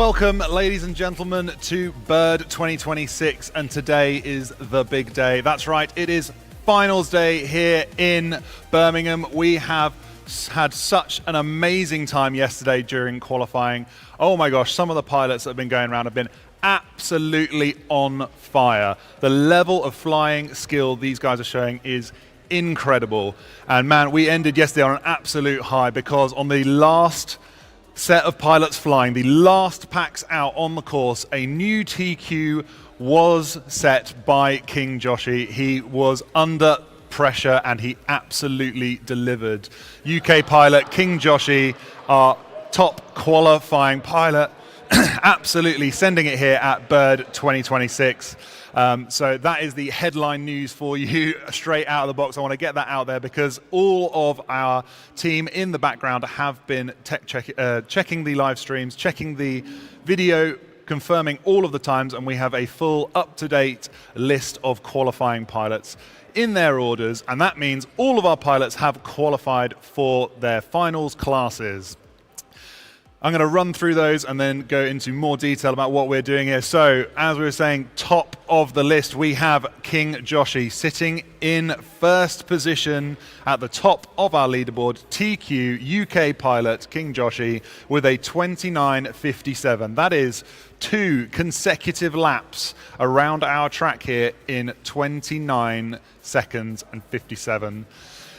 Welcome, ladies and gentlemen, to Bird 2026, and today is the big day. That's right, it is finals day here in Birmingham. We have had such an amazing time yesterday during qualifying. Oh my gosh, some of the pilots that have been going around have been absolutely on fire. The level of flying skill these guys are showing is incredible. And man, we ended yesterday on an absolute high because on the last set of pilots flying, the last packs out on the course, a new TQ was set by King Joshi. He was under pressure and he absolutely delivered. UK pilot King Joshi, our top qualifying pilot, absolutely sending it here at Bird 2026. So that is the headline news for you straight out of the box. I want to get that out there because all of our team in the background have been checking the live streams, checking the video, confirming all of the times, and we have a full up-to-date list of qualifying pilots in their orders, and that means all of our pilots have qualified for their finals classes. I'm going to run through those and then go into more detail about what we're doing here. So, as we were saying, top of the list, we have King Joshi sitting in first position at the top of our leaderboard. TQ UK pilot King Joshi with a 29.57. That is 2 consecutive laps around our track here in 29 seconds and 57.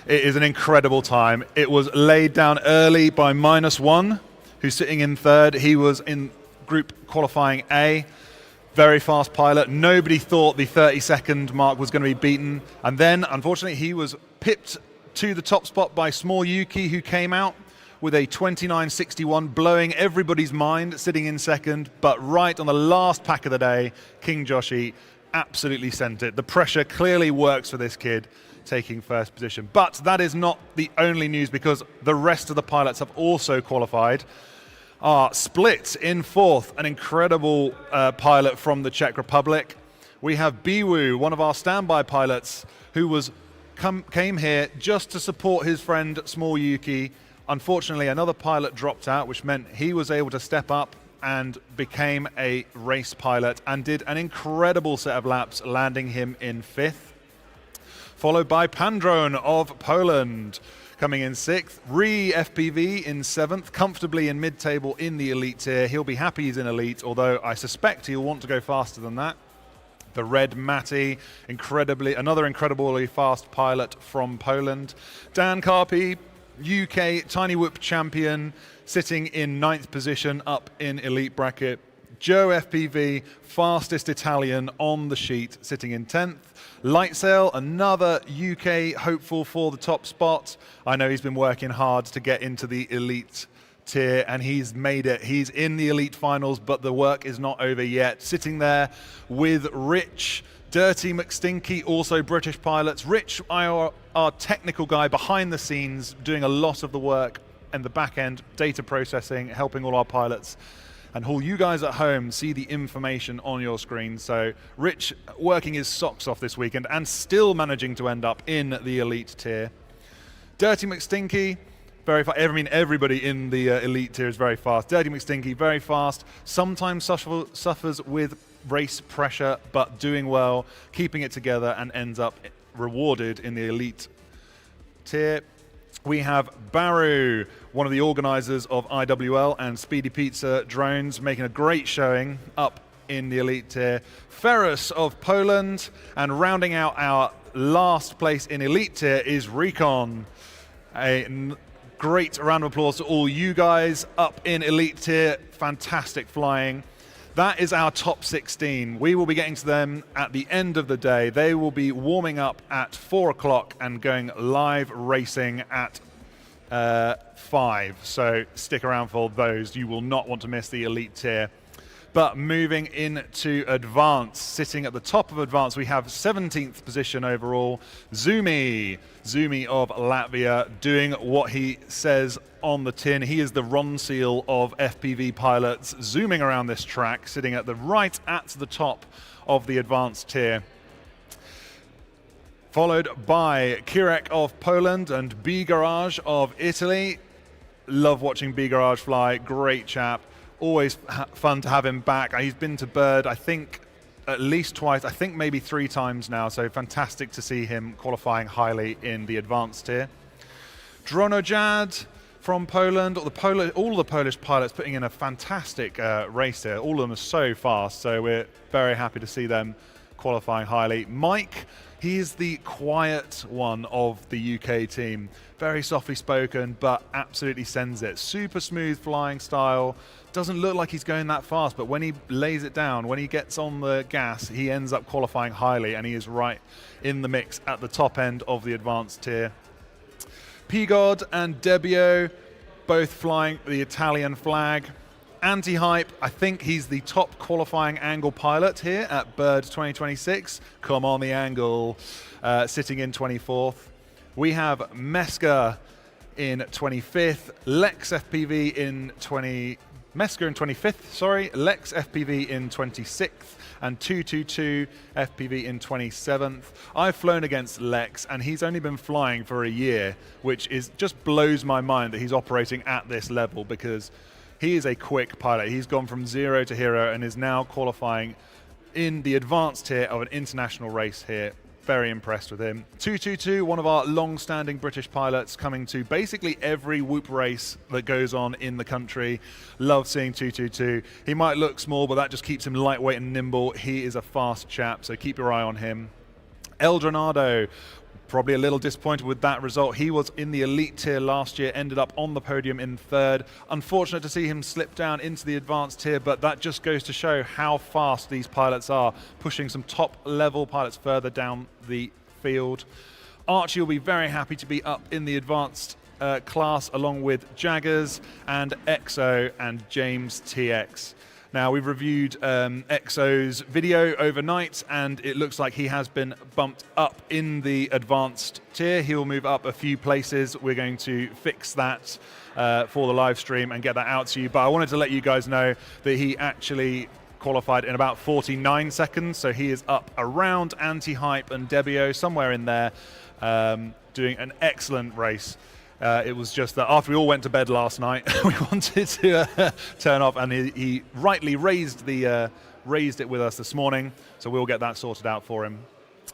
It is an incredible time. It was laid down early by -1. Who's sitting in third. He was in group qualifying A. Very fast pilot. Nobody thought the 30-second mark was going to be beaten. And then, unfortunately, he was pipped to the top spot by Small Yuki, who came out with a 29.61, blowing everybody's mind, sitting in second. But right on the last pack of the day, King Joshi absolutely sent it. The pressure clearly works for this kid, taking first position. But that is not the only news because the rest of the pilots have also qualified. Split in fourth, an incredible pilot from the Czech Republic. We have Biwu, one of our standby pilots, who came here just to support his friend Small Yuki. Unfortunately, another pilot dropped out, which meant he was able to step up and became a race pilot and did an incredible set of laps, landing him in fifth. Followed by Pandron of Poland, coming in 6th. ReeFPV in 7th, comfortably in mid-table in the elite tier. He'll be happy he's in elite, although I suspect he'll want to go faster than that. The Red Matty, another incredibly fast pilot from Poland. Dan Carpy, UK Tiny Whoop champion, sitting in 9th position up in elite bracket. Joe FPV, fastest Italian on the sheet, sitting in 10th. Lightsail, another UK hopeful for the top spot. I know he's been working hard to get into the elite tier and he's made it. He's in the elite finals, but the work is not over yet. Sitting there with Rich, Dirty McStinky, also British pilots. Rich, our technical guy behind the scenes, doing a lot of the work in the back end, data processing, helping all our pilots. And all you guys at home see the information on your screen. So Rich working his socks off this weekend and still managing to end up in the elite tier. Dirty McStinky, very fast. I mean, everybody in the elite tier is very fast. Dirty McStinky, very fast. Sometimes suffers with race pressure, but doing well, keeping it together, and ends up rewarded in the elite tier. We have Baru, one of the organizers of IWL and Speedy Pizza drones, making a great showing up in the elite tier. Ferris of Poland, and rounding out our last place in elite tier is Recon. A great round of applause to all you guys up in elite tier. Fantastic flying. That is our top 16. We will be getting to them at the end of the day. They will be warming up at 4 o'clock and going live racing at 5. So stick around for those. You will not want to miss the elite tier. But moving into advance, sitting at the top of advance, we have 17th position overall. Zumi of Latvia, doing what he says on the tin. He is the Ron Seal of FPV pilots, zooming around this track, sitting at the top of the advanced tier. Followed by Kirek of Poland and B Garage of Italy. Love watching B Garage fly, great chap. Always fun to have him back. He's been to Bird, I think, at least twice, I think maybe 3 times now, so fantastic to see him qualifying highly in the advanced tier. Dronojad from Poland, all the Polish pilots putting in a fantastic race here. All of them are so fast, so we're very happy to see them qualifying highly. Mike, he's the quiet one of the UK team. Very softly spoken, but absolutely sends it. Super smooth flying style. Doesn't look like he's going that fast, but when he lays it down, when he gets on the gas, he ends up qualifying highly, and he is right in the mix at the top end of the advanced tier. Pigod and Debbio, both flying the Italian flag. Anti-Hype, I think he's the top qualifying angle pilot here at Bird 2026. Come on, the angle, sitting in 24th. We have Meska in 25th, Lex FPV in 25th, sorry, Lex FPV in 26th, and 222 FPV in 27th. I've flown against Lex, and he's only been flying for a year, which just blows my mind that he's operating at this level, because he is a quick pilot. He's gone from 0 to hero and is now qualifying in the advanced tier of an international race here. Very impressed with him. 222, one of our long-standing British pilots, coming to basically every whoop race that goes on in the country. Love seeing 222. He might look small, but that just keeps him lightweight and nimble. He is a fast chap, so keep your eye on him. Eldronado, probably a little disappointed with that result. He was in the elite tier last year, ended up on the podium in 3rd. Unfortunate to see him slip down into the advanced tier, but that just goes to show how fast these pilots are, pushing some top level pilots further down the field. Archie will be very happy to be up in the advanced class, along with Jaggers and EXO and James TX. Now, we've reviewed EXO's video overnight, and it looks like he has been bumped up in the advanced tier. He will move up a few places. We're going to fix that for the live stream and get that out to you. But I wanted to let you guys know that he actually qualified in about 49 seconds, so he is up around Anti-Hype and Debbio, somewhere in there, doing an excellent race. It was just that after we all went to bed last night, we wanted to turn off, and he rightly raised it with us this morning, so we'll get that sorted out for him.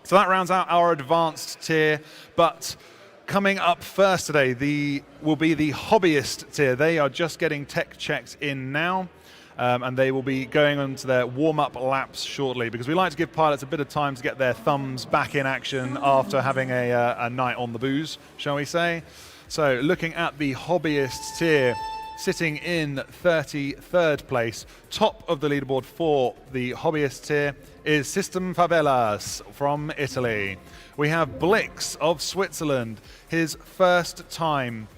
So that rounds out our advanced tier, but coming up first today will be the hobbyist tier. They are just getting tech checked in now, and they will be going on to their warm-up laps shortly, because we like to give pilots a bit of time to get their thumbs back in action after having a night on the booze, shall we say. So looking at the hobbyist tier, sitting in 33rd place, top of the leaderboard for the hobbyist tier is System Favelas from Italy. We have Blix of Switzerland, his first time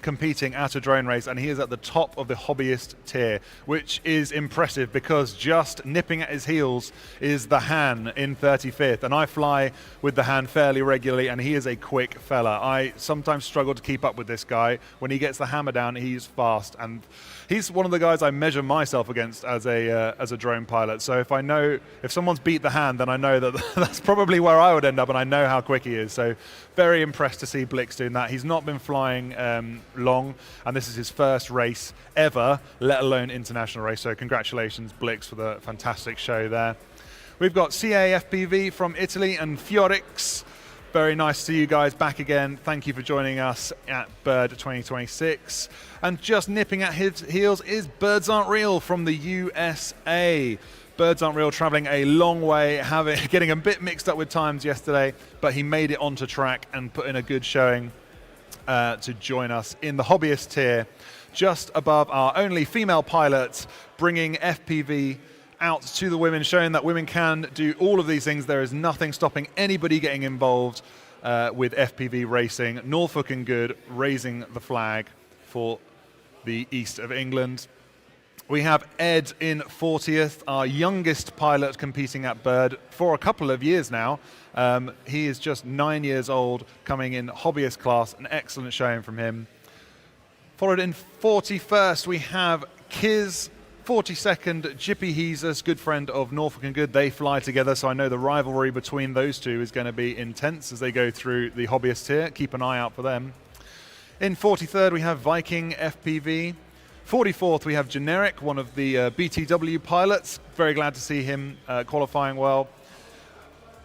competing at a drone race, and he is at the top of the hobbyist tier, which is impressive because just nipping at his heels is the Han in 35th, and I fly with the Han fairly regularly, and he is a quick fella. I sometimes struggle to keep up with this guy. When he gets the hammer down, he's fast, and he's one of the guys I measure myself against as a drone pilot. So if someone's beat the Han, then I know that that's probably where I would end up, and I know how quick he is. So very impressed to see Blix doing that. He's not been flying long, and this is his first race ever, let alone international race. So congratulations, Blix, for the fantastic show there. We've got CAFPV from Italy and Fiorix. Very nice to see you guys back again. Thank you for joining us at Bird 2026. And just nipping at his heels is Birds Aren't Real from the USA. Birds Aren't Real traveling a long way, getting a bit mixed up with times yesterday, but he made it onto track and put in a good showing to join us in the hobbyist tier, just above our only female pilot, bringing FPV out to the women, showing that women can do all of these things. There is nothing stopping anybody getting involved with FPV racing. Norfolk and Good raising the flag for the east of England. We have Ed in 40th, our youngest pilot competing at Bird for a couple of years now. He is just 9 years old, coming in hobbyist class, an excellent showing from him. Followed in 41st, we have Kiz. 42nd, Jippy Jesus, good friend of Norfolk and Good. They fly together, so I know the rivalry between those two is going to be intense as they go through the hobbyist tier. Keep an eye out for them. In 43rd, we have Viking FPV. 44th, we have Generic, one of the BTW pilots. Very glad to see him qualifying well.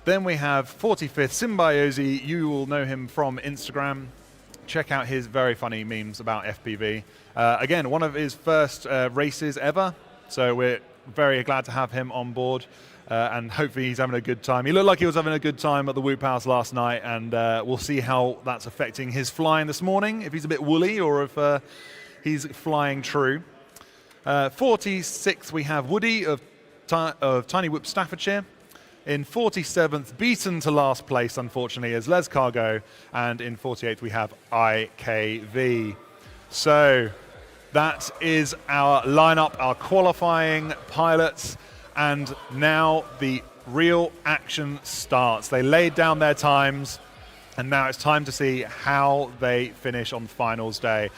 Then we have 45th, Symbiosi. You will know him from Instagram. Check out his very funny memes about FPV. Again, one of his first races ever, so we're very glad to have him on board. And hopefully he's having a good time. He looked like he was having a good time at the Whoop House last night, and we'll see how that's affecting his flying this morning, if he's a bit woolly or if he's flying true. 46th, we have Woody of Tiny Whoop Staffordshire. In 47th, beaten to last place, unfortunately, is Les Cargo. And in 48th, we have IKV. So that is our lineup, our qualifying pilots. And now the real action starts. They laid down their times, and now it's time to see how they finish on finals day.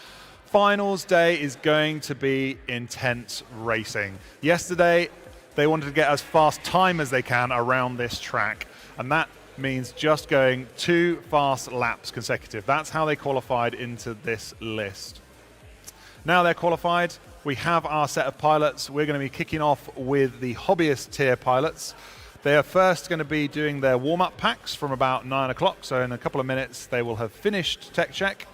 Finals day is going to be intense racing. Yesterday, they wanted to get as fast time as they can around this track, and that means just going 2 fast laps consecutive. That's how they qualified into this list. Now they're qualified, we have our set of pilots. We're going to be kicking off with the hobbyist tier pilots. They are first going to be doing their warm-up packs from about 9 o'clock, so in a couple of minutes they will have finished tech check,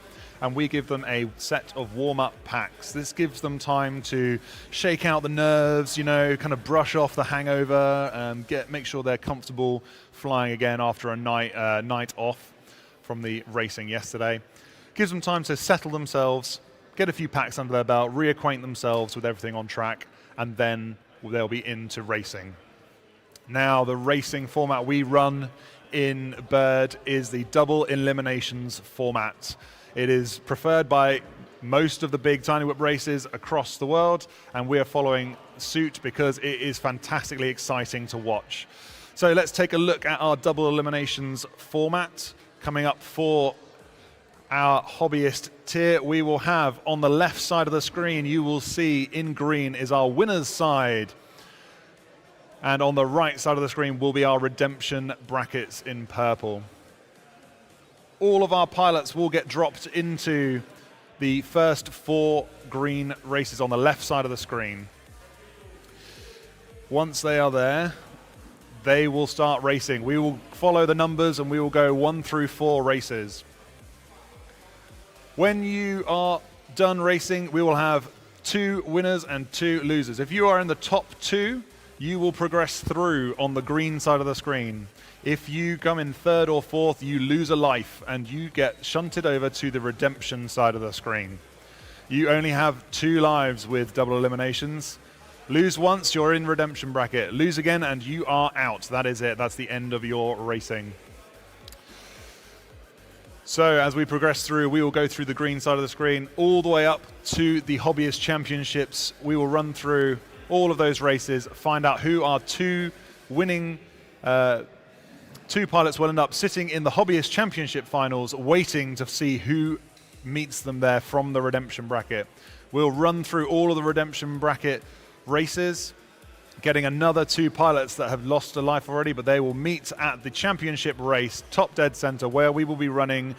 and we give them a set of warm-up packs. This gives them time to shake out the nerves, you know, kind of brush off the hangover, make sure they're comfortable flying again after a night off from the racing yesterday. Gives them time to settle themselves, get a few packs under their belt, reacquaint themselves with everything on track, and then they'll be into racing. Now, the racing format we run in Bird is the double eliminations format. It is preferred by most of the big Tiny Whip races across the world, and we are following suit because it is fantastically exciting to watch. So let's take a look at our double eliminations format. Coming up for our hobbyist tier, we will have on the left side of the screen, you will see in green is our winner's side. And on the right side of the screen will be our redemption brackets in purple. All of our pilots will get dropped into the first 4 green races on the left side of the screen. Once they are there, they will start racing. We will follow the numbers and we will go 1 through 4 races. When you are done racing, we will have 2 winners and 2 losers. If you are in the top 2, you will progress through on the green side of the screen. If you come in 3rd or 4th, you lose a life and you get shunted over to the redemption side of the screen. You only have 2 lives with double eliminations. Lose once, you're in redemption bracket. Lose again and you are out. That is it. That's the end of your racing. So as we progress through, we will go through the green side of the screen all the way up to the Hobbyist Championships. We will run through all of those races, find out who our 2 winning 2 pilots will end up sitting in the Hobbyist Championship finals, waiting to see who meets them there from the redemption bracket. We'll run through all of the redemption bracket races, getting another 2 pilots that have lost a life already, but they will meet at the championship race, top dead center, where we will be running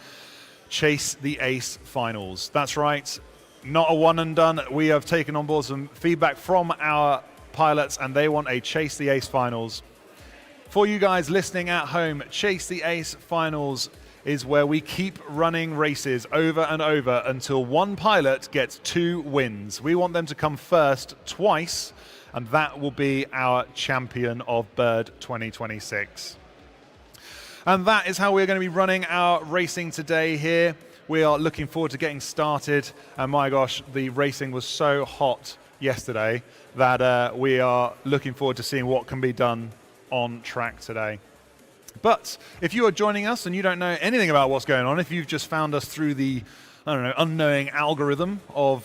Chase the Ace finals. That's right, not a one and done. We have taken on board some feedback from our pilots, and they want a Chase the Ace finals. For you guys listening at home, Chase the Ace finals is where we keep running races over and over until one pilot gets 2 wins. We want them to come first twice, and that will be our champion of Bird 2026. And that is how we're going to be running our racing today here. We are looking forward to getting started, and my gosh, the racing was so hot yesterday that we are looking forward to seeing what can be done on track today. But if you are joining us and you don't know anything about what's going on, if you've just found us through the, I don't know, unknowing algorithm of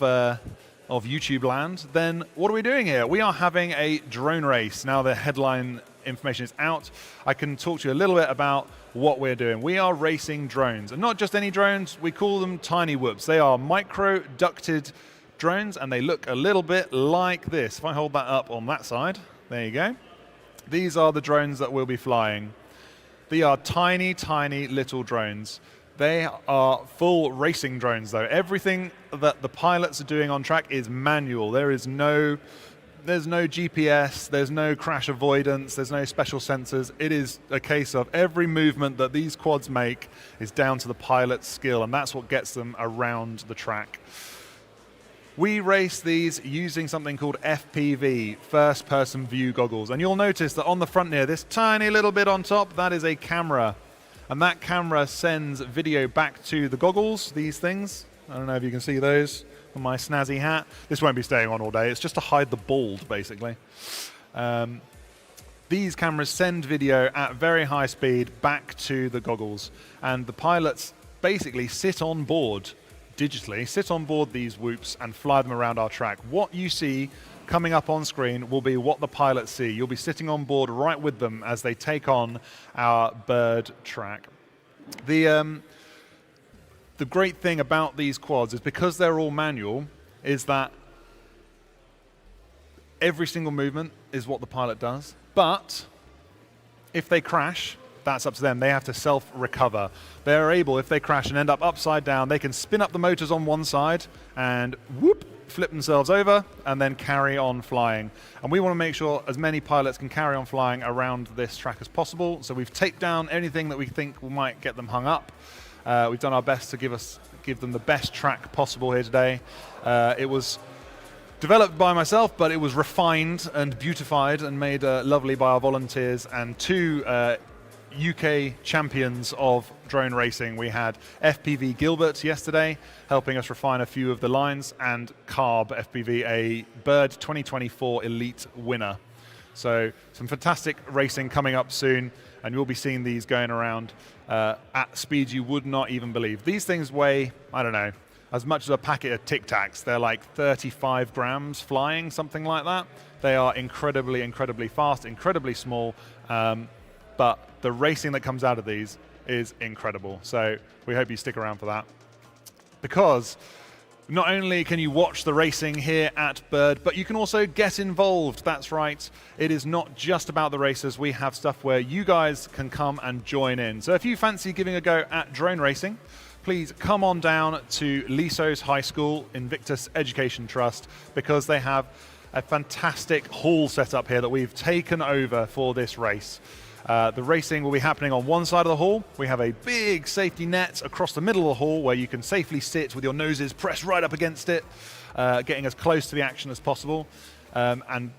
YouTube land, then what are we doing here? We are having a drone race. Now the headline information is out. I can talk to you a little bit about what we're doing. We are racing drones, and not just any drones. We call them tiny whoops. They are micro ducted drones, and they look a little bit like this. If I hold that up on that side, there you go. These are the drones that we'll be flying. They are tiny, tiny little drones. They are full racing drones, though. Everything that the pilots are doing on track is manual. There's no GPS, there's no crash avoidance, there's no special sensors. It is a case of every movement that these quads make is down to the pilot's skill, and that's what gets them around the track. We race these using something called FPV, first person view goggles. And you'll notice that on the front here, this tiny little bit on top, that is a camera. And that camera sends video back to the goggles, these things. I don't know if you can see those on my snazzy hat. This won't be staying on all day. It's just to hide the bald, basically. These cameras send video at very high speed back to the goggles. And the pilots basically sit on board digitally, sit on board these whoops and fly them around our track. What you see coming up on screen will be what the pilots see. You'll be sitting on board right with them as they take on our bird track. The great thing about these quads is because they're all manual, is that every single movement is what the pilot does. But if they crash, that's up to them. They have to self-recover. They're able, if they crash and end up upside down, they can spin up the motors on one side and whoop, flip themselves over and then carry on flying. And we want to make sure as many pilots can carry on flying around this track as possible. So we've taped down anything that we think might get them hung up. We've done our best to give them the best track possible here today. It was developed by myself, but it was refined and beautified and made lovely by our volunteers and two UK champions of drone racing. We had FPV Gilbert yesterday, helping us refine a few of the lines, and Carb FPV, a Bird 2024 Elite winner. So some fantastic racing coming up soon, and you'll be seeing these going around at speeds you would not even believe. These things weigh, I don't know, as much as a packet of Tic Tacs. They're like 35 grams flying, something like that. They are incredibly, incredibly fast, incredibly small, but the racing that comes out of these is incredible. So we hope you stick around for that. Because not only can you watch the racing here at Bird, but you can also get involved. That's right. It is not just about the racers. We have stuff where you guys can come and join in. So if you fancy giving a go at drone racing, please come on down to Lisos High School Invictus Education Trust, because they have a fantastic hall set up here that we've taken over for this race. The racing will be happening on one side of the hall. We have a big safety net across the middle of the hall where you can safely sit with your noses pressed right up against it, getting as close to the action as possible. And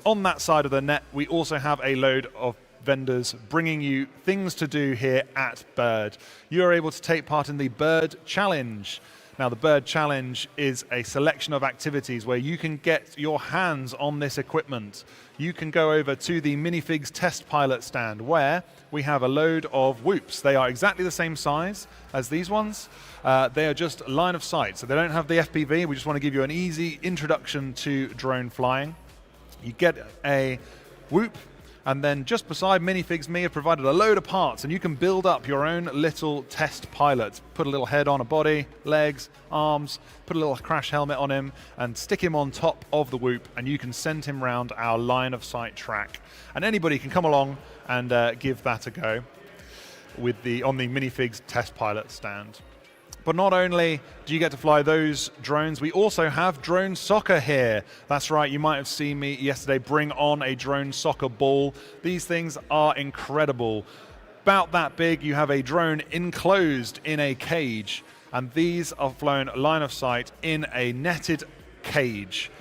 on that side of the net, we also have a load of vendors bringing you things to do here at Bird. You are able to take part in the Bird Challenge. Now, the Bird Challenge is a selection of activities where you can get your hands on this equipment. You can go over to the Minifigs test pilot stand where we have a load of whoops. They are exactly the same size as these ones. They are just line of sight, so they don't have the FPV. We just want to give you an easy introduction to drone flying. You get a whoop, and then just beside Minifigs Me have provided a load of parts, and you can build up your own little test pilot. Put a little head on, a body, legs, arms, put a little crash helmet on him, and stick him on top of the whoop, and you can send him round our line of sight track. And anybody can come along and give that a go with on the Minifigs test pilot stand. But not only do you get to fly those drones, we also have drone soccer here. That's right, you might have seen me yesterday bring on a drone soccer ball. These things are incredible. About that big, you have a drone enclosed in a cage, and these are flown line of sight in a netted cage.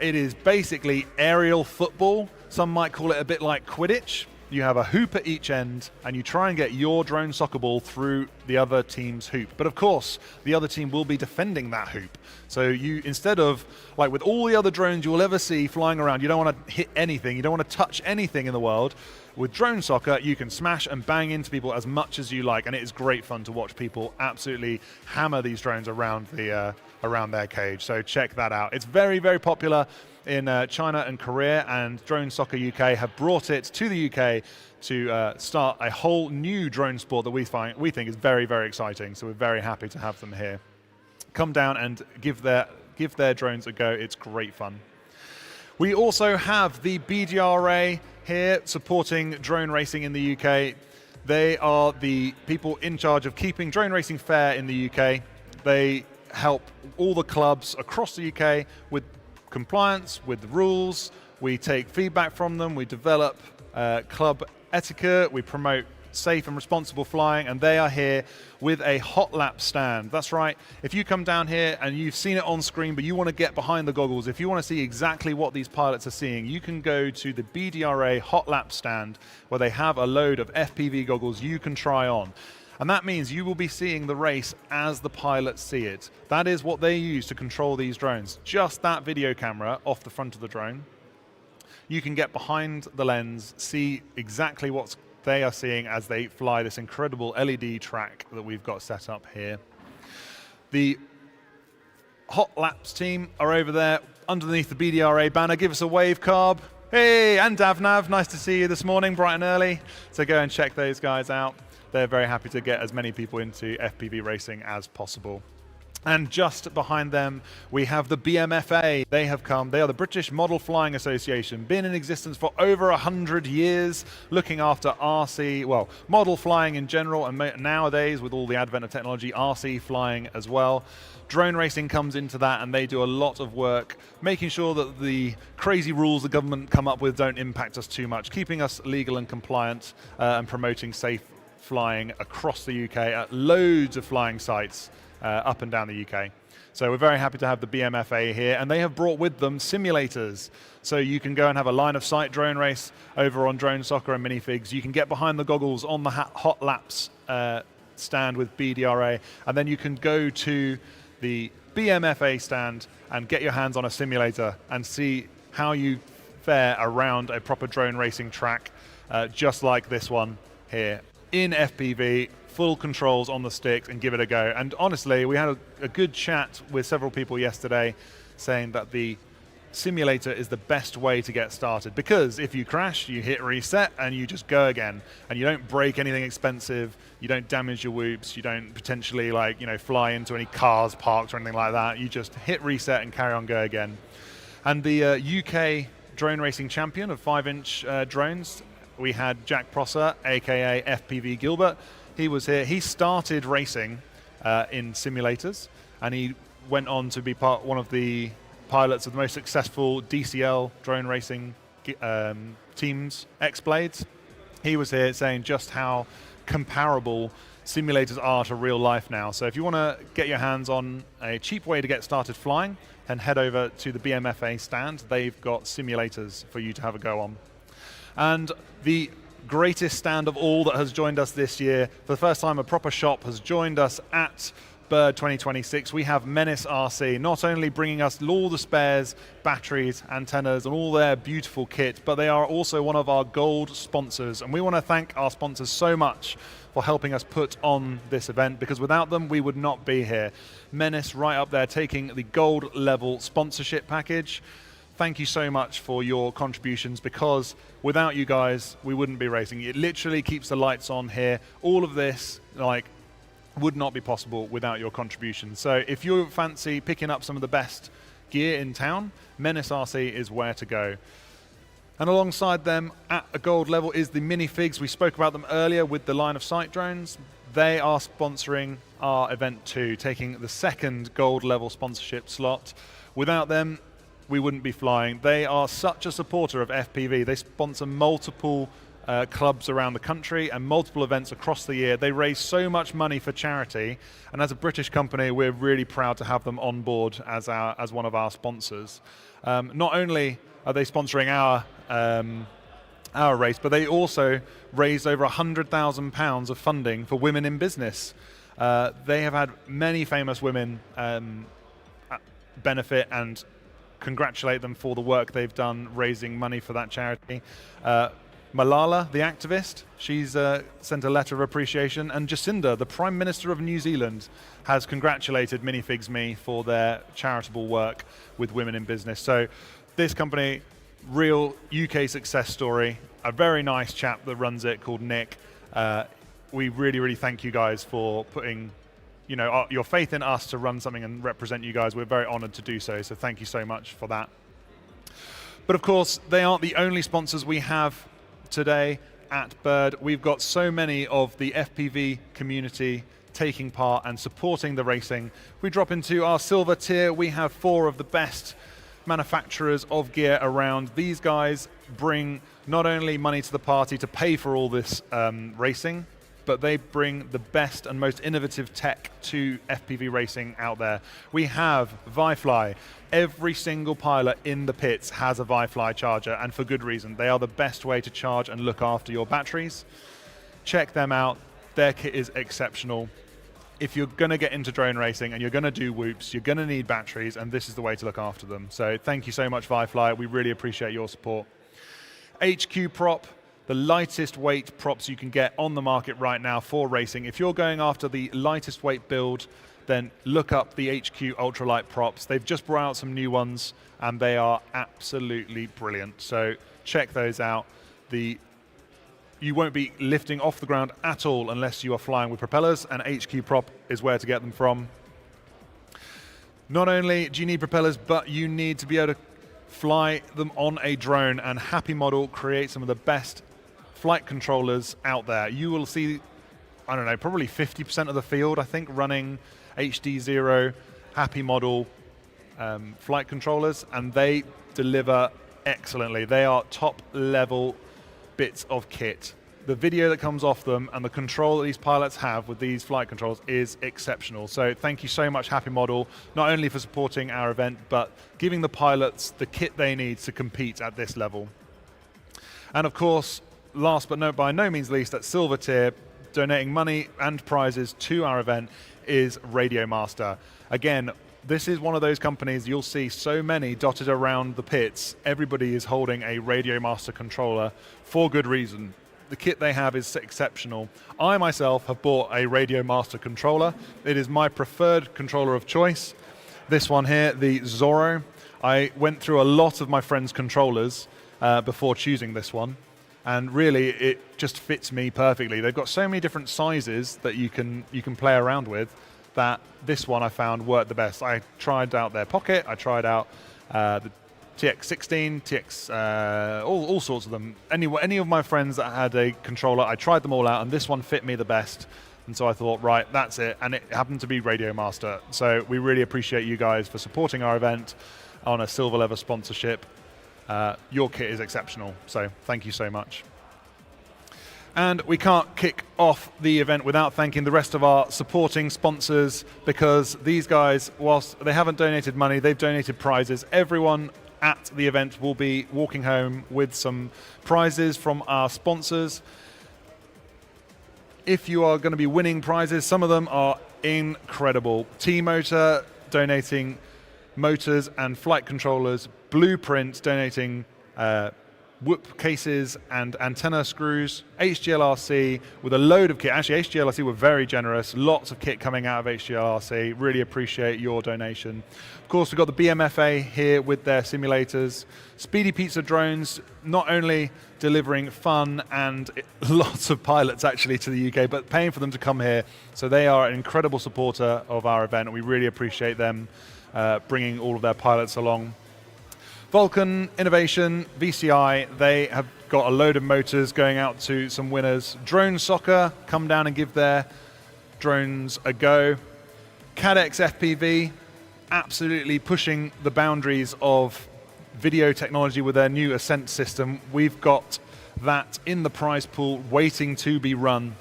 It is basically aerial football. Some might call it a bit like Quidditch. You have a hoop at each end, and you try and get your drone soccer ball through the other team's hoop. But of course, the other team will be defending that hoop. So you, instead of, like with all the other drones you will ever see flying around, you don't want to hit anything, you don't want to touch anything in the world. With drone soccer, you can smash and bang into people as much as you like, and it is great fun to watch people absolutely hammer these drones around their cage. So check that out. It's very, very popular in China and Korea, and Drone Soccer UK have brought it to the UK to start a whole new drone sport that we think is very, very exciting. So we're very happy to have them here. Come down and give their drones a go. It's great fun. We also have the BDRA here supporting drone racing in the UK. They are the people in charge of keeping drone racing fair in the UK. They help all the clubs across the UK with compliance, with the rules. We take feedback from them, we develop club etiquette, we promote safe and responsible flying, and they are here with a hot lap stand. That's right, if you come down here and you've seen it on screen but you want to get behind the goggles, if you want to see exactly what these pilots are seeing, you can go to the BDRA hot lap stand where they have a load of FPV goggles you can try on. And that means you will be seeing the race as the pilots see it. That is what they use to control these drones. Just that video camera off the front of the drone. You can get behind the lens, see exactly what they are seeing as they fly this incredible LED track that we've got set up here. The Hot Laps team are over there underneath the BDRA banner. Give us a wave, Carb. Hey, and Davnav, nice to see you this morning, bright and early. So go and check those guys out. They're very happy to get as many people into FPV racing as possible. And just behind them, we have the BMFA. They have come. They are the British Model Flying Association, been in existence for over 100 years, looking after RC, well, model flying in general, and nowadays, with all the advent of technology, RC flying as well. Drone racing comes into that, and they do a lot of work making sure that the crazy rules the government come up with don't impact us too much, keeping us legal and compliant, and promoting safe flying across the UK at loads of flying sites up and down the UK. So we're very happy to have the BMFA here, and they have brought with them simulators. So you can go and have a line of sight drone race over on Drone Soccer and Minifigs. You can get behind the goggles on the Hot Laps stand with BDRA, and then you can go to the BMFA stand and get your hands on a simulator and see how you fare around a proper drone racing track, just like this one here in FPV. Full controls on the sticks, and give it a go. And honestly, we had a good chat with several people yesterday saying that the simulator is the best way to get started, because if you crash, you hit reset and you just go again, and you don't break anything expensive, you don't damage your whoops, you don't potentially fly into any cars parked or anything like that. You just hit reset and carry on, go again. And the UK drone racing champion of 5-inch drones, we had Jack Prosser, aka FPV Gilbert. He was here. He started racing in simulators, and he went on to be one of the pilots of the most successful DCL drone racing teams, X-Blades. He was here saying just how comparable simulators are to real life now. So if you want to get your hands on a cheap way to get started flying, then head over to the BMFA stand. They've got simulators for you to have a go on. And the greatest stand of all that has joined us this year, for the first time a proper shop has joined us at Bird 2026. We have Menace RC, not only bringing us all the spares, batteries, antennas, and all their beautiful kit, but they are also one of our gold sponsors. And we want to thank our sponsors so much for helping us put on this event, because without them, we would not be here. Menace right up there, taking the gold level sponsorship package. Thank you so much for your contributions, because without you guys, we wouldn't be racing. It literally keeps the lights on here. All of this, would not be possible without your contributions. So if you fancy picking up some of the best gear in town, Menace RC is where to go. And alongside them, at a gold level, is the Minifigs. We spoke about them earlier with the line of sight drones. They are sponsoring our event too, taking the second gold level sponsorship slot. Without them, we wouldn't be flying. They are such a supporter of FPV. They sponsor multiple clubs around the country and multiple events across the year. They raise so much money for charity, and as a British company, we're really proud to have them on board as one of our sponsors. Not only are they sponsoring our race, but they also raised over £100,000 of funding for women in business. They have had many famous women benefit and congratulate them for the work they've done raising money for that charity. Malala, the activist, she's sent a letter of appreciation, and Jacinda, the Prime Minister of New Zealand, has congratulated Minifigs Me for their charitable work with women in business. So this company, real UK success story, a very nice chap that runs it called Nick. We really, really thank you guys for putting your faith in us to run something and represent you guys. We're very honored to do so, so thank you so much for that. But of course, they aren't the only sponsors we have today. at Bird. We've got so many of the FPV community taking part and supporting the racing. We drop into our silver tier. We have 4 of the best manufacturers of gear around. These guys bring not only money to the party to pay for all this racing, but they bring the best and most innovative tech to FPV racing out there. We have ViFly. Every single pilot in the pits has a ViFly charger, and for good reason. They are the best way to charge and look after your batteries. Check them out. Their kit is exceptional. If you're going to get into drone racing and you're going to do whoops, you're going to need batteries, and this is the way to look after them. So thank you so much, ViFly. We really appreciate your support. HQ Prop, the lightest weight props you can get on the market right now for racing. If you're going after the lightest weight build, then look up the HQ ultralight props. They've just brought out some new ones, and they are absolutely brilliant. So check those out. You won't be lifting off the ground at all unless you are flying with propellers, and HQ Prop is where to get them from. Not only do you need propellers, but you need to be able to fly them on a drone, and Happy Model creates some of the best flight controllers out there. You will see, I don't know, probably 50% of the field, I think, running HD0 Happy Model flight controllers, and they deliver excellently. They are top level bits of kit. The video that comes off them and the control that these pilots have with these flight controls is exceptional. So thank you so much, Happy Model, not only for supporting our event, but giving the pilots the kit they need to compete at this level. And of course, last but by no means least, at silver tier, donating money and prizes to our event is Radio Master. Again, this is one of those companies you'll see so many dotted around the pits. Everybody is holding a Radio Master controller for good reason. The kit they have is exceptional. I myself have bought a Radio Master controller. It is my preferred controller of choice. This one here, the Zorro. I went through a lot of my friends' controllers before choosing this one, and really it just fits me perfectly. They've got so many different sizes that you can play around with, that this one I found worked the best. I tried out their Pocket, I tried out the TX16, TX, all sorts of them. Any of my friends that had a controller, I tried them all out, and this one fit me the best. And so I thought, right, that's it. And it happened to be Radio Master. So we really appreciate you guys for supporting our event on a silver level sponsorship. Your kit is exceptional, so thank you so much. And we can't kick off the event without thanking the rest of our supporting sponsors, because these guys, whilst they haven't donated money, they've donated prizes. Everyone at the event will be walking home with some prizes from our sponsors. If you are going to be winning prizes, some of them are incredible. T-Motor donating motors and flight controllers. Blueprint donating whoop cases and antenna screws. HGLRC with a load of kit. Actually, HGLRC were very generous. Lots of kit coming out of HGLRC. Really appreciate your donation. Of course, we've got the BMFA here with their simulators. Speedy Pizza Drones, not only delivering fun and lots of pilots actually to the UK, but paying for them to come here. So they are an incredible supporter of our event, and we really appreciate them bringing all of their pilots along. Vulcan Innovation, VCI, they have got a load of motors going out to some winners. Drone Soccer, come down and give their drones a go. Cadex FPV, absolutely pushing the boundaries of video technology with their new Ascent system. We've got that in the prize pool waiting to be won,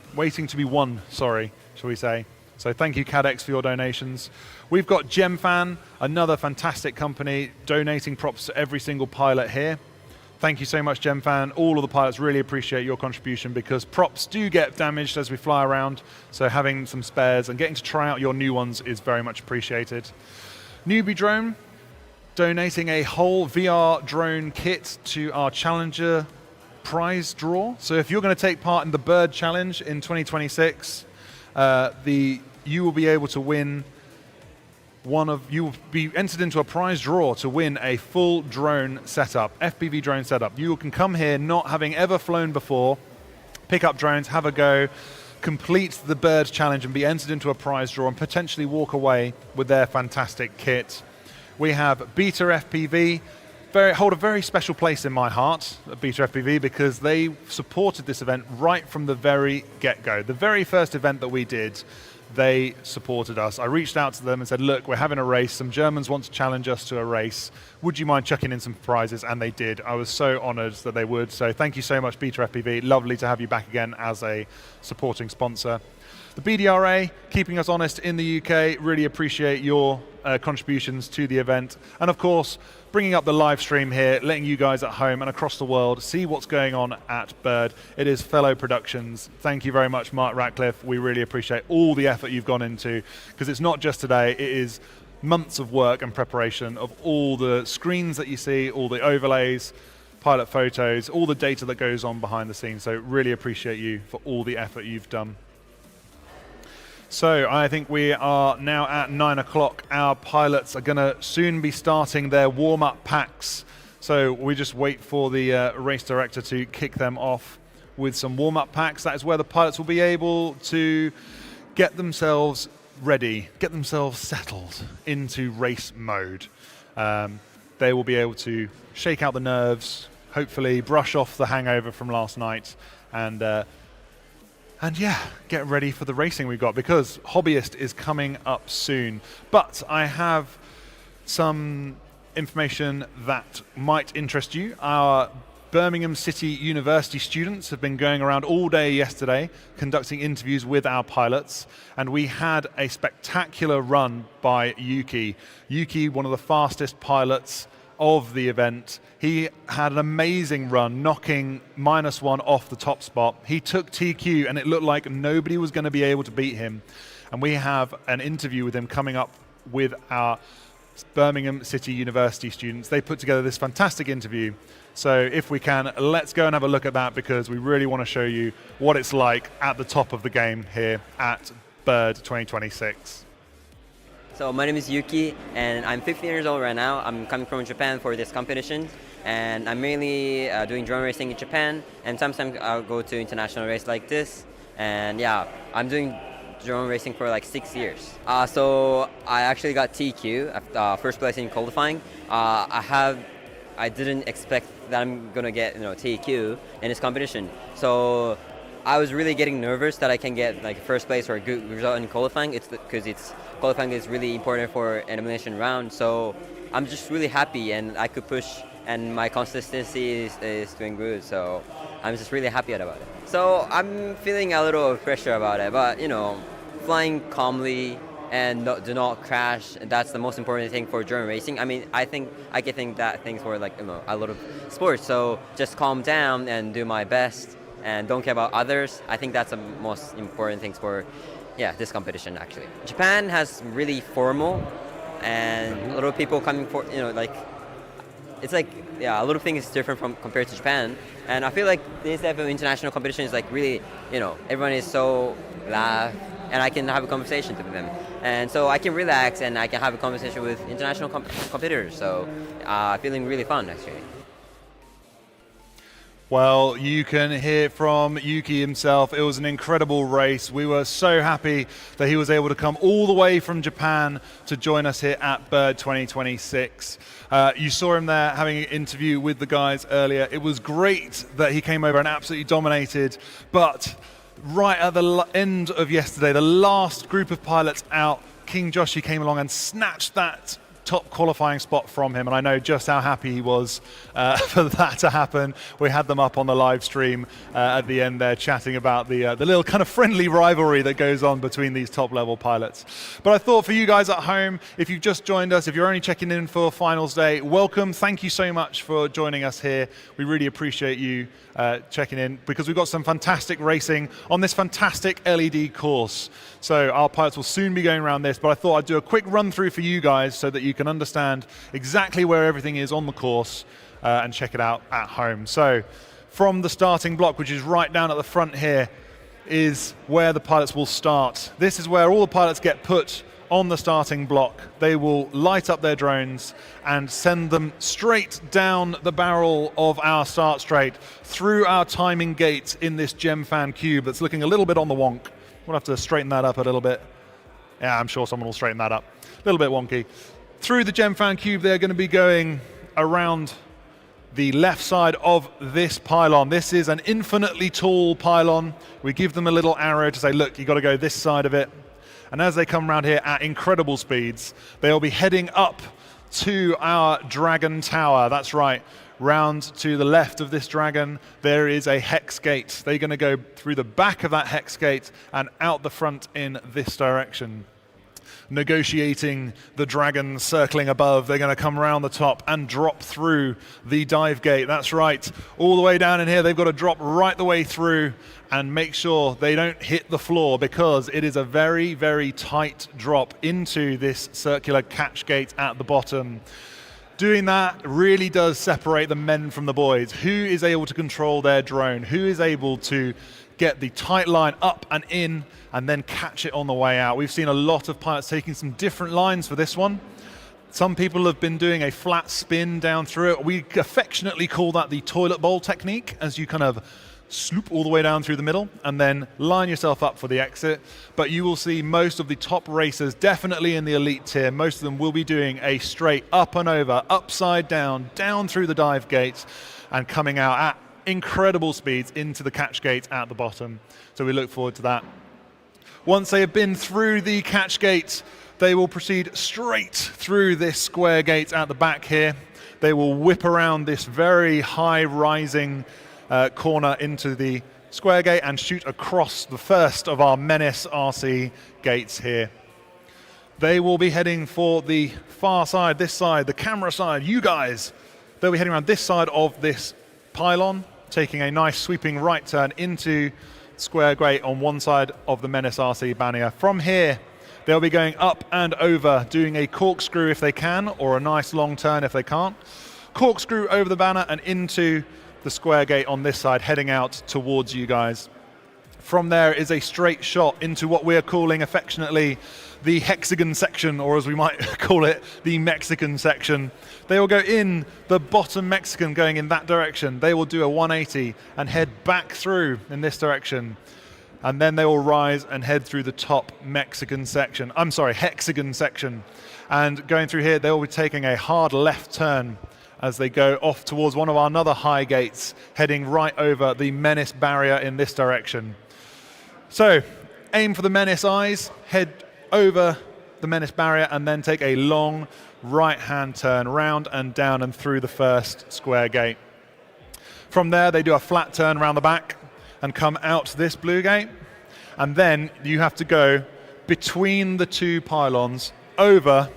sorry, shall we say. So thank you, Cadex, for your donations. We've got GemFan, another fantastic company, donating props to every single pilot here. Thank you so much, GemFan. All of the pilots really appreciate your contribution, because props do get damaged as we fly around, so having some spares and getting to try out your new ones is very much appreciated. Newbie Drone, donating a whole VR drone kit to our Challenger prize draw. So if you're going to take part in the Bird Challenge in 2026, you will be able to win you will be entered into a prize draw to win a full drone setup, FPV drone setup. You can come here not having ever flown before, pick up drones, have a go, complete the Bird Challenge and be entered into a prize draw and potentially walk away with their fantastic kit. We have Beta FPV, hold a very special place in my heart at ReeFPV because they supported this event right from the very get-go. The very first event that we did, they supported us. I reached out to them and said, look, we're having a race. Some Germans want to challenge us to a race. Would you mind chucking in some prizes? And they did. I was so honored that they would. So thank you so much, ReeFPV. Lovely to have you back again as a supporting sponsor. The BDRA, keeping us honest in the UK, really appreciate your contributions to the event. And of course, bringing up the live stream here, letting you guys at home and across the world see what's going on at Bird. It is Fellow Productions. Thank you very much, Mark Ratcliffe. We really appreciate all the effort you've gone into, because it's not just today, it is months of work and preparation of all the screens that you see, all the overlays, pilot photos, all the data that goes on behind the scenes. So really appreciate you for all the effort you've done. So I think we are now at 9 o'clock. Our pilots are going to soon be starting their warm-up packs. So we just wait for the race director to kick them off with some warm-up packs. That is where the pilots will be able to get themselves ready, get themselves settled into race mode. They will be able to shake out the nerves, hopefully brush off the hangover from last night, and yeah, get ready for the racing we've got, because Hobbyist is coming up soon. But I have some information that might interest you. Our Birmingham City University students have been going around all day yesterday conducting interviews with our pilots, and we had a spectacular run by Yuki. Yuki, one of the fastest pilots of the event. He had an amazing run, knocking -1 off the top spot. He took TQ and it looked like nobody was going to be able to beat him. And we have an interview with him coming up with our Birmingham City University students. They put together this fantastic interview. So if we can, let's go and have a look at that, because we really want to show you what it's like at the top of the game here at Bird 2026. So my name is Yuki, and I'm 15 years old right now. I'm coming from Japan for this competition, and I'm mainly doing drone racing in Japan, and sometimes I'll go to international race like this. And yeah, I'm doing drone racing for like 6 years. So I actually got TQ, first place in qualifying. I didn't expect that I'm gonna get TQ in this competition. So I was really getting nervous that I can get like first place or a good result in qualifying. It's because qualifying is really important for an elimination round. So I'm just really happy, and I could push, and my consistency is doing good. So I'm just really happy about it. So I'm feeling a little pressure about it, but flying calmly and do not crash. That's the most important thing for drone racing. I mean, I can think that things for like a lot of sports. So just calm down and do my best, and don't care about others. I think that's the most important things for, this competition actually. Japan has really formal, and a lot of people coming for, it's like, a lot of things is different from compared to Japan. And I feel like this type of international competition is like really, everyone is so laugh, and I can have a conversation with them. And so I can relax and I can have a conversation with international competitors. So feeling really fun actually. Well, you can hear from Yuki himself. It was an incredible race. We were so happy that he was able to come all the way from Japan to join us here at Bird 2026. You saw him there having an interview with the guys earlier. It was great that he came over and absolutely dominated. But right at the end of yesterday, the last group of pilots out, King Joshi came along and snatched that top qualifying spot from him, and I know just how happy he was for that to happen. We had them up on the live stream at the end there, chatting about the little kind of friendly rivalry that goes on between these top level pilots. But I thought for you guys at home, if you've just joined us, if you're only checking in for finals day, welcome. Thank you so much for joining us here. We really appreciate you checking in, because we've got some fantastic racing on this fantastic LED course. So our pilots will soon be going around this, but I thought I'd do a quick run through for you guys so that you can understand exactly where everything is on the course and check it out at home. So from the starting block, which is right down at the front here, is where the pilots will start. This is where all the pilots get put on the starting block. They will light up their drones and send them straight down the barrel of our start straight through our timing gate in this GemFan cube that's looking a little bit on the wonk. We'll have to straighten that up a little bit. Yeah, I'm sure someone will straighten that up. A little bit wonky. Through the GemFan cube, they're going to be going around the left side of this pylon. This is an infinitely tall pylon. We give them a little arrow to say, look, you got to go this side of it. And as they come around here at incredible speeds, they'll be heading up to our dragon tower. That's right. Round to the left of this dragon, there is a hex gate. They're going to go through the back of that hex gate and out the front in this direction. Negotiating the dragon circling above, they're going to come around the top and drop through the dive gate. That's right. All the way down in here, they've got to drop right the way through and make sure they don't hit the floor, because it is a very, very tight drop into this circular catch gate at the bottom. Doing that really does separate the men from the boys. Who is able to control their drone? Who is able to get the tight line up and in and then catch it on the way out? We've seen a lot of pilots taking some different lines for this one. Some people have been doing a flat spin down through it. We affectionately call that the toilet bowl technique, as you kind of sloop all the way down through the middle and then line yourself up for the exit. But you will see most of the top racers, definitely in the elite tier, most of them will be doing a straight up and over, upside down, down through the dive gates and coming out at incredible speeds into the catch gate at the bottom. So we look forward to that. Once they have been through the catch gate, they will proceed straight through this square gate at the back here. They will whip around this very high rising corner into the square gate and shoot across the first of our Menace RC gates here. They will be heading for the far side, this side, the camera side, you guys. They'll be heading around this side of this pylon, taking a nice sweeping right turn into square gate on one side of the Menace RC banner. From here, they'll be going up and over, doing a corkscrew if they can, or a nice long turn if they can't. Corkscrew over the banner and into the square gate on this side, heading out towards you guys. From there is a straight shot into what we're calling affectionately the hexagon section, or as we might call it, the Mexican section. They will go in the bottom Mexican going in that direction. They will do a 180 and head back through in this direction. And then they will rise and head through the top Mexican section. I'm sorry, hexagon section. And going through here, they will be taking a hard left turn as they go off towards one of our other high gates, heading right over the Menace barrier in this direction. So, aim for the Menace eyes, head over the Menace barrier, and then take a long right-hand turn round and down and through the first square gate. From there, they do a flat turn around the back and come out this blue gate. And then you have to go between the two pylons, over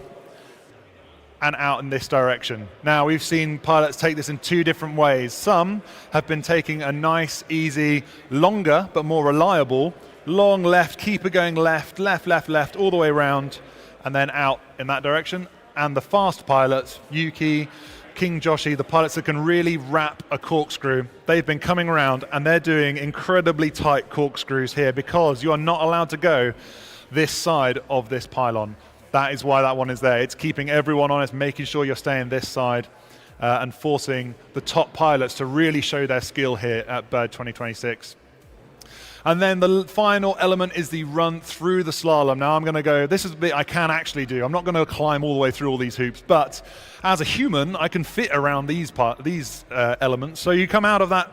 and out in this direction. Now, we've seen pilots take this in two different ways. Some have been taking a nice, easy, longer, but more reliable, long left, keeper going left, left, left, left, all the way around, and then out in that direction. And the fast pilots, Yuki, King Joshi, the pilots that can really wrap a corkscrew, they've been coming around and they're doing incredibly tight corkscrews here, because you are not allowed to go this side of this pylon. That is why that one is there. It's keeping everyone honest, making sure you're staying this side and forcing the top pilots to really show their skill here at Bird 2026. And then the final element is the run through the slalom. Now I'm going to go, this is a bit I can actually do. I'm not going to climb all the way through all these hoops, but as a human, I can fit around these elements. So you come out of that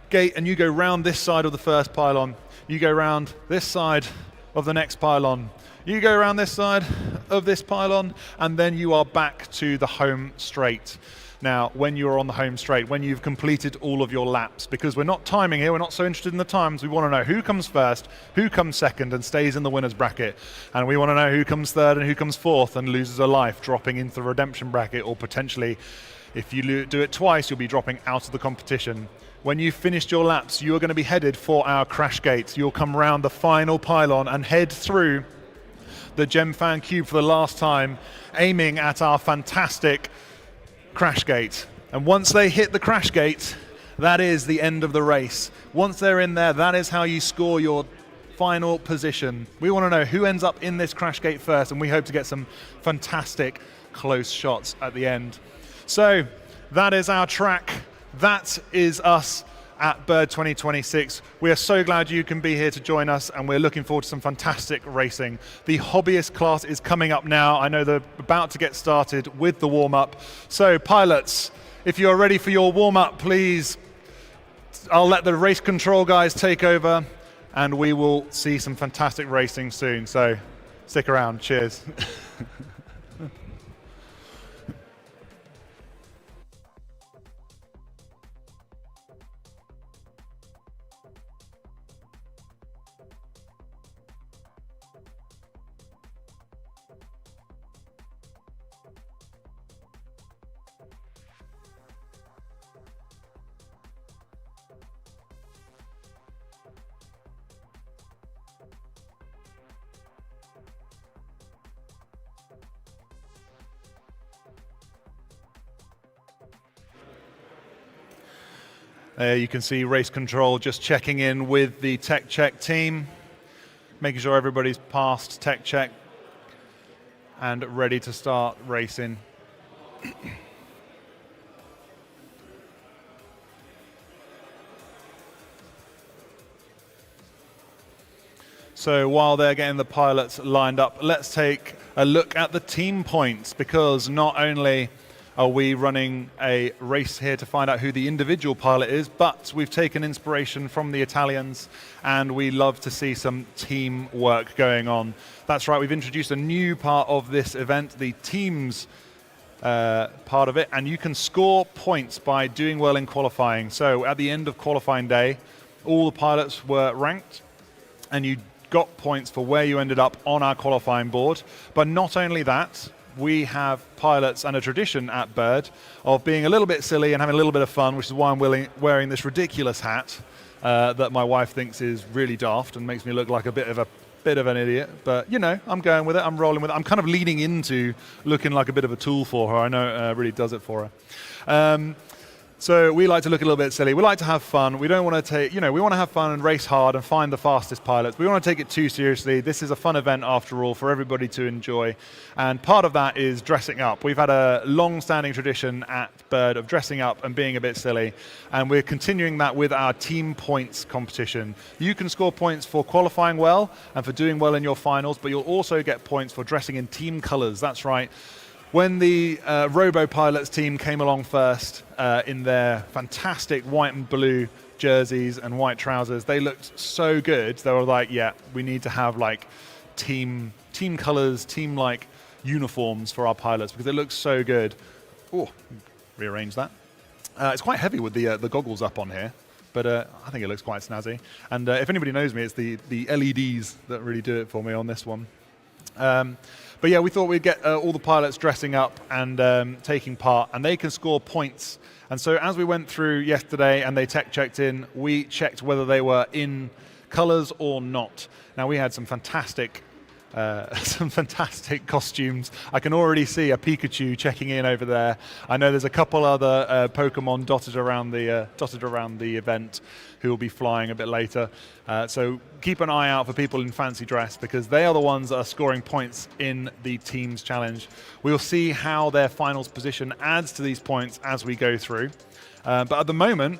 gate and you go round this side of the first pylon. You go round this side of the next pylon. You go around this side of this pylon, and then you are back to the home straight. Now, when you're on the home straight, when you've completed all of your laps, because we're not timing here, we're not so interested in the times, we want to know who comes first, who comes second and stays in the winner's bracket. And we want to know who comes third and who comes fourth and loses a life, dropping into the redemption bracket, or potentially, if you do it twice, you'll be dropping out of the competition. When you've finished your laps, you are going to be headed for our crash gate. You'll come around the final pylon and head through the Gemfan Cube for the last time, aiming at our fantastic crash gate. And once they hit the crash gate, that is the end of the race. Once they're in there, that is how you score your final position. We want to know who ends up in this crash gate first, and we hope to get some fantastic close shots at the end. So that is our track. That is us at Bird 2026. We are so glad you can be here to join us, and we're looking forward to some fantastic racing. The hobbyist class is coming up now. I know they're about to get started with the warm-up. So pilots, if you're ready for your warm-up, please, I'll let the race control guys take over, and we will see some fantastic racing soon. So stick around. Cheers. You can see race control just checking in with the tech check team, making sure everybody's passed tech check and ready to start racing. So while they're getting the pilots lined up, let's take a look at the team points, because not only are we running a race here to find out who the individual pilot is, but we've taken inspiration from the Italians, and we love to see some teamwork going on. That's right, we've introduced a new part of this event, the teams part of it, and you can score points by doing well in qualifying. So at the end of qualifying day, all the pilots were ranked, and you got points for where you ended up on our qualifying board. But not only that, we have pilots and a tradition at Bird of being a little bit silly and having a little bit of fun, which is why I'm wearing this ridiculous hat that my wife thinks is really daft and makes me look like a bit of an idiot. But you know, I'm going with it, I'm rolling with it. I'm kind of leaning into looking like a bit of a tool for her. I know it really does it for her. So we like to look a little bit silly. We like to have fun. We don't want to take, we want to have fun and race hard and find the fastest pilots. We want to take it too seriously. This is a fun event after all for everybody to enjoy. And part of that is dressing up. We've had a long-standing tradition at Bird of dressing up and being a bit silly. And we're continuing that with our team points competition. You can score points for qualifying well and for doing well in your finals, but you'll also get points for dressing in team colors. That's right. When the Robo Pilots team came along first in their fantastic white and blue jerseys and white trousers, they looked so good. They were like, yeah, we need to have like team colors, team-like uniforms for our pilots because it looks so good. Oh, rearrange that. It's quite heavy with the goggles up on here, but I think it looks quite snazzy. And if anybody knows me, it's the LEDs that really do it for me on this one. But yeah, we thought we'd get all the pilots dressing up and taking part, and they can score points. And so as we went through yesterday and they tech checked in, we checked whether they were in colors or not. Now we had some fantastic costumes. I can already see a Pikachu checking in over there. I know there's a couple other Pokemon dotted around the event who will be flying a bit later. So keep an eye out for people in fancy dress because they are the ones that are scoring points in the Teams Challenge. We'll see how their finals position adds to these points as we go through. But at the moment,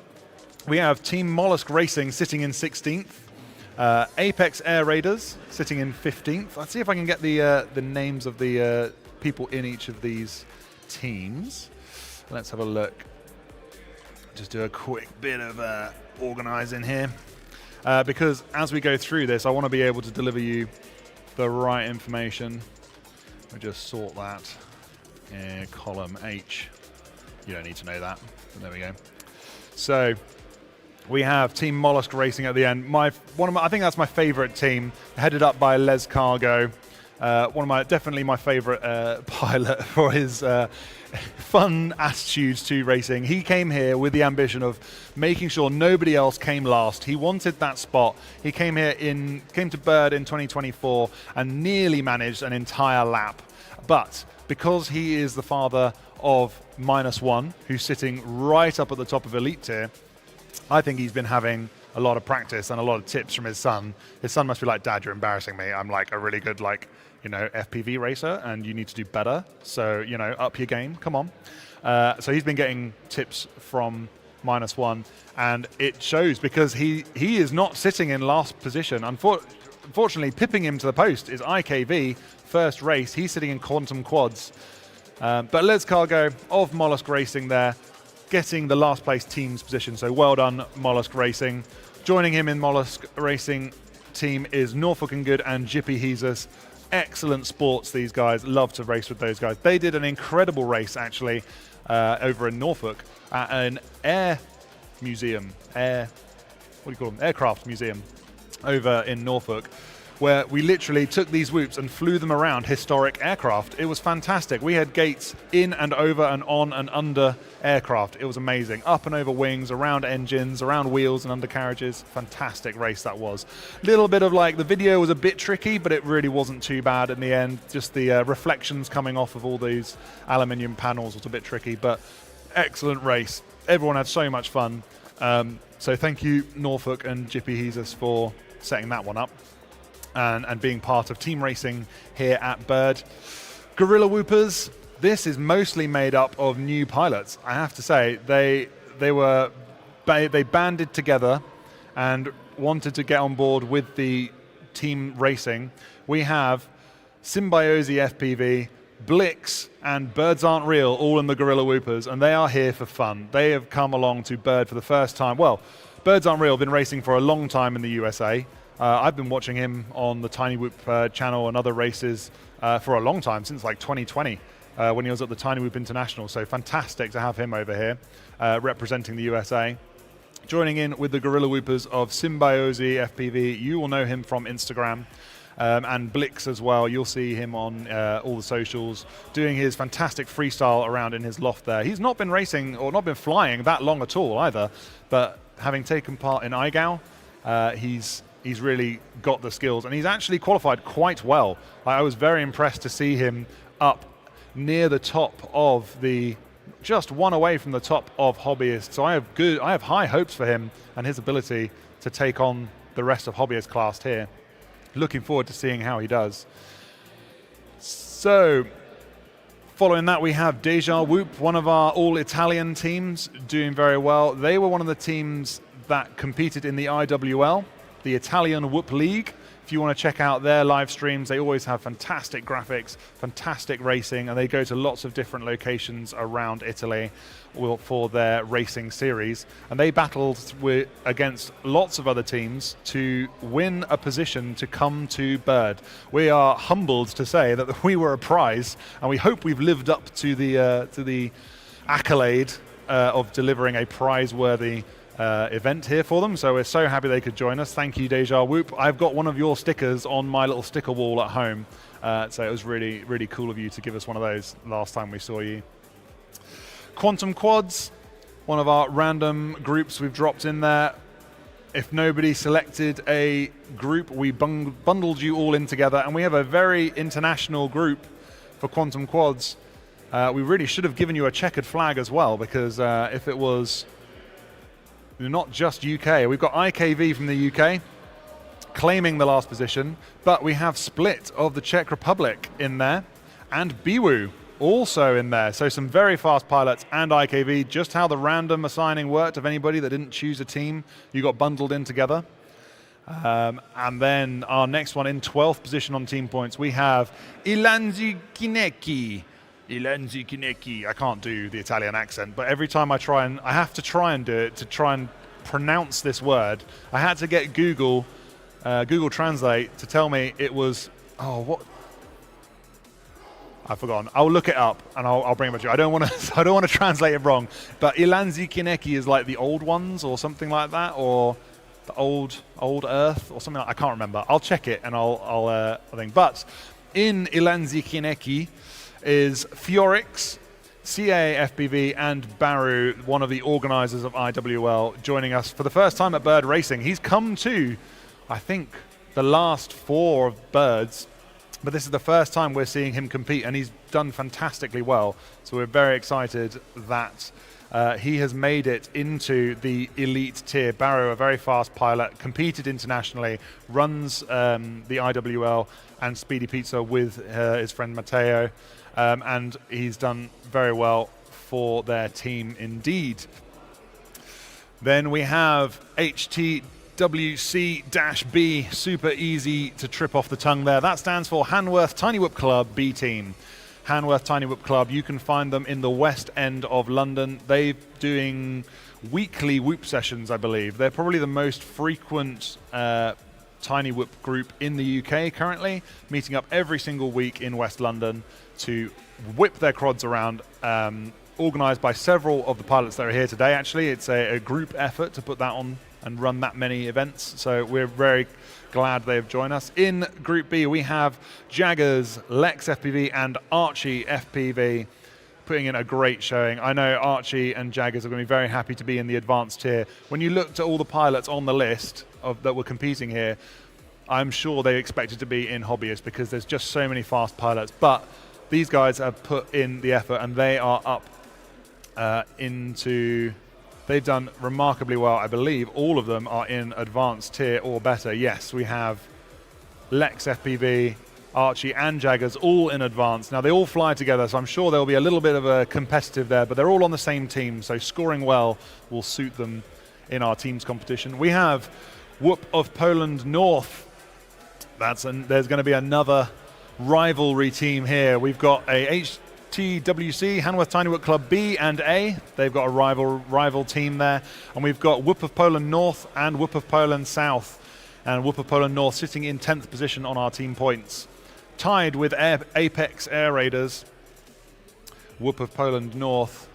we have Team Mollusk Racing sitting in 16th. Apex Air Raiders sitting in 15th. Let's see if I can get the names of the people in each of these teams. Let's have a look. Just do a quick bit of organizing here. Because as we go through this, I want to be able to deliver you the right information. We just sort that. Column H. You don't need to know that. But there we go. So we have Team Mollusk Racing at the end. I think that's my favorite team, headed up by Les Cargo. Definitely my favorite pilot for his fun attitudes to racing. He came here with the ambition of making sure nobody else came last. He wanted that spot. He came to Bird in 2024 and nearly managed an entire lap. But because he is the father of -1, who's sitting right up at the top of Elite Tier, I think he's been having a lot of practice and a lot of tips from his son. His son must be like, Dad, you're embarrassing me. I'm like a really good FPV racer and you need to do better. So, up your game, come on. So he's been getting tips from -1 and it shows because he is not sitting in last position. Unfortunately, pipping him to the post is IKV, first race. He's sitting in Quantum Quads. But Les Cargo of Mollusk Racing there, getting the last place team's position. So well done, Mollusk Racing. Joining him in Mollusk Racing team is Norfolk and Good and Jippy Jesus. Excellent sports, these guys. Love to race with those guys. They did an incredible race, actually, over in Norfolk at an air museum. What do you call them? Aircraft museum over in Norfolk, where we literally took these whoops and flew them around historic aircraft. It was fantastic. We had gates in and over and on and under aircraft. It was amazing. Up and over wings, around engines, around wheels and undercarriages. Fantastic race that was. Little bit of the video was a bit tricky, but it really wasn't too bad in the end. Just the reflections coming off of all these aluminium panels was a bit tricky, but excellent race. Everyone had so much fun. So thank you, Norfolk and Jippy Jesus, for setting that one up. And being part of team racing here at Bird. Gorilla Whoopers, this is mostly made up of new pilots. I have to say, they banded together and wanted to get on board with the team racing. We have Symbiosi FPV, Blix, and Birds Aren't Real, all in the Gorilla Whoopers, and they are here for fun. They have come along to Bird for the first time. Well, Birds Aren't Real have been racing for a long time in the USA. I've been watching him on the Tiny Whoop channel and other races for a long time, since 2020, when he was at the Tiny Whoop International. So fantastic to have him over here representing the USA. Joining in with the Gorilla Whoopers of Symbiosi FPV, you will know him from Instagram. And Blix as well, you'll see him on all the socials, doing his fantastic freestyle around in his loft there. He's not been racing or not been flying that long at all either, but having taken part in IGAL, he's really got the skills, and he's actually qualified quite well. I was very impressed to see him up near the top of just one away from the top of Hobbyist. So I have high hopes for him and his ability to take on the rest of Hobbyist class here. Looking forward to seeing how he does. So, following that, we have Deja Whoop, one of our all-Italian teams, doing very well. They were one of the teams that competed in the IWL, the Italian Whoop League. If you want to check out their live streams, they always have fantastic graphics, fantastic racing, and they go to lots of different locations around Italy for their racing series. And they battled against lots of other teams to win a position to come to Bird. We are humbled to say that we were a prize, and we hope we've lived up to the accolade of delivering a prize-worthy event here for them. So we're so happy they could join us. Thank you, Deja Whoop. I've got one of your stickers on my little sticker wall at home. So it was really, really cool of you to give us one of those last time we saw you. Quantum Quads, one of our random groups we've dropped in there. If nobody selected a group, we bundled you all in together, and we have a very international group for Quantum Quads. We really should have given you a checkered flag as well, because if it was not just UK, we've got IKV from the UK claiming the last position, but we have Split of the Czech Republic in there, and Biwu also in there. So some very fast pilots and IKV. Just how the random assigning worked of anybody that didn't choose a team, you got bundled in together. And then our next one in 12th position on team points, we have Ilanzi Kinecki. I can't do the Italian accent, but every time I have to try and do it to try and pronounce this word. I had to get Google Translate to tell me it was, I've forgotten. I'll look it up and I'll bring it back to you. I don't want to translate it wrong, but Ilanzi Kinecki is like the old ones or something like that, or the old Earth or something. I can't remember. I'll check it and I'll think. But in Ilanzi Kinecki is Fiorix, CA-FPV, and Baru, one of the organizers of IWL, joining us for the first time at Bird Racing. He's come to, I think, the last 4 of Birds, but this is the first time we're seeing him compete, and he's done fantastically well. So we're very excited that he has made it into the elite tier. Baru, a very fast pilot, competed internationally, runs the IWL and Speedy Pizza with his friend Matteo. And he's done very well for their team indeed. Then we have HTWC-B, super easy to trip off the tongue there. That stands for Hanworth Tiny Whoop Club B Team. Hanworth Tiny Whoop Club. You can find them in the West End of London. They're doing weekly whoop sessions, I believe. They're probably the most frequent Tiny Whoop group in the UK currently, meeting up every single week in West London to whip their quads around, organised by several of the pilots that are here today. Actually, it's a group effort to put that on and run that many events, so we're very glad they've joined us. In Group B, we have Jaggers, Lex FPV, and Archie FPV putting in a great showing. I know Archie and Jaggers are going to be very happy to be in the advanced tier. When you looked at all the pilots on the list that were competing here, I'm sure they expected to be in Hobbyist because there's just so many fast pilots. But these guys have put in the effort and they are up they've done remarkably well. I believe all of them are in advanced tier or better. Yes, we have Lex FPV, Archie and Jaggers all in advance. Now they all fly together, so I'm sure there'll be a little bit of a competitive there, but they're all on the same team, so scoring well will suit them in our teams competition. We have Whoop of Poland North. There's going to be another rivalry team here. We've got a HTWC, Hanworth Tiny Whoop Club B and A. They've got a rival team there. And we've got Whoop of Poland North and Whoop of Poland South. And Whoop of Poland North sitting in 10th position on our team points. Tied with Apex Air Raiders, Whoop of Poland North,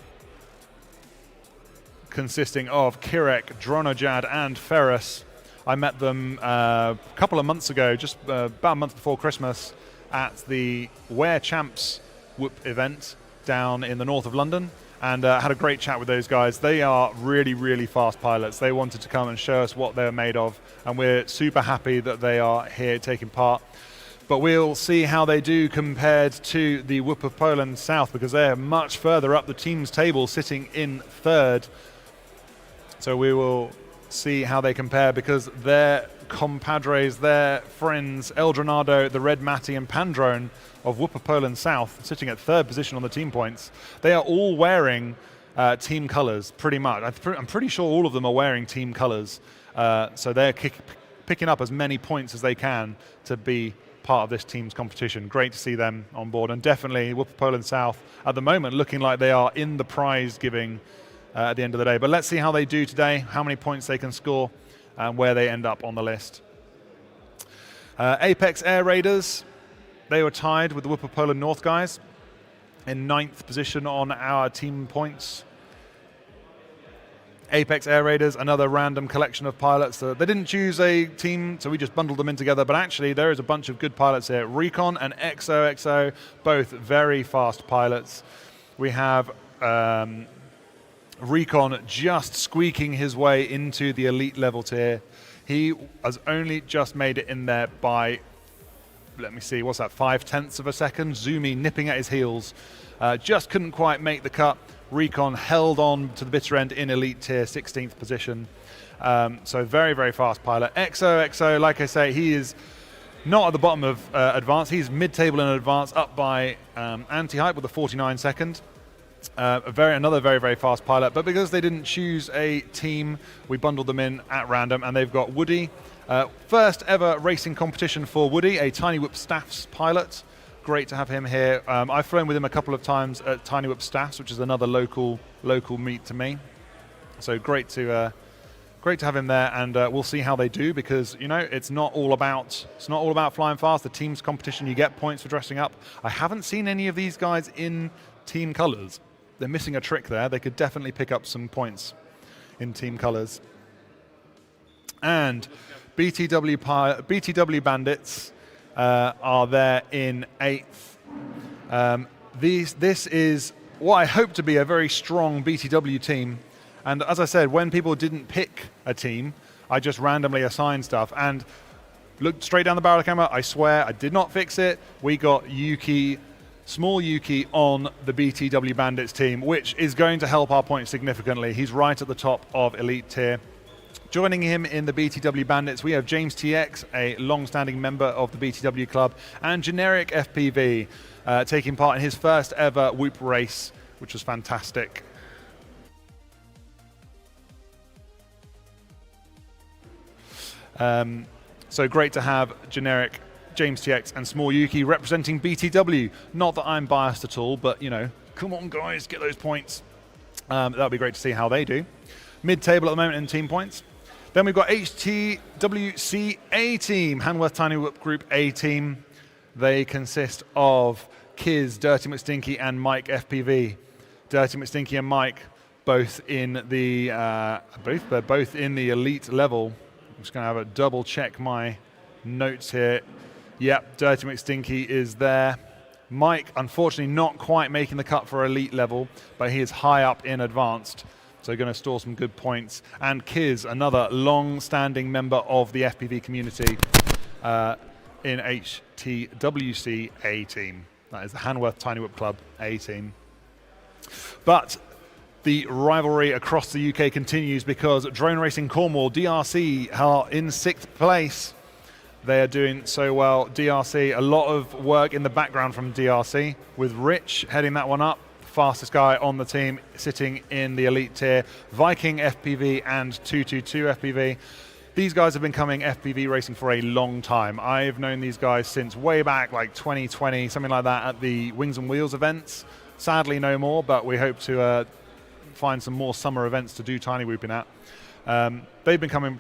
consisting of Kirek, Dronojad, and Ferris. I met them a couple of months ago, just about a month before Christmas, at the Where Champs Whoop event down in the north of London, and had a great chat with those guys. They are really, really fast pilots. They wanted to come and show us what they're made of, and we're super happy that they are here taking part. But we'll see how they do compared to the Whoop of Poland South, because they're much further up the team's table, sitting in third. So we will see how they compare, because their compadres, their friends, Eldronado, the Red Matty, and Pandrone of Whoop of Poland South, sitting at third position on the team points. They are all wearing team colours, pretty much. I'm pretty sure all of them are wearing team colours. So they're picking up as many points as they can to be part of this team's competition. Great to see them on board, and definitely Whoop of Poland South at the moment looking like they are in the prize giving at the end of the day. But let's see how they do today, how many points they can score, and where they end up on the list. Apex Air Raiders, they were tied with the Whoop of Poland North guys in 9th position on our team points. Apex Air Raiders, another random collection of pilots. They didn't choose a team, so we just bundled them in together, but actually there is a bunch of good pilots here. Recon and XOXO, both very fast pilots. We have Recon just squeaking his way into the elite level tier. He has only just made it in there by, let me see, what's that, 0.5 of a second? Zumi nipping at his heels. Just couldn't quite make the cut. Recon held on to the bitter end in elite tier, 16th position. So very, very fast pilot. XOXO, like I say, he is not at the bottom of advanced. He's mid-table in advance, up by anti-hype with a 49 second. Another very, very fast pilot. But because they didn't choose a team, we bundled them in at random, and they've got Woody. First ever racing competition for Woody, a Tiny Whoop Staffs pilot. Great to have him here. I've flown with him a couple of times at Tiny Whoop Staffs, which is another local meet to me. So great to have him there, and we'll see how they do, because it's not all about flying fast. The team's competition, you get points for dressing up. I haven't seen any of these guys in team colours. They're missing a trick there. They could definitely pick up some points in team colours. And BTW Bandits are there in 8th. This is what I hope to be a very strong BTW team. And as I said, when people didn't pick a team, I just randomly assigned stuff. And looked straight down the barrel of the camera, I swear I did not fix it. We got Yuki, small Yuki, on the BTW Bandits team, which is going to help our points significantly. He's right at the top of elite tier. Joining him in the BTW Bandits, we have James TX, a long-standing member of the BTW club, and Generic FPV, taking part in his first ever Whoop race, which was fantastic. So great to have Generic James TX, and Small Yuki representing BTW. Not that I'm biased at all, but, you know, come on, guys, get those points. That'll be great to see how they do. Mid-table at the moment in team points. Then we've got HTWC A team, Hanworth Tiny Whoop Group A team. They consist of Kiz, Dirty McStinky, and Mike FPV. Dirty McStinky and Mike both in the both in the elite level. I'm just going to have a double check my notes here. Yep, Dirty McStinky is there. Mike, unfortunately, not quite making the cut for elite level, but he is high up in advanced. So going to store some good points. And Kiz, another long-standing member of the FPV community in HTWC A team. That is the Hanworth Tiny Whoop Club A team. But the rivalry across the UK continues because Drone Racing Cornwall, DRC, are in 6th place. They are doing so well. DRC, a lot of work in the background from DRC, with Rich heading that one up. Fastest guy on the team, sitting in the elite tier. Viking FPV and 222 FPV. These guys have been coming FPV racing for a long time. I've known these guys since way back, like 2020, something like that, at the Wings and Wheels events. Sadly, no more, but we hope to find some more summer events to do tiny whooping at. They've been coming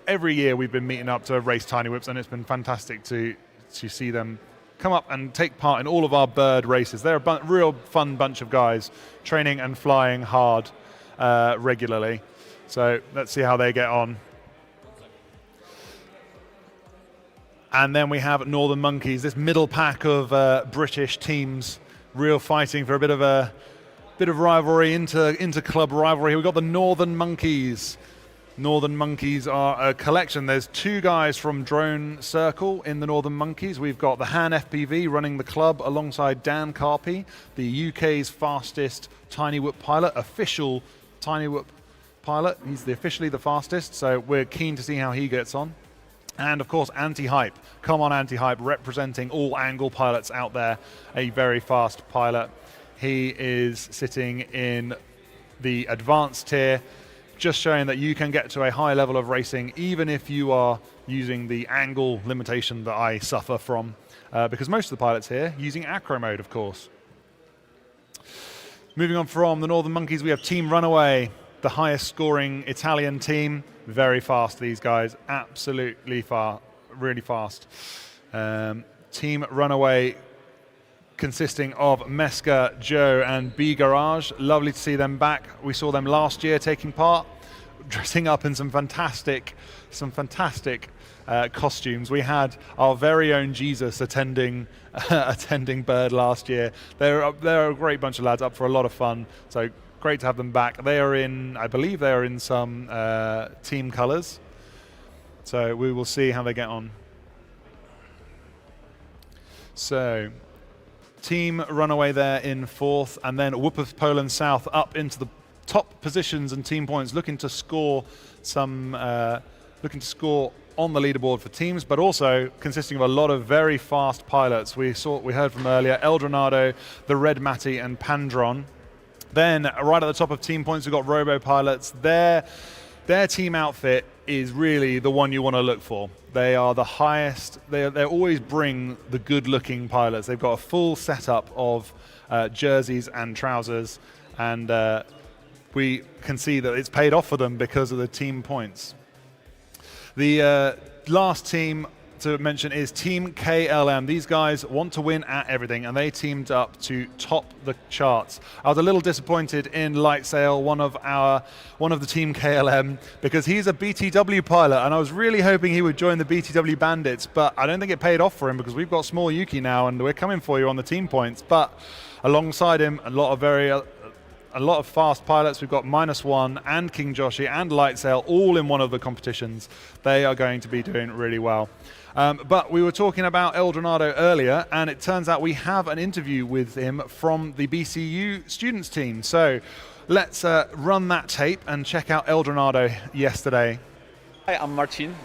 every year. We've been meeting up to race tiny whoops, and it's been fantastic to see them come up and take part in all of our bird races. They're a real fun bunch of guys, training and flying hard regularly. So let's see how they get on. And then we have Northern Monkeys, this middle pack of British teams, real fighting for a bit of rivalry, inter-club rivalry. We've got the Northern Monkeys. Northern Monkeys are a collection. There's 2 guys from Drone Circle in the Northern Monkeys. We've got the Han FPV running the club alongside Dan Carpy, the UK's fastest tiny whoop pilot, official tiny whoop pilot. He's officially the fastest, so we're keen to see how he gets on. And of course, Anti-Hype. Come on, Anti-Hype, representing all angle pilots out there, a very fast pilot. He is sitting in the advanced tier, just showing that you can get to a high level of racing even if you are using the angle limitation that I suffer from, because most of the pilots here using acro mode, of course. Moving on from the Northern Monkeys, we have Team Runaway, the highest scoring Italian team. Very fast, these guys, absolutely fast, really fast. Team Runaway consisting of Meska, Joe, and B Garage. Lovely to see them back. We saw them last year taking part, dressing up in some fantastic costumes. We had our very own Jesus attending Bird last year. They're a great bunch of lads, up for a lot of fun. So great to have them back. They are in, I believe, they are in some team colours. So we will see how they get on. So Team Runaway there in 4th, and then Phobos Poland South up into the top positions and team points, looking to score on the leaderboard for teams, but also consisting of a lot of very fast pilots. We heard from earlier Eldronado, the Red Matty, and Pandron. Then right at the top of team points, we've got Robo Pilots. Their team outfit is really the one you want to look for. They are the highest. They always bring the good-looking pilots. They've got a full setup of jerseys and trousers, and we can see that it's paid off for them because of the team points. The last team to mention is Team KLM. These guys want to win at everything, and they teamed up to top the charts. I was a little disappointed in Lightsail, one of the Team KLM, because he's a BTW pilot, and I was really hoping he would join the BTW Bandits, but I don't think it paid off for him because we've got Small Yuki now, and we're coming for you on the team points. But alongside him, a lot of fast pilots. We've got -1 and King Joshi and Lightsail all in one of the competitions. They are going to be doing really well. But we were talking about Eldronado earlier, and it turns out we have an interview with him from the BCU students team. So let's run that tape and check out Eldronado yesterday. Hi, I'm Marcin,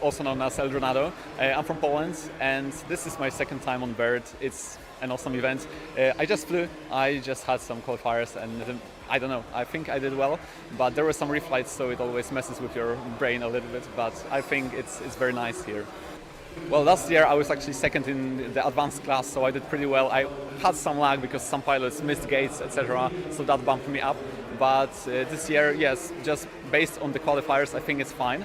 also known as Eldronado. I'm from Poland, and this is my second time on Bird. It's an awesome event. I just flew. I just had some qualifiers, and I don't know, I think I did well, but there were some reflights, so it always messes with your brain a little bit, but I think it's very nice here. Well, last year I was actually second in the advanced class, so I did pretty well. I had some lag because some pilots missed gates, etc., so that bumped me up. But this year, yes, just based on the qualifiers, I think it's fine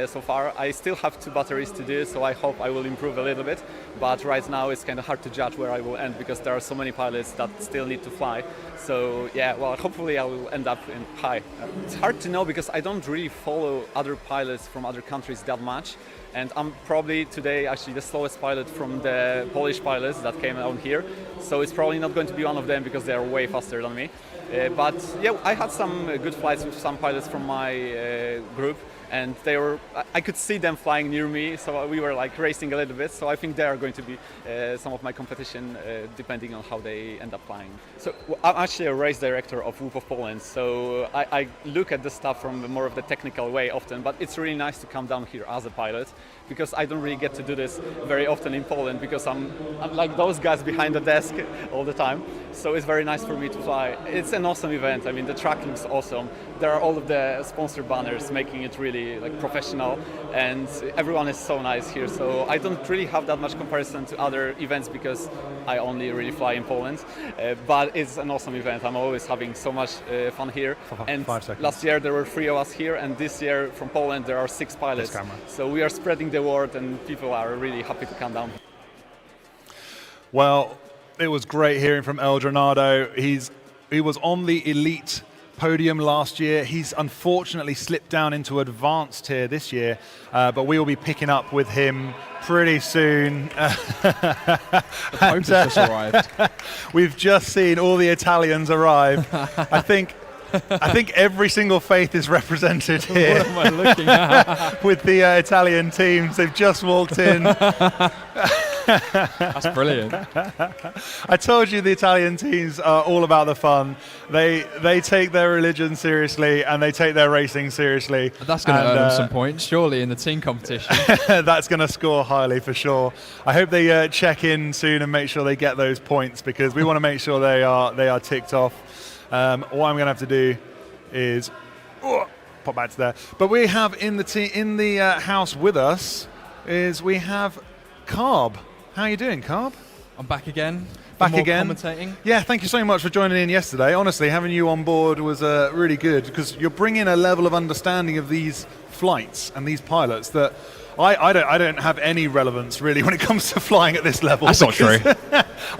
so far. I still have 2 batteries to do, so I hope I will improve a little bit. But right now it's kind of hard to judge where I will end because there are so many pilots that still need to fly. So yeah, well, hopefully I will end up in high. It's hard to know because I don't really follow other pilots from other countries that much. And I'm probably today actually the slowest pilot from the Polish pilots that came out here. So it's probably not going to be one of them because they are way faster than me. But yeah, I had some good flights with some pilots from my group, and I could see them flying near me, so we were like racing a little bit. So I think they are going to be some of my competition, depending on how they end up flying. So I'm actually a race director of Phobos Poland, so I look at the stuff from more of the technical way often, but it's really nice to come down here as a pilot, because I don't really get to do this very often in Poland, because I'm like those guys behind the desk all the time. So it's very nice for me to fly. It's an awesome event. I mean, the track looks awesome. There are all of the sponsor banners making it really like professional, and everyone is so nice here. So I don't really have that much comparison to other events because I only really fly in Poland. But it's an awesome event. I'm always having so much fun here. And 5 seconds. Last year there were 3 of us here, and this year from Poland there are 6 pilots. So we are spreading the word, and people are really happy to come down. Well, it was great hearing from El Granado. He was on the elite podium last year. He's unfortunately slipped down into advanced tier this year, but we will be picking up with him pretty soon. The Pope has just arrived. We've just seen all the Italians arrive. I think every single faith is represented here. What am I looking at? With the Italian teams. They've just walked in. That's brilliant. I told you the Italian teams are all about the fun. They take their religion seriously, and they take their racing seriously. That's going to earn them some points, surely, in the team competition. That's going to score highly for sure. I hope they check in soon and make sure they get those points, because we want to make sure they are ticked off. What I'm going to have to do is pop back to there. But we have in the house with us we have Carb. How are you doing, Carb? I'm back again. Back again. Commentating. Yeah, thank you so much for joining in yesterday. Honestly, having you on board was really good, because you're bringing a level of understanding of these flights and these pilots that I don't have any relevance really when it comes to flying at this level. That's not true.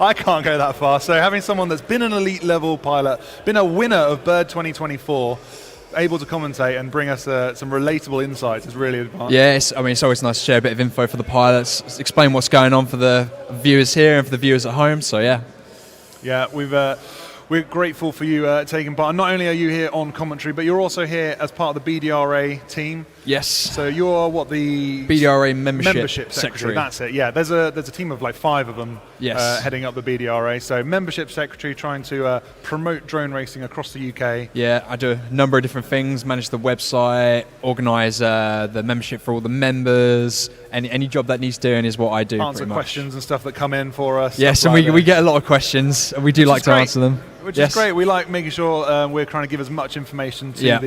I can't go that far. So having someone that's been an elite level pilot, been a winner of Bird 2024, able to commentate and bring us some relatable insights is really advanced. Yes, I mean, it's always nice to share a bit of info for the pilots, explain what's going on for the viewers here and for the viewers at home. So yeah, we're grateful for you taking part. And not only are you here on commentary, but you're also here as part of the BDRA team. Yes. So you're the BDRA membership secretary. That's it. Yeah, there's a team of like 5 of them. Yes. Heading up the BDRA. So membership secretary, trying to promote drone racing across the UK. Yeah, I do a number of different things: manage the website, organise the membership for all the members. Any job that needs doing is what I do. Answer questions and stuff that come in for us. Yes, and we get a lot of questions, and we do like to answer them. Which is great. We like making sure we're trying to give as much information to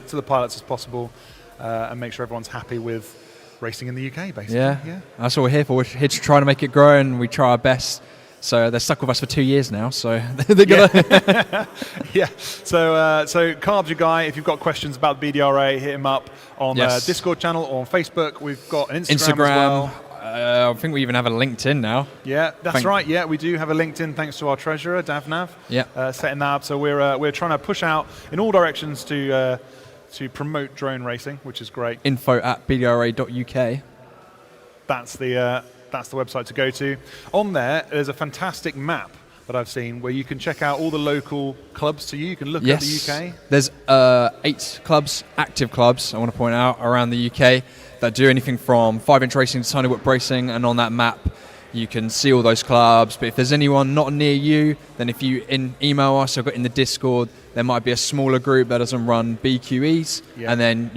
the pilots as possible, and make sure everyone's happy with racing in the UK, basically. Yeah, that's what we're here for. We're here to try to make it grow, and we try our best. So they're stuck with us for 2 years now. So they're gonna. Yeah. So Carb's your guy. If you've got questions about the BDRA, hit him up on Discord channel or on Facebook. We've got an Instagram as well. I think we even have a LinkedIn now. Yeah, that's right. Yeah, we do have a LinkedIn, thanks to our treasurer, Davnav. Yeah. Setting that up. So we're trying to push out in all directions to promote drone racing, which is great. info@bdra.uk. That's the website to go to. On there's a fantastic map that I've seen where you can check out all the local clubs to you. You can look at the UK. There's 8 clubs, active clubs, I want to point out, around the UK that do anything from 5-inch racing to tiny whip racing, and on that map you can see all those clubs. But if there's anyone not near you, then if you email us or got in the Discord, there might be a smaller group that doesn't run BQEs, and then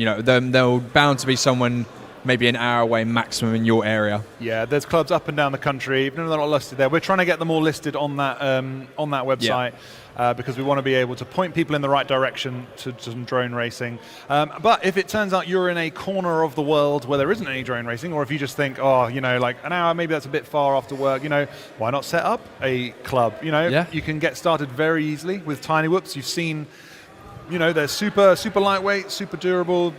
they're bound to be someone maybe an hour away maximum in your area. Yeah, there's clubs up and down the country, even though they're not listed there. We're trying to get them all listed on that website. Because we want to be able to point people in the right direction to some drone racing. But if it turns out you're in a corner of the world where there isn't any drone racing, or if you just think, oh, you know, like an hour, maybe that's a bit far after work, you know, why not set up a club? You know, you can get started very easily with tiny whoops. You've seen, you know, they're super lightweight, super durable,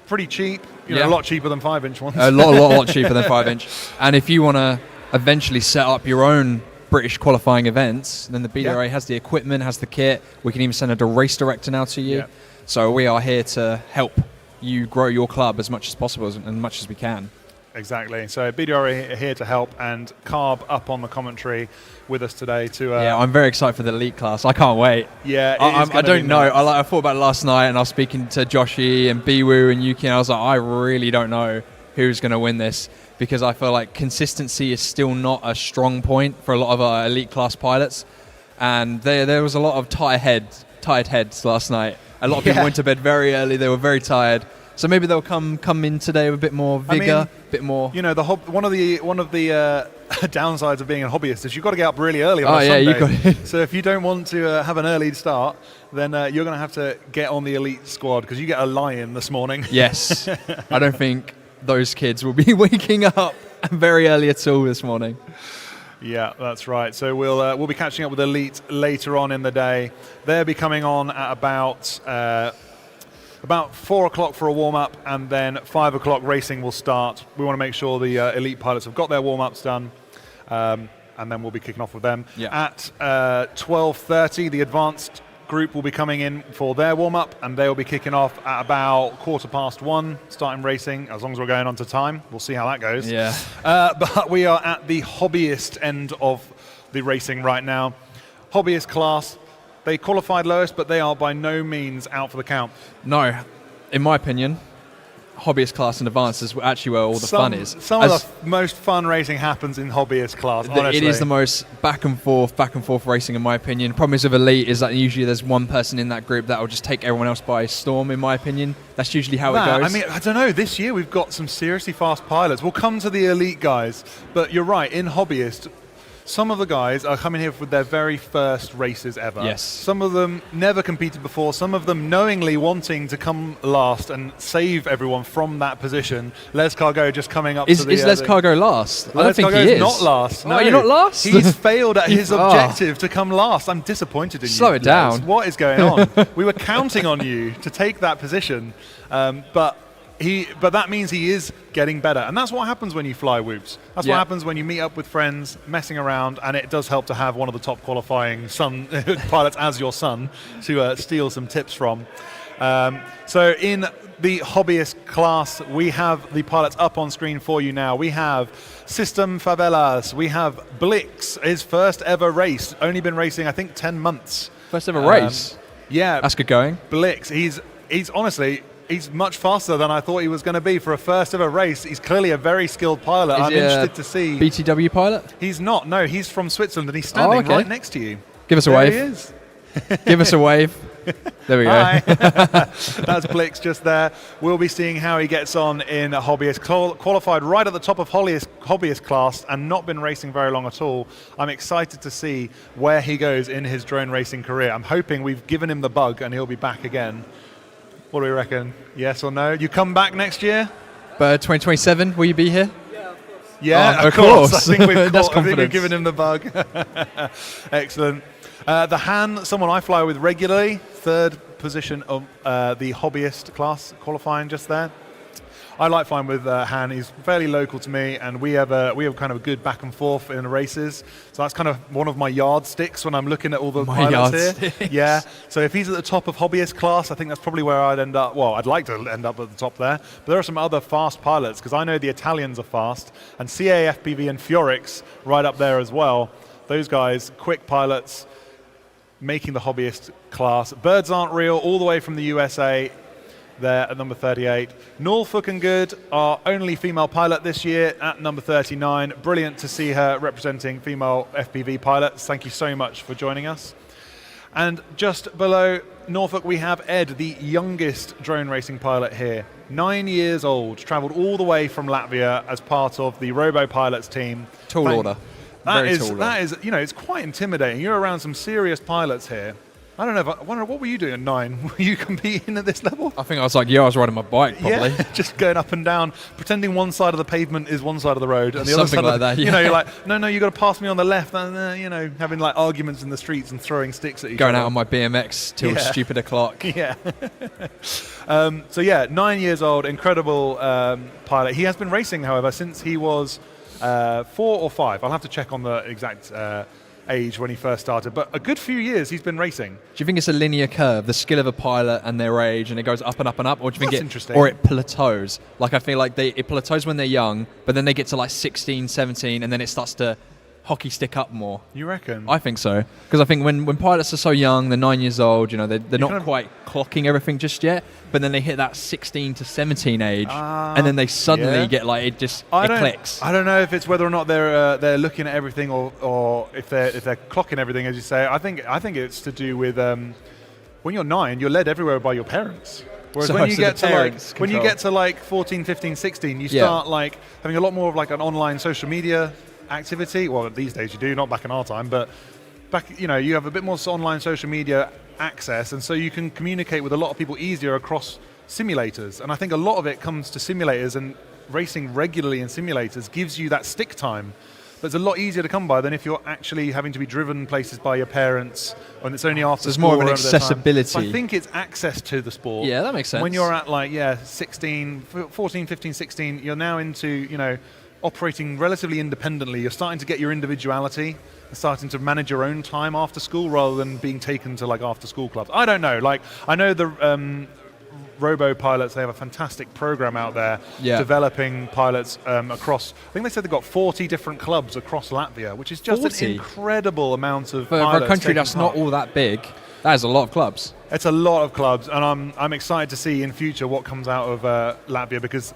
pretty cheap, you know, a lot cheaper than 5-inch ones. A lot cheaper than 5-inch. And if you want to eventually set up your own British qualifying events, then the BDRA has the equipment, has the kit. We can even send a race director now to you. So we are here to help you grow your club as much as possible, as much as we can. Exactly. So BDRA are here to help, and Carb up on the commentary with us today to... yeah, I'm very excited for the elite class. I can't wait. Yeah, I don't know. I thought about it last night, and I was speaking to Joshi and Biwu and Yuki, and I was like, I really don't know who's going to win this, because I feel like consistency is still not a strong point for a lot of our elite class pilots. And there was a lot of tired heads last night. A lot of people went to bed very early. They were very tired. So maybe they'll come in today with a bit more vigor, a bit more. You know, one of the downsides of being a hobbyist is you've got to get up really early on a Sunday. So if you don't want to have an early start, then you're going to have to get on the elite squad, because you get a lie-in this morning. Yes. I don't think those kids will be waking up very early at all this morning. Yeah, that's right. So we'll be catching up with Elite later on in the day. They'll be coming on at about 4 o'clock for a warm-up, and then 5 o'clock racing will start. We want to make sure the elite pilots have got their warm-ups done, and then we'll be kicking off with them. At 12:30, the advanced group will be coming in for their warm-up, and they'll be kicking off at about 1:15, starting racing, as long as we're going on to time. We'll see how that goes. But we are at the hobbyist end of the racing right now. Hobbyist class, they qualified lowest, but they are by no means out for the count. No, in my opinion, hobbyist class and advanced is actually where all the fun is. Some of the most fun racing happens in hobbyist class, honestly. It is the most back and forth racing, in my opinion. The problem is with elite is that usually there's one person in that group that will just take everyone else by storm, in my opinion. That's usually how it goes. I mean, I don't know. This year we've got some seriously fast pilots. We'll come to the elite guys, but you're right, in hobbyist, some of the guys are coming here with their very first races ever. Yes. Some of them never competed before. Some of them knowingly wanting to come last and save everyone from that position. Les Cargo just coming up to the... Is Les Cargo last? I don't think he is. Not last. No, you're not last? He's failed at his objective to come last. I'm disappointed in you. Slow it down. Les. What is going on? We were counting on you to take that position, but that means he is getting better, and that's what happens when you fly whoops. That's what happens when you meet up with friends, messing around, and it does help to have one of the top qualifying pilots as your son to steal some tips from. So in the hobbyist class, we have the pilots up on screen for you now. We have System Favelas. We have Blix, his first ever race. Only been racing, I think, 10 months. First ever race? Yeah. That's good going. Blix, he's honestly... He's much faster than I thought he was going to be for a first ever race. He's clearly a very skilled pilot. I'm interested to see. BTW pilot? He's not. No, he's from Switzerland, and he's standing right next to you. Give us a wave. There he is. Give us a wave. There we go. Hi. That's Blix just there. We'll be seeing how he gets on in a hobbyist. Qualified right at the top of hobbyist class and not been racing very long at all. I'm excited to see where he goes in his drone racing career. I'm hoping we've given him the bug and he'll be back again. What do we reckon? Yes or no? You come back next year? But 2027, will you be here? Yeah, of course. Yeah, of course. I think we've given him the bug. Excellent. The Han, someone I fly with regularly, third position of the hobbyist class, qualifying just there. I like flying with Han. He's fairly local to me, and we have kind of a good back and forth in the races. So that's kind of one of my yardsticks when I'm looking at all the pilots here. Yeah. So if he's at the top of hobbyist class, I think that's probably where I'd end up. Well, I'd like to end up at the top there. But there are some other fast pilots, because I know the Italians are fast, and CAFPV and Fiorix right up there as well. Those guys, quick pilots, making the hobbyist class. Birds Aren't Real, all the way from the USA. There at number 38. Norfolk and Good, our only female pilot this year at number 39. Brilliant to see her representing female FPV pilots. Thank you so much for joining us. And just below Norfolk, we have Ed, the youngest drone racing pilot here. 9 years old, travelled all the way from Latvia as part of the Robo Pilots team. Tall order. That Very tall order. is, you know, it's quite intimidating. You're around some serious pilots here. I don't know. I wonder, what were you doing at 9? Were you competing at this level? I think I was like, I was riding my bike probably. Yeah, just going up and down, pretending one side of the pavement is one side of the road, and the other Something side like of the, that, you know, yeah. you're like, no, you got to pass me on the left, and you know, having like arguments in the streets and throwing sticks at each Going other. out on my BMX till stupid o'clock. Yeah. So yeah, 9 years old, incredible pilot. He has been racing, however, since he was 4 or 5. I'll have to check on the exact age when he first started, but a good few years he's been racing. Do you think it's a linear curve, the skill of a pilot and their age, and it goes up and up and up, or do you think That's interesting. or it plateaus? Like I feel like it plateaus when they're young, but then they get to like 16, 17, and then it starts to hockey stick up more. You reckon? I think so, because I think when pilots are so young, they're 9 years old, you know, they're not kind of- quite clocking everything just yet, but then they hit that 16 to 17 age, and then they suddenly yeah. get like, it clicks. I don't know if it's whether or not they're looking at everything or if they're clocking everything, as you say. I think it's to do with when you're 9, you're led everywhere by your parents. Whereas So- when you so get the parents to when you control. get to like 14, 15, 16, you Yeah. start like having a lot more of like an online social media activity. Well, these days you do, not back in our time, but back, you know, you have a bit more online social media access, and so you can communicate with a lot of people easier across simulators. And I think a lot of it comes to simulators, and racing regularly in simulators gives you that stick time that's a lot easier to come by than if you're actually having to be driven places by your parents and it's only after There's school more of an or over their time. accessibility. So I think it's access to the sport. Yeah, that makes sense. When you're at like 14, 15, 16, you're now into, you know, operating relatively independently. You're starting to get your individuality and starting to manage your own time after school rather than being taken to like after school clubs. I don't know. Like, I know the Robo pilots, they have a fantastic program out there developing pilots across, I think they said they've got 40 different clubs across Latvia, which is just 40? an incredible amount of For pilots a country taking that's part. not all that big, that is a lot of clubs. It's a lot of clubs, and I'm excited to see in future what comes out of Latvia, because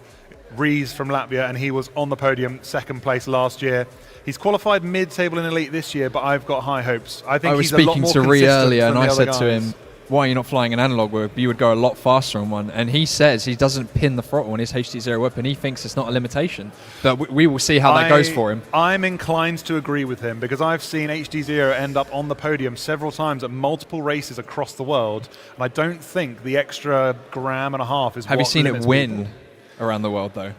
Ree's from Latvia, and he was on the podium, second place last year. He's qualified mid-table in elite this year, but I've got high hopes. I think I was he's a lot speaking more to Ree consistent earlier, than and the I other said to guys. him, "Why are you not flying an analog whip? You would go a lot faster on one." And he says he doesn't pin the throttle on his HD0 whip, and he thinks it's not a limitation. But we will see how that goes for him. I'm inclined to agree with him, because I've seen HD0 end up on the podium several times at multiple races across the world, and I don't think the extra gram and a half is Have you what seen it limits win people. around the world though?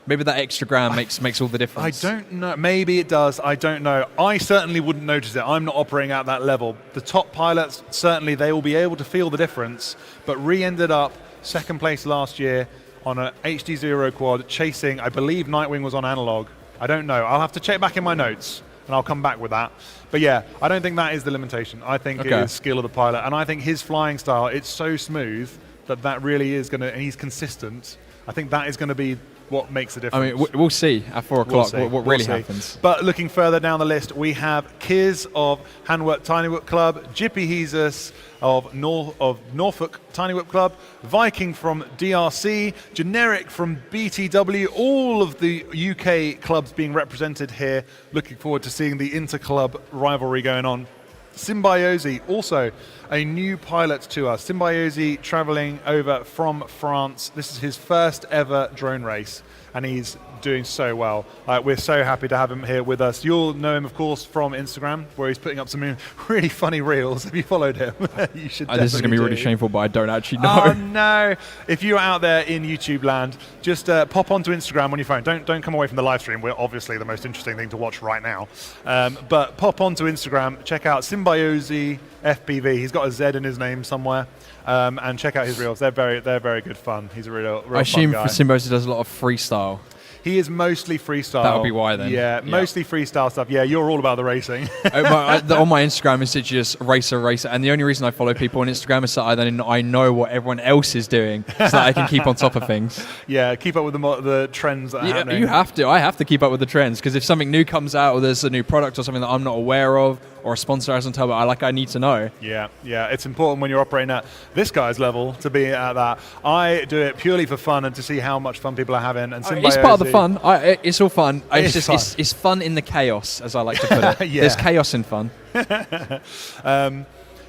Maybe that extra gram makes all the I difference. don't know. Maybe it does. I don't know. I certainly wouldn't notice it. I'm not operating at that level. The top pilots, certainly they will be able to feel the difference. But Ree ended up second place last year on an HD0 quad, chasing, I believe Nightwing was on analog. I don't know. I'll have to check back in my notes, and I'll come back with that. But yeah, I don't think that is the limitation. I think it is skill of the pilot. And I think his flying style, it's so smooth that really is going to, and he's consistent. I think that is going to be what makes a difference. I mean, we'll see at 4 o'clock what We'll really see. happens. But looking further down the list, we have Kiz of Handwork Tiny Whip Club, Jippy Heesus of Norfolk Tiny Whip Club, Viking from DRC, Generic from BTW, all of the UK clubs being represented here. Looking forward to seeing the inter-club rivalry going on. Symbiosi, also a new pilot to us. Symbiosi traveling over from France. This is his first ever drone race, and he's doing so well. We're so happy to have him here with us. You'll know him, of course, from Instagram, where he's putting up some really funny reels. Have you followed him? You should. This is going to be definitely really do. shameful, but I don't actually know. Oh no! If you're out there in YouTube land, just pop onto Instagram on your phone. Don't come away from the live stream. We're obviously the most interesting thing to watch right now. But pop onto Instagram, check out Symbiosi FPV. He's got a Z in his name somewhere, and check out his reels. They're very good fun. He's a real I assume fun guy. for Symbiosis does a lot of freestyle. He is mostly freestyle. That'll be why then. Yeah, mostly freestyle stuff. Yeah, you're all about the racing. On my Instagram, it's just racer, and the only reason I follow people on Instagram is that I know what everyone else is doing, so that I can keep on top of things. Yeah, keep up with the trends that are happening. You have to. I have to keep up with the trends, because if something new comes out, or there's a new product or something that I'm not aware of, or a sponsor hasn't told me, I need to know. Yeah, it's important when you're operating at this guy's level to be at that. I do it purely for fun and to see how much fun people are having. And It's part of the fun. It's all fun. It's It's fun. It's fun in the chaos, as I like to put it. Yeah. There's chaos in fun.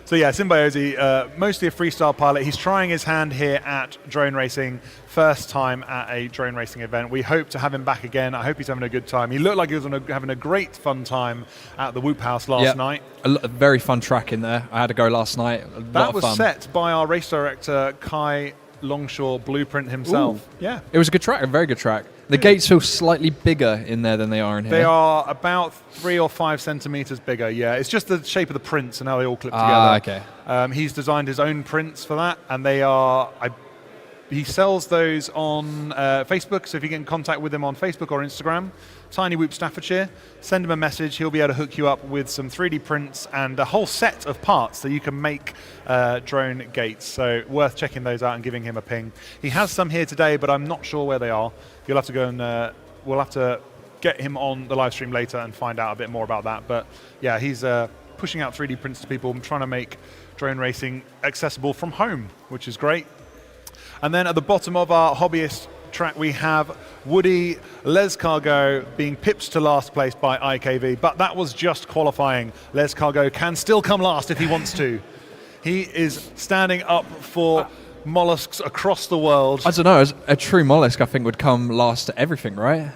So yeah, Symbiosi, mostly a freestyle pilot. He's trying his hand here at drone racing. First time at a drone racing event. We hope to have him back again. I hope he's having a good time. He looked like he was having a great fun time at the Whoop House last night. A very fun track in there. I had to go last night. That was set by our race director, Kai Longshore Blueprint himself. Ooh. Yeah. It was a good track, a very good track. The gates feel slightly bigger in there than they are in here. They are about 3 or 5 centimeters bigger, yeah. It's just the shape of the prints and how they all clip together. Okay. He's designed his own prints for that, and they are... he sells those on Facebook, so if you get in contact with him on Facebook or Instagram, Tiny Whoop Staffordshire, send him a message. He'll be able to hook you up with some 3D prints and a whole set of parts so you can make drone gates. So worth checking those out and giving him a ping. He has some here today, but I'm not sure where they are. You'll have to go and we'll have to get him on the live stream later and find out a bit more about that. But yeah, he's pushing out 3D prints to people and trying to make drone racing accessible from home, which is great. And then at the bottom of our hobbyist track, we have Woody Les Cargo being pipped to last place by IKV, but that was just qualifying. Les Cargo can still come last if he wants to. He is standing up for mollusks across the world. I don't know, a true mollusk I think would come last to everything, right?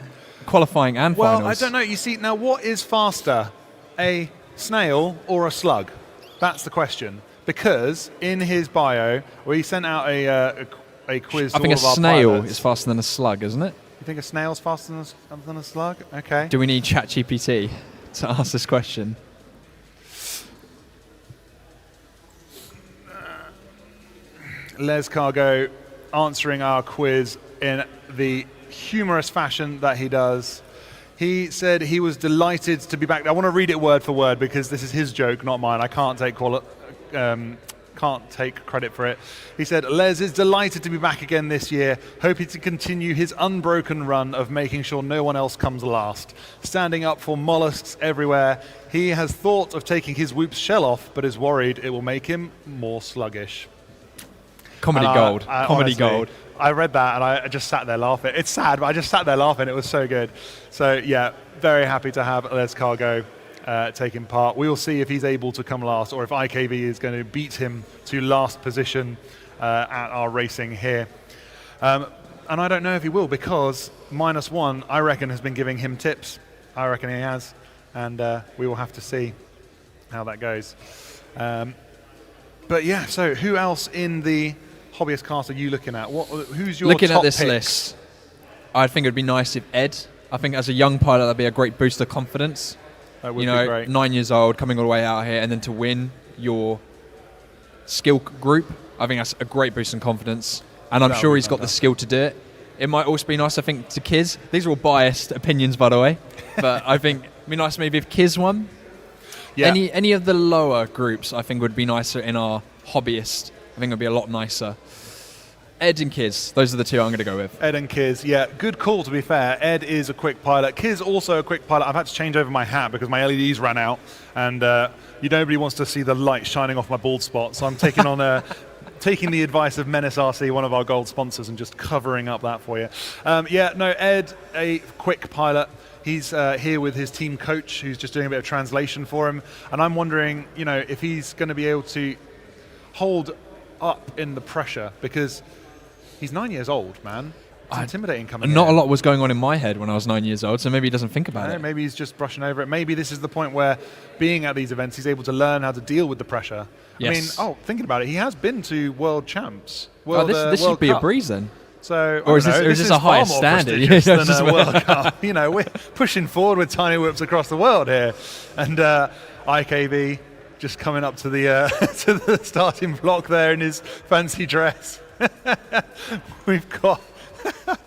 Qualifying and finals. Well, I don't know. You see, now what is faster, a snail or a slug? That's the question. Because in his bio, where he sent out a quiz to I think all a of our snail pilots. is faster than a slug, isn't it? You think a snail's faster than a slug? Okay. Do we need ChatGPT to ask this question? Les Cargo answering our quiz in the humorous fashion that he does. He said he was delighted to be back. I want to read it word for word because this is his joke, not mine. I can't take credit for it. He said, Les is delighted to be back again this year, hoping to continue his unbroken run of making sure no one else comes last. Standing up for mollusks everywhere, he has thought of taking his Whoop's shell off, but is worried it will make him more sluggish. Comedy gold. Comedy honestly, gold. I read that and I just sat there laughing. It's sad, but I just sat there laughing. It was so good. So yeah, very happy to have Les Cargo taking part. We will see if he's able to come last or if IKV is going to beat him to last position at our racing here. And I don't know if he will because -1, I reckon, has been giving him tips. I reckon he has. And we will have to see how that goes. But yeah, so who else in the hobbyist cast are you looking at? Who's your Looking top at this picks? list, I think it would be nice if Ed, I think as a young pilot, that'd be a great boost of confidence. That would be great. 9 years old, coming all the way out here, and then to win your skill group, I think that's a great boost in confidence. And I'm sure he's got the skill to do it. It might also be nice, I think, to Kiz. These are all biased opinions, by the way. But I think it'd be nice maybe if Kiz won. Yeah. Any of the lower groups, I think, would be nicer in our hobbyist. I think it would be a lot nicer. Ed and Kiz, those are the two I'm going to go with. Ed and Kiz, yeah, good call to be fair. Ed is a quick pilot. Kiz also a quick pilot. I've had to change over my hat because my LEDs ran out, and nobody wants to see the light shining off my bald spot. So I'm taking on taking the advice of Menace RC, one of our gold sponsors, and just covering up that for you. Ed, a quick pilot. He's here with his team coach, who's just doing a bit of translation for him, and I'm wondering, if he's going to be able to hold up in the pressure because he's 9 years old, man. It's intimidating coming in. Not a lot was going on in my head when I was 9 years old, so maybe he doesn't think about it. Maybe he's just brushing over it. Maybe this is the point where, being at these events, he's able to learn how to deal with the pressure. Yes. I mean, thinking about it, he has been to World Champs. This should World be Cup. a breeze then. So, or is this a higher far more standard? prestigious Yeah, than just a World Cup. We're pushing forward with tiny whoops across the world here, and IKV just coming up to the to the starting block there in his fancy dress. We've got.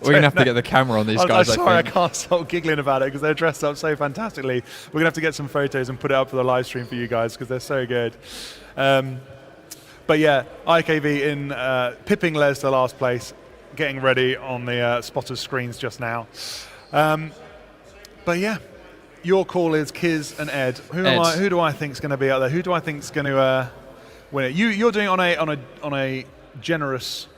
We're going to have to get the camera on these guys. I'm sorry, I think. can't stop giggling about it because they're dressed up so fantastically. We're going to have to get some photos and put it up for the live stream for you guys because they're so good. But yeah, IKV in pipping Les to last place, getting ready on the spotters screens just now. But yeah, your call is Kiz and Ed. Who do I think is going to be out there? Who do I think is going to win it? You're doing it on a generous.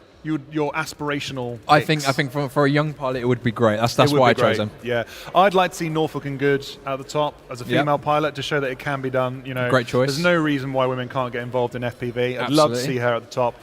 your aspirational I picks? think for a young pilot, it would be great. That's It would why I be chose great. them. Yeah, I'd like to see Norfolk and Good at the top as a female pilot to show that it can be done. You know, Great choice. There's no reason why women can't get involved in FPV. I'd Absolutely. love to see her at the top.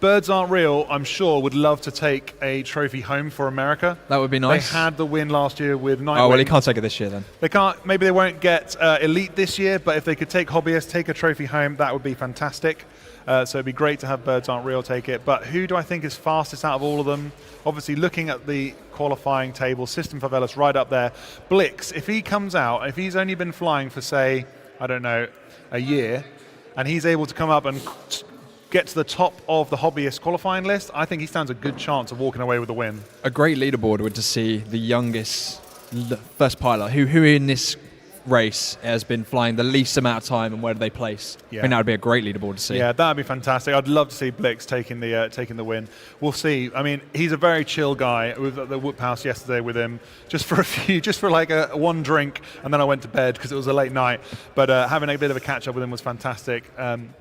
Birds Aren't Real, I'm sure, would love to take a trophy home for America. That would be nice. They had the win last year with Nightwing. Oh, well, he can't take it this year then. They can't. Maybe they won't get elite this year, but if they could take Hobbyist, take a trophy home, that would be fantastic. So it'd be great to have Birds Aren't Real take it. But who do I think is fastest out of all of them? Obviously, looking at the qualifying table, System Favelas right up there. Blix, if he comes out, if he's only been flying for, say, I don't know, a year, and he's able to come up and get to the top of the Hobbyist qualifying list, I think he stands a good chance of walking away with a win. A great leaderboard would to see the youngest first pilot who in this race has been flying the least amount of time and where do they place. Yeah. I think that would be a great leaderboard to see. Yeah, that'd be fantastic. I'd love to see Blix taking the win. We'll see. I mean, he's a very chill guy. We were at the Whoop House yesterday with him just for like one drink, and then I went to bed because it was a late night. But having a bit of a catch up with him was fantastic.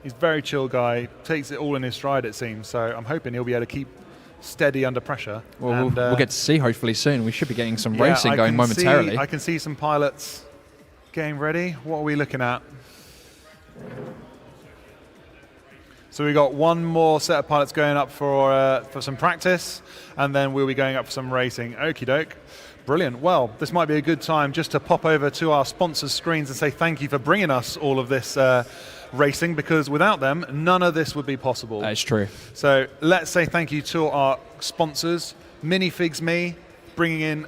He's a very chill guy. Takes it all in his stride, it seems. So I'm hoping he'll be able to keep steady under pressure. Well, we'll get to see hopefully soon. We should be getting some racing I going can momentarily. I can see some pilots getting ready. What are we looking at? So we got one more set of pilots going up for some practice, and then we'll be going up for some racing. Okie doke. Brilliant. Well, this might be a good time just to pop over to our sponsors' screens and say thank you for bringing us all of this racing, because without them, none of this would be possible. That is true. So let's say thank you to our sponsors, Minifigs Me, bringing in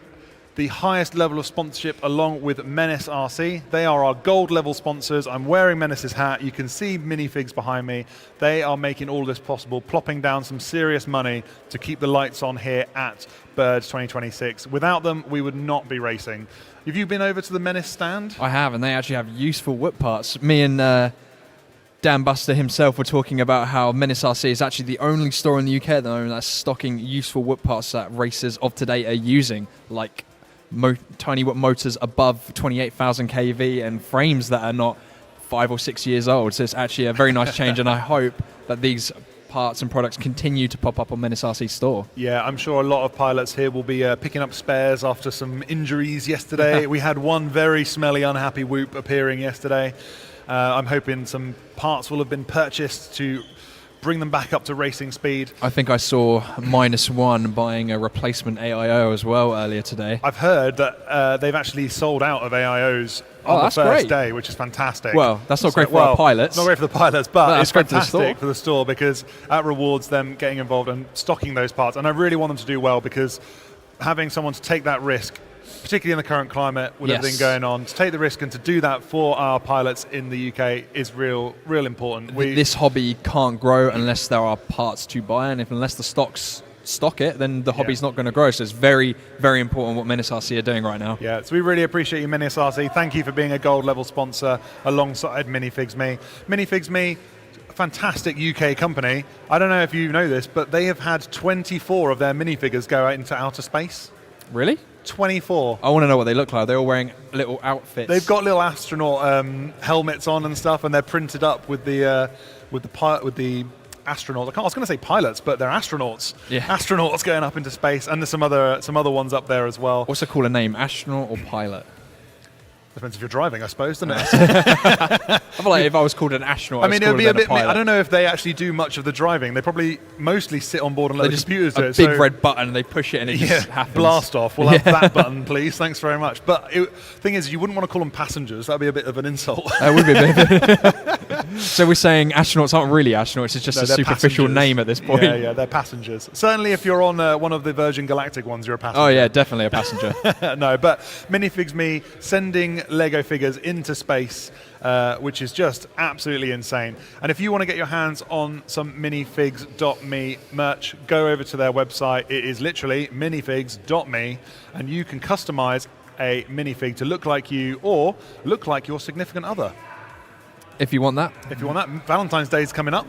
the highest level of sponsorship along with Menace RC. They are our gold level sponsors. I'm wearing Menace's hat. You can see Minifigs behind me. They are making all this possible, plopping down some serious money to keep the lights on here at Birds 2026. Without them, we would not be racing. Have you been over to the Menace stand? I have, and they actually have useful whip parts. Me and Dan Buster himself were talking about how Menace RC is actually the only store in the UK at the moment that's stocking useful whip parts that racers of today are using, like tiny whip motors above 28,000 kV and frames that are not 5 or 6 years old. So it's actually a very nice change, and I hope that these parts and products continue to pop up on Menace RC store. Yeah, I'm sure a lot of pilots here will be picking up spares after some injuries yesterday. We had one very smelly, unhappy whoop appearing yesterday. I'm hoping some parts will have been purchased to bring them back up to racing speed. I think I saw -1 buying a replacement AIO as well earlier today. I've heard that they've actually sold out of AIOs on the that's first great. day, which is fantastic. Well, that's not great for our pilots. Not great for the pilots, but No, it's that's great for the fantastic store. for the store because that rewards them getting involved and stocking those parts. And I really want them to do well, because having someone to take that risk, particularly in the current climate with everything going on, to take the risk and to do that for our pilots in the UK is real important. This hobby can't grow unless there are parts to buy, and unless the stocks stock it, then the hobby's not going to grow. So it's very, very important what Menace RC are doing right now. Yeah, so we really appreciate you, Menace RC. Thank you for being a gold level sponsor alongside Minifigs Me. Minifigs Me, fantastic UK company. I don't know if you know this, but they have had 24 of their minifigures go out into outer space. Really? 24. I want to know what they look like. They're all wearing little outfits. They've got little astronaut helmets on and stuff, and they're printed up with the astronauts. I was going to say pilots, but they're astronauts. Yeah. Astronauts going up into space, and there's some other ones up there as well. What's a cooler name, astronaut or pilot? Depends if you're driving, I suppose, doesn't it? I feel like if I was called an astronaut, I mean, it would be a bit. pilot. I don't know if they actually do much of the driving. They probably mostly sit on board and let They the just computers do a it. big so red button, and they push it, and it just happens. blast off. We'll have that button, please. Thanks very much. But thing is, you wouldn't want to call them passengers. That'd be a bit of an insult. That would be a bit. So we're saying astronauts aren't really astronauts. It's just No, a they're superficial passengers. name at this point. Yeah, they're passengers. Certainly, if you're on one of the Virgin Galactic ones, you're a passenger. Oh yeah, definitely a passenger. No, but Minifigs Me sending Lego figures into space, which is just absolutely insane. And if you want to get your hands on some minifigs.me merch, go over to their website. It is literally minifigs.me, and you can customize a minifig to look like you or look like your significant other. If you want that. If you want that, Valentine's Day is coming up.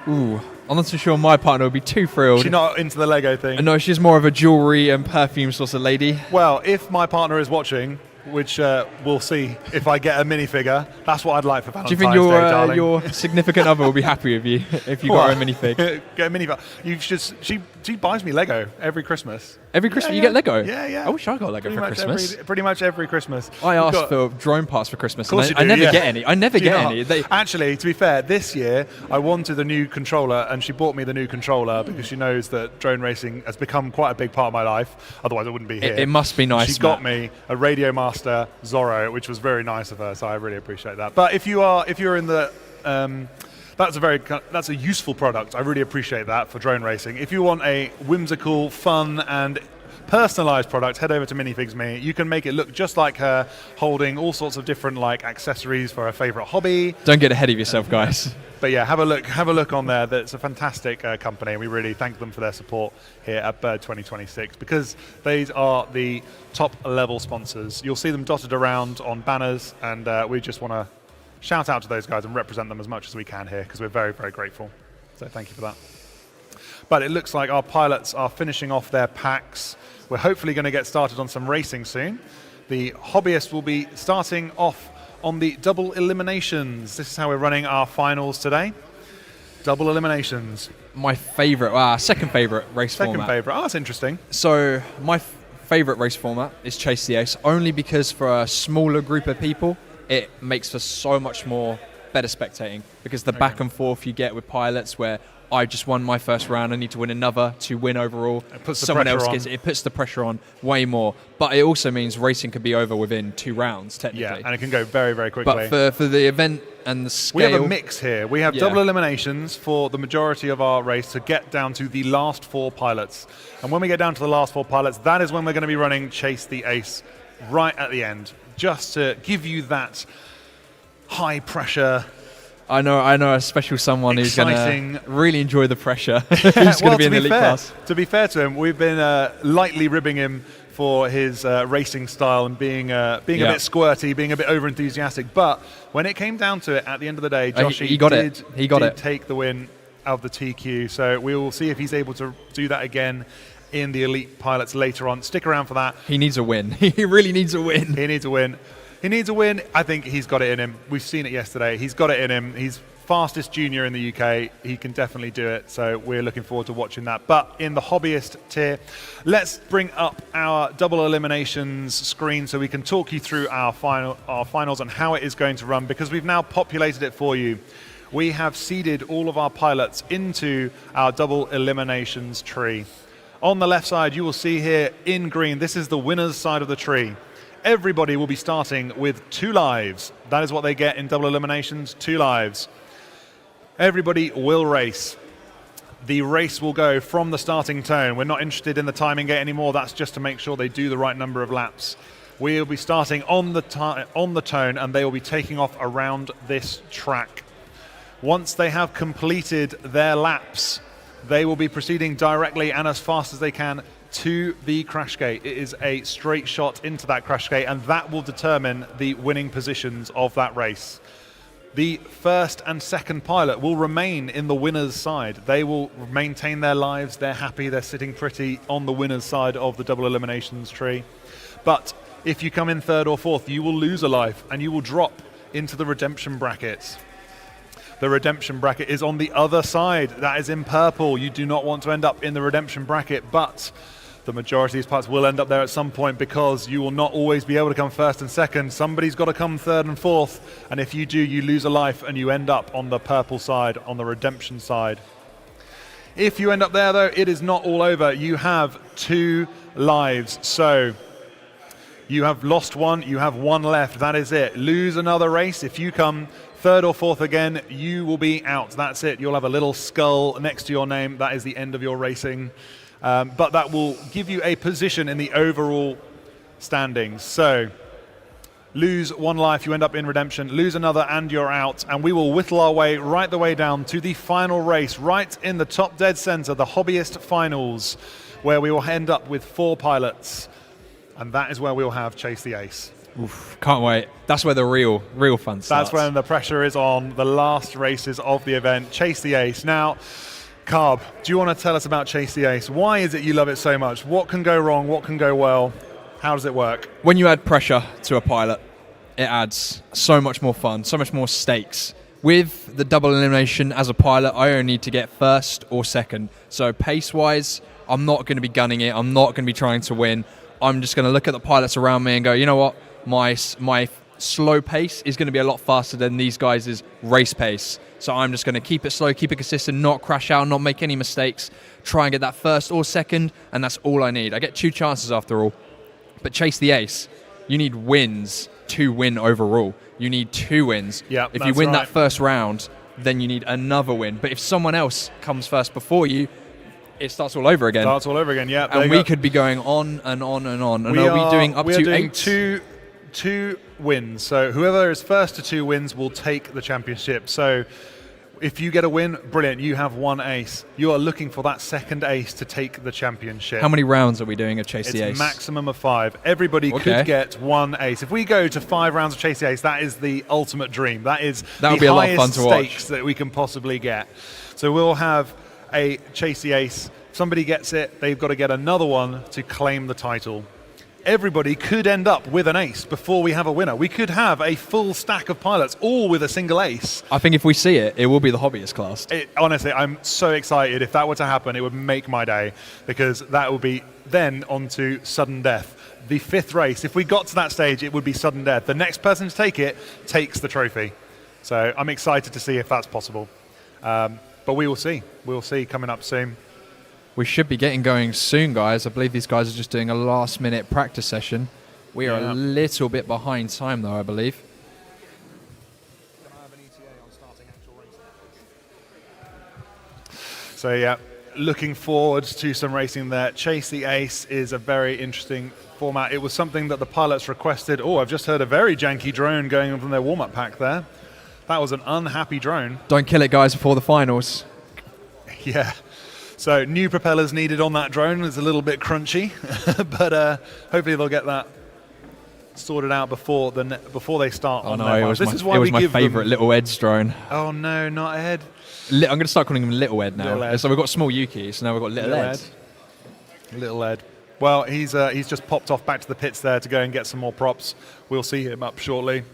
Ooh, I'm not so sure my partner would be too thrilled. She's not into the Lego thing. No, she's more of a jewellery and perfume sort of lady. Well, if my partner is watching, which we'll see if I get a minifigure. That's what I'd like for Do Valentine's you think Day, darling. your significant other will be happy with you if you got her a minifig? Get a minifig. She buys me Lego every Christmas. Every Christmas you get Lego? Yeah, yeah. I wish I got Lego for Christmas. Pretty much every Christmas. I asked for drone parts for Christmas, Of course and you I do, never yeah. get any. I never Do you get not? any. Actually, to be fair, this year I wanted a new controller, and she bought me the new controller because she knows that drone racing has become quite a big part of my life. Otherwise, I wouldn't be here. It must be nice. She got me a Radio Master Zorro, which was very nice of her, so I really appreciate that. But if you're in the that's a useful product. I really appreciate that for drone racing. If you want a whimsical, fun, and personalized product, head over to Minifigs Me. You can make it look just like her, holding all sorts of different accessories for her favorite hobby. Don't get ahead of yourself, guys. But yeah, have a look on there. That's a fantastic company, and we really thank them for their support here at Bird 2026, because these are the top level sponsors. You'll see them dotted around on banners, and we just want to shout out to those guys and represent them as much as we can here, because we're very, very grateful. So thank you for that. But it looks like our pilots are finishing off their packs. We're hopefully going to get started on some racing soon. The Hobbyist will be starting off on the double eliminations. This is how we're running our finals today. Double eliminations. My favourite, second favourite race format. Second favourite. Oh, that's interesting. So my favourite race format is Chase the Ace, only because for a smaller group of people, it makes for so much more better spectating, because the back and forth you get with pilots where I just won my first round, I need to win another to win overall. It puts the Someone pressure else on. gets it. It puts the pressure on way more. But it also means racing could be over within 2 rounds, technically. Yeah, and it can go very, very quickly. But for the event and the scale... We have a mix here. We have double eliminations for the majority of our race to get down to the last 4 pilots. And when we get down to the last 4 pilots, that is when we're going to be running Chase the Ace right at the end, just to give you that high pressure... I know a special someone who's going to really enjoy the pressure. Who's going to be in the elite class. To be fair to him, we've been lightly ribbing him for his racing style and being a bit squirty, being a bit over-enthusiastic. But when it came down to it, at the end of the day, Joshy did take the win of the TQ. So we will see if he's able to do that again in the elite pilots later on. Stick around for that. He needs a win. He really needs a win. He needs a win. He needs a win. I think he's got it in him. We've seen it yesterday. He's got it in him. He's fastest junior in the UK. He can definitely do it. So we're looking forward to watching that. But in the hobbyist tier, let's bring up our double eliminations screen so we can talk you through our finals and how it is going to run, because we've now populated it for you. We have seeded all of our pilots into our double eliminations tree. On the left side, you will see here in green, this is the winner's side of the tree. Everybody will be starting with 2 lives. That is what they get in double eliminations, 2 lives. Everybody will race. The race will go from the starting tone. We're not interested in the timing gate anymore. That's just to make sure they do the right number of laps. We'll be starting on the tone, and they will be taking off around this track. Once they have completed their laps, they will be proceeding directly and as fast as they can to the crash gate. It is a straight shot into that crash gate, and that will determine the winning positions of that race. The first and second pilot will remain in the winner's side. They will maintain their lives. They're happy. They're sitting pretty on the winner's side of the double eliminations tree. But if you come in 3rd or 4th, you will lose a life and you will drop into the redemption bracket. The redemption bracket is on the other side. That is in purple. You do not want to end up in the redemption bracket, but the majority of these pilots will end up there at some point, because you will not always be able to come 1st and 2nd. Somebody's got to come 3rd and 4th, and if you do, you lose a life and you end up on the purple side, on the redemption side. If you end up there, though, it is not all over. You have 2 lives, so you have lost 1, you have 1 left. That is it. Lose another race. If you come 3rd or 4th again, you will be out. That's it. You'll have a little skull next to your name. That is the end of your racing. But that will give you a position in the overall standings. So lose 1 life, you end up in redemption. Lose another and you're out. And we will whittle our way right the way down to the final race, right in the top dead center, the Hobbyist Finals, where we will end up with 4 pilots. And that is where we'll have Chase the Ace. Oof, can't wait. That's where the real fun starts. That's when the pressure is on, the last races of the event. Chase the Ace. Now, Carb, do you want to tell us about Chase the Ace? Why is it you love it so much? What can go wrong? What can go well? How does it work? When you add pressure to a pilot, it adds so much more fun, so much more stakes. With the double elimination as a pilot, I only need to get first or second. So pace-wise, I'm not going to be gunning it. I'm not going to be trying to win. I'm just going to look at the pilots around me and go, you know what? My slow pace is going to be a lot faster than these guys' race pace. So I'm just going to keep it slow, keep it consistent, not crash out, not make any mistakes, try and get that first or second, and that's all I need. I get 2 chances after all. But chase the ace. You need wins to win overall. You need 2 wins. Yep, if you win right. that first round, then you need another win. But if someone else comes first before you, it starts all over again. Starts all over again, yeah. And we could be going on and on and on. And are we doing up we are to doing 8? two wins. So whoever is first to 2 wins will take the championship. So if you get a win, brilliant, you have 1 ace. You are looking for that second ace to take the championship. How many rounds are we doing of Chase the Ace? It's maximum of 5. Everybody could get 1 ace. If we go to 5 rounds of Chase the Ace, that is the ultimate dream. That is that would the be a lot of highest fun to watch. stakes that we can possibly get. So we'll have a Chase the Ace. If somebody gets it, they've got to get another one to claim the title. Everybody could end up with an ace before we have a winner. We could have a full stack of pilots, all with a single ace. I think if we see it, it will be the hobbyist class. Honestly, I'm so excited. If that were to happen, it would make my day, because that would be then on to sudden death. The 5th race, if we got to that stage, it would be sudden death. The next person to take it takes the trophy. So I'm excited to see if that's possible. But we will see. We'll see coming up soon. We should be getting going soon, guys. I believe these guys are just doing a last-minute practice session. We are a little bit behind time, though, I believe. So, yeah, looking forward to some racing there. Chase the Ace is a very interesting format. It was something that the pilots requested. Oh, I've just heard a very janky drone going from their warm-up pack there. That was an unhappy drone. Don't kill it, guys, before the finals. Yeah. So new propellers needed on that drone. It's a little bit crunchy, but hopefully they'll get that sorted out before they start. Oh on no, their it was this is why we my give favourite Little Ed's drone. Oh no, not Ed. I'm going to start calling him Little Ed now. Little Ed. So we've got Small Yuki, so now we've got Little Ed. Little Ed. Well, he's just popped off back to the pits there to go and get some more props. We'll see him up shortly.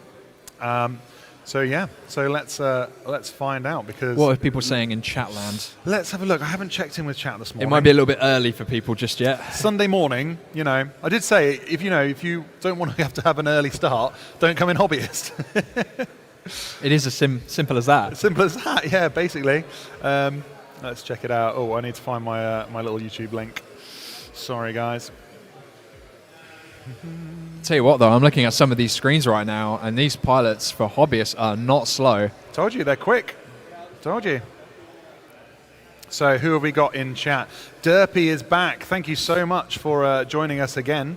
So yeah, so let's find out, because what are people saying in chat land? Let's have a look. I haven't checked in with chat this morning. It might be a little bit early for people just yet. Sunday morning, I did say if you don't want to have an early start, don't come in Hobbyist. It is as simple as that. Simple as that, yeah, basically. Let's check it out. Oh, I need to find my my little YouTube link. Sorry, guys. Tell you what, though, I'm looking at some of these screens right now, and these pilots for hobbyists are not slow. Told you, they're quick. Told you. So who have we got in chat? Derpy is back. Thank you so much for joining us again.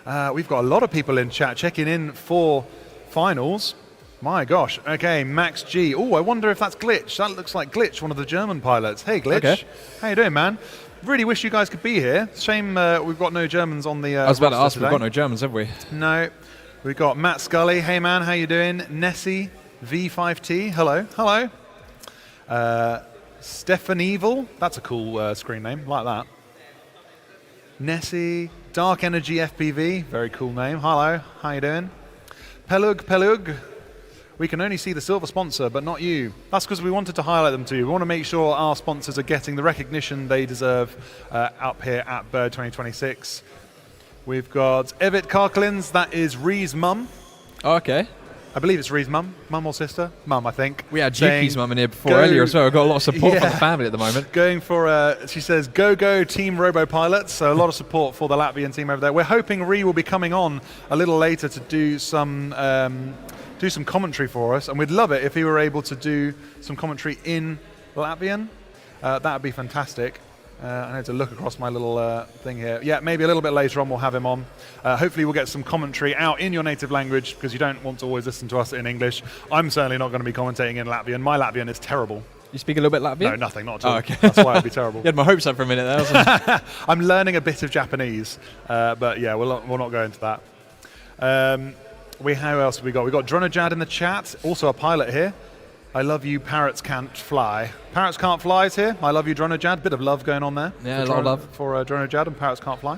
We've got a lot of people in chat checking in for finals. My gosh. Okay, Max G. Oh, I wonder if that's Glitch. That looks like Glitch, one of the German pilots. Hey, Glitch. Okay. How you doing, man? Really wish you guys could be here. Shame we've got no Germans on the I was about to ask, today. we've got no Germans, have we? No. We've got Matt Scully. Hey, man, how you doing? Nessie, V5T. Hello. Hello. Stefan Evil. That's a cool screen name. Like that. Nessie. Dark Energy FPV. Very cool name. Hello. How you doing? Pelug. We can only see the silver sponsor, but not you. That's because we wanted to highlight them to you. We want to make sure our sponsors are getting the recognition they deserve up here at Bird 2026. We've got Evit Karklins. That is Ree's mum. Oh, okay. I believe it's Ree's mum. Mum or sister? Mum, I think. We had Yuki's mum in here before earlier as well. We've got a lot of support from the family at the moment. Going for, she says, go Team Robo Pilots. So a lot of support for the Latvian team over there. We're hoping Ree will be coming on a little later to do some commentary for us, and we'd love it if he were able to do some commentary in Latvian. That would be fantastic. I need to look across my little thing here. Yeah, maybe a little bit later on we'll have him on. Hopefully we'll get some commentary out in your native language, because you don't want to always listen to us in English. I'm certainly not going to be commentating in Latvian. My Latvian is terrible. You speak a little bit Latvian? No, nothing, not at all. Oh, okay. That's why it'd be terrible. You had my hopes up for a minute there, wasn't you? I'm learning a bit of Japanese, but yeah, we'll not go into that. How else have we got? We've got Dronojad in the chat, also a pilot here. I love you, parrots can't fly. Parrots can't fly is here. I love you, Dronojad. Bit of love going on there. Yeah, a lot of love. For Dronojad and parrots can't fly.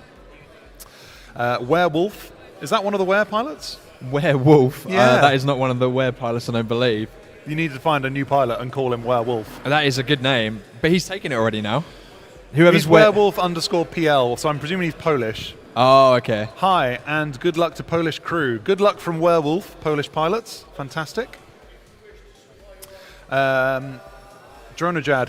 Werewolf. Is that one of the Were pilots? Werewolf. Yeah. That is not one of the Were pilots, I don't believe. You need to find a new pilot and call him Werewolf. That is a good name, but he's taken it already now. Whoever's He's Werewolf_PL, so I'm presuming he's Polish. Oh, okay. Hi, and good luck to Polish crew. Good luck from Werewolf, Polish pilots. Fantastic. Dronojad,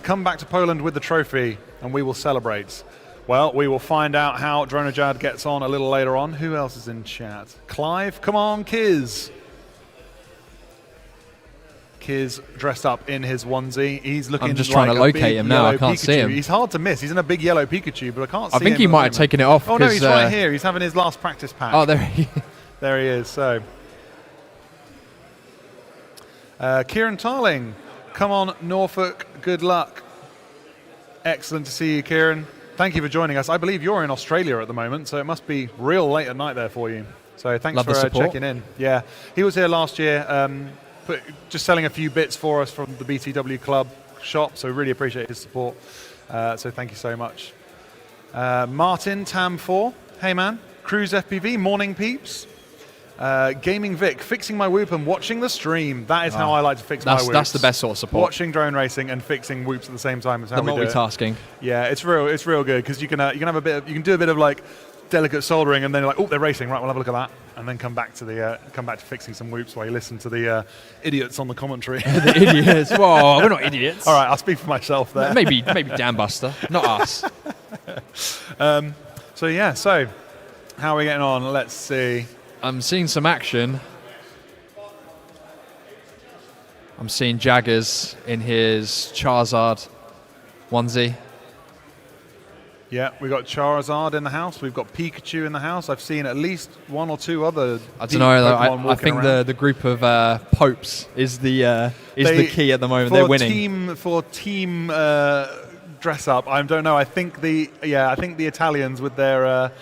come back to Poland with the trophy, and we will celebrate. Well, we will find out how Dronojad gets on a little later on. Who else is in chat? Clive, come on, Kiz. Kiz dressed up in his onesie. He's looking. I'm just like trying to a locate big him now. I yellow can't Pikachu. see him. He's hard to miss. He's in a big yellow Pikachu, but I can't see him. I think he might have taken it off. Oh no, he's right 'cause, here. He's having his last practice pack. Oh, there he There he is. So, Kieran Tarling, come on, Norfolk. Good luck. Excellent to see you, Kieran. Thank you for joining us. I believe you're in Australia at the moment, so it must be real late at night there for you. So thanks Love the for support. checking in. Yeah, he was here last year, just selling a few bits for us from the BTW Club shop. So really appreciate his support. So thank you so much. Martin Tam4, hey man. Cruise FPV, morning peeps. Gaming Vic, fixing my whoop and watching the stream. That is how I like to fix my whoops. That's the best sort of support. Watching drone racing and fixing whoops at the same time is how The we do it. multitasking. Yeah, it's real good because you can have a bit of, you can do a bit of like delicate soldering and then you're like, oh, they're racing, right? We'll have a look at that, and then come back to fixing some whoops while you listen to the idiots on the commentary. The idiots. Whoa, we're not idiots. All right, I'll speak for myself there. Maybe Dan Buster, not us. So how are we getting on? Let's see. I'm seeing some action. I'm seeing Jaggers in his Charizard onesie. Yeah, we've got Charizard in the house. We've got Pikachu in the house. I've seen at least one or two other. I don't know. Pokemon I think around. the group of Popes is the key at the moment. They're winning. For team dress up, I don't know. I think the Italians with their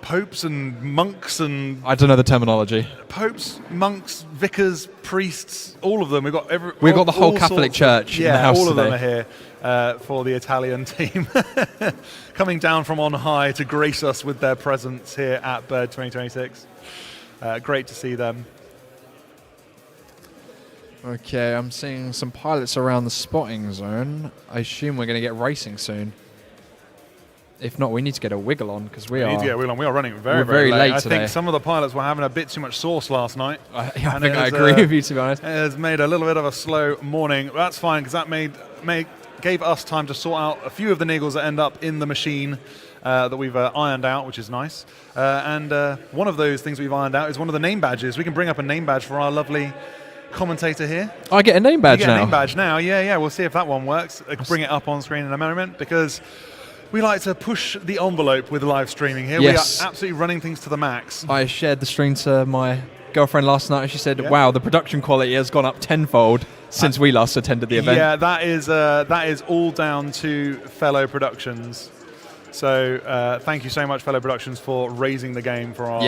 popes and monks and I don't know the terminology. popes, monks, vicars, priests, all of them. We've got the whole all Catholic sorts Church in the house all of them today. are here for the Italian team, coming down from on high to grace us with their presence here at Bird 2026. Great to see them. Okay, I'm seeing some pilots around the spotting zone. I assume we're going to get racing soon. If not, we need to get a wiggle on because we are running we're very late late I today. think some of the pilots were having a bit too much sauce last night. I And think it I was, agree with you, to be honest. It has made a little bit of a slow morning. That's fine because that gave us time to sort out a few of the niggles that end up in the machine that we've ironed out, which is nice. And one of those things we've ironed out is one of the name badges. We can bring up a name badge for our lovely commentator here. I get a name badge You get now. a name badge now. Yeah. We'll see if that one works. I can bring it up on screen in a moment because we like to push the envelope with live streaming here. Yes. We are absolutely running things to the max. I shared the stream to my girlfriend last night and she said, Yeah. wow, the production quality has gone up tenfold since we last attended the event. Yeah, that is all down to Fellow Productions. So thank you so much, Fellow Productions, for raising the game for our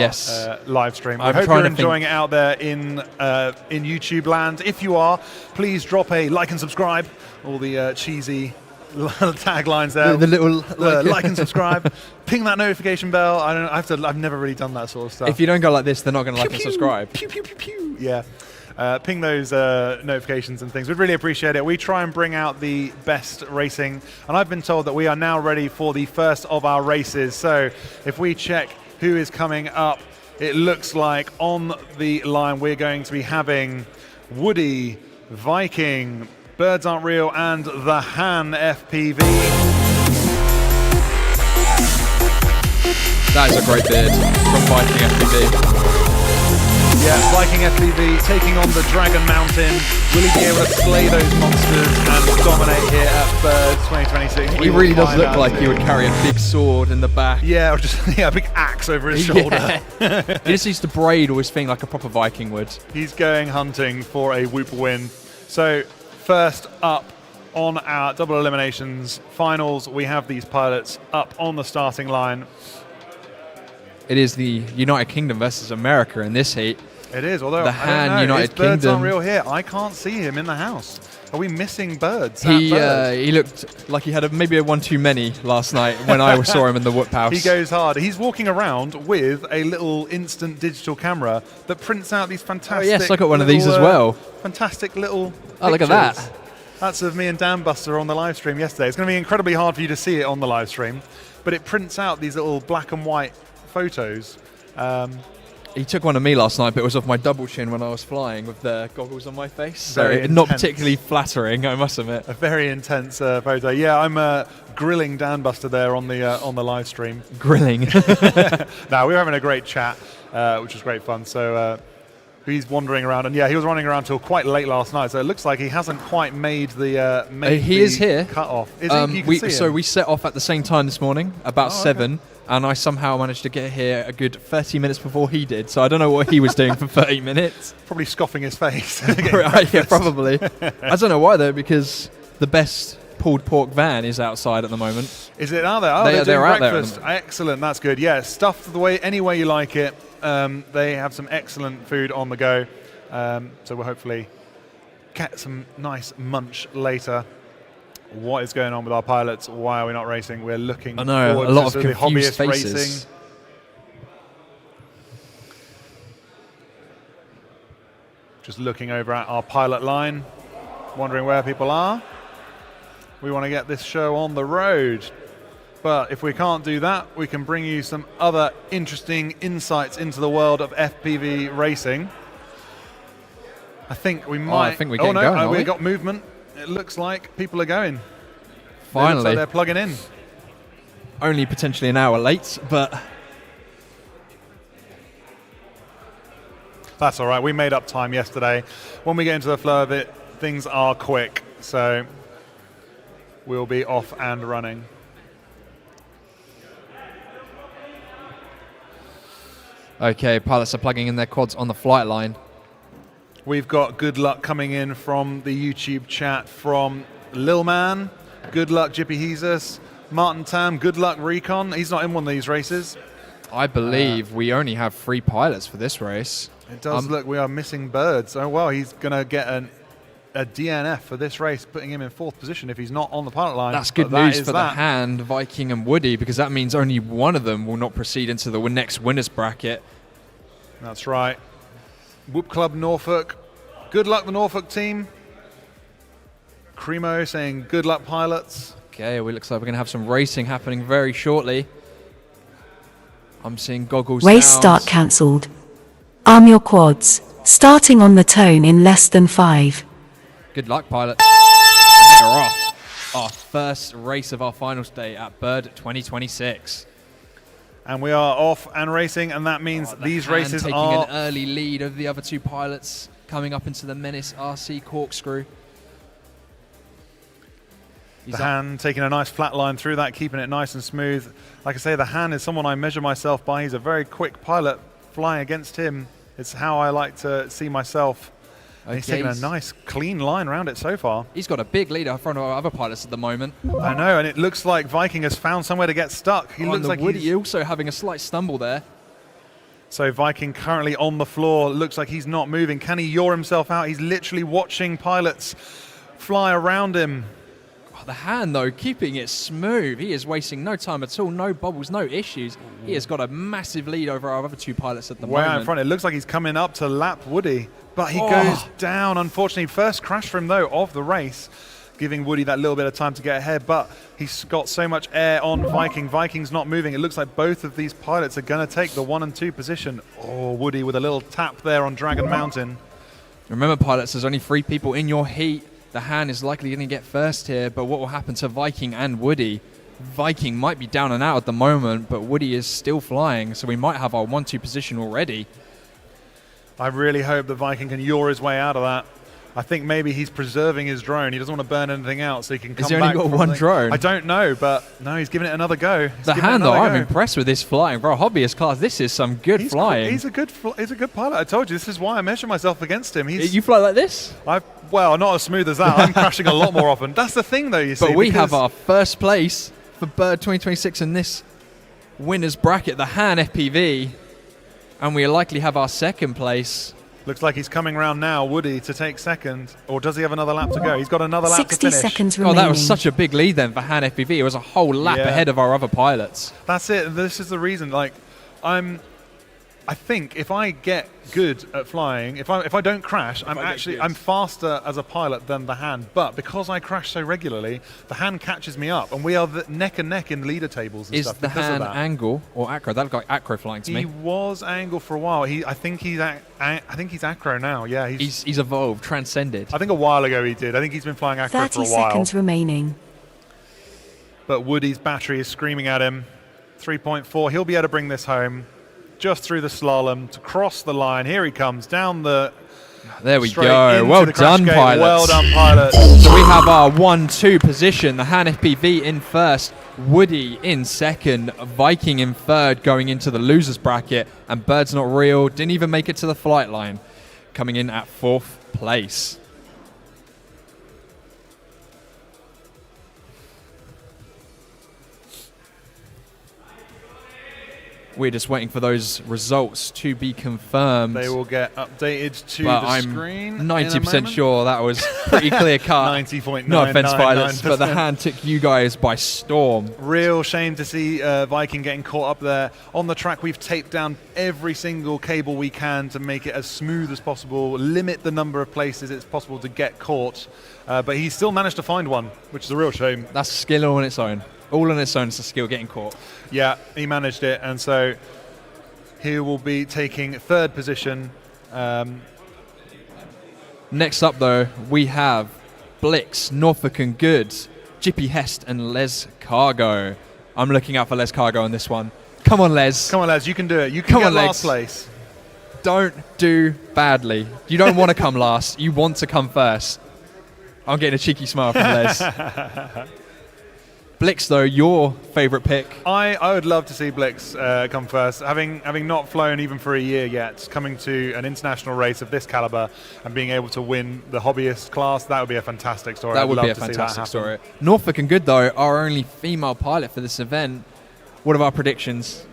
live stream. I I'm hope trying you're to think- enjoying it out there in YouTube land. If you are, please drop a like and subscribe. All the cheesy taglines there. The little like and subscribe. Ping that notification bell. I've never really done that sort of stuff. If you don't go like this, they're not going to like and Pew, subscribe. pew, pew, pew, pew. Yeah. Ping those notifications and things. We'd really appreciate it. We try and bring out the best racing, and I've been told that we are now ready for the first of our races. So if we check who is coming up, it looks like on the line we're going to be having Woody, Viking, Birds Aren't Real, and the Han FPV. That is a great bid from Viking FPV. Yeah, Viking FPV taking on the Dragon Mountain. Will he be able to slay those monsters and dominate here at Birds 2026? He really does look like he would carry a big sword in the back. Yeah, or just a big axe over his shoulder. Yeah. He just needs to braid all his thing like a proper Viking would. He's going hunting for a whoop win. So first up on our double eliminations finals, we have these pilots up on the starting line. It is the United Kingdom versus America in this heat. It is, although The I Han don't know, United his birds aren't Kingdom. real here. I can't see him in the house. Are we missing birds? He looked like he had maybe one too many last night when I saw him in the whoop house. He goes hard. He's walking around with a little instant digital camera that prints out these fantastic. Oh yes, I got one of these as well. Fantastic little. Oh, look at that. pictures. That's of me and Dan Buster on the live stream yesterday. It's going to be incredibly hard for you to see it on the live stream, but it prints out these little black and white photos. He took one of me last night, but it was off my double chin when I was flying with the goggles on my face. So Very not intense. particularly flattering, I must admit. A very intense photo. Yeah, I'm grilling Dan Buster there on the live stream. Grilling. No, we were having a great chat, which was great fun. So he's wandering around, and yeah, he was running around till quite late last night. So it looks like he hasn't quite made the he is here. cut off. Is he? You can see So him. we set off at the same time this morning, about Oh, 7, and I somehow managed to get here a good 30 minutes before he did. So I don't know what he was doing for 30 minutes. Probably scoffing his face. Yeah, probably. I don't know why though, because the best pulled pork van is outside at the moment. Is it out there? Oh, They're doing out there at the breakfast. Excellent, that's good. Yeah, stuffed the way any way you like it. They have some excellent food on the go. So we'll hopefully get some nice munch later. What is going on with our pilots? Why are we not racing? We're looking I know, forward a lot to of the confused hobbyist faces. racing. Just looking over at our pilot line, wondering where people are. We want to get this show on the road. But if we can't do that, we can bring you some other interesting insights into the world of FPV racing. I think we might. I think we're getting going, aren't we've we? got movement. It looks like people are going. It looks Finally. like they're plugging in. Only potentially an hour late, but That's all right. We made up time yesterday. When we get into the flow of it, things are quick. So we'll be off and running. okay, pilots are plugging in their quads on the flight line. We've got good luck coming in from the YouTube chat from Lil Man. Good luck, Jippy Jesus. Martin Tam, good luck, Recon. He's not in one of these races. I believe we only have 3 pilots for this race. It does look we are missing birds. Oh, well, he's going to get a DNF for this race, putting him in 4th position if he's not on the pilot line. That's good But that news is for that. the Hand, Viking and Woody, because that means only one of them will not proceed into the next winners bracket. That's right. Whoop Club Norfolk. Good luck, the Norfolk team. Cremo saying good luck, pilots. Okay, well, it looks like we're going to have some racing happening very shortly. I'm seeing goggles Race down. start cancelled. Arm your quads. Starting on the tone in less than 5. Good luck, pilots. And we're off. Our first race of our finals day at Bird 2026. And we are off and racing, and that means The these Hand races taking are... an early lead over the other 2 pilots coming up into the Menace RC Corkscrew. The Han taking a nice flat line through that, keeping it nice and smooth. Like I say, the Han is someone I measure myself by. He's a very quick pilot. Flying against him, it's how I like to see myself. And he's taking a nice, clean line around it so far. He's got a big lead in front of our other pilots at the moment. I know, and it looks like Viking has found somewhere to get stuck. He looks like Woody he's... also having a slight stumble there. So Viking currently on the floor. Looks like he's not moving. Can he yaw himself out? He's literally watching pilots fly around him. The Hand, though, keeping it smooth. He is wasting no time at all. No bubbles, no issues. He has got a massive lead over our other 2 pilots at the Way moment. out in front. It looks like he's coming up to lap Woody, but he goes down. Unfortunately, first crash for him, though, of the race, giving Woody that little bit of time to get ahead, but he's got so much air on Viking. Viking's not moving. It looks like both of these pilots are going to take the 1 and 2 position. Oh, Woody with a little tap there on Dragon Mountain. Remember, pilots, there's only 3 people in your heat. The Hand is likely going to get first here, but what will happen to Viking and Woody? Viking might be down and out at the moment, but Woody is still flying, so we might have our 1-2 position already. I really hope that Viking can yaw his way out of that. I think maybe he's preserving his drone. He doesn't want to burn anything out, so he can come back. Has he only got from 1 the- drone? I don't know, but no, he's giving it another go. The Hand, though, I'm impressed with this flying. For a hobbyist class, this is some good flying. He's a good pilot. I told you, this is why I measure myself against him. You fly like this? Well, not as smooth as that. I'm crashing a lot more often. That's the thing, though, you see. But we because have our first place for Bird 2026 in this winners bracket, the Han FPV, and we likely have our second place Looks like he's coming round now, Woody, to take second. Or does he have another lap to go? He's got another lap to 60 finish. seconds Oh, remaining. that was such a big lead then for Han FPV. It was a whole lap Yeah. ahead of our other pilots. That's it. This is the reason. Like, I think if I get good at flying, if I don't crash, I'm faster as a pilot than the Han. But because I crash so regularly, the Han catches me up, and we are neck and neck in leader tables and Is stuff the because of Han that. angle or acro? That looked like acro flying to He me. was angle for a while. I think he's acro now. Yeah, He's evolved, transcended. I think a while ago he did. I think he's been flying acro 30 for a while. seconds remaining. But Woody's battery is screaming at him. 3.4. He'll be able to bring this home. Just through the slalom to cross the line. Here he comes down the There we straight go. into Well the crash done, gate. pilots. Well done, pilots. So we have our 1-2 position. The Han FPV in first, Woody in second, Viking in third going into the losers bracket, and Bird's Not Real didn't even make it to the flight line, coming in at fourth place. We're just waiting for those results to be confirmed. They will get updated to But the I'm screen. 90% sure that was pretty clear cut. 90.9999%. No offense, pilots, but the hand took you guys by storm. Real shame to see Viking getting caught up there. On the track, we've taped down every single cable we can to make it as smooth as possible, limit the number of places it's possible to get caught. But he still managed to find one, which is a real shame. That's skill on its own. All on its own is a skill getting caught. Yeah, he managed it, and so he will be taking third position. Next up, though, we have Blix, Norfolk and Goods, Jippy Hest, and Les Cargo. I'm looking out for Les Cargo on this one. Come on, Les. Come on, lads, you can do it. You can Come get on, last legs. place. Don't do badly. You don't want to come last. You want to come first. I'm getting a cheeky smile from Les. Blix, though, your favourite pick. I would love to see Blix come first. Having not flown even for a year yet, coming to an international race of this caliber and being able to win the hobbyist class, that would be a fantastic story. That I'd would love be a to see that fantastic happen. story. Norfolk and Good, though, our only female pilot for this event. What are our predictions?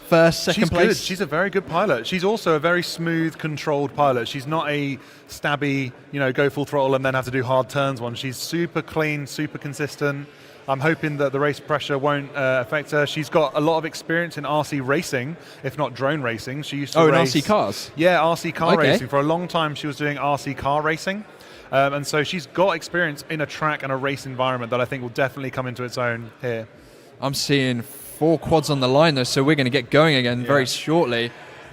First, second She's place? good. She's a very good pilot. She's also a very smooth, controlled pilot. She's not a stabby, go full throttle and then have to do hard turns one. She's super clean, super consistent. I'm hoping that the race pressure won't affect her. She's got a lot of experience in RC racing, if not drone racing. She used to in race RC cars? Yeah, RC car Okay. racing. For a long time, she was doing RC car racing. And so she's got experience in a track and a race environment that I think will definitely come into its own here. I'm seeing 4 quads on the line, though, so we're going to get going again very shortly.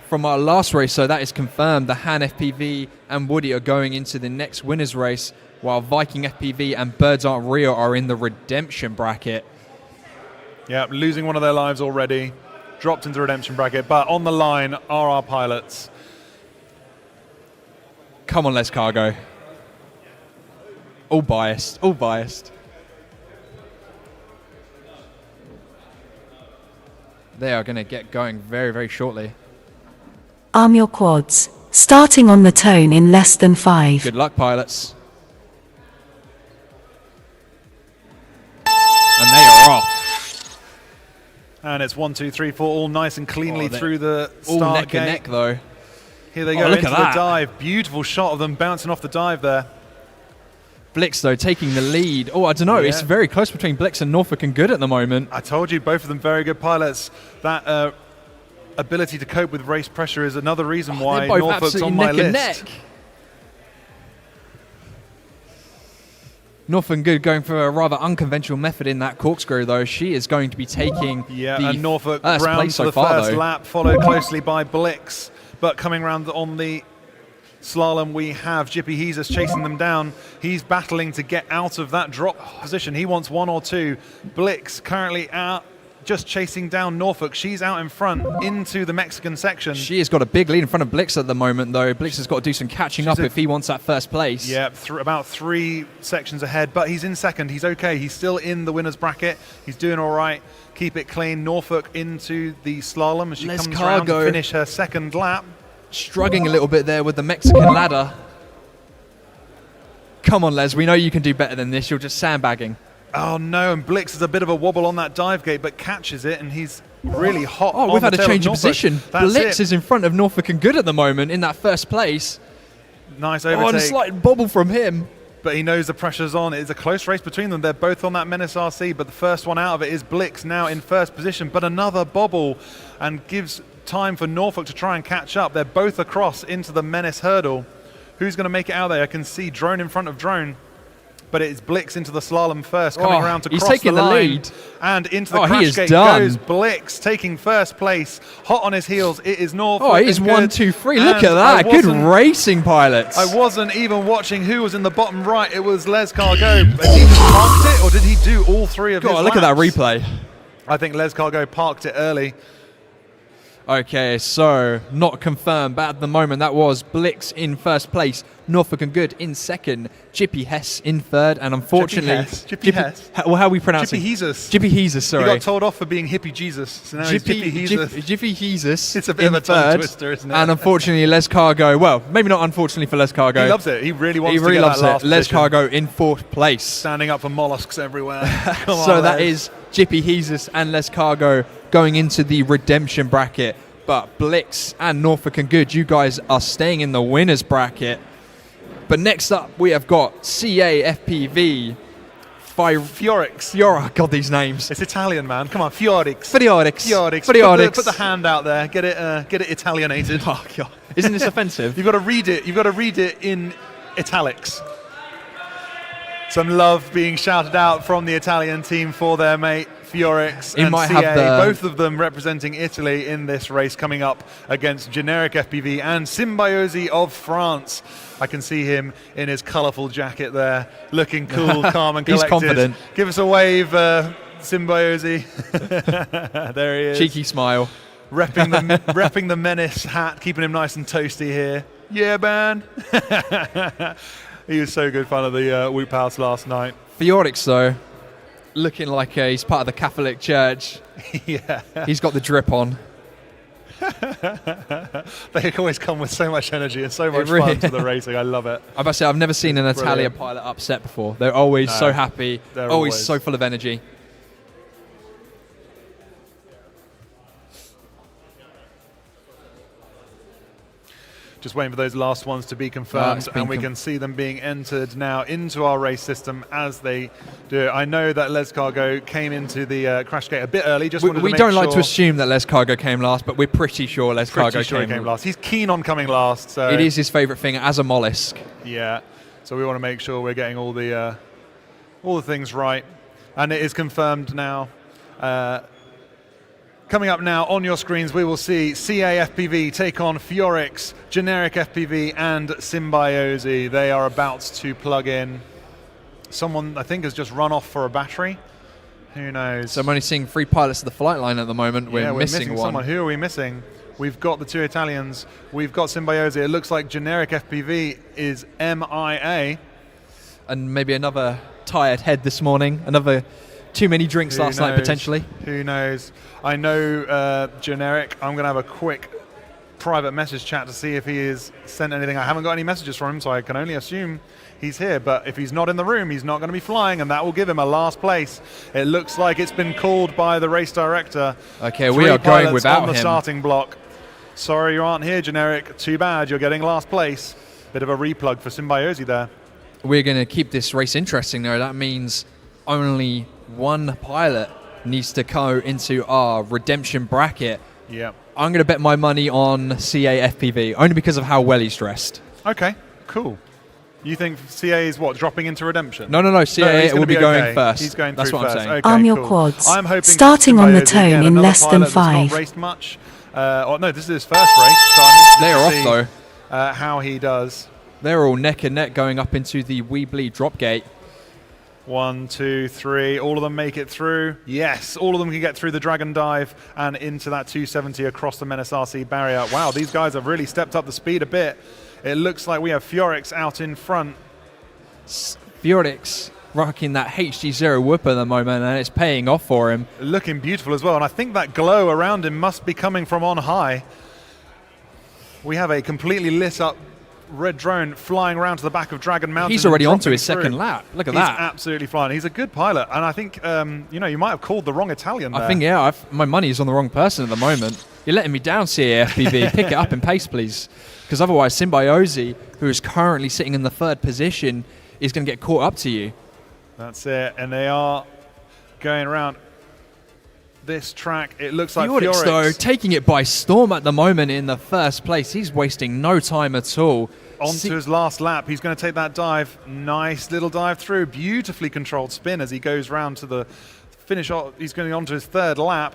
From our last race, so that is confirmed. The Han FPV and Woody are going into the next winners race, while Viking FPV and Birds Aren't Real are in the redemption bracket. Yeah, losing one of their lives already. Dropped into redemption bracket, but on the line are our pilots. Come on, Les Cargo. All biased, all biased. They are going to get going very, very shortly. Arm your quads. Starting on the tone in less than 5. Good luck, pilots. And they are off. And it's 1, 2, 3, 4, all nice and cleanly through the All start neck gate. and neck, though. Here they Oh, go look into at the that. dive. Beautiful shot of them bouncing off the dive there. Blix, though, taking the lead. Oh, I don't know. Yeah. It's very close between Blix and Norfolk and Good at the moment. I told you, both of them very good pilots. That ability to cope with race pressure is another reason why They're both Norfolk's absolutely on my neck list. and neck. Norfolk and Good going for a rather unconventional method in that corkscrew, though. She is going to be taking Yeah, the and Norfolk first round place to so the far, first though. lap, followed closely by Blix. But coming round on the slalom, we have Jippy Heezus chasing them down. He's battling to get out of that drop position. He wants 1 or 2. Blix currently out, just chasing down Norfolk. She's out in front into the Mexican section. She has got a big lead in front of Blix at the moment, though. Blix has got to do some catching up a- if he wants that first place. Yeah, about 3 sections ahead, but he's in second. He's okay. He's still in the winner's bracket. He's doing all right. Keep it clean. Norfolk into the slalom as she Les comes round to Cargo. finish her second lap. Struggling a little bit there with the Mexican ladder. Come on, Les. We know you can do better than this. You're just sandbagging. Oh no, and Blix has a bit of a wobble on that dive gate, but catches it, and he's really hot. Oh, on we've the had a tail change of Norfolk. position. That's Blix it. is in front of Norfolk and Good at the moment in that first place. Nice Oh, and a overtake. slight bobble from him. But he knows the pressure's on. It's a close race between them. They're both on that Menace RC, but the first one out of it is Blix, now in first position. But another bobble, and gives time for Norfolk to try and catch up. They're both across into the Menace hurdle. Who's going to make it out there? I can see Drone in front of Drone, but it's Blix into the slalom first, coming around to he's cross taking the line. lead. And into the He crash is gate done. goes Blix, taking first place. Hot on his heels, it is Norfolk. Oh, he's and 1, good. 2, 3. Look And at I that. Good wasn't- racing pilots. I wasn't even watching who was in the bottom right. It was Les Cargo. Did he just parked it, or did he do all three of his God, look at that laps? replay. I think Les Cargo parked it early. Okay, so not confirmed, but at the moment that was Blix in first place, Norfolk and Good in second, Jippy Hess in third, and unfortunately, Jippy Hess. Well, how are we pronouncing? Jippy Jesus. Jippy Jesus, sorry. He got told off for being hippie Jesus. So now he's Jippy Jesus. Jippy Jesus. It's a bit of a tongue twister, isn't it? And unfortunately, Les Cargo. Well, maybe not unfortunately for Les Cargo. He loves it. He really wants He to really get loves that last it. Les position. Cargo in fourth place. Standing up for mollusks everywhere. Come So on, that Les. is Jippy Jesus and Les Cargo going into the redemption bracket. But Blix and Norfolk and Good, you guys are staying in the winners bracket. But next up, we have got CAFPV. Fiorix. God, these names. It's Italian, man. Come on, Fiorix. Fiorix. Fiorix. Put the hand out there. Get it Italianated. Oh, God. Isn't this offensive? You've got to read it. You've got to read it in italics. Some love being shouted out from the Italian team for their mate Fiorix He and might CA, have the- both of them representing Italy in this race, coming up against Generic FPV and Symbiosi of France. I can see him in his colourful jacket there, looking cool, calm and He's collected. confident. Give us a wave, Symbiosi. There he is. Cheeky smile. repping the Menace hat, keeping him nice and toasty here. Yeah, man. He was so good fun at the Whoop House last night. Fiorix, though, looking like he's part of the Catholic Church. Yeah. He's got the drip on. They always come with so much energy and so much really- fun to the racing. I love it. I must say, I've never seen an Italian Brilliant. pilot upset before. They're always so happy, they're always always- so full of energy. Just waiting for those last ones to be confirmed, and we can see them being entered now into our race system as they do it. I know that Les Cargo came into the crash gate a bit early. Just wanted to We make don't like to sure- assume that Les Cargo came last, but we're pretty sure Les Cargo Pretty sure he came last. He's keen on coming last. So It is his favourite thing as a mollusk. Yeah, so we want to make sure we're getting all the things right, and it is confirmed now. Coming up now on your screens, we will see CAFPV take on Fiorix, Generic FPV, and Symbiosi. They are about to plug in. Someone, I think, has just run off for a battery. Who knows? So I'm only seeing 3 pilots of the flight line at the moment. We're missing one. someone. Who are we missing? We've got the 2 Italians. We've got Symbiosi. It looks like Generic FPV is MIA. And maybe another tired head this morning. Another too many drinks Who last night, knows? potentially. Who knows? I know Generic. I'm going to have a quick private message chat to see if he has sent anything. I haven't got any messages from him, so I can only assume he's here. But if he's not in the room, he's not going to be flying, and that will give him a last place. It looks like it's been called by the race director. Okay, 3 we are going pilots without on the him. starting block. Sorry you aren't here, Generic. Too bad, you're getting last place. Bit of a replug for Symbiosi there. We're going to keep this race interesting, though. That means only one pilot needs to go into our redemption bracket. Yeah. I'm going to bet my money on CAFPV, only because of how well he's dressed. Okay, cool. You think CA is what, dropping into redemption? No, CA he's gonna will be be going okay. first. He's going That's through what first. I'm saying. Okay, Arm your cool. quads. I'm hoping Starting on the Symbiosi, tone again, in another less than pilot that's 5. Not raced much. No, this is his first race. So I'm They're off, interested to though. see, how he does. They're all neck and neck going up into the Weebly drop gate. 1, 2, 3. All of them make it through. Yes, all of them can get through the Dragon Dive and into that 270 across the Menace RC barrier. Wow, these guys have really stepped up the speed a bit. It looks like we have Fiorix out in front. Fiorix rocking that HD0 whoop at the moment, and it's paying off for him. Looking beautiful as well, and I think that glow around him must be coming from on high. We have a completely lit up red drone flying around to the back of Dragon Mountain. He's already and onto his dropping second through. lap. Look at He's that. absolutely flying. He's a good pilot, and I think you might have called the wrong Italian there. I think, my money is on the wrong person at the moment. You're letting me down, CAFPV. Pick it up in pace, please. Because otherwise, Symbiosi, who is currently sitting in the 3rd position, is going to get caught up to you. That's it. And they are going around this track. It looks like Fjorix, though, taking it by storm at the moment in the 1st place. He's wasting no time at all. Onto his last lap. He's going to take that dive. Nice little dive through. Beautifully controlled spin as he goes round to the finish. He's going on to his 3rd lap.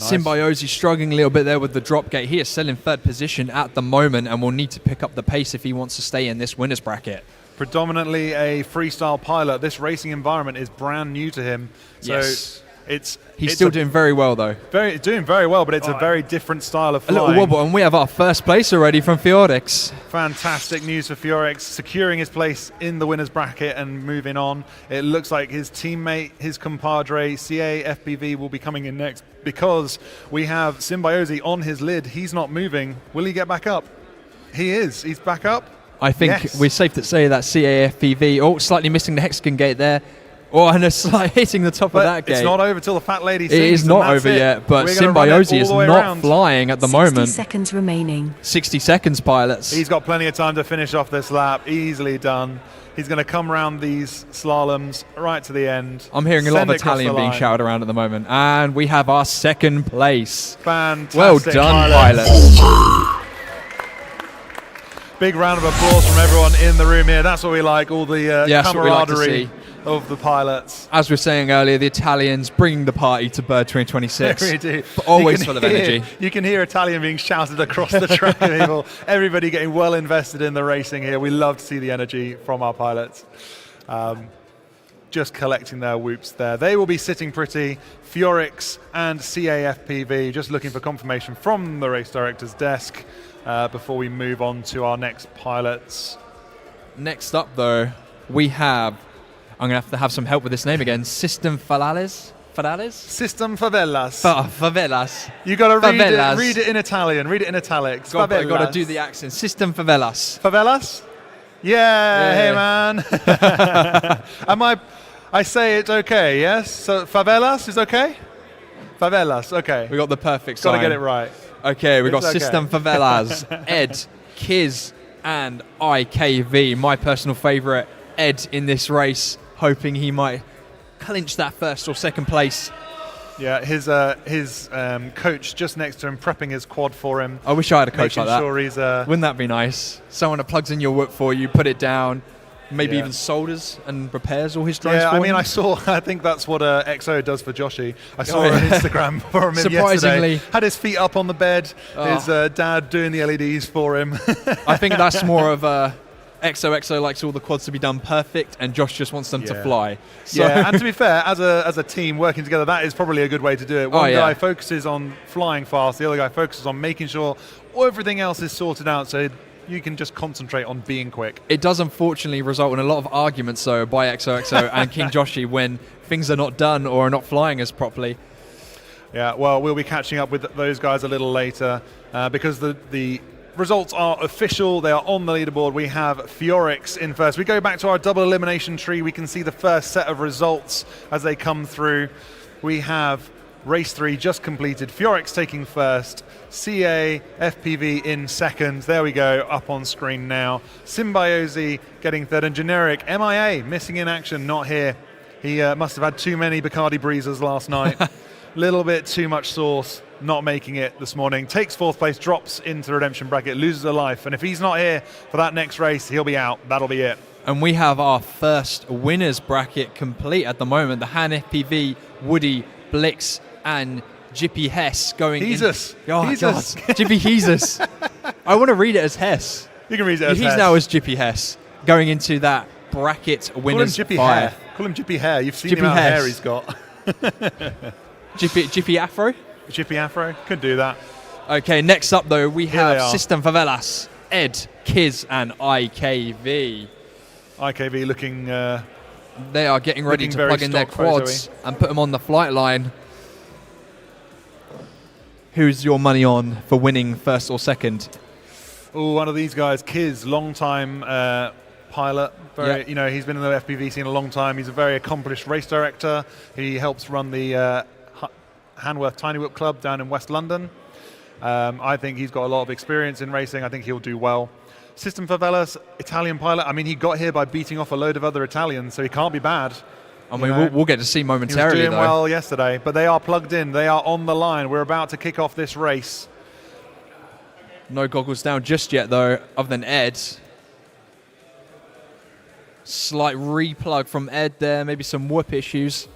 Nice. Symbiosi struggling a little bit there with the drop gate. He is still in 3rd position at the moment and will need to pick up the pace if he wants to stay in this winner's bracket. Predominantly a freestyle pilot. This racing environment is brand new to him. So yes. He's it's still doing very well, though. Doing very well, but it's a very different style of flying. A little wobble, and we have our 1st place already from Fjorix. Fantastic news for Fjorix, securing his place in the winner's bracket and moving on. It looks like his teammate, his compadre, CAFPV, will be coming in next because we have Symbiosi on his lid. He's not moving. Will he get back up? He is. He's back up. I think we're safe to say that CAFPV, slightly missing the hexagon gate there. And a slight hitting the top of that gate. It's not over till the fat lady sings. It is not over yet, but Symbiosi is not flying at the moment. 60 seconds remaining. 60 seconds, pilots. He's got plenty of time to finish off this lap. Easily done. He's going to come around these slaloms right to the end. I'm hearing a lot of Italian being shouted around at the moment. And we have our 2nd place. Fantastic. Well done, pilots. Big round of applause from everyone in the room here. That's what we like, all the camaraderie of the pilots. As we were saying earlier, the Italians bringing the party to Bird 2026. They really do. Always full of energy. You can hear Italian being shouted across the track. People, everybody getting well invested in the racing here. We love to see the energy from our pilots. Just collecting their whoops there. They will be sitting pretty. Fjorix and CAFPV just looking for confirmation from the race director's desk before we move on to our next pilots. Next up, though, we have... I'm going to have some help with this name again. System Favelas? System Favelas. Favelas. You got to read it in Italian. Read it in italics. Got to do the accent. System Favelas. Favelas? Yeah, hey man. I say it okay, yes? So Favelas is okay? Favelas, okay. We got the perfect sign. Got to get it right. Okay, we got System Favelas, Ed, Kiz, and IKV. My personal favourite, Ed, in this race, hoping he might clinch that 1st or 2nd place. Yeah, his coach just next to him, prepping his quad for him. I wish I had a coach like that. Sure he's, wouldn't that be nice? Someone that plugs in your whoop for you, put it down, maybe even solders and repairs all his drives for him. I think that's what XO does for Joshi. I saw on Instagram from him Surprisingly. yesterday. Had his feet up on the bed, his dad doing the LEDs for him. I think that's more of a... XO likes all the quads to be done perfect, and Josh just wants them to fly. So. Yeah, and to be fair, as a team working together, that is probably a good way to do it. One guy focuses on flying fast, the other guy focuses on making sure everything else is sorted out so you can just concentrate on being quick. It does unfortunately result in a lot of arguments, though, by XOXO and King Joshi when things are not done or are not flying as properly. Yeah, well, we'll be catching up with those guys a little later because the results are official. They are on the leaderboard. We have Fjorix in first. We go back to our double elimination tree. We can see the first set of results as they come through. We have race 3 just completed. Fjorix taking first. CAFPV in second. There we go, up on screen now. Symbiosi getting third, and Generic MIA missing in action, not here. He must have had too many Bacardi Breezers last night. Little bit too much sauce. Not making it this morning. Takes 4th place, drops into the redemption bracket, loses a life. And if he's not here for that next race, he'll be out. That'll be it. And we have our first winners bracket complete at the moment. The Han FPV, Woody, Blix, and Jippy Hess going Jesus. in. Oh, Jesus. God. Jippy Jesus. I want to read it as Hess. You can read it as He's Hess. now as Jippy Hess going into that bracket winners Call him Jippy 5. Hair. Call him Jippy Hair. You've seen Jippy the amount of Hess. hair he's got. Jippy Afro? Jippy Afro. Could do that. Okay, next up though, we Here have System Favelas, Ed, Kiz, and IKV. IKV looking... they are getting ready to plug in their quads and put them on the flight line. Who's your money on for winning first or second? Oh, one of these guys, Kiz, long-time pilot. Very, he's been in the FPV scene a long time. He's a very accomplished race director. He helps run the Hanworth Tiny Whip Club down in West London. I think he's got a lot of experience in racing. I think he'll do well. System Favelas, Italian pilot. I mean, he got here by beating off a load of other Italians, so he can't be bad. I mean, we'll get to see momentarily, he was doing though. well yesterday, but they are plugged in. They are on the line. We're about to kick off this race. No goggles down just yet, though, other than Ed. Slight replug from Ed there, maybe some whoop issues.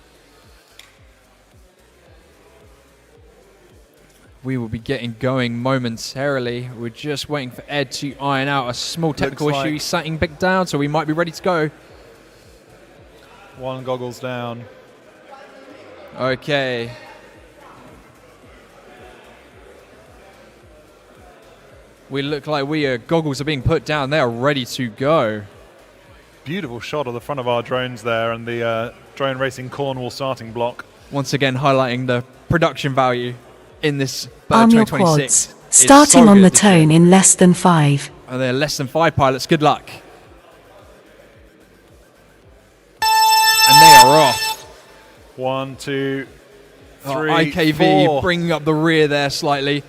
We will be getting going momentarily. We're just waiting for Ed to iron out a small technical issue. He's setting back down, so we might be ready to go. One goggles down. Okay. We look like goggles are being put down. They are ready to go. Beautiful shot of the front of our drones there and the Drone Racing Cornwall starting block. Once again, highlighting the production value in this Bird Arm your 2026. quads. It's Starting so on good the this tone year. in less than 5. And they're less than 5 pilots. Good luck. And they are off. 1, 2, 3, IKV 4. bringing up the rear there slightly.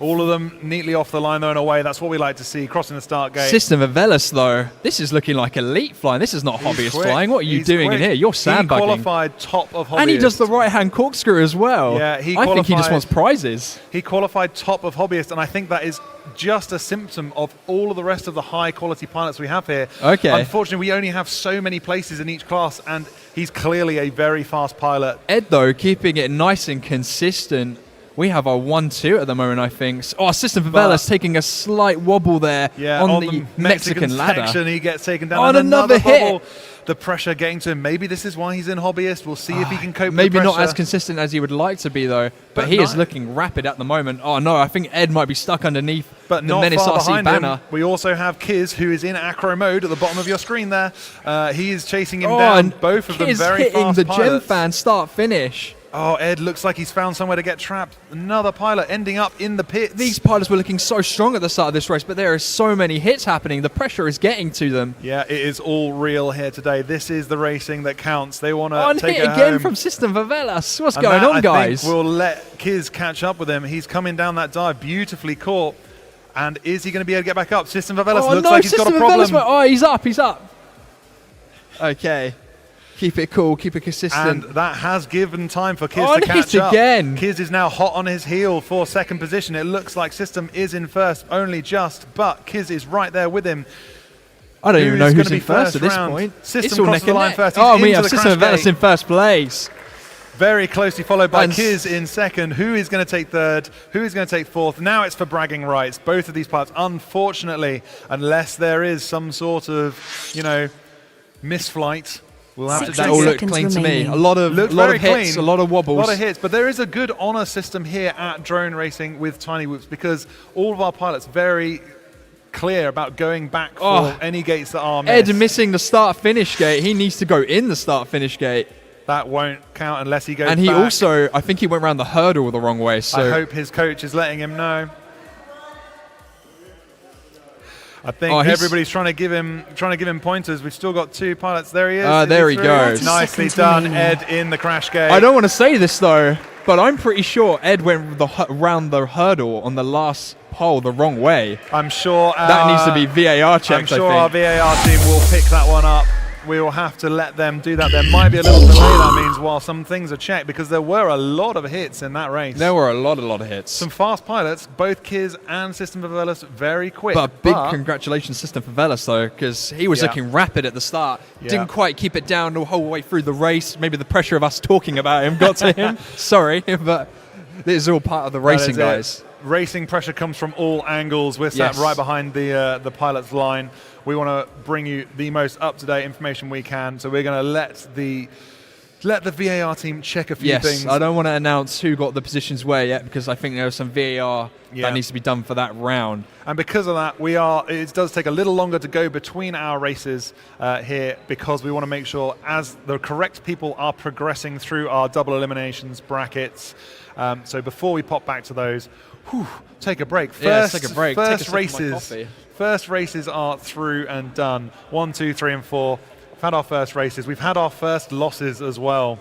All of them neatly off the line though and away. That's what we like to see, crossing the start gate. System of Velas, though, this is looking like elite flying. This is not He's hobbyist quick. flying. What are you He's doing quick. in here? You're He sandbagging. qualified top of Hobbyist. And he does the right-hand corkscrew as well. Yeah, he I think he just qualified- wants prizes. He qualified top of Hobbyist, and I think that is just a symptom of all of the rest of the high-quality pilots we have here. Okay. Unfortunately, we only have so many places in each class, and he's clearly a very fast pilot. Ed, though, keeping it nice and consistent. We have our 1-2 at the moment, I think. Oh, System for But- Velas taking a slight wobble there on the Mexican ladder. section, he gets taken down. On and another hit. bubble. The pressure getting to him. Maybe this is why he's in Hobbyist. We'll see if he can cope Maybe with the not as pressure. consistent as he would like to be, though. But But he is not- looking rapid at the moment. Oh, no, I think Ed might be stuck underneath But the not Menace far RC behind banner. him. We also have Kiz, who is in acro mode at the bottom of your screen there. He is chasing him Oh, down. and Both of them Kiz very hitting fast the gem pilots. fan start-finish. Oh, Ed looks like he's found somewhere to get trapped. Another pilot ending up in the pits. These pilots were looking so strong at the start of this race, but there are so many hits happening. The pressure is getting to them. Yeah, it is all real here today. This is the racing that counts. They want Oh, and to take hit it again home. from System Favelas. What's And going that, on, I guys? think we'll let Kiz catch up with him. He's coming down that dive, beautifully caught. And is he going to be able to get back up? System Favelas Oh, looks no, like he's System got a Favelas. problem. Oh, he's up, he's up. Okay. Keep it cool, keep it consistent. And that has given time for Kiz Oh, to and catch hit up. again. Kiz is now hot on his heel for second position. It looks like System is in first, only just, but Kiz is right there with him. I don't even know Who's who's gonna in be first at this round? point. System It's all crosses neck the and line neck. first. He's Oh, we into have the System crash Favelas gate. in first place. Very closely followed by And Kiz in second. Who is going to take third? Who is going to take fourth? Now it's for bragging rights. Both of these pilots, unfortunately, unless there is some sort of, misflight, we'll have to That check all it. looked Seconds clean to me. remaining. A lot of Looked hits, very a clean. lot of wobbles. A lot of hits, but there is a good honor system here at Drone Racing with Tiny Whoops because all of our pilots very clear about going back for any gates that are missed. Ed missing the start-finish gate. He needs to go in the start-finish gate. That won't count unless he goes And he back. also, I think he went around the hurdle the wrong way. So I hope his coach is letting him know. I think Oh, he's- everybody's trying to give him pointers. We've still got two pilots. There he is. There Is he through? goes. Nicely 40 done, seconds Ed, remaining. in the crash gate. I don't want to say this though, but I'm pretty sure Ed went around the hurdle on the last pole the wrong way. I'm sure That needs to be VAR checked, I'm sure I our think. VAR team will pick that one up. We will have to let them do that. There might be a little delay, that means, while some things are checked, because there were a lot of hits in that race. There were a lot of hits. Some fast pilots, both Kiz and System Favelas, very quick. But big congratulations, System Favelas, though, because he was Yeah. looking rapid at the start. Yeah. Didn't quite keep it down the whole way through the race. Maybe the pressure of us talking about him got to him. Sorry, but this is all part of the That racing, is it. guys. Racing pressure comes from all angles. We're sat Yes. right behind the pilot's line. We want to bring you the most up-to-date information we can. So we're going to let the VAR team check a few Yes, things. I don't want to announce who got the positions where yet because I think there was some VAR Yeah. that needs to be done for that round. And because of that, it does take a little longer to go between our races here because we want to make sure as the correct people are progressing through our double eliminations brackets. So before we pop back to those, take a break. Yeah, take a break. Take a First sip of my races. coffee. First races are through and done. 1, 2, 3, and 4. We've had our first races. We've had our first losses as well.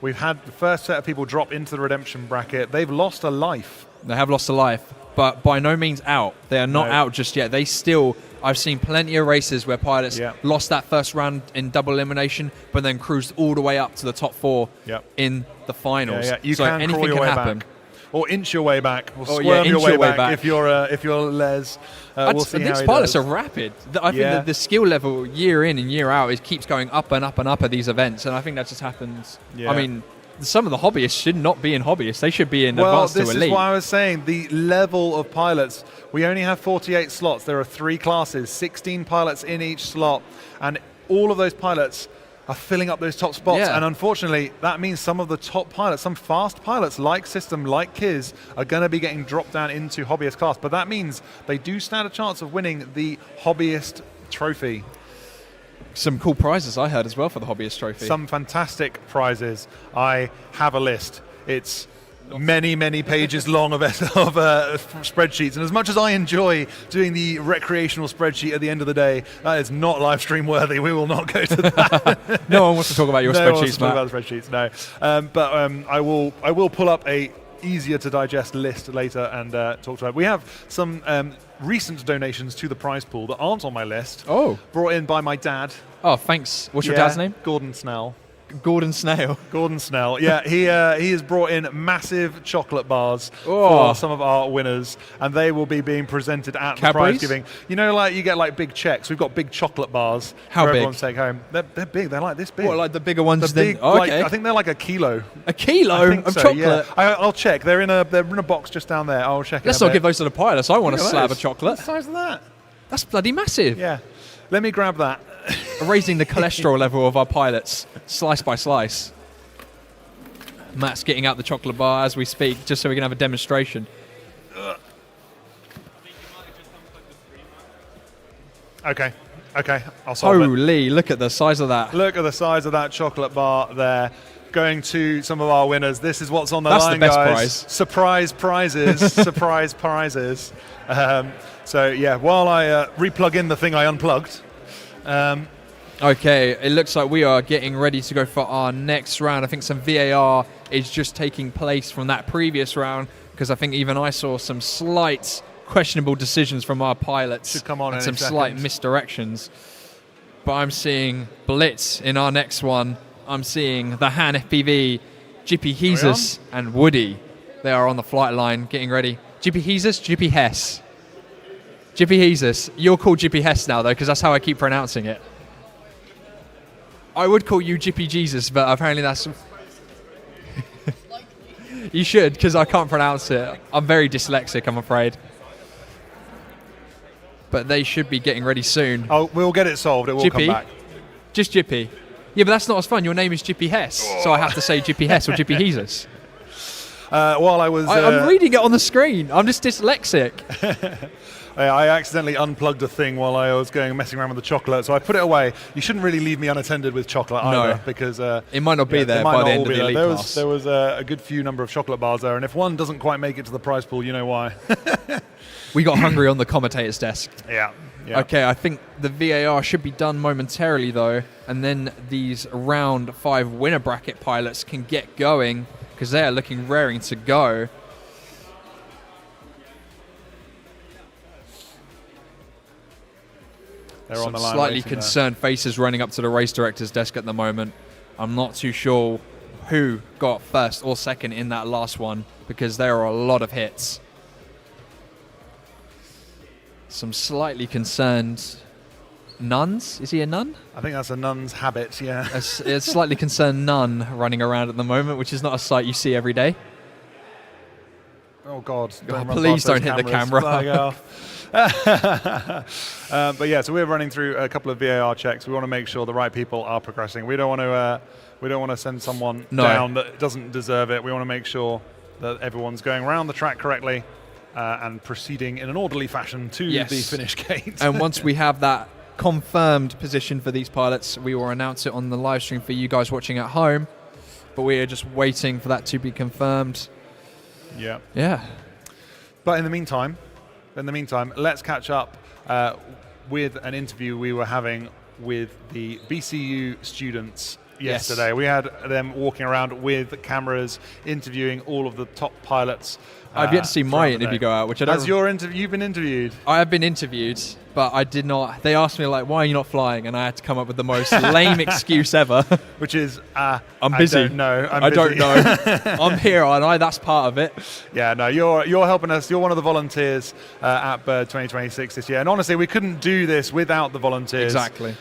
We've had the first set of people drop into the redemption bracket. They've lost a life. They have lost a life, but by no means out. They are not out just yet. They still, I've seen plenty of races where pilots lost that first round in double elimination, but then cruised all the way up to the top 4 in the finals. You so can anything crawl your can way happen. back. Or inch your way back, or squirm inch your way your way back, back. if you're Les. We'll see how these he pilots does. are rapid. I think that the skill level year in and year out, it keeps going up and up and up at these events, and I think that just happens. Yeah. I mean, some of the hobbyists should not be in hobbyists. They should be in advanced to elite. Well, this is what I was saying. The level of pilots, we only have 48 slots. There are 3 classes, 16 pilots in each slot, and all of those pilots are filling up those top spots. Yeah. And unfortunately, that means some of the top pilots, some fast pilots like System, like Kiz, are going to be getting dropped down into hobbyist class. But that means they do stand a chance of winning the hobbyist trophy. Some cool prizes I heard as well for the hobbyist trophy. Some fantastic prizes. I have a list. It's many pages long of spreadsheets, and as much as I enjoy doing the recreational spreadsheet at the end of the day, that is not live stream worthy. We will not go to that. No one wants to talk about your no spreadsheets, one wants to talk about the spreadsheets, no. But I will pull up a easier to digest list later and talk about it. We have some recent donations to the prize pool that aren't on my list. Brought in by my dad. Oh, thanks. What's your dad's name? Gordon Snell. Gordon Snail. Gordon Snell. Yeah, he has brought in massive chocolate bars for some of our winners, and they will be being presented at the prize giving. You know, like you get like big checks. We've got big chocolate bars How for big? everyone to take home. They're big. They're like this big. What, like the bigger ones? The big, okay. I think they're like a kilo. A kilo I think of so, chocolate? Yeah. I'll check. They're in a box just down there. I'll check. Let's not give those to the pilots. I want a slab of chocolate. What's the size of that? That's bloody massive. Yeah. Let me grab that. Raising the cholesterol level of our pilots, slice by slice. Matt's getting out the chocolate bar as we speak, just so we can have a demonstration. Okay, I'll solve it. Holy, look at the size of that. Look at the size of that chocolate bar there. Going to some of our winners. This is what's on the That's line, the best guys. prize. Surprise prizes. Surprise prizes. So, yeah, while I replug in the thing I unplugged. Okay, it looks like we are getting ready to go for our next round. I think some VAR is just taking place from that previous round, because I think even I saw some slight questionable decisions from our pilots. Should come on and any some slight second. misdirections. But I'm seeing Blitz in our next one. I'm seeing the Han FPV, Jippy Jesus and Woody. They are on the flight line getting ready. Jippy Jesus, Jippy Hess. Jippy Jesus. You're called Jippy Hess now, though, because that's how I keep pronouncing it. I would call you Jippy Jesus, but apparently that's... You should, because I can't pronounce it. I'm very dyslexic, I'm afraid. But they should be getting ready soon. Oh, we'll get it solved. It will come back. Just Jippy. Yeah, but that's not as fun. Your name is Jippy Hess, so I have to say Jippy Hess or Jippy Jesus. While I was... I'm reading it on the screen. I'm just dyslexic. I accidentally unplugged a thing while I was messing around with the chocolate, so I put it away. You shouldn't really leave me unattended with chocolate either, because it might not be there by the end of the elite class. There was a good few number of chocolate bars there, and if one doesn't quite make it to the prize pool, you know why. We got hungry on the commentator's desk. Yeah. Okay, I think the VAR should be done momentarily, though, and then these round 5 winner bracket pilots can get going, because they are looking raring to go. They're on the line Slightly waiting concerned faces running up to the race director's desk at the moment. I'm not too sure who got first or second in that last one, because there are a lot of hits. Some slightly concerned nuns. Is he a nun? I think that's a nun's habit, yeah. A slightly concerned nun running around at the moment, which is not a sight you see every day. Oh, God. Please don't hit the camera. But yeah, so we're running through a couple of VAR checks. We want to make sure the right people are progressing. We don't want to send someone down that doesn't deserve it. We want to make sure that everyone's going around the track correctly and proceeding in an orderly fashion to the finish gate. And once we have that confirmed position for these pilots, we will announce it on the live stream for you guys watching at home. But we are just waiting for that to be confirmed. Yeah. But in the meantime, let's catch up with an interview we were having with the BCU students yesterday. We had them walking around with cameras, interviewing all of the top pilots. I've yet to see my throughout the interview day. go out, which I don't. Has your interview? You've been interviewed. I have been interviewed, but I did not. They asked me like, "Why are you not flying?" And I had to come up with the most lame excuse ever. Which is, I'm busy. I don't know. I don't know. I'm here, aren't I? That's part of it. Yeah, no, you're helping us. You're one of the volunteers at Bird 2026 this year. And honestly, we couldn't do this without the volunteers. Exactly.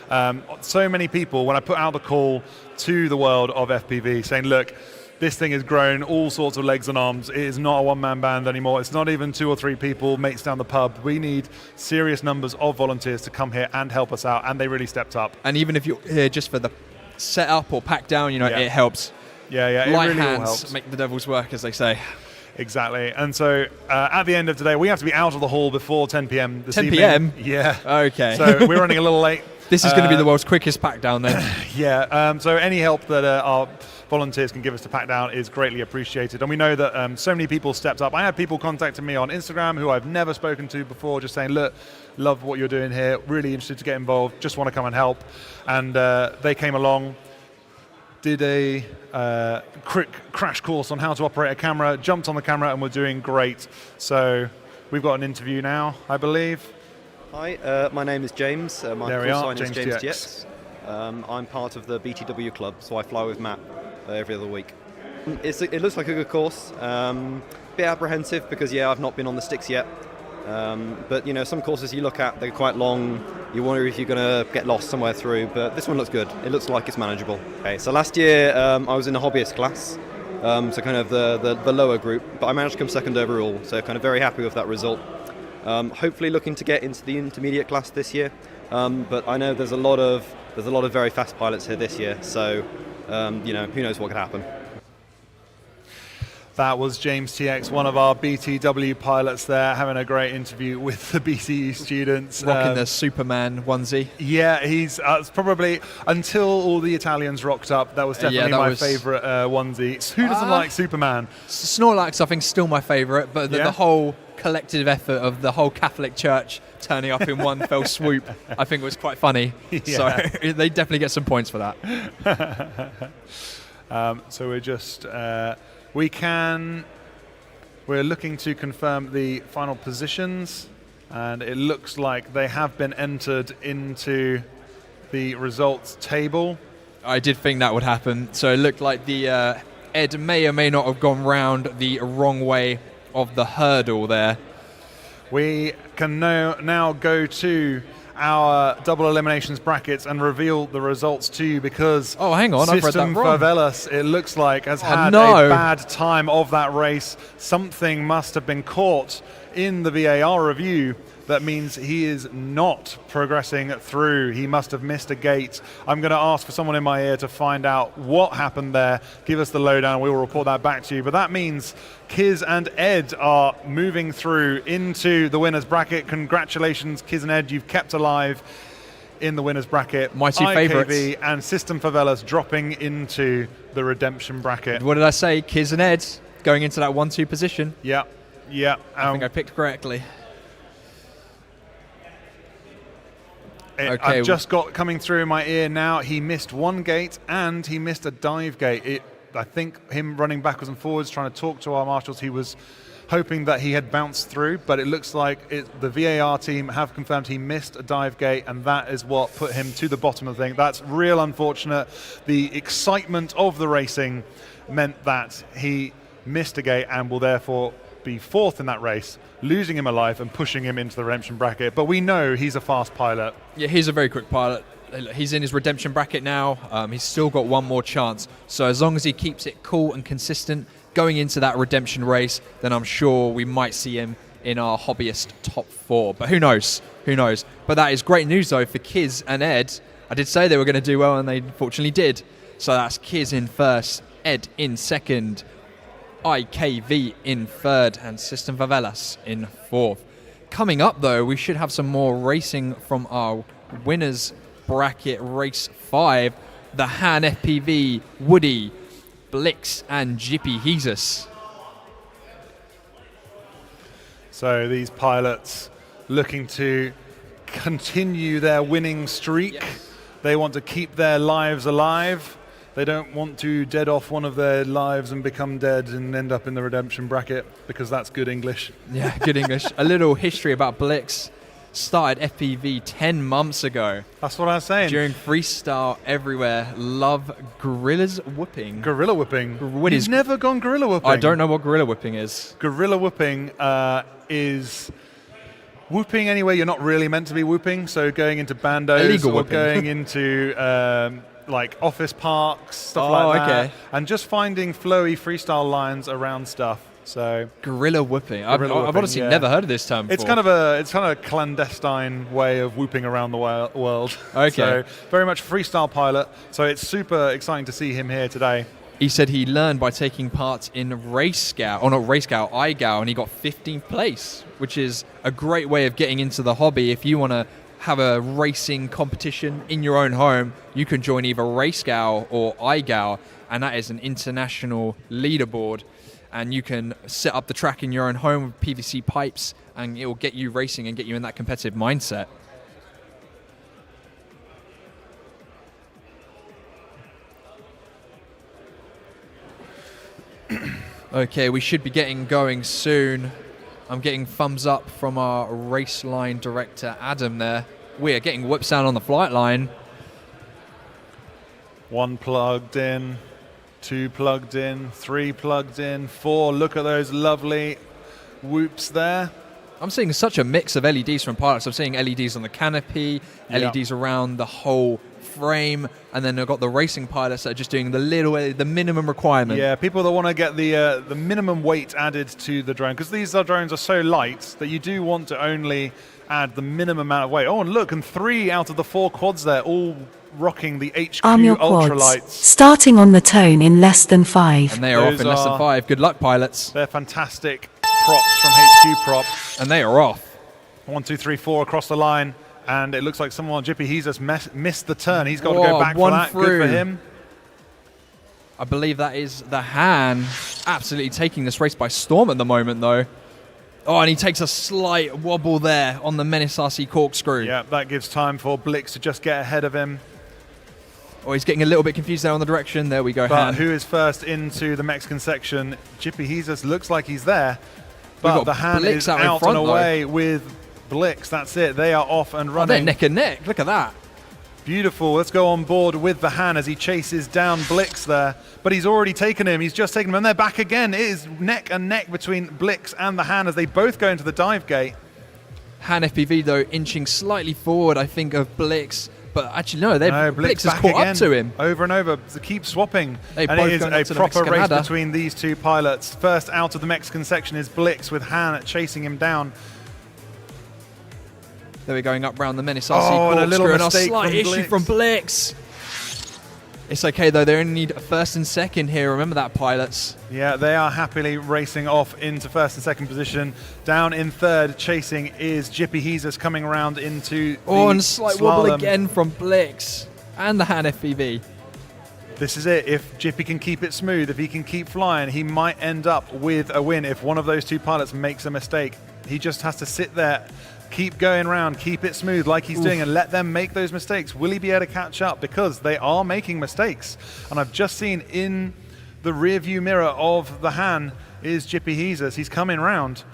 So many people, when I put out the call to the world of FPV saying, look, this thing has grown all sorts of legs and arms. It is not a one-man band anymore. It's not even 2 or 3 people, mates down the pub. We need serious numbers of volunteers to come here and help us out, and they really stepped up. And even if you're here just for the setup or pack down, Yeah. it helps. Yeah, it Light really all hands helps. make the devil's work, as they say. Exactly. And so at the end of today, we have to be out of the hall before 10 p.m. this 10 evening. p.m.? Yeah. Okay. So we're running a little late. This is going to be the world's quickest pack down then. Yeah. So any help that our volunteers can give us to pack down is greatly appreciated. And we know that so many people stepped up. I had people contacting me on Instagram who I've never spoken to before, just saying, look, love what you're doing here, really interested to get involved, just want to come and help. And they came along, did a quick crash course on how to operate a camera, jumped on the camera, and we're doing great. So we've got an interview now, I believe. Hi, my name is James. My There we call are, sign is James James TX. TX. I'm part of the BTW club, so I fly with Matt every other week. It looks like a good course. Bit apprehensive because I've not been on the sticks yet. But some courses you look at, they're quite long. You wonder if you're going to get lost somewhere through. But this one looks good. It looks like it's manageable. Okay, so last year I was in the hobbyist class, so kind of the lower group. But I managed to come second overall, so kind of very happy with that result. Hopefully looking to get into the intermediate class this year. But I know there's a lot of very fast pilots here this year. So who knows what could happen. That was James TX, one of our BTW pilots there, having a great interview with the BTU students. Rocking the Superman onesie. Yeah, he's it's probably, until all the Italians rocked up, that was definitely my favourite onesie. Who doesn't like Superman? Snorlax, I think, is still my favourite, but the whole collective effort of the whole Catholic Church turning up in one fell swoop, I think was quite funny. Yeah. So they definitely get some points for that. So we're just... we're looking to confirm the final positions, and it looks like they have been entered into the results table. I did think that would happen. So it looked like the Ed may or may not have gone round the wrong way of the hurdle there. We can now go to our double eliminations brackets and reveal the results to you, because hang on, I've read that wrong. Favelas, it looks like, has had a bad time of that race. Something must have been caught in the VAR review. That means he is not progressing through. He must have missed a gate. I'm going to ask for someone in my ear to find out what happened there. Give us the lowdown. We will report that back to you. But that means Kiz and Ed are moving through into the winner's bracket. Congratulations, Kiz and Ed. You've kept alive in the winner's bracket. My two favourites. And System Favelas dropping into the redemption bracket. What did I say? Kiz and Ed going into that 1-2 position. Yeah. I think I picked correctly. I've just got coming through in my ear now, he missed one gate and he missed a dive gate. I think him running backwards and forwards, trying to talk to our marshals, he was hoping that he had bounced through, but it looks like the VAR team have confirmed he missed a dive gate, and that is what put him to the bottom of the thing. That's real unfortunate. The excitement of the racing meant that he missed a gate and will therefore be fourth in that race, losing him a life and pushing him into the redemption bracket. But we know he's a fast pilot. Yeah, he's a very quick pilot. He's in his redemption bracket now. He's still got one more chance. So as long as he keeps it cool and consistent going into that redemption race, then I'm sure we might see him in our hobbyist top 4. But who knows? Who knows? But that is great news, though, for Kiz and Ed. I did say they were going to do well, and they unfortunately did. So that's Kiz in first, Ed in second, IKV in third, and System Favelas in fourth. Coming up, though, we should have some more racing from our winners bracket race 5. The Han FPV, Woody, Blix, and Jippy Jesus. So these pilots looking to continue their winning streak. Yes. They want to keep their lives alive. they don't want to dead off one of their lives and become dead and end up in the redemption bracket, because that's good English. Yeah, good English. A little history about Blix. Started FPV 10 months ago. That's what I was saying. During freestyle everywhere. Love gorillas whooping. Gorilla whipping. What He's is- never gone gorilla whipping. I don't know what gorilla whipping is. Gorilla whooping is whooping anywhere you're not really meant to be whooping. So going into bandos Illegal or whooping. going into like office parks, stuff Oh, like that. okay. And just finding flowy freestyle lines around stuff. So Gorilla whooping. I've whooping, honestly yeah. never heard of this term before. it's kind of a clandestine way of whooping around the world. Okay. So very much freestyle pilot. So it's super exciting to see him here today. He said he learned by taking part in Race Scout, or not Race Scout, iGal, and he got 15th place, which is a great way of getting into the hobby. If you want to have a racing competition in your own home, you can join either Race Scout or iGal, and that is an international leaderboard. And you can set up the track in your own home with PVC pipes, and it will get you racing and get you in that competitive mindset. Okay, we should be getting going soon. I'm getting thumbs up from our race line director, Adam, there. We are getting whip sound on the flight line. 1 plugged in, 2 plugged in, 3 plugged in, 4. Look at those lovely whoops there. I'm seeing such a mix of LEDs from pilots. I'm seeing LEDs on the canopy, Yeah. LEDs around the whole frame, and then I've got the racing pilots that are just doing the minimum requirement. Yeah, people that want to get the minimum weight added to the drone, because these drones are so light that you do want to only add the minimum amount of weight. Oh, and look, and 3 out of the 4 quads there, all rocking the HQ Arm your quads. ultralights. Starting on the tone in less than 5. And they are off Those in less than are- 5. Good luck, pilots. They're fantastic props from HQ Prop. And they are off. 1, 2, 3, 4 across the line, and it looks like someone, Jippy, he's just missed the turn. He's got to Whoa, go back for one that. Good through. for him. I believe that is the Han absolutely taking this race by storm at the moment, though. Oh, and he takes a slight wobble there on the Menace RC corkscrew. Yeah, that gives time for Blix to just get ahead of him. Oh, he's getting a little bit confused there on the direction. There we go, But Han. who is first into the Mexican section? Jippy Jesus looks like he's there. We've But got the hand Blix is out in out front, and though. away with Blix. That's it. They are off and Oh, they're running. neck and neck. Look at that. Beautiful. Let's go on board with the Han as he chases down Blix there. But he's already taken him. He's just taken him. And they're back again. It is neck and neck between Blix and the Han as they both go into the dive gate. Han FPV, though, inching slightly forward, I think, of Blix. But actually, no, No, Blix has back caught again, up to him. over and over. They keep swapping. They and both it is going up a to the proper Mexican race ladder. between these two pilots. First out of the Mexican section is Blix with Han chasing him down. They were going up round the Menace RC Oh, and a little corkscrew, and a mistake slight from issue Blix. from Blix. It's okay, though. They only need first and second here. Remember that, pilots. Yeah, they are happily racing off into first and second position. Down in third, chasing is Jippy Jesus coming around into Oh, the and slight wobble slalom. again from Blix and the Han FPV. This is it. If Jippy can keep it smooth, if he can keep flying, he might end up with a win. If one of those two pilots makes a mistake, he just has to sit there, keep going around, keep it smooth like he's doing, and let them make those mistakes. Will he be able to catch up? Because they are making mistakes. And I've just seen in the rear view mirror of the Han is Jippy Jesus. He's coming round.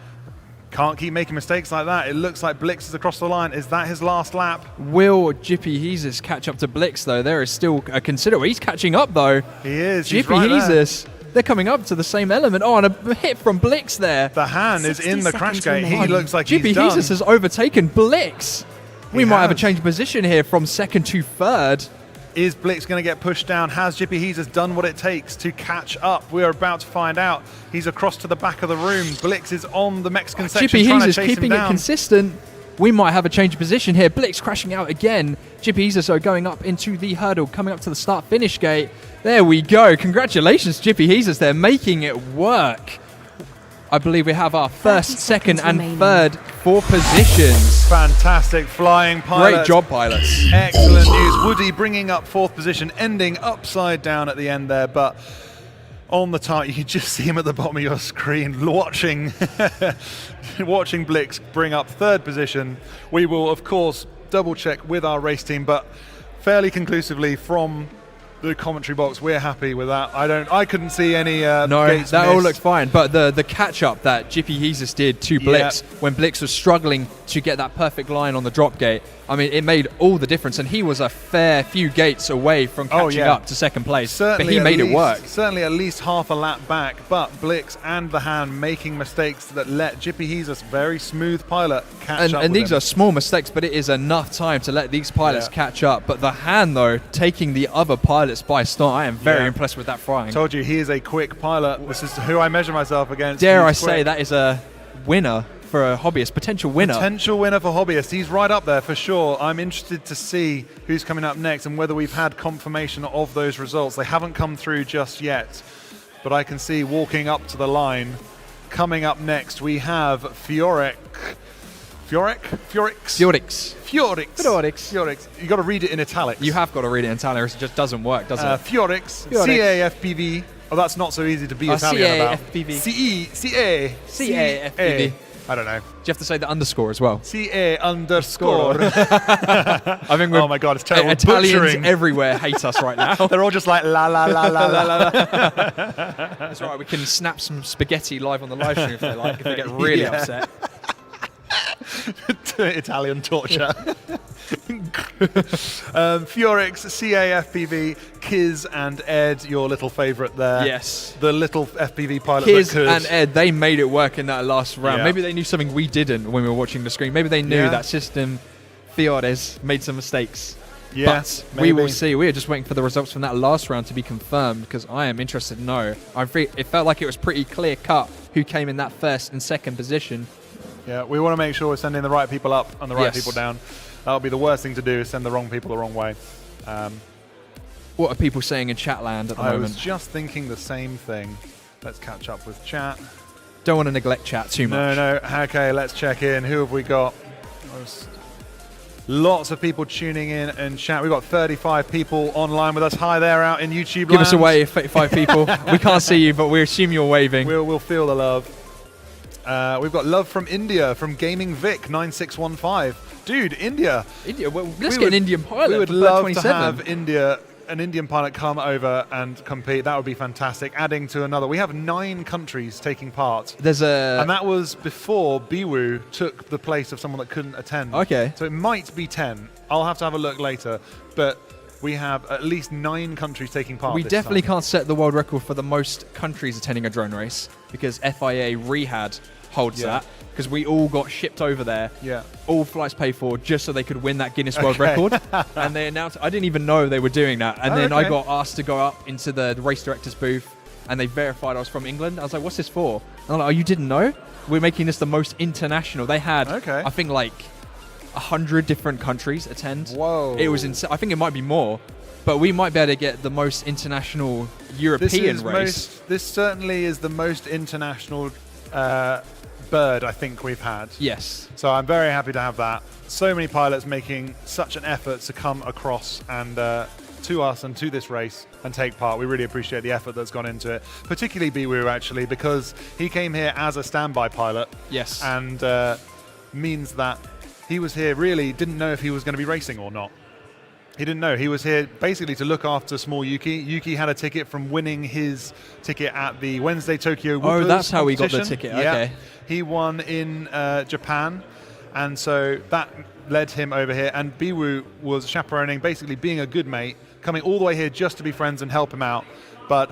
Can't keep making mistakes like that. It looks like Blix is across the line. Is that his last lap? Will Jippy Jesus catch up to Blix, though? There is still a considerable. He's catching up, though. He is. He's Jippy right there. Jesus. They're coming up to the same element. Oh, and a hit from Blix there. The Han is 60 in the crash seconds gate. He remaining. looks like Jippy he's done. Jesus has overtaken Blix. We He might have a has. change of position here from second to third. Is Blix going to get pushed down? Has Jippy Jesus done what it takes to catch up? We are about to find out. He's across to the back of the room. Blix is on the Mexican section Jippy trying to Jesus chase him keeping it down. consistent. We might have a change of position here. Blix crashing out again. Jippy Jesus are going up into the hurdle, coming up to the start-finish gate. There we go. Congratulations, Jippy Jesus. They're making it work. I believe we have our first, 30 second, seconds and remaining. third for positions. Fantastic flying pilot. Great job, pilots. Excellent news. Woody bringing up fourth position, ending upside down at the end there, but on the target, you can just see him at the bottom of your screen watching watching Blix bring up third position. We will, of course, double check with our race team, but fairly conclusively from the commentary box. We're happy with that. I couldn't see any No, gates that all missed. looked fine. But the catch-up that Jippy Jesus did to Blix when Blix was struggling to get that perfect line on the drop gate, I mean, it made all the difference. And he was a fair few gates away from catching up to second place. Certainly but he made it work. Certainly at least half a lap back. But Blix and the hand making mistakes that let Jippy Jesus, very smooth pilot, catch up And with these him. are small mistakes, but it is enough time to let these pilots catch up. But the hand, though, taking the other pilots by storm, I am very impressed with that flying. Told you, he is a quick pilot. This is who I measure myself against. Dare He's I say quick. that is a winner for a hobbyist, potential winner. Potential winner for Hobbyist. He's right up there for sure. I'm interested to see who's coming up next and whether we've had confirmation of those results. They haven't come through just yet, but I can see walking up to the line. Coming up next, we have Fiorix. You got to read it in italics. You have got to read it in Italian, or it just doesn't work, does it? Fiorix, CAFPV. Oh, that's not so easy to be Italian about. CAFPV. CAFPV. I don't know. Do you have to say the underscore as well? CA underscore. I think oh my god, it's terrible. Italians Butchering. everywhere hate us right now. They're all just like la la la la la la. That's right, we can snap some spaghetti live on the live stream if they like, if they get really upset. Italian torture. Fiorix, CAFPV, Kiz and Ed, your little favourite there. Yes. The little FPV pilot Kiz that could. and Ed, they made it work in that last round. Yeah. Maybe they knew something we didn't when we were watching the screen. Maybe they knew that system Fiores made some mistakes. Yeah, but maybe. we will see. We are just waiting for the results from that last round to be confirmed because I am interested to know. It felt like it was pretty clear cut who came in that first and second position. Yeah, we want to make sure we're sending the right people up and the right Yes. people down. That'll be the worst thing to do, is send the wrong people the wrong way. What are people saying in chat land at the I moment? was just thinking the same thing. Let's catch up with chat. Don't want to neglect chat too much. No. Okay, let's check in. Who have we got? There's lots of people tuning in and chat. We've got 35 people online with us. Hi there out in YouTube Give us a land. wave, 35 people. We can't see you, but we assume you're waving. We'll feel the love. We've got love from India, from Gaming Vic 9615. Dude, India. India, well, let's We get would- an Indian pilot. We would for love 27. to have an Indian pilot come over and compete. That would be fantastic. Adding to another. We have 9 countries taking part. There's a. And that was before Biwu took the place of someone that couldn't attend. Okay. So it might be 10. I'll have to have a look later. But we have at least 9 countries taking part. We this definitely time. can't set the world record for the most countries attending a drone race because FIA Rehad holds that because we all got shipped over there. Yeah. All flights paid for just so they could win that Guinness World Record. And they announced, I didn't even know they were doing that. And then I got asked to go up into the race director's booth and they verified I was from England. I was like, what's this for? And I'm like, oh, you didn't know? We're making this the most international. They had, I think, like 100 different countries attend. Whoa. It was insane. I think it might be more. But we might be able to get the most international European race. This certainly is the most international bird I think we've had. Yes. So I'm very happy to have that. So many pilots making such an effort to come across and to us and to this race and take part. We really appreciate the effort that's gone into it, particularly Biwu actually, because he came here as a standby pilot. Yes. And means that he was here really didn't know if he was going to be racing or not. He didn't know. He was here basically to look after small Yuki. Yuki had a ticket from winning his ticket at the Wednesday Tokyo Whoopers that's how we got the competition. ticket, okay. He won in Japan, and so that led him over here. And Biwu was chaperoning, basically being a good mate, coming all the way here just to be friends and help him out. But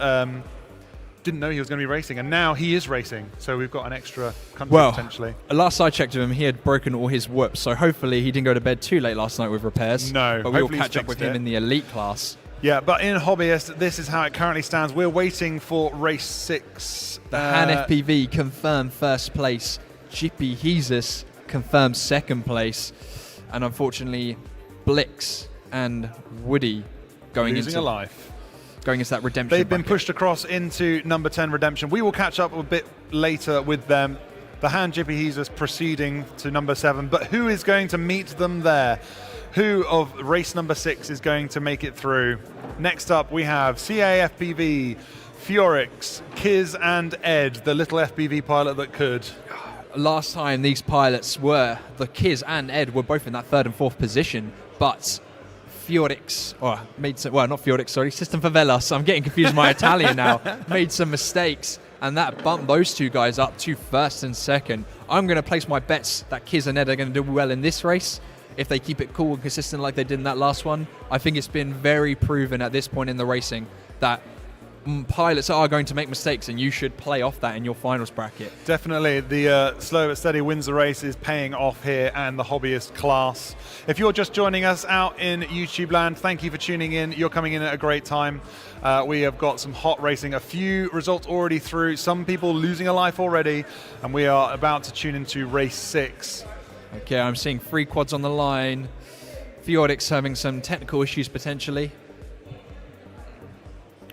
didn't know he was going to be racing, and now he is racing. So we've got an extra country potentially. Last I checked with him, he had broken all his whoops, so hopefully he didn't go to bed too late last night with repairs. No, but we'll hopefully he's catch up with fixed him it. in the elite class. Yeah, but in Hobbyist, this is how it currently stands. We're waiting for race 6. The Han FPV confirmed first place. Jippy Jesus confirmed second place. And unfortunately, Blix and Woody going losing into a life. Going into that redemption. They've been bracket. pushed across into number 10 redemption. We will catch up a bit later with them. The Han Jippy Jesus proceeding to number 7, but who is going to meet them there? Who of race number 6 is going to make it through? Next up, we have CAFPV, Fiorix, Kiz and Ed, the little FPV pilot that could. Last time these pilots were, the Kiz and Ed were both in that 3rd and 4th position, but Fiorix, not Fiorix, sorry, System Favelas. I'm getting confused with my Italian now. Made some mistakes, and that bumped those two guys up to first and second. I'm going to place my bets that Kiz and Ed are going to do well in this race. If they keep it cool and consistent like they did in that last one, I think it's been very proven at this point in the racing that pilots are going to make mistakes, and you should play off that in your finals bracket. Definitely, the slow but steady wins the race is paying off here, and the hobbyist class. If you're just joining us out in YouTube land, thank you for tuning in. You're coming in at a great time. We have got some hot racing, a few results already through, some people losing a life already, and we are about to tune into race 6. Okay, I'm seeing 3 quads on the line. Fiorix having some technical issues potentially.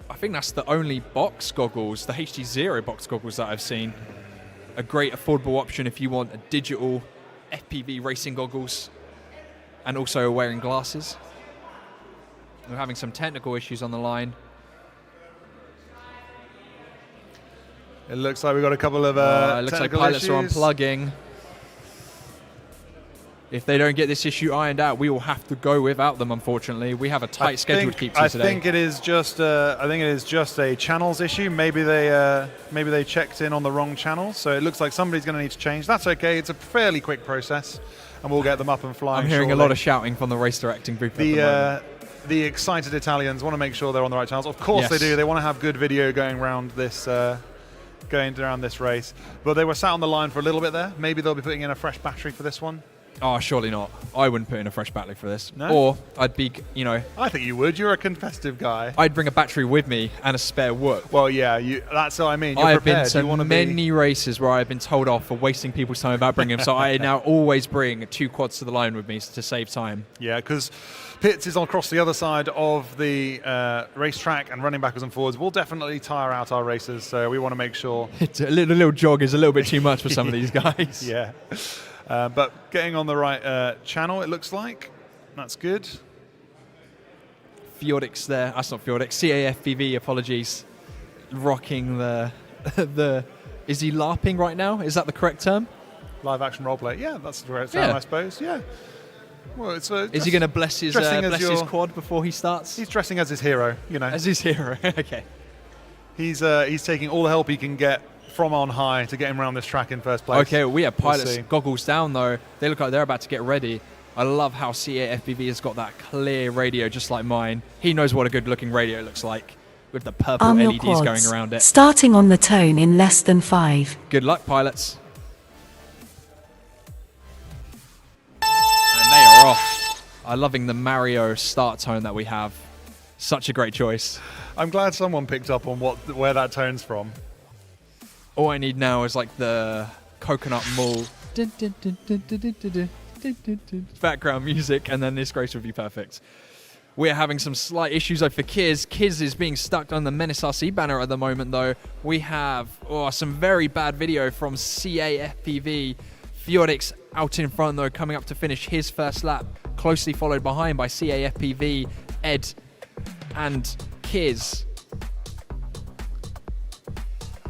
I think that's the only box goggles, the HD0 box goggles that I've seen. A great affordable option if you want a digital FPV racing goggles and also wearing glasses. We're having some technical issues on the line. It looks like we've got a couple of it looks like pilots issues. are unplugging. If they don't get this issue ironed out, we will have to go without them, unfortunately. We have a tight schedule to keep to today. I think it is just a channels issue. Maybe they checked in on the wrong channel, so it looks like somebody's going to need to change. That's okay. It's a fairly quick process, and we'll get them up and flying. I'm hearing shortly. a lot of shouting from the race directing group at the moment. The excited Italians want to make sure they're on the right channels. Of course they do. They want to have good video going around this race. But they were sat on the line for a little bit there. Maybe they'll be putting in a fresh battery for this one. Oh, surely not. I wouldn't put in a fresh battery for this. No? Or I'd be, I think you would. You're a competitive guy. I'd bring a battery with me and a spare wood. Well, yeah, that's what I mean. You're I've prepared. been to many races where I've been told off for wasting people's time about bringing them, so I now always bring 2 quads to the line with me to save time. Yeah, because Pitts is across the other side of the racetrack and running backwards and forwards. We'll definitely tire out our racers, so we want to make sure. It's a little jog is a little bit too much for some of these guys. Yeah. But getting on the right channel, it looks like. That's good. Fiorix there. That's not Fiorix. CAFPV, apologies. Rocking the... Is he LARPing right now? Is that the correct term? Live action roleplay. Yeah, that's the correct term, I suppose. Yeah. Well, it's is he going to bless his quad before he starts? He's dressing as his hero, As his hero, okay. He's taking all the help he can get from on high to get him around this track in first place. Okay, we have pilots goggles down though. They look like they're about to get ready. I love how CAFPV has got that clear radio just like mine. He knows what a good looking radio looks like with the purple LEDs going around it. Starting on the tone in less than 5. Good luck, pilots. And they are off. I'm loving the Mario start tone that we have. Such a great choice. I'm glad someone picked up on where that tone's from. All I need now is like the coconut mall background music, and then this race would be perfect. We're having some slight issues for Kiz. Kiz is being stuck on the Menace RC banner at the moment, though. We have some very bad video from CAFPV. Fiorix out in front, though, coming up to finish his first lap, closely followed behind by CAFPV, Ed, and Kiz.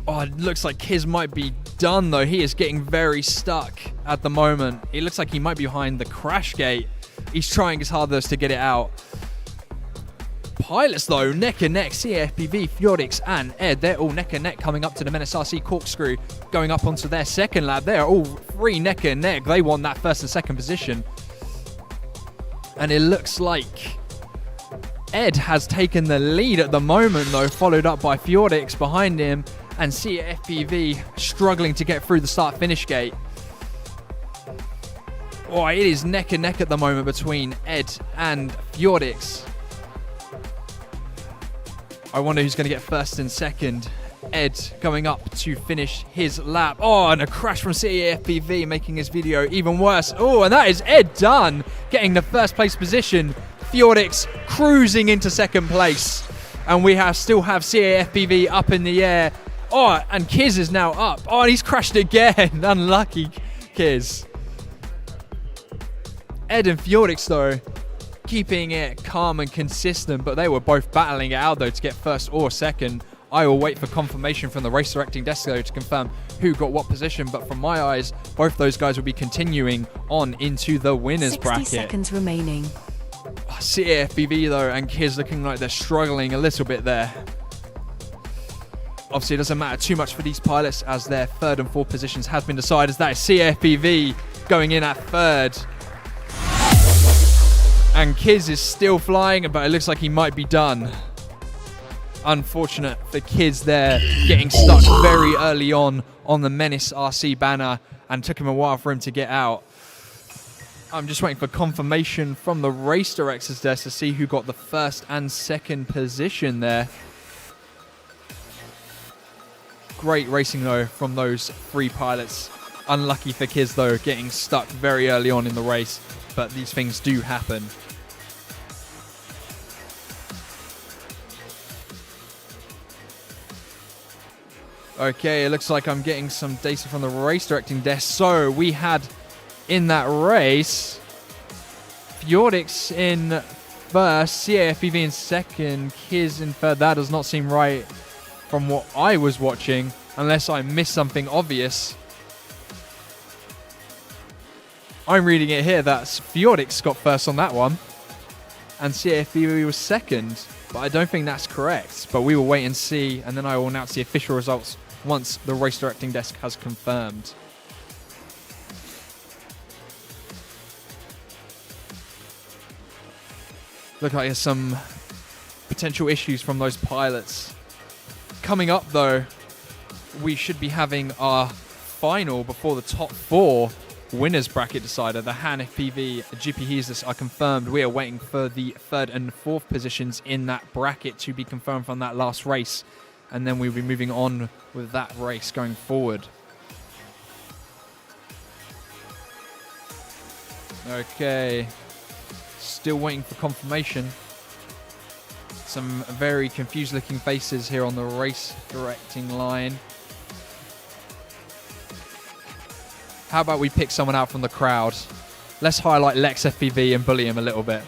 Oh, it looks like Kiz might be done, though. He is getting very stuck at the moment. It looks like he might be behind the crash gate. He's trying his hardest to get it out. Pilots, though, neck and neck. CAFPV, Fiorix, and Ed. They're all neck and neck coming up to the Menace RC corkscrew, going up onto their second lap. They're all 3 neck and neck. They want that first and second position. And it looks like Ed has taken the lead at the moment, though, followed up by Fiorix behind him. And CAFPV struggling to get through the start-finish gate. Oh, it is neck and neck at the moment between Ed and Fiorix. I wonder who's going to get first and second. Ed going up to finish his lap. Oh, and a crash from CAFPV making his video even worse. Oh, and that is Ed done, getting the first place position. Fiorix cruising into second place. And we still have CAFPV up in the air. Oh, and Kiz is now up. Oh, and he's crashed again. Unlucky Kiz. Ed and Fiorix, though, keeping it calm and consistent, but they were both battling it out, though, to get first or second. I will wait for confirmation from the race directing desk, though, to confirm who got what position, but from my eyes, both those guys will be continuing on into the winners 60 bracket. 60 seconds remaining. CAFBV though and Kiz looking like they're struggling a little bit there. Obviously, it doesn't matter too much for these pilots as their third and fourth positions have been decided. That is CAFBV going in at third. And Kiz is still flying, but it looks like he might be done. Unfortunate for Kiz there, getting stuck very early on the Menace RC banner, and took him a while for him to get out. I'm just waiting for confirmation from the race director's desk to see who got the first and second position there. Great racing though from those 3 pilots. Unlucky for Kiz though, getting stuck very early on in the race, but these things do happen. Okay, it looks like I'm getting some data from the race directing desk. So we had in that race Fjordix in first, CAFBV in second, Kiz in third. That does not seem right from what I was watching, unless I missed something obvious. I'm reading it here that Fjordix got first on that one, and CAFBV was second, but I don't think that's correct. But we will wait and see, and then I will announce the official results once the race directing desk has confirmed. Look like there's some potential issues from those pilots. Coming up though, we should be having our final before the top 4 winners bracket decider. The ReeFPV, GP Hesus are confirmed. We are waiting for the third and fourth positions in that bracket to be confirmed from that last race, and then we'll be moving on with that race going forward. Okay, still waiting for confirmation. Some very confused looking faces here on the race directing line. How about we pick someone out from the crowd? Let's highlight Lex FPV and bully him a little bit.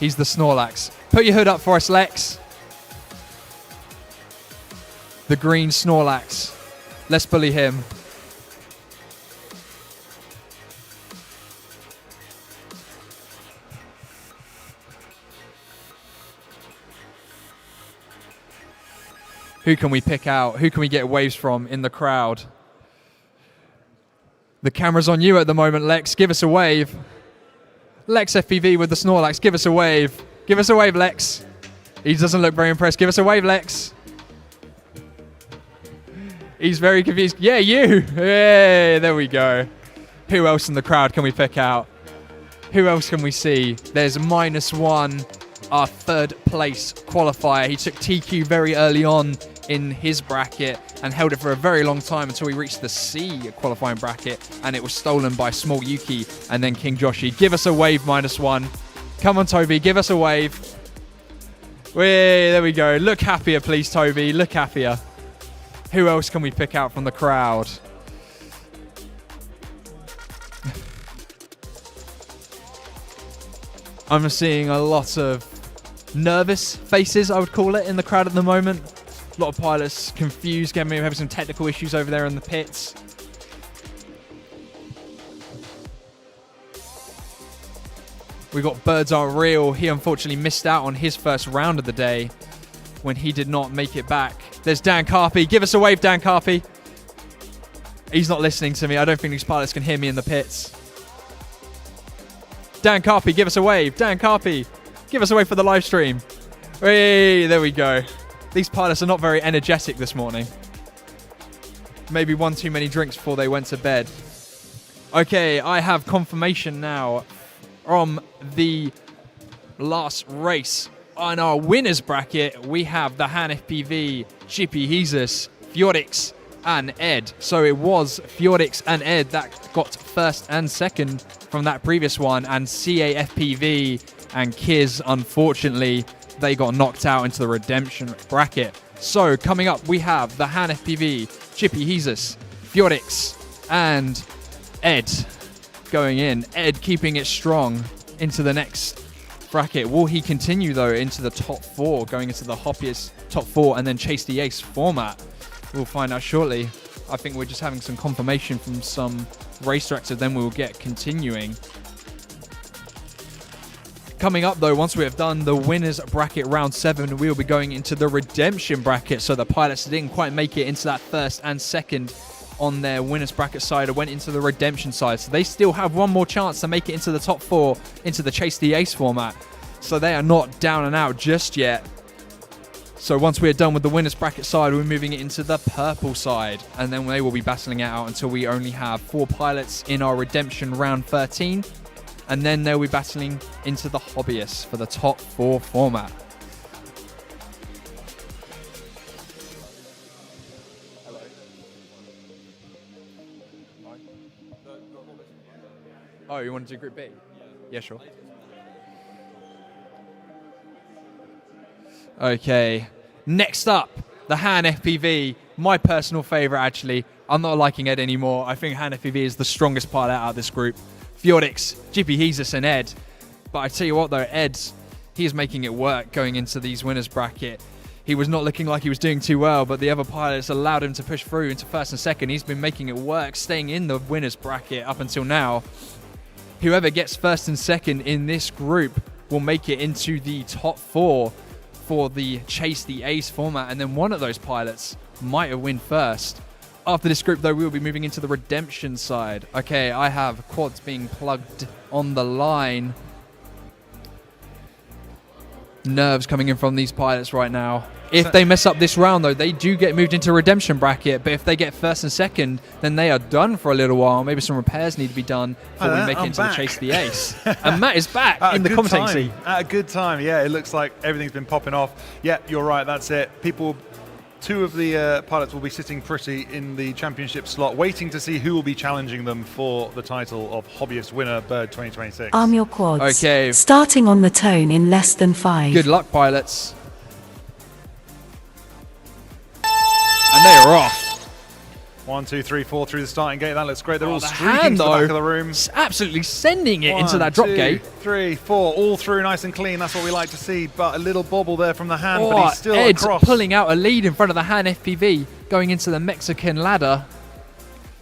He's the Snorlax. Put your hood up for us, Lex. The green Snorlax. Let's bully him. Who can we pick out? Who can we get waves from in the crowd? The camera's on you at the moment, Lex. Give us a wave. Lex FPV with the Snorlax. Give us a wave. Give us a wave, Lex. He doesn't look very impressed. Give us a wave, Lex. He's very confused. Yeah, you. Hey, there we go. Who else in the crowd can we pick out? Who else can we see? There's -1, our third place qualifier. He took TQ very early on in his bracket and held it for a very long time until we reached the C qualifying bracket, and it was stolen by Small Yuki and then King Joshi. Give us a wave, -1. Come on, Toby, give us a wave. There we go. Look happier, please, Toby. Look happier. Who else can we pick out from the crowd? I'm seeing a lot of nervous faces, I would call it, in the crowd at the moment. A lot of pilots confused, maybe having some technical issues over there in the pits. We got Birds Are Real. He unfortunately missed out on his first round of the day when he did not make it back. There's Dan Carpy. Give us a wave, Dan Carpy. He's not listening to me. I don't think these pilots can hear me in the pits. Dan Carpy, give us a wave. Dan Carpy, give us a wave for the live stream. Hey, there we go. These pilots are not very energetic this morning. Maybe one too many drinks before they went to bed. Okay, I have confirmation now from the last race. On our winners bracket, we have the ReeFPV, GP Hesus, Fjordix, and Ed. So it was Fjordix and Ed that got first and second from that previous one, and CAFPV and Kiz, unfortunately, they got knocked out into the redemption bracket. So coming up, we have the ReeFPV, GP Hesus, Fjordix, and Ed going in. Ed keeping it strong into the next bracket. Will he continue though into the top 4, going into the Hobbyist top 4 and then chase the ace format? We'll find out shortly. I think we're just having some confirmation from some race director, then we'll get continuing. Coming up though, once we have done the winners bracket round 7, we will be going into the redemption bracket. So the pilots didn't quite make it into that first and second on their winners bracket side, went into the redemption side. So they still have one more chance to make it into the top 4 into the Chase the Ace format. So they are not down and out just yet. So once we're done with the winners bracket side, we're moving it into the purple side. And then they will be battling it out until we only have 4 pilots in our redemption round 13. And then they'll be battling into the hobbyists for the top 4 format. Oh, you want to do Group B? Yeah, sure. Okay, next up, the Han FPV. My personal favorite, actually. I'm not liking Ed anymore. I think Han FPV is the strongest pilot out of this group. Fjordix, Jippy Jesus, and Ed. But I tell you what though, he is making it work going into these winners bracket. He was not looking like he was doing too well, but the other pilots allowed him to push through into first and second. He's been making it work, staying in the winners bracket up until now. Whoever gets first and second in this group will make it into the top 4 for the Chase the Ace format, and then one of those pilots might win first. After this group, though, we will be moving into the redemption side. Okay, I have quads being plugged on the line. Nerves coming in from these pilots right now. If they mess up this round, though, they do get moved into redemption bracket. But if they get first and second, then they are done for a little while. Maybe some repairs need to be done before we make it into the Chase the Ace. And Matt is back in the commentating seat. At a good time, yeah. It looks like everything's been popping off. Yeah, you're right. That's it. 2 of the pilots will be sitting pretty in the championship slot, waiting to see who will be challenging them for the title of Hobbyist Winner Bird 2026. Arm your quads. Okay. Starting on the tone in less than 5. Good luck, pilots. And they are off. 1, 2, 3, 4 through the starting gate. That looks great. They're all the streaking hand, to the back though, of the room. Absolutely sending it into 1, that drop 2, gate. 3, 4, all through nice and clean. That's what we like to see. But a little bobble there from the hand, Oh, but he's still Ed's across. pulling out a lead in front of the Han FPV, going into the Mexican ladder.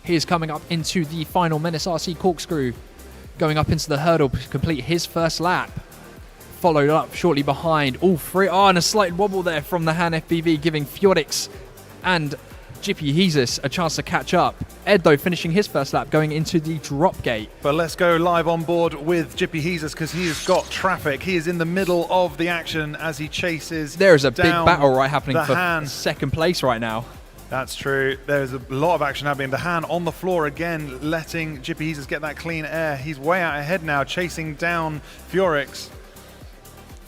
He is coming up into the final Menace RC corkscrew, going up into the hurdle to complete his first lap. Followed up shortly behind all 3. Oh, and a slight wobble there from the Han FPV, giving Fjordix and Jippy Jesus a chance to catch up. Ed, though, finishing his first lap, going into the drop gate. But let's go live on board with Jippy Jesus because he has got traffic. He is in the middle of the action as he chases. There is a big down battle happening for Han. second place right now. That's true. There's a lot of action happening. The Han on the floor again, letting Jippy Jesus get that clean air. He's way out ahead now, chasing down Fjordix.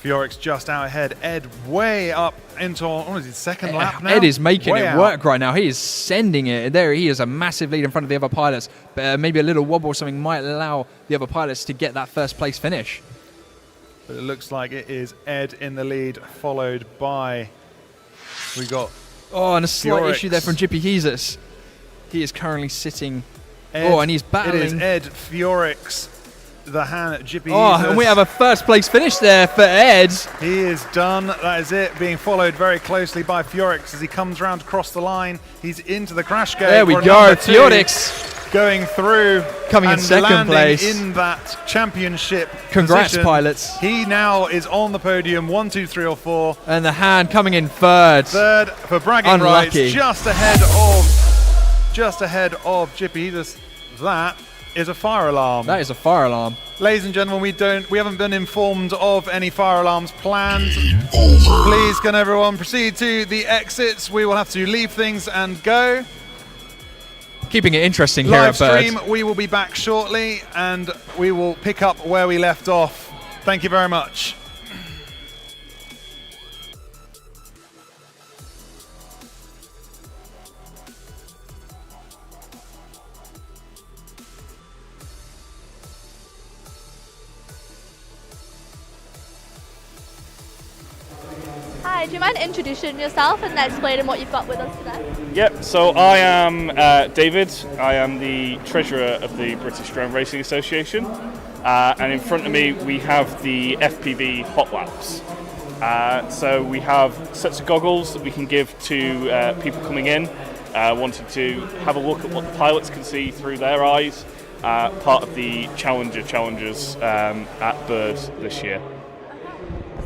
Fjordix just out ahead. Ed way up into, what is his second lap now? Ed is making Way it out. work right now. He is sending it. There he is, a massive lead in front of the other pilots. But maybe a little wobble or something might allow the other pilots to get that first place finish. But it looks like it is Ed in the lead, followed by, we got Oh, and a slight Fjordix. issue there from Jippy Jesus. He is currently sitting. Ed. Oh, and he's battling. It is Ed, Fjordix, the Han, Jippy Oh, Jesus. and we have a first place finish there for Ed. He is done. That is it. Being followed very closely by Fjordix as he comes round across the line. He's into the crash gate. There we for go. number 2, Fjordix going through, coming in and second landing place in that championship. Congrats, position. pilots. He now is on the podium. 1, 2, 3, or 4. And the hand coming in third. Third for bragging Unlucky. rights, just ahead of Jippy. That is a fire alarm. That is a fire alarm. Ladies and gentlemen, we haven't been informed of any fire alarms planned. Please can everyone proceed to the exits. We will have to leave things and go. Keeping it interesting here Live at Bird. stream, we will be back shortly and we will pick up where we left off. Thank you very much. Hi, do you mind introducing yourself and explaining what you've got with us today? Yep, so I am David. I am the treasurer of the British Drone Racing Association. And in front of me we have the FPV hot laps. So we have sets of goggles that we can give to people coming in, wanting to have a look at what the pilots can see through their eyes, part of the Challengers at Bird this year.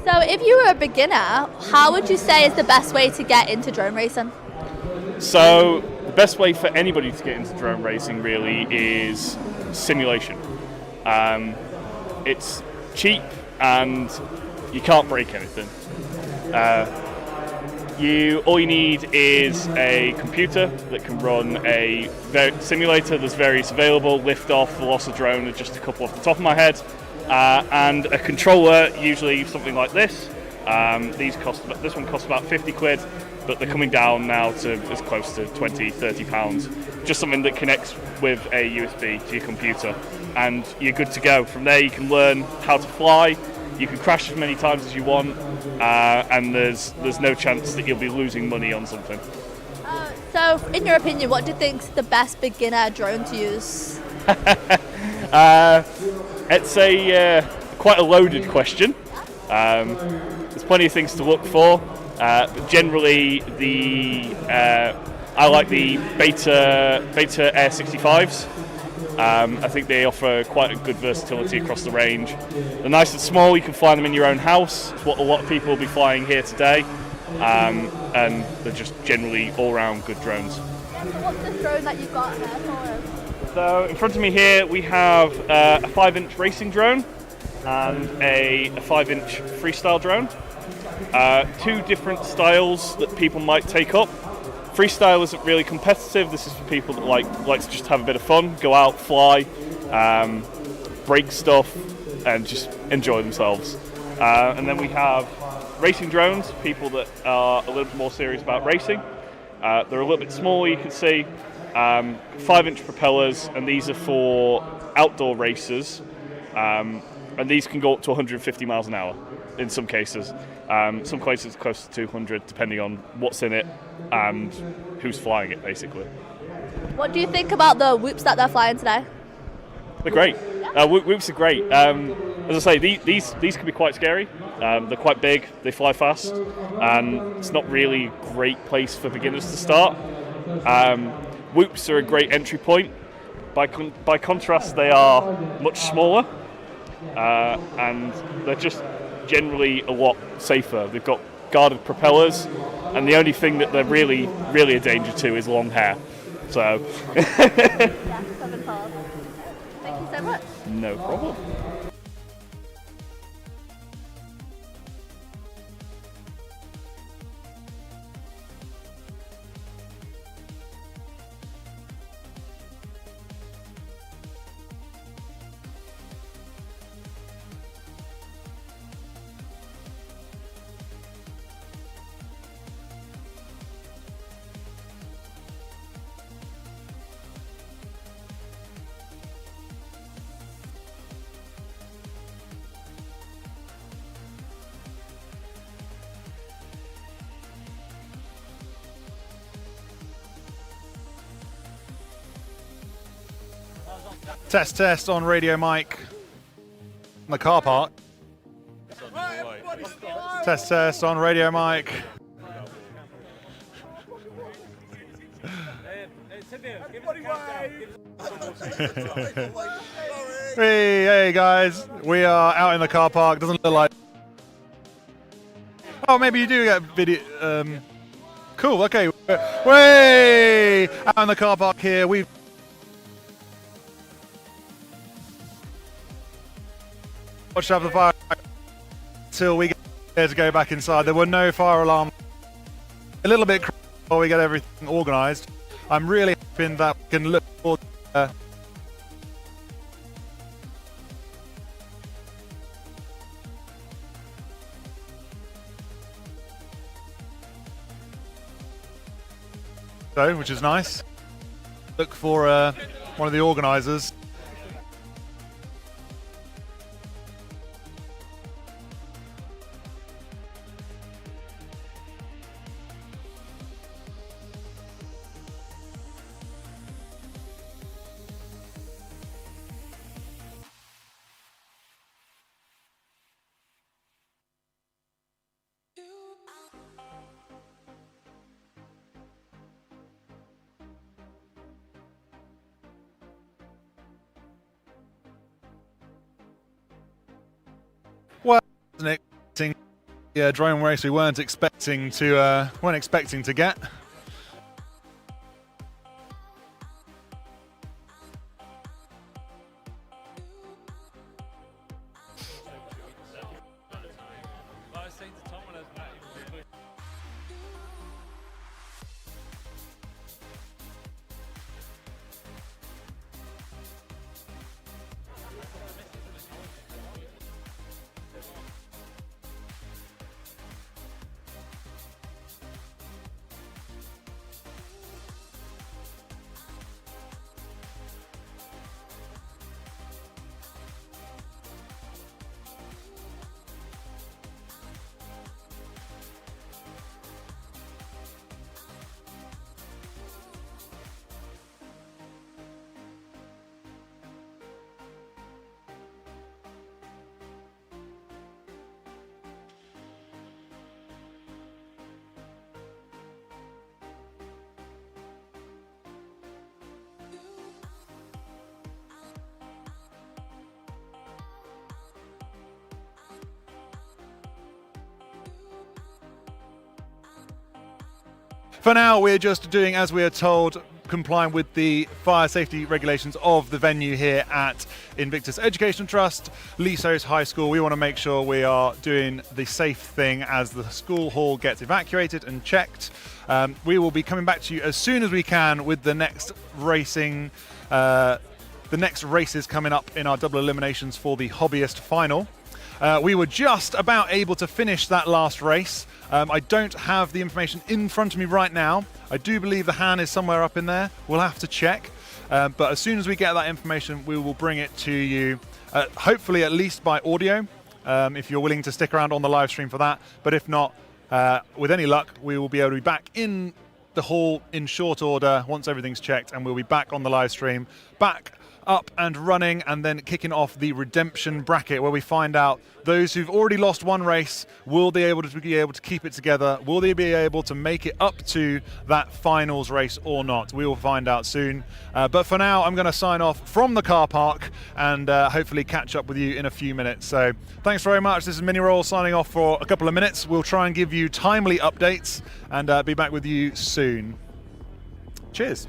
So if you were a beginner, how would you say is the best way to get into drone racing? So the best way for anybody to get into drone racing really is simulation. It's cheap and you can't break anything. All you need is a computer that can run a simulator. There's various available: liftoff, Velocidrone, are just a couple off the top of my head, and a controller, usually something like this. This one costs about 50 quid, but they're coming down now to as close to 20, 30 pounds. Just something that connects with a USB to your computer, and you're good to go. From there, you can learn how to fly. You can crash as many times as you want, and there's no chance that you'll be losing money on something. So, in your opinion, what do you think's the best beginner drone to use? It's quite a loaded question. There's plenty of things to look for, but generally I like the Beta Air 65s. I think they offer quite a good versatility across the range. They're nice and small, you can fly them in your own house. It's what a lot of people will be flying here today. And they're just generally all-round good drones. What's the drone that you've got there for us? So in front of me here we have a 5-inch racing drone and a 5-inch freestyle drone. Two different styles that people might take up. Freestyle isn't really competitive. This is for people that like to just have a bit of fun, go out, fly, break stuff, and just enjoy themselves. And then we have racing drones, people that are a little bit more serious about racing. They're a little bit smaller, you can see, 5-inch propellers, and these are for outdoor racers. And these can go up to 150 miles an hour in some cases. Some cases close to 200, depending on what's in it and who's flying it, basically. What do you think about the whoops that they're flying today? They're great. Whoops are great. As I say, these can be quite scary. They're quite big, they fly fast, and it's not really a great place for beginners to start. Whoops are a great entry point. By contrast, they are much smaller, and they're just generally a lot safer. They've got guarded propellers, and the only thing that they're really a danger to is long hair. So Thank you so much. No problem. Test on radio mic in the car park. Test on radio mic. Hey guys, we are out in the car park. Doesn't look like. Oh, maybe you do get video. Cool. Okay. Way out in the car park here. We've. Watch out for the fire until we get there to go back inside. There were no fire alarms. A little bit while we get everything organised. I'm really hoping that we can look forward to which is nice. Look for one of the organisers. Yeah, drone race we weren't expecting to get. For now, we're just doing as we are told, complying with the fire safety regulations of the venue here at Invictus Education Trust, Lisos High School. We want to make sure we are doing the safe thing as the school hall gets evacuated and checked. We will be coming back to you as soon as we can with the next racing, the next races coming up in our double eliminations for the Hobbyist final. We were just about able to finish that last race. I don't have the information in front of me right now. I do believe the hand is somewhere up in there. We'll have to check. But as soon as we get that information, we will bring it to you, hopefully at least by audio, if you're willing to stick around on the live stream for that. But if not, with any luck, we will be able to be back in the hall in short order once everything's checked, and we'll be back on the live stream, back up and running, and then kicking off the redemption bracket where we find out those who've already lost one race, will they be able to keep it together? Will they be able to make it up to that finals race or not? We will find out soon. But for now, I'm going to sign off from the car park and hopefully catch up with you in a few minutes. So thanks very much. This is Mini Roll signing off for a couple of minutes. We'll try and give you timely updates and be back with you soon. Cheers.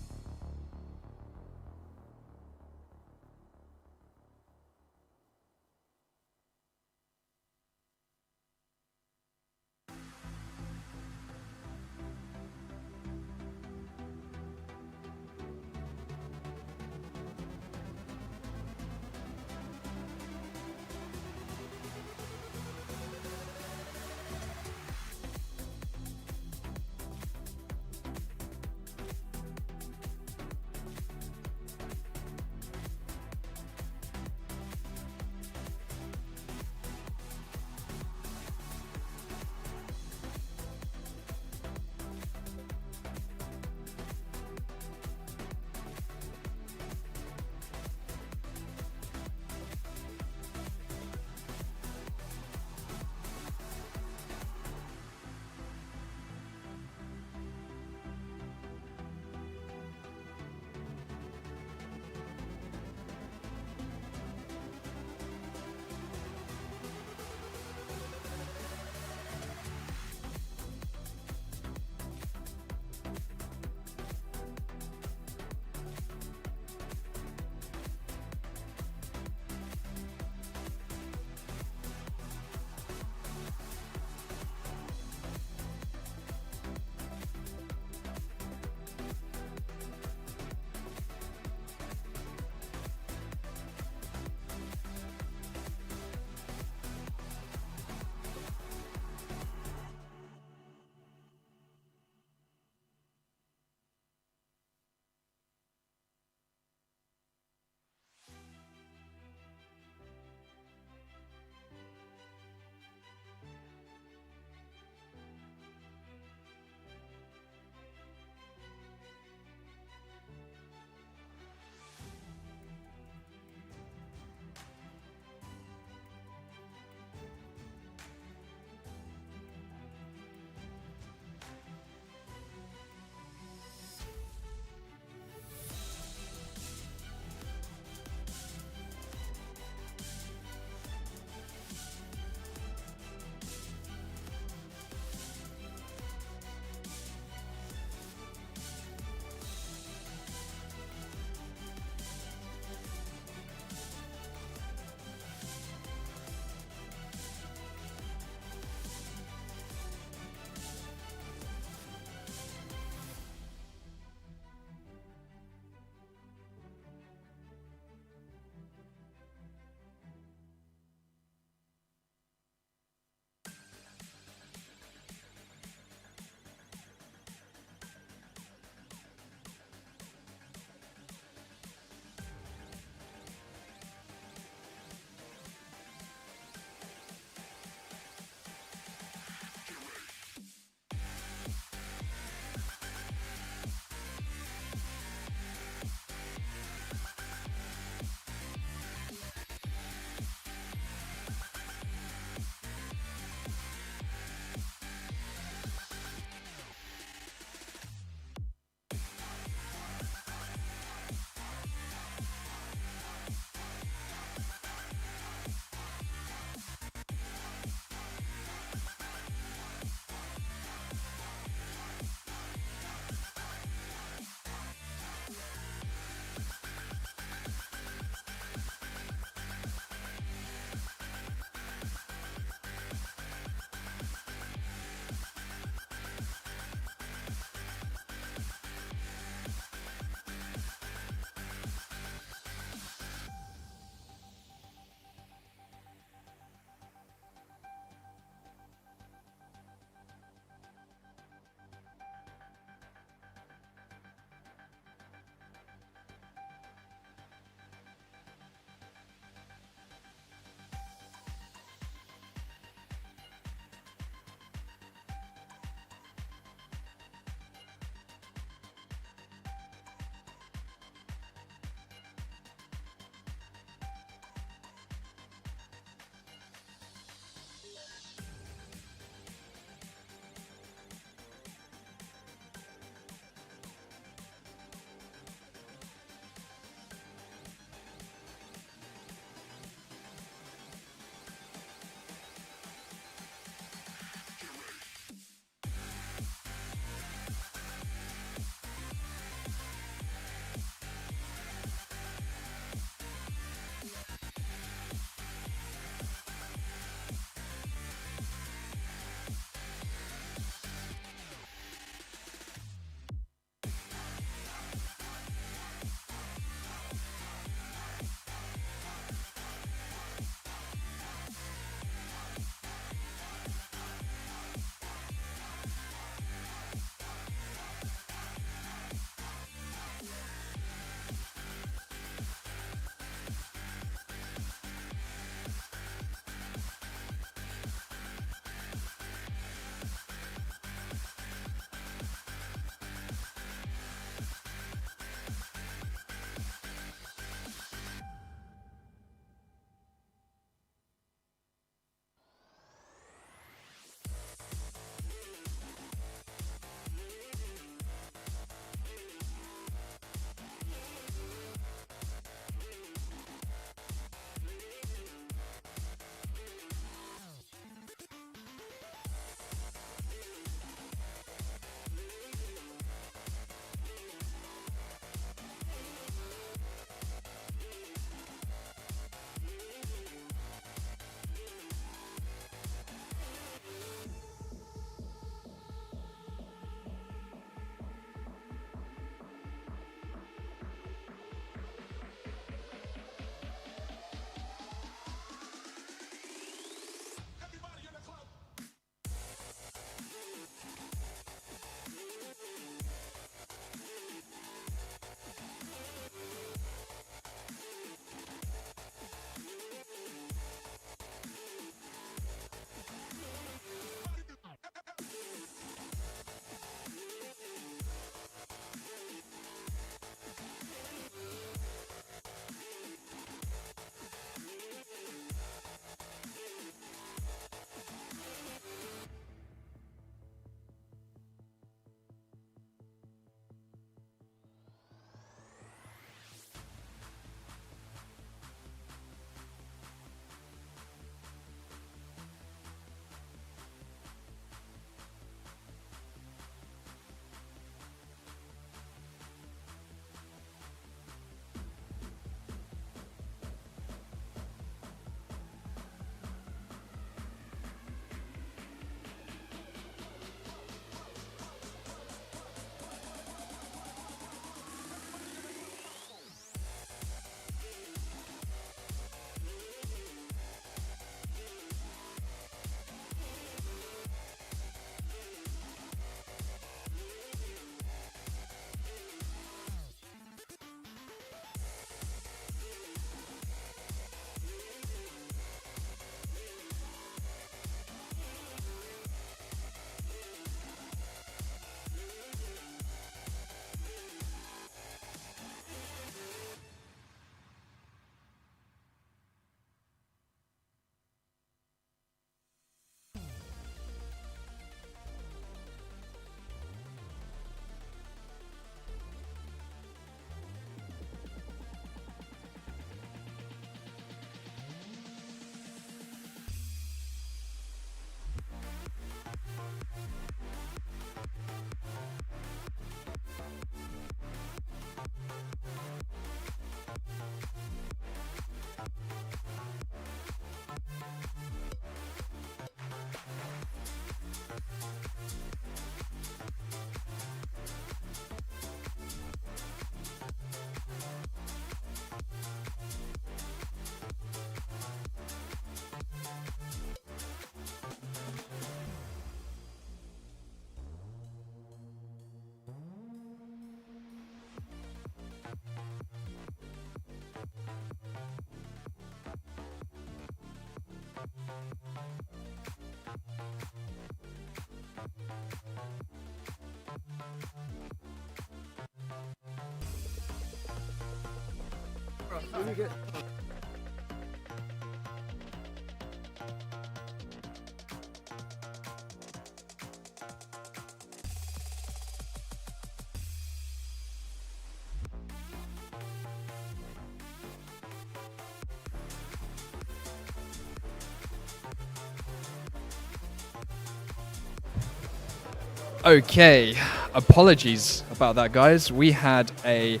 Okay, apologies about that, guys. We had a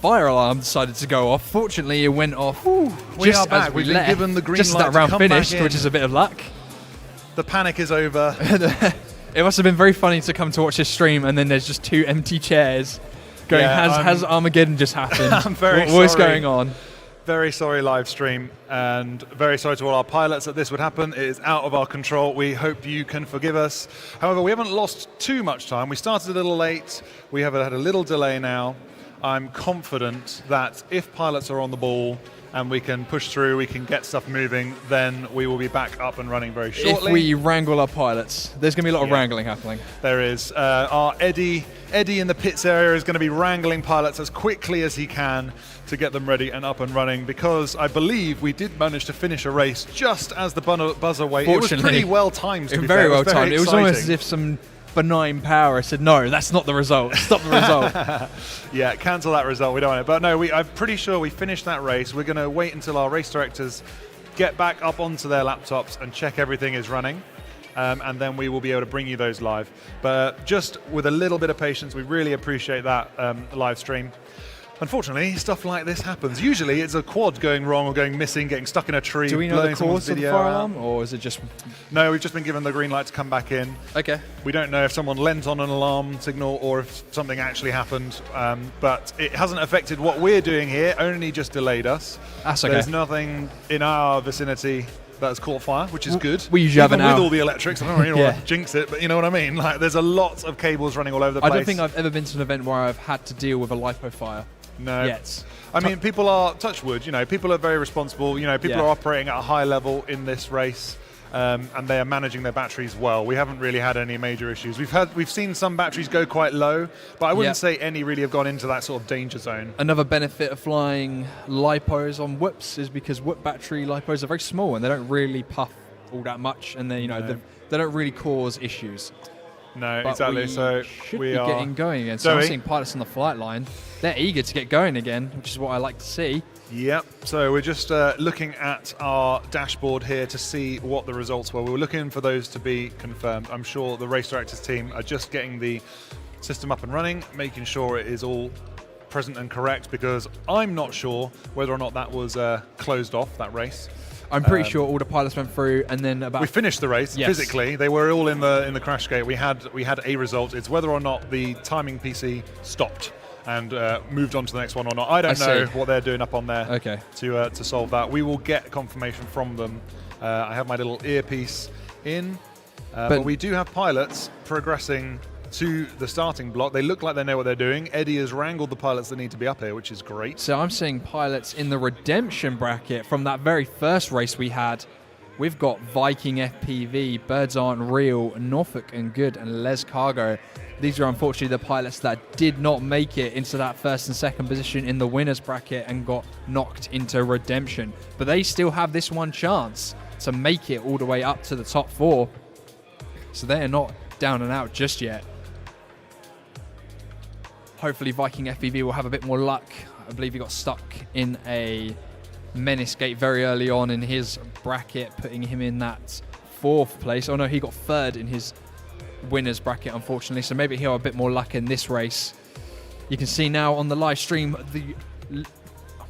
fire alarm decided to go off. Fortunately, it went off We just are back. as we We've been left, given the green just as light that to round come back finished, in. which is a bit of luck. The panic is over. It must have been very funny to come to watch this stream, and then there's just 2 empty chairs going, has Armageddon just happened? I'm very What's sorry. going on? Very sorry, live stream, and very sorry to all our pilots that this would happen. It is out of our control. We hope you can forgive us. However, we haven't lost too much time. We started a little late. We have had a little delay now. I'm confident that if pilots are on the ball and we can push through, we can get stuff moving, then we will be back up and running very shortly. If we wrangle our pilots, there's going to be a lot of wrangling happening. There is. Our Eddie in the pits area is going to be wrangling pilots as quickly as he can to get them ready and up and running, because I believe we did manage to finish a race just as the buzzer went. It was pretty well timed, to be fair. Very well timed. It was almost exciting. as if some benign power said, no, that's not the result. Stop the result. Yeah, cancel that result. We don't want it. But no, I'm pretty sure we finished that race. We're going to wait until our race directors get back up onto their laptops and check everything is running. And then we will be able to bring you those live. But just with a little bit of patience, we really appreciate that live stream. Unfortunately, stuff like this happens. Usually it's a quad going wrong or going missing, getting stuck in a tree. Do we know the cause of the fire alarm, or is it just... No, we've just been given the green light to come back in. Okay. We don't know if someone lent on an alarm signal or if something actually happened, but it hasn't affected what we're doing here, only just delayed us. That's okay. There's nothing in our vicinity that has caught fire, which is good. We usually have an hour. With all the electrics, I don't really want to jinx it, but you know what I mean? Like, there's a lot of cables running all over the place. I don't think I've ever been to an event where I've had to deal with a lipo fire. No. Yet. I mean, people are, touch wood, people are very responsible. People are operating at a high level in this race, and they are managing their batteries well. We haven't really had any major issues. We've seen some batteries go quite low, but I wouldn't say any really have gone into that sort of danger zone. Another benefit of flying lipos on whoops is because whoop battery lipos are very small and they don't really puff all that much, and they don't really cause issues. No, but exactly. So we are getting going again. So I'm seeing pilots on the flight line. They're eager to get going again, which is what I like to see. Yep. So we're just looking at our dashboard here to see what the results were. We were looking for those to be confirmed. I'm sure the race directors team are just getting the system up and running, making sure it is all present and correct, because I'm not sure whether or not that was closed off, that race. I'm pretty sure all the pilots went through, and then we finished the race physically. They were all in the crash gate. We had a result. It's whether or not the timing PC stopped and moved on to the next one or not. I don't know what they're doing up on there. Okay. To solve that, we will get confirmation from them. I have my little earpiece in, but we do have pilots progressing to the starting block. They look like they know what they're doing. Eddie has wrangled the pilots that need to be up here, which is great. So I'm seeing pilots in the redemption bracket from that very first race we had. We've got Viking FPV, Birds Aren't Real, Norfolk and Good, and Les Cargo. These are unfortunately the pilots that did not make it into that first and second position in the winners bracket and got knocked into redemption. But they still have this one chance to make it all the way up to the top 4. So they are not down and out just yet. Hopefully Viking FPV will have a bit more luck. I believe he got stuck in a menace gate very early on in his bracket, putting him in that 4th place. Oh no, he got 3rd in his winners bracket, unfortunately. So maybe he'll have a bit more luck in this race. You can see now on the live stream,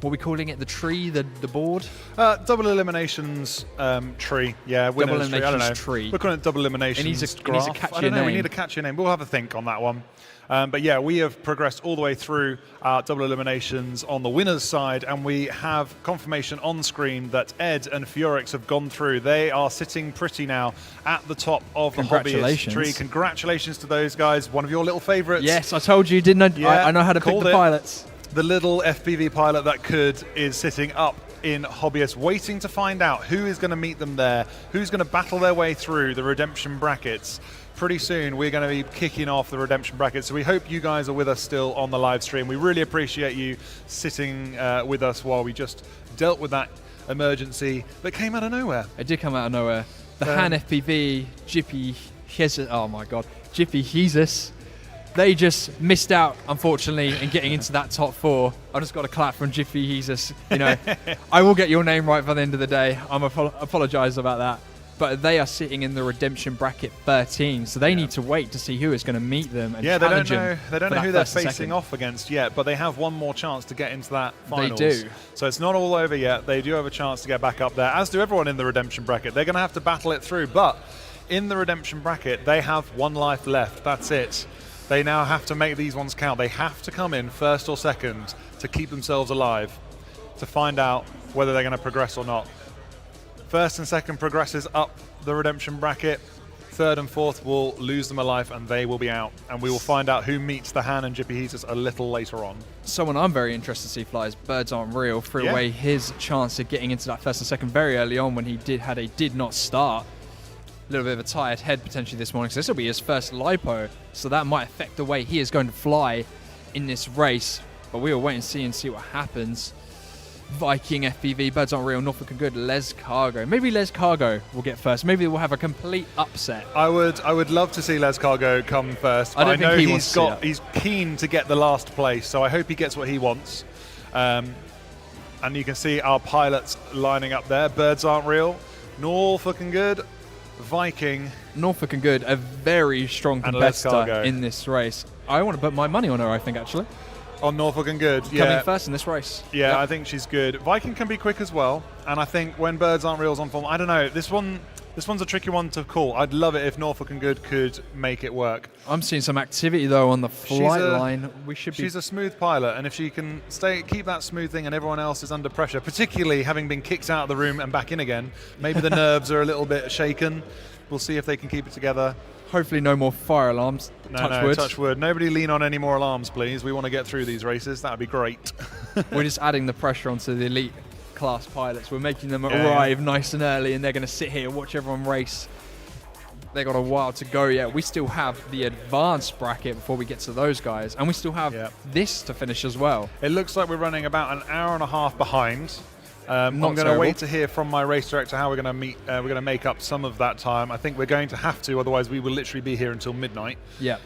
what are we calling it? The tree, the board? Double eliminations tree. Yeah, winners double eliminations tree. I don't know. Tree. We're calling it double eliminations. It needs a catchier name. name. We need a catchier name. We'll have a think on that one. But yeah, we have progressed all the way through our double eliminations on the winners side, and we have confirmation on screen that Ed and Fiorix have gone through. They are sitting pretty now at the top of the Hobbyist tree. Congratulations to those guys. One of your little favourites. Yes, I told you, didn't I? Yeah, I know how to pick the pilots. The little FPV pilot that could is sitting up in Hobbyist, waiting to find out who is going to meet them there, who's going to battle their way through the redemption brackets. Pretty soon we're going to be kicking off the redemption brackets, so we hope you guys are with us still on the live stream. We really appreciate you sitting with us while we just dealt with that emergency that came out of nowhere. It did come out of nowhere. The Han FPV, Jippy Jesus, oh my god, Jippy Jesus. They just missed out, unfortunately, in getting into that top 4. I just got a clap from Jiffy Jesus. You know, I will get your name right by the end of the day. I'm apologise about that. But they are sitting in the redemption bracket 13, so they need to wait to see who is going to meet them and challenge them. They don't know who they're facing off against yet, but they have one more chance to get into that finals. They do. So it's not all over yet. They do have a chance to get back up there, as do everyone in the redemption bracket. They're going to have to battle it through, but in the redemption bracket, they have 1 life left. That's it. They now have to make these ones count. They have to come in first or second to keep themselves alive, to find out whether they're going to progress or not. First and second progresses up the redemption bracket. Third and fourth will lose them a life and they will be out. And we will find out who meets the Han and Jippy Jesus a little later on. Someone I'm very interested to see fly is Birds Aren't Real. Threw away his chance of getting into that first and second very early on when he had a did not start. A little bit of a tired head potentially this morning, so this will be his first lipo, so that might affect the way he is going to fly in this race. But we will wait and see what happens. Viking FPV, Birds Aren't Real, Norfolk and Good, Les Cargo. Maybe Les Cargo will get first. Maybe we'll have a complete upset. I would love to see Les Cargo come first. I don't think he's keen to get the last place, so I hope he gets what he wants. And you can see our pilots lining up there. Birds Aren't Real, Norfolk and Good, Viking. Norfolk and Good, a very strong competitor in this race. I want to put my money on her, I think, actually. On Norfolk and Good, Coming first in this race. Yeah, I think she's good. Viking can be quick as well, and I think when Birds Aren't Reals on form, I don't know, this one's a tricky one to call. I'd love it if Norfolk and Good could make it work. I'm seeing some activity though on the flight line. She's a smooth pilot, and if she can keep that smooth thing and everyone else is under pressure, particularly having been kicked out of the room and back in again, maybe the nerves are a little bit shaken. We'll see if they can keep it together. Hopefully no more fire alarms. Touch wood. Nobody lean on any more alarms, please. We want to get through these races. That would be great. We're just adding the pressure onto the elite class pilots. We're making them arrive nice and early, and they're going to sit here and watch everyone race. They got a while to go yet. We still have the advanced bracket before we get to those guys, and we still have this to finish as well. It looks like we're running about an hour and a half behind. I'm going to wait to hear from my race director how we're going to meet. We're going to make up some of that time. I think we're going to have to, otherwise we will literally be here until midnight. Yeah.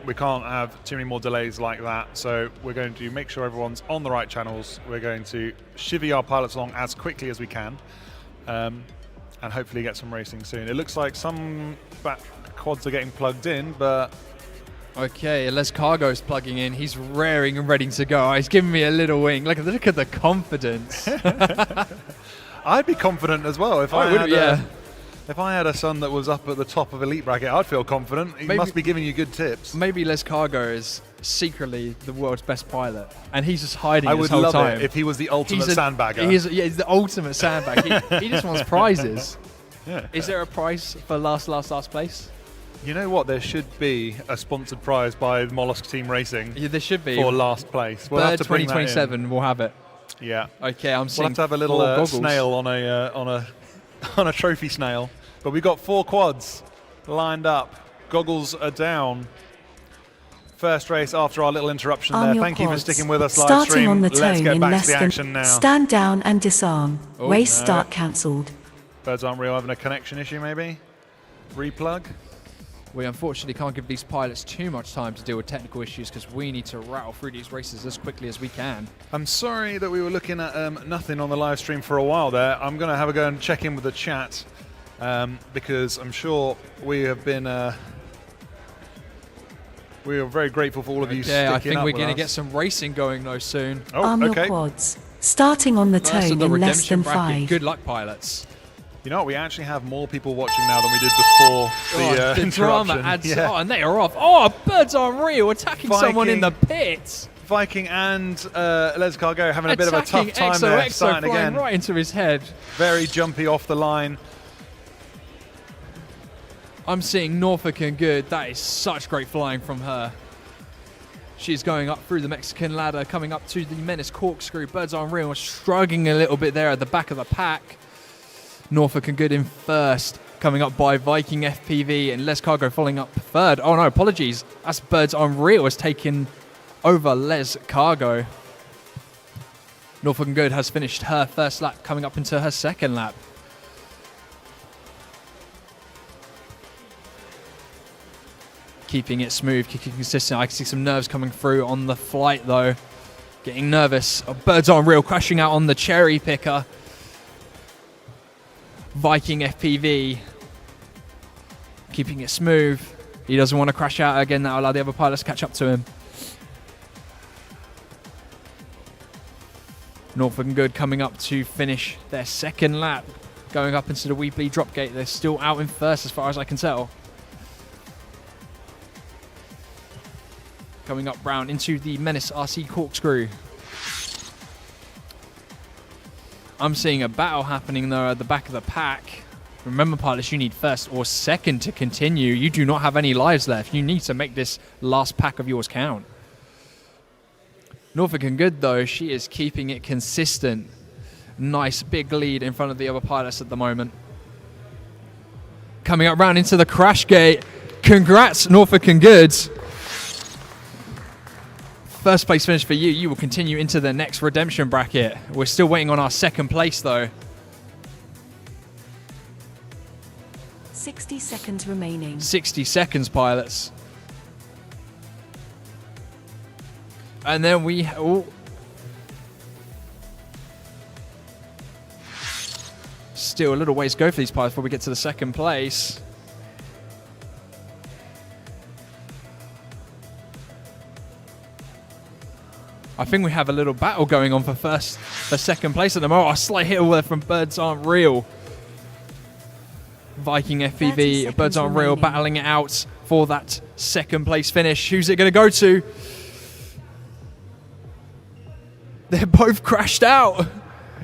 We can't have too many more delays like that. So we're going to make sure everyone's on the right channels. We're going to chivvy our pilots along as quickly as we can, and hopefully get some racing soon. It looks like some back quads are getting plugged in, but. Okay, Les Cargo's plugging in. He's raring and ready to go. He's giving me a little wing. Look at the confidence. I'd be confident as well if I had a son that was up at the top of elite bracket. I'd feel confident. He must be giving you good tips. Maybe Les Cargo is secretly the world's best pilot, and he's just hiding this whole time. I would love it if he was the ultimate sandbagger. He's the ultimate sandbag. he just wants prizes. Yeah. Is there a prize for last place? You know what? There should be a sponsored prize by Mollusk Team Racing. Yeah, there should be. For last place. We'll have to 2027, we'll have it. Yeah. Okay, I'm seeing we'll have to have a little snail on a trophy snail. But we've got 4 quads lined up. Goggles are down. First race after our little interruption there. Thank you for sticking with us live stream. On the tone Let's get in back less to the than action now. Stand down and disarm. Race start cancelled. Birds Aren't Real having a connection issue maybe. Replug. We unfortunately can't give these pilots too much time to deal with technical issues because we need to rattle through these races as quickly as we can. I'm sorry that we were looking at nothing on the live stream for a while there. I'm going to have a go and check in with the chat because I'm sure we have been... we are very grateful for all of you sticking up. I think we're going to get some racing going though soon. Arm your quads. Starting on the tone in less than 5. Good luck, pilots. You know what? We actually have more people watching now than we did before the interruption. Drama adds and they are off. Oh, Birds Aren't Real attacking someone in the pits. Viking and Les Cargo having a bit of a tough time there. Starting again. Right into his head. Very jumpy off the line. I'm seeing Norfolk and Good. That is such great flying from her. She's going up through the Mexican ladder, coming up to the Menace corkscrew. Birds Aren't Real struggling a little bit there at the back of the pack. Norfolk and Good in first, coming up by Viking FPV, and Les Cargo following up third. Oh no, apologies. That's Birds Aren't Real has taken over Les Cargo. Norfolk and Good has finished her first lap, coming up into her second lap. Keeping it smooth, keeping consistent. I can see some nerves coming through on the flight though. Getting nervous. Oh, Birds Aren't Real crashing out on the cherry picker. Viking FPV keeping it smooth. He doesn't want to crash out again. That'll allow the other pilots to catch up to him. Norfolk and Good coming up to finish their second lap. Going up into the Weebly drop gate. They're still out in first as far as I can tell. Coming up round into the Menace RC corkscrew. I'm seeing a battle happening though at the back of the pack. Remember, pilots, you need first or second to continue. You do not have any lives left. You need to make this last pack of yours count. Norfolk and Good though, she is keeping it consistent. Nice big lead in front of the other pilots at the moment. Coming up round into the crash gate. Congrats, Norfolk and Good. First place finish for you. You will continue into the next redemption bracket. We're still waiting on our second place though. 60 seconds remaining. 60 seconds, pilots. And then we... Oh. Still a little ways to go for these pilots before we get to the second place. I think we have a little battle going on for second place at the moment. Oh, a slight hit away from Birds Aren't Real. Viking FPV, Birds Aren't Real battling it out for that second place finish. Who's it going to go to? They're both crashed out.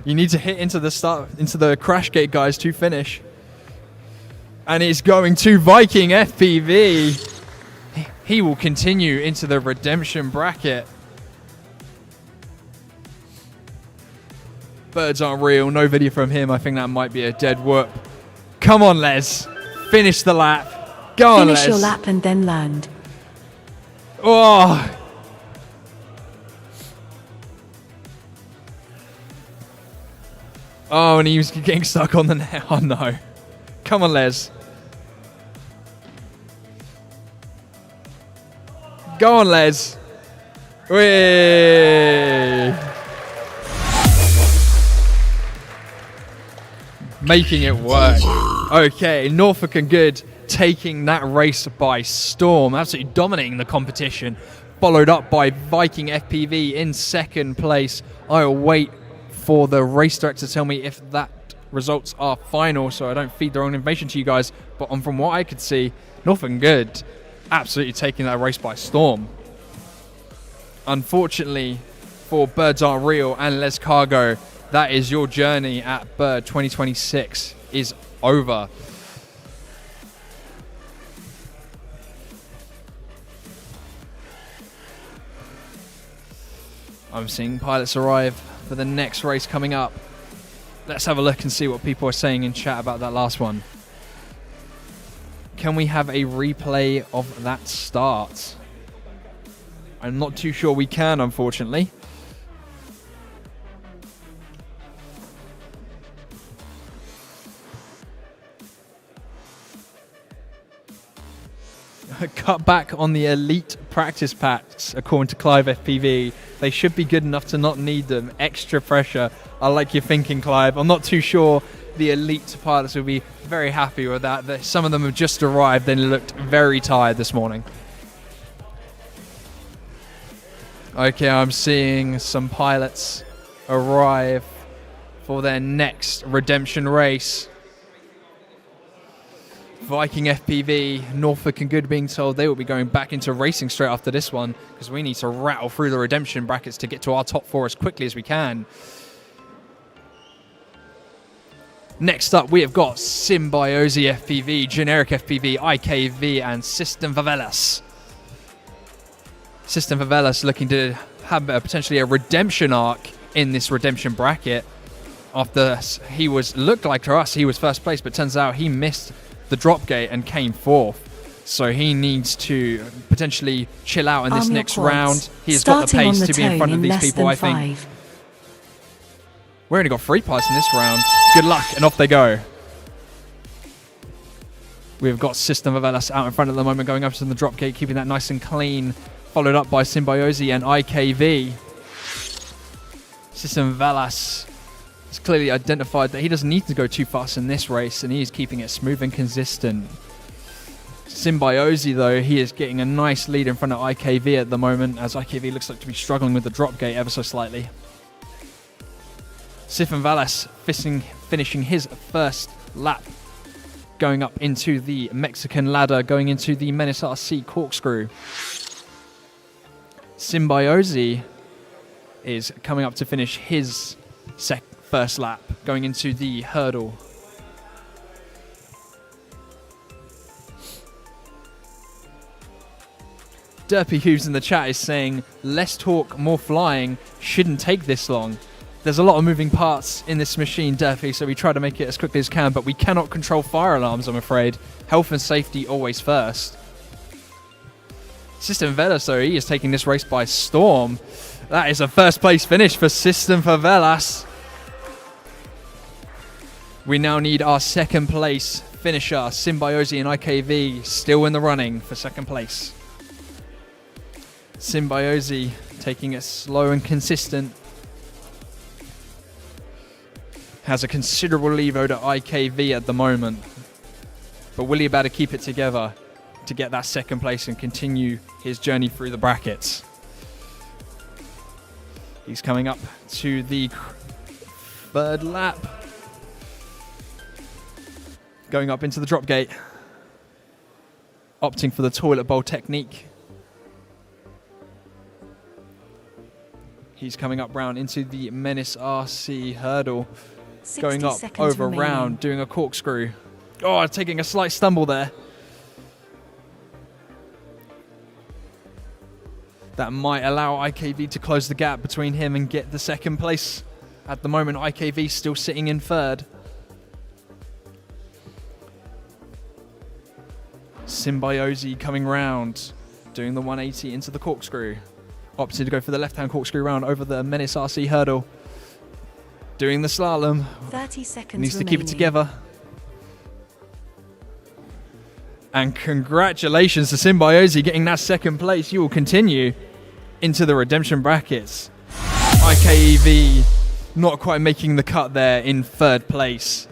You need to hit into the crash gate, guys, to finish. And it's going to Viking FPV. He will continue into the redemption bracket. Birds Aren't Real, no video from him. I think that might be a dead whoop. Come on, Les. Finish the lap. Go on, Les. Finish your lap and then land. Oh. Oh, and he was getting stuck on the net. Oh, no. Come on, Les. Go on, Les. Whee! Making it work. Okay, Norfolk and Good taking that race by storm, absolutely dominating the competition, followed up by Viking FPV in second place. I'll wait for the race director to tell me if that results are final so I don't feed the wrong information to you guys, but from what I could see, Norfolk and Good absolutely taking that race by storm. Unfortunately for Birds Aren't Real and Les Cargo, that is your journey at Bird 2026 is over. I'm seeing pilots arrive for the next race coming up. Let's have a look and see what people are saying in chat about that last one. Can we have a replay of that start? I'm not too sure we can, unfortunately. Cut back on the elite practice packs, according to Clive FPV. They should be good enough to not need them. Extra pressure. I like your thinking, Clive. I'm not too sure the elite pilots will be very happy with that. Some of them have just arrived. They looked very tired this morning. Okay, I'm seeing some pilots arrive for their next redemption race. Viking FPV, Norfolk and Good being told they will be going back into racing straight after this one because we need to rattle through the redemption brackets to get to our top four as quickly as we can. Next up, we have got Symbiosis FPV, Generic FPV, IKV, and System Favelas. System Favelas looking to have potentially a redemption arc in this redemption bracket. After he looked like to us he was first place, but turns out he missed the drop gate and came fourth. So he needs to potentially chill out in this next round. He's got the pace to be in front of these people, I think. We only got 3 pilots in this round. Good luck, and off they go. We've got System Favelas out in front at the moment, going up to the drop gate, keeping that nice and clean, followed up by Symbiosi and IKV. System Favelas has clearly identified that he doesn't need to go too fast in this race, and he's keeping it smooth and consistent. Symbiosi, though, he is getting a nice lead in front of IKV at the moment, as IKV looks like to be struggling with the drop gate ever so slightly. System Favelas finishing his first lap, going up into the Mexican ladder, going into the Menace RC corkscrew. Symbiosi is coming up to finish his first lap, going into the hurdle. Derpy Hughes in the chat is saying, less talk, more flying, shouldn't take this long. There's a lot of moving parts in this machine, Derpy, so we try to make it as quickly as can, but we cannot control fire alarms, I'm afraid. Health and safety always first. System Favelas, though, he is taking this race by storm. That is a first place finish for System Favelas. We now need our second place finisher, Symbiosi and IKV, still in the running for second place. Symbiosi taking it slow and consistent. Has a considerable lead over IKV at the moment. But will he be able to keep it together to get that second place and continue his journey through the brackets? He's coming up to the third lap. Going up into the drop gate. Opting for the toilet bowl technique. He's coming up round into the Menace RC hurdle. Going up over round, doing a corkscrew. Oh, taking a slight stumble there. That might allow IKV to close the gap between him and get the second place. At the moment, IKV still sitting in third. Symbiosi coming round, doing the 180 into the corkscrew. Opted to go for the left-hand corkscrew round over the Menace RC hurdle. Doing the slalom. 30 seconds Needs to remaining. keep it together. And congratulations to Symbiosi getting that second place. You will continue into the redemption brackets. IKEV not quite making the cut there in third place.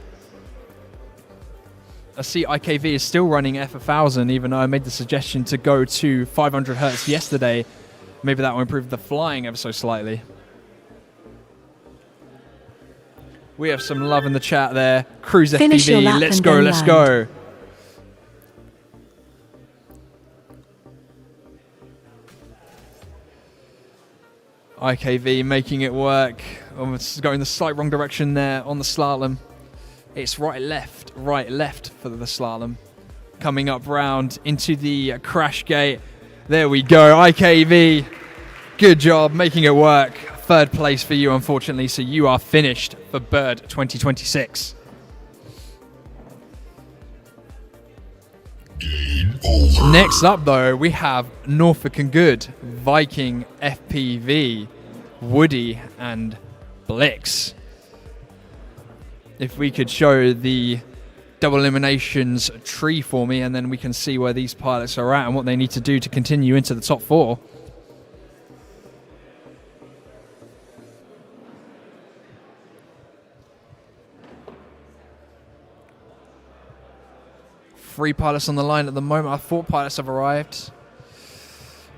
I see IKV is still running F1000, even though I made the suggestion to go to 500 Hertz yesterday. Maybe that will improve the flying ever so slightly. We have some love in the chat there. Cruise Finish your FPV, lap let's and go, then let's land. go. IKV making it work. Almost going the slight wrong direction there on the slalom. It's right, left for the slalom. Coming up round into the crash gate. There we go, IKV. Good job making it work. Third place for you, unfortunately, so you are finished for Bird 2026. Next up, though, we have Norfolk and Good, Viking FPV, Woody, and Blix. If we could show the double eliminations tree for me, and then we can see where these pilots are at and what they need to do to continue into the top four. Three pilots on the line at the moment. Our 4 pilots have arrived.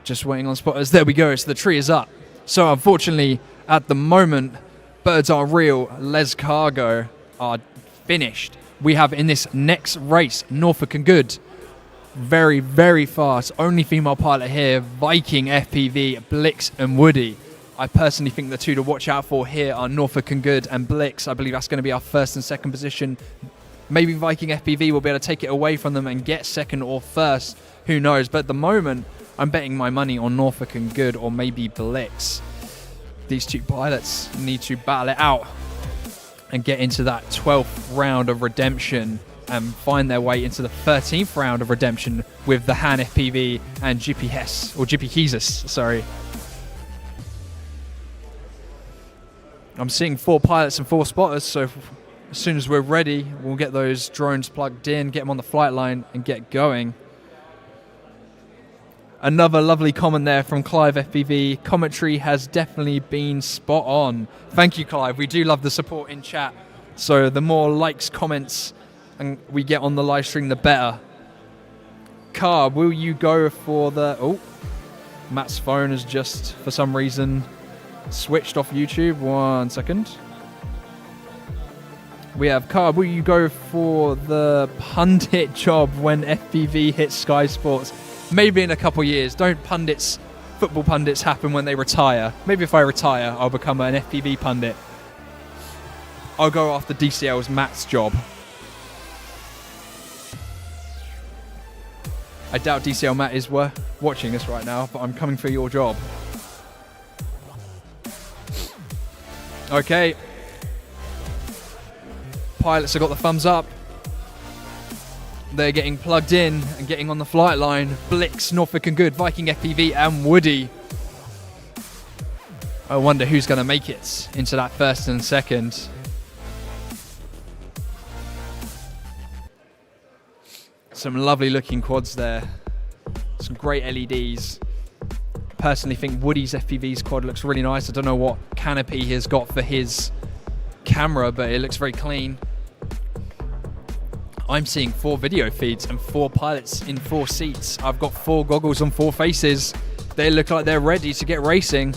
Just waiting on spotters. There we go. So the tree is up. So unfortunately, at the moment, Birds Are Real, Les Cargo are finished. We have in this next race, Norfolk and Good. Very, very fast. Only female pilot here, Viking FPV, Blix and Woody. I personally think the two to watch out for here are Norfolk and Good and Blix. I believe that's going to be our first and second position. Maybe Viking FPV will be able to take it away from them and get second or first. Who knows? But at the moment, I'm betting my money on Norfolk and Good or maybe Blix. These two pilots need to battle it out and get into that 12th round of redemption and find their way into the 13th round of redemption with the Han FPV and Jippy Hess, or Jippy Jesus, sorry. I'm seeing 4 pilots and 4 spotters, so as soon as we're ready, we'll get those drones plugged in, get them on the flight line, and get going. Another lovely comment there from Clive FPV. Commentary has definitely been spot on. Thank you, Clive. We do love the support in chat. So the more likes, comments, and we get on the live stream, the better. Carb, will you go for the... Oh, Matt's phone has just, for some reason, switched off YouTube. 1 second. We have Carb, will you go for the pundit job when FPV hits Sky Sports? Maybe in a couple years. Don't football pundits happen when they retire. Maybe if I retire, I'll become an FPV pundit. I'll go after DCL's Matt's job. I doubt DCL Matt is watching this right now, but I'm coming for your job. Okay. Pilots have got the thumbs up. They're getting plugged in and getting on the flight line. Blix, Norfolk and Good, Viking FPV and Woody. I wonder who's going to make it into that first and second. Some lovely looking quads there. Some great LEDs. Personally think Woody's FPV's quad looks really nice. I don't know what canopy he has got for his camera, but it looks very clean. I'm seeing 4 video feeds and 4 pilots in 4 seats. I've got 4 goggles on 4 faces. They look like they're ready to get racing.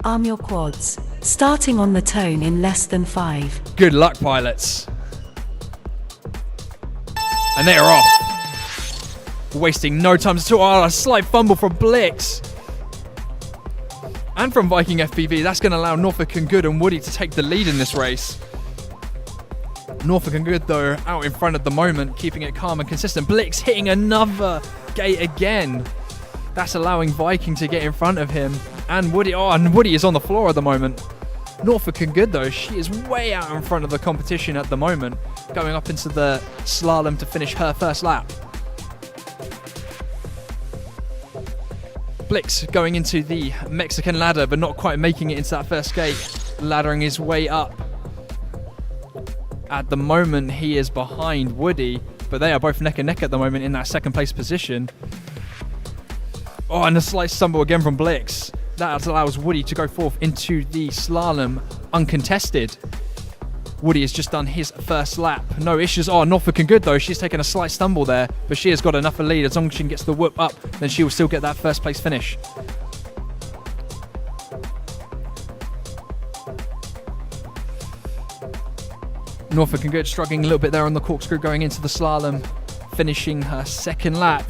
Arm your quads. Starting on the tone in less than 5. Good luck, pilots. And they're off. Wasting no time at all. Oh, a slight fumble from Blix. And from Viking FPV. That's going to allow Norfolk and Good and Woody to take the lead in this race. Norfolk and Good, though, out in front at the moment, keeping it calm and consistent. Blix hitting another gate again. That's allowing Viking to get in front of him. And Woody, and Woody is on the floor at the moment. Norfolk and Good, though, she is way out in front of the competition at the moment, going up into the slalom to finish her first lap. Blix going into the Mexican ladder, but not quite making it into that first gate. Laddering his way up. At the moment, he is behind Woody, but they are both neck and neck at the moment in that second place position. Oh, and a slight stumble again from Blix. That allows Woody to go forth into the slalom uncontested. Woody has just done his first lap. No issues. Oh, Norfolk and Good, though. She's taken a slight stumble there, but she has got enough of a lead. As long as she gets the whoop up, then she will still get that first place finish. Norfolk and Good struggling a little bit there on the corkscrew going into the slalom, finishing her second lap.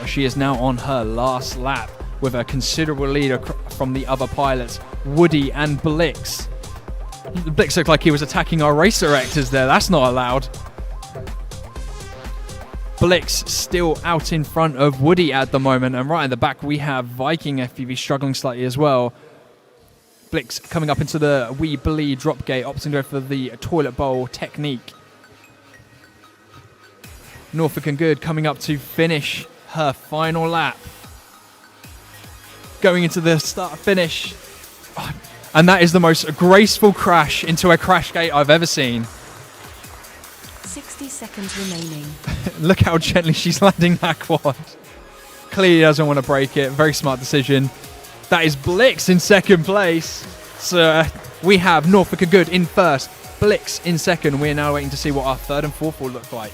She is now on her last lap with a considerable lead from the other pilots, Woody and Blix. Blix looked like he was attacking our race directors there. That's not allowed. Blix still out in front of Woody at the moment, and right in the back we have Viking FPV struggling slightly as well. Blix coming up into the wee bleed drop gate, opting to go for the toilet bowl technique. Norfolk and Good coming up to finish her final lap. Going into the start finish. And that is the most graceful crash into a crash gate I've ever seen. 60 seconds remaining. Look how gently she's landing that quad. Clearly doesn't want to break it. Very smart decision. That is Blix in second place. So we have Norfolk and Good in first, Blix in second. We're now waiting to see what our third and fourth will look like.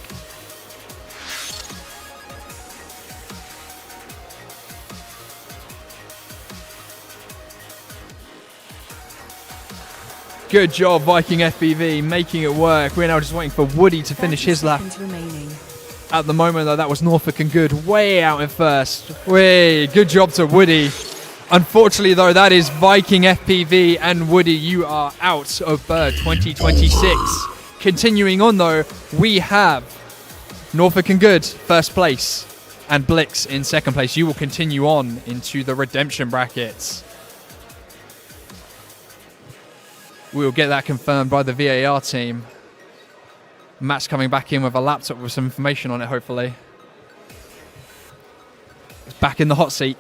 Good job, Viking FPV, making it work. We're now just waiting for Woody to finish his lap. At the moment, though, that was Norfolk and Good way out in first. Good job to Woody. Unfortunately, though, that is Viking FPV and Woody. You are out of Bird 2026. Continuing on, though, we have Norfolk and Good, first place. And Blix in second place. You will continue on into the redemption brackets. We will get that confirmed by the VAR team. Matt's coming back in with a laptop with some information on it, hopefully. He's back in the hot seat.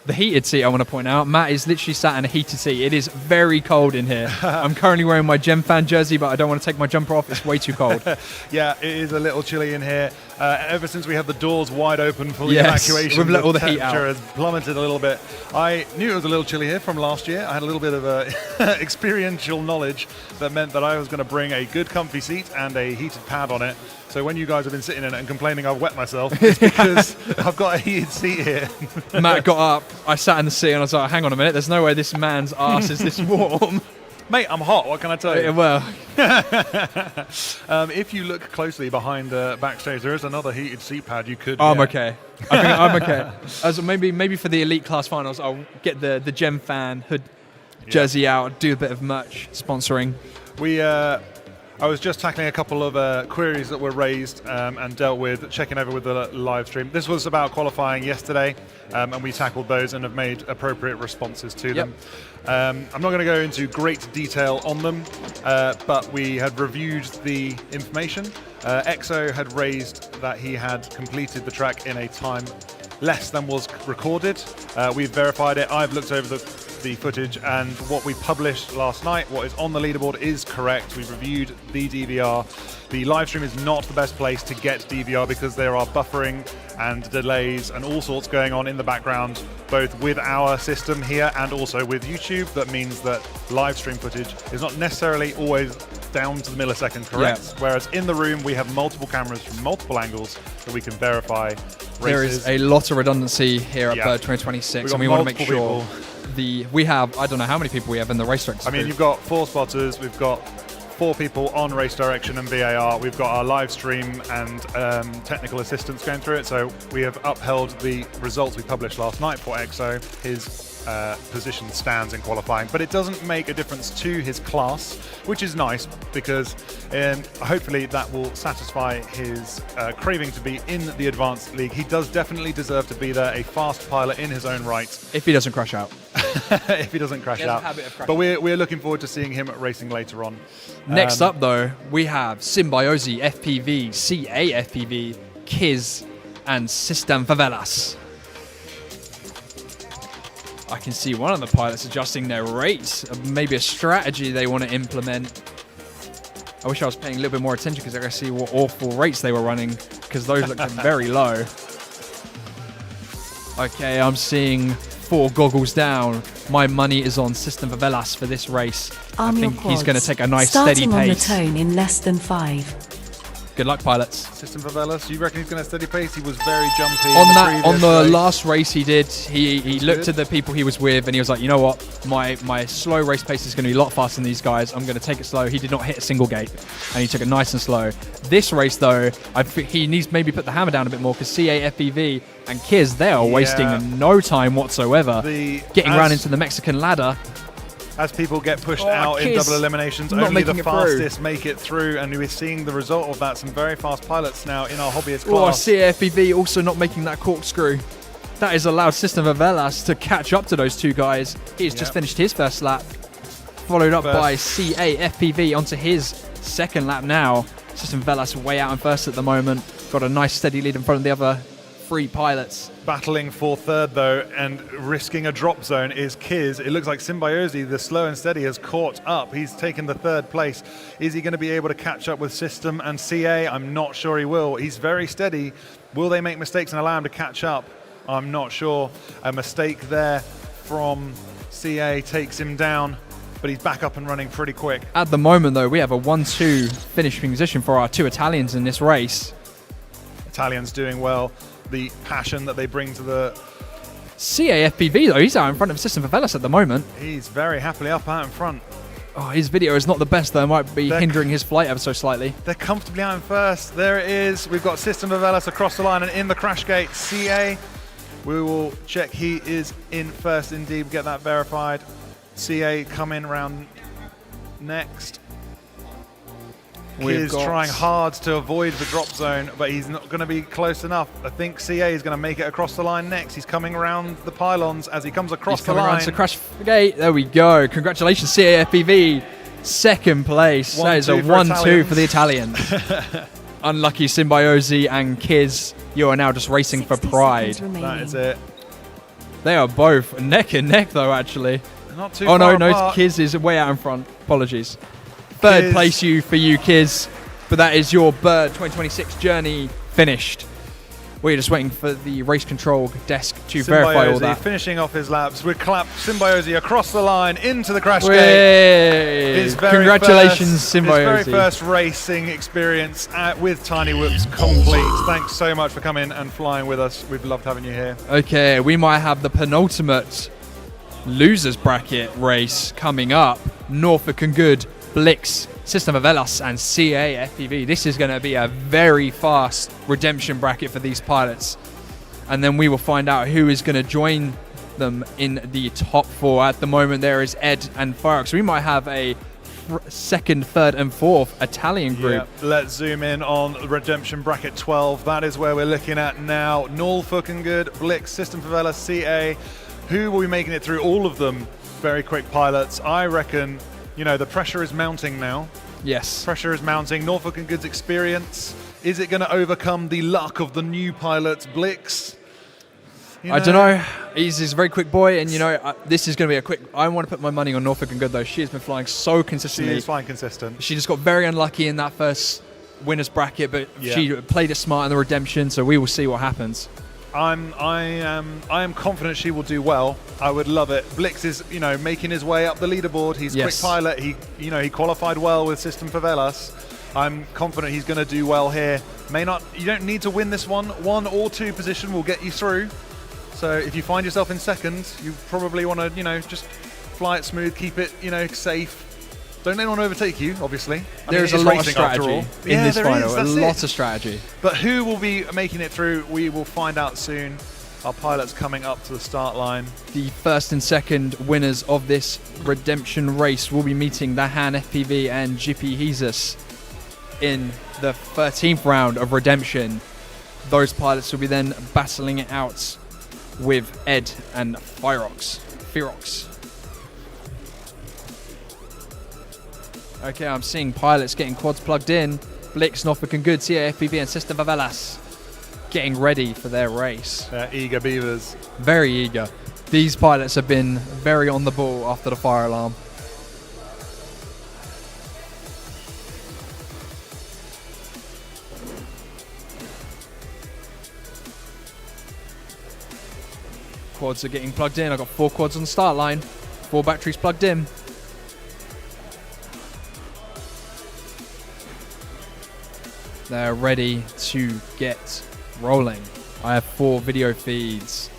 The heated seat, I want to point out. Matt is literally sat in a heated seat. It is very cold in here. I'm currently wearing my Gem Fan jersey, but I don't want to take my jumper off. It's way too cold. Yeah, it is a little chilly in here. Ever since we have the doors wide open for the evacuation, we've let all the heat temperature out. has plummeted a little bit. I knew it was a little chilly here from last year. I had a little bit of experiential knowledge that meant that I was going to bring a good comfy seat and a heated pad on it. So when you guys have been sitting in it and complaining I've wet myself, it's because I've got a heated seat here. Matt got up, I sat in the seat and I was like, hang on a minute, there's no way this man's ass is this warm. Mate, I'm hot, what can I tell you? Well, if you look closely behind backstage, there is another heated seat pad you could I'm get. okay. I think I'm okay. As maybe for the elite class finals, I'll get the Gem Fan hood jersey out, do a bit of merch sponsoring. I was just tackling a couple of queries that were raised and dealt with, checking over with the live stream. This was about qualifying yesterday, and we tackled those and have made appropriate responses to them. I'm not going to go into great detail on them, but we had reviewed the information. EXO had raised that he had completed the track in a time less than was recorded. We've verified it. I've looked over the footage, and what we published last night, what is on the leaderboard, is correct. We've reviewed the DVR. The live stream is not the best place to get DVR because there are buffering and delays and all sorts going on in the background, both with our system here and also with YouTube. That means that live stream footage is not necessarily always down to the millisecond correct, whereas in the room we have multiple cameras from multiple angles that we can verify races. There is a lot of redundancy here at Bird 2026, and we want to make sure we have, I don't know how many people we have in the race directors. I mean, you've got 4 spotters, we've got 4 people on race direction and VAR, we've got our live stream and technical assistants going through it, so we have upheld the results we published last night for EXO. His position stands in qualifying, but it doesn't make a difference to his class, which is nice because hopefully that will satisfy his craving to be in the advanced league. He does definitely deserve to be there, a fast pilot in his own right. If he doesn't crash out. If he doesn't crash out. But we're looking forward to seeing him racing later on. Next up, though, we have Symbiosi FPV, CA FPV, Kiz, and System Favelas. I can see one of the pilots adjusting their rates, maybe a strategy they want to implement. I wish I was paying a little bit more attention because I could see what awful rates they were running, because those looked very low. Okay, I'm seeing 4 goggles down. My money is on System Favelas for this race. I think he's going to take a nice steady pace. Starting on the tone in less than 5. Good luck, pilots. System Favelas, you reckon he's going to steady pace? He was very jumpy. On the last race he did, he looked at the people he was with and he was like, you know what, my slow race pace is going to be a lot faster than these guys. I'm going to take it slow. He did not hit a single gate and he took it nice and slow. This race, though, I think he needs to maybe put the hammer down a bit more because CA, FPV and Kiz, they are wasting no time whatsoever getting around into the Mexican ladder. As people get pushed out in double eliminations, only the fastest make it through, and we're seeing the result of that. Some very fast pilots now in our hobbyist class. CFPV also not making that corkscrew. That has allowed System Favelas to catch up to those 2 guys. He's just finished his first lap, followed up by CAFPV onto his second lap now. System Favelas way out in first at the moment. Got a nice steady lead in front of the other 3 pilots. Battling for third, though, and risking a drop zone is Kiz. It looks like Symbiosi, the slow and steady, has caught up. He's taken the 3rd place. Is he going to be able to catch up with System and CA? I'm not sure he will. He's very steady. Will they make mistakes and allow him to catch up? I'm not sure. A mistake there from CA takes him down, but he's back up and running pretty quick. At the moment, though, we have a 1-2 finishing position for our 2 Italians in this race. Italians doing well. The passion that they bring to the CAFPV, though, he's out in front of System Favelas at the moment. He's very happily up out in front. Oh, his video is not the best, though. It might be hindering his flight ever so slightly. They're comfortably out in first. There it is. We've got System Favelas across the line and in the crash gate. CA, we will check he is in first indeed. We'll get that verified. CA coming round next. is trying hard to avoid the drop zone, but he's not going to be close enough. I think CA is going to make it across the line next. He's coming around the pylons as he comes across the line. He's coming around to crash gate. There we go. Congratulations, CAFPV. Second place. That is a 1-2 for the Italians. Unlucky Symbiosi and Kiz, you are now just racing for pride. That is it. They are both neck and neck, though, actually. Not too far apart. No, Kiz is way out in front. Apologies. Third place for you, Kiz. But that is your Bird 2026 journey finished. We're just waiting for the race control desk to verify all that. Finishing off his laps. We clap Symbiosi across the line into the crash gate. Congratulations, Symbiosi. His very first racing experience with Tiny Whoops complete. Thanks so much for coming and flying with us. We've loved having you here. Okay, we might have the penultimate losers bracket race coming up. Norfolk and Good, Blix, System of Velas and CAFPV. This is going to be a very fast redemption bracket for these pilots. And then we will find out who is going to join them in the top 4. At the moment, there is Ed and Firex. We might have a second, third and fourth Italian group. Yeah, let's zoom in on redemption bracket 12. That is where we're looking at now. Norfolk and Good, Blix, System of Velas, CA. Who will be making it through? All of them very quick pilots. I reckon, you know, the pressure is mounting now. Yes. Pressure is mounting. Norfolk and Good's experience. Is it going to overcome the luck of the new pilots, Blix? I don't know. He's a very quick boy, and, you know, this is going to be a quick... I want to put my money on Norfolk and Good, though. She has been flying so consistently. She is flying consistent. She just got very unlucky in that first winner's bracket, but she played it smart in the redemption, so we will see what happens. I am confident she will do well. I would love it. Blix is, you know, making his way up the leaderboard. He's a quick pilot. He qualified well with System for Velas. I'm confident he's going to do well here. You don't need to win this one. 1 or 2 position will get you through. So if you find yourself in second, you probably want to, you know, just fly it smooth, keep it, you know, safe. Don't let anyone overtake you, obviously. There's a lot of strategy in this final, a lot of strategy. But who will be making it through, we will find out soon. Our pilots coming up to the start line. The first and second winners of this redemption race will be meeting the Han FPV and Jippy Jesus in the 13th round of redemption. Those pilots will be then battling it out with Ed and Firox. Okay, I'm seeing pilots getting quads plugged in. Blix, Norfolk and Good, CAFPV and System of Velas getting ready for their race. They're eager beavers. Very eager. These pilots have been very on the ball after the fire alarm. Quads are getting plugged in. I've got 4 quads on the start line. 4 batteries plugged in. They're ready to get rolling. I have 4 video feeds,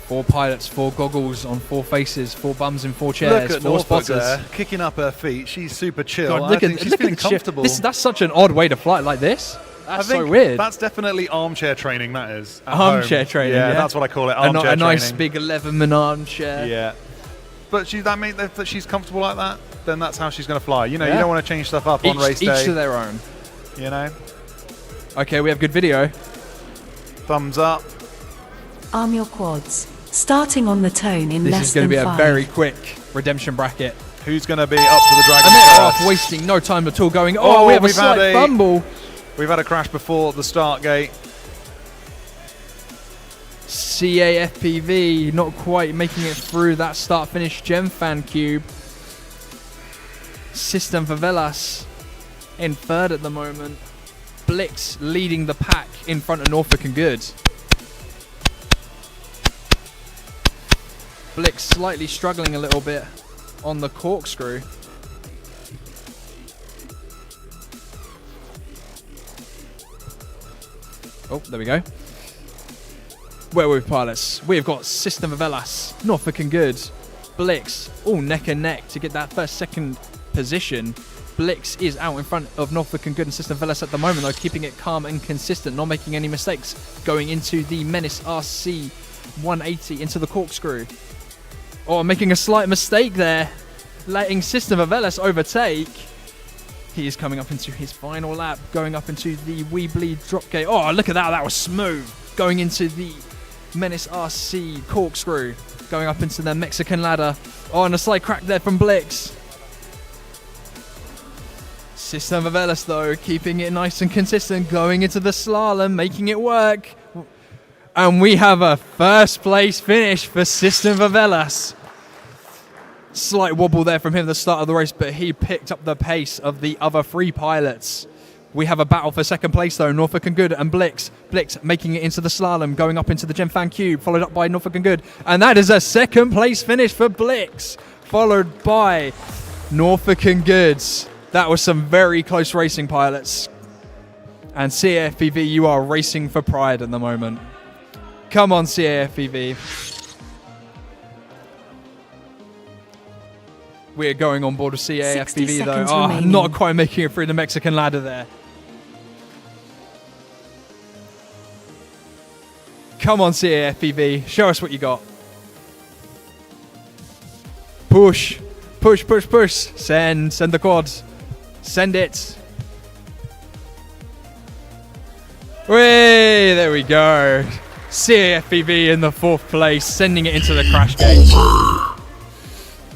4 pilots, 4 goggles on 4 faces, 4 bums in 4 chairs, look at 4 Norfolk spotters. there, kicking up her feet. She's super chill. God, look at she's the feeling shift. comfortable. That's such an odd way to fly like this. That's so weird. That's definitely armchair training, that is. Armchair training, yeah. That's what I call it, armchair training. A nice big 11-man armchair. Yeah. But that means that she's comfortable like that, then that's how she's going to fly. You know, you don't want to change stuff up on race day. Each to their own. You know? Okay, we have good video. Thumbs up. Arm your quads. Starting on the tone in less than 5. This is going to be a very quick redemption bracket. Who's going to be up to the dragon? And they're off, wasting no time at all going, we have a slight fumble. We've had a crash before the start gate. CAFPV not quite making it through that start-finish gem fan cube. System for Velas in third at the moment. Blix leading the pack in front of Norfolk and Good. Blix slightly struggling a little bit on the corkscrew. Oh, there we go. Where were we, pilots? We've got System of Velas, Norfolk and Good, Blix, all neck and neck to get that second position. Blix is out in front of Norfolk and Good and System of Velas at the moment, though, keeping it calm and consistent, not making any mistakes. Going into the Menace RC 180 into the corkscrew. Oh, making a slight mistake there, letting System of Velas overtake. He is coming up into his final lap, going up into the We Bleed drop gate. Oh, look at that. That was smooth. Going into the Menace RC corkscrew. Going up into the Mexican ladder. Oh, and a slight crack there from Blix. System of Ellis, though, keeping it nice and consistent. Going into the slalom, making it work. And we have a first place finish for System of Ellis. Slight wobble there from him at the start of the race, but he picked up the pace of the other 3 pilots. We have a battle for second place, though. Norfolk and Good and Blix. Blix making it into the slalom, going up into the Gemfan Cube, followed up by Norfolk and Good. And that is a second place finish for Blix, followed by Norfolk and Goods. That was some very close racing, pilots. And CAFPV, you are racing for pride at the moment. Come on, CAFPV. We're going on board with CAFPV, though. Oh, not quite making it through the Mexican ladder there. Come on, CAFPV. Show us what you got. Push. Push, push, push. Send the quads. Send it. Way, there we go. CAFPV in the 4th place, sending it into the crash gate.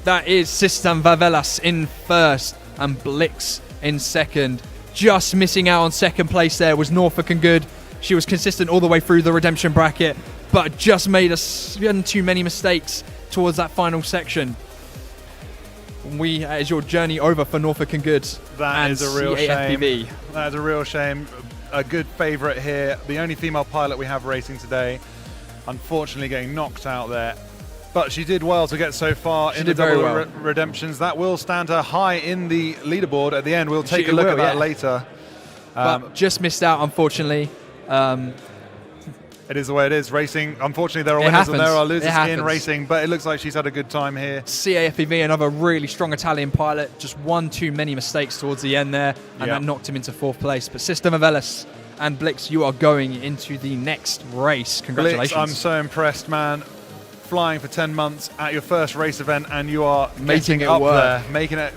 That is System Vavelas in 1st and Blix in 2nd. Just missing out on 2nd place there was Norfolk and Good. She was consistent all the way through the redemption bracket, but just made too many mistakes towards that final section. That is your journey over for Norfolk and Good. That is a real CAFPV. shame. That is a real shame. A good favourite here. The only female pilot we have racing today, unfortunately getting knocked out there. But she did well to get so far in the double redemptions. That will stand her high in the leaderboard at the end. We'll take a look at that later. But just missed out, unfortunately. It is the way it is. Racing, unfortunately, there are winners and there are losers in racing, but it looks like she's had a good time here. CAFPV, another really strong Italian pilot, just one too many mistakes towards the end there, and that knocked him into 4th place. But System of Ellis and Blix, you are going into the next race. Congratulations. Blix, I'm so impressed, man. Flying for 10 months at your first race event, and you are making it up there,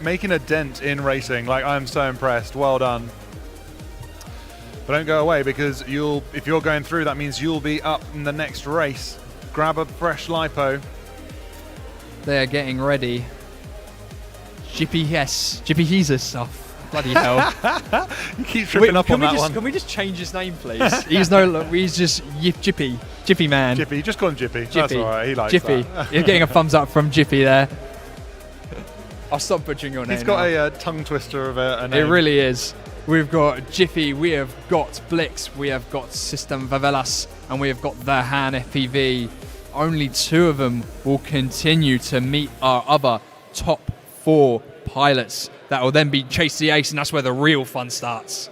making a dent in racing. Like, I'm so impressed. Well done. But don't go away, because if you're going through, that means you'll be up in the next race. Grab a fresh lipo. They're getting ready. Jippy Jesus. Oh, bloody hell. You keep tripping up on that one. Can we just change his name, please? He's just Jippy. Jippy man. Jippy, just call him Jippy. That's all right, he likes Jippy. that. You're getting a thumbs up from Jippy there. I'll stop butchering your name. He's got a tongue twister of a name. It really is. We've got Jiffy, we have got Blix, we have got System Vavelas, and we have got the Han FPV. Only 2 of them will continue to meet our other top 4 pilots. That will then be Chase the Ace, and that's where the real fun starts.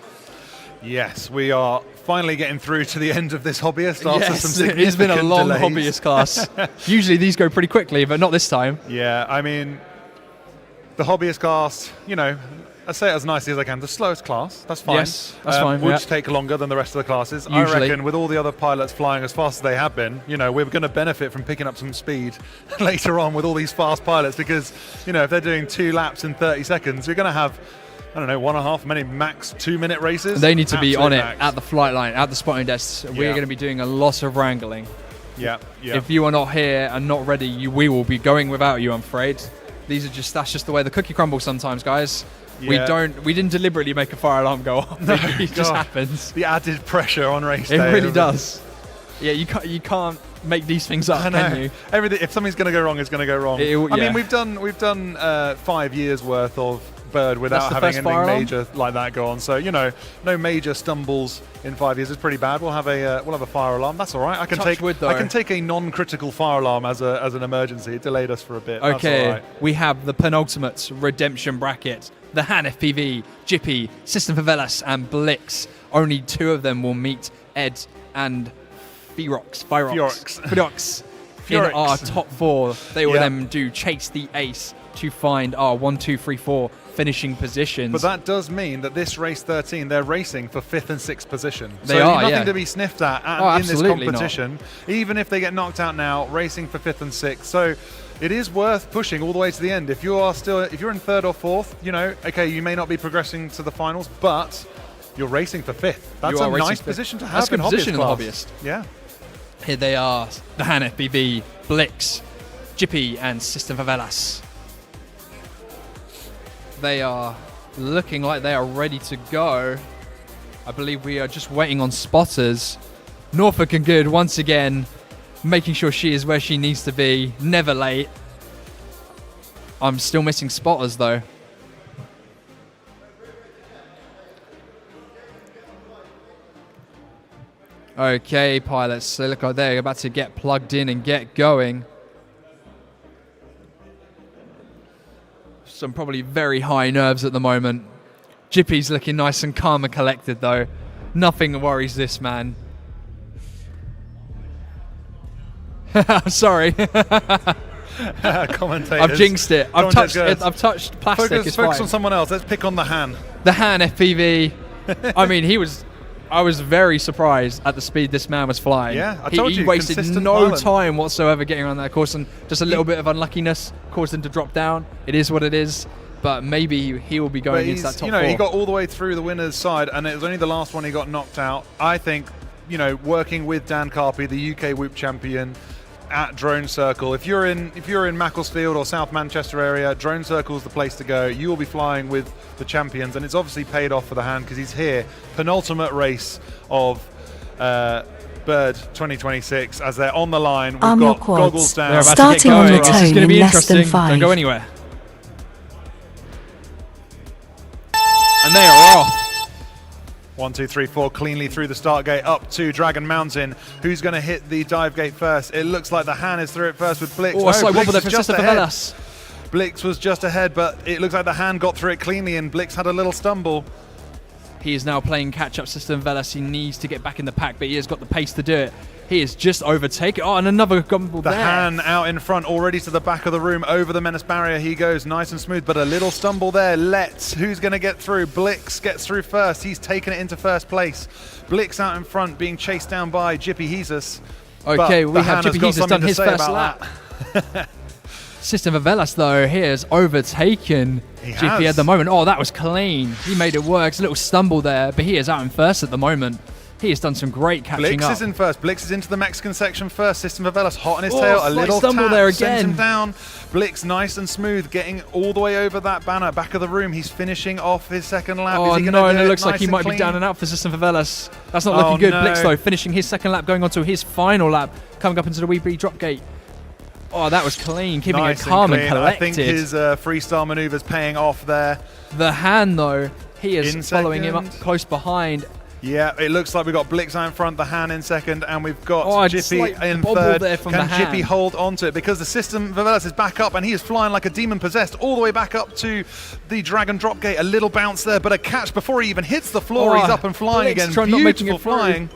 Yes, we are finally getting through to the end of this hobbyist after some significant it's been a long delays. hobbyist class. Usually these go pretty quickly, but not this time. Yeah, I mean, the hobbyist class, you know, I say it as nicely as I can. The slowest class, that's fine. Yes, that's fine. Would take longer than the rest of the classes. Usually. I reckon with all the other pilots flying as fast as they have been, you know, we're going to benefit from picking up some speed later on with all these fast pilots, because, you know, if they're doing 2 laps in 30 seconds, you're going to have, I don't know, 1.5, maybe max 2-minute races. They need to be on it at the flight line, at the spotting desk. We're going to be doing a lot of wrangling. Yeah. If you are not here and not ready, we will be going without you, I'm afraid. That's just the way the cookie crumbles sometimes, guys. Yeah. We didn't deliberately make a fire alarm go off. No, it just happens. The added pressure on race day. It really does. Yeah, you can't make these things up, can you? Everything. If something's going to go wrong, it's going to go wrong. I mean, we've done 5 years worth of bird without having anything major like that go on. So, you know, no major stumbles in 5 years is pretty bad. We'll have a fire alarm. That's all right. I can take a non-critical fire alarm as an emergency. It delayed us for a bit. Okay, that's all right. We have the penultimate redemption bracket. The Han FPV, Jippy, System Favelas, and Blix. Only 2 of them will meet Ed and Ferox in our top 4. They will then do Chase the Ace to find our 1, 2, 3, 4 finishing positions. But that does mean that this race 13, they're racing for 5th and 6th position. They are, nothing to be sniffed at in this competition. Even if they get knocked out now, racing for 5th and 6th. So it is worth pushing all the way to the end. If you're in 3rd or 4th, you know, okay, you may not be progressing to the finals, but you're racing for 5th. That's a nice position to have. That's a good position in the class. Hobbyist. Yeah. Here they are, the Han FPV, Blix, Jippy, and System Favelas. They are looking like they are ready to go. I believe we are just waiting on spotters. Norfolk and Good once again making sure she is where she needs to be, never late. I'm still missing spotters though. Okay, pilots, so look like they're about to get plugged in and get going. Some probably very high nerves at the moment. Jippy's looking nice and calm and collected though. Nothing worries this man. Sorry. Commentators. I've jinxed it. I've touched plastic. Focus on someone else. Let's pick on the Han. The Han FPV. I mean, I was very surprised at the speed this man was flying. Yeah, I told you. He wasted no time whatsoever getting around that course, and just a little bit of unluckiness caused him to drop down. It is what it is, but maybe he will be going into that top 4. He got all the way through the winner's side, and it was only the last one he got knocked out. I think, working with Dan Carpy, the UK Whoop champion, at Drone Circle. If you're in Macclesfield or South Manchester area, Drone Circle is the place to go. You will be flying with the champions, and it's obviously paid off for the Han because he's here. Penultimate race of Bird 2026 as they're on the line. We've got goggles down. They're about Starting to get on going. the This is tone going to be in less than interesting. 5. Don't go anywhere. And they are off. 1, 2, 3, 4, cleanly through the start gate up to Dragon Mountain. Who's going to hit the dive gate first? It looks like the Han is through it first with Blix. Oh, a slight wobble there Blix for is just System ahead. Favelas. Blix was just ahead, but it looks like the Han got through it cleanly and Blix had a little stumble. He is now playing catch-up System Favelas. He needs to get back in the pack, but he has got the pace to do it. He is just overtaken. Oh, and another gumble there. The Han out in front, already to the back of the room, over the menace barrier. He goes nice and smooth, but a little stumble there. Who's going to get through? Blix gets through first. He's taken it into first place. Blix out in front, being chased down by Jippy Jesus. Okay, we have Jippy Jesus done his first lap. System Favelas, though, he has overtaken Jippy at the moment. Oh, that was clean. He made it work. It's a little stumble there, but he is out in first at the moment. He has done some great catching Blix up. is in first. Blix is into the Mexican section first. System Favelas hot on his tail. A little stumble tap there sends again. him down. Blix nice and smooth, getting all the way over that banner. Back of the room. He's finishing off his second lap. Oh, is he no, and do it looks like nice he and might clean? be down and out for System Favelas. That's not looking good. No. Blix, though, finishing his second lap, going on to his final lap, coming up into the wee drop gate. Oh, that was clean, keeping nice it calm and collected. I think his freestyle maneuver's paying off there. The Han, though, he is In following him up second. close behind. Yeah, it looks like we've got Blix out in front, the Han in second, and we've got Jippy slight in bobble third. there from Can the Jippy Han. hold on to it? Because the System Favelas is back up, and he is flying like a demon possessed all the way back up to the Dragon drop gate. A little bounce there, but a catch before he even hits the floor. Oh, He's up and flying Blix again. trying not making Beautiful it through. flying.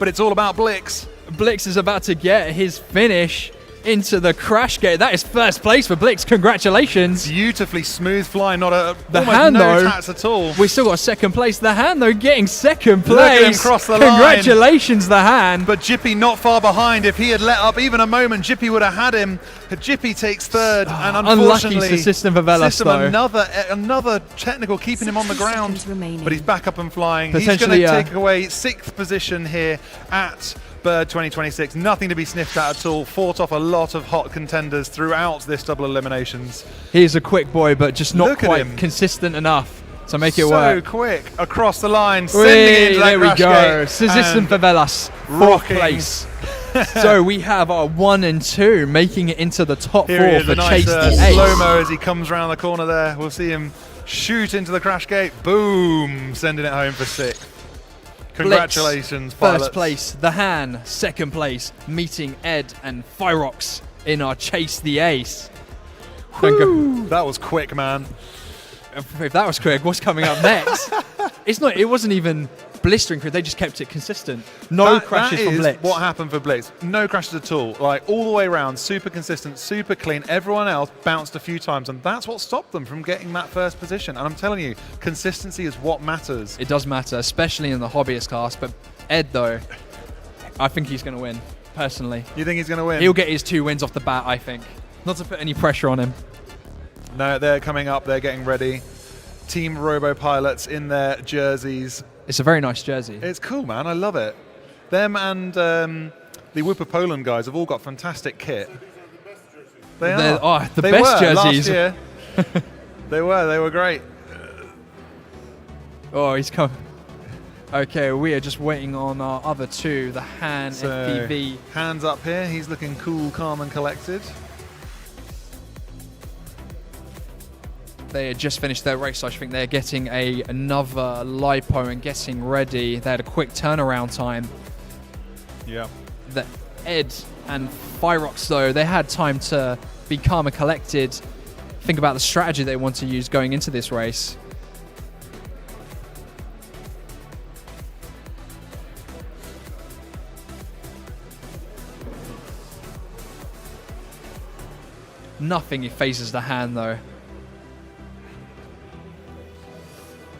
But it's all about Blix. Blix is about to get his finish into the crash gate. That is first place for Blix. Congratulations. Beautifully smooth flying, not a The almost Han, no though, tats at all. We still got second place. The Han, though, getting second place. Look at him cross the line. Congratulations, the Han. But Jippy not far behind. If he had let up even a moment, Jippy would have had him. Jippy takes third, and unfortunately, unlucky for System Favelas, System though. another technical keeping him on the ground. seconds remaining. But he's back up and flying. He's going Potentially, to take away 6th position here at Bird 2026. Nothing to be sniffed at at all. Fought off a lot of hot contenders throughout this double eliminations. He's a quick boy, but just not Look at quite him. consistent enough to make it So work. quick across the line, sending it into that There we crash go. gate System and Favelas, fourth rocking. place. So we have our 1 and 2 making it into the top Here he 4 is, for a nice Chase the Ace. slow-mo as he comes around the corner there. We'll see him shoot into the crash gate. Boom! Sending it home for 6th. Congratulations, pilots. First place, the Han. Second place, meeting Ed and Fyrox in our Chase the Ace. That was quick, man. If that was quick, what's coming up next? It wasn't even blistering crew. They just kept it consistent. No crashes from Blitz. What happened for Blitz? No crashes at all. Like all the way around, super consistent, super clean. Everyone else bounced a few times, and that's what stopped them from getting that first position. And I'm telling you, consistency is what matters. It does matter, especially in the hobbyist class. But Ed, though, I think he's going to win, personally. You think he's going to win? He'll get his 2 wins off the bat, I think. Not to put any pressure on him. No, they're coming up. They're getting ready. Team Robo Pilots in their jerseys. It's a very nice jersey. It's cool, man. I love it. Them and the Phobos Poland guys have all got fantastic kit. They're the they best were jerseys. Last year. They were great. Oh, he's come. Okay, we are just waiting on our other 2, the Han FPV. Hands up here. He's looking cool, calm, and collected. They had just finished their race, so I think they're getting another lipo and getting ready. They had a quick turnaround time. Yeah. The Ed and Fyrox, though, they had time to be calm and collected, think about the strategy they want to use going into this race. Nothing phases the Han, though.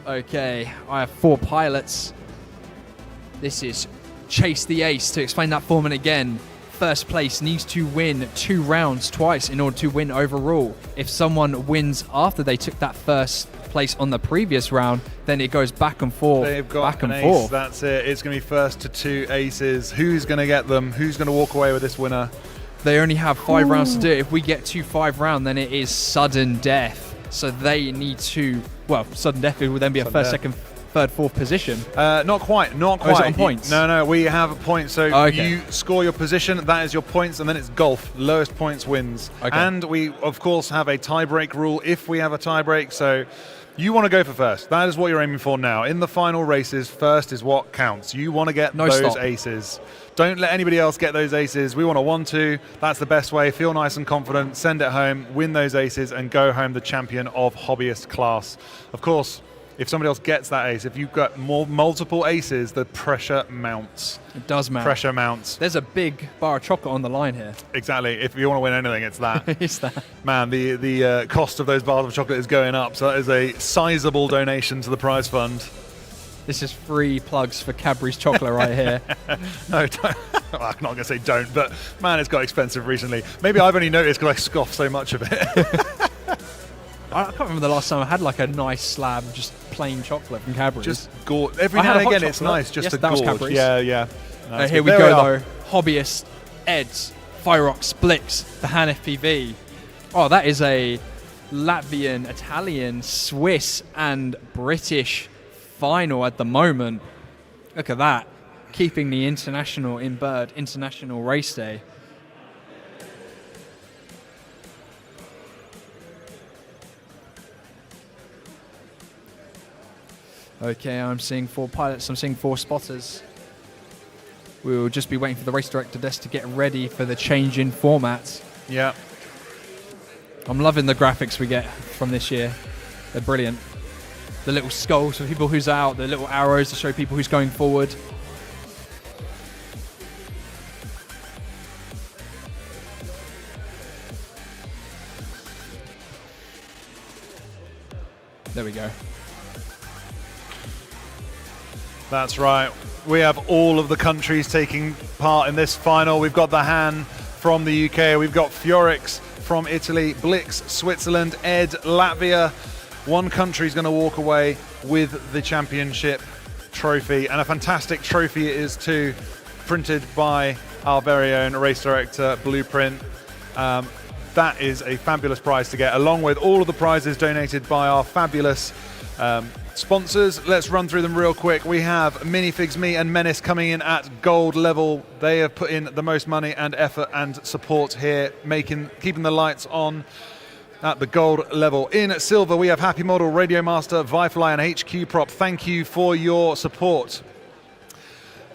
Okay, I have 4 pilots. This is Chase the Ace. To explain that format again, first place needs to win 2 rounds twice in order to win overall. If someone wins after they took that first place on the previous round, then it goes back and forth. They've got back and an forth. ace. That's it. It's going to be first to 2 aces. Who's going to get them? Who's going to walk away with this winner? They only have 5 rounds to do it. If we get to 5 rounds, then it is sudden death. So they need to, well, sudden death would then be a first, second, third, fourth position. Not quite. Not quite. Oh, is it on points? No, we have points. So okay. You score your position, that is your points, and then it's golf. Lowest points wins. Okay. And we, of course, have a tie-break rule if we have a tie-break. So you want to go for first. That is what you're aiming for now. In the final races, first is what counts. You want to get those aces. Don't let anybody else get those aces. We want a 1-2. That's the best way. Feel nice and confident. Send it home. Win those aces and go home the champion of hobbyist class. Of course, if somebody else gets that ace, if you've got multiple aces, the pressure mounts. It does mount. Pressure mounts. There's a big bar of chocolate on the line here. Exactly. If you want to win anything, it's that. It's that. Man, the cost of those bars of chocolate is going up, so that is a sizable donation to the prize fund. This is free plugs for Cadbury's chocolate right here. No, don't. I'm not going to say don't, but man, it's got expensive recently. Maybe I've only noticed because I scoff so much of it. I can't remember the last time I had like a nice slab of just plain chocolate from Cadbury's. Just gorge. Every now and again, it's nice just to gorge. Cadbury's. Yeah. Here we go, though. Hobbyist, Eds, Fyrox, Blix, the Han FPV. Oh, that is a Latvian, Italian, Swiss, and British final at the moment. Look at that. Keeping the international in Bird International Race Day. Okay, I'm seeing 4 pilots, I'm seeing 4 spotters. We will just be waiting for the race director desk to get ready for the change in format. Yeah. I'm loving the graphics we get from this year. They're brilliant. The little skulls for people who's out, the little arrows to show people who's going forward. There we go. That's right. We have all of the countries taking part in this final. We've got the Han from the UK. We've got Fjorix from Italy, Blix, Switzerland, Ed, Latvia. One country is going to walk away with the championship trophy, and a fantastic trophy it is too, printed by our very own race director, Blueprint. That is a fabulous prize to get, along with all of the prizes donated by our fabulous sponsors. Let's run through them real quick. We have Minifigs Me and Menace coming in at gold level. They have put in the most money and effort and support here, keeping the lights on at the gold level. In silver, we have Happy Model, Radio Master, Vifly, and HQ Prop. Thank you for your support.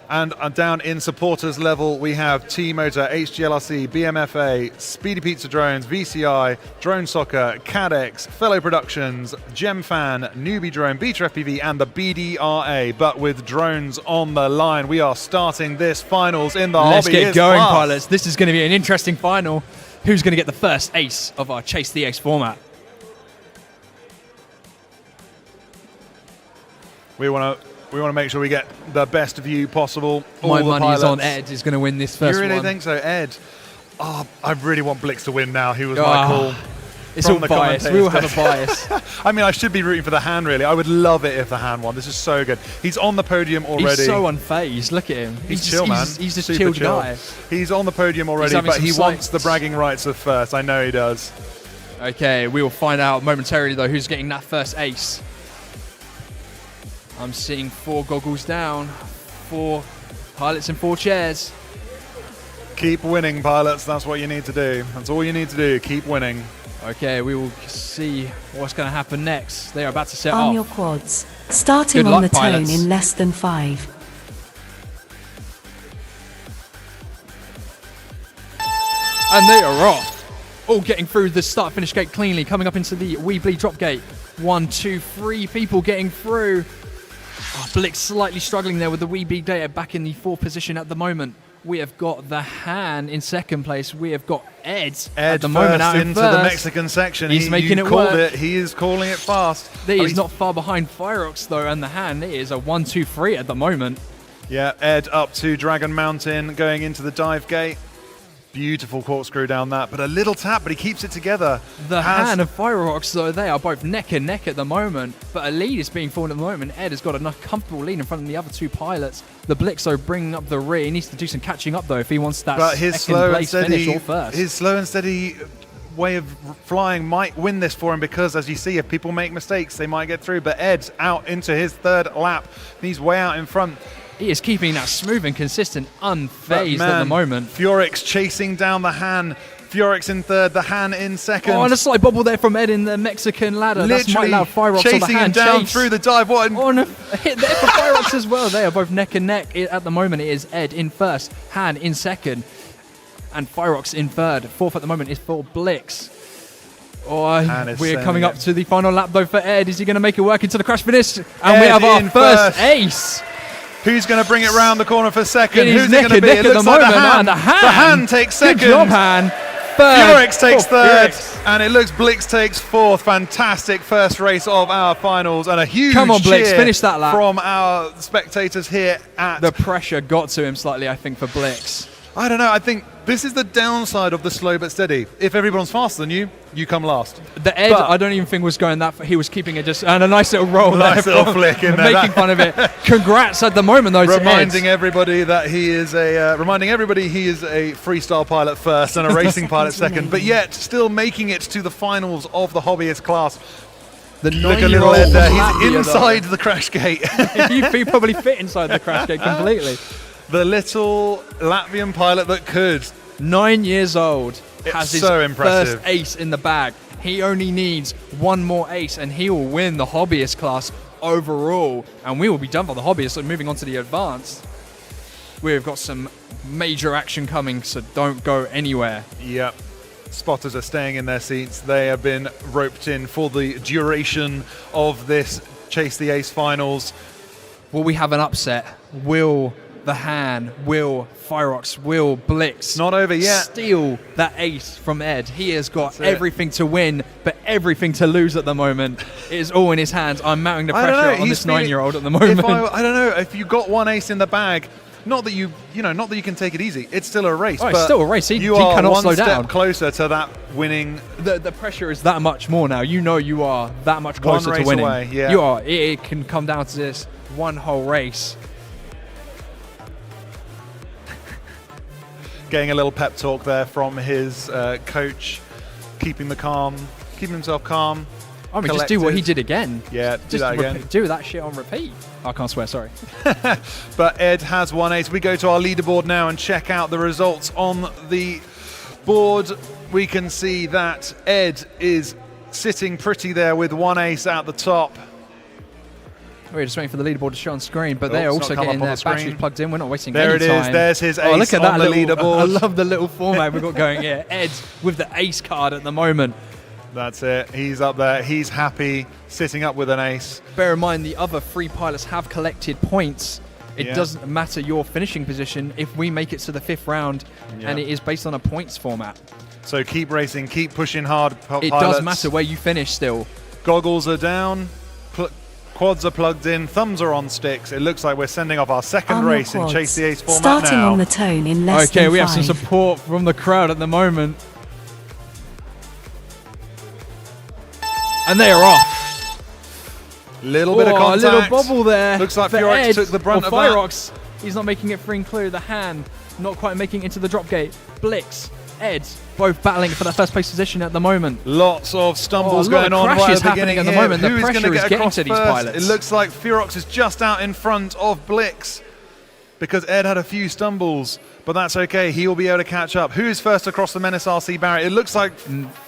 And down in supporters level, we have T-Motor, HGLRC, BMFA, Speedy Pizza Drones, VCI, Drone Soccer, CADX, Fellow Productions, Gemfan, Newbie Drone, Beta FPV, and the BDRA. But with drones on the line, we are starting this finals in the Let's get Hobbyist going, class. pilots. This is going to be an interesting final. Who's going to get the first ace of our Chase the Ace format? We want to make sure we get the best view possible. My All the money is on pilots. Ed is going to win this first You really one. think so, Ed? Oh, I really want Blix to win now. He was my call. It's from all the bias. We all have a bias. I mean, I should be rooting for the hand, really. I would love it if the hand won. This is so good. He's on the podium already. He's so unfazed. Look at him. He's chill, man. He's just Super chilled chill. guy. He's on the podium already, having but he some wants sights. the bragging rights of first. I know he does. Okay, we will find out momentarily, though, who's getting that first ace. I'm seeing 4 goggles down, 4 pilots in 4 chairs. Keep winning, pilots. That's what you need to do. That's all you need to do. Keep winning. Okay, we will see what's going to happen next. They are about to set Arm off. your quads. Starting Good on luck, the tone pilots. in less than 5. And they are off. All getting through the start-finish gate cleanly, coming up into the Weebly drop gate. 1, 2, 3 people getting through. Oh, Blix slightly struggling there with the Weebly data back in the 4th position at the moment. We have got the Han in 2nd place. We have got Ed at the moment out in into first. the Mexican section. He's making you it called work. it. He is calling it fast. He Oh, is he's- not far behind Fireox though, and the Han is a 1, 2, 3 at the moment. Yeah, Ed up to Dragon Mountain, going into the dive gate. Beautiful corkscrew down that, but a little tap, but he keeps it together. The Has- Han and Fireox though, they are both neck and neck at the moment, but a lead is being formed at the moment. Ed has got a comfortable lead in front of the other 2 pilots. The Blix though bringing up the rear. He needs to do some catching up though if he wants that But his 2nd slow and place finish steady, or first. his slow and steady way of flying might win this for him, because as you see, if people make mistakes, they might get through. But Ed's out into his 3rd lap. He's way out in front. He is keeping that smooth and consistent, But unfazed man, at the moment. Fiorix chasing down the Han. Fiorix in 3rd, the Han in 2nd. Oh, and a slight bobble there from Ed in the Mexican ladder. That's might Literally allow Fireox or the chasing him Han down chase. through the dive. What an Oh, and a hit there for Fireox as well. They are both neck and neck at the moment. It is Ed in 1st, Han in 2nd, and Fireox in 3rd. 4th at the moment is for Blix. Oh, Han is we're sending coming up it. to the final lap though for Ed. Is he going to make it work into the crash finish? And Ed we have our in first first. ace. Who's going to bring it round the corner for 2nd? It is Who's neck it going to and be? neck It at the looks like moment. the Han. And the Han. The Han takes 2nd. Good job, Han. 3rd. Fiorix takes for 3rd, Fiorix. and it looks Blix takes 4th. Fantastic first race of our finals, and a huge Come on, Blix, cheer finish that lap. from our spectators here at. The pressure got to him slightly, I think, for Blix. I don't know. I think this is the downside of the slow but steady. If everyone's faster than you, you come last. The Ed, But- I don't even think was going that far. He was keeping it just, and a nice little roll Nice there. little flick in there. Making fun of it. Congrats at the moment, though, to Reminding Ed. everybody that he is a freestyle pilot first and a racing pilot second, but yet still making it to the finals of the hobbyist class. The Look a little Ed 9-year-old there. He's Latvia, inside the crash gate. though. He probably fit inside the crash gate completely. The little Latvian pilot that could. 9 years old. It's Has his so impressive. first ace in the bag. He only needs 1 more ace and he will win the hobbyist class overall. And we will be done for the hobbyist, so moving on to the advanced. We've got some major action coming, so don't go anywhere. Yep. Spotters are staying in their seats. They have been roped in for the duration of this Chase the Ace finals. Will we have an upset? Will the Han, will Fireox, will Blix Not over yet. steal that ace from Ed? He has got That's it. everything to win, but everything to lose at the moment. It is all in his hands. I'm mounting the I don't know. pressure on He's this feeling- 9-year-old at the moment. I don't know if you got 1 ace in the bag. Not that not that you can take it easy. It's still a race. Oh, it's but still a race. He you are cannot one slow step down. closer to that winning. The pressure is that much more now. You know you are that much closer to race winning. away, yeah. You are. It can come down to this one whole race. Getting a little pep talk there from his coach, keeping himself calm. I mean, just do what he collected. did again. Yeah, do Just that again. do that shit on repeat. I can't swear, sorry. But Ed has 1 ace. We go to our leaderboard now and check out the results on the board. We can see that Ed is sitting pretty there with 1 ace at the top. We're just waiting for the leaderboard to show on screen, but Oh, they're it's also not come getting up on their the batteries screen. plugged in. We're not wasting There any it time. is. There's his ace look at on that the little, leaderboard. I love the little format we've got going here. Ed with the ace card at the moment. That's it. He's up there. He's happy, sitting up with an ace. Bear in mind, the other 3 pilots have collected points. It Yeah. doesn't matter your finishing position if we make it to the 5th round, Yeah. and it is based on a points format. So keep racing, keep pushing hard, It pilots. does matter where you finish still. Goggles are down, quads are plugged in, thumbs are on sticks. It looks like we're sending off our second Arm your race in quads. Chase the Ace format Starting now. on the tone in less Okay, than we have some 5. support from the crowd at the moment. And they are off. Little bit of Oh, a contact. little bobble there. Looks like for Furix Ed, took the brunt or of that. Fyrox. He's not making it free and clear. The hand not quite making it into the drop gate. Blix, Ed, both battling for that first place position at the moment. Lots of stumbles Oh, a lot going of on right crashes at the happening beginning at the here. moment. The Who's pressure gonna is get getting across to these first? pilots. It looks like Furox is just out in front of Blix because Ed had a few stumbles, but that's okay. He will be able to catch up. Who is first across the Menace RC barrier? It looks like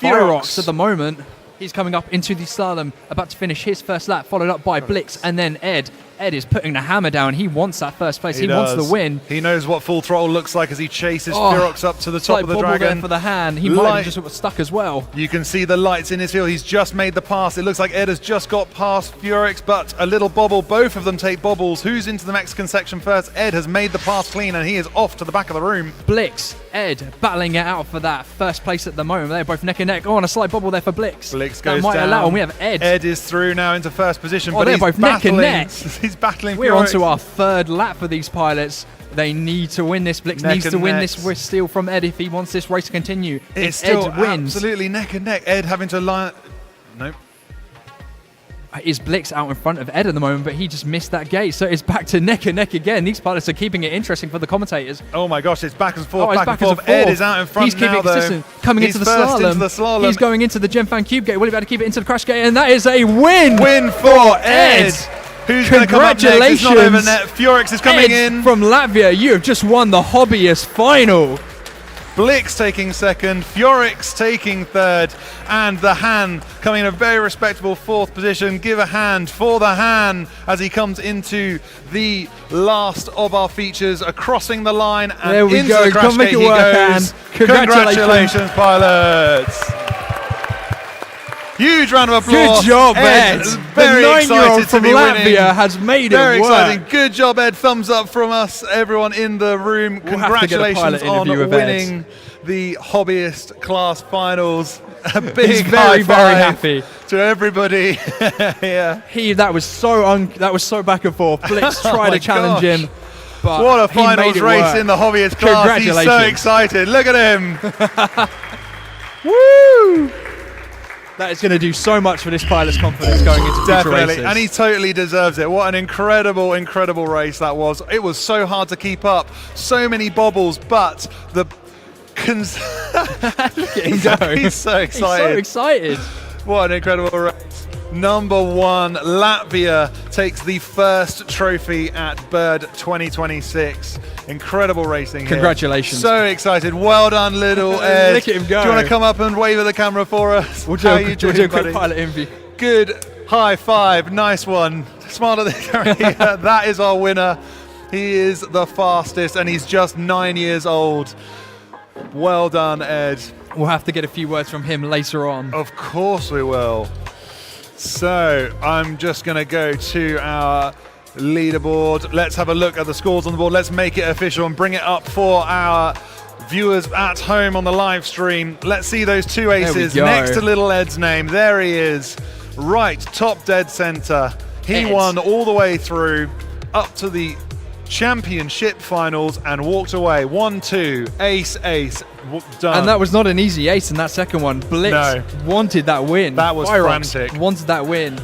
Fyrox at the moment. He's coming up into the slalom, about to finish his first lap, followed up by Blix, and then Ed. Ed is putting the hammer down. He wants that first place. He wants the does. win. He knows what full throttle looks like as he chases Oh, Furox up to the top Slight of the bobble there dragon. for the hand. He might have just got stuck as well. You can see the lights in his field. He's just made the pass. It looks like Ed has just got past Furix, but a little bobble. Both of them take bobbles. Who's into the Mexican section first? Ed has made the pass clean, and he is off to the back of the room. Blix, Ed battling it out for that first place at the moment. They're both neck and neck. Oh, and a slight bobble there for Blix. Blix that goes might down. allow, and we have Ed. Ed is through now into first position, Oh, but they're he's both neck and battling. neck. He's battling We're Furix. on to our 3rd lap for these pilots. They need to win this. Blix Neck needs to and win necks. this wrist steal from Ed if he wants this race to continue. It's if Ed still wins, absolutely neck and neck. Ed having to line. Nope. is Blix out in front of Ed at the moment, but he just missed that gate. So it's back to neck and neck again. These pilots are keeping it interesting for the commentators. Oh my gosh, it's back and forth, Oh, it's back and forth. Ed is out in front He's keeping now, it though. consistent. Coming He's into the, first slalom. into the slalom. He's going into the Gemfan Cube gate. Will he be able to keep it into the crash gate? And that is a win! Win for Ed. Who's going to come up next? It's not over net. Furix is coming Ed in. from Latvia, you have just won the Hobbyist final. Blix taking second, Furix taking third, and the Han coming in a very respectable 4th position. Give a hand for the Han as he comes into the last of our features, crossing the line and There we into go. the crash Come make gate it he work, goes. Han. Congratulations. Pilots! Huge round of applause. Good job, Ed. Ed. Very the 9-year-old excited to from be Latvia winning. has made Very it work. exciting. Good job, Ed. Thumbs up from us, everyone in the room. We'll have to get a Congratulations pilot on interview with Ed. winning the Hobbyist class finals. A He's big very, high very five happy. to everybody. Yeah. That was so back and forth. Blix tried to my challenge gosh. him, but What a he made finals it race work. in the Hobbyist class. He's so Congratulations. excited. Look at him. Woo! That is going to do so much for this pilot's confidence going into future Definitely, races. and he totally deserves it. What an incredible, incredible race that was. It was so hard to keep up. So many bobbles, but the... Look at him go. He's so excited. He's so excited. What an incredible race. Number 1, Latvia takes the first trophy at Bird 2026. Incredible racing here. Congratulations. So excited. Well done, little Ed. Look at him go. Do you want to come up and wave at the camera for us? We'll do, How a, you we'll doing, do a quick buddy? pilot interview. Good high five. Nice one. Smile at the camera. Yeah, that is our winner. He is the fastest, and he's just 9 years old. Well done, Ed. We'll have to get a few words from him later on. Of course we will. So I'm just going to go to our leaderboard. Let's have a look at the scores on the board. Let's make it official and bring it up for our viewers at home on the live stream. Let's see those 2 aces go. next to little Ed's name. There he is, right top dead center. He Ed. won all the way through up to the championship finals and walked away 1-2 ace done. And that was not an easy ace in that second one. Blix No. wanted that win. That was Fyrox frantic. wanted that win,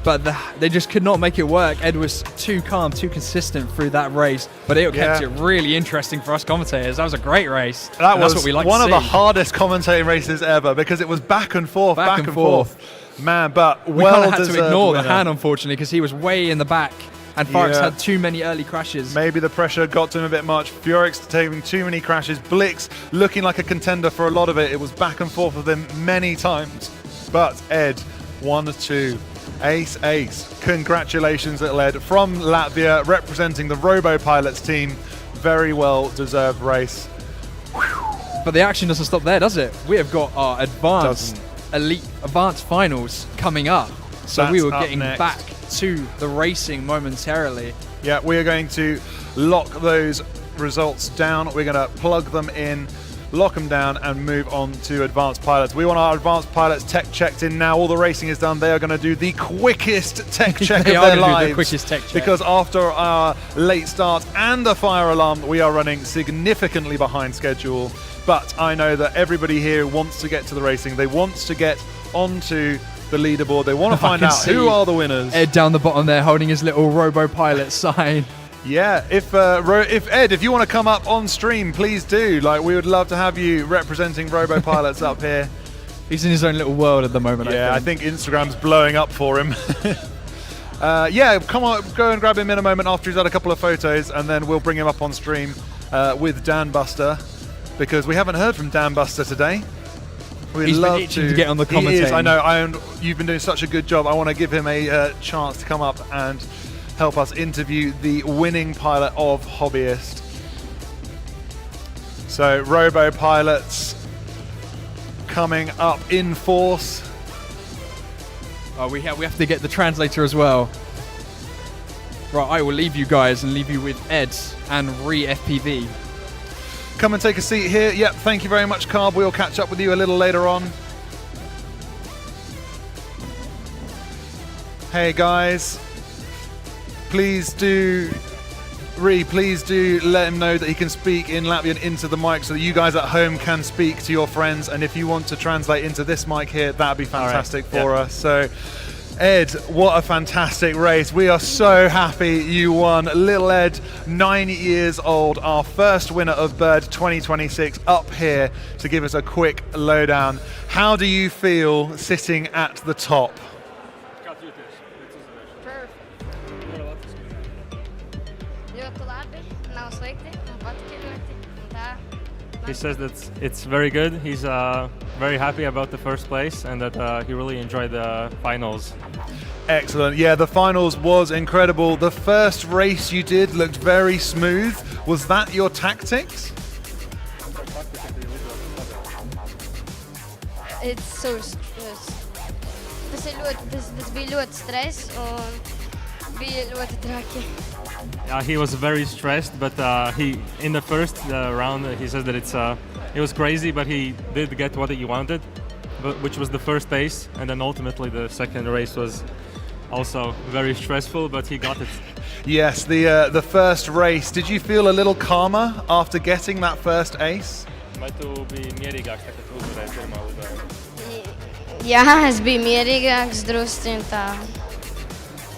but they just could not make it work. Ed was too calm, too consistent through that race, but it kept Yeah. it really interesting for us commentators. That was a great race. That and was that's what we like one to of the see. hardest commentating races ever because it was back and forth, Back and forth. Man, but We well kind of had to deserved ignore the winner. hand, unfortunately, because he was way in the back, and Fyrox Yeah. had too many early crashes. Maybe the pressure got to him a bit much. Furix taking too many crashes. Blix looking like a contender for a lot of it. It was back and forth with him many times. But Ed, 1-2. Ace, ace. Congratulations, little Ed, from Latvia, representing the Robo Pilots team. Very well deserved race. But the action doesn't stop there, does it? We have got our advanced finals coming up. So That's we were up getting next. back to the racing momentarily. Yeah, we are going to lock those results down. We're going to plug them in, lock them down, and move on to advanced pilots. We want our advanced pilots tech checked in now. All the racing is done. They are going to do the quickest tech check of They are their gonna do lives. the quickest tech check. Because after our late start and the fire alarm, we are running significantly behind schedule. But I know that everybody here wants to get to the racing. They want to get onto the leaderboard. They want to find out who are the winners. Ed down the bottom there holding his little Robo Pilot sign. Yeah, if Ed, if you want to come up on stream, please do. Like, we would love to have you representing Robo Pilots up here. He's in his own little world at the moment. Yeah, I think Instagram's blowing up for him. Yeah, come on, go and grab him in a moment after he's had a couple of photos, and then we'll bring him up on stream with Dan Buster, because we haven't heard from Dan Buster today. We'd He's been love itching to get on the He is, commentating. I know. You've been doing such a good job. I want to give him a chance to come up and help us interview the winning pilot of Hobbyist. So Robo Pilots coming up in force. Oh, we have to get the translator as well. Right, I will leave you guys and leave you with Ed and ReeFPV. Come and take a seat here. Yep, thank you very much, Carb. We'll catch up with you a little later on. Hey guys, please do let him know that he can speak in Latvian into the mic so that you guys at home can speak to your friends. And if you want to translate into this mic here, that'd be fantastic for us. So, Ed, what a fantastic race. We are so happy you won. Little Ed, 9 years old, our first winner of Bird 2026, up here to give us a quick lowdown. How do you feel sitting at the top? He says that it's very good. He's very happy about the first place and that he really enjoyed the finals. Excellent. Yeah, the finals was incredible. The first race you did looked very smooth. Was that your tactics? It's so tas bija ļoti stress un bija ļoti traki. He was very stressed, but he in the first round he says that it was crazy, but he did get what he wanted, which was the first ace, and then ultimately the second race was also very stressful, but he got it. Yes, the first race. Did you feel a little calmer after getting that first ace? Vai tu biji mierīgāks, kad tu uzvarēji pirmā lidojumā? Jā, es biju mierīgāks drusciņ tā.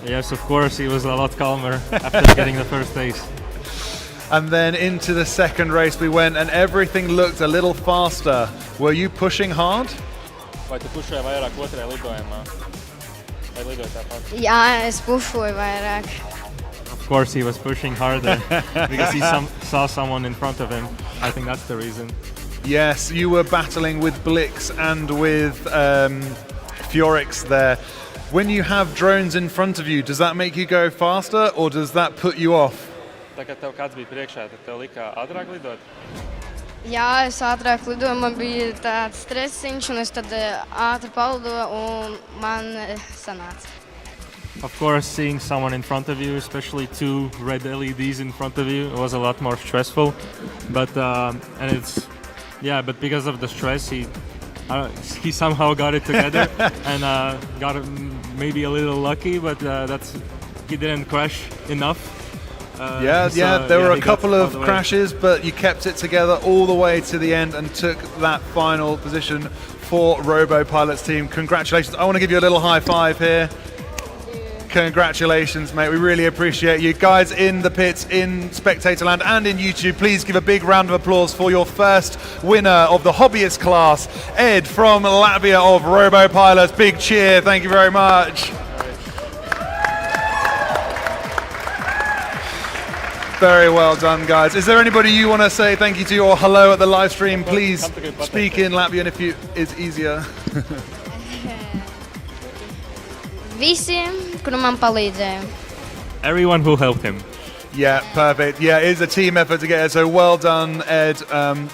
Yes, of course, he was a lot calmer after getting the first ace. And then into the second race we went, and everything looked a little faster. Were you pushing hard? Vai tu pušoji vairāk otrajā lidojumā? Vai lidoji tāpat? Jā, es pušoju vairāk. Of course, he was pushing harder because he saw someone in front of him. I think that's the reason. Yes, you were battling with Blix and with Fjorix there. When you have drones in front of you, does that make you go faster or does that put you off? Tagad tev kāds bija priekšā, tad tev lika ātrāk lidot? Jā, es ātrāk lidoju, man bija tāds stresiņš, un es tad ātri palidoju, un man sanāca. Of course, seeing someone in front of you, especially two red LEDs in front of you, was a lot more stressful. But but because of the stress, he somehow got it together and got maybe a little lucky, but he didn't crash enough. There were a couple of crashes, but you kept it together all the way to the end and took that final position for Robo Pilots team. Congratulations. I want to give you a little high five here. Congratulations, mate. We really appreciate you. Guys in the pits, in Spectatorland and in YouTube, please give a big round of applause for your first winner of the Hobbyist class, Ed from Latvia of Robo Pilots. Big cheer. Thank you very much. Very well done, guys. Is there anybody you want to say thank you to or hello at the live stream? Please speak in Latvian if it's easier. visiem, kuri man palīdzēja. Everyone who helped him. Yeah, perfect. Yeah, it is a team effort to get it. So well done, Ed.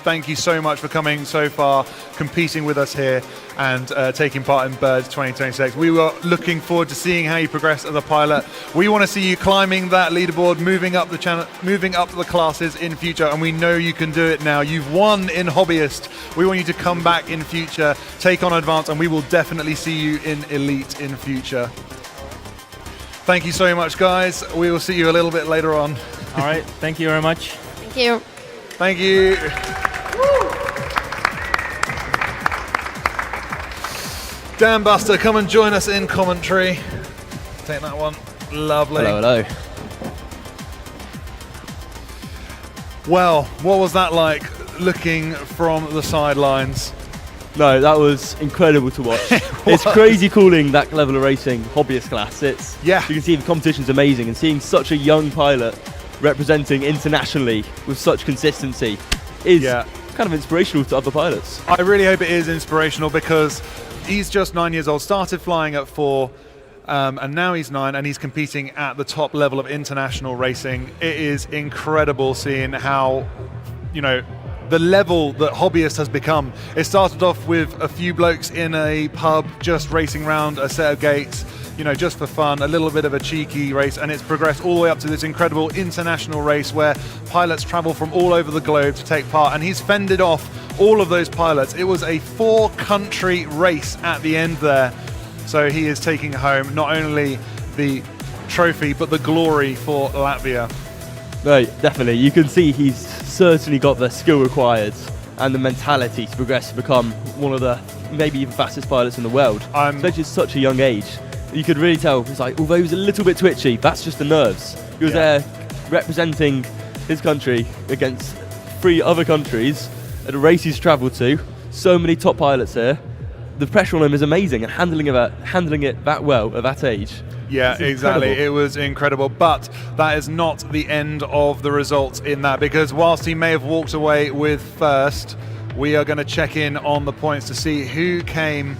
Thank you so much for coming so far, competing with us here, and taking part in Bird 2026. We were looking forward to seeing how you progress as a pilot. We want to see you climbing that leaderboard, moving up the channel, moving up the classes in future, and we know you can do it now. You've won in Hobbyist. We want you to come back in future, take on Advanced, and we will definitely see you in Elite in future. Thank you so much, guys. We will see you a little bit later on. All right, thank you very much. Thank you. Thank you. Dan Buster, come and join us in commentary. Take that one. Lovely. Hello, hello. Well, what was that like looking from the sidelines? No, that was incredible to watch. It's crazy calling that level of racing hobbyist class. You can see the competition's amazing, and seeing such a young pilot representing internationally with such consistency is kind of inspirational to other pilots. I really hope it is inspirational, because he's just 9 years old, started flying at 4, and now he's 9 and he's competing at the top level of international racing. It is incredible seeing how, the level that Hobbyist has become. It started off with a few blokes in a pub just racing around a set of gates, just for fun, a little bit of a cheeky race, and it's progressed all the way up to this incredible international race where pilots travel from all over the globe to take part, and he's fended off all of those pilots. It was a 4-country race at the end there, so he is taking home not only the trophy but the glory for Latvia. No, definitely. You can see he's certainly got the skill required and the mentality to progress to become one of the maybe even fastest pilots in the world, especially at such a young age. You could really tell, although he was a little bit twitchy, that's just the nerves. He was there representing his country against 3 other countries at a race he's travelled to. So many top pilots here. The pressure on him is amazing, and handling it that well at that age. Yeah, exactly. It was incredible. But that is not the end of the results in that, because whilst he may have walked away with first, we are going to check in on the points to see who came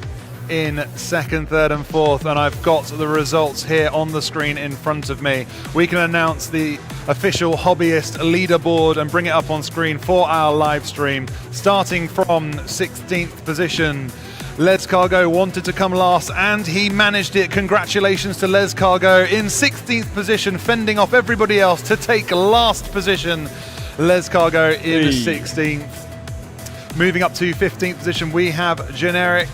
in second, third and fourth, and I've got the results here on the screen in front of me. We can announce the official Hobbyist leaderboard and bring it up on screen for our live stream. Starting from 16th position, Les Cargo wanted to come last, and he managed it. Congratulations to Les Cargo in 16th position, fending off everybody else to take last position. Les Cargo in 16th. Moving up to 15th position, we have Generic.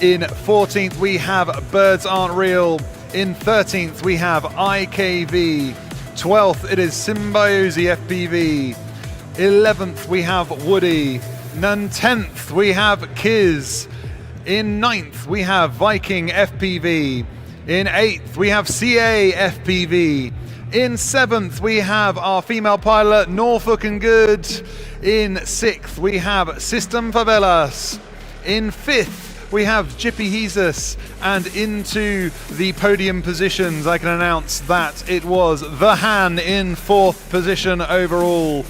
In 14th, we have Birds Aren't Real. In 13th, we have IKV. 12th, it is Symbiosi FPV. 11th, we have Woody. And 10th, we have Kiz. In 9th, we have Viking FPV. In 8th, we have CA FPV. In 7th, we have our female pilot, Norfolk and Good. In 6th, we have System Favelas. In 5th, we have Jippy Jesus. And into the podium positions, I can announce that it was The Han in 4th position overall.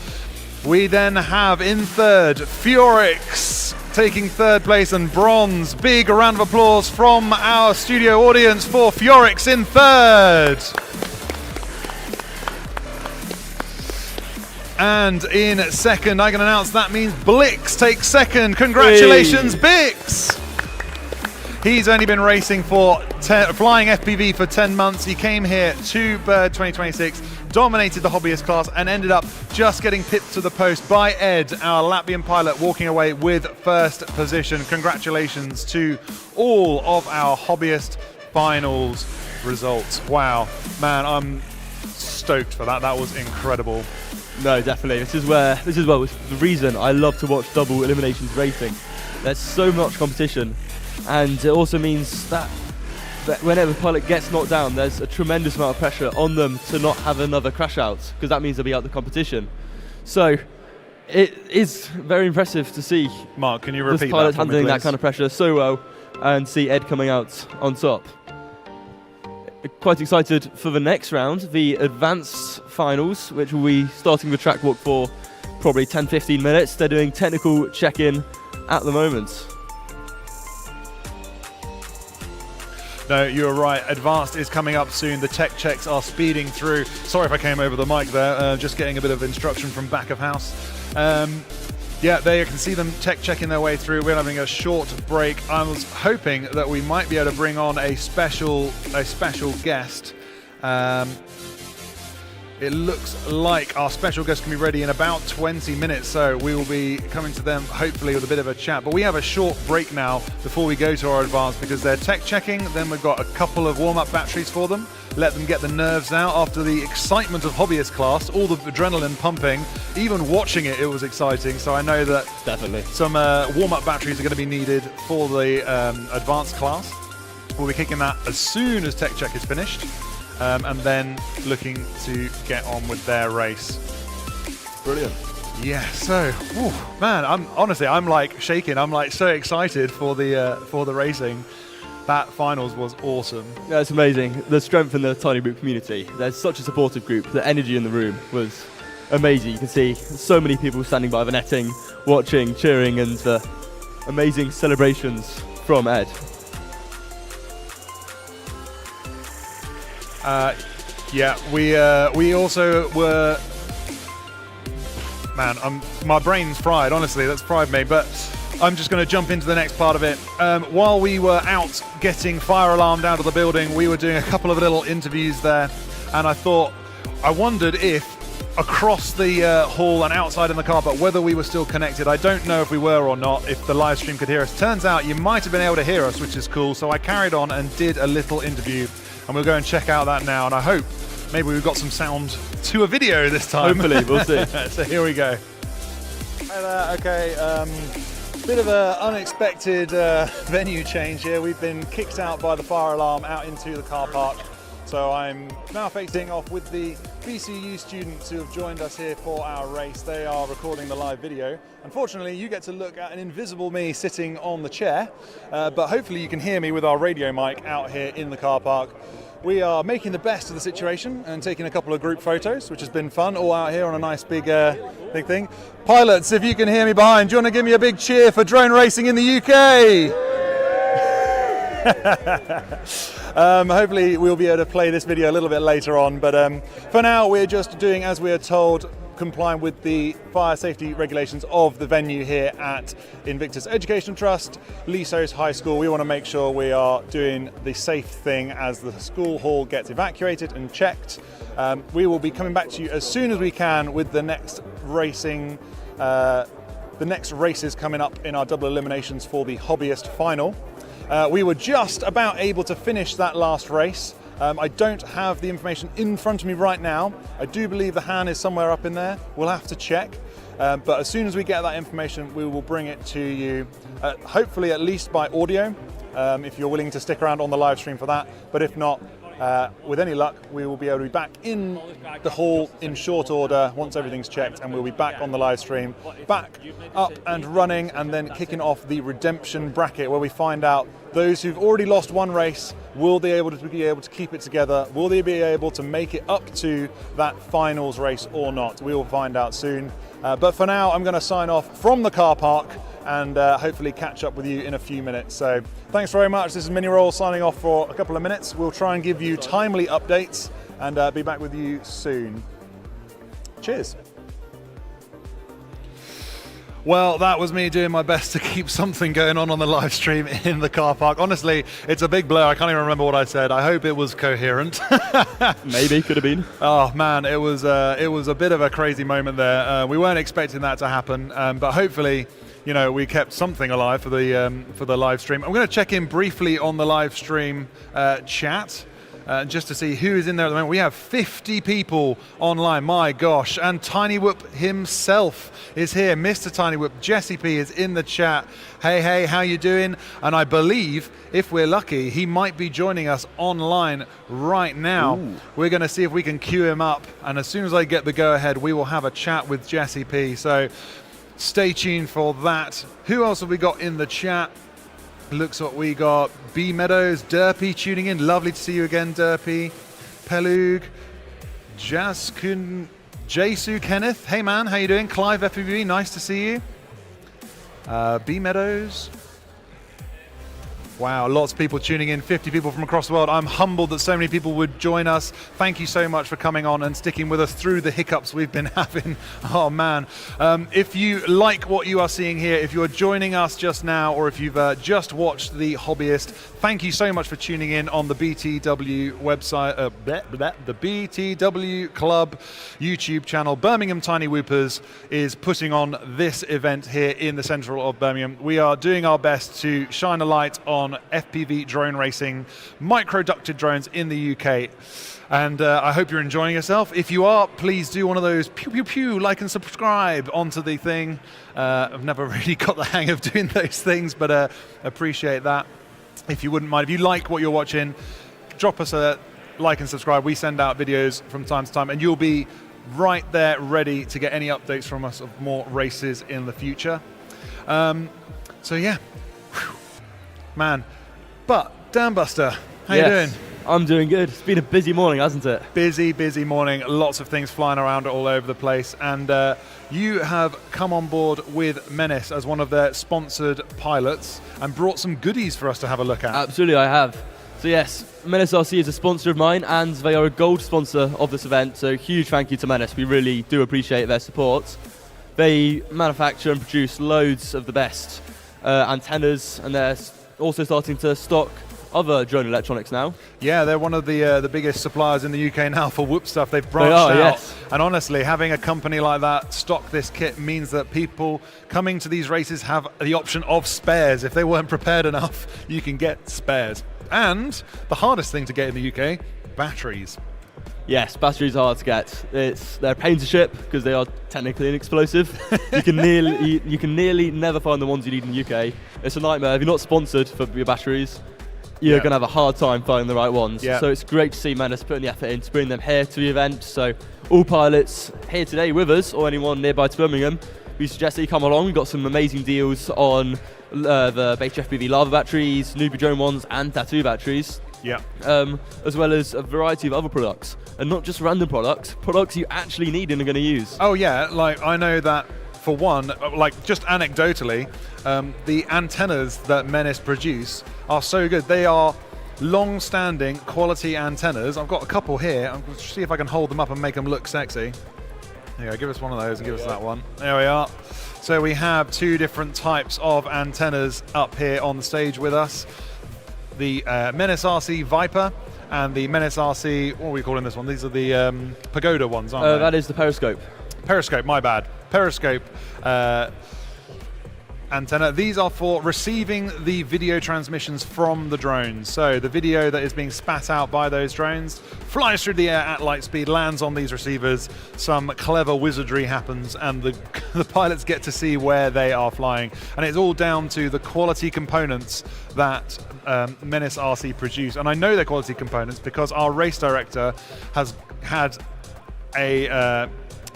We then have in 3rd, Furix taking 3rd place and bronze. Big round of applause from our studio audience for Furix in 3rd. And in 2nd, I can announce that means Blix takes 2nd. Congratulations, Bix! He's only been racing for flying FPV for 10 months. He came here to Bird 2026, dominated the hobbyist class, and ended up just getting pipped to the post by Ed, our Latvian pilot, walking away with 1st position. Congratulations to all of our hobbyist finals results. Wow, man, I'm stoked for that. That was incredible. No, definitely. This is the reason I love to watch double eliminations racing. There's so much competition, and it also means that whenever a pilot gets knocked down, there's a tremendous amount of pressure on them to not have another crash out, because that means they'll be out of the competition. So it is very impressive to see Mark, can you repeat this pilot that for me, handling that please? kind of pressure so well, and see Ed coming out on top. Quite excited for the next round, the advanced finals, which will be starting the track walk for probably 10-15 minutes. They're doing technical check-in at the moment. No, you're right. Advanced is coming up soon. The tech checks are speeding through. Sorry if I came over the mic there. Just getting a bit of instruction from back of house. Yeah, there you can see them tech checking their way through. We're having a short break. I was hoping that we might be able to bring on a special guest. It looks like our special guest can be ready in about 20 minutes, so we will be coming to them hopefully with a bit of a chat. But we have a short break now before we go to our advanced because they're tech checking. Then we've got a couple of warm-up batteries for them. Let them get the nerves out after the excitement of hobbyist class, all the adrenaline pumping. Even watching it, it was exciting. So I know that definitely some warm-up batteries are going to be needed for the advanced class. We'll be kicking that as soon as tech check is finished. And then looking to get on with their race. Brilliant. Yeah, so, man, I'm like shaking. I'm like so excited for the racing. That finals was awesome. Yeah, it's amazing. The strength in the tiny group community. There's such a supportive group. The energy in the room was amazing. You can see so many people standing by the netting, watching, cheering, and the amazing celebrations from Ed. Yeah, we also were. Man, my brain's fried. Honestly, that's fried me. But I'm just going to jump into the next part of it. While we were out getting fire alarmed out of the building, we were doing a couple of little interviews there, and I wondered if across the hall and outside in the car park whether we were still connected. I don't know if we were or not. If the live stream could hear us. Turns out you might have been able to hear us, which is cool. So I carried on and did a little interview. And we'll go and check out that now, and I hope maybe we've got some sound to a video this time. Hopefully, we'll see. So here we go. Hi there. Okay, bit of an unexpected venue change here. We've been kicked out by the fire alarm out into the car park. So I'm now facing off with the BCU students who have joined us here for our race. They are recording the live video. Unfortunately, you get to look at an invisible me sitting on the chair, but hopefully you can hear me with our radio mic out here in the car park. We are making the best of the situation and taking a couple of group photos, which has been fun, all out here on a nice big thing. Pilots, if you can hear me behind, do you want to give me a big cheer for drone racing in the UK? Hopefully we'll be able to play this video a little bit later on, but for now we're just doing as we are told, complying with the fire safety regulations of the venue here at Invictus Education Trust, Lisos High School. We want to make sure we are doing the safe thing as the school hall gets evacuated and checked. We will be coming back to you as soon as we can with the next racing, the next races coming up in our double eliminations for the Hobbyist final. We were just about able to finish that last race. I don't have the information in front of me right now. I do believe the hand is somewhere up in there. We'll have to check. But as soon as we get that information, we will bring it to you, hopefully at least by audio, if you're willing to stick around on the live stream for that. But if not, with any luck, we will be able to be back in the hall in short order once everything's checked, and we'll be back on the live stream, back up and running, and then kicking off the redemption bracket where we find out those who've already lost one race, will they be able to keep it together? Will they be able to make it up to that finals race or not? We will find out soon. But for now, I'm going to sign off from the car park and hopefully catch up with you in a few minutes. So thanks very much. This is Mini Roll signing off for a couple of minutes. We'll try and give you timely updates and be back with you soon. Cheers. Well, that was me doing my best to keep something going on the live stream in the car park. Honestly, it's a big blur. I can't even remember what I said. I hope it was coherent. Maybe, could have been. Oh man, it was a bit of a crazy moment there. We weren't expecting that to happen, but hopefully, you know, we kept something alive for the live stream. I'm going to check in briefly on the live stream chat. Just to see who is in there at the moment. We have 50 people online, my gosh. And Tiny Whoop himself is here. Mr. Tiny Whoop, Jesse P is in the chat. Hey, how you doing? And I believe, if we're lucky, he might be joining us online right now. Ooh. We're going to see if we can queue him up. And as soon as I get the go-ahead, we will have a chat with Jesse P. So stay tuned for that. Who else have we got in the chat? Looks what we got. B Meadows, Derpy tuning in. Lovely to see you again, Derpy. Pelug, Jaskun, Jesu Kenneth. Hey man, how you doing? Clive FPV, nice to see you. B Meadows. Wow, lots of people tuning in, 50 people from across the world. I'm humbled that so many people would join us. Thank you so much for coming on and sticking with us through the hiccups we've been having. Oh man. If you like what you are seeing here, if you're joining us just now, or if you've just watched The Hobbyist, thank you so much for tuning in on the BTW website, the BTW Club YouTube channel. Birmingham Tiny Whoopers is putting on this event here in the central of Birmingham. We are doing our best to shine a light on FPV drone racing, micro-ducted drones in the UK. And I hope you're enjoying yourself. If you are, please do one of those pew pew pew, like and subscribe onto the thing. I've never really got the hang of doing those things, but appreciate that. If you wouldn't mind, if you like what you're watching, drop us a like and subscribe. We send out videos from time to time, and you'll be right there ready to get any updates from us of more races in the future. So yeah. Whew. Man, but Dan Buster, how you doing? I'm doing good. It's been a busy morning, hasn't it? Busy morning. Lots of things flying around all over the place. And you have come on board with Menace as one of their sponsored pilots and brought some goodies for us to have a look at. Absolutely, I have. So yes, Menace RC is a sponsor of mine, and they are a gold sponsor of this event. So huge thank you to Menace. We really do appreciate their support. They manufacture and produce loads of the best antennas, and they're also starting to stock other drone electronics now. Yeah, they're one of the biggest suppliers in the UK now for whoop stuff. They've branched out. Yes. And honestly, having a company like that stock this kit means that people coming to these races have the option of spares. If they weren't prepared enough, you can get spares. And the hardest thing to get in the UK, batteries. Yes, batteries are hard to get. They're a pain to ship because they are technically inexplosive. you can nearly never find the ones you need in the UK. It's a nightmare. If you're not sponsored for your batteries, you're going to have a hard time finding the right ones. Yeah. So it's great to see Menace putting the effort in to bring them here to the event. So all pilots here today with us, or anyone nearby to Birmingham, we suggest that you come along. We've got some amazing deals on the base FPV lava batteries, newbie drone ones, and tattoo batteries. Yeah. As well as a variety of other products. And not just random products you actually need and are going to use. Oh yeah, like I know that for one, like just anecdotally, the antennas that Menace produce are so good. They are long-standing quality antennas. I've got a couple here. I'm going to see if I can hold them up and make them look sexy. There you go, give us one of those and give us that one. There we are. So we have two different types of antennas up here on the stage with us. The Menace RC Viper and the Menace RC, what are we calling this one? These are the Pagoda ones, aren't they? That is the Periscope. Periscope, my bad. Periscope antenna. These are for receiving the video transmissions from the drones. So the video that is being spat out by those drones flies through the air at light speed, lands on these receivers, some clever wizardry happens, and the pilots get to see where they are flying. And it's all down to the quality components that Menace RC produce. And I know they're quality components because our race director has had a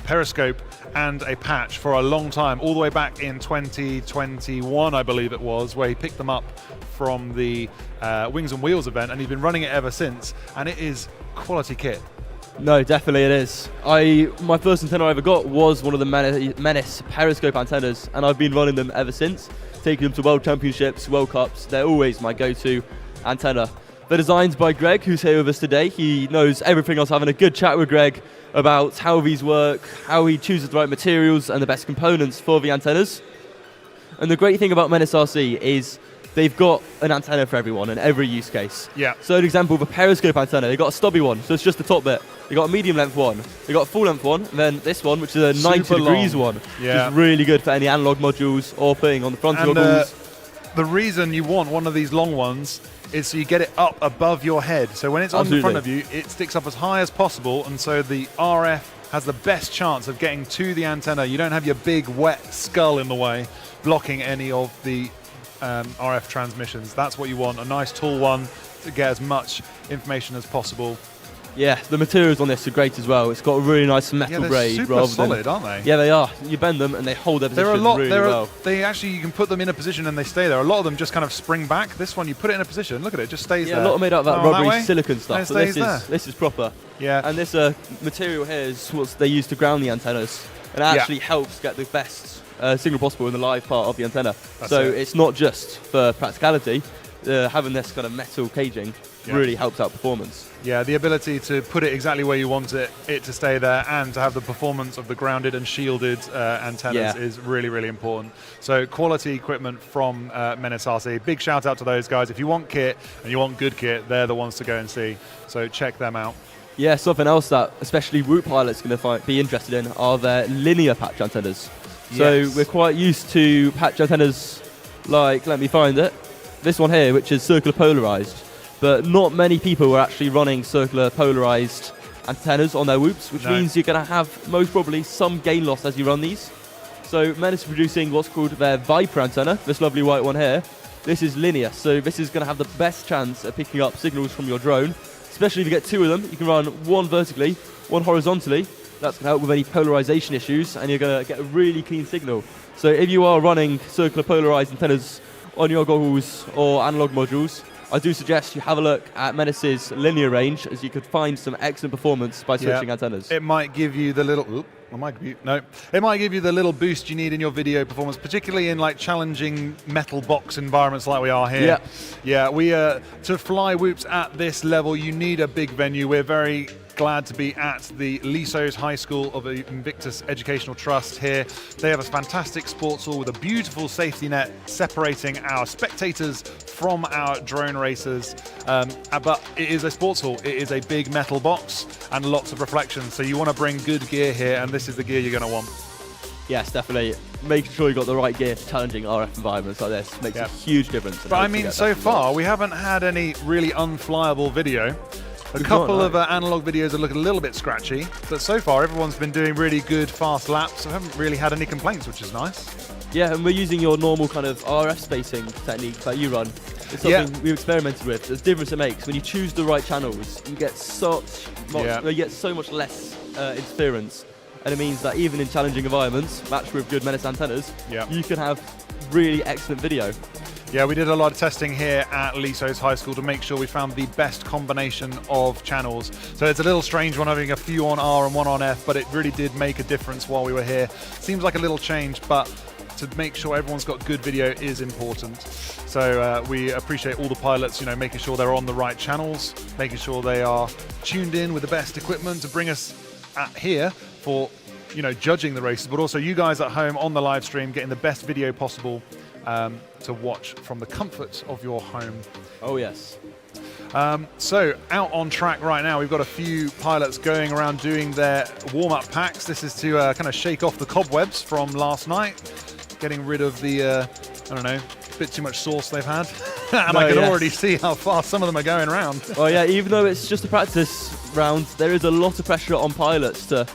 Periscope and a patch for a long time, all the way back in 2021, I believe it was, where he picked them up from the Wings and Wheels event, and he's been running it ever since, and it is quality kit. No, definitely it is. My first antenna I ever got was one of the Menace Periscope antennas, and I've been running them ever since, taking them to World Championships, World Cups. They're always my go-to antenna. They're designed by Greg, who's here with us today. He knows everything. I was having a good chat with Greg about how these work, how he chooses the right materials and the best components for the antennas. And the great thing about Menace RC is they've got an antenna for everyone and every use case. Yeah. So an example of a Periscope antenna, they've got a stubby one, so it's just the top bit. They've got a medium length one, they've got a full length one, and then this one, which is a 90 degrees one, which is really good for any analog modules or putting on the front of goggles. The reason you want one of these long ones is so you get it up above your head. So when it's on the front of you, it sticks up as high as possible, and so the RF has the best chance of getting to the antenna. You don't have your big wet skull in the way, blocking any of the RF transmissions. That's what you want, a nice tall one to get as much information as possible. Yeah, the materials on this are great as well. It's got a really nice metal grade. Super solid, aren't they? Yeah, they are. You bend them and they hold their position really well. They actually, you can put them in a position and they stay there. A lot of them just kind of spring back. This one, you put it in a position, look at it, it just stays there. Yeah, a lot are made out of that rubbery silicon stuff. So this is proper. Yeah. And this material here is what they use to ground the antennas. And it actually helps get the best signal possible in the live part of the antenna. It's not just for practicality, having this kind of metal caging really helps out performance. Yeah, the ability to put it exactly where you want it to stay there, and to have the performance of the grounded and shielded antennas is really, really important. So quality equipment from Menesasi. Big shout out to those guys. If you want kit and you want good kit, they're the ones to go and see. So check them out. Yeah, something else that especially Whoop pilots are going to be interested in are their linear patch antennas. So we're quite used to patch antennas like, let me find it, this one here, which is circular polarized. But not many people are actually running circular polarized antennas on their Whoops, which means you're going to have most probably some gain loss as you run these. So Menace is producing what's called their Viper antenna, this lovely white one here. This is linear, so this is going to have the best chance of picking up signals from your drone, especially if you get two of them. You can run one vertically, one horizontally. That's going to help with any polarization issues, and you're going to get a really clean signal. So if you are running circular polarized antennas on your goggles or analog modules, I do suggest you have a look at Menace's linear range, as you could find some excellent performance by switching antennas. It might give you the little... it might give you the little boost you need in your video performance, particularly in like challenging metal box environments like we are here. Yeah, we to fly Whoops at this level, you need a big venue. We're very glad to be at the Lisos High School of Invictus Educational Trust here. They have a fantastic sports hall with a beautiful safety net separating our spectators from our drone racers. But it is a sports hall. It is a big metal box and lots of reflections. So you want to bring good gear here, and this is the gear you're going to want. Yes, definitely. Making sure you've got the right gear for challenging RF environments like this makes a huge difference. But I mean, so far, we haven't had any really unflyable video. A couple of analog videos are looking a little bit scratchy, but so far everyone's been doing really good fast laps, so I haven't really had any complaints, which is nice. Yeah, and we're using your normal kind of RF spacing technique that you run. It's something we've experimented with. There's a difference it makes. When you choose the right channels, you get so much less interference, and it means that even in challenging environments, matched with good Menace antennas, you can have really excellent video. Yeah, we did a lot of testing here at Lisos High School to make sure we found the best combination of channels. So it's a little strange one having a few on R and one on F, but it really did make a difference while we were here. Seems like a little change, but to make sure everyone's got good video is important. So we appreciate all the pilots, making sure they're on the right channels, making sure they are tuned in with the best equipment to bring us here for, judging the races, but also you guys at home on the live stream getting the best video possible to watch from the comfort of your home. Oh, yes. So out on track right now, we've got a few pilots going around doing their warm-up packs. This is to kind of shake off the cobwebs from last night, getting rid of the, a bit too much sauce they've had. And I can already see how fast some of them are going around. Oh yeah, even though it's just a practice round, there is a lot of pressure on pilots to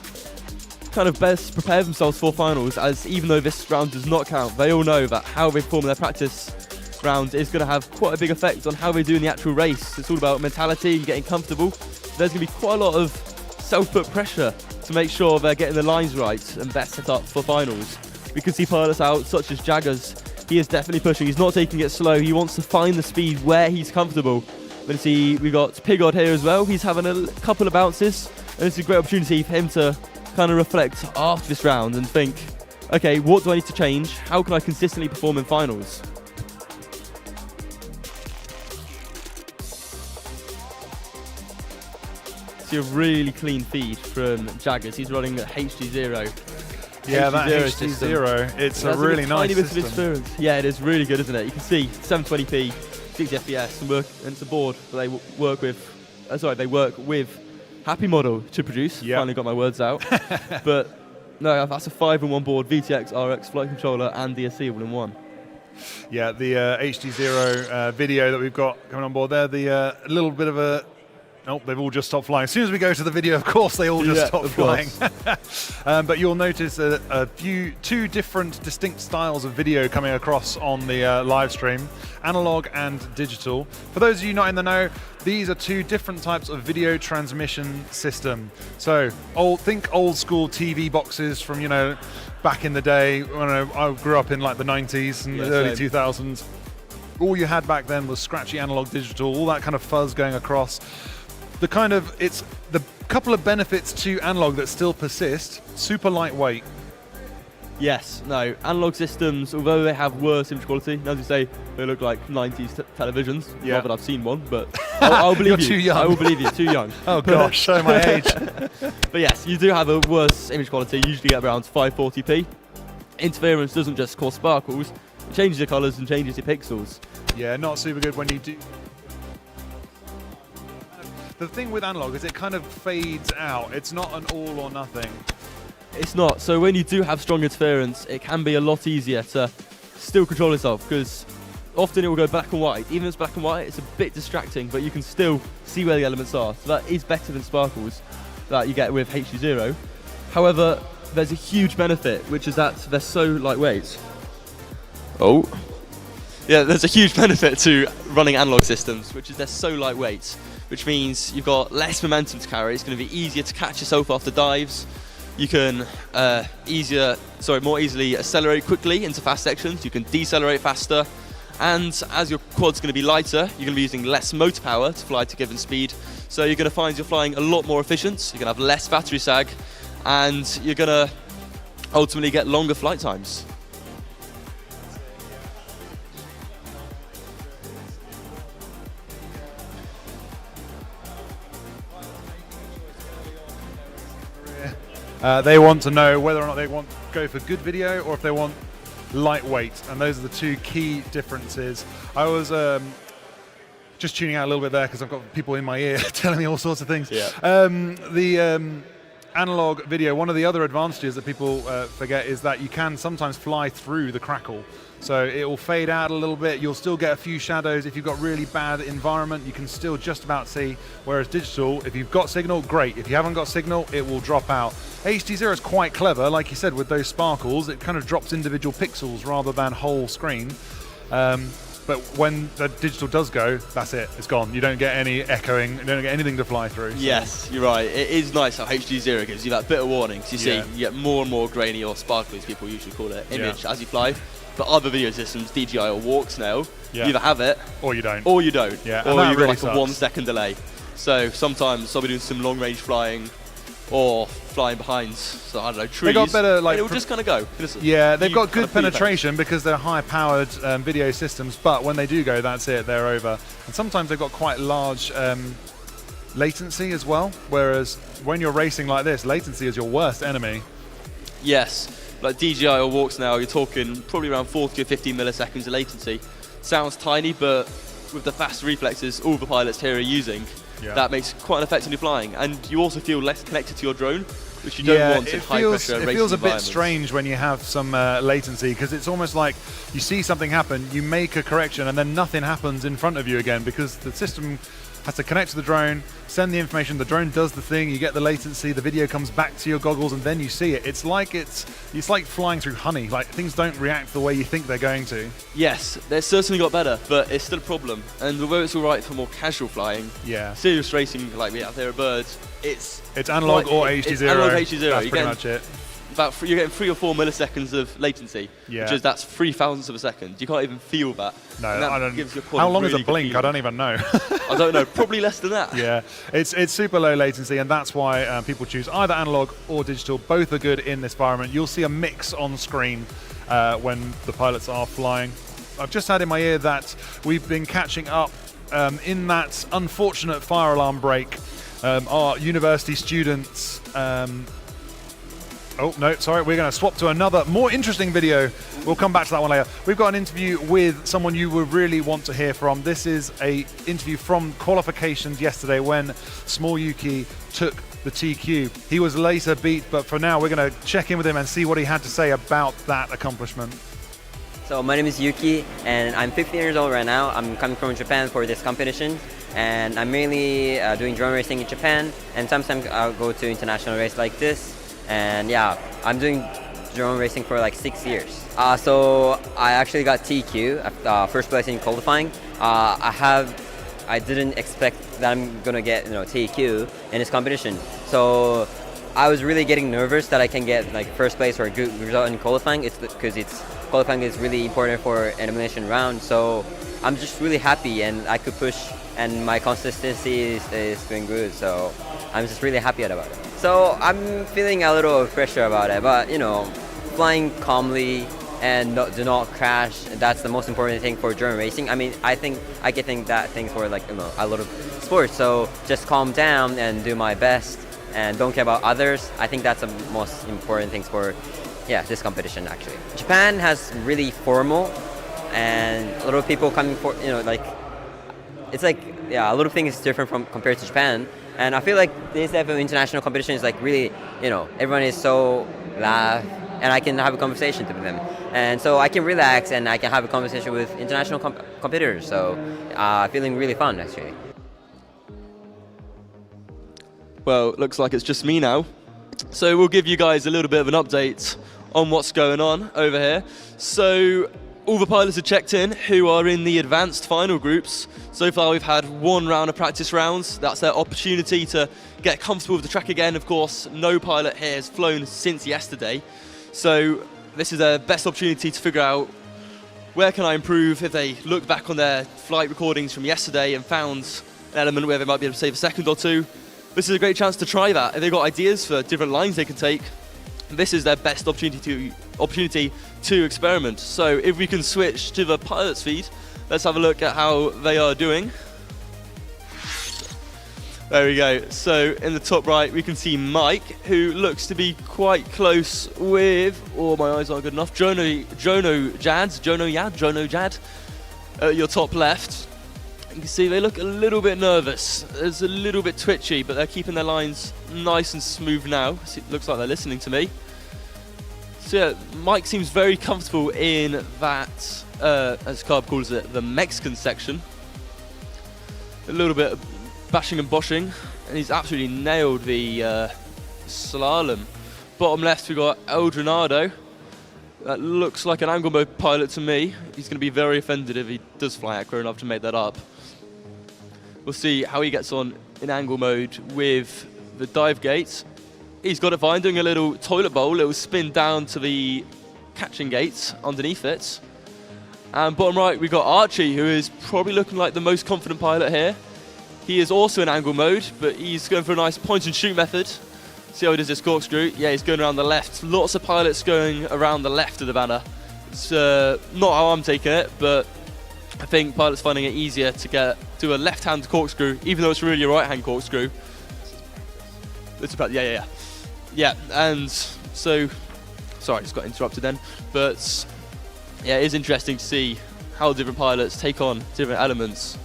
kind of best prepare themselves for finals, as even though this round does not count, they all know that how they perform their practice round is going to have quite a big effect on how they do in the actual race. It's all about mentality and getting comfortable. There's going to be quite a lot of self-put pressure to make sure they're getting the lines right and best set up for finals. We can see pilots out such as Jaggers. He is definitely pushing. He's not taking it slow. He wants to find the speed where he's comfortable. Then see we've got Pigod here as well. He's having a couple of bounces, and it's a great opportunity for him to kind of reflect after this round and think, okay, what do I need to change? How can I consistently perform in finals? See a really clean feed from Jaggers. He's running at HD0. Yeah, that HD0, it's a really nice system. Yeah, it is really good, isn't it? You can see 720p, 60 FPS, and it's a board that they work with Happy Model to produce. Finally got my words out. But no, that's a 5-in-1 board, VTX, RX, flight controller, and DSC all in one. Yeah, the HD0 video that we've got coming on board there, the little bit of a... Nope, they've all just stopped flying. As soon as we go to the video, of course, they all just stop flying. But you'll notice two different distinct styles of video coming across on the live stream, analog and digital. For those of you not in the know, these are two different types of video transmission system. So think old school TV boxes from, back in the day. I grew up in like the 90s and the early 2000s. All you had back then was scratchy analog digital, all that kind of fuzz going across. It's the couple of benefits to analog that still persist: super lightweight, Yes, no. Analog systems, although they have worse image quality, as you say, they look like 90s televisions. Yeah. Not that I've seen one, but I'll believe you. You're too young. I will believe you. Too young. Oh gosh, show my age. But yes, you do have a worse image quality. You usually get around 540p. Interference doesn't just cause sparkles; it changes your colours and changes your pixels. Yeah, not super good when you do. The thing with analog is it kind of fades out. It's not an all or nothing. It's not. So when you do have strong interference, it can be a lot easier to still control yourself, because often it will go black and white. Even if it's black and white, it's a bit distracting, but you can still see where the elements are. So that is better than sparkles that you get with HD0. However, there's a huge benefit, which is that they're so lightweight. Oh. Yeah, there's a huge benefit to running analog systems, which is they're so lightweight, which means you've got less momentum to carry. It's going to be easier to catch yourself after dives. You can more easily accelerate quickly into fast sections. You can decelerate faster, and as your quad's going to be lighter, you're going to be using less motor power to fly to given speed. So you're going to find you're flying a lot more efficient. You're going to have less battery sag, and you're going to ultimately get longer flight times. They want to know whether or not they want to go for good video or if they want lightweight, and those are the two key differences. I was just tuning out a little bit there because I've got people in my ear telling me all sorts of things. Yeah. The analog video, one of the other advantages that people forget is that you can sometimes fly through the crackle. So it will fade out a little bit. You'll still get a few shadows. If you've got really bad environment, you can still just about see. Whereas digital, if you've got signal, great. If you haven't got signal, it will drop out. HD0 is quite clever, like you said, with those sparkles. It kind of drops individual pixels rather than whole screen. But when the digital does go, that's it. It's gone. You don't get any echoing. You don't get anything to fly through. So. Yes, you're right. It is nice how HD0 gives you that bit of warning. You see, you get more and more grainy, or sparkly as people usually call it, image as you fly. But other video systems, DJI or Walks now, you either have it or you don't. Or you don't. Yeah, or you've really got like a 1 second delay. So sometimes I'll be doing some long range flying or flying behind, so I don't know, trees. They got better, like, it'll just kind of go. Yeah, they've got good penetration because they're high-powered video systems. But when they do go, that's it. They're over. And sometimes they've got quite large latency as well. Whereas when you're racing like this, latency is your worst enemy. Yes. Like DJI or Walks now, you're talking probably around 40 or 50 milliseconds of latency. Sounds tiny, but with the fast reflexes all the pilots here are using, that makes quite an effect on your flying. And you also feel less connected to your drone, which you don't want in high-pressure racing It feels a bit environments. strange when you have some latency, because it's almost like you see something happen, you make a correction, and then nothing happens in front of you again, because the system has to connect to the drone, send the information, the drone does the thing, you get the latency, the video comes back to your goggles, and then you see it. It's like flying through honey. Like, things don't react the way you think they're going to. Yes, they've certainly got better, but it's still a problem. And although it's all right for more casual flying, serious racing like we have here at Bird, it's analog or HD0. It's analog HD0. That's pretty much it. You're getting 3 or 4 milliseconds of latency, which is that's 0.003 of a second. You can't even feel that. No, I don't. Gives your How long really is a blink? I don't even know. I don't know. Probably less than that. Yeah, it's super low latency, and that's why people choose either analog or digital. Both are good in this environment. You'll see a mix on screen when the pilots are flying. I've just had in my ear that we've been catching up in that unfortunate fire alarm break. Our university students. Oh, no, sorry, we're going to swap to another, more interesting video. We'll come back to that one later. We've got an interview with someone you would really want to hear from. This is an interview from qualifications yesterday when Small Yuki took the TQ. He was later beat, but for now, we're going to check in with him and see what he had to say about that accomplishment. So my name is Yuki, and I'm 15 years old right now. I'm coming from Japan for this competition, and I'm mainly doing drone racing in Japan, and sometimes I'll go to international race like this. And yeah, I'm doing drone racing for like 6 years. So I actually got TQ, first place in qualifying. I didn't expect that I'm gonna get TQ in this competition. So I was really getting nervous that I can get like first place or a good result in qualifying. It's because qualifying is really important for an elimination round. So I'm just really happy, and I could push, and my consistency is doing good. So I'm just really happy about it. So I'm feeling a little pressure about it, but flying calmly and do not crash. That's the most important thing for drone racing. I mean, I can think that thing for like a lot of sports. So just calm down and do my best and don't care about others. I think that's the most important things for this competition actually. Japan has really formal and a lot of people coming for like it's like a lot of things different from compared to Japan. And I feel like this type of international competition is like really, everyone is so laugh, and I can have a conversation with them. And so I can relax and I can have a conversation with international competitors. So feeling really fun actually. Well, looks like it's just me now. So we'll give you guys a little bit of an update on what's going on over here. So all the pilots are checked in who are in the advanced final groups. So far we've had one round of practice rounds. That's their opportunity to get comfortable with the track again. Of course, no pilot here has flown since yesterday. So this is their best opportunity to figure out where can I improve. If they look back on their flight recordings from yesterday and found an element where they might be able to save a second or two, this is a great chance to try that. If they've got ideas for different lines they can take, this is their best opportunity to experiment. So if we can switch to the pilot's feed, let's have a look at how they are doing. There we go. So in the top right, we can see Mike, who looks to be quite close with, my eyes aren't good enough, Jono Jad, at your top left. You can see they look a little bit nervous. It's a little bit twitchy, but they're keeping their lines nice and smooth now. It looks like they're listening to me. So yeah, Mike seems very comfortable in that, as Carb calls it, the Mexican section. A little bit of bashing and boshing, and he's absolutely nailed the slalom. Bottom left we've got Eldronado. That looks like an angle mode pilot to me. He's going to be very offended if he does fly accurate enough to make that up. We'll see how he gets on in angle mode with the dive gate. He's got it fine, doing a little toilet bowl, little spin down to the catching gates underneath it. And bottom right, we've got Archie, who is probably looking like the most confident pilot here. He is also in angle mode, but he's going for a nice point and shoot method. See how he does this corkscrew? Yeah, he's going around the left. Lots of pilots going around the left of the banner. It's not how I'm taking it, but I think pilots finding it easier to do a left-hand corkscrew, even though it's really a right-hand corkscrew. It's about, yeah, and so, sorry, just got interrupted then. But yeah, it is interesting to see how different pilots take on different elements.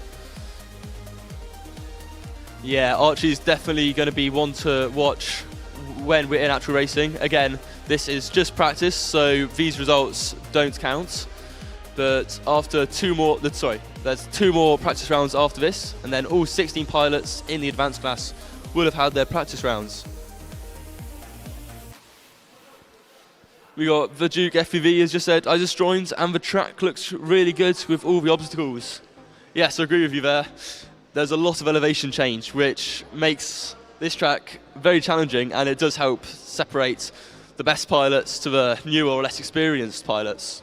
Yeah, Archie's definitely going to be one to watch when we're in actual racing. Again, this is just practice, so these results don't count. But after there's 2 more practice rounds after this, and then all 16 pilots in the advanced class will have had their practice rounds. We got the Duke FPV, as just said, I just joined, and the track looks really good with all the obstacles. Yes, I agree with you there. There's a lot of elevation change, which makes this track very challenging, and it does help separate the best pilots to the newer or less experienced pilots.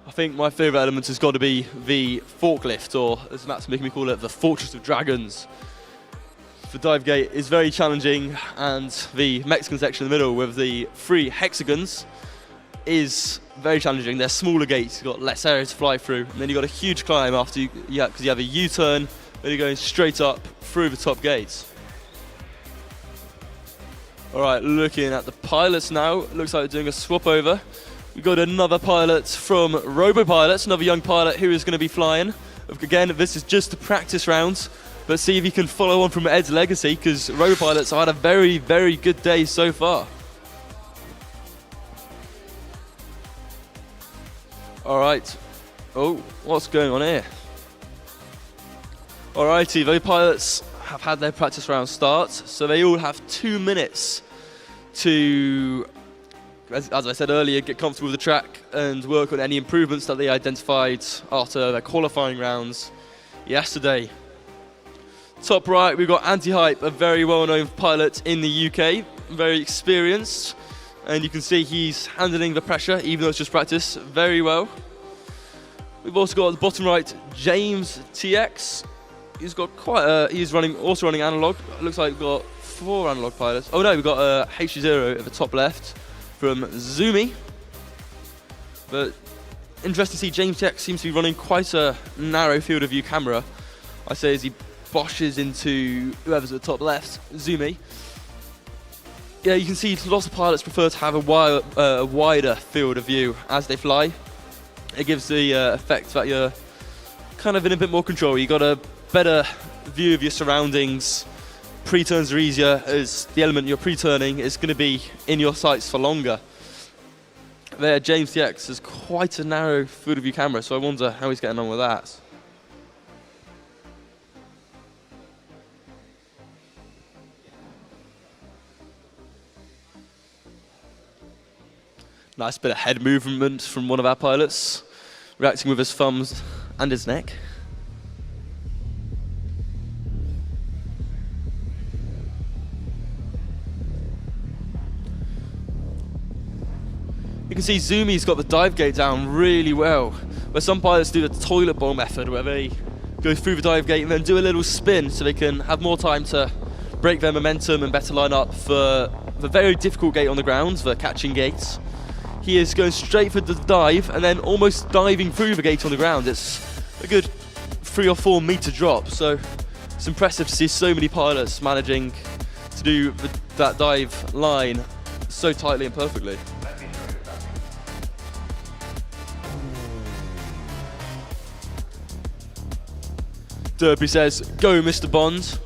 I think my favourite element has got to be the forklift, or as Matt's making me call it, the Fortress of Dragons. The dive gate is very challenging, and the Mexican section in the middle with the 3 hexagons is very challenging. They're smaller gates, you've got less area to fly through, and then you've got a huge climb after because you have a U-turn, then you're going straight up through the top gates. Alright, looking at the pilots now, looks like they're doing a swap over. We've got another pilot from RoboPilots, another young pilot who is going to be flying. Again, this is just a practice round, but see if he can follow on from Ed's legacy, because RoboPilots have had a very, very good day so far. Alright. Oh, what's going on here? Alrighty, those pilots have had their practice round start, so they all have 2 minutes to, as I said earlier, get comfortable with the track and work on any improvements that they identified after their qualifying rounds yesterday. Top right, we've got Anti-Hype, a very well-known pilot in the UK, very experienced, and you can see he's handling the pressure, even though it's just practice, very well. We've also got at the bottom right, James TX. He's got he's also running analog. It looks like we've got 4 analog pilots. Oh no, we've got H0 at the top left. from Zumi. But interesting to see James TX seems to be running quite a narrow field of view camera. I say as he boshes into whoever's at the top left, Zumi. Yeah, you can see lots of pilots prefer to have a wider field of view as they fly. It gives the effect that you're kind of in a bit more control. You got a better view of your surroundings. Pre-turns are easier as the element you're pre-turning is going to be in your sights for longer. There, James TX has quite a narrow field of view camera, so I wonder how he's getting on with that. Nice bit of head movement from one of our pilots, reacting with his thumbs and his neck. You can see Zumi's got the dive gate down really well, where some pilots do the toilet bowl method, where they go through the dive gate and then do a little spin so they can have more time to break their momentum and better line up for the very difficult gate on the ground, the catching gates. He is going straight for the dive and then almost diving through the gate on the ground. It's a good 3 or 4 meter drop, so it's impressive to see so many pilots managing to do that dive line so tightly and perfectly. Derby says, "Go, Mr. Bond."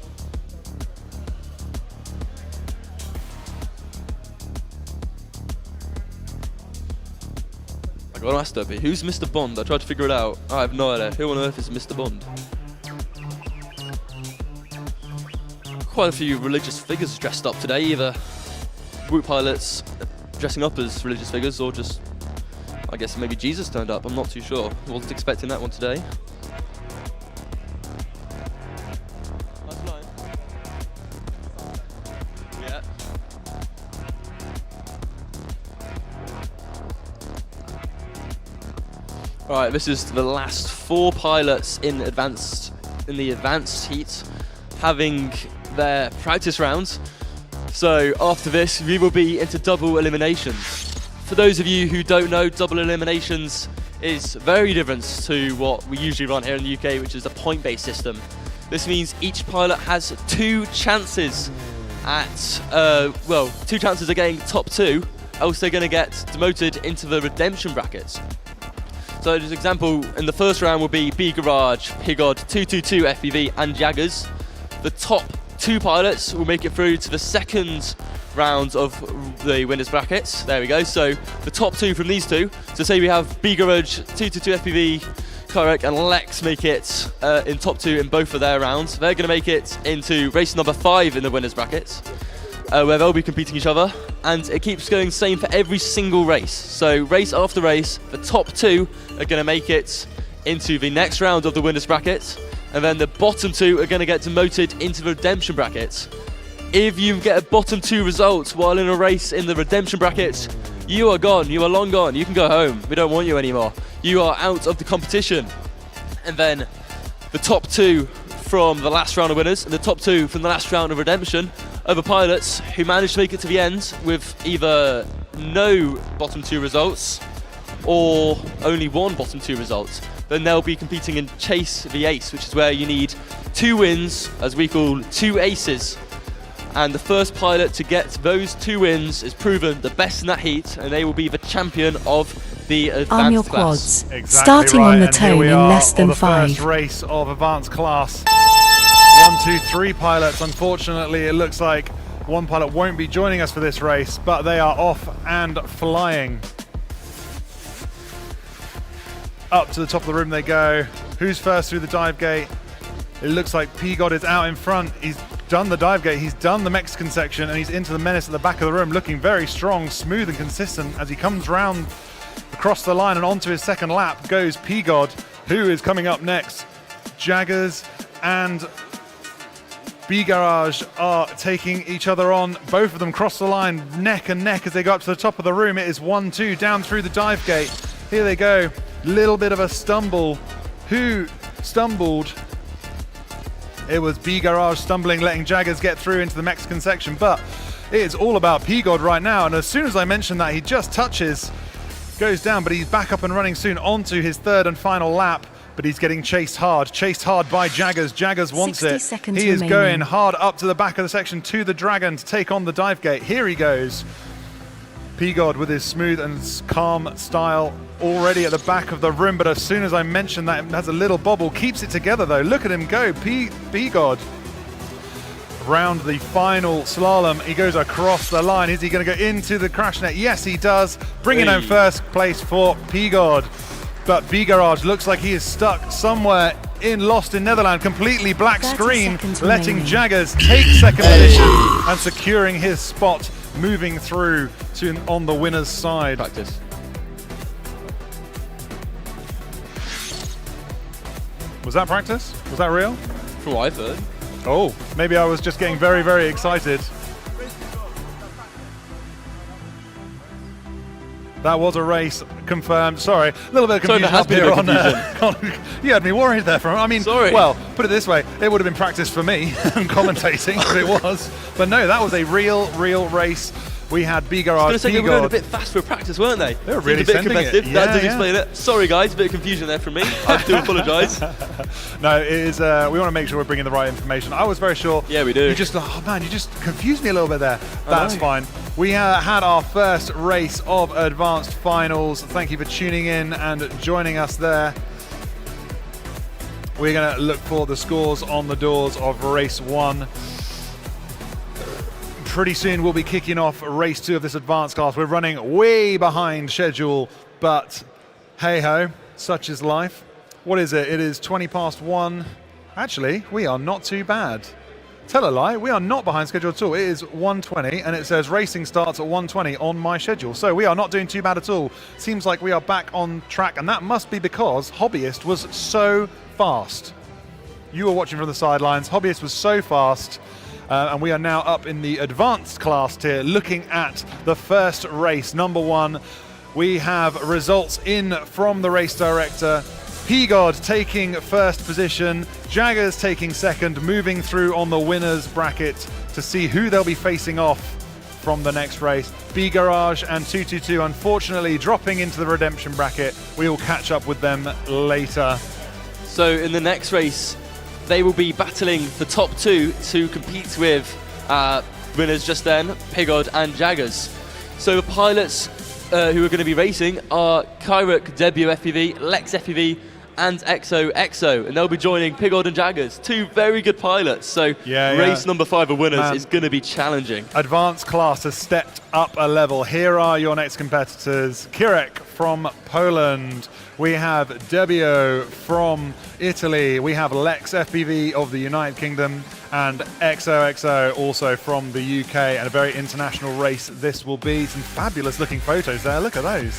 I got to ask Derby, who's Mr. Bond? I tried to figure it out. I have no idea. Who on earth is Mr. Bond? Quite a few religious figures dressed up today, either group pilots dressing up as religious figures or just, I guess maybe Jesus turned up. I'm not too sure. Wasn't expecting that one today. Right, this is the last 4 pilots in the advanced heat having their practice rounds. So after this, we will be into double eliminations. For those of you who don't know, double eliminations is very different to what we usually run here in the UK, which is a point-based system. This means each pilot has 2 chances at, 2 chances of getting top 2, else they're going to get demoted into the redemption brackets. So as an example, in the first round will be B Garage, Pigod, 222 FPV and Jaggers. The top 2 pilots will make it through to the second round of the winners brackets. There we go. So the top 2 from these 2. So say we have B Garage, 222 FPV, Karek and Lex make it in top 2 in both of their rounds. They're going to make it into race number 5 in the winners brackets, where they'll be competing each other, and it keeps going same for every single race. So race after race, the top 2 are going to make it into the next round of the winners bracket, and then the bottom 2 are going to get demoted into the redemption bracket. If you get a bottom 2 result while in a race in the redemption bracket, you are gone, you are long gone, you can go home, we don't want you anymore. You are out of the competition. And then the top 2 from the last round of winners and the top 2 from the last round of redemption are the pilots who managed to make it to the end with either no bottom 2 results or only 1 bottom 2 result. Then they'll be competing in Chase the Ace, which is where you need 2 wins, as we call 2 aces. And the first pilot to get those 2 wins is proven the best in that heat, and they will be the champion of the advanced Arm your Exactly quads. right. Starting on the And here tone we in are less than on the 5. first race of advanced class. 1, 2, 3 pilots. Unfortunately, it looks like one pilot won't be joining us for this race, but they are off and flying. Up to the top of the room they go. Who's first through the dive gate? It looks like Pigod is out in front. He's done the dive gate, he's done the Mexican section, and he's into the menace at the back of the room, looking very strong, smooth and consistent as he comes round across the line, and onto his second lap goes Pigod, who is coming up next. Jaggers and B Garage are taking each other on. Both of them cross the line neck and neck as they go up to the top of the room. It is 1-2 down through the dive gate. Here they go. Little bit of a stumble. Who stumbled? It was B Garage stumbling, letting Jaggers get through into the Mexican section, but It is all about P-God right now, and as soon as I mention that, he just touches, goes down, but he's back up and running soon onto his third and final lap, but he's getting chased hard by Jaggers. Jaggers wants 60 it. seconds He is remaining. going hard up to the back of the section to the Dragon to take on the dive gate. Here he goes. P-God with his smooth and calm style already at the back of the room, but as soon as I mention that, it has a little bobble. Keeps it together though. Look at him go. P-God. Around the final slalom, he goes across the line. Is he going to go into the crash net? Yes, he does. Bringing home first place for P-God. But B-Garage looks like he is stuck somewhere lost in Netherlands. Completely black 30 screen, seconds letting remaining. Jaggers take second position and securing his spot, moving through to on the winner's side. Practice. Was that practice? Was that real? From what I've heard. Oh, maybe I was just getting very, very excited. That was a race confirmed. Sorry, a little bit of Sorry, confusion there has up been here a on confusion. you had me worried there for I mean, Sorry. well, put it this way, it would have been practice for me commentating, but it was. But no, that was a real race. We had B-Garage, I was going to say, they were going a P-God. bit fast for practice, weren't they? They were really a bit sending it. competitive. Yeah, That does yeah. explain it. Sorry, guys, a bit of confusion there from me. I do apologise. No, it is. We want to make sure we're bringing the right information. I was very sure. Yeah, we do. You just, oh man, you just confused me a little bit there. That's know. fine. We had our first race of advanced finals. Thank you for tuning in and joining us there. We're going to look for the scores on the doors of race 1. Pretty soon we'll be kicking off race 2 of this advanced class. We're running way behind schedule, but hey ho, such is life. What is it? It is 20 past 1. Actually, we are not too bad. Tell a lie, we are not behind schedule at all. It is 1:20 and it says racing starts at 1:20 on my schedule. So we are not doing too bad at all. Seems like we are back on track, and that must be because Hobbyist was so fast. You were watching from the sidelines. Hobbyist was so fast. And we are now up in the advanced class tier, looking at the first race, number 1. We have results in from the race director. P-God taking first position, Jaggers taking second, moving through on the winners bracket to see who they'll be facing off from the next race. B-Garage and 222 unfortunately dropping into the redemption bracket. We will catch up with them later. So in the next race, they will be battling the top 2 to compete with winners just then, P-God and Jaggers. So the pilots who are going to be racing are Kyruk, Debut FPV, Lex FPV, and XO, and they'll be joining P-God and Jaggers, 2 very good pilots. So race number 5 of winners is going to be challenging. Advanced class has stepped up a level. Here are your next competitors. Kirek from Poland. We have Debio from Italy. We have Lex FPV of the United Kingdom and XOXO also from the UK, and a very international race this will be. Some fabulous looking photos there. Look at those.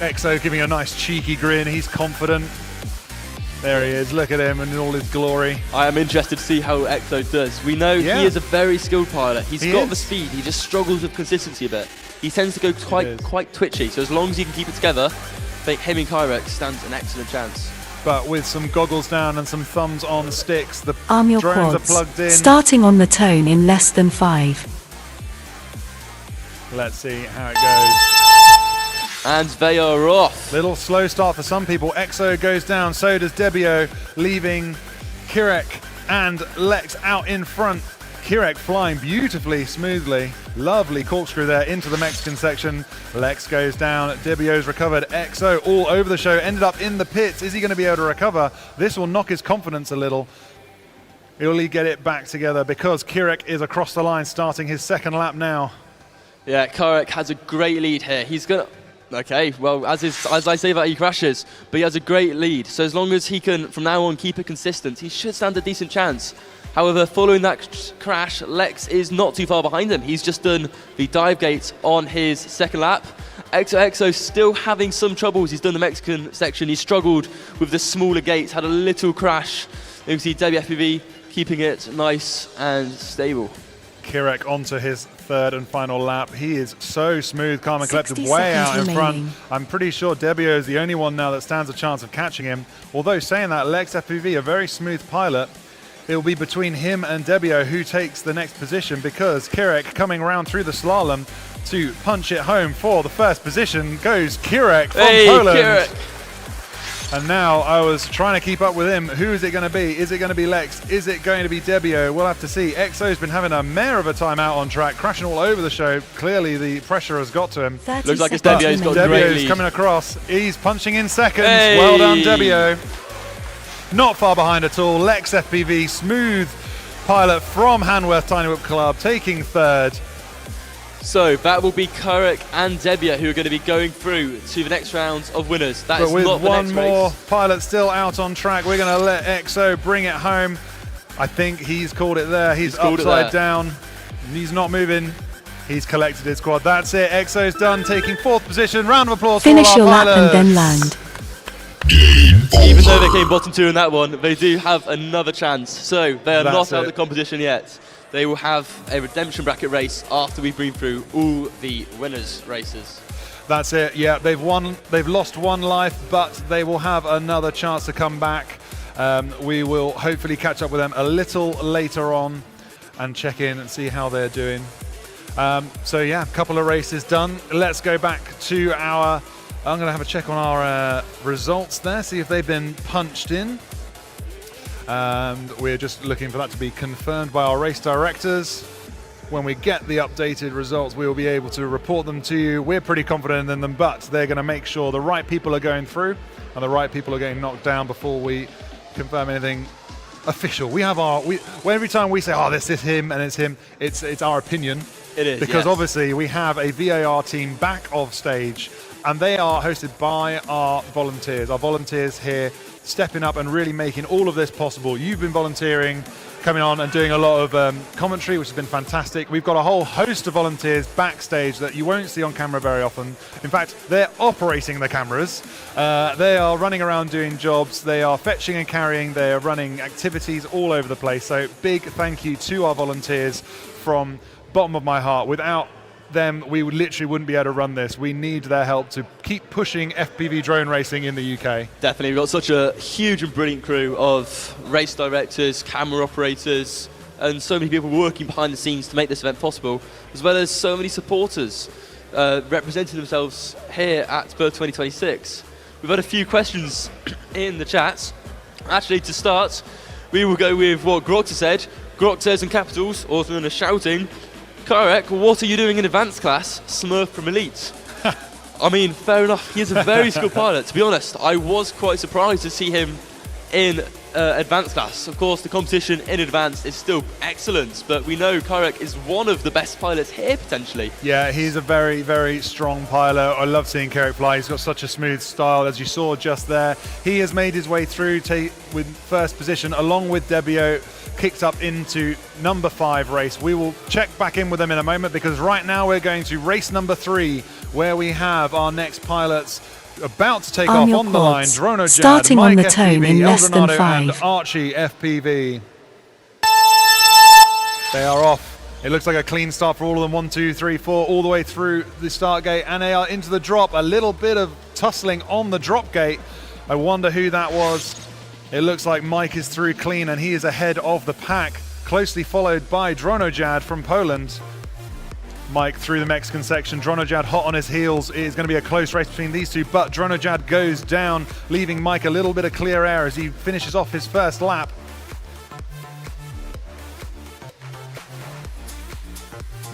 XO giving a nice cheeky grin. He's confident. There he is. Look at him in all his glory. I am interested to see how XO does. We know he is a very skilled pilot. He's got the speed. He just struggles with consistency a bit. He tends to go quite twitchy. So as long as he can keep it together, I think him and Kyrek stands an excellent chance. But with some goggles down and some thumbs on sticks, the Arm your drones quads. are plugged in. Starting on the tone in less than 5. Let's see how it goes. And they are off. Little slow start for some people. XO goes down, so does Debio, leaving Kirek and Lex out in front. Kirek flying beautifully, smoothly. Lovely corkscrew there into the Mexican section. Lex goes down, Debio's recovered. XO all over the show, ended up in the pits. Is he going to be able to recover? This will knock his confidence a little. Will he get it back together? Because Kirek is across the line, starting his second lap now. Yeah, Kyrek has a great lead here. He's going to... Okay, well, as I say that, he crashes, but he has a great lead. So as long as he can, from now on, keep it consistent, he should stand a decent chance. However, following that crash, Lex is not too far behind him. He's just done the dive gate on his second lap. XOXO still having some troubles. He's done the Mexican section. He struggled with the smaller gates, had a little crash. You can see WFPV keeping it nice and stable. Kirek onto his third and final lap. He is so smooth, calm and collected, 60 way out seconds in front. remaining. I'm pretty sure Debio is the only one now that stands a chance of catching him. Although saying that, Lex FPV, a very smooth pilot, It will be between him and Debio who takes the next position, because Kirek coming around through the slalom to punch it home for the first position goes Kirek from Poland. Kirek. And now I was trying to keep up with him. Who is it going to be? Is it going to be Lex? Is it going to be Debio? We'll have to see. EXO's been having a mare of a time out on track, crashing all over the show. Clearly the pressure has got to him. Looks like it's Debio's got a great lead. Coming across. He's punching in seconds. Hey. Well done, Debio. Not far behind at all. Lex FPV, smooth pilot from Hanworth Tiny Whip Club, taking third. So that will be Kirek and Debia who are going to be going through to the next round of winners. That but is with not the one next more race. pilot still out on track, we're going to let EXO bring it home. I think he's called it there. He's upside down. He's not moving. He's collected his quad. That's it. EXO's done, taking fourth position. Round of applause. Finish for all your our lap and then land. Even though they came bottom 2 in that one, they do have another chance. So they are not out of the competition yet. They will have a redemption bracket race after we've been through all the winners races. That's it. Yeah, they've won. They've lost one life, but they will have another chance to come back. We will hopefully catch up with them a little later on and check in and see how they're doing. So yeah, a couple of races done. Let's go back to our. I'm going to have a check on our results there, see if they've been punched in. We're just looking for that to be confirmed by our race directors. When we get the updated results, we will be able to report them to you. We're pretty confident in them, but they're going to make sure the right people are going through and the right people are getting knocked down before we confirm anything official. We have our, every time we say, oh, this is him and it's him, it's our opinion. It is, because obviously we have a VAR team back off stage, and they are hosted by our volunteers. Our volunteers here stepping up and really making all of this possible. You've been volunteering, coming on and doing a lot of commentary, which has been fantastic. We've got a whole host of volunteers backstage that you won't see on camera very often. In fact, they're operating the cameras. They are running around doing jobs. They are fetching and carrying. They are running activities all over the place. So big thank you to our volunteers from bottom of my heart. Without them, we literally wouldn't be able to run this. We need their help to keep pushing FPV drone racing in the UK. Definitely, we've got such a huge and brilliant crew of race directors, camera operators, and so many people working behind the scenes to make this event possible, as well as so many supporters representing themselves here at Bird 2026. We've had a few questions in the chat. Actually, to start, we will go with what Grok said. Grok says in capitals, also known as shouting, Kirek, what are you doing in advanced class? Smurf from Elite. I mean, fair enough. He is a very skilled pilot. To be honest, I was quite surprised to see him in advanced class. Of course, the competition in advanced is still excellent, but we know Kirek is one of the best pilots here, potentially. Yeah, he's a very, very strong pilot. I love seeing Kirek fly. He's got such a smooth style, as you saw just there. He has made his way through with first position, along with Debio, kicked up into number 5 race. We will check back in with them in a moment, because right now we're going to race number 3, where we have our next pilots about to take off on the line. Dronojad, starting Mike on the FPV, tone in less than Eldronado 5. and Archie FPV. They are off. It looks like a clean start for all of them. 1, 2, 3, 4, all the way through the start gate, and they are into the drop. A little bit of tussling on the drop gate. I wonder who that was. It looks like Mike is through clean, and he is ahead of the pack, closely followed by Dronojad from Poland. Mike through the Mexican section. Dronojad hot on his heels. It is going to be a close race between these two, but Dronojad goes down, leaving Mike a little bit of clear air as he finishes off his first lap.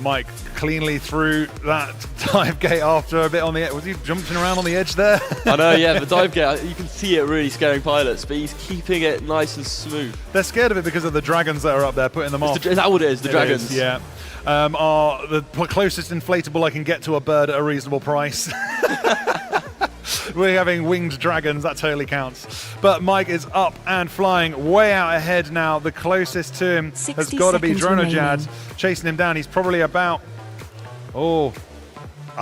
Mike cleanly through that dive gate after a bit on the edge. Was he jumping around on the edge there? I know, yeah, the dive gate, you can see it really scaring pilots, but he's keeping it nice and smooth. They're scared of it because of the dragons that are up there, putting them off. Is that what it is, the dragons? Yeah. Are the closest inflatable I can get to a bird at a reasonable price. We're having winged dragons, that totally counts. But Mike is up and flying way out ahead now. The closest to him has got to be Dronojad, chasing him down. He's probably about, I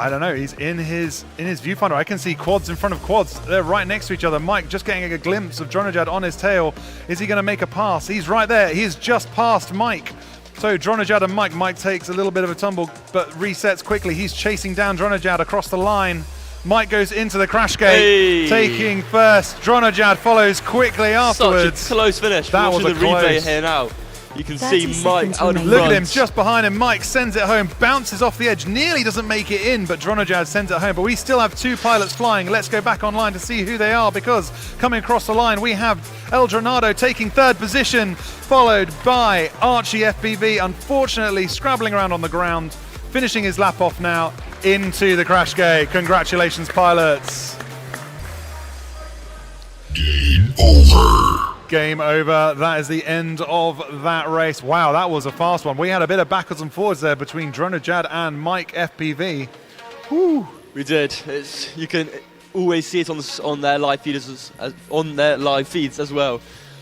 don't know, he's in his viewfinder. I can see quads in front of quads. They're right next to each other. Mike just getting a glimpse of Dronojad on his tail. Is he going to make a pass? He's right there. He's just passed Mike. So Dronojad and Mike takes a little bit of a tumble, but resets quickly. He's chasing down Dronojad across the line. Mike goes into the crash gate, taking first. Dronojad follows quickly afterwards. Such a close finish. That was a the replay close. here now. You can see 30 Mike seconds out of remaining. Look at front. him just behind him. Mike sends it home, bounces off the edge, nearly doesn't make it in, but Dronojad sends it home. But we still have 2 pilots flying. Let's go back online to see who they are, because coming across the line we have Eldronado taking 3rd position, followed by Archie FPV, unfortunately scrabbling around on the ground, finishing his lap off now into the crash gate. Congratulations, pilots. Game over. That is the end of that race. Wow, that was a fast one. We had a bit of backwards and forwards there between Dronojad and Mike FPV. Whew. We did. You can always see it on their live feeds as well,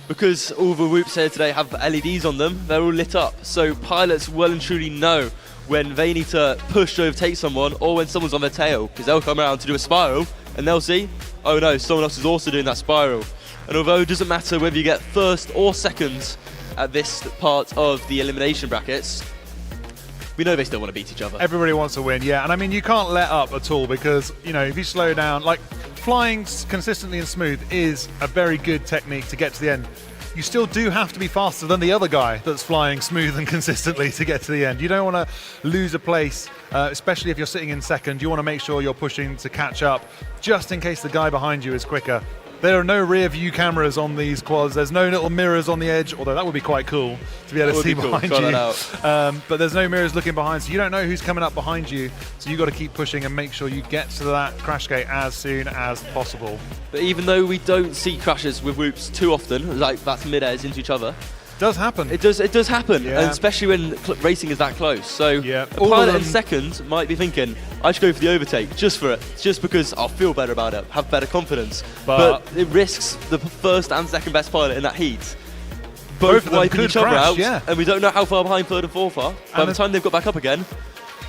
because all the whoops here today have LEDs on them. They're all lit up, so pilots well and truly know when they need to push to overtake someone, or when someone's on their tail, because they'll come around to do a spiral and they'll see, oh no, someone else is also doing that spiral. And although it doesn't matter whether you get 1st or 2nd at this part of the elimination brackets, we know they still want to beat each other. Everybody wants to win, yeah. And I mean, you can't let up at all, because, you know, if you slow down, like flying consistently and smooth is a very good technique to get to the end. You still do have to be faster than the other guy that's flying smooth and consistently to get to the end. You don't want to lose a place, especially if you're sitting in 2nd. You want to make sure you're pushing to catch up, just in case the guy behind you is quicker. There are no rear view cameras on these quads. There's no little mirrors on the edge, although that would be quite cool to be able to see behind you. But there's no mirrors looking behind, so you don't know who's coming up behind you. So you've got to keep pushing and make sure you get to that crash gate as soon as possible. But even though we don't see crashes with whoops too often, like that's mid-airs into each other, does happen. It does happen, Yeah. and especially when racing is that close. So Yeah. a All pilot of in them- 2nd might be thinking, I should go for the overtake just for it, just because I'll feel better about it, have better confidence. But it risks the 1st and 2nd best pilot in that heat. Both Both of them wiping could each other crash, out, yeah. and we don't know how far behind 3rd and 4th are. By And the time they've got back up again,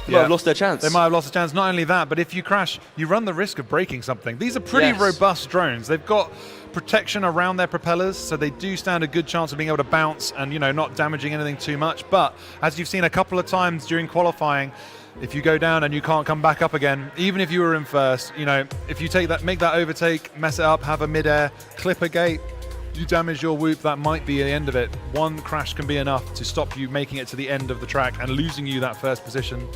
they might have lost their chance. They might have lost a chance. Not only that, but if you crash, you run the risk of breaking something. These are pretty Yes. robust drones. They've got protection around their propellers, so they do stand a good chance of being able to bounce and, you know, not damaging anything too much. But as you've seen a couple of times during qualifying, if you go down and you can't come back up again, even if you were in 1st, you know, if you make that overtake, mess it up, have a mid-air, clip a gate, you damage your whoop, that might be the end of it. One crash can be enough to stop you making it to the end of the track and losing you that 1st position.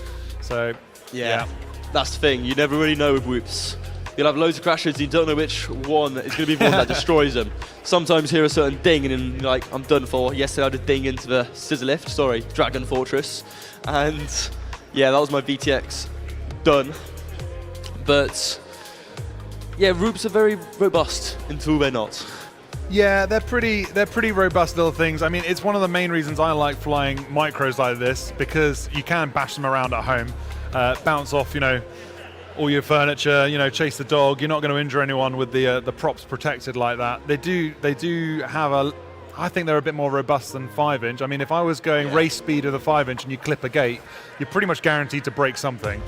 So, yeah. That's the thing. You never really know with whoops. You'll have loads of crashes, you don't know which one is going to be the one that destroys them. Sometimes hear a certain ding and then like, I'm done for. Yesterday I had a ding into the scissor lift, Dragon Fortress. And yeah, that was my VTX done. But yeah, whoops are very robust until they're not. Yeah, they're pretty robust little things. I mean, it's one of the main reasons I like flying micros like this, because you can bash them around at home, bounce off, you know, all your furniture, you know, chase the dog. You're not going to injure anyone with the props protected like that. They do have I think they're a bit more robust than 5-inch. I mean, if I was going race speed of the 5-inch and you clip a gate, you're pretty much guaranteed to break something.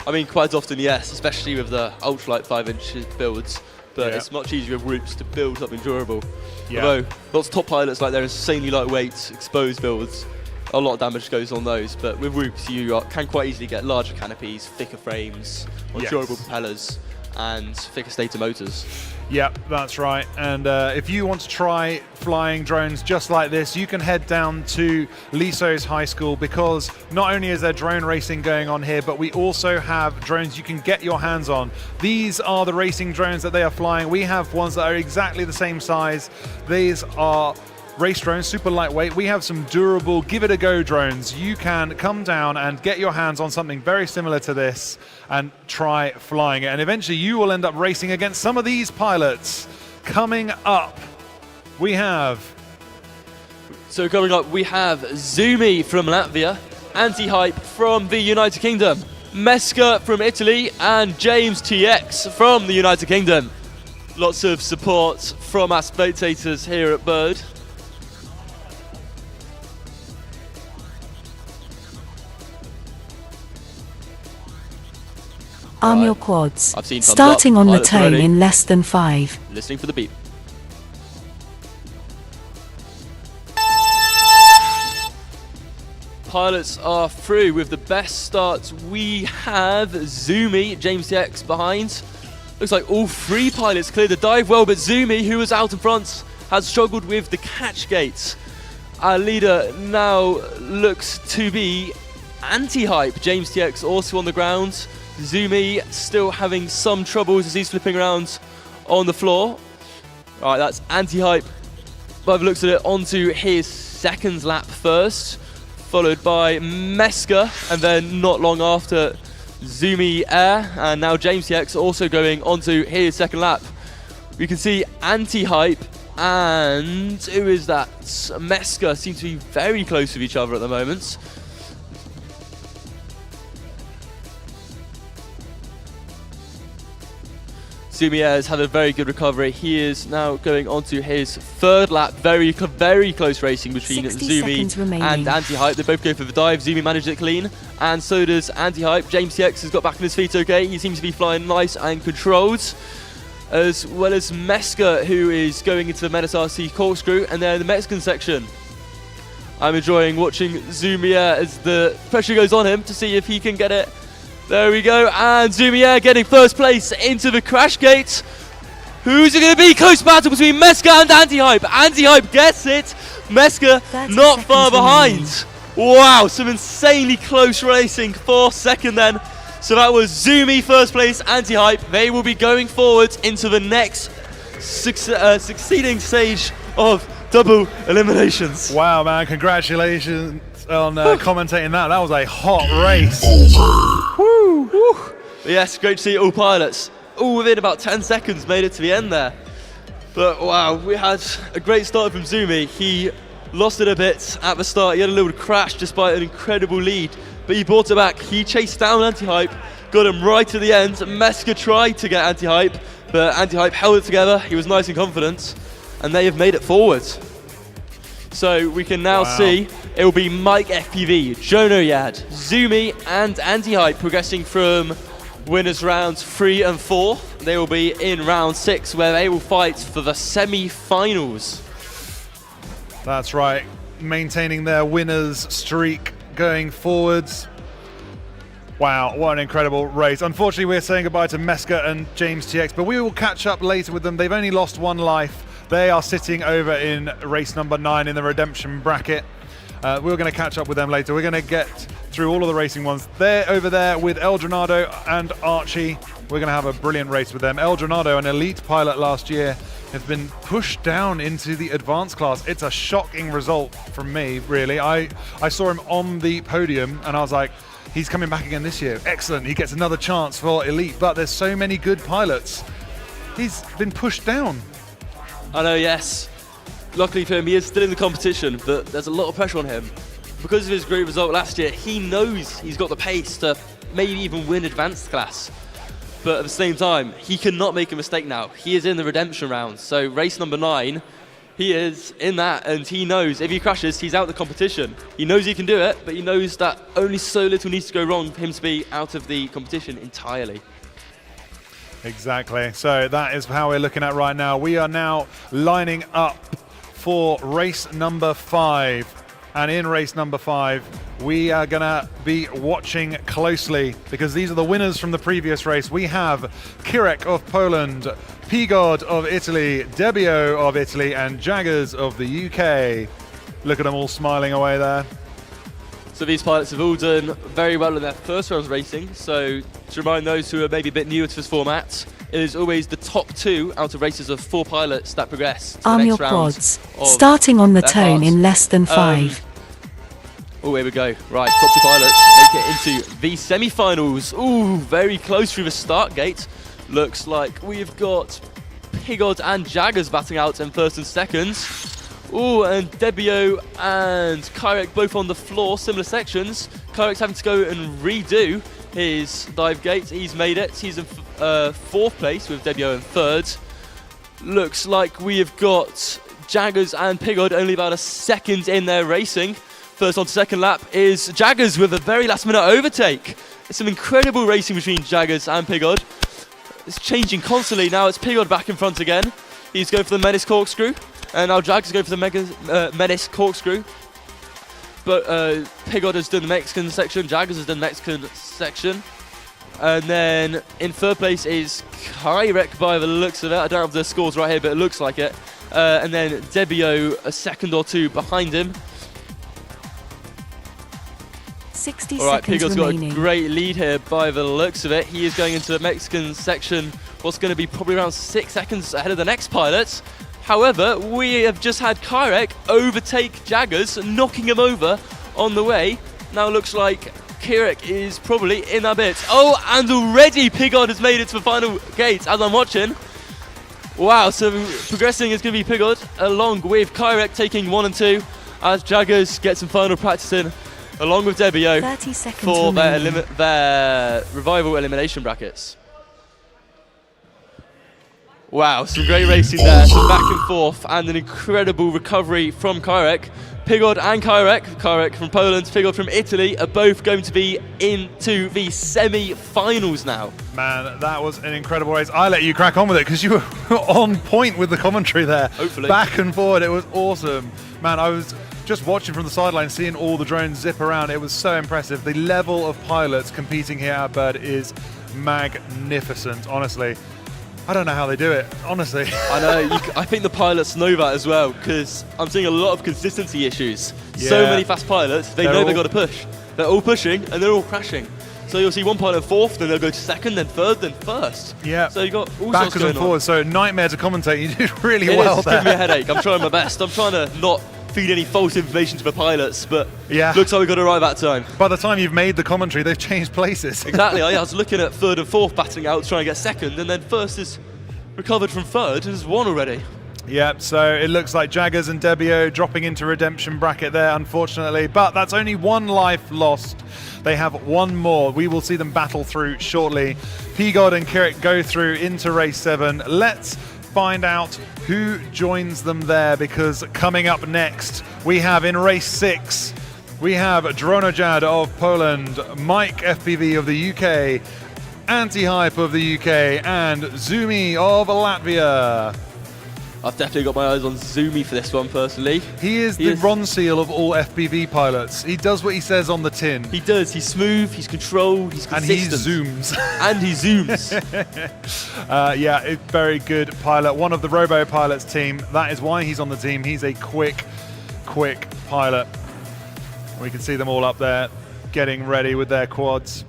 I mean, quite often, yes, especially with the ultralight 5-inch builds. But it's much easier with whoops to build something durable. Yeah. Although lots of top pilots, like they're insanely lightweight, exposed builds, a lot of damage goes on those. But with whoops, you can quite easily get larger canopies, thicker frames, more durable propellers, and thicker stator motors. Yeah, that's right. And if you want to try flying drones just like this, you can head down to Liso's High School, because not only is there drone racing going on here, but we also have drones you can get your hands on. These are the racing drones that they are flying. We have ones that are exactly the same size. These are race drones, super lightweight. We have some durable, give it a go drones. You can come down and get your hands on something very similar to this and try flying it. And eventually you will end up racing against some of these pilots. Coming up, we have... So coming up, we have Zumi from Latvia, Anti-Hype from the United Kingdom, Mesca from Italy, and James TX from the United Kingdom. Lots of support from our spectators here at Bird. Arm your quads. I've seen thumbs Starting up. on the Pilots tone ready. in less than 5. Listening for the beep. pilots are through with the best starts. We have Zumi, James TX behind. Looks like all 3 pilots cleared the dive well, but Zumi, who was out in front, has struggled with the catch gates. Our leader now looks to be Anti-Hype. James TX also on the ground. Zumi still having some troubles as he's flipping around on the floor. All right, that's Anti-Hype. By the looks of it, onto his second lap first, followed by Meska, and then not long after, Zumi Air, and now James TX also going onto his second lap. We can see Anti-Hype and who is that? Meska seem to be very close with each other at the moment. Zumi Air has had a very good recovery. He is now going on to his third lap. Very close racing between Zumi and Anti-Hype. They both go for the dive. Zumi managed it clean, and so does Anti-Hype. James TX has got back on his feet okay. He seems to be flying nice and controlled, as well as Meska, who is going into the Menace RC corkscrew, and then the Mexican section. I'm enjoying watching Zumi Air as the pressure goes on him to see if he can get it. There we go, and Zumi Air getting first place into the crash gate. Who's it going to be? Close battle between Meska and Anti-Hype. Anti-Hype gets it. Meska not far behind. Wow, some insanely close racing for second then. So that was Zumi first place, Anti-Hype. They will be going forward into the next succeeding stage of double eliminations. Wow, man, congratulations on commentating that. That was a hot race. Woo, woo. Yes, great to see all pilots. All within about 10 seconds made it to the end there. But wow, we had a great start from Zumi. He lost it a bit at the start. He had a little crash despite an incredible lead, but he brought it back. He chased down Anti-Hype, got him right to the end. Meska tried to get Anti-Hype, but Anti-Hype held it together. He was nice and confident, and they have made it forward. So we can now see it will be Mike FPV, Jono Yad, Zumi, and Anti-Hype progressing from winners rounds 3 and 4. They will be in round 6, where they will fight for the semi-finals. That's right, maintaining their winners streak going forwards. Wow, what an incredible race. Unfortunately, we're saying goodbye to Meska and James TX, but we will catch up later with them. They've only lost 1 life. They are sitting over in race number 9 in the redemption bracket. We're going to catch up with them later. We're going to get through all of the racing ones. They're over there with Eldronado and Archie. We're going to have a brilliant race with them. Eldronado, an elite pilot last year, has been pushed down into the advanced class. It's a shocking result from me, really. I saw him on the podium and I was like, he's coming back again this year. Excellent, he gets another chance for elite, but there's so many good pilots. He's been pushed down. I know, yes. Luckily for him, he is still in the competition, but there's a lot of pressure on him. Because of his great result last year, he knows he's got the pace to maybe even win advanced class. But at the same time, he cannot make a mistake now. He is in the redemption round. So race number 9, he is in that, and he knows if he crashes, he's out of the competition. He knows he can do it, but he knows that only so little needs to go wrong for him to be out of the competition entirely. Exactly. So that is how we're looking at right now. We are now lining up for race number 5. And in race number 5, we are going to be watching closely because these are the winners from the previous race. We have Kirek of Poland, Pigod of Italy, Debio of Italy, and Jaggers of the UK. Look at them all smiling away there. So these pilots have all done very well in their first round of racing. So to remind those who are maybe a bit newer to this format, it is always the top 2 out of races of 4 pilots that progress to the next round. Quads, starting on the tone class. in less than 5. Oh, here we go. Right, top 2 pilots make it into the semi-finals. Ooh, very close through the start gate. Looks like we've got Pigod and Jaggers batting out in first and second. Ooh, and Debio and Kyrek both on the floor, similar sections. Kyrek's having to go and redo his dive gate. He's made it. He's in 4th place with Debio in 3rd. Looks like we have got Jaggers and Pigod only about a second in their racing. First on to second lap is Jaggers with a very last minute overtake. It's some incredible racing between Jaggers and Pigod. It's changing constantly. Now it's Pigod back in front again. He's going for the Menace corkscrew. And now Jaggers going for the Menace corkscrew. but Pigod has done the Mexican section, Jaggers has done the Mexican section. And then in third place is Kyrek by the looks of it. I don't have the scores right here, but it looks like it. And then Debio a second or two behind him. 60 All right, seconds Pigod's remaining. got a great lead here by the looks of it. He is going into the Mexican section, what's going to be probably around 6 seconds ahead of the next pilot. However, we have just had Kyrek overtake Jaggers, knocking him over on the way. Now looks like Kyrek is probably in that bit. Oh, and already Pigod has made it to the final gate as I'm watching. Wow, so progressing is going to be Pigod along with Kyrek taking 1 and 2 as Jaggers get some final practice in along with Debio 30 seconds for remaining. their revival elimination brackets. Wow, some great racing there, some back and forth, and an incredible recovery from Kyrek. Pigod and Kyrek from Poland, Pigod from Italy, are both going to be into the semi-finals now. Man, that was an incredible race. I let you crack on with it because you were on point with the commentary there. Hopefully. Back and forward, it was awesome. Man, I was just watching from the sideline, seeing all the drones zip around. It was so impressive. The level of pilots competing here at Bird is magnificent, honestly. I don't know how they do it, honestly. I know, I think the pilots know that as well, because I'm seeing a lot of consistency issues. So many fast pilots, they know they've got to push. They're all pushing and they're all crashing. So you'll see one pilot fourth, then they'll go to second, then third, then first. Yeah. So you've got all backwards sorts going and forwards, so nightmare to commentate. You did really It well is, there. it's giving me a headache. I'm trying my best. I'm trying to not feed any false information to the pilots, but yeah, looks like we got it right that time. By the time you've made the commentary, they've changed places. Exactly. I was looking at third and fourth battling out, trying to get second, and then first is recovered from third and has won already. Yeah, so it looks like Jaggers and Debio dropping into redemption bracket there, unfortunately. But that's only one life lost. They have one more. We will see them battle through shortly. Pigod and Kyrek go through into race 7. Let's find out who joins them there, because coming up next, we have in race 6, we have Dronojad of Poland, Mike FPV of the UK, Anti-Hype of the UK, and Zumi of Latvia. I've definitely got my eyes on Zumi for this one, personally. He is the Ron Seal of all FPV pilots. He does what he says on the tin. He does. He's smooth, he's controlled, he's consistent. And he zooms. And he zooms. Yeah, a very good pilot. One of the Robo Pilots team. That is why he's on the team. He's a quick pilot. We can see them all up there getting ready with their quads.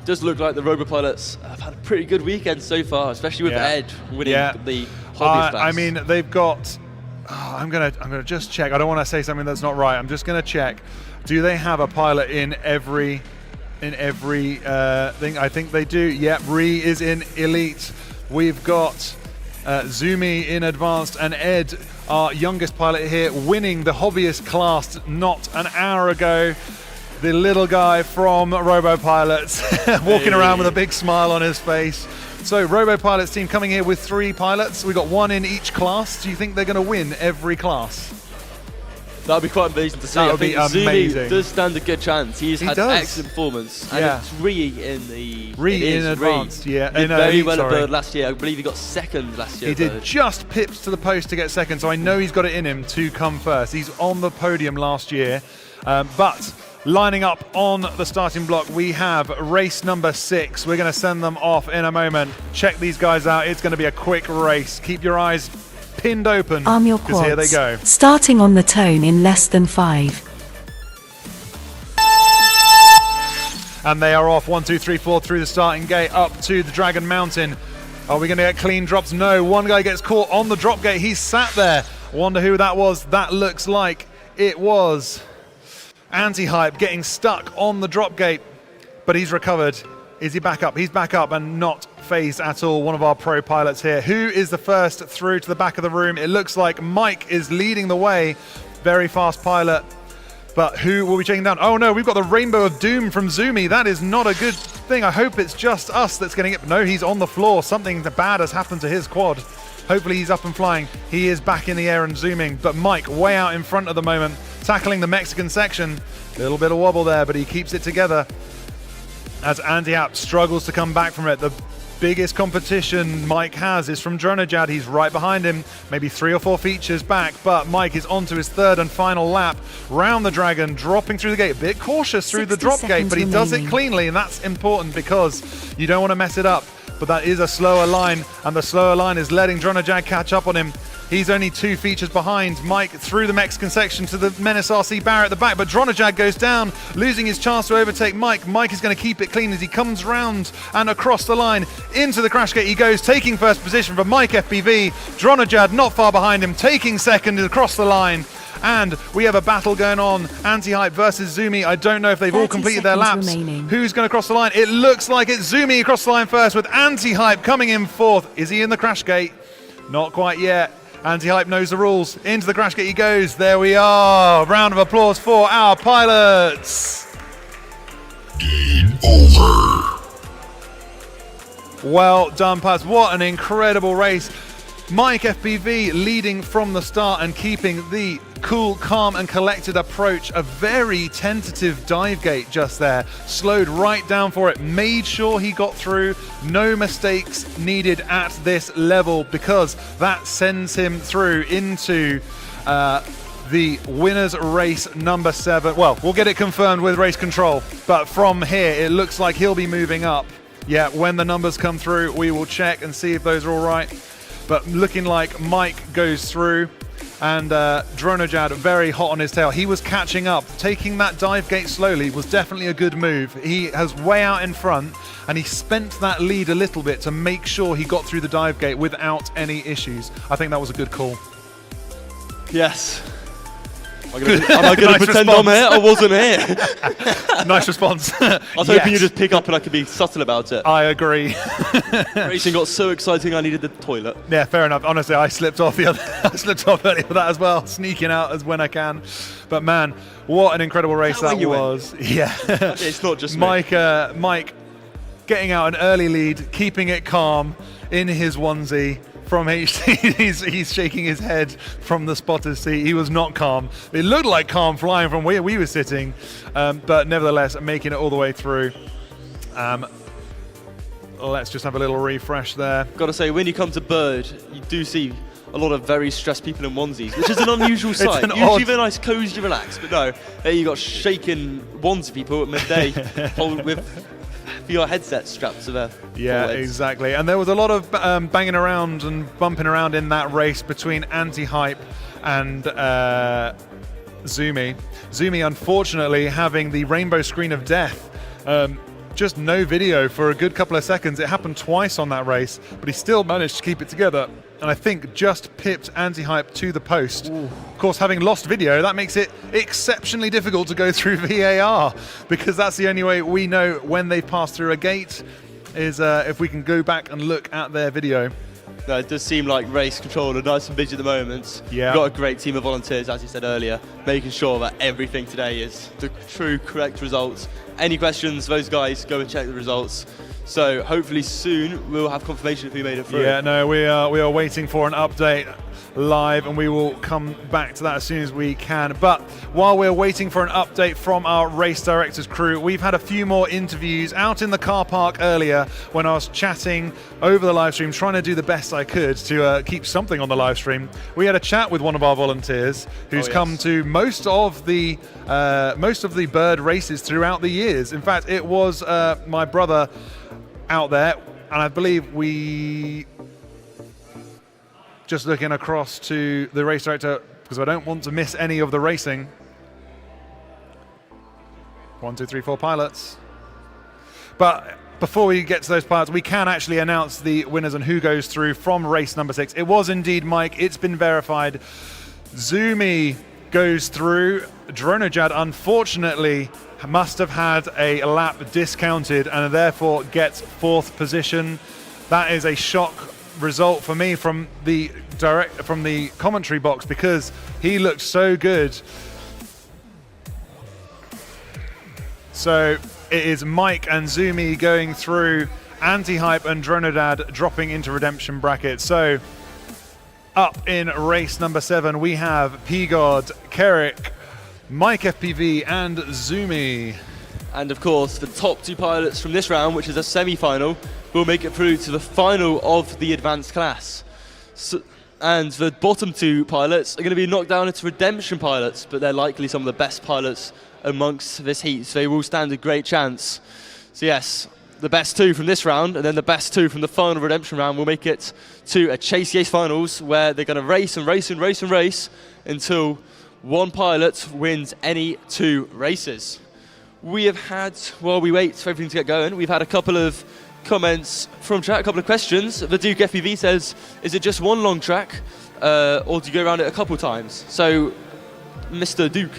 Does look like the Robo Pilots have had a pretty good weekend so far, especially with Ed winning the Hobbyist class. I mean, they've got. I'm gonna just check. I don't want to say something that's not right. I'm just gonna check. Do they have a pilot in every thing? I think they do. Yep, Ree is in elite. We've got Zumi in advanced, and Ed, our youngest pilot here, winning the Hobbyist class not an hour ago. The little guy from Robo Pilots walking around with a big smile on his face. So Robo Pilots team coming here with 3 pilots. We've got 1 in each class. Do you think they're going to win every class? That would be quite amazing to see. That would be amazing. Zumi does stand a good chance. He's had excellent performance. And Yeah. it's Ree in the... Ree in advanced, yeah. He did very well at Bird last year. I believe he got second last year. He did just pips to the post to get second, so I know he's got it in him to come first. He's on the podium last year, but lining up on the starting block, we have race number 6. We're going to send them off in a moment. Check these guys out. It's going to be a quick race. Keep your eyes pinned open, Arm your because here they quads. go. Starting on the tone in less than 5. And they are off 1, 2, 3, 4 through the starting gate up to the Dragon Mountain. Are we going to get clean drops? No. One guy gets caught on the drop gate. He's sat there. Wonder who that was. That looks like it was Anti-Hype getting stuck on the drop gate, but he's recovered. Is he back up? He's back up and not phased at all. One of our pro pilots here. Who is the first through to the back of the room? It looks like Mike is leading the way. Very fast pilot. But who will be checking down? Oh no, we've got the Rainbow of Doom from Zumi. That is not a good thing. I hope it's just us that's getting it. No, he's on the floor. Something bad has happened to his quad. Hopefully he's up and flying. He is back in the air and zooming. But Mike way out in front at the moment, tackling the Mexican section. Little bit of wobble there, but he keeps it together as Andy App struggles to come back from it. The biggest competition Mike has is from Dronojad. He's right behind him, maybe 3 or 4 features back, but Mike is onto his third and final lap, round the dragon, dropping through the gate, a bit cautious through the drop gate, but he does it cleanly, and that's important because you don't want to mess it up. But that is a slower line, and the slower line is letting Dronojad catch up on him. He's only 2 features behind Mike through the Mexican section to the Menace RC barrier at the back, but Dronojad goes down, losing his chance to overtake Mike. Mike is going to keep it clean as he comes round and across the line into the crash gate he goes, taking first position for Mike FPV. Dronojad not far behind him, taking second across the line. And we have a battle going on, Anti-Hype versus Zumi. I don't know if they've all completed their laps. Remaining. Who's going to cross the line? It looks like it's Zumi across the line first, with Anti-Hype coming in fourth. Is he in the crash gate? Not quite yet. Anti-Hype knows the rules. Into the crash gate he goes. There we are. Round of applause for our pilots. Game over. Well done, Paz. What an incredible race. Mike FPV leading from the start and keeping the cool, calm and collected approach. A very tentative dive gate just there. Slowed right down for it. Made sure he got through. No mistakes needed at this level because that sends him through into the winners race number 7. Well, we'll get it confirmed with race control. But from here, it looks like he'll be moving up. Yeah, when the numbers come through, we will check and see if those are all right. But looking like Mike goes through, and Dronojad very hot on his tail. He was catching up. Taking that dive gate slowly was definitely a good move. He has way out in front, and he spent that lead a little bit to make sure he got through the dive gate without any issues. I think that was a good call. Yes. Am I going to pretend I'm here? I wasn't here. Nice response. I was hoping you'd just pick up and I could be subtle about it. I agree. Racing got so exciting I needed the toilet. Yeah, fair enough. Honestly, I slipped off I slipped off earlier for that as well, sneaking out as when I can. But man, what an incredible race that was. Yeah. It's not just Mike getting out an early lead, keeping it calm in his onesie. From HT, he's shaking his head from the spotter's seat. He was not calm. It looked like calm flying from where we were sitting, but nevertheless, making it all the way through. Let's just have a little refresh there. Got to say, when you come to Bird, you do see a lot of very stressed people in onesies, which is an unusual sight. Usually they're nice, cozy, relaxed, but no, there you got shaking onesie people at midday with your headset strapped to their Yeah, exactly. And there was a lot of banging around and bumping around in that race between Anti-Hype and Zumi. Zumi, unfortunately, having the rainbow screen of death. Just no video for a good couple of seconds. It happened twice on that race, but he still managed to keep it together. And I think just pipped Anti-Hype to the post. Ooh. Of course, having lost video, that makes it exceptionally difficult to go through VAR, because that's the only way we know when they've passed through a gate, is if we can go back and look at their video. No, it does seem like race control are nice and busy at the moment. Yeah. We've got a great team of volunteers, as you said earlier, making sure that everything today is the true, correct results. Any questions, those guys go and check the results. So hopefully soon we'll have confirmation if we made it through. Yeah, no, we are waiting for an update live, and we will come back to that as soon as we can. But while we're waiting for an update from our race directors crew, we've had a few more interviews out in the car park earlier when I was chatting over the live stream, trying to do the best I could to keep something on the live stream. We had a chat with one of our volunteers who's come to most of the Bird races throughout the years. In fact, it was my brother out there, and I believe we just looking across to the race director because I don't want to miss any of the racing. 1, 2, 3, 4 pilots. But before we get to those pilots, we can actually announce the winners and who goes through from race number 6. It was indeed Mike. It's been verified. Zumi goes through. Dronojad, unfortunately, must have had a lap discounted and therefore gets 4th position. That is a shock result for me from the commentary box because he looked so good. So it is Mike and Zumi going through, Anti-Hype and Dronojad dropping into redemption bracket. So up in race number 7 we have P-God, Kerrick, Mike FPV and Zumi. And of course, the top 2 pilots from this round, which is a semi-final, will make it through to the final of the advanced class. And the bottom 2 pilots are going to be knocked down into redemption pilots, but they're likely some of the best pilots amongst this heat, so they will stand a great chance. So yes, the best 2 from this round, and then the best 2 from the final redemption round will make it to a Chase the Ace finals, where they're going to race and race and race and race until one pilot wins any 2 races. We have had, while we wait for everything to get going, we've had a couple of comments from chat, a couple of questions. The Duke FPV says, is it just one long track, or do you go around it a couple times? So, Mr. Duke,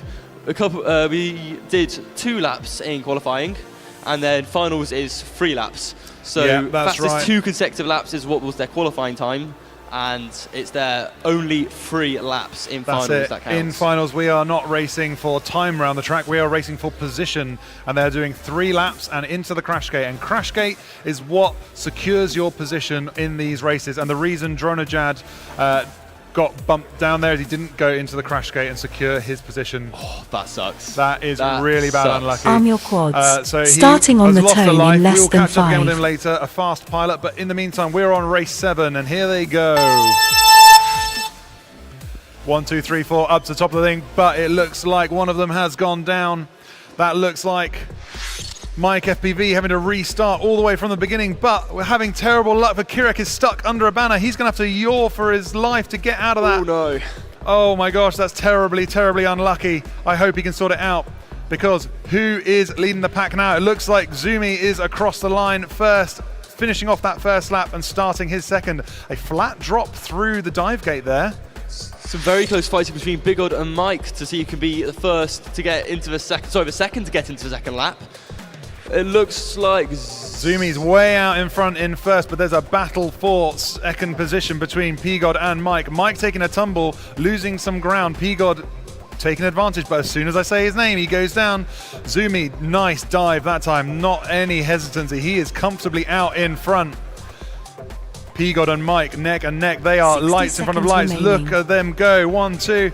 we did 2 laps in qualifying, and then finals is 3 laps. So yeah, that's fastest right. 2 consecutive laps is what was their qualifying time, and it's their only 3 laps in finals that counts. In finals, we are not racing for time around the track, we are racing for position, and they're doing 3 laps and into the crash gate. And crash gate is what secures your position in these races. And the reason Dronajad got bumped down there is he didn't go into the crash gate and secure his position. Oh, that sucks. That is really bad, unlucky. Arm your quads. So he Starting on has the lost a tone life. in less We'll than catch up again with 5. him later, a fast pilot, but in the meantime, we're on race 7, and here they go. 1, 2, 3, 4, up to the top of the thing, but it looks like one of them has gone down. That looks like Mike FPV having to restart all the way from the beginning, but we're having terrible luck for Kirek. Is stuck under a banner. He's going to have to yaw for his life to get out of that. Oh no. Oh my gosh, that's terribly, terribly unlucky. I hope he can sort it out, because who is leading the pack now? It looks like Zumi is across the line first, finishing off that first lap and starting his second. A flat drop through the dive gate there. Some very close fighting between Bigod and Mike to see who can be the first to get into the second, the second to get into the second lap. It looks like Zumi's way out in front in first, but there's a battle for second position between Pigod and Mike. Mike taking a tumble, losing some ground. Pigod taking advantage, but as soon as I say his name, he goes down. Zumi, nice dive that time, not any hesitancy. He is comfortably out in front. Pigod and Mike neck and neck. They are lights in front of lights. remaining. Look at them go. 1, 2.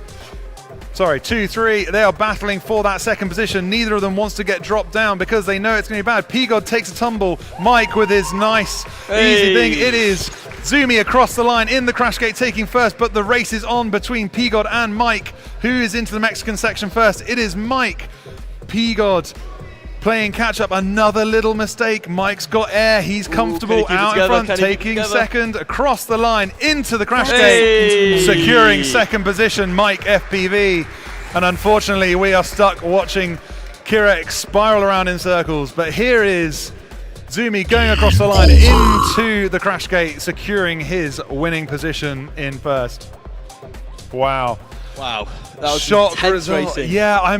Sorry, 2, 3. They are battling for that second position. Neither of them wants to get dropped down because they know it's going to be bad. Pigod takes a tumble. Mike with his nice, easy thing. It is Zumi across the line in the crash gate taking first, but the race is on between Pigod and Mike. Who is into the Mexican section first? It is Mike. Pigod playing catch up. Another little mistake. Mike's got air. He's comfortable out in front, taking second across the line into the crash gate, securing second position. Mike FPV, and unfortunately we are stuck watching Kirek spiral around in circles. But here is Zumi going across the line into the crash gate, securing his winning position in first. Wow. Wow, that was Shock intense result. racing. Yeah, I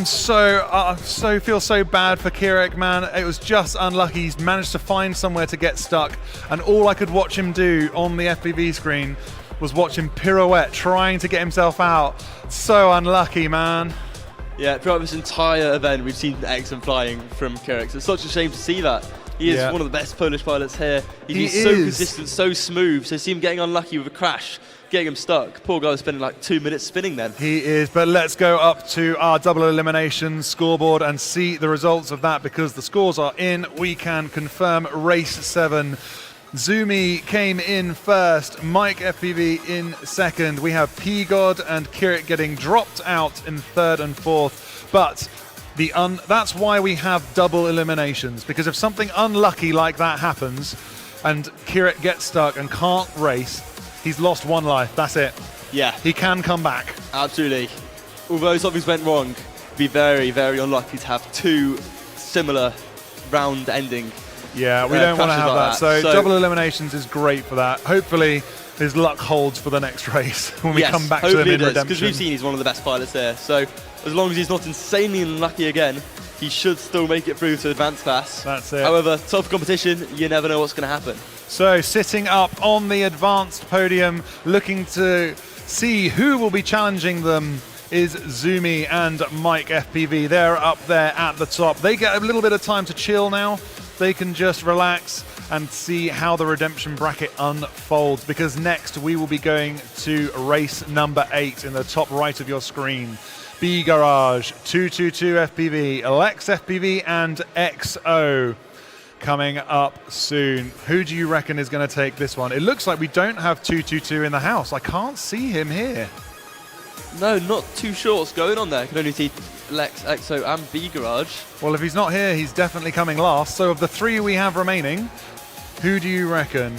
feel so bad for Kirek, man. It was just unlucky. He's managed to find somewhere to get stuck, and all I could watch him do on the FPV screen was watch him pirouette, trying to get himself out. So unlucky, man. Yeah, throughout this entire event, we've seen excellent flying from Kirek. So it's such a shame to see that. He is one of the best Polish pilots here. He's been so consistent, so smooth. So see him getting unlucky with a crash, getting him stuck. Poor guy was spending like 2 minutes spinning then. He is, but let's go up to our double elimination scoreboard and see the results of that, because the scores are in. We can confirm race 7. Zumi came in first, Mike FPV in second. We have Pigod and Kirek getting dropped out in third and fourth, but that's why we have double eliminations, because if something unlucky like that happens and Kirek gets stuck and can't race, he's lost 1 life, that's it. Yeah. He can come back. Absolutely. Although something's went wrong, it'd be very, very unlucky to have 2 similar round ending. Yeah, we don't want to have like that. So double eliminations is great for that. Hopefully his luck holds for the next race when we come back to him in redemption. Because we've seen he's one of the best pilots there. So as long as he's not insanely unlucky again, he should still make it through to advanced class. That's it. However, tough competition, you never know what's going to happen. So sitting up on the advanced podium, looking to see who will be challenging them, is Zumi and Mike FPV. They're up there at the top. They get a little bit of time to chill now. They can just relax and see how the redemption bracket unfolds, because next we will be going to race number 8 in the top right of your screen. B Garage, 222 FPV, Lex FPV, and XO coming up soon. Who do you reckon is going to take this one? It looks like we don't have 222 in the house. I can't see him here. No, not too sure what's going on there. I can only see Lex, XO, and B Garage. Well, if he's not here, he's definitely coming last. So of the 3 we have remaining, who do you reckon?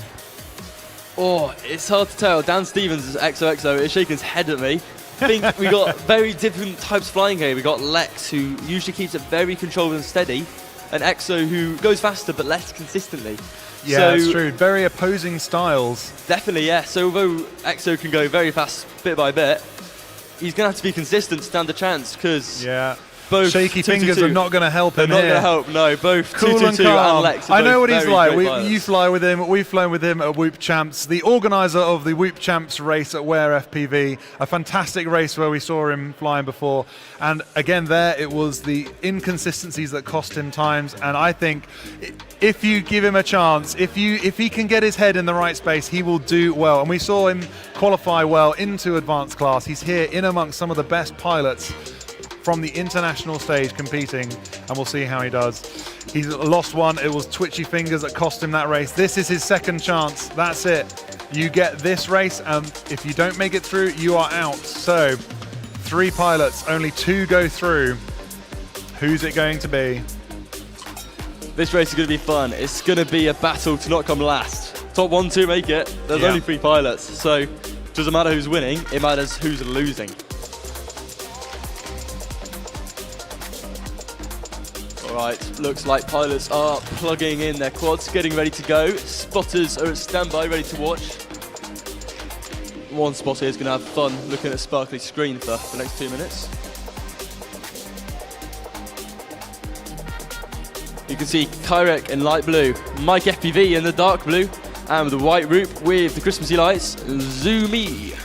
Oh, it's hard to tell. Dan Stevens is XOXO is shaking his head at me. I think we got very different types of flying here. We got Lex, who usually keeps it very controlled and steady, and XO, who goes faster but less consistently. Yeah, so, that's true. Very opposing styles. Definitely, yeah. So although XO can go very fast bit by bit, he's going to have to be consistent to stand a chance, because both shaky fingers are not going to help him. They're not going to help. No, both cool 222 and Lex. I know what he's like. You fly with him. We've flown with him at Whoop Champs, the organizer of the Whoop Champs race at Wear FPV. A fantastic race where we saw him flying before. And again, there it was the inconsistencies that cost him times. And I think if you give him a chance, if he can get his head in the right space, he will do well. And we saw him qualify well into advanced class. He's here in amongst some of the best pilots from the international stage competing, and we'll see how he does. He's lost one. It was twitchy fingers that cost him that race. This is his second chance. That's it. You get this race, and if you don't make it through, you are out. So 3 pilots, only 2 go through. Who's it going to be? This race is going to be fun. It's going to be a battle to not come last. Top 1, 2 make it. There's only 3 pilots, so it doesn't matter who's winning, it matters who's losing. Right, looks like pilots are plugging in their quads, getting ready to go. Spotters are at standby, ready to watch. One spotter is going to have fun looking at a sparkly screen for the next 2 minutes. You can see Kyrek in light blue, Mike FPV in the dark blue, and with the white roof with the Christmassy lights, Zoomy.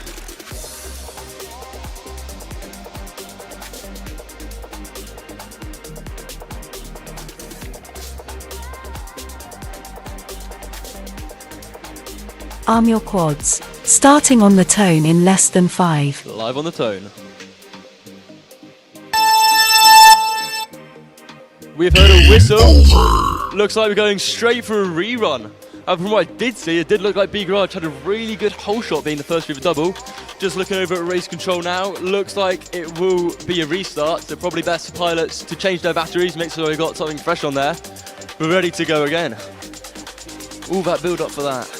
Arm your quads. Starting on the tone in less than 5. Live on the tone. We've heard a whistle. Looks like we're going straight for a rerun. From what I did see, it did look like B Garage had a really good hole shot being the first Reaver double. Just looking over at race control now, looks like it will be a restart. So probably best for pilots to change their batteries, make sure they got something fresh on there. We're ready to go again. All that build up for that.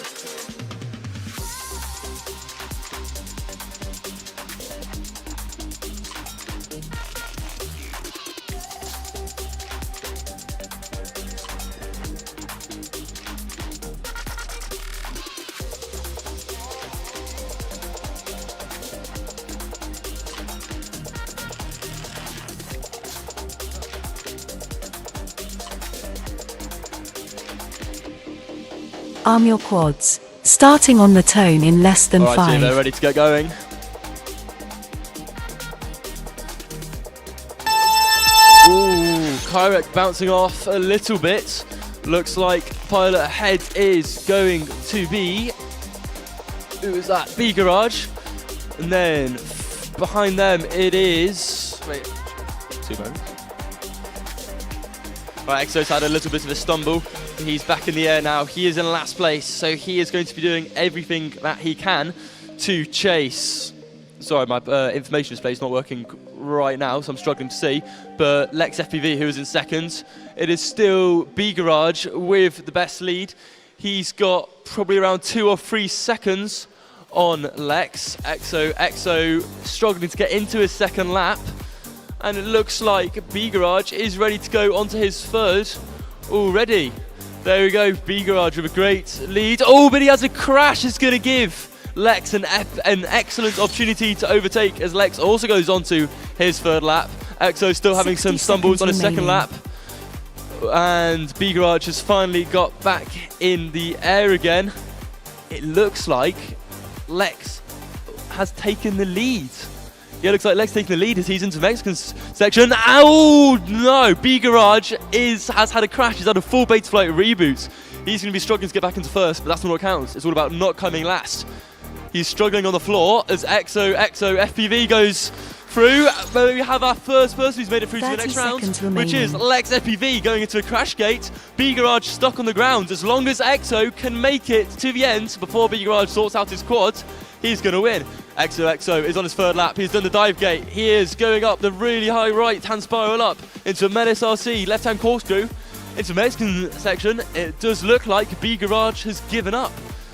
Arm your quads. Starting on the tone in less than 5. Alright, they're ready to get going. Ooh, Kyrek bouncing off a little bit. Looks like pilot ahead is going to be... Who is that? B Garage. And then behind them it is... Wait, 2 moments. Right, Exo's had a little bit of a stumble. He's back in the air now. He is in last place, so he is going to be doing everything that he can to chase. Sorry, my information display is not working right now, so I'm struggling to see. But Lex FPV, who is in second, it is still B Garage with the best lead. He's got probably around 2 or 3 seconds on Lex. XO struggling to get into his second lap. And it looks like B Garage is ready to go onto his third already. There we go, B Garage with a great lead. Oh, but he has a crash. It's going to give Lex an excellent opportunity to overtake as Lex also goes on to his third lap. XO still having some stumbles on his second lap. And B Garage has finally got back in the air again. It looks like Lex has taken the lead. Yeah, looks like Lex taking the lead as he's into the Mexican section. Oh no, B Garage has had a crash. He's had a full beta flight reboot. He's going to be struggling to get back into first, but that's not what counts. It's all about not coming last. He's struggling on the floor as Exo FPV goes through. We have our first person who's made it through to the next round, which is Lex FPV going into a crash gate. B Garage stuck on the ground. As long as Exo can make it to the end before B Garage sorts out his quad, he's going to win. Exo is on his third lap. He's done the dive gate. He is going up the really high right-hand spiral up into a Menace RC, left-hand corkscrew. Into the Mexican section, it does look like B Garage has given up.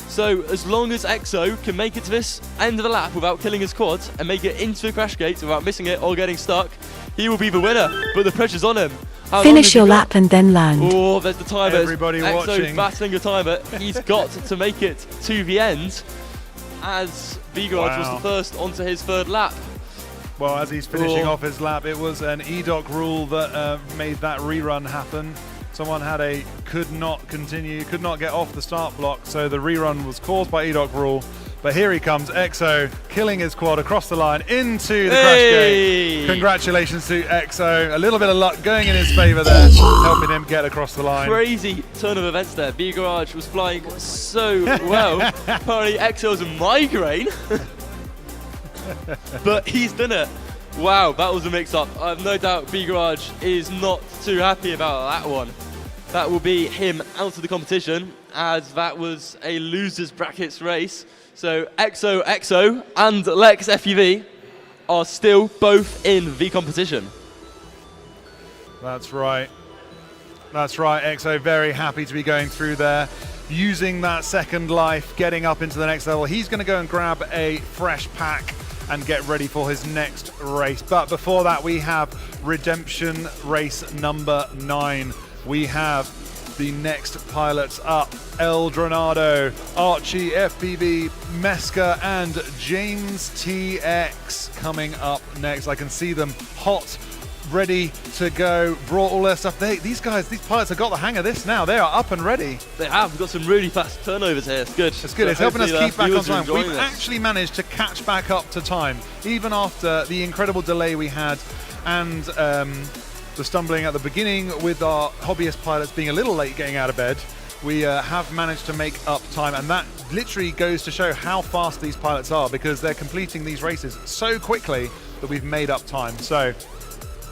So as long as Exo can make it to this end of the lap without killing his quad and make it into the crash gate without missing it or getting stuck, he will be the winner. But the pressure's on him. Finish your lap and then land. Oh, there's the timer. Everybody Exo's watching. battling the timer. He's got to make it to the end as B Garage was the first onto his third lap. Well, as he's finishing off his lap, it was an EDOC rule that made that rerun happen. Someone could not get off the start block, so the rerun was caused by EDOC rule. But here he comes, Exo, killing his quad across the line into the crash gate. Congratulations to Exo. A little bit of luck going in his favour there, helping him get across the line. Crazy turn of events there. B Garage was flying so well. Apparently Exo's a migraine. But he's done it. Wow, that was a mix-up. I have no doubt B Garage is not too happy about that one. That will be him out of the competition, as that was a losers brackets race. So Exo and Lex FPV are still both in the competition. That's right. That's right, Exo very happy to be going through there, using that second life, getting up into the next level. He's going to go and grab a fresh pack and get ready for his next race. But before that, we have Redemption race number 9. We have the next pilots up: Eldronado, Archie FPV, Meska, and James TX coming up next. I can see them hot, ready to go, brought all their stuff. These pilots have got the hang of this now. They are up and ready. They have. We've got some really fast turnovers here. It's good. It's good. So it's helping us keep back on time. We've this. actually managed to catch back up to time, even after the incredible delay we had and the stumbling at the beginning with our hobbyist pilots being a little late getting out of bed. We have managed to make up time, and that literally goes to show how fast these pilots are, because they're completing these races so quickly that we've made up time. So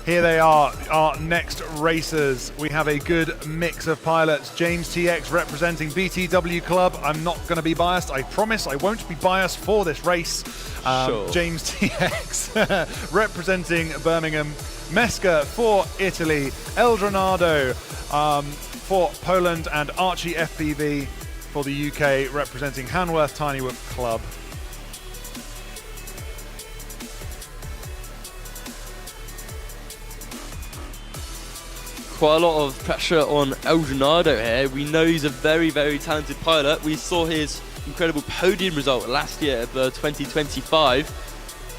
here they are, our next racers. We have a good mix of pilots. James TX representing BTW Club. I'm not going to be biased. I promise I won't be biased for this race. Sure. James TX representing Birmingham. Meska for Italy. Eldronado for Poland. And Archie FPV for the UK representing Hanworth Tinywhoop Club. Quite a lot of pressure on Eldronado here. We know he's a very, very talented pilot. We saw his incredible podium result last year at the 2025.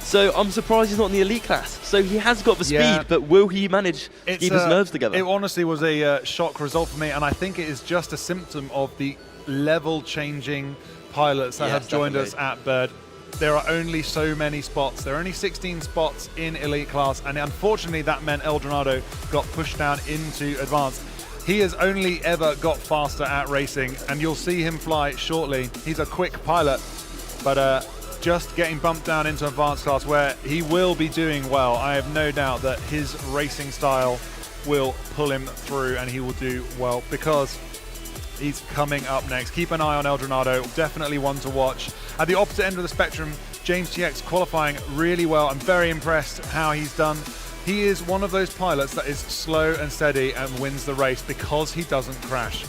So I'm surprised he's not in the elite class. So he has got the speed, but will he manage to keep his nerves together? It honestly was a shock result for me, and I think it is just a symptom of the level-changing pilots that have joined us at Bird. There are only so many spots. There are only 16 spots in elite class, and unfortunately that meant Eldronado got pushed down into advanced. He has only ever got faster at racing, and you'll see him fly shortly. He's a quick pilot, but just getting bumped down into advanced class, where he will be doing well. I have no doubt that his racing style will pull him through, and he will do well, because he's coming up next. Keep an eye on Eldronado, definitely one to watch. At the opposite end of the spectrum, James TX qualifying really well. I'm very impressed how he's done. He is one of those pilots that is slow and steady and wins the race because he doesn't crash.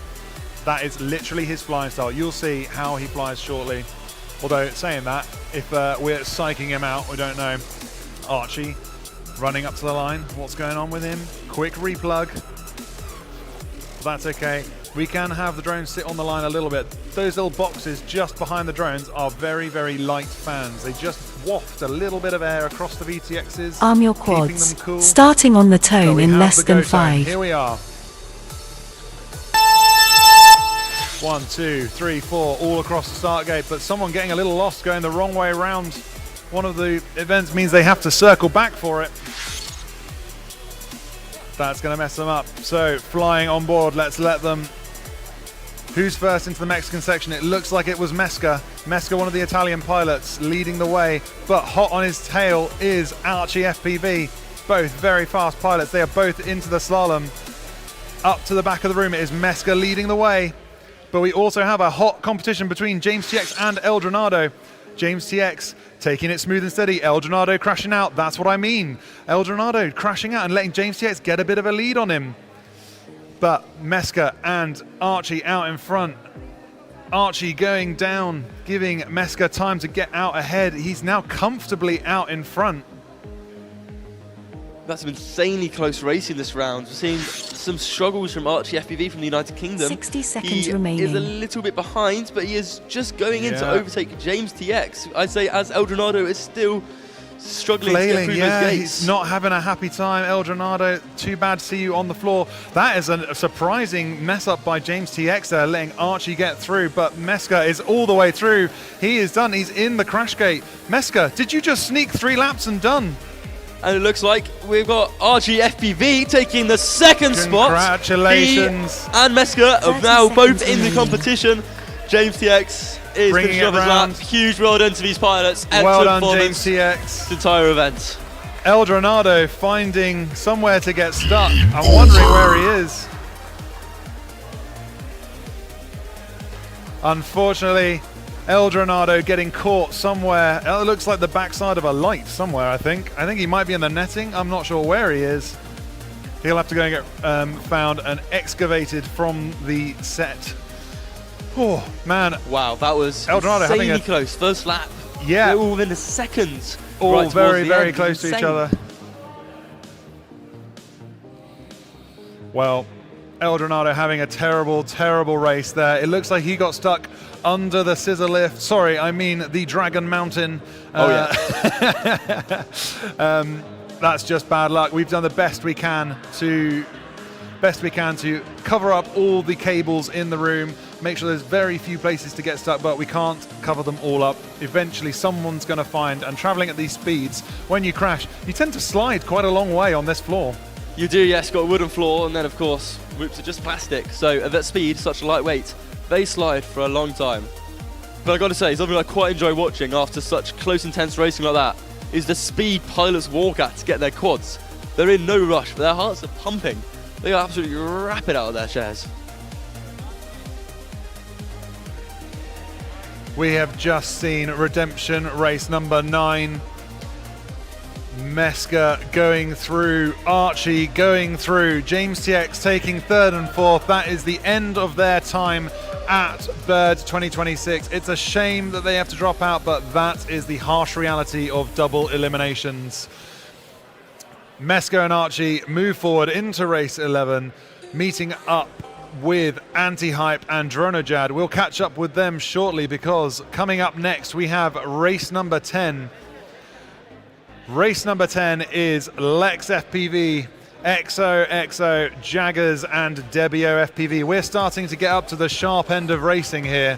That is literally his flying style. You'll see how he flies shortly. Although, saying that, if we're psyching him out, we don't know. Archie running up to the line. What's going on with him? Quick replug. That's okay. We can have the drones sit on the line a little bit. Those little boxes just behind the drones are very, very light fans. They just waft a little bit of air across the VTXs, Arm your keeping quads. them cool. Starting on the So tone we in have less the than go zone. 5. Here we are. 1, 2, 3, 4, all across the start gate, but someone getting a little lost going the wrong way around one of the events means they have to circle back for it. That's going to mess them up. So flying on board, let's let them Who's first into the Mexican section? It looks like it was Mesca. Mesca, one of the Italian pilots, leading the way, but hot on his tail is Archie FPV. Both very fast pilots. They are both into the slalom. Up to the back of the room, it is Mesca leading the way. But we also have a hot competition between James TX and Eldronado. James TX taking it smooth and steady. Eldronado crashing out. That's what I mean. Eldronado crashing out and letting James TX get a bit of a lead on him. But Mesca and Archie out in front. Archie going down, giving Mesca time to get out ahead. He's now comfortably out in front. That's some insanely close racing this round. We're seeing some struggles from Archie FPV from the United Kingdom. 60 seconds he remaining. Is a little bit behind, but he is just going in to overtake James TX. I'd say as Eldronado is still struggling to get through those gates. He's not having a happy time. Eldronado, too bad to see you on the floor. That is a surprising mess up by James TX there, letting Archie get through, but Mesca is all the way through. He is done. He's in the crash gate. Mesca, did you just sneak 3 laps and done? And it looks like we've got Archie FPV taking the second spot. Congratulations. He and Mesca are now both in the competition. James TX is bringing it his lap. round. Huge well done to these pilots. Well done, James TX. The entire event. Eldronado finding somewhere to get stuck. I'm wondering where he is. Unfortunately, Eldronado getting caught somewhere. It looks like the backside of a light somewhere, I think. I think he might be in the netting. I'm not sure where he is. He'll have to go and get found and excavated from the set. Oh, man. Wow, that was Eldronado insanely close. First lap. Yeah. They're all within a second. All right very, the very end. close to each other. Well, Eldronado having a terrible, terrible race there. It looks like he got stuck under the scissor lift. Sorry, I mean the Dragon Mountain. That's just bad luck. We've done the best we can to cover up all the cables in the room, make sure there's very few places to get stuck, but we can't cover them all up. Eventually someone's going to find, and traveling at these speeds, when you crash, you tend to slide quite a long way on this floor. You do, yes, got a wooden floor, and then of course whoops are just plastic, so at that speed, such a lightweight, they slide for a long time. But I gotta say, something I quite enjoy watching after such close, intense racing like that is the speed pilots walk at to get their quads. They're in no rush, but their hearts are pumping. They are absolutely rapid out of their chairs. We have just seen Redemption race number 9. Mesca going through, Archie going through, James TX taking 3rd and 4th. That is the end of their time at Bird 2026. It's a shame that they have to drop out, but that is the harsh reality of double eliminations. Mesca and Archie move forward into race 11, meeting up with Anti-Hype and Dronojad. We'll catch up with them shortly because coming up next we have race number 10. Race number 10 is Lex FPV, XO, Jaggers and Debbio FPV. We're starting to get up to the sharp end of racing here.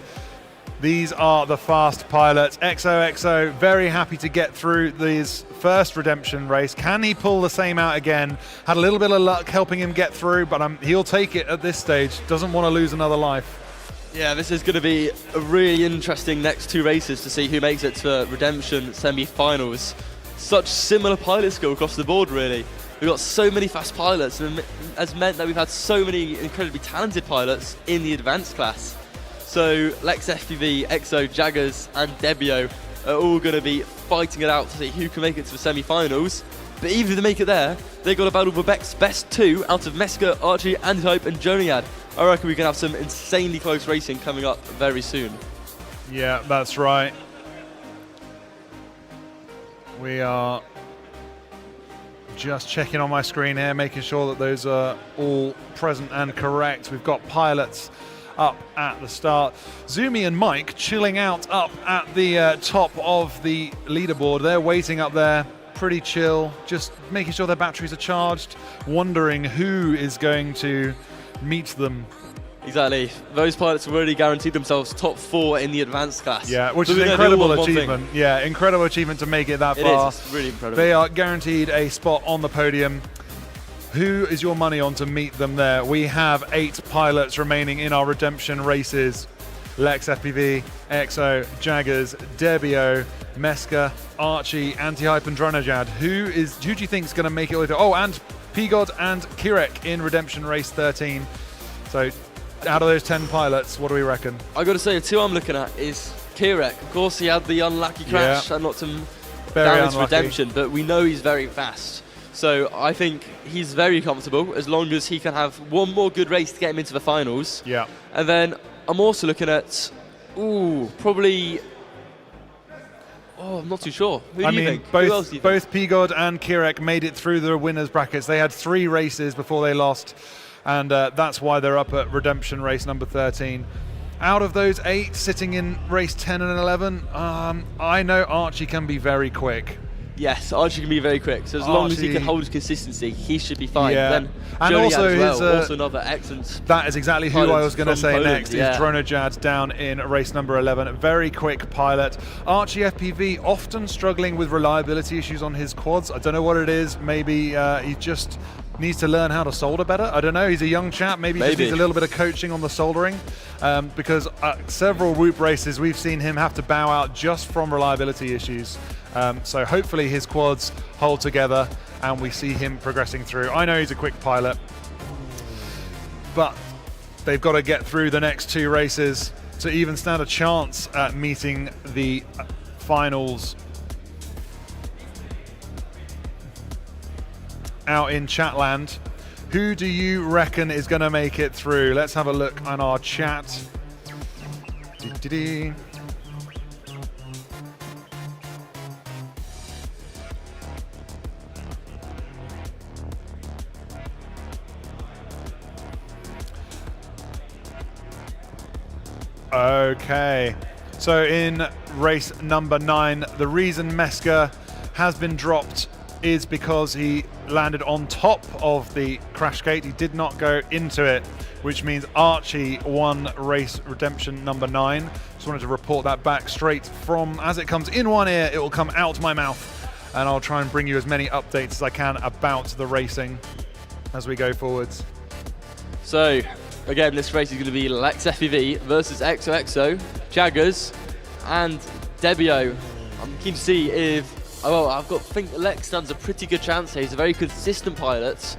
These are the fast pilots. XO, very happy to get through this first Redemption race. Can he pull the same out again? Had a little bit of luck helping him get through, but he'll take it at this stage. Doesn't want to lose another life. Yeah, this is going to be a really interesting next 2 races to see who makes it to Redemption semi-finals. Such similar pilot skill across the board, really. We've got so many fast pilots, and has meant that we've had so many incredibly talented pilots in the advanced class. So Lex FPV, XO, Jaggers and Debbio are all going to be fighting it out to see who can make it to the semi-finals. But even if they make it there, they've got to battle for Beck's best 2 out of Mesca, Archie, Anti-Hype and Joniad. I reckon we can have some insanely close racing coming up very soon. Yeah, that's right. We are just checking on my screen here, making sure that those are all present and correct. We've got pilots up at the start. Zumi and Mike chilling out up at the top of the leaderboard. They're waiting up there, pretty chill, just making sure their batteries are charged, wondering who is going to meet them. Exactly. Those pilots have already guaranteed themselves top 4 in the advanced class. Yeah, which is an incredible achievement. Yeah, incredible achievement to make it that far. It is. It's really incredible. They are guaranteed a spot on the podium. Who is your money on to meet them there? We have 8 pilots remaining in our redemption races. Lex FPV, EXO, Jaggers, Debio, Meska, Archie, Anti-Hype and Dronajad. Who do you think is going to make it with it? Oh, and Pigod and Kirek in redemption race 13. So out of those 10 pilots, what do we reckon? I got to say, the 2 I'm looking at is Kirek. Of course, he had the unlucky crash and knocked him down into redemption, but we know he's very fast. So I think he's very comfortable as long as he can have one more good race to get him into the finals. Yeah. And then I'm also looking at, probably. Oh, I'm not too sure. Who do you think? Who else do you think? Both Pigod and Kirek made it through the winners' brackets. They had 3 races before they lost, and that's why they're up at redemption race number 13. Out of those 8 sitting in race 10 and 11, I know Archie can be very quick. Yes, Archie can be very quick. So as long as he can hold his consistency, he should be fine. Yeah. Then and also his, another excellent. That is exactly who I was going to say Poland, next. Is Dronajad down in race number 11. Very quick pilot. Archie FPV often struggling with reliability issues on his quads. I don't know what it is. Maybe he just needs to learn how to solder better. I don't know. He's a young chap. Maybe he just needs a little bit of coaching on the soldering. Because several Whoop races we've seen him have to bow out just from reliability issues. So hopefully his quads hold together and we see him progressing through. I know he's a quick pilot, but they've got to get through the next 2 races to even stand a chance at meeting the finals. Out in Chatland, who do you reckon is going to make it through? Let's have a look on our chat. Okay, so in race number 9, the reason Meska has been dropped is because he landed on top of the crash gate. He did not go into it, which means Archie won race redemption number 9. Just wanted to report that back straight from, as it comes in one ear, it will come out my mouth, and I'll try and bring you as many updates as I can about the racing as we go forwards. So again, this race is going to be Lex FPV versus XOXO, Jaggers, and Debio. I'm keen to see if. I think Lex stands a pretty good chance here. He's a very consistent pilot.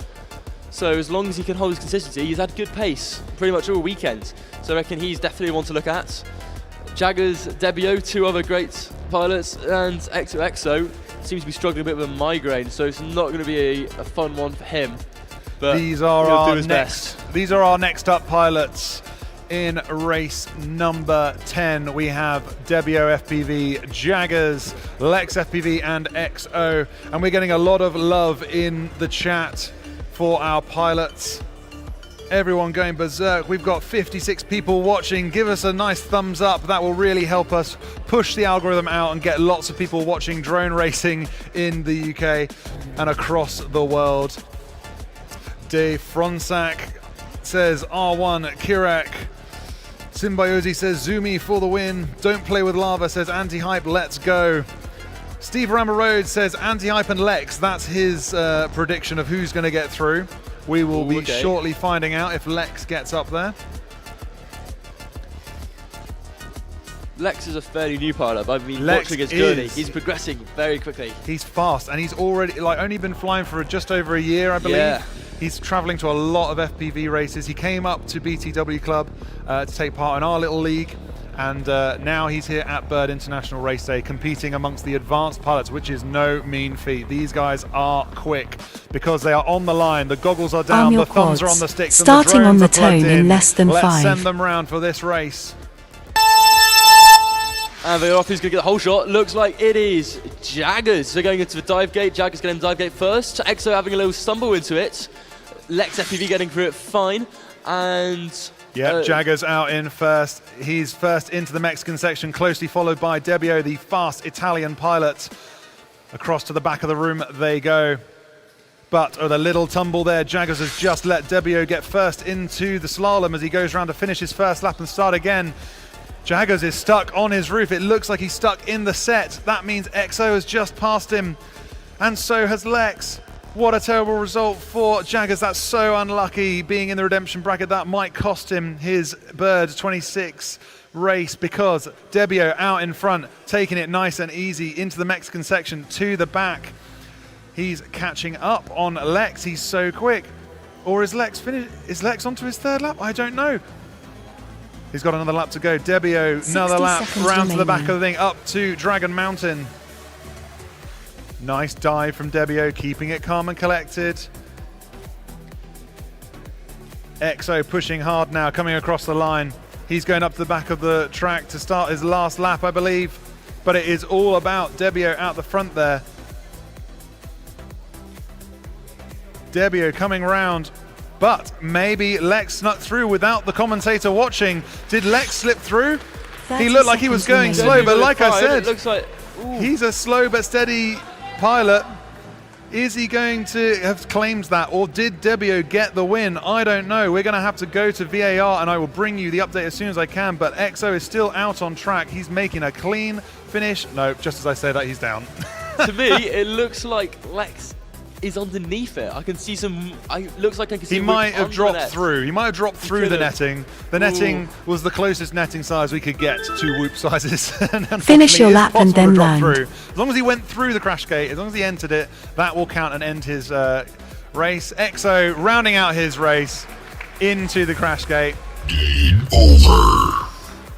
So as long as he can hold his consistency, he's had good pace pretty much all weekend. So I reckon he's definitely one to look at. Jaggers, Debio, 2 other great pilots, and XOXO seems to be struggling a bit with a migraine, so it's not going to be a fun one for him. But these are our next up pilots. In race number 10, we have Debio FPV, Jaggers, Lex FPV, and XO. And we're getting a lot of love in the chat for our pilots. Everyone going berserk. We've got 56 people watching. Give us a nice thumbs up. That will really help us push the algorithm out and get lots of people watching drone racing in the UK and across the world. De Fronsac says R1, Kirek. Symbiosi says Zumi for the win. Don't play with lava says Anti-Hype, let's go. Steve Ramarode says Anti-Hype and Lex. That's his prediction of who's going to get through. We will be shortly finding out if Lex gets up there. Lex is a fairly new pilot, but I've been watching his journey. He's progressing very quickly. He's fast, and he's already only been flying for just over a year, I believe. Yeah. He's traveling to a lot of FPV races. He came up to BTW Club to take part in our little league, and now he's here at Bird International Race Day competing amongst the advanced pilots, which is no mean feat. These guys are quick because they are on the line. The goggles are down, the thumbs are on the sticks, starting and the drones on the are plugged tone in less than Let's 5. send them round for this race. And the off who's going to get the whole shot. Looks like it is Jaggers. They're going into the dive gate. Jaggers getting the dive gate first. EXO having a little stumble into it. Lex FPV getting through it fine. And Jaggers out in first. He's first into the Mexican section, closely followed by Debio, the fast Italian pilot. Across to the back of the room they go. But the little tumble there, Jaggers has just let Debio get first into the slalom as he goes around to finish his first lap and start again. Jaggers is stuck on his roof. It looks like he's stuck in the set. That means EXO has just passed him. And so has Lex. What a terrible result for Jaggers. That's so unlucky. Being in the redemption bracket, that might cost him his Bird 26 race, because Debbio out in front, taking it nice and easy into the Mexican section to the back. He's catching up on Lex. He's so quick. Or is Lex finished? Is Lex onto his third lap? I don't know. He's got another lap to go. Debbio, another lap, round to the back of the thing, up to Dragon Mountain. Nice dive from Debbio, keeping it calm and collected. EXO pushing hard now, coming across the line. He's going up to the back of the track to start his last lap, I believe. But it is all about Debbio out the front there. Debbio coming round, but maybe Lex snuck through without the commentator watching. Did Lex slip through? He looked like he was going slow, but like I said, looks like, he's a slow but steady pilot. Is he going to have claimed that, or did Debbio get the win? I don't know. We're going to have to go to VAR, and I will bring you the update as soon as I can, but EXO is still out on track. He's making a clean finish. No, just as I say that, he's down. To me, it looks like Lex is underneath it. I can see some. Looks like I can see. He might have dropped through. He might have dropped through the netting. The netting was the closest netting size we could get to whoop sizes. Finish your lap and then land. As long as he went through the crash gate, as long as he entered it, that will count and end his race. EXO rounding out his race into the crash gate. Game over.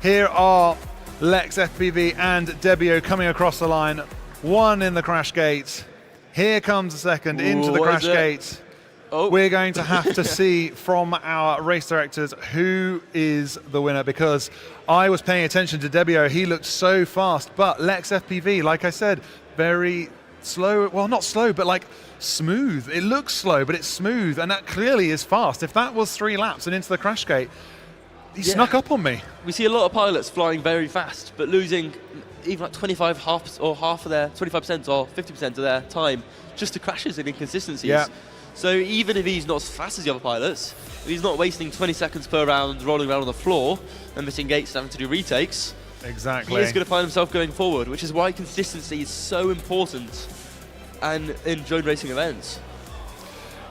Here are Lex FPV and Debbio coming across the line. One in the crash gate. Here comes the second into the crash gate. Oh. We're going to have to see from our race directors who is the winner, because I was paying attention to Debbio. He looked so fast, but Lex FPV, like I said, very slow. Well, not slow, but like smooth. It looks slow, but it's smooth, and that clearly is fast. If that was 3 laps and into the crash gate, he snuck up on me. We see a lot of pilots flying very fast, but losing even like 25% or 50% of their time just to crashes and inconsistencies. Yeah. So even if he's not as fast as the other pilots, if he's not wasting 20 seconds per round rolling around on the floor and missing gates and having to do retakes, exactly, he is going to find himself going forward, which is why consistency is so important and in joint racing events.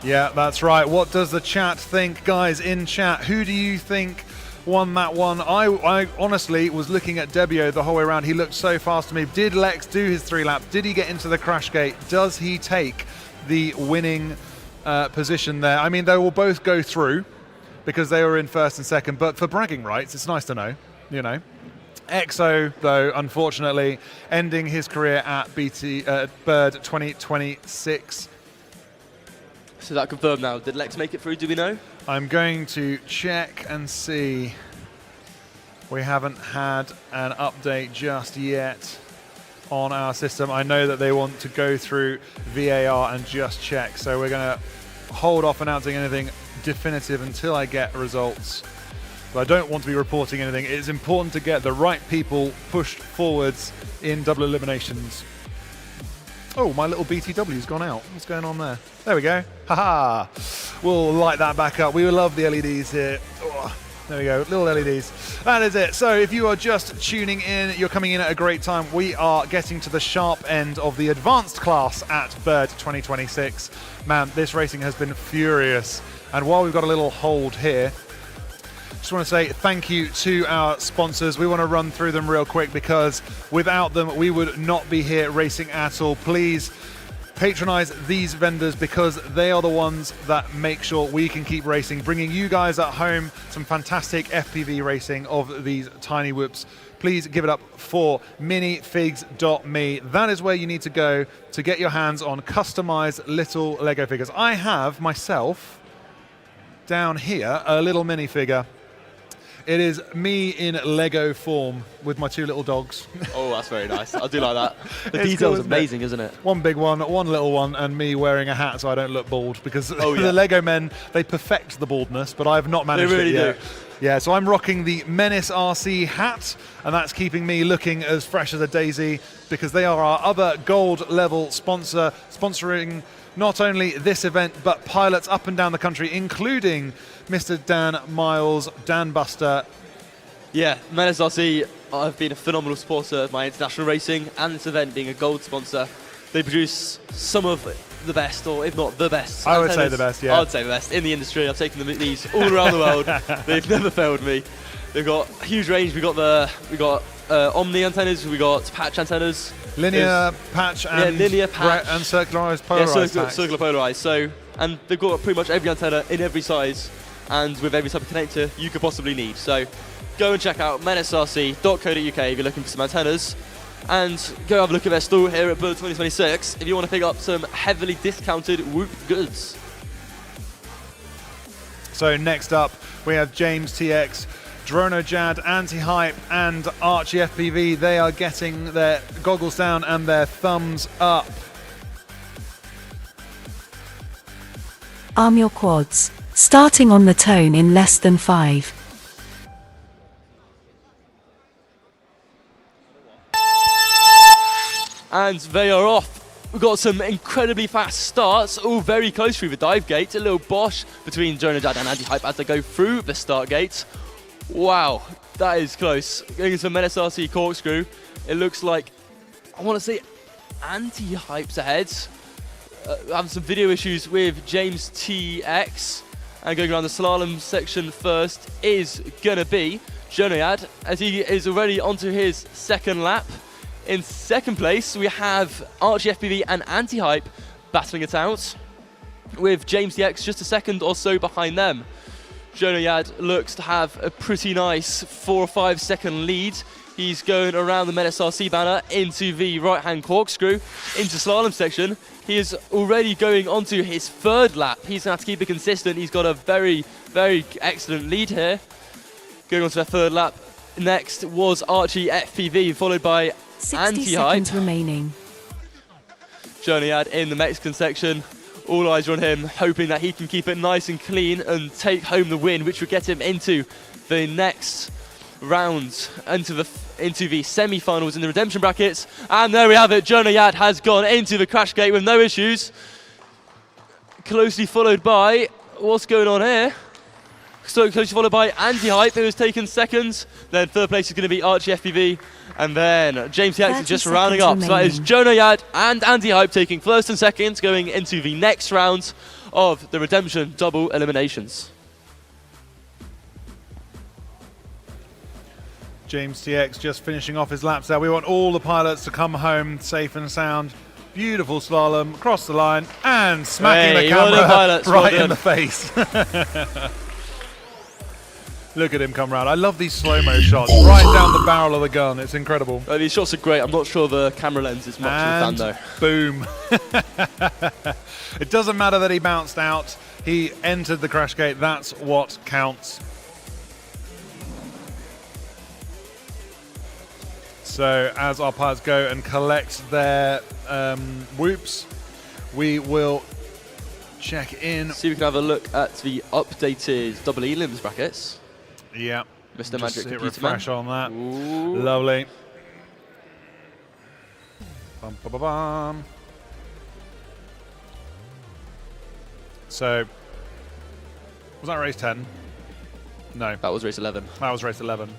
Yeah, that's right. What does the chat think? Guys, in chat, who do you think won that one? I honestly was looking at Debbio the whole way around. He looked so fast to me. Did Lex do his 3 laps? Did he get into the crash gate? Does he take the winning position there? I mean, they will both go through because they were in first and second, but for bragging rights, it's nice to know, you know. EXO, though, unfortunately, ending his career at Bird 2026. So that confirmed now. Did Lex make it through? Do we know? I'm going to check and see. We haven't had an update just yet on our system. I know that they want to go through VAR and just check, so we're going to hold off announcing anything definitive until I get results. But I don't want to be reporting anything. It's important to get the right people pushed forwards in double eliminations. Oh, my little BTW's gone out. What's going on there? There we go. Haha. We'll light that back up. We love the LEDs here. Oh, there we go, little LEDs. That is it. So if you are just tuning in, you're coming in at a great time. We are getting to the sharp end of the advanced class at Bird 2026. Man, this racing has been furious. And while we've got a little hold here, just want to say thank you to our sponsors. We want to run through them real quick because without them, we would not be here racing at all. Please patronize these vendors because they are the ones that make sure we can keep racing, bringing you guys at home some fantastic FPV racing of these tiny whoops. Please give it up for minifigs.me. That is where you need to go to get your hands on customized little Lego figures. I have myself down here a little minifigure. It is me in Lego form with my 2 little dogs. Oh, that's very nice. I do like that. The It's detail's cool, amazing, isn't it? One big one, one little one, and me wearing a hat so I don't look bald because Oh, yeah. the Lego men, they perfect the baldness, but I've not managed really it yet. do. Yeah, so I'm rocking the Menace RC hat, and that's keeping me looking as fresh as a daisy because they are our other gold level sponsor, sponsoring not only this event, but pilots up and down the country, including Mr. Dan Miles, Dan Buster. Yeah, Menace RC have been a phenomenal supporter of my international racing and this event being a gold sponsor. They produce some of the best, or if not the best. I would say antennas. the best, yeah. I would say the best in the industry. I've taken them these all around the world. They've never failed me. They've got a huge range. We got Omni antennas. We got patch antennas. Linear, patch, and linear, patch, and circularized, polarized. Yeah, circular polarized. So, and they've got pretty much every antenna in every size and with every type of connector you could possibly need. So, go and check out menetsrc.co.uk if you're looking for some antennas, and go have a look at their store here at Bird 2026 if you want to pick up some heavily discounted Whoop goods. So next up, we have James TX, DronoJad, Anti-Hype, and Archie FPV. They are getting their goggles down and their thumbs up. Arm your quads, starting on the tone in less than 5. And they are off. We've got some incredibly fast starts, all very close through the dive gate. A little bosh between DronoJad and Anti-Hype as they go through the start gate. Wow, that is close. Going into menetsrc corkscrew. It looks like, I want to say, Anti-Hype's ahead. Having some video issues with James TX. And going around the slalom section first is going to be DronoJad, as he is already onto his second lap. In second place, we have Archie FPV and Anti-Hype battling it out, with James TX just a second or so behind them. DronoJad looks to have a pretty nice 4 or 5 second lead. He's going around the menetsrc banner into the right-hand corkscrew, into slalom section. He is already going onto his third lap. He's going to have to keep it consistent. He's got a very, very excellent lead here. Going on to their third lap. Next was Archie FPV, followed by 60 Anti-Hype. seconds remaining. DronoJad in the Mexican section. All eyes are on him, hoping that he can keep it nice and clean and take home the win, which will get him into the next round, into the semi-finals in the redemption brackets. And there we have it. DronoJad has gone into the crash gate with no issues. Closely followed by, what's going on here? So closely followed by Anti-Hype, who has taken second. Then third place is going to be Archie FPV. And then James TX is just rounding up. So that is DronoJad and Anti-Hype taking first and second, going into the next round of the redemption double eliminations. James TX just finishing off his laps there. We want all the pilots to come home safe and sound. Beautiful slalom, across the line, and smacking the camera right in the face. Look at him come round. I love these slow-mo shots, right down the barrel of the gun. It's incredible. These shots are great. I'm not sure the camera lens is much of a fan, though. Boom. It doesn't matter that he bounced out. He entered the crash gate. That's what counts. So as our pilots go and collect their whoops, we will check in. See if we can have a look at the updated double elims brackets. Yeah. Mr. Magic hit Computer refresh Man. on that. Ooh. Lovely. Bum, bum, bum, bum. So, was that race 10? No. That was race 11. That was race 11.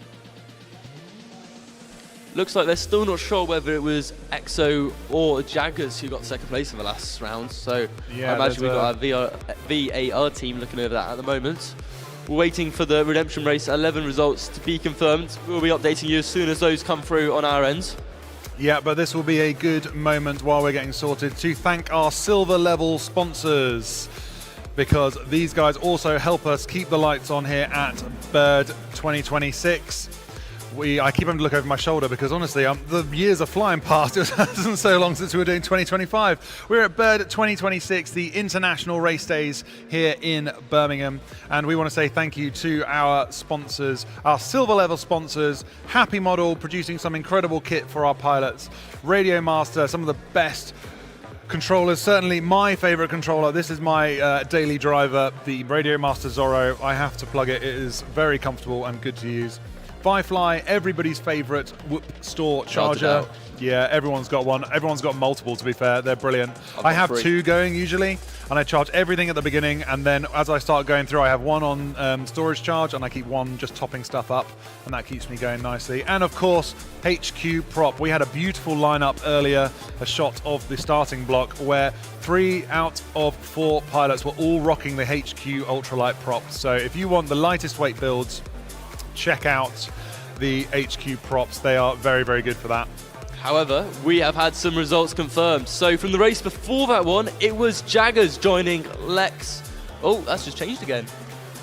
Looks like they're still not sure whether it was EXO or Jaggers who got second place in the last round. So yeah, I imagine we've got our VAR team looking over that at the moment. We're waiting for the redemption race 11 results to be confirmed. We'll be updating you as soon as those come through on our end. Yeah, but this will be a good moment while we're getting sorted to thank our silver level sponsors, because these guys also help us keep the lights on here at Bird 2026. I keep having to look over my shoulder because honestly, the years are flying past. It hasn't so long since we were doing 2025. We're at Bird 2026, the international race days here in Birmingham. And we want to say thank you to our sponsors, our silver level sponsors, Happy Model, producing some incredible kit for our pilots, Radio Master, some of the best controllers, certainly my favorite controller. This is my daily driver, the Radio Master Zorro. I have to plug it. It is very comfortable and good to use. Firefly, everybody's favourite whoop store charger. Yeah, everyone's got one. Everyone's got multiple, to be fair. They're brilliant. I have 2 going usually, and I charge everything at the beginning, and then as I start going through, I have 1 on storage charge, and I keep 1 just topping stuff up, and that keeps me going nicely. And of course, HQ prop. We had a beautiful lineup earlier, a shot of the starting block, where 3 out of 4 pilots were all rocking the HQ ultralight prop. So if you want the lightest weight builds, check out the HQ props. They are very, very good for that. However, we have had some results confirmed. So from the race before that one, it was Jaggers joining Lex. Oh, that's just changed again.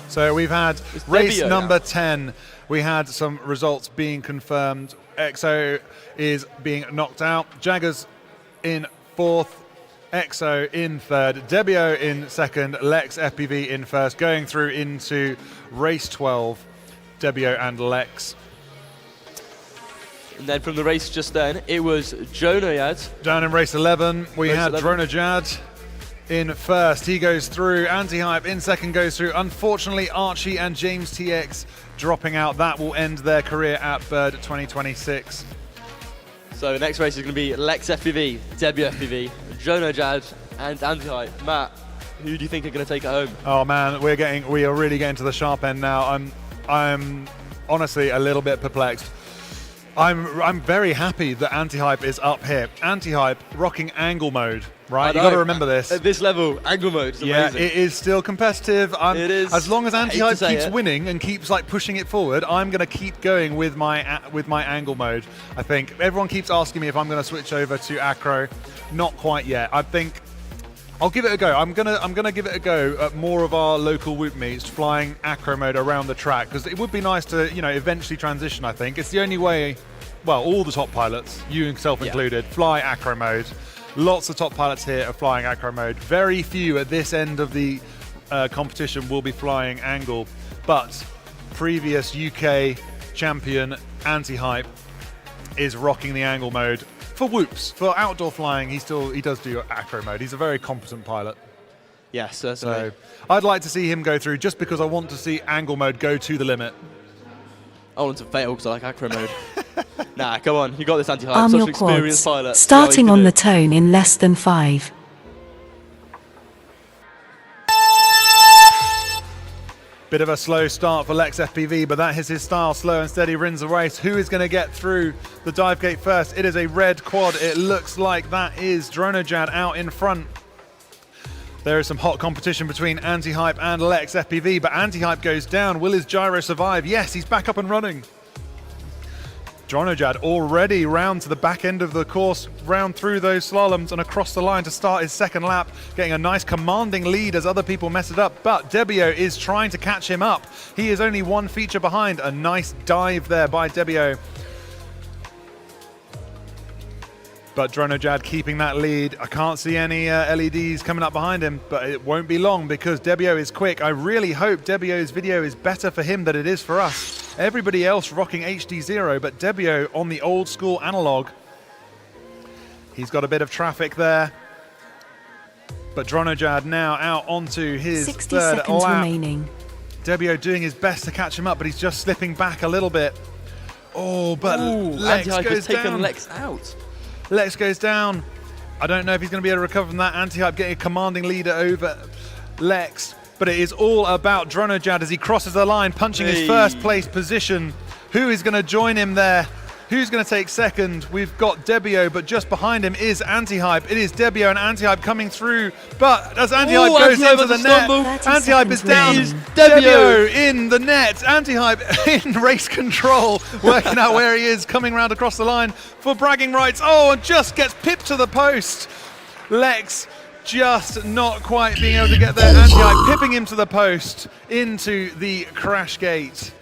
So we've had race number 10. We had some results being confirmed. EXO is being knocked out. Jaggers in 4th. EXO in 3rd. Debio in 2nd. Lex FPV in 1st. Going through into race 12. Debio and Lex. And then from the race just then, it was Jonayad. Down in race 11, we had Dronajad in 1st. He goes through. Anti-Hype in 2nd goes through. Unfortunately, Archie and James TX dropping out. That will end their career at Bird 2026. So the next race is going to be Lex FPV, Debut FPV, Jonajad, and Anti-Hype. Matt, who do you think are going to take it home? Oh man, we are really getting to the sharp end now. I'm honestly a little bit perplexed. I'm very happy that Anti-Hype is up here. Anti-Hype rocking angle mode, right? You got to remember this. At this level, angle mode is amazing. Yeah, it is still competitive. It is. As long as Anti-Hype keeps winning and keeps like pushing it forward, I'm going to keep going with my angle mode. I think everyone keeps asking me if I'm going to switch over to acro. Not quite yet. I think I'll give it a go. I'm gonna give it a go at more of our local whoop meets, flying acro mode around the track, because it would be nice to, eventually transition. I think it's the only way. Well, all the top pilots, you yourself included, fly acro mode. Lots of top pilots here are flying acro mode. Very few at this end of the competition will be flying angle, but previous UK champion Anti-Hype is rocking the angle mode. For whoops, for outdoor flying, he does do acro mode. He's a very competent pilot. Yes, certainly. So I'd like to see him go through just because I want to see angle mode go to the limit. I want to fail because I like acro mode. Nah, come on, you got this, Anti-Hype. Arm Such your an experienced quads. pilot. Starting on the tone in less than 5. Bit of a slow start for Lex FPV, but that is his style. Slow and steady wins the race. Who is going to get through the dive gate first? It is a red quad. It looks like that is Dronajad out in front. There is some hot competition between Anti-Hype and Lex FPV, but Anti-Hype goes down. Will his gyro survive? Yes, he's back up and running. Dronajad already round to the back end of the course, round through those slaloms and across the line to start his second lap, getting a nice commanding lead as other people mess it up, but Debio is trying to catch him up. He is only 1 feature behind. A nice dive there by Debio. But Dronajad keeping that lead. I can't see any LEDs coming up behind him, but it won't be long because Debio is quick. I really hope Debio's video is better for him than it is for us. Everybody else rocking HD0, but Debio on the old school analog. He's got a bit of traffic there. But Dronajad now out onto his 60 third seconds lap. remaining. Debio doing his best to catch him up, but he's just slipping back a little bit. Oh, but Lex Anti-Hype goes has taken down. Lex out. Lex goes down. I don't know if he's going to be able to recover from that. Anti-Hype getting a commanding leader over Lex. But it is all about Dronajad as he crosses the line, punching his first place position. Who is going to join him there? Who's going to take second? We've got Debio, but just behind him is Anti-Hype. It is Debio and Anti-Hype coming through. But as Anti-Hype goes into the net, Anti-Hype is down. Debio in the net. Anti-Hype in race control, working out where he is, coming round across the line for bragging rights. Oh, and just gets pipped to the post. Lex just not quite being able to get there. Anti-Hype pipping him to the post into the crash gate.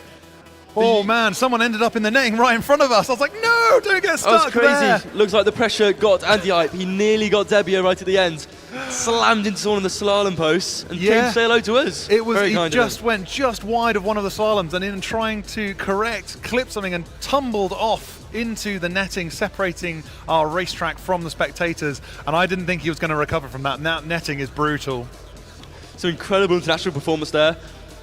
Oh man, someone ended up in the netting right in front of us. I was like, no, don't get stuck there. That was crazy. There. Looks like the pressure got Anti-Hype. He nearly got Debio right at the end. Slammed into one of the slalom posts and came to say hello to us. It was. He just went just wide of one of the slaloms and in trying to correct, clipped something and tumbled off into the netting, separating our racetrack from the spectators. And I didn't think he was going to recover from that. That netting is brutal. Some incredible international performance there.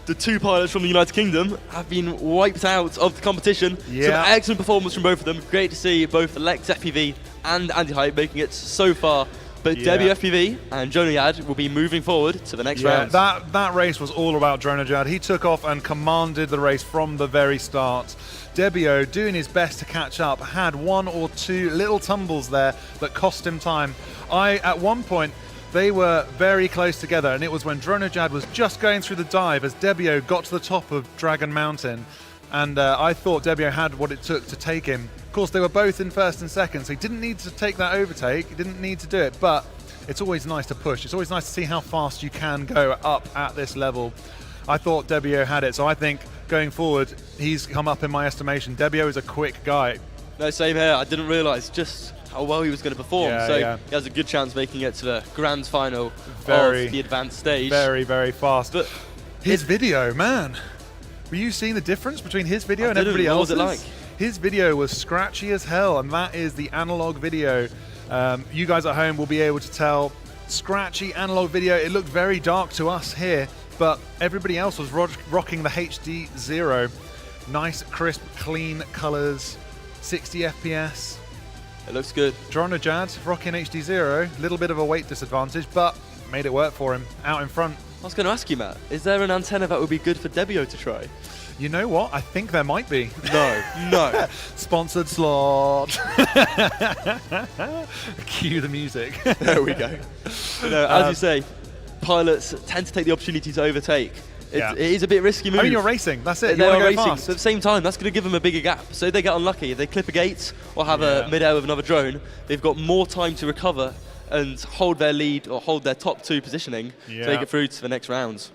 the 2 pilots from the United Kingdom have been wiped out of the competition. Yeah. Some excellent performance from both of them. Great to see both Lex FPV and Anti-Hype making it so far. But Debbie FPV and Jonah will be moving forward to the next round. That race was all about Dronajad. He took off and commanded the race from the very start. Debbio, doing his best to catch up, had 1 or 2 little tumbles there that cost him time. At one point, they were very close together, and it was when Dronajad was just going through the dive as Debbio got to the top of Dragon Mountain. And I thought Debbio had what it took to take him. Of course, they were both in first and second, so he didn't need to take that overtake. He didn't need to do it, but it's always nice to push. It's always nice to see how fast you can go up at this level. I thought Debbio had it, so I think going forward, he's come up in my estimation. Debbio is a quick guy. No, same here. I didn't realise just how well he was going to perform. He has a good chance making it to the grand final of the advanced stage. Very, very fast. But his video, man. Were you seeing the difference between his video and everybody else's? What was it like? His video was scratchy as hell, and that is the analog video. You guys at home will be able to tell. Scratchy analog video. It looked very dark to us here, but everybody else was rocking the HD 0. Nice, crisp, clean colors, 60 FPS. It looks good. Dronajad rocking HD 0. Little bit of a weight disadvantage, but made it work for him. Out in front. I was going to ask you, Matt, is there an antenna that would be good for Debbio to try? You know what? I think there might be. No. Sponsored slot. Cue the music. There we go. No, as you say, pilots tend to take the opportunity to overtake. It is a bit risky move. I mean, you're racing. That's it. They You are want to go racing. fast. So at the same time, that's going to give them a bigger gap. So if they get unlucky, if they clip a gate or have a mid-air with another drone, they've got more time to recover and hold their lead or hold their top 2 positioning to make it through to the next rounds.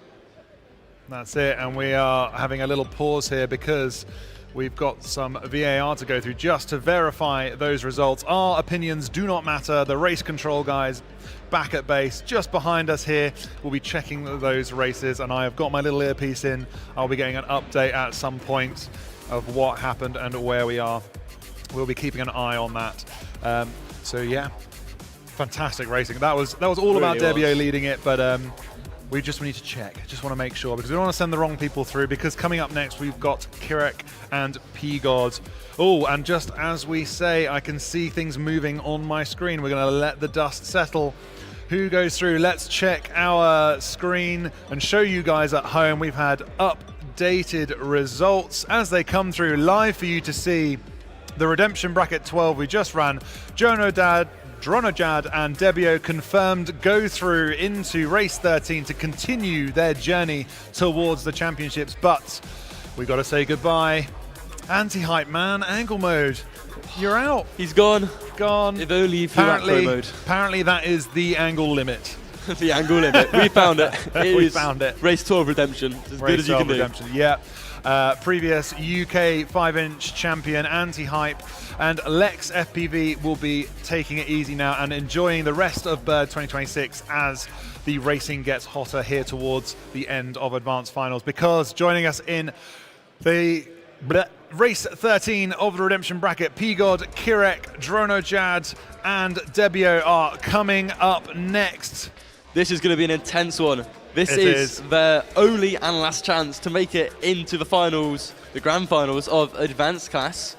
That's it, and we are having a little pause here because we've got some VAR to go through just to verify those results. Our opinions do not matter. The race control guys back at base just behind us here will be checking those races, and I have got my little earpiece in. I'll be getting an update at some point of what happened and where we are. We'll be keeping an eye on that. So yeah, fantastic racing. That was all about Debbio leading it, but we just need to check. Just want to make sure, because we don't want to send the wrong people through, because coming up next we've got Kirek and P-God. Oh, and just as we say, I can see things moving on my screen. We're going to let the dust settle. Who goes through? Let's check our screen and show you guys at home. We've had updated results as they come through live for you to see. The Redemption Bracket 12 we just ran. Dronajad and Debbio confirmed go through into race 13 to continue their journey towards the championships, but we got to say goodbye. Anti-hype man, angle mode, you're out. He's gone. If only if you're at pro mode. Apparently that is the angle limit. The angle limit. We found it. We found it. Race 12 redemption. As good as you can do. Redemption. Yeah. Previous UK 5-inch champion Anti-Hype and Lex FPV will be taking it easy now and enjoying the rest of Bird 2026 as the racing gets hotter here towards the end of advanced finals, because joining us in the race 13 of the Redemption Bracket, P-God, Kirek, Dronajad and Debbio are coming up next. This is going to be an intense one. This is their only and last chance to make it into the finals, the grand finals of advanced class.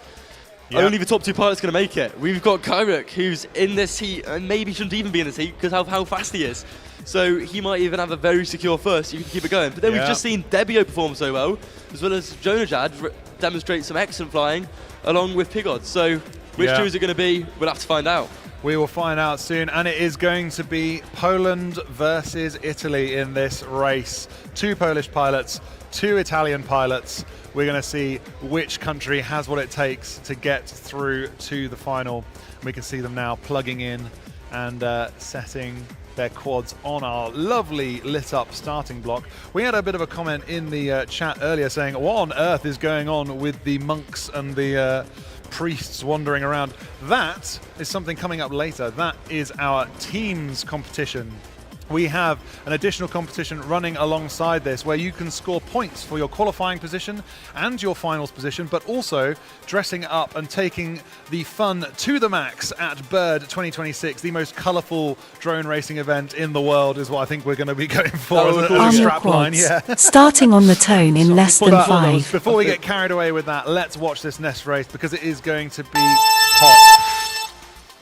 Yep. Only the top 2 pilots going to make it. We've got Kyruk, who's in this heat and maybe shouldn't even be in this heat because of how fast he is. So he might even have a very secure first. You can keep it going. But then we've just seen Debbio perform so well, as well as Jonajad demonstrate some excellent flying, along with P-God. So which 2 is it going to be? We'll have to find out. We will find out soon, and it is going to be Poland versus Italy in this race. 2 Polish pilots, 2 Italian pilots. We're going to see which country has what it takes to get through to the final. We can see them now plugging in and setting their quads on our lovely lit up starting block. We had a bit of a comment in the chat earlier saying, what on earth is going on with the monks and the priests wandering around? That is something coming up later. That is our teams competition we have an additional competition running alongside this where you can score points for your qualifying position and your finals position, but also dressing up and taking the fun to the max at Bird 2026, the most colourful drone racing event in the world is what I think we're going to be going for as a Arm your strap line. quads. Yeah. Starting on the tone in less than But 5. before we get carried away with that, let's watch this nest race because it is going to be hot.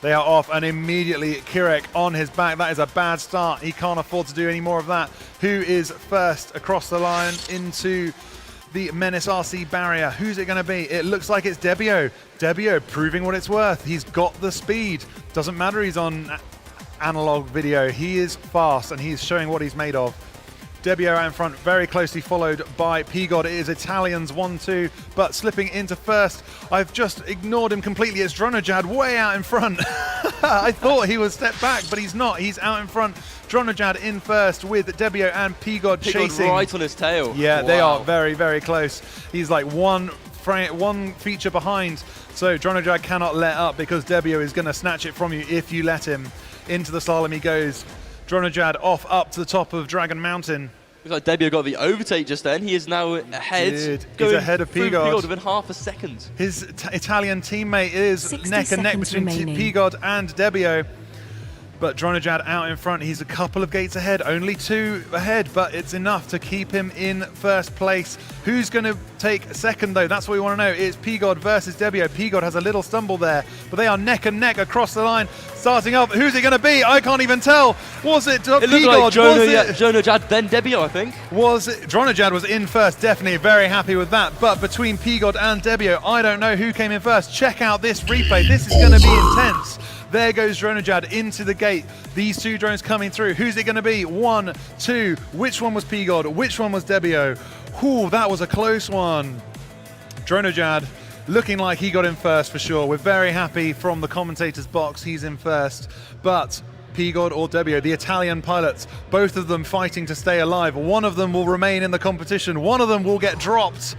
They are off, and immediately Kirek on his back. That is a bad start. He can't afford to do any more of that. Who is first across the line into the Menace RC barrier? Who's it going to be? It looks like it's Debbio. Debbio proving what it's worth. He's got the speed. Doesn't matter he's on analog video. He is fast, and he's showing what he's made of. Debbio out in front, very closely followed by P-God. It is Italians 1-2, but slipping into first. I've just ignored him completely. It's Dronojad way out in front. I thought he was stepped back, but he's not. He's out in front. Dronojad in first with Debbio and P-God chasing. right on his tail. Yeah, wow. They are very, very close. He's like one feature behind, so Dronojad cannot let up because Debbio is going to snatch it from you if you let him. Into the slalom he goes. Dronojad off up to the top of Dragon Mountain. Looks like Debbio got the overtake just then. He is now ahead. He's ahead of P-God. within half a second. His Italian teammate is 60 neck and neck seconds between remaining. P-God and Debbio. But Dronojad out in front. He's a couple of gates ahead, only 2 ahead, but it's enough to keep him in first place. Who's going to take second, though? That's what we want to know. It's P-God versus Debbio. P-God has a little stumble there, but they are neck and neck across the line. Starting up, who's it going to be? I can't even tell. Was it P-God? It looked like Dronojad, then Debbio, I think. Dronojad was in first, definitely very happy with that. But between P-God and Debbio, I don't know who came in first. Check out this replay. This is going to be intense. There goes Dronojad into the gate. These 2 drones coming through. Who's it going to be? 1, 2. Which one was P-God? Which one was Debbio? Whew, that was a close one. Dronojad looking like he got in first for sure. We're very happy from the commentator's box. He's in first. But P-God or Debbio, the Italian pilots, both of them fighting to stay alive. One of them will remain in the competition. One of them will get dropped.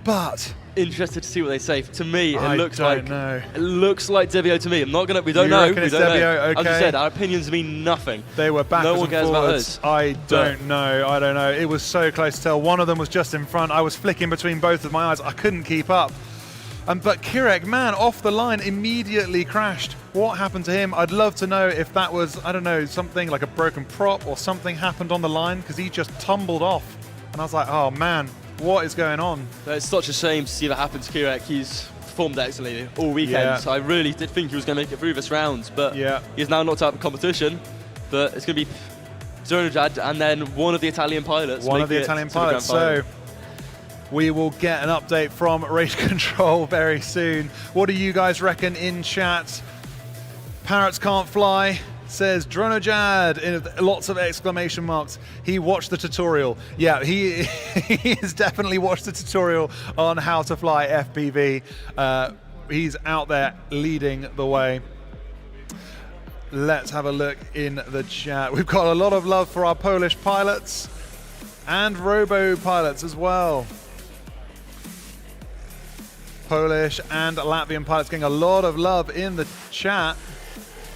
But interested to see what they say. To me, it looks like Debbio to me. I'm not gonna. We don't you know. Reckon it's Debbio? Okay. As I said, our opinions mean nothing. They were backwards no one cares and about forwards. us. I don't know. It was so close to tell. One of them was just in front. I was flicking between both of my eyes. I couldn't keep up. But Kirek, man, off the line, immediately crashed. What happened to him? I'd love to know if that was, I don't know, something like a broken prop or something happened on the line because he just tumbled off. And I was like, oh man, what is going on? It's such a shame to see that happen to Kirek. He's performed excellently all weekend. Yeah. I really did think he was going to make it through this round, but he's now knocked out of the competition. But it's going to be Dronojad and then one of the Italian pilots. One of the Italian pilots. So we will get an update from Race Control very soon. What do you guys reckon in chat? Parrots can't fly, says Dronojad, in lots of exclamation marks. He watched the tutorial. Yeah, he has definitely watched the tutorial on how to fly FPV. He's out there leading the way. Let's have a look in the chat. We've got a lot of love for our Polish pilots and robo pilots as well. Polish and Latvian pilots getting a lot of love in the chat.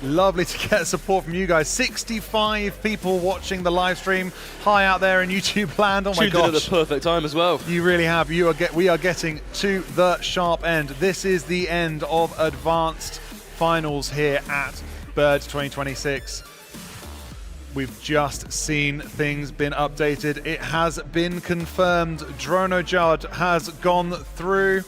Lovely to get support from you guys. 65 people watching the live stream. Hi out there in YouTube land. Oh my gosh. Tuned in at the perfect time as well. You really have. We are getting to the sharp end. This is the end of advanced finals here at Bird 2026. We've just seen things been updated. It has been confirmed. Dronojad has gone through.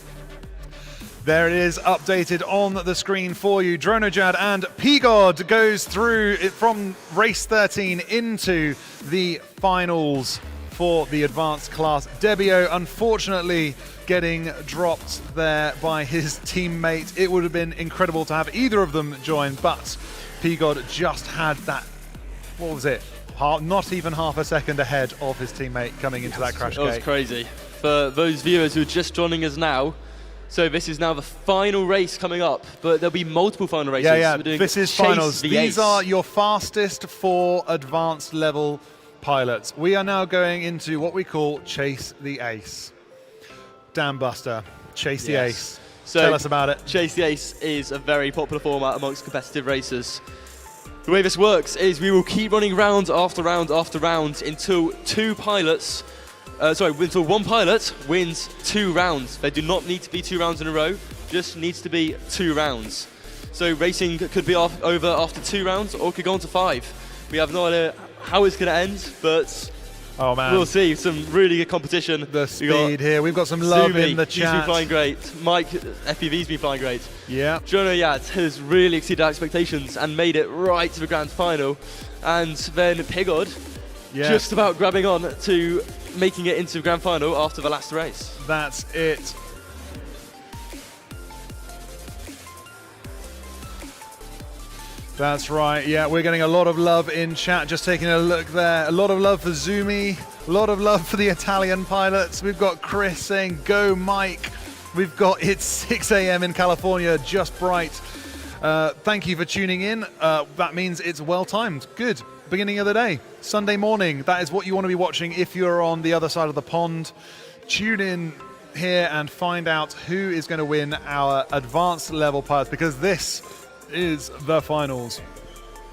There it is, updated on the screen for you. Dronojad and P-God goes through it from race 13 into the finals for the advanced class. Debbio, unfortunately, getting dropped there by his teammate. It would have been incredible to have either of them join, but P-God just had that, what was it? Not even half a second ahead of his teammate coming into that crash gate. That was crazy. For those viewers who are just joining us now, so this is now the final race coming up, but there'll be multiple final races. Yeah, this is finals. These are your fastest 4 advanced level pilots. We are now going into what we call Chase the Ace. Dan Buster, Chase the Ace. So tell us about it. Chase the Ace is a very popular format amongst competitive racers. The way this works is we will keep running round after round after round until until one pilot wins 2 rounds. They do not need to be 2 rounds in a row, just needs to be 2 rounds. So racing could be over after 2 rounds or could go on to 5. We have no idea how it's going to end, but oh man, we'll see. Some really good competition. The speed here. We've got some love in the chat. He's been flying great. Mike, FPV's been flying great. Yeah. Jonah has really exceeded our expectations and made it right to the grand final. And then Pigod just about grabbing on to making it into the grand final after the last race. That's it. That's right, yeah, we're getting a lot of love in chat, just taking a look there. A lot of love for Zumi, a lot of love for the Italian pilots. We've got Chris saying, go Mike. We've got, it's 6 a.m. in California, just bright. Thank you for tuning in. That means it's well timed. Good, beginning of the day, Sunday morning. That is what you want to be watching if you're on the other side of the pond. Tune in here and find out who is going to win our advanced level pilots, because this is the finals.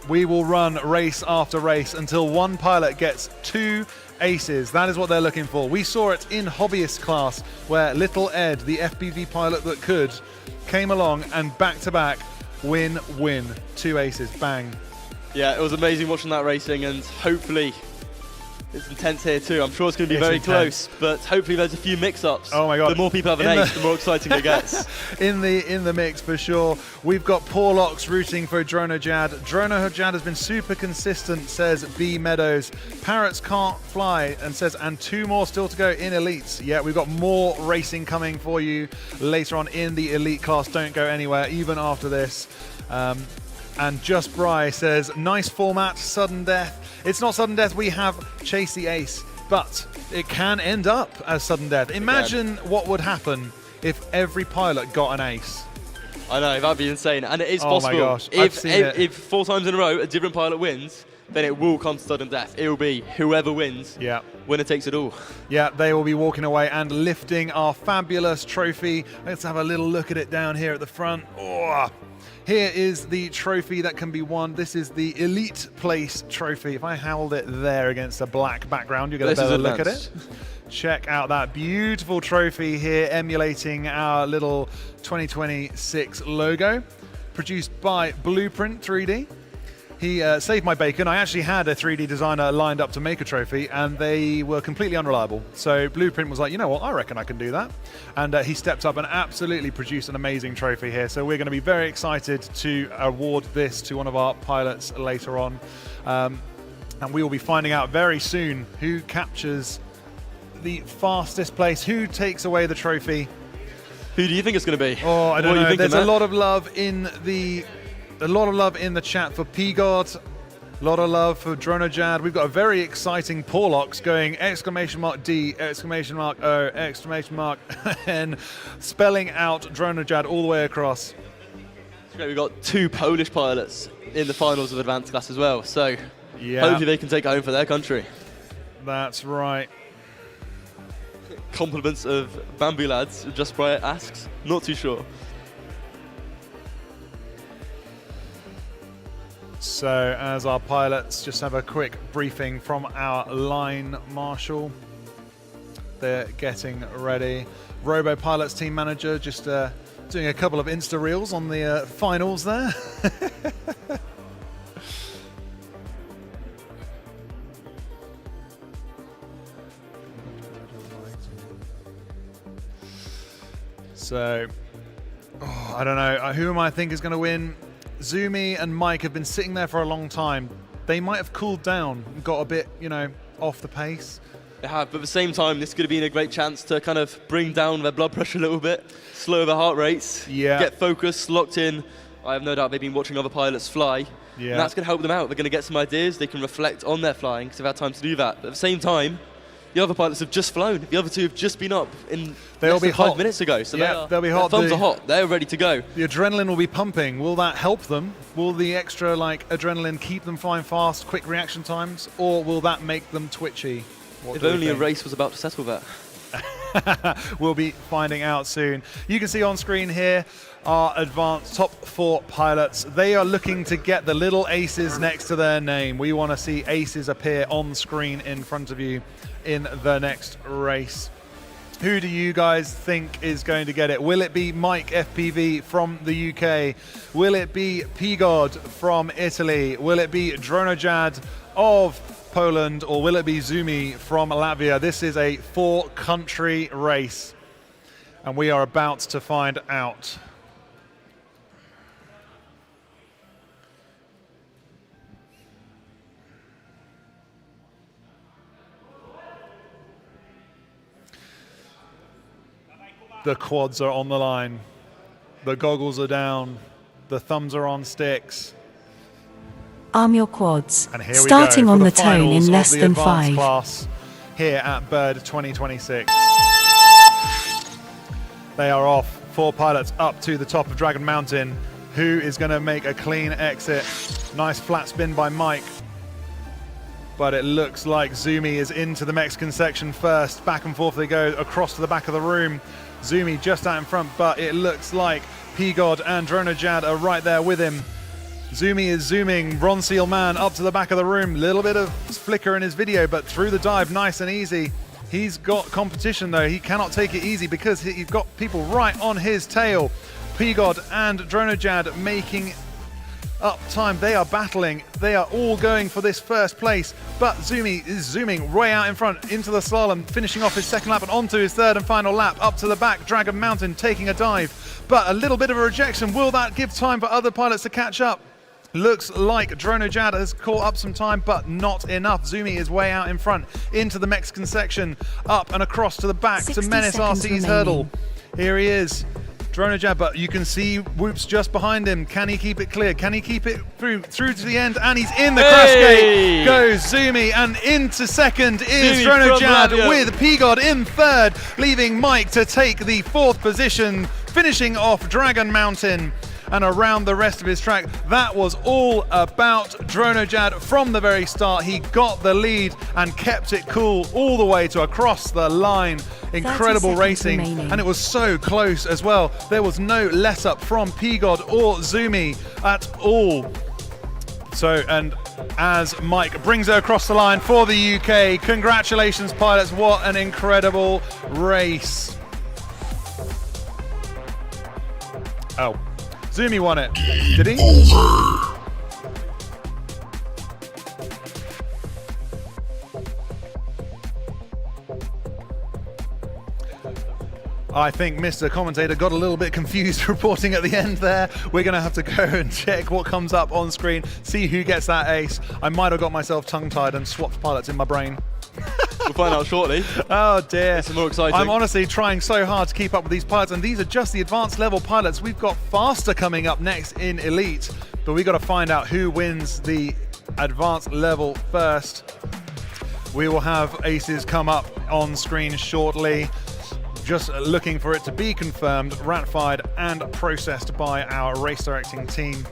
We will run race after race until one pilot gets 2 aces. That is what they're looking for. We saw it in hobbyist class where little Ed, the FPV pilot that could, came along and back-to-back win 2 aces. Bang. Yeah, it was amazing watching that racing, and hopefully it's intense here too. I'm sure it's going to be very close, but hopefully there's a few mix-ups. Oh my God. The more people have an ace, the more exciting it gets. in the mix for sure. We've got Porlox rooting for Dronojad. Dronojad has been super consistent, says B Meadows. Parrots can't fly, and says, and 2 more still to go in elites. Yeah, we've got more racing coming for you later on in the elite class. Don't go anywhere, even after this. And Just Bry says, nice format, sudden death. It's not sudden death, we have Chase the Ace, but it can end up as sudden death. Imagine what would happen if every pilot got an ace. I know, that'd be insane, and it is Oh possible. my gosh, I've seen it. If 4 times in a row a different pilot wins, then it will come to sudden death. It will be whoever wins, winner takes it all. Yeah, they will be walking away and lifting our fabulous trophy. Let's have a little look at it down here at the front. Oh. Here is the trophy that can be won. This is the Elite Place trophy. If I held it there against a black background, you get a better look at it. Check out that beautiful trophy here, emulating our little 2026 logo, produced by Blueprint 3D. He saved my bacon. I actually had a 3D designer lined up to make a trophy, and they were completely unreliable. So Blueprint was like, you know what, I reckon I can do that. And he stepped up and absolutely produced an amazing trophy here. So we're going to be very excited to award this to one of our pilots later on. And we will be finding out very soon who captures the fastest place, who takes away the trophy. Who do you think it's going to be? Oh, I don't know. There's a lot of love in the chat for Pigod, a lot of love for Dronojad. We've got a very exciting Porlox going !D, !O, N, spelling out Dronojad all the way across. It's great. We've got 2 Polish pilots in the finals of advanced class as well, so hopefully they can take it home for their country. That's right. Compliments of Bamboo Lads, Just Bright asks, not too sure. So as our pilots just have a quick briefing from our line marshal, they're getting ready. Robo Pilots team manager just doing a couple of Insta reels on the finals there. So, I don't know. Who am I think is going to win? Zumi and Mike have been sitting there for a long time. They might have cooled down and got a bit, off the pace. They have, but at the same time, this could have been a great chance to kind of bring down their blood pressure a little bit, slow their heart rates, get focused, locked in. I have no doubt they've been watching other pilots fly, and that's going to help them out. They're going to get some ideas. They can reflect on their flying because they've had time to do that. But at the same time, the other pilots have just flown. The other 2 have just been up in They'll be 5 hot. minutes ago. So they'll be hot. Their thumbs are hot. They're ready to go. The adrenaline will be pumping. Will that help them? Will the extra adrenaline keep them flying fast, quick reaction times, or will that make them twitchy? If only a race was about to settle that. We'll be finding out soon. You can see on screen here our advanced top 4 pilots. They are looking to get the little aces next to their name. We want to see aces appear on screen in front of you in the next race. Who do you guys think is going to get it? Will it be Mike FPV from the UK? Will it be P-God from Italy? Will it be Dronojad of Poland? Or will it be Zumi from Latvia? This is a 4-country race, and we are about to find out. The quads are on the line. The goggles are down. The thumbs are on sticks. Arm your quads. And here Starting we go on for the tone finals in less of the than advanced 5. class here at Bird 2026. They are off. 4 pilots up to the top of Dragon Mountain. Who is going to make a clean exit? Nice flat spin by Mike. But it looks like Zumi is into the Mexican section first. Back and forth they go across to the back of the room. Zumi just out in front, but it looks like P-God and Dronojad are right there with him. Zumi is zooming. Ron Seal Man up to the back of the room. Little bit of flicker in his video, but through the dive, nice and easy. He's got competition though. He cannot take it easy because he's got people right on his tail. P-God and Dronojad making up time. They are battling. They are all going for this first place, but Zumi is zooming way out in front into the slalom, finishing off his second lap and onto his third and final lap. Up to the back, Dragon Mountain taking a dive, but a little bit of a rejection. Will that give time for other pilots to catch up? Looks like Dronojad has caught up some time, but not enough. Zumi is way out in front into the Mexican section, up and across to the back to Menace RC's hurdle. Here he is. Dronojad, but you can see Whoops just behind him. Can he keep it clear? Can he keep it through to the end? And he's in the crash gate. Goes Zumi, and into second is Dronojad with P-God in third, leaving Mike to take the 4th position, finishing off Dragon Mountain. And around the rest of his track, that was all about Dronojad from the very start. He got the lead and kept it cool all the way to across the line. Incredible racing, and it was so close as well. There was no let up from P-God or Zumi at all. So, and as Mike brings her across the line for the UK, congratulations pilots, what an incredible race. Oh. Zumi won it. Did he? I think Mr. Commentator got a little bit confused reporting at the end there. We're going to have to go and check what comes up on screen, see who gets that ace. I might have got myself tongue-tied and swapped pilots in my brain. We'll find out shortly. Oh dear. It's more exciting. I'm honestly trying so hard to keep up with these pilots, and these are just the advanced level pilots. We've got faster coming up next in Elite, but we've got to find out who wins the advanced level first. We will have aces come up on screen shortly. Just looking for it to be confirmed, ratified and processed by our race directing team.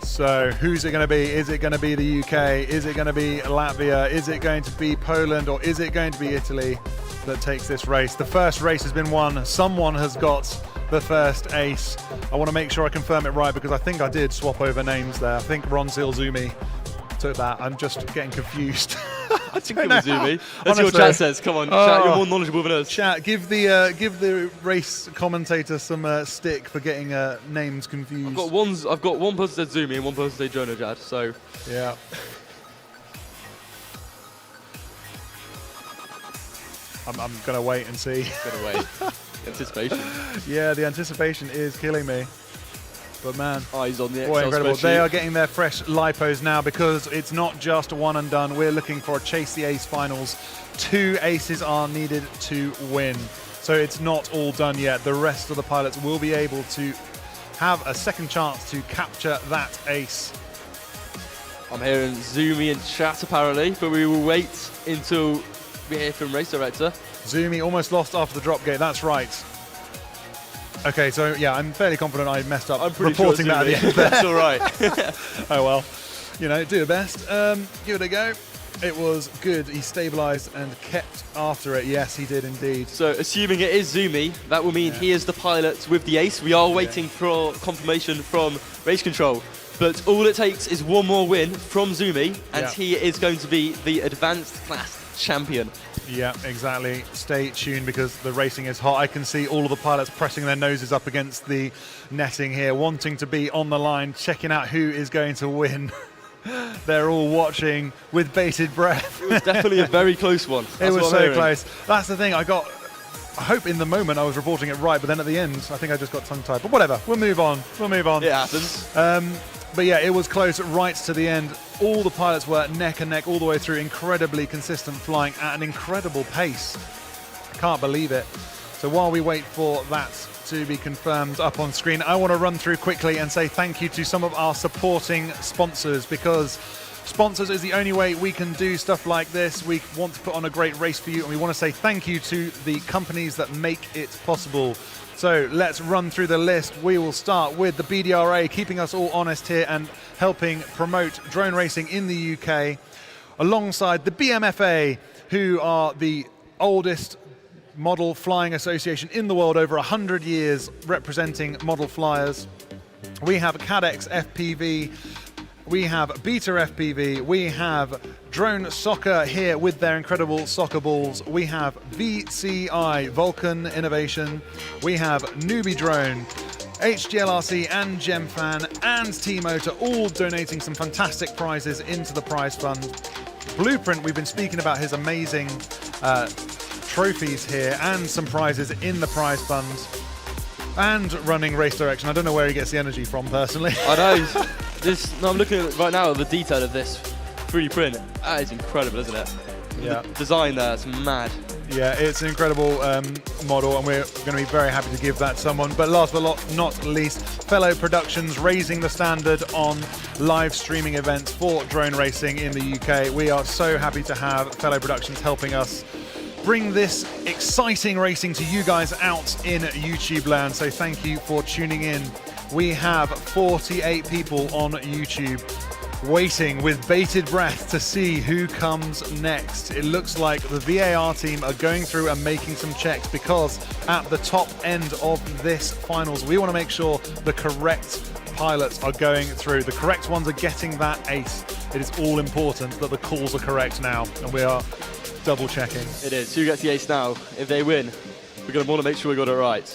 So who's it going to be? Is it going to be the UK? Is it going to be Latvia? Is it going to be Poland? Or is it going to be Italy that takes this race? The first race has been won. Someone has got the first ace. I want to make sure I confirm it right because I think I did swap over names there. I think Ron Seal Zumi took that. I'm just getting confused. I think it was Zumi. That's what your chat says. Come on, chat, you're more knowledgeable than us. Chat, give the race commentator some stick for getting names confused. I've got one person said Zumi and one person said Dronojad. So yeah. I'm gonna wait and see. Gonna wait. Anticipation. Yeah, the anticipation is killing me. But man, eyes on the boy, Excel incredible. spreadsheet. They are getting their fresh lipos now because it's not just one and done. We're looking for a Chase the Ace finals. 2 aces are needed to win. So it's not all done yet. The rest of the pilots will be able to have a second chance to capture that ace. I'm hearing Zumi in chat apparently, but we will wait until we hear from race director. Zumi almost lost after the drop gate, that's right. Okay, so yeah, I'm fairly confident I messed up reporting that at the end. That's all right. Oh well, you know, do your best. Give it a go. It was good. He stabilised and kept after it. Yes, he did indeed. So assuming it is Zumi, that will mean he is the pilot with the ace. We are waiting for confirmation from race control. But all it takes is one more win from Zumi, and he is going to be the advanced class champion. Yeah, exactly. Stay tuned because the racing is hot. I can see all of the pilots pressing their noses up against the netting here, wanting to be on the line, checking out who is going to win. They're all watching with bated breath. It was definitely a very close one. It was so close. That's the thing. I hope in the moment I was reporting it right, but then at the end, I think I just got tongue-tied. But whatever, we'll move on. It happens. But yeah, it was close right to the end. All the pilots were neck and neck all the way through, incredibly consistent flying at an incredible pace. Can't believe it. So while we wait for that to be confirmed up on screen, I want to run through quickly and say thank you to some of our supporting sponsors, because sponsors is the only way we can do stuff like this. We want to put on a great race for you, and we want to say thank you to the companies that make it possible. So let's run through the list. We will start with the BDRA, keeping us all honest here and helping promote drone racing in the UK, alongside the BMFA, who are the oldest model flying association in the world, over 100 years representing model flyers. We have Cadex FPV, we have Beta FPV, we have Drone Soccer here with their incredible soccer balls, we have VCI, Vulcan Innovation, we have Newbie Drone, HGLRC and Gemfan and T-Motor, all donating some fantastic prizes into the prize fund. Blueprint, we've been speaking about his amazing trophies here and some prizes in the prize fund. And running Race Direction. I don't know where he gets the energy from, personally. I know. I'm looking at right now at the detail of this 3D print. That is incredible, isn't it? Yeah. The design there, it's mad. Yeah, it's an incredible model, and we're going to be very happy to give that someone. But last but not least, Fellow Productions, raising the standard on live streaming events for drone racing in the UK. We are so happy to have Fellow Productions helping us bring this exciting racing to you guys out in YouTube land. So thank you for tuning in. We have 48 people on YouTube waiting with bated breath to see who comes next. It looks like the VAR team are going through and making some checks, because at the top end of this finals, we want to make sure the correct pilots are going through. The correct ones are getting that ace. It is all important that the calls are correct now, and we are double checking. It is. Who gets the ace now? If they win, we're going to want to make sure we got it right.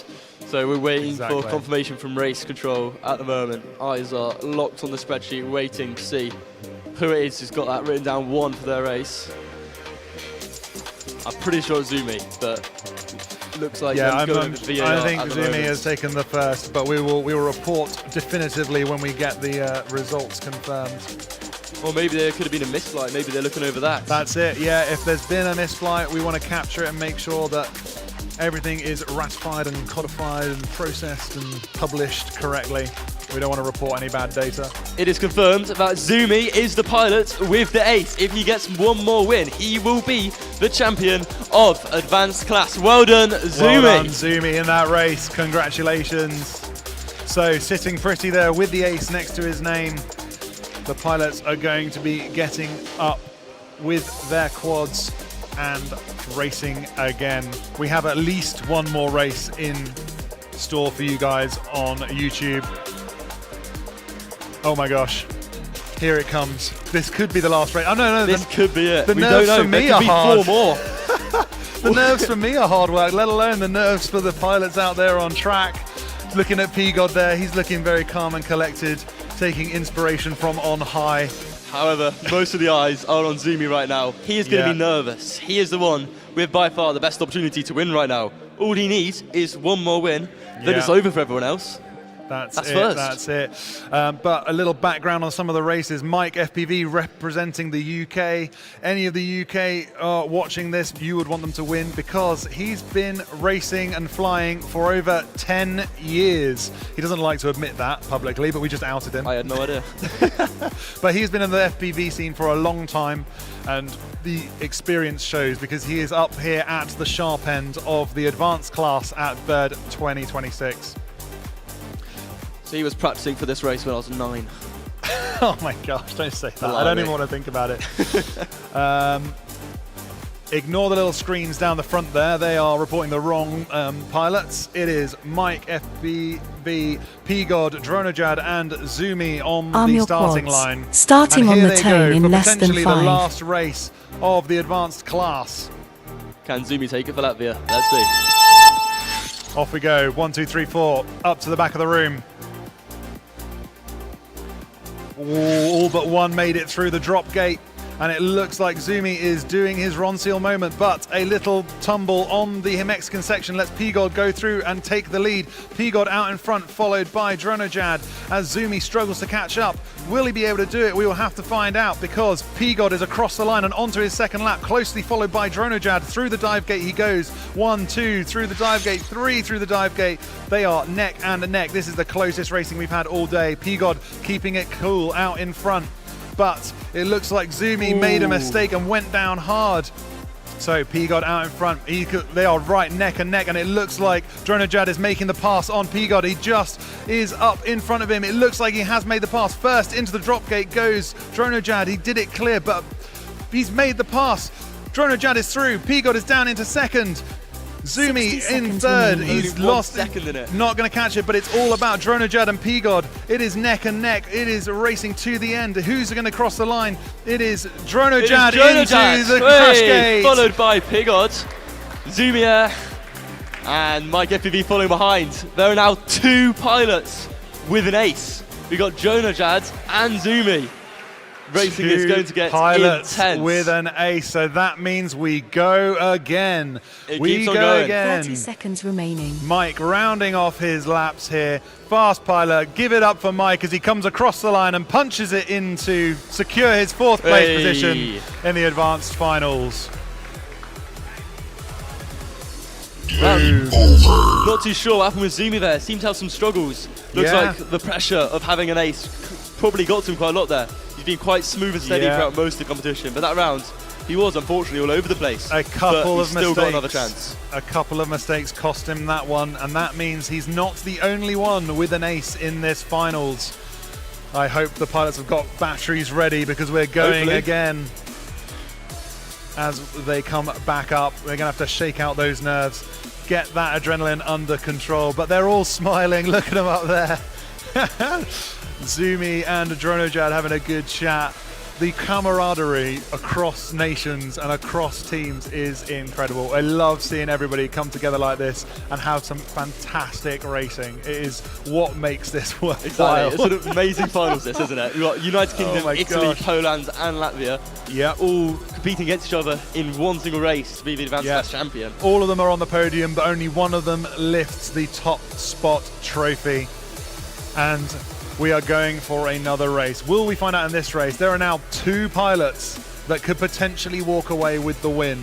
So we're waiting for confirmation from race control at the moment. Eyes are locked on the spreadsheet, waiting to see who it is who's got that written down 1 for their race. I'm pretty sure it's Zumi, but looks like I think Zumi has taken the first, but we will report definitively when we get the results confirmed. Or maybe there could have been a misflight. Maybe they're looking over that. That's it. Yeah, if there's been a misflight, we want to capture it and make sure that everything is ratified and codified and processed and published correctly. We don't want to report any bad data. It is confirmed that Zumi is the pilot with the ace. If he gets one more win, he will be the champion of advanced class. Well done, Zumi. Well done, Zumi, in that race. Congratulations. So sitting pretty there with the ace next to his name. The pilots are going to be getting up with their quads and racing again. We have at least one more race in store for you guys on YouTube. Oh my gosh, here it comes. This could be the last race. Oh no, this could be it. The nerves for me are hard. 4 more. The nerves for me are hard work, let alone the nerves for the pilots out there on track. Looking at P-God there, he's looking very calm and collected, taking inspiration from on high. However, most of the eyes are on Zumi right now. He is going to be nervous. He is the one with by far the best opportunity to win right now. All he needs is one more win, then it's over for everyone else. That's it, first. that's it. But a little background on some of the races. Mike FPV representing the UK. Any of the UK watching this, you would want them to win, because he's been racing and flying for over 10 years. He doesn't like to admit that publicly, but we just outed him. I had no idea. But he's been in the FPV scene for a long time, and the experience shows, because he is up here at the sharp end of the advanced class at Bird 2026. So he was practicing for this race when I was 9. Oh my gosh, don't say that. I don't even want to think about it. Ignore the little screens down the front there. They are reporting the wrong pilots. It is Mike, FPV, P-God, Dronojad, and Zumi on the starting line. Starting and on here the they tone go in for less than potentially 5. the last race of the advanced class. Can Zumi take it for Latvia? Let's see. Off we go. 1, 2, 3, 4. Up to the back of the room. All but one made it through the drop gate. And it looks like Zumi is doing his Ron Seal moment, but a little tumble on the Mexican section lets P-God go through and take the lead. P-God out in front, followed by Dronojad as Zumi struggles to catch up. Will he be able to do it? We will have to find out, because P-God is across the line and onto his second lap, closely followed by Dronojad. Through the dive gate he goes. 1, 2, through the dive gate, 3 through the dive gate. They are neck and neck. This is the closest racing we've had all day. P-God keeping it cool out in front. But it looks like Zumi made a mistake and went down hard. So P-God out in front. They are right neck and neck, and it looks like Dronojad is making the pass on P-God. He just is up in front of him. It looks like he has made the pass. First into the drop gate goes Dronojad. He did it clear, but he's made the pass. Dronojad is through. P-God is down into second. Zumi in third. He's lost. Second in it. Not going to catch it, but it's all about Dronojad and P-God. It is neck and neck. It is racing to the end. Who's going to cross the line? It is Dronojad into the crash gate. Followed by P-God, Zumi and Mike FPV following behind. There are now 2 pilots with an ace. We've got Dronojad and Zumi. Racing is going to get pilots intense. With an ace, so that means we go again. We go again. 30 seconds remaining. Mike rounding off his laps here. Fast pilot, give it up for Mike as he comes across the line and punches it in to secure his 4th place position in the advanced finals. Not too sure what happened with Zumi there. Seemed to have some struggles. Looks like the pressure of having an ace probably got to him quite a lot there. He's been quite smooth and steady throughout most of the competition, but that round he was unfortunately all over the place. A couple of mistakes. Still got another chance. A couple of mistakes cost him that one, and that means he's not the only one with an ace in this finals. I hope the pilots have got batteries ready, because we're going again. As they come back up, we're going to have to shake out those nerves, get that adrenaline under control, but they're all smiling. Look at them up there. Zumi and Dronojad having a good chat. The camaraderie across nations and across teams is incredible. I love seeing everybody come together like this and have some fantastic racing. It is what makes this worthwhile. Exactly. It's an amazing finals, this, isn't it? We've got United Kingdom, Italy, Poland, and Latvia. All competing against each other in one single race to be the advanced class champion. All of them are on the podium, but only one of them lifts the top spot trophy. And we are going for another race. Will we find out in this race? There are now 2 pilots that could potentially walk away with the win.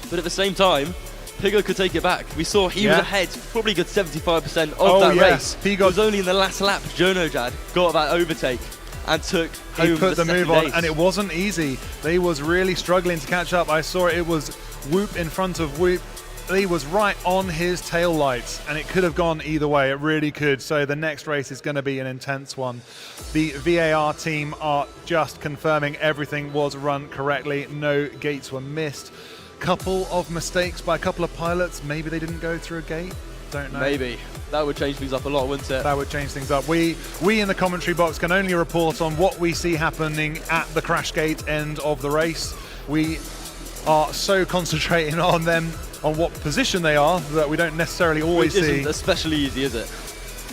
But at the same time, P-God could take it back. We saw he was ahead, probably a good 75% of that race. It was only in the last lap Dronojad got that overtake and took home He put the move on, ace. and it wasn't easy. They was really struggling to catch up. I saw it was Whoop in front of Whoop. He was right on his tail lights, and it could have gone either way. It really could. So the next race is going to be an intense one. The VAR team are just confirming everything was run correctly. No gates were missed. Couple of mistakes by a couple of pilots. Maybe they didn't go through a gate. Don't know. Maybe. That would change things up a lot, wouldn't it? That would change things up. We in the commentary box can only report on what we see happening at the crash gate end of the race. We are so concentrating on them, on what position they are, that we don't necessarily always see. Which isn't especially easy, is it?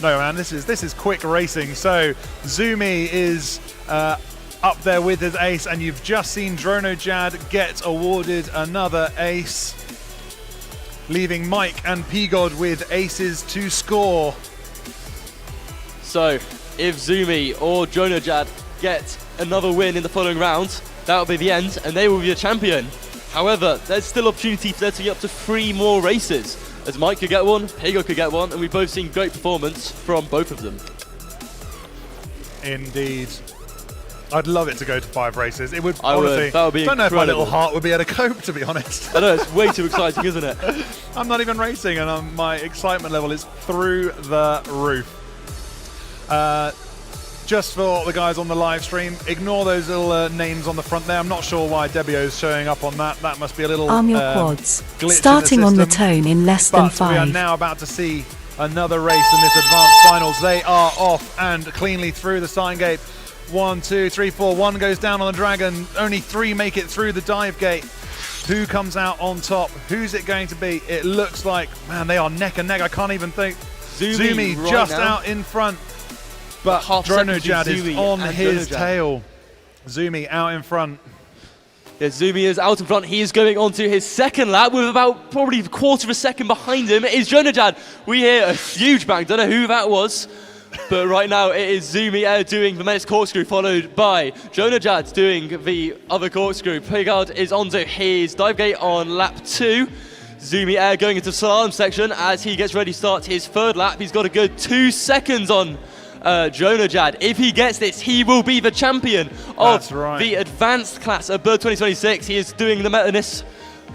No, man, this is quick racing. So Zumi is up there with his ace, and you've just seen Dronojad get awarded another ace, leaving Mike and P-God with aces to score. So if Zumi or Dronojad get another win in the following round, that will be the end, and they will be the champion. However, there's still opportunity for there to be up to 3 more races, as Mike could get one, P-God could get one, and we've both seen great performance from both of them. Indeed. I'd love it to go to 5 races. It would, I honestly, would. That would be don't know if my incredible. little heart would be able to cope, to be honest. I know, it's way too exciting, isn't it? I'm not even racing, and my excitement level is through the roof. just for the guys on the live stream, ignore those little names on the front there. I'm not sure why Debio's showing up on that. That must be a little Arm your quads. glitch Starting in on the system. tone in less than But we are 5. now about to see another race in this advanced finals. They are off and cleanly through the sign gate. 1, 2, 3, 4. 1 goes down on the dragon. Only 3 make it through the dive gate. Who comes out on top? Who's it going to be? It looks like, man, they are neck and neck. I can't even think. Zumi right just now. out in front. But Half second Dronojad between is Zumi on and his Dronojad. tail. Zumi out in front. Yeah, Zumi is out in front. He is going on to his second lap with about probably a quarter of a second behind him. It is Dronojad. We hear a huge bang. Don't know who that was. But right now it is Zumi doing the Menace corkscrew, followed by Dronojad doing the other corkscrew. Pigard is onto his dive gate on lap 2. Zumi going into slalom section as he gets ready to start his third lap. He's got a good 2 seconds on Dronojad. If he gets this, he will be the champion of the advanced class of Bird 2026. He is doing the Menace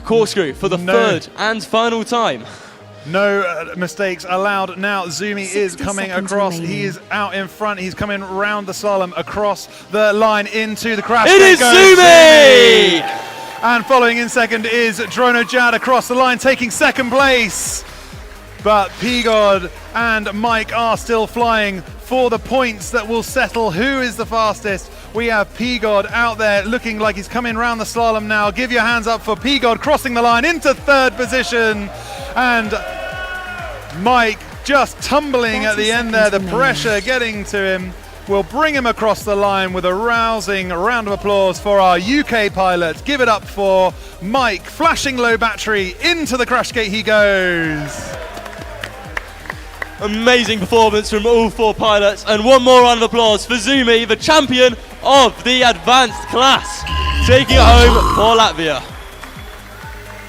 corkscrew for the third and final time. No mistakes allowed. Now Zumi is coming across. He is out in front. He's coming round the slalom across the line into the crash. It is Zumi! And following in second is Dronojad across the line, taking second place. But Pigod and Mike are still flying for the points that will settle who is the fastest. We have Pigod out there looking like he's coming round the slalom now. Give your hands up for Pigod crossing the line into third position. And Mike just tumbling at the end there. The pressure getting to him will bring him across the line with a rousing round of applause for our UK pilot. Give it up for Mike, flashing low battery, into the crash gate he goes. Amazing performance from all 4 pilots, and one more round of applause for Zumi, the champion of the advanced class, taking it home for Latvia.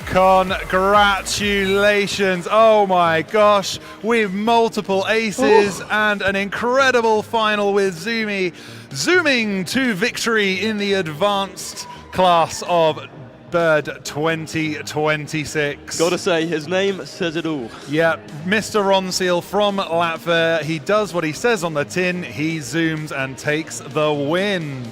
Congratulations. Oh my gosh, with multiple aces and an incredible final with Zumi zooming to victory in the advanced class of Bird 2026. Gotta say, his name says it all. Yeah, Mr. Ronseal from Latvia. He does what he says on the tin. He zooms and takes the win.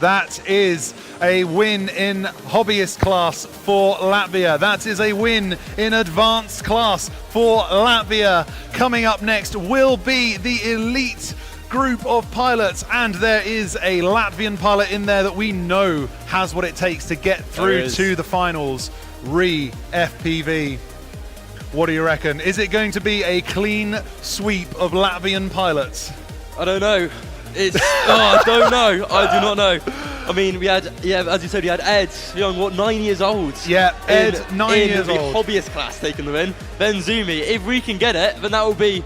That is a win in hobbyist class for Latvia. That is a win in advanced class for Latvia. Coming up next will be the elite group of pilots, and there is a Latvian pilot in there that we know has what it takes to get through to the finals. ReeFPV. What do you reckon? Is it going to be a clean sweep of Latvian pilots? I don't know. I don't know. I do not know. I mean, we had, as you said, we had Ed Young, 9 years old? Yeah, Ed, 9 years old. In the hobbyist class taking the win. Then Zumi. If we can get it, then that will be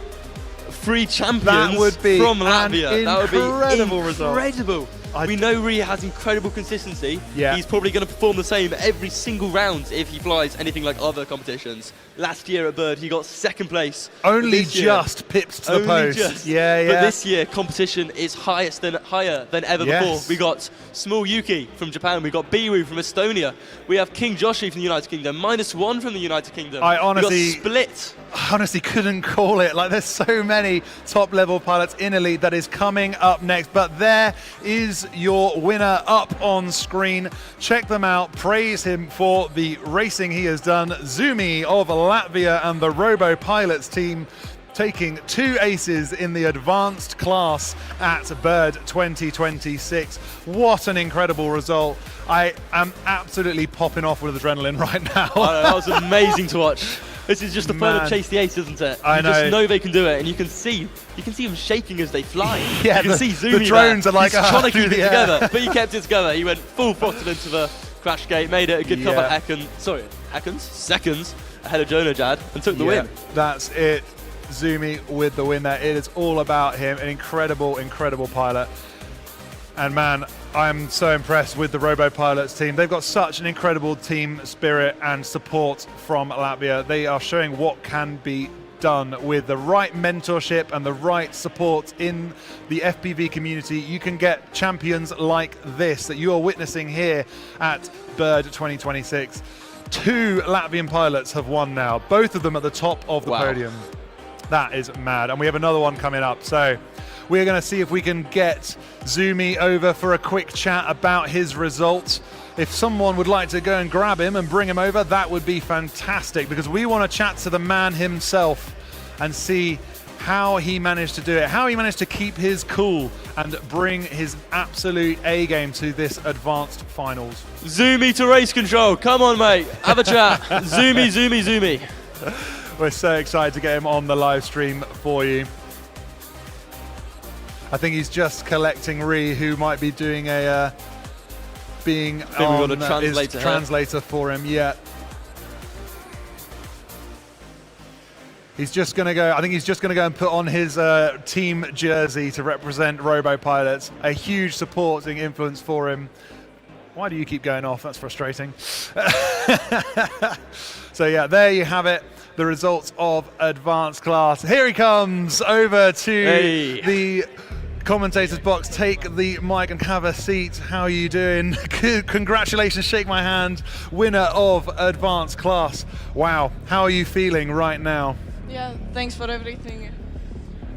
3 champions that would be from Latvia. That would be incredible result. Incredible. We know Ree has incredible consistency. Yeah. He's probably going to perform the same every single round if he flies anything like other competitions. Last year at Bird, he got second place. Only just pipped to the post. Just. Yeah. But this year, competition is higher than ever before. We got Small Yuki from Japan. We got Biwu from Estonia. We have King Joshi from the United Kingdom. -1 from the United Kingdom. I honestly, we got Split. Honestly couldn't call it. Like, there's so many top level pilots in Elite that is coming up next. But there is your winner up on screen. Check them out. Praise him for the racing he has done. Zumi of Latvia and the Robo Pilots team taking 2 aces in the advanced class at Bird 2026. What an incredible result. I am absolutely popping off with adrenaline right now. That was amazing to watch. This is just the fun of Chase the Ace, isn't it? I know. You just know they can do it, and you can see them shaking as they fly. Yeah, you can see Zumi the drones there. are like, he's trying to keep it air. together, but he kept it together. He went full throttle into the crash gate, made it a good couple of seconds ahead of Dronojad, and took the win. That's it. Zumi with the win there. It is all about him. An incredible, incredible pilot. And man, I'm so impressed with the Robo Pilots team. They've got such an incredible team spirit and support from Latvia. They are showing what can be done with the right mentorship and the right support in the FPV community. You can get champions like this that you are witnessing here at Bird 2026. 2 Latvian pilots have won now, both of them at the top of the podium. That is mad. And we have another one coming up. So we're going to see if we can get Zumi over for a quick chat about his result. If someone would like to go and grab him and bring him over, that would be fantastic, because we want to chat to the man himself and see how he managed to do it, how he managed to keep his cool and bring his absolute A game to this advanced finals. Zumi to race control. Come on, mate. Have a chat. Zumi, Zumi, Zumi. We're so excited to get him on the live stream for you. I think he's just collecting Ree, who might be doing a being on his translator for him. Yeah. He's just going to go, I think he's just going to go and put on his team jersey to represent Robo Pilots. A huge supporting influence for him. Why do you keep going off? That's frustrating. So yeah, there you have it. The results of advanced class. Here he comes over to the commentator's box. Take the mic and have a seat. How are you doing? Congratulations, shake my hand. Winner of advanced class. Wow, how are you feeling right now? Yeah, thanks for everything.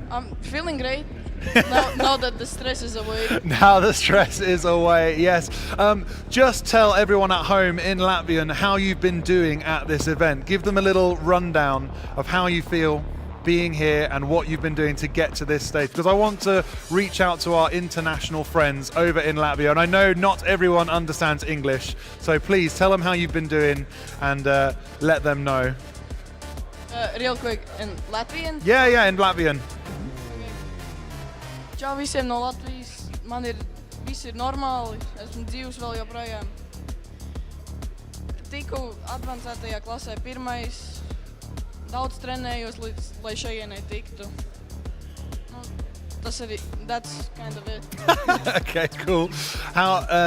I'm feeling great. now that the stress is away. Now the stress is away, yes. Just tell everyone at home in Latvian how you've been doing at this event. Give them a little rundown of how you feel being here and what you've been doing to get to this stage, because I want to reach out to our international friends over in Latvia, and I know not everyone understands English, so please tell them how you've been doing and let them know. Real quick, in Latvian? Yeah, in Latvian. Čau visiem no Latvijas. Viss ir normāli. Esmu dzīvs vēl joprojām. Tiku advancētajā klasē pirmais. Daudz trenējos, lai šajienai tiktu. That's kind of it. Okay, cool.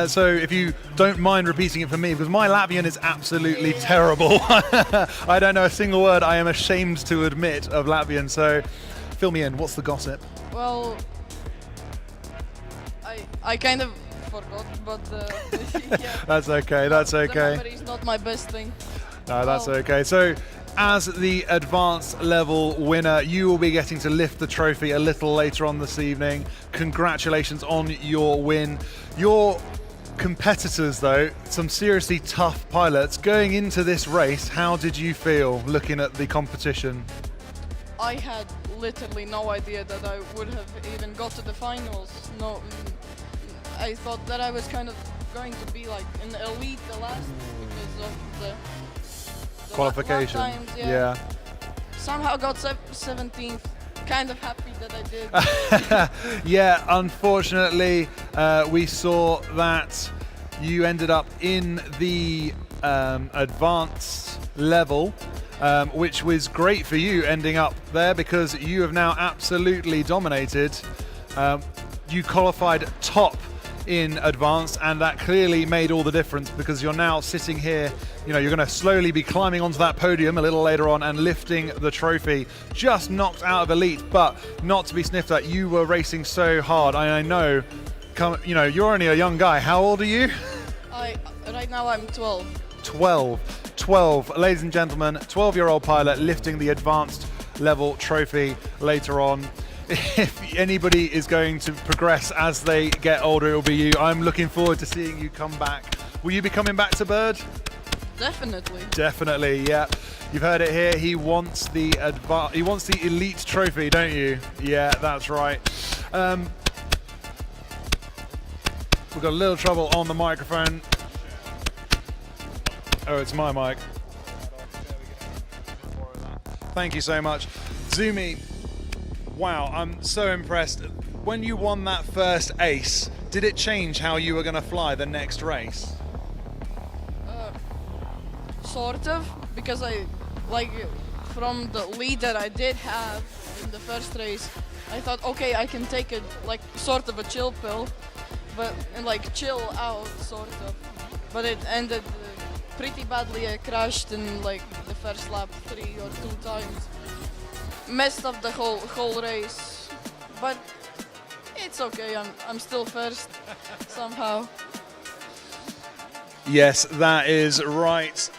So if you don't mind repeating it for me, because my Latvian is absolutely terrible. I don't know a single word. I am ashamed to admit of Latvian. So fill me in. What's the gossip? Well, I kind of forgot, but yeah. That's okay. That's okay. The memory is not my best thing. No, that's okay. So, as the advanced level winner, you will be getting to lift the trophy a little later on this evening. Congratulations on your win. Your competitors, though, some seriously tough pilots. Going into this race, how did you feel looking at the competition? I had literally no idea that I would have even got to the finals. No, I thought that I was kind of going to be like an elite the last because of the qualification. Times, yeah. Somehow got 17th. Kind of happy that I did. Yeah, unfortunately, we saw that you ended up in the advanced level, which was great for you ending up there because you have now absolutely dominated. You qualified top in advanced, and that clearly made all the difference because you're now sitting here. You know, you're going to slowly be climbing onto that podium a little later on and lifting the trophy. Just knocked out of elite, but not to be sniffed at. You were racing so hard. I know, you know, you're only a young guy. How old are you? Right now I'm 12. 12, ladies and gentlemen, 12-year-old pilot lifting the advanced level trophy later on. If anybody is going to progress as they get older, it will be you. I'm looking forward to seeing you come back. Will you be coming back to Bird? Definitely. Definitely, yeah. You've heard it here. He wants the elite trophy, don't you? Yeah, that's right. We've got a little trouble on the microphone. Oh, it's my mic. Thank you so much. Zumi, wow, I'm so impressed. When you won that first ace, did it change how you were going to fly the next race? Sort of, because from the lead that I did have in the first race, I thought, okay, I can take it sort of a chill pill, but chill out sort of. But it ended pretty badly. I crashed in the first lap 3 or 2 times. Messed up the whole race, but it's okay. I'm still first somehow. Yes, that is right.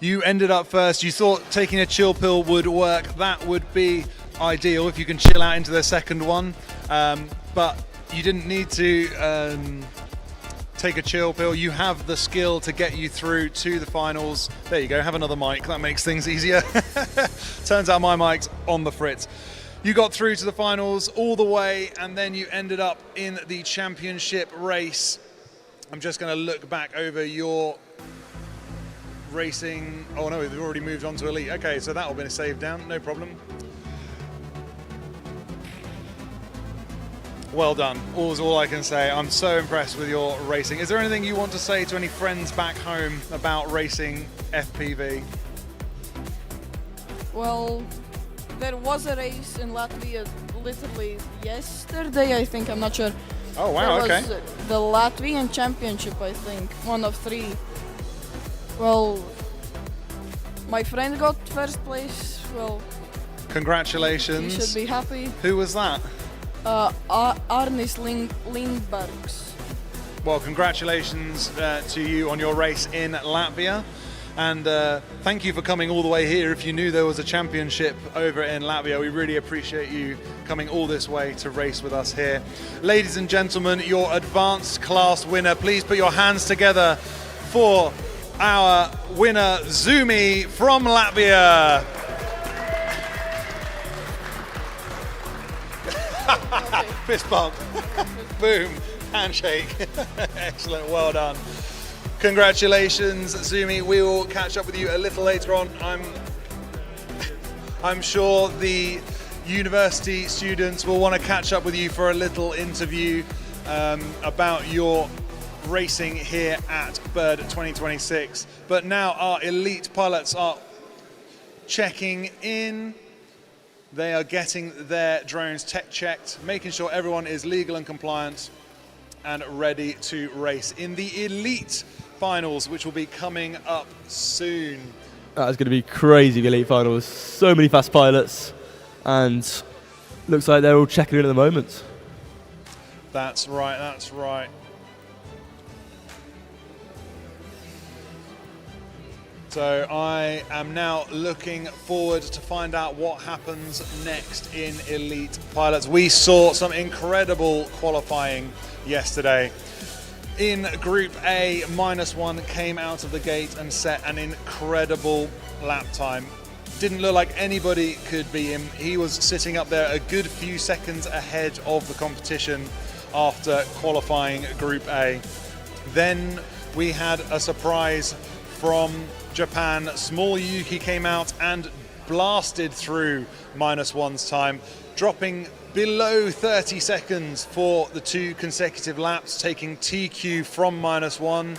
You ended up first. You thought taking a chill pill would work. That would be ideal if you can chill out into the second one. But you didn't need to take a chill pill. You have the skill to get you through to the finals. There you go, have another mic. That makes things easier. Turns out my mic's on the fritz. You got through to the finals all the way, and then you ended up in the championship race. I'm just going to look back over your racing. Oh no, we've already moved on to elite. Okay, so that'll be saved down, no problem. Well done, all I can say. I'm so impressed with your racing. Is there anything you want to say to any friends back home about racing FPV? Well, there was a race in Latvia literally yesterday, I think, I'm not sure. Oh wow, okay. That was the Latvian Championship, I think, one of 3. Well, my friend got first place. Well, congratulations. He should be happy. Who was that? Arnis Lindbergs. Well, congratulations to you on your race in Latvia. And thank you for coming all the way here. If you knew there was a championship over in Latvia, we really appreciate you coming all this way to race with us here. Ladies and gentlemen, your advanced class winner, please put your hands together for our winner, Zumi from Latvia. Fist bump. Boom. Handshake. Excellent. Well done. Congratulations, Zumi. We will catch up with you a little later on. I'm sure the university students will want to catch up with you for a little interview about your racing here at Bird 2026. But now our elite pilots are checking in. They are getting their drones tech checked, making sure everyone is legal and compliant and ready to race in the elite finals, which will be coming up soon. That's going to be crazy, the elite finals. So many fast pilots, and looks like they're all checking in at the moment. That's right, that's right. So I am now looking forward to find out what happens next in elite pilots. We saw some incredible qualifying yesterday. In Group A, -1 came out of the gate and set an incredible lap time. Didn't look like anybody could beat him. He was sitting up there a good few seconds ahead of the competition after qualifying Group A. Then we had a surprise from Japan. Small Yuki came out and blasted through -1's time, dropping below 30 seconds for the 2 consecutive laps, taking TQ from -1.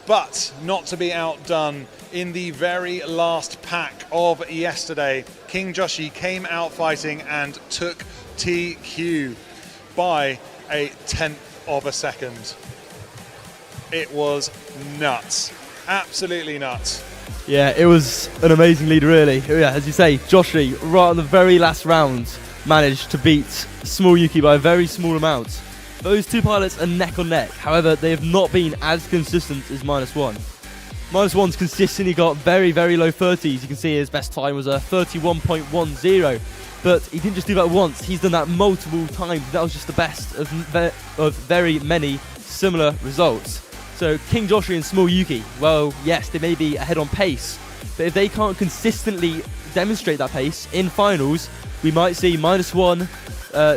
But not to be outdone, in the very last pack of yesterday, King Joshi came out fighting and took TQ by a 1/10 of a second. It was nuts. Absolutely nuts. Yeah, it was an amazing lead, really. Yeah, as you say, Joshi, right on the very last round, managed to beat Small Yuki by a very small amount. Those 2 pilots are neck on neck. However, they have not been as consistent as -1. -1's consistently got very, very low 30s. You can see his best time was a 31.10. But he didn't just do that once. He's done that multiple times. That was just the best of very many similar results. So King Joshi and Small Yuki, well, yes, they may be ahead on pace, but if they can't consistently demonstrate that pace in finals, we might see -1,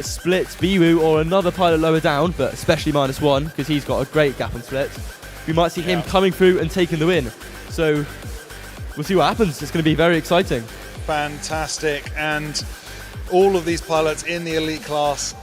Split, Biwu, or another pilot lower down, but especially -1, because he's got a great gap on Split. We might see him coming through and taking the win. So we'll see what happens. It's going to be very exciting. Fantastic. And all of these pilots in the elite class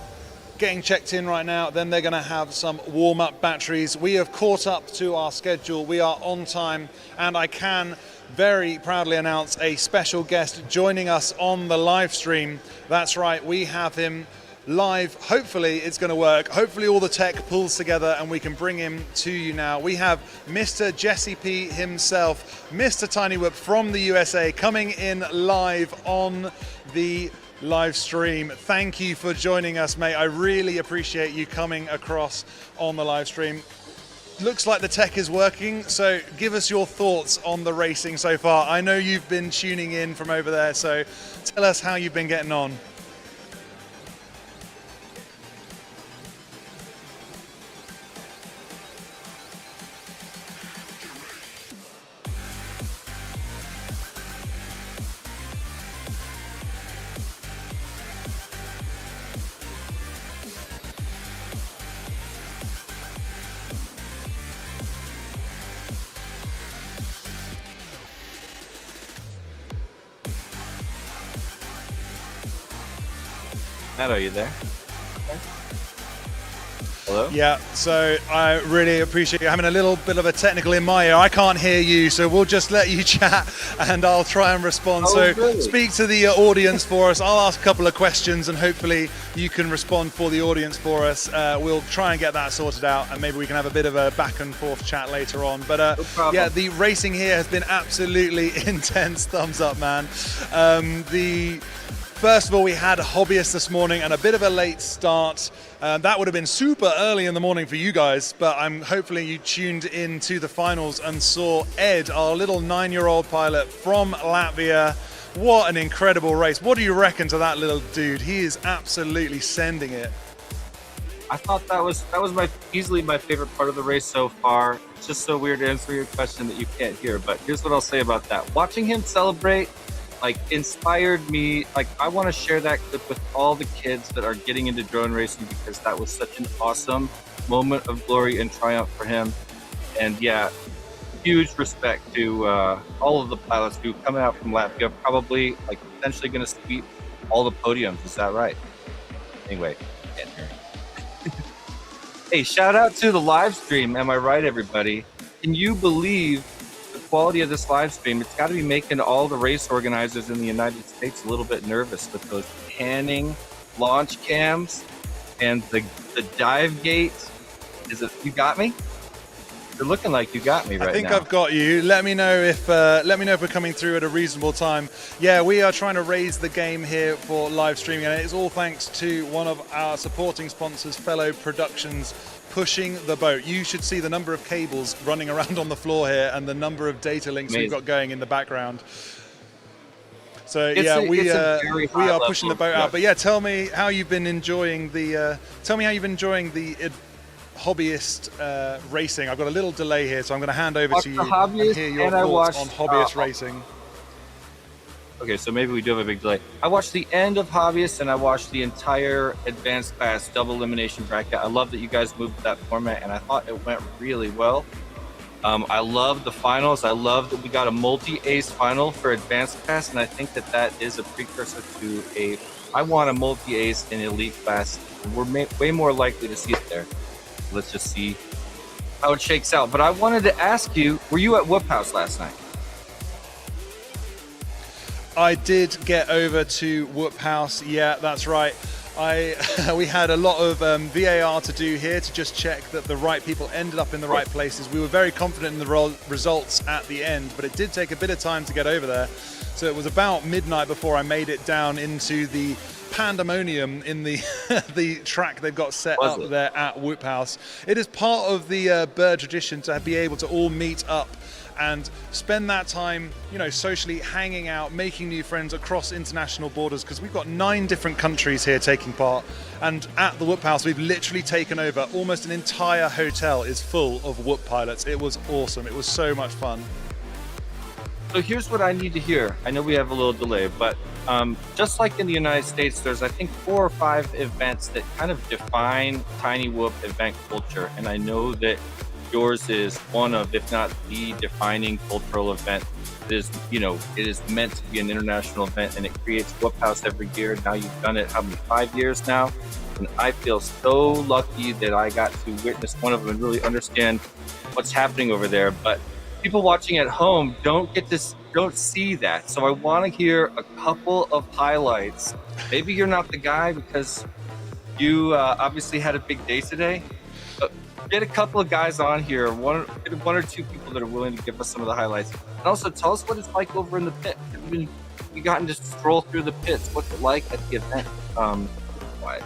getting checked in right now. Then they're going to have some warm-up batteries. We have caught up to our schedule. We are on time, and I can very proudly announce a special guest joining us on the live stream. That's right, we have him live. Hopefully it's going to work. Hopefully all the tech pulls together and we can bring him to you now. We have Mr. Jesse P himself, Mr. Tiny Whip from the USA, coming in live on the live stream. Thank you for joining us, mate. I really appreciate you coming across on the live stream. looks like the tech is working, so give us your thoughts on the racing so far. I know you've been tuning in from over there, so tell us how you've been getting on. Matt, are you there? Hello? Yeah, so I really appreciate you having a little bit of a technical in my ear. I can't hear you, so we'll just let you chat and I'll try and respond. Really? Speak to the audience for us. I'll ask a couple of questions and hopefully you can respond for the audience for us. We'll try and get that sorted out and maybe we can have a bit of a back and forth chat later on. But yeah, the racing here has been absolutely intense. Thumbs up, man. First of all, we had a hobbyist this morning and a bit of a late start. That would have been super early in the morning for you guys, but hopefully you tuned into the finals and saw Ed, our little 9-year-old pilot from Latvia. What an incredible race. What do you reckon to that little dude? He is absolutely sending it. I thought that was easily my favorite part of the race so far. It's just so weird to answer your question that you can't hear, but here's what I'll say about that. Watching him celebrate inspired me. I want to share that clip with all the kids that are getting into drone racing because that was such an awesome moment of glory and triumph for him. And yeah, huge respect to all of the pilots who coming out from Latvia, probably potentially going to sweep all the podiums. Is that right? Anyway, can't hear. Hey, shout out to the live stream. Am I right, everybody? Can you believe the quality of this live stream? It's got to be making all the race organizers in the United States a little bit nervous with those panning launch cams and the dive gate. Is it? You got me? You're looking like you got me right now. I think I've got you. Let me know if we're coming through at a reasonable time. Yeah, we are trying to raise the game here for live streaming, and it's all thanks to one of our supporting sponsors, Fellow Productions, pushing the boat. You should see the number of cables running around on the floor here and the number of data links we've got going in the background. So we are pushing the boat out. But yeah, tell me how you've been enjoying the hobbyist racing. I've got a little delay here, so I'm going to hand over to you and hear your thoughts on hobbyist racing. Okay, so maybe we do have a big delay. I watched the end of Hobbyist and I watched the entire advanced class double elimination bracket. I love that you guys moved that format and I thought it went really well. I love the finals. I love that we got a multi-ace final for advanced class, and I think that is a precursor to I want a multi-ace in elite class. We're way more likely to see it there. Let's just see how it shakes out. But I wanted to ask you, were you at Whoop House last night? I did get over to Whoop House. Yeah, that's right. We had a lot of VAR to do here to just check that the right people ended up in the right places. We were very confident in the results at the end, but it did take a bit of time to get over there. So it was about midnight before I made it down into the pandemonium in the the track they've got set up there at Whoop House. It is part of the bird tradition to be able to all meet up and spend that time, socially hanging out, making new friends across international borders, because we've got 9 different countries here taking part. And at the Whoop House, we've literally taken over. Almost an entire hotel is full of Whoop pilots. It was awesome. It was so much fun. So here's what I need to hear. I know we have a little delay, but just like in the United States, there's, I think, 4 or 5 events that kind of define Tiny Whoop event culture. And I know that yours is one of, if not the defining cultural event. It is meant to be an international event, and it creates Whoop House every year. Now you've done it, 5 years now? And I feel so lucky that I got to witness one of them and really understand what's happening over there. But people watching at home don't see that. So I want to hear a couple of highlights. Maybe you're not the guy because you obviously had a big day today. Get a couple of guys on here, one or two people that are willing to give us some of the highlights. And also tell us what it's like over in the pit. Have you gotten to stroll through the pits? What's it like at the event? Quiet.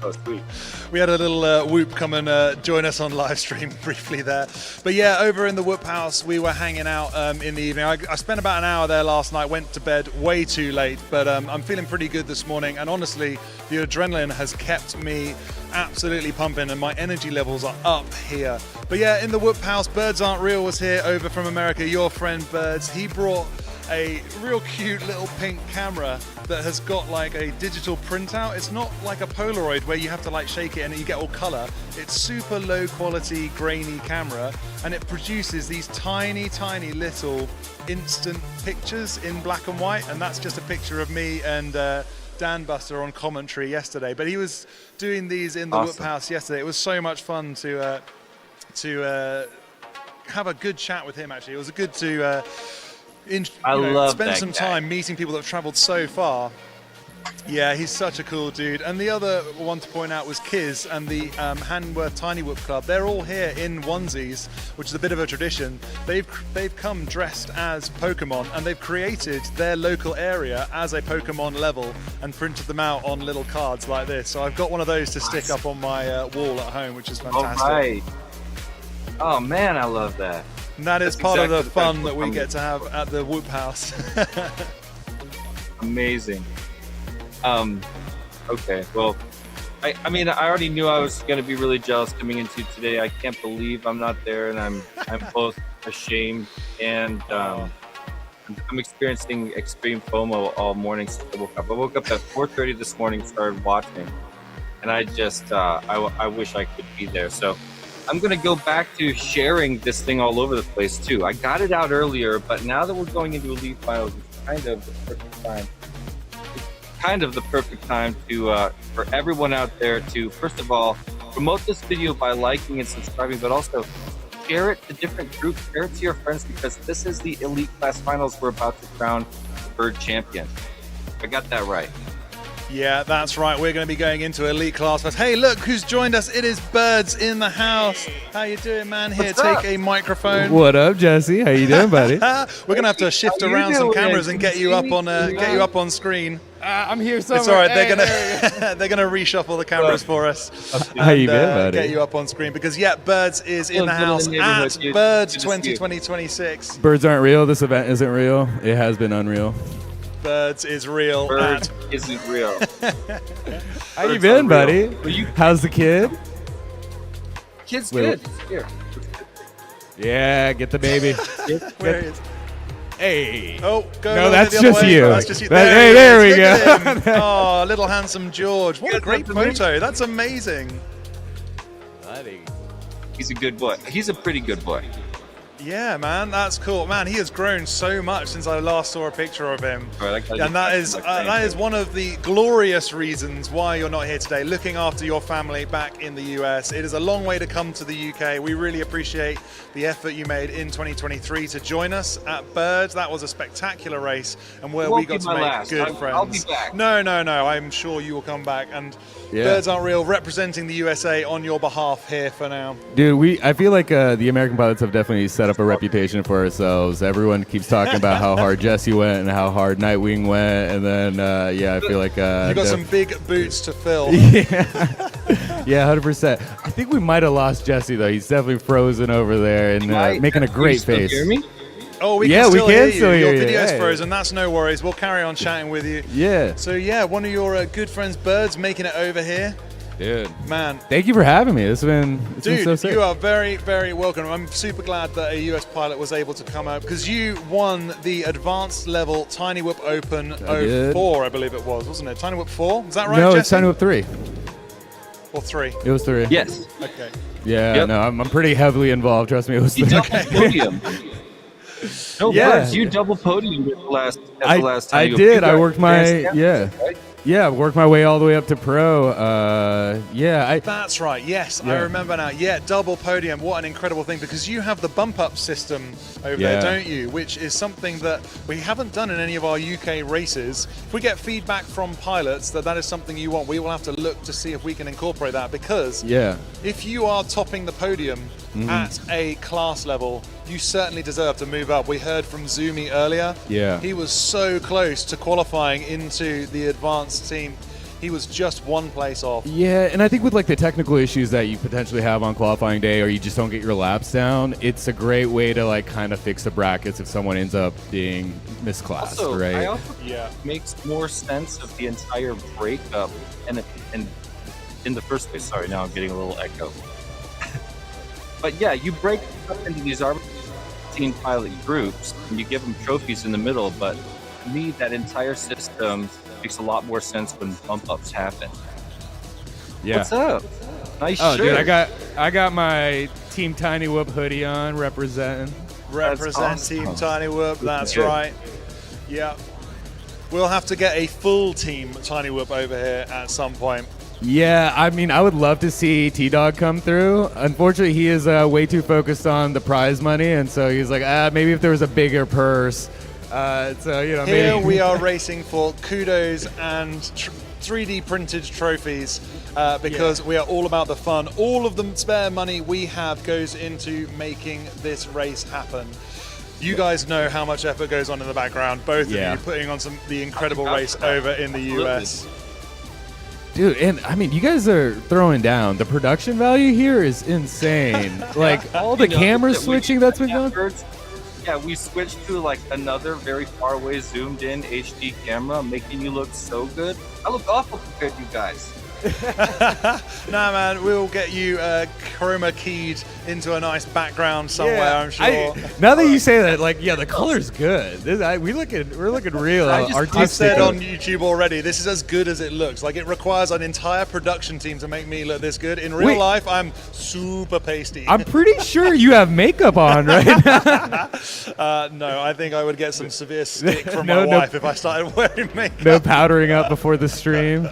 Oh, sweet. We had a little Whoop come and join us on live stream briefly there. But yeah, over in the Whoop house, we were hanging out in the evening. I spent about an hour there last night, went to bed way too late, but I'm feeling pretty good this morning. And honestly, the adrenaline has kept me absolutely pumping and my energy levels are up here. But yeah, in the Whoop house, Birds Aren't Real was here over from America. Your friend Birds, he brought a real cute little pink camera that has got like a digital printout. It's not like a Polaroid where you have to like shake it and you get all color. It's super low quality grainy camera and it produces these tiny little instant pictures in black and white, and that's just a picture of me and Dan Buster on commentary yesterday. But he was doing these in the Whoop house yesterday. It was so much fun to have a good chat with him. Actually, it was good to spend some time meeting people that have traveled so far. Yeah, he's such a cool dude. And the other one to point out was Kiz and the Handworth Tiny Whoop Club. They're all here in onesies, which is a bit of a tradition. They've come dressed as Pokemon and they've created their local area as a Pokemon level and printed them out on little cards like this. So I've got one of those to stick up on my wall at home, which is fantastic. All right. Oh man, I love that. And that is part of the fun that we get to have at the Whoop house. Amazing. Okay, well, I mean, I already knew I was going to be really jealous coming into today. I can't believe I'm not there, and I'm both ashamed and I'm experiencing extreme FOMO all morning since I woke up. I woke up at 4:30 this morning, started watching, and I just I wish I could be there. So I'm going to go back to sharing this thing all over the place too. I got it out earlier, but now that we're going into Elite Finals, it's kind of the perfect time. Kind of the perfect time to for everyone out there to, first of all, promote this video by liking and subscribing, but also share it to different groups, share it to your friends, because this is the Elite Class Finals. We're about to crown the Bird champion. I got that right. Yeah, that's right. We're going to be going into Elite Class first. Hey, look who's joined us. It is Birds in the house. How you doing, man? Here, take a microphone. What up, Jesse? How you doing, buddy? We're going to have to shift around some cameras and get you up on screen. I'm here somewhere. It's all right. They're gonna reshuffle the cameras for us. How you been, buddy? Get you up on screen because Birds is in the house at Birds 2026. Birds aren't real. This event isn't real. It has been unreal. Birds is real. Birds isn't real. How you been, buddy? How's the kid? Kid's good. Here. Yeah, get the baby. Where is? Hey. Oh, go no, that's just way. you. That's just you. There we go. Oh, little handsome George. What a great photo. That's amazing. He's a good boy. He's a pretty good boy. Yeah, man, that's cool. Man, he has grown so much since I last saw a picture of him. And that is one of the glorious reasons why you're not here today, looking after your family back in the US. It is a long way to come to the UK. We really appreciate the effort you made in 2023 to join us at Birds. That was a spectacular race and where we got to make good friends. I'll be back. No. I'm sure you will come back. And Birds Aren't Real representing the USA on your behalf here for now. Dude, I feel like the American pilots have definitely set up a reputation for ourselves. Everyone keeps talking about how hard Jesse went and how hard Nightwing went, and then I feel like you got some big boots to fill. Yeah, 100%. I think we might have lost Jesse though. He's definitely frozen over there and making a great face. Hear me? Oh, we can still hear you. Your you. video's frozen. That's no worries. We'll carry on chatting with you. Yeah. So one of your good friends, Birds, making it over here. Dude, man, thank you for having me. It's been so sick. You are very, very welcome. I'm super glad that a US pilot was able to come out because you won the advanced level Tiny Whoop Open 04, I believe it was, wasn't it? Tiny Whoop 4? Is that right, No, Jesse? it's Tiny Whoop 3. Or 3? It was 3. Yes. Okay. Yeah, no, I'm pretty heavily involved. Trust me, it was 3. Podium. No, Birds, you double podiumed the last time. I did. I worked my worked my way all the way up to pro. That's right. Yes, I remember now. Yeah, double podium. What an incredible thing because you have the bump up system over there, don't you? Which is something that we haven't done in any of our UK races. If we get feedback from pilots that is something you want, we will have to look to see if we can incorporate that because if you are topping the podium at a class level, you certainly deserve to move up. We heard from Zumi earlier. Yeah. He was so close to qualifying into the advanced team. He was just one place off. Yeah, and I think with like the technical issues that you potentially have on qualifying day, or you just don't get your laps down, it's a great way to like kind of fix the brackets if someone ends up being misclassed, Also, right? I also makes more sense of the entire breakup and in the first place. Sorry, now I'm getting a little echo. But yeah, you break up into these team pilot groups and you give them trophies in the middle, but to me that entire system makes a lot more sense when bump ups happen. Yeah. What's up? Nice Oh, shirt. dude, I got my Team Tiny Whoop hoodie on, representing. Represent awesome. Team Tiny Whoop, that's good. right. Yeah. We'll have to get a full Team Tiny Whoop over here at some point. Yeah, I mean, I would love to see T-Dog come through. Unfortunately, he is way too focused on the prize money, and so he's like, maybe if there was a bigger purse. So, you know, Here maybe. we are racing for kudos and 3D printed trophies because we are all about the fun. All of the spare money we have goes into making this race happen. You guys know how much effort goes on in the background, both of you putting on the incredible race over in the US. Dude, and I mean, you guys are throwing down. The production value here is insane. Like, all the camera switching that's been going. Yeah, we switched to like another very far away zoomed in HD camera, making you look so good. I look awful compared to you guys. Nah, man, we'll get you chroma keyed into a nice background somewhere, I'm sure. Now that you say that, like, yeah, the color's good. We're looking real artistic. I've said on YouTube already, this is as good as it looks. Like, it requires an entire production team to make me look this good. In real life, I'm super pasty. I'm pretty sure you have makeup on, right? No, I think I would get some severe stick from my wife if I started wearing makeup. No powdering up before the stream.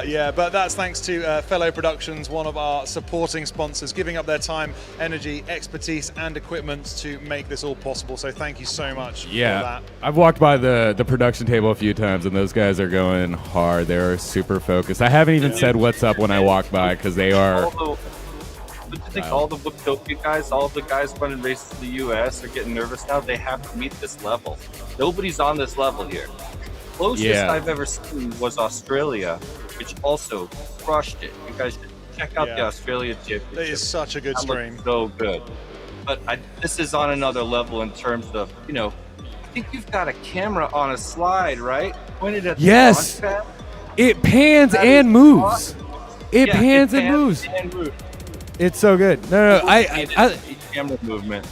Yeah, but that's thanks to Fellow Productions, one of our supporting sponsors, giving up their time, energy, expertise, and equipment to make this all possible. So thank you so much for that. I've walked by the production table a few times, and those guys are going hard. They're super focused. I haven't even said what's up when I walk by because they are. But I think all the Wooktopia guys, all of the guys running races in the US are getting nervous now. They have to meet this level. Nobody's on this level here. Closest I've ever seen was Australia, which also crushed it. You guys should check out the Australia Championship. It is such a good stream. So good. But this is on another level in terms of, you know, I think you've got a camera on a slide, right? Pointed at the launch pad. It pans and moves. Awesome. It pans and moves. It's so good. No, I camera movement.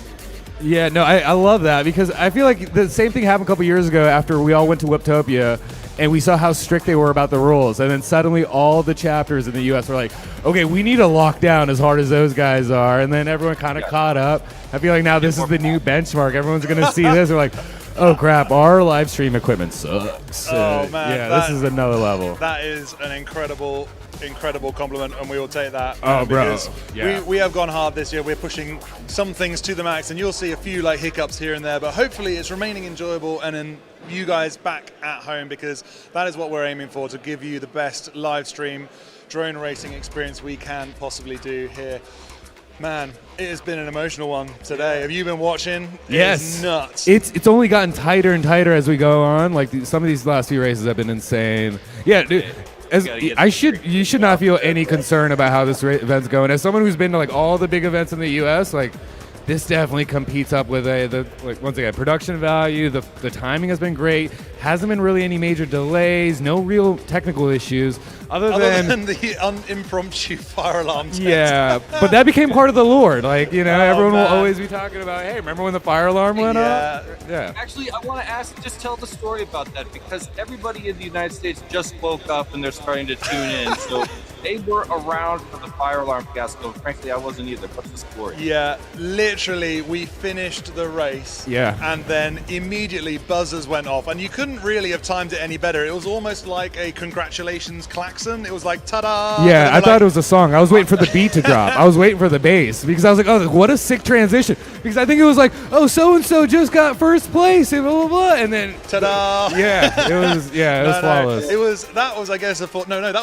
Yeah, no, I love that because I feel like the same thing happened a couple years ago after we all went to Whooptopia and we saw how strict they were about the rules. And then suddenly all the chapters in the U.S. were like, okay, we need to lock down as hard as those guys are. And then everyone kind of caught up. I feel like now this is the new benchmark. Everyone's going to see this. They're like, oh, crap, our live stream equipment sucks. Oh, man. Yeah, this is another level. That is an incredible compliment, and we will take that. Oh, bro. Because we have gone hard this year. We're pushing some things to the max, and you'll see a few like hiccups here and there, but hopefully it's remaining enjoyable and then you guys back at home, because that is what we're aiming for, to give you the best live stream drone racing experience we can possibly do here. Man, it has been an emotional one today. Have you been watching? Yes. It's nuts. It's only gotten tighter and tighter as we go on. Like some of these last few races have been insane. Yeah, dude. You should not feel any concern about how this event's going. As someone who's been to like all the big events in the U.S., like this definitely competes up with once again, production value. The timing has been great. Hasn't been really any major delays. No real technical issues other than the impromptu fire alarm test. Yeah, but that became part of the lore. Like, you know, everyone will always be talking about, hey, remember when the fire alarm went off? Yeah. Actually, I want to just tell the story about that, because everybody in the United States just woke up and they're starting to tune in. So they were around for the fire alarm fiasco. Frankly, I wasn't either. What's the story? Yeah, literally, we finished the race. Yeah. And then immediately buzzers went off, and you couldn't really have timed it any better. It was almost like a congratulations klaxon. It was like, ta-da! Yeah, I thought it was a song. I was waiting for the beat to drop. I was waiting for the bass because I was like, oh, what a sick transition. Because I think it was like, oh, so-and-so just got first place and blah, blah, blah. And then, ta-da! Yeah, it was flawless. That was, I guess, that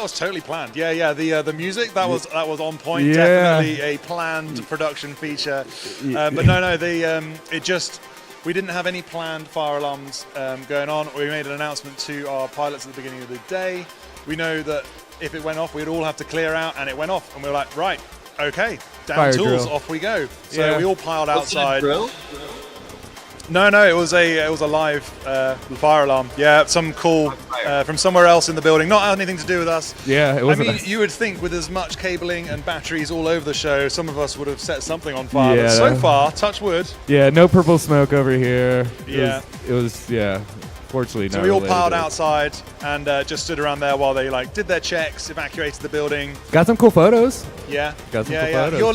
was totally planned. Yeah, the music, that was on point. Yeah. Definitely a planned production feature. But it just, We didn't have any planned fire alarms going on. We made an announcement to our pilots at the beginning of the day. We know that if it went off, we'd all have to clear out, and it went off. And we were like, right, okay, down Fire tools, drill. off we go. So we all piled outside. Drill? No, it was a live fire alarm. Yeah, some call from somewhere else in the building. Not anything to do with us. Yeah, it wasn't I mean, us. you would think with as much cabling and batteries all over the show, some of us would have set something on fire. Yeah, But so far, touch wood. Yeah, no purple smoke over here. Yeah. It was fortunately So not we all related piled to it. outside and just stood around there while they did their checks, evacuated the building. Got some cool photos. Yeah, Got some yeah, cool yeah. photos. Your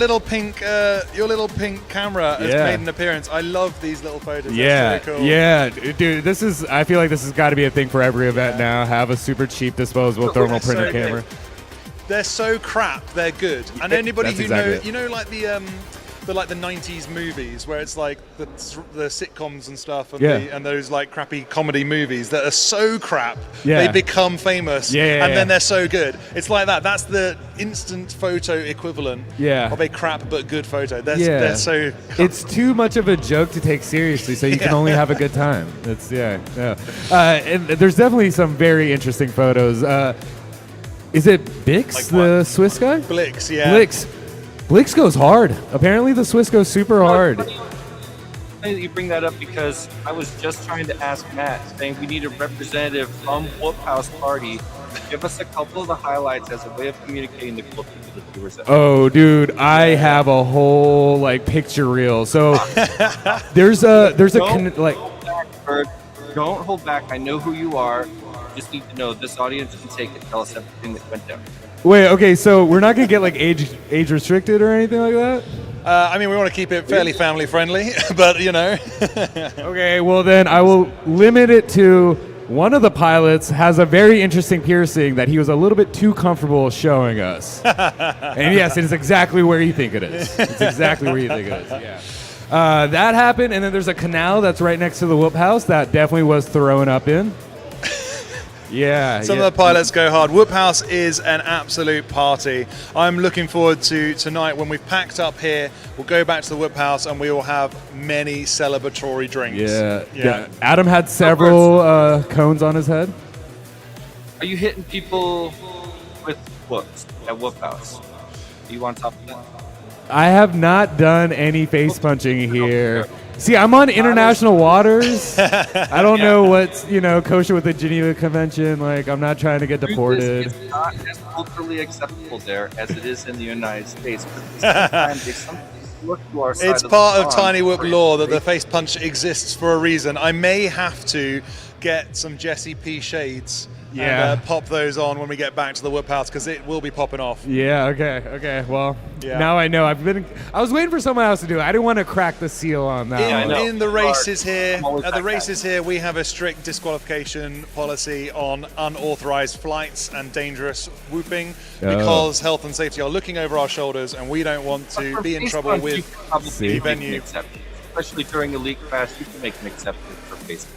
little pink camera has Yeah. made an appearance. I love these little photos. Yeah, That's really cool. yeah, dude. I feel like this has got to be a thing for every event now. Have a super cheap disposable thermal They're printer so camera. good. They're so crap. They're good. And anybody that's who exactly knows, it. you know, like the 90s movies where it's like the sitcoms and stuff and, Yeah. and those like crappy comedy movies that are so crap Yeah. they become famous Yeah, and yeah. then they're so good. It's like that. That's the instant photo equivalent Yeah. of a crap but good photo. Yeah. They're so... It's too much of a joke to take seriously, so you can only have a good time. It's yeah. And there's definitely some very interesting photos. Is it Bix, the Swiss guy? Blix, yeah. Blix goes hard. Apparently, the Swiss goes super hard. Funny that you bring that up because I was just trying to ask Matt, saying we need a representative from Whoop House Party. Give us a couple of the highlights as a way of communicating the cool things to the viewers. Oh, dude, I have a whole picture reel. So there's a Don't hold back. I know who you are. Just need to know this audience can take it. Tell us everything that went down. Wait, okay, so we're not gonna get age restricted or anything like that? I mean, we want to keep it fairly family friendly, but you know. Okay, well then I will limit it to one of the pilots has a very interesting piercing that he was a little bit too comfortable showing us. And yes, it is exactly where you think it is. It's exactly where you think it is, yeah. That happened, and then there's a canal that's right next to the Whoop House that definitely was thrown up in. Yeah. Some of the pilots go hard. Whoop House is an absolute party. I'm looking forward to tonight when we've packed up here. We'll go back to the Whoop House and we will have many celebratory drinks. Yeah. Adam had several cones on his head. Are you hitting people with whoops at Whoop House? Are you on top of that? I have not done any face punching here. See, I'm on international waters. I don't know what's, kosher with the Geneva Convention. I'm not trying to get deported. It's not as culturally acceptable there as it is in the United States. But at the same time, they sometimes look to our side It's of part the of pond. Tiny Whoop law that the face punch exists for a reason. I may have to get some Jesse P shades and pop those on when we get back to the Whoop House because it will be popping off. Yeah, okay. Well, now I know. I was waiting for someone else to do it. I didn't want to crack the seal on that. In the races here, we have a strict disqualification policy on unauthorized flights and dangerous whooping because health and safety are looking over our shoulders and we don't want to be in trouble with the venue. Especially during a league crash, you can make an exception for Facebook.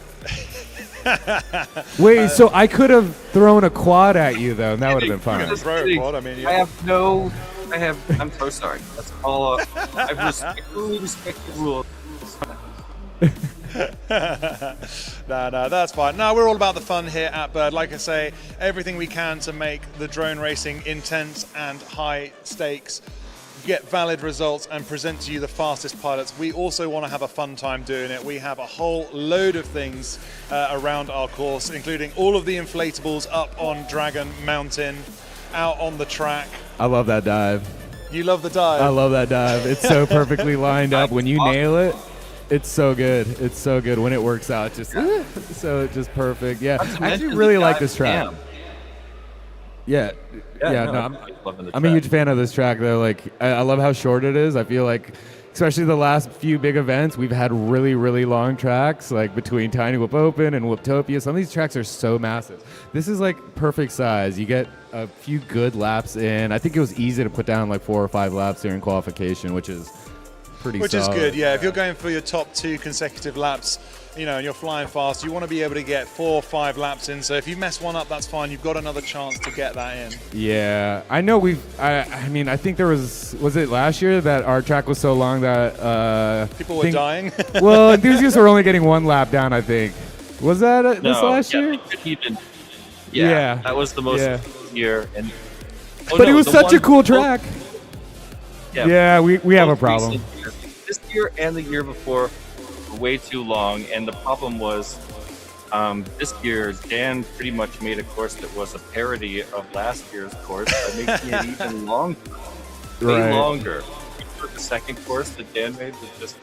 Wait, so I could have thrown a quad at you though, and that would have been fine. Throw a quad, I mean, I'm so sorry. That's all. I respectfully respect the rules. No, that's fine. No, we're all about the fun here at Bird. Like I say, everything we can to make the drone racing intense and high stakes, get valid results and present to you the fastest pilots. We also want to have a fun time doing it. We have a whole load of things around our course, including all of the inflatables up on Dragon Mountain, out on the track. I love that dive. You love the dive? I love that dive. It's so perfectly lined up. When you nail it, it's so good. It's so good when it works out. Just perfect. Yeah, I actually really like this track. Yeah, I'm a huge fan of this track though. I love how short it is. I feel like, especially the last few big events, we've had really, really long tracks, between Tiny Whoop Open and Whooptopia. Some of these tracks are so massive. This is perfect size. You get a few good laps in. I think it was easy to put down 4 or 5 laps during qualification, which is pretty solid. Is good, yeah. If you're going for your top 2 consecutive laps, and you're flying fast, you want to be able to get 4 or 5 laps in. So if you mess one up, that's fine. You've got another chance to get that in. Yeah, I know I think there was it last year that our track was so long that people were dying? Well, enthusiasts were only getting 1 lap down, I think. Was that this last year? Yeah, that was the most year. And but it was such a cool track. Yeah, we have a problem. This year and the year before were way too long, and the problem was this year Dan pretty much made a course that was a parody of last year's course by making it even longer. Way longer. The second course that Dan made was just...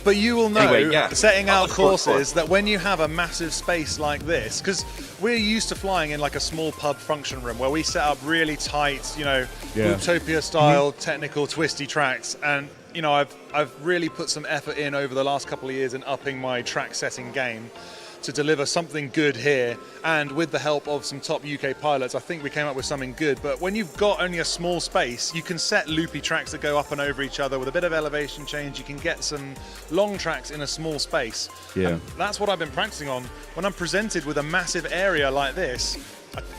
But you will know, anyway, setting out courses, that when you have a massive space like this, because we're used to flying in like a small pub function room where we set up really tight, Utopia style, technical, twisty tracks. And, I've really put some effort in over the last couple of years in upping my track setting game to deliver something good here. And with the help of some top UK pilots, I think we came up with something good. But when you've got only a small space, you can set loopy tracks that go up and over each other with a bit of elevation change. You can get some long tracks in a small space. Yeah. And that's what I've been practicing on. When I'm presented with a massive area like this,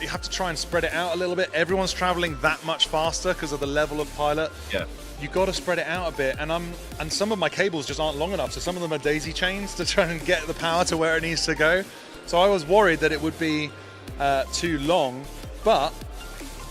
you have to try and spread it out a little bit. Everyone's traveling that much faster because of the level of pilot. Yeah. You've got to spread it out a bit, and some of my cables just aren't long enough, so some of them are daisy chains to try and get the power to where it needs to go. So I was worried that it would be too long, but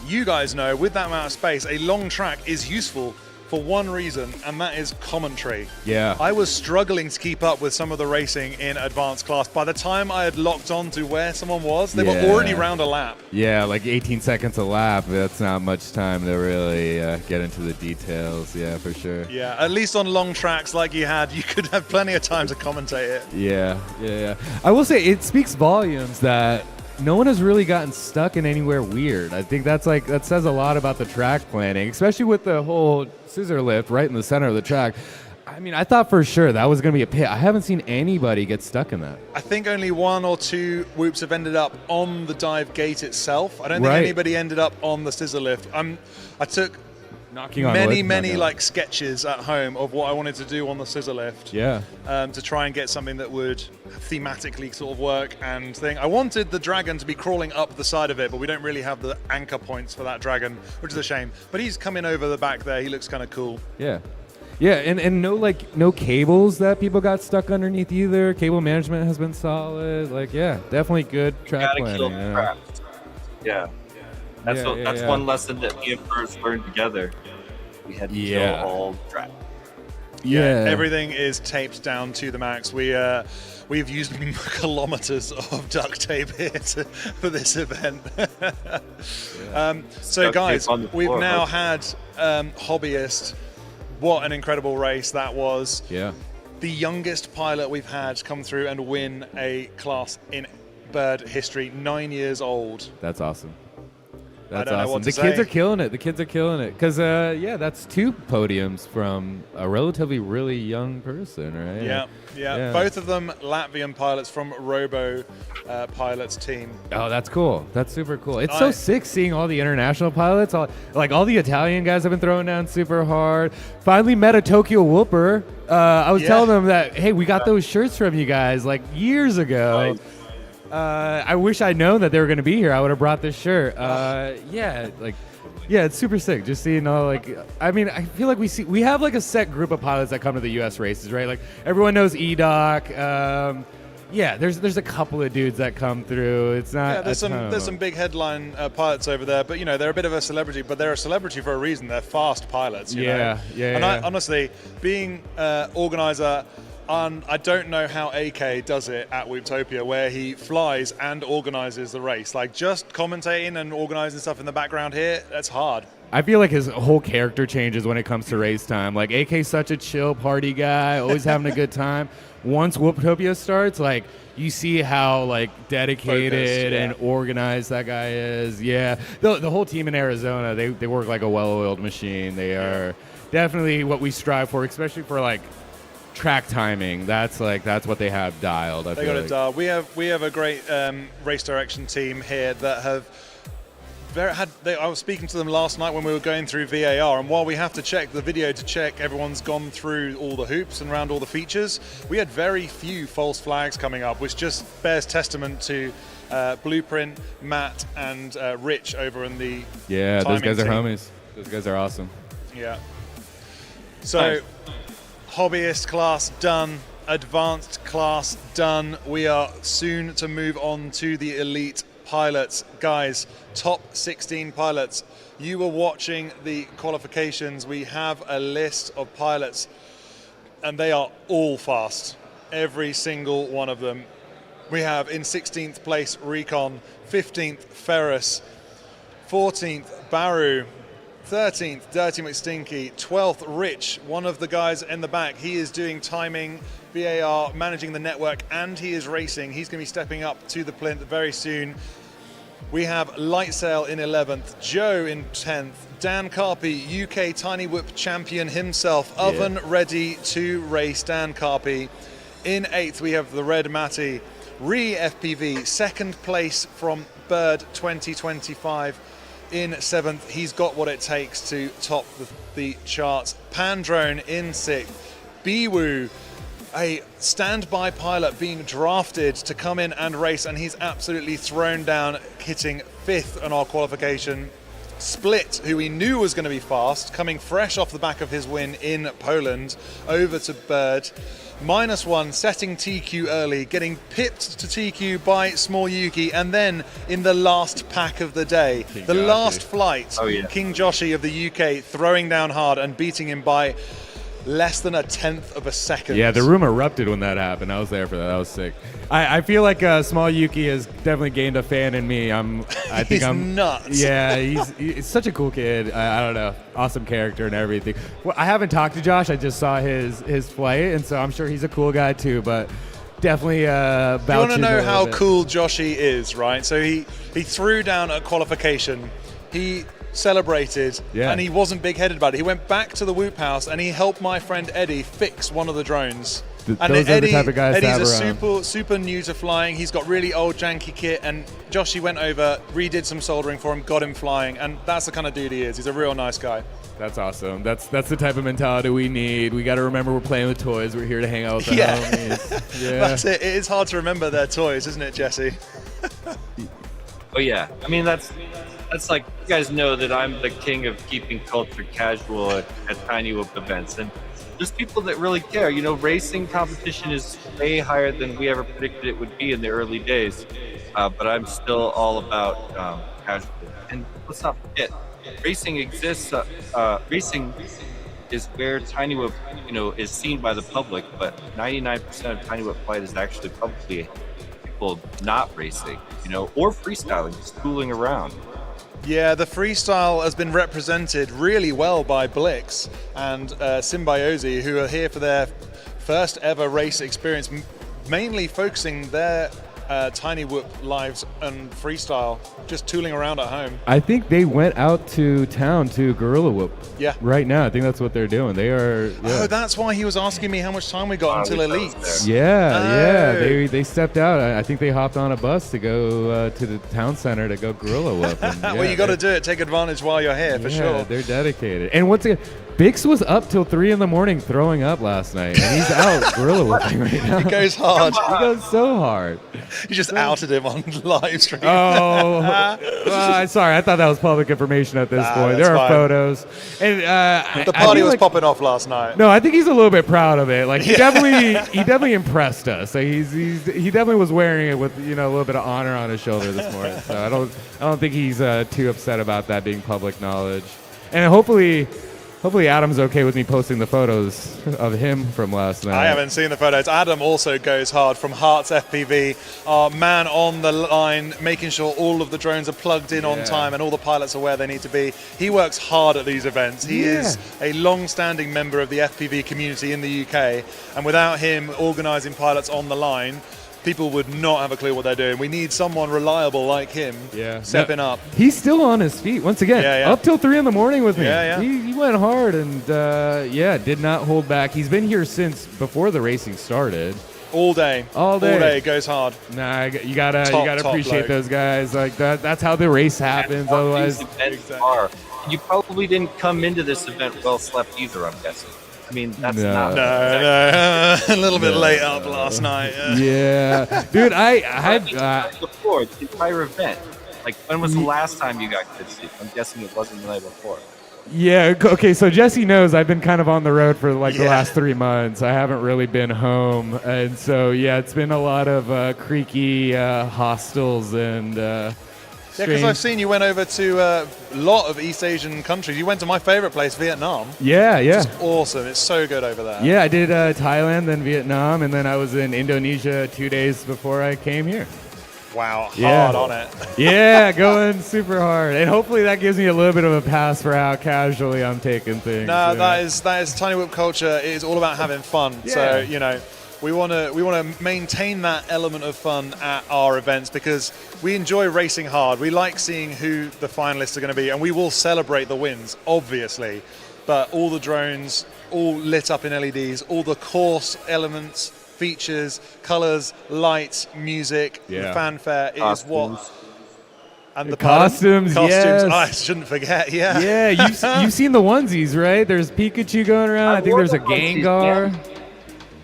you guys know with that amount of space, a long track is useful for one reason, and that is commentary. Yeah. I was struggling to keep up with some of the racing in advanced class. By the time I had locked on to where someone was, they were already round a lap. Yeah, like 18 seconds a lap. That's not much time to really get into the details. Yeah, for sure. Yeah, at least on long tracks like you had, you could have plenty of time to commentate it. Yeah. I will say it speaks volumes that no one has really gotten stuck in anywhere weird. I think that says a lot about the track planning, especially with the whole scissor lift right in the center of the track. I mean, I thought for sure that was going to be a pit. I haven't seen anybody get stuck in that. I think only 1 or 2 whoops have ended up on the dive gate itself. I don't think anybody ended up on the scissor lift. I took many like sketches at home of what I wanted to do on the scissor lift. Yeah. To try and get something that would thematically sort of work and thing. I wanted the dragon to be crawling up the side of it, but we don't really have the anchor points for that dragon, which is a shame. But he's coming over the back there. He looks kind of cool. Yeah. Yeah, and no cables that people got stuck underneath either. Cable management has been solid. Definitely good track planning. Yeah. That's one lesson that me and First learned together. We had to kill all the track. Yeah, everything is taped down to the max. We've used kilometers of duct tape here for this event. So guys, we've now had Hobbyist. What an incredible race that was. Yeah. The youngest pilot we've had come through and win a class in bird history, 9 years old. That's awesome. That's I don't know awesome. what to The kids say. are killing it. Because, that's 2 podiums from a relatively really young person, right? Yeah. Both of them Latvian pilots from Robo Pilots team. Oh, that's cool. That's super cool. It's so sick seeing all the international pilots. All the Italian guys have been throwing down super hard. Finally met a Tokyo Whooper. I was telling them that, hey, we got those shirts from you guys like years ago. Nice. I wish I'd known that they were going to be here. I would have brought this shirt. It's super sick. Just seeing all I feel like we have like a set group of pilots that come to the U.S. races, right? Like everyone knows EDOC. There's a couple of dudes that come through. It's not. Yeah, there's some big headline pilots over there, but they're a bit of a celebrity. But they're a celebrity for a reason. They're fast pilots. You know? And I honestly, being organizer. I don't know how AK does it at Whooptopia, where he flies and organizes the race. Like, just commentating and organizing stuff in the background here, that's hard. I feel like his whole character changes when it comes to race time. Like, AK's such a chill party guy, always having a good time. Once Whooptopia starts, you see how, dedicated and organized that guy is. Yeah. The whole team in Arizona, they work like a well-oiled machine. They are definitely what we strive for, especially for, track timing. That's what they have dialed. They got it dialed. We have a great race direction team here that have I was speaking to them last night when we were going through VAR, and while we have to check the video to check everyone's gone through all the hoops and around all the features, we had very few false flags coming up, which just bears testament to Blueprint, Matt, and Rich over in the those guys are team. homies. Those guys are awesome. Yeah. So, hobbyist class done, advanced class done. We are soon to move on to the elite pilots. Guys, top 16 pilots. You were watching the qualifications. We have a list of pilots, and they are all fast. Every single one of them. We have in 16th place Recon, 15th Ferris, 14th Baru, 13th Dirty McStinky, 12th Rich, one of the guys in the back. He is doing timing, VAR, managing the network, and he is racing. He's going to be stepping up to the plinth very soon. We have Lightsail in 11th, Joe in 10th, Dan Carpy, UK Tiny Whip champion himself, oven ready to race Dan Carpy. In 8th, we have the Red Matty, ReeFPV, 2nd place from Bird 2025. In 7th, he's got what it takes to top the charts. Pandrone in 6th. Biwoo, a standby pilot being drafted to come in and race, and he's absolutely thrown down, hitting 5th on our qualification. Split, who we knew was going to be fast, coming fresh off the back of his win in Poland, over to Bird. -1, setting TQ early, getting pipped to TQ by Small Yuki, and then in the last pack of the day, the last flight, King Joshi of the UK throwing down hard and beating him by less than 1/10 of a second. Yeah, the room erupted when that happened. I was there for that. That was sick. I feel like Small Yuki has definitely gained a fan in me. I think I'm nuts. Yeah, he's such a cool kid. I don't know, awesome character and everything. Well, I haven't talked to Josh. I just saw his flight, and so I'm sure he's a cool guy too. But definitely You want to know how bit. cool Joshi is, right? So he threw down a qualification. He celebrated, and he wasn't big-headed about it. He went back to the Whoop House and he helped my friend Eddie fix one of the drones. And those are the type of guys to Eddie's have super new to flying. He's got really old janky kit, and Joshi went over, redid some soldering for him, got him flying, and that's the kind of dude he is. He's a real nice guy. That's awesome. That's the type of mentality we need. We got to remember we're playing with toys. We're here to hang out with the homies. Yeah, that's it. It is hard to remember their toys, isn't it, Jesse? Oh yeah, I mean that's like, you guys know that I'm the king of keeping culture casual at Tiny Whoop events, and there's people that really care. You know, racing competition is way higher than we ever predicted it would be in the early days, but I'm still all about casual. And let's not forget, racing exists. Racing is where Tiny Whoop, is seen by the public, but 99% of Tiny Whoop flight is actually publicly people not racing, or freestyling, just fooling around. Yeah, the freestyle has been represented really well by Blix and Symbiosi, who are here for their first ever race experience, mainly focusing their Tiny Whoop lives and freestyle, just tooling around at home. I think they went out to town to Gorilla Whoop. Yeah. Right now, I think that's what they're doing. They are. Yeah. Oh, that's why he was asking me how much time we got until Elites. Yeah. They stepped out. I think they hopped on a bus to go to the town center to go Gorilla Whoop. And, well, you got to do it. Take advantage while you're here, for sure. They're dedicated. And once again, Bix was up till 3 a.m. throwing up last night, and he's out Gorilla Whooping right now. He goes hard. He goes so hard. You just outed him on live stream. Oh, sorry. I thought that was public information at this point. There are photos. And the party was popping off last night. No, I think he's a little bit proud of it. Like he definitely impressed us. Like he definitely was wearing it with a little bit of honor on his shoulder this morning. So I don't think he's too upset about that being public knowledge. And hopefully Adam's okay with me posting the photos of him from last night. I haven't seen the photos. Adam also goes hard from Hearts FPV, our man on the line, making sure all of the drones are plugged in on time and all the pilots are where they need to be. He works hard at these events. He is a long-standing member of the FPV community in the UK, and without him organising pilots on the line, people would not have a clue what they're doing. We need someone reliable like him stepping up. He's still on his feet. Once again, up till 3 a.m. with me. He went hard and, did not hold back. He's been here since before the racing started. All day. All day. All day. It goes hard. Nah, you gotta Top appreciate bloke. those guys. Like that's how the race happens. Otherwise, These events are. You probably didn't come into this event well slept either, I'm guessing. I mean, that's not. No. A little bit late up last night. Yeah, dude, I had before the entire event. Like, when was the last time you got good sleep? I'm guessing it wasn't the night before. Yeah, okay, so Jesse knows I've been kind of on the road for like the last 3 months. I haven't really been home. And so, yeah, it's been a lot of creaky hostels and Yeah, because I've seen you went over to a lot of East Asian countries. You went to my favorite place, Vietnam. Yeah. It's awesome. It's so good over there. Yeah, I did Thailand, then Vietnam, and then I was in Indonesia 2 days before I came here. Wow, hard on it. Yeah, going super hard. And hopefully that gives me a little bit of a pass for how casually I'm taking things. No, that is Tiny Whip culture. It is all about having fun. Yeah. So, you know, we want to maintain that element of fun at our events because we enjoy racing hard. We like seeing who the finalists are going to be, and we will celebrate the wins, obviously. But all the drones, all lit up in LEDs, all the course elements, features, colors, lights, music, the fanfare is what. And the costumes, yes. I shouldn't forget, yeah. Yeah, you've seen the onesies, right? There's Pikachu going around. I think there's a Gengar.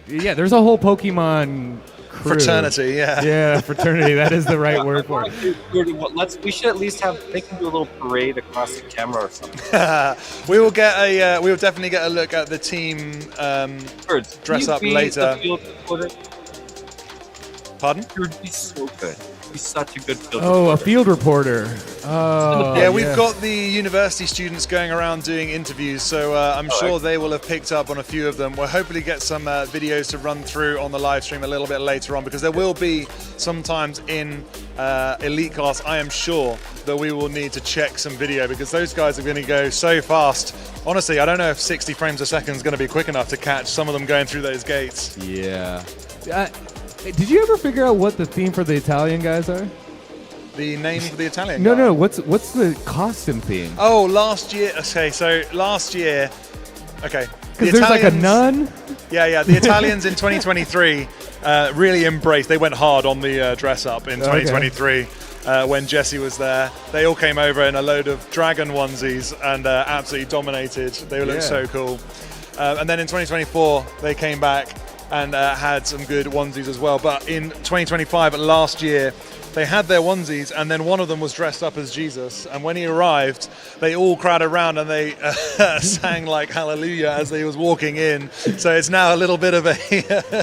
Yeah, there's a whole Pokemon crew. Fraternity, yeah. Yeah, fraternity. That is the right word for it. We should at least they can do a little parade across the camera or something. we will definitely get a look at the team dress up later. Pardon? You would be so good. He's such a good field a field reporter. Oh, yeah, we've got the university students going around doing interviews, so I'm sure they will have picked up on a few of them. We'll hopefully get some videos to run through on the live stream a little bit later on, because there will be sometimes in elite class, I am sure, that we will need to check some video, because those guys are going to go so fast. Honestly, I don't know if 60 frames a second is going to be quick enough to catch some of them going through those gates. Yeah. Did you ever figure out what the theme for the Italian guys are? The name for the Italian No, guy? no. What's the costume theme? Oh, last year. Okay, so last year. Okay. Because there's like a nun. Yeah. The Italians in 2023 really embraced. They went hard on the dress up in 2023 when Jesse was there. They all came over in a load of dragon onesies and absolutely dominated. They looked so cool. And then in 2024 they came back and had some good onesies as well. But in 2025, last year, they had their onesies, and then one of them was dressed up as Jesus. And when he arrived, they all crowded around and they sang like Hallelujah as he was walking in. So it's now a little bit of a